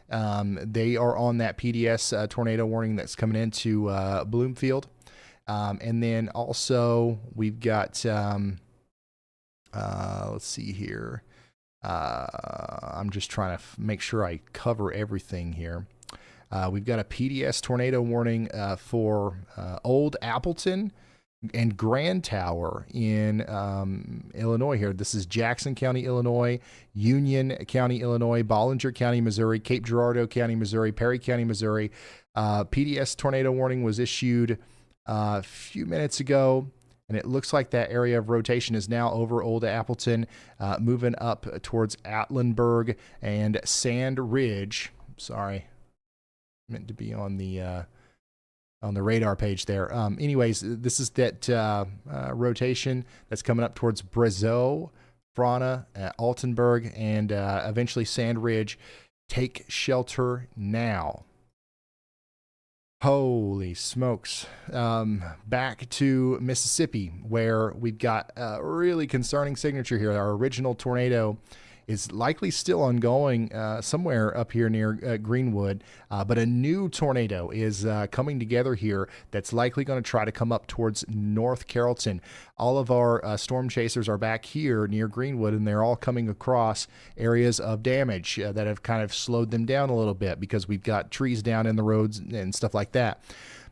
they are on that PDS tornado warning that's coming into Bloomfield. And then also we've got, let's see here. I'm just trying to make sure I cover everything here. We've got a PDS tornado warning for Old Appleton and Grand Tower in Illinois here. This is Jackson County, Illinois, Union County, Illinois, Bollinger County, Missouri, Cape Girardeau County, Missouri, Perry County, Missouri. PDS tornado warning was issued a few minutes ago, and it looks like that area of rotation is now over Old Appleton, moving up towards Atlenberg and Sand Ridge. Sorry, meant to be on the radar page there. Anyways, this is that rotation that's coming up towards Brazeau, Frana, Altenburg, and eventually Sand Ridge. Take shelter now. Holy smokes. Back to Mississippi, where we've got a really concerning signature here. Our original tornado is likely still ongoing somewhere up here near Greenwood, but a new tornado is coming together here that's likely going to try to come up towards North Carrollton. All of our storm chasers are back here near Greenwood, and they're all coming across areas of damage that have kind of slowed them down a little bit because we've got trees down in the roads and stuff like that.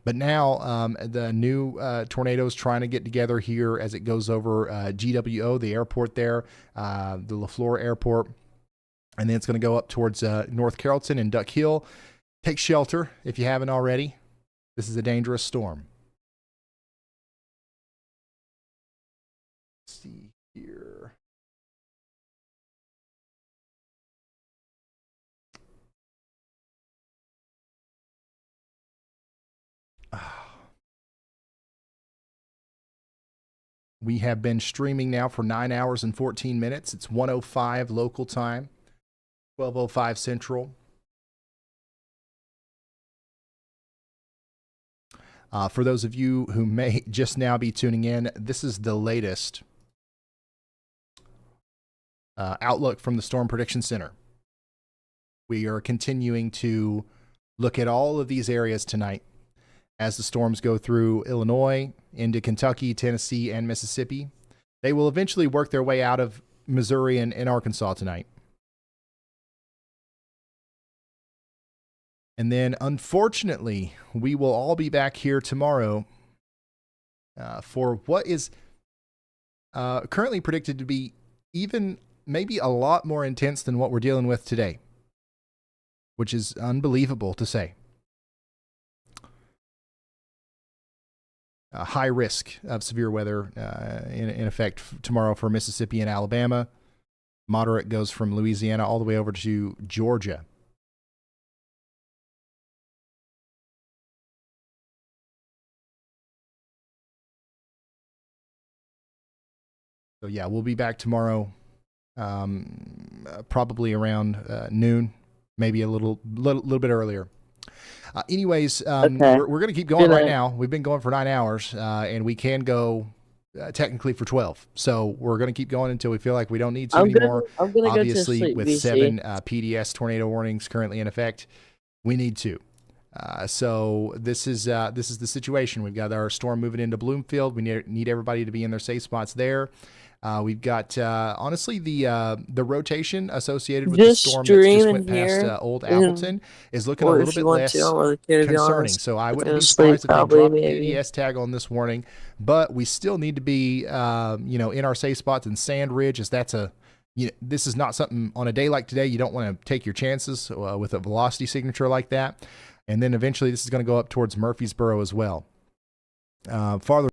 But now the new tornadoes trying to get together here as it goes over GWO, the airport there, the LaFleur Airport. And then it's going to go up towards North Carrollton and Duck Hill. Take shelter if you haven't already. This is a dangerous storm. Let's see here. We have been streaming now for 9 hours and 14 minutes. It's 1:05 local time, 12:05 Central. For those of you who may just now be tuning in, this is the latest outlook from the Storm Prediction Center. We are continuing to look at all of these areas tonight as the storms go through Illinois, into Kentucky, Tennessee, and Mississippi. They will eventually work their way out of Missouri and Arkansas tonight. And then, unfortunately, we will all be back here tomorrow for what is currently predicted to be even maybe a lot more intense than what we're dealing with today, which is unbelievable to say. High risk of severe weather in effect tomorrow for Mississippi and Alabama. Moderate goes from Louisiana all the way over to Georgia. So yeah, we'll be back tomorrow, probably around noon, maybe a little bit earlier. Anyways, Okay. we're going to keep going right now. We've been going for 9 hours, and we can go technically for 12. So we're going to keep going until we feel like we don't need to anymore. I'm gonna Obviously, go to sleep, with VC. 7 PDS tornado warnings currently in effect, we need to. So this is the situation. We've got our storm moving into Bloomfield. We need everybody to be in their safe spots there. We've got honestly the rotation associated with the storm that just went past Old Appleton is looking a little bit less concerning. So I wouldn't be surprised if they dropped the PDS tag on this warning, but we still need to be in our safe spots in Sand Ridge, as that's this is not something on a day like today you don't want to take your chances with a velocity signature like that. And then eventually this is going to go up towards Murfreesboro as well. Farther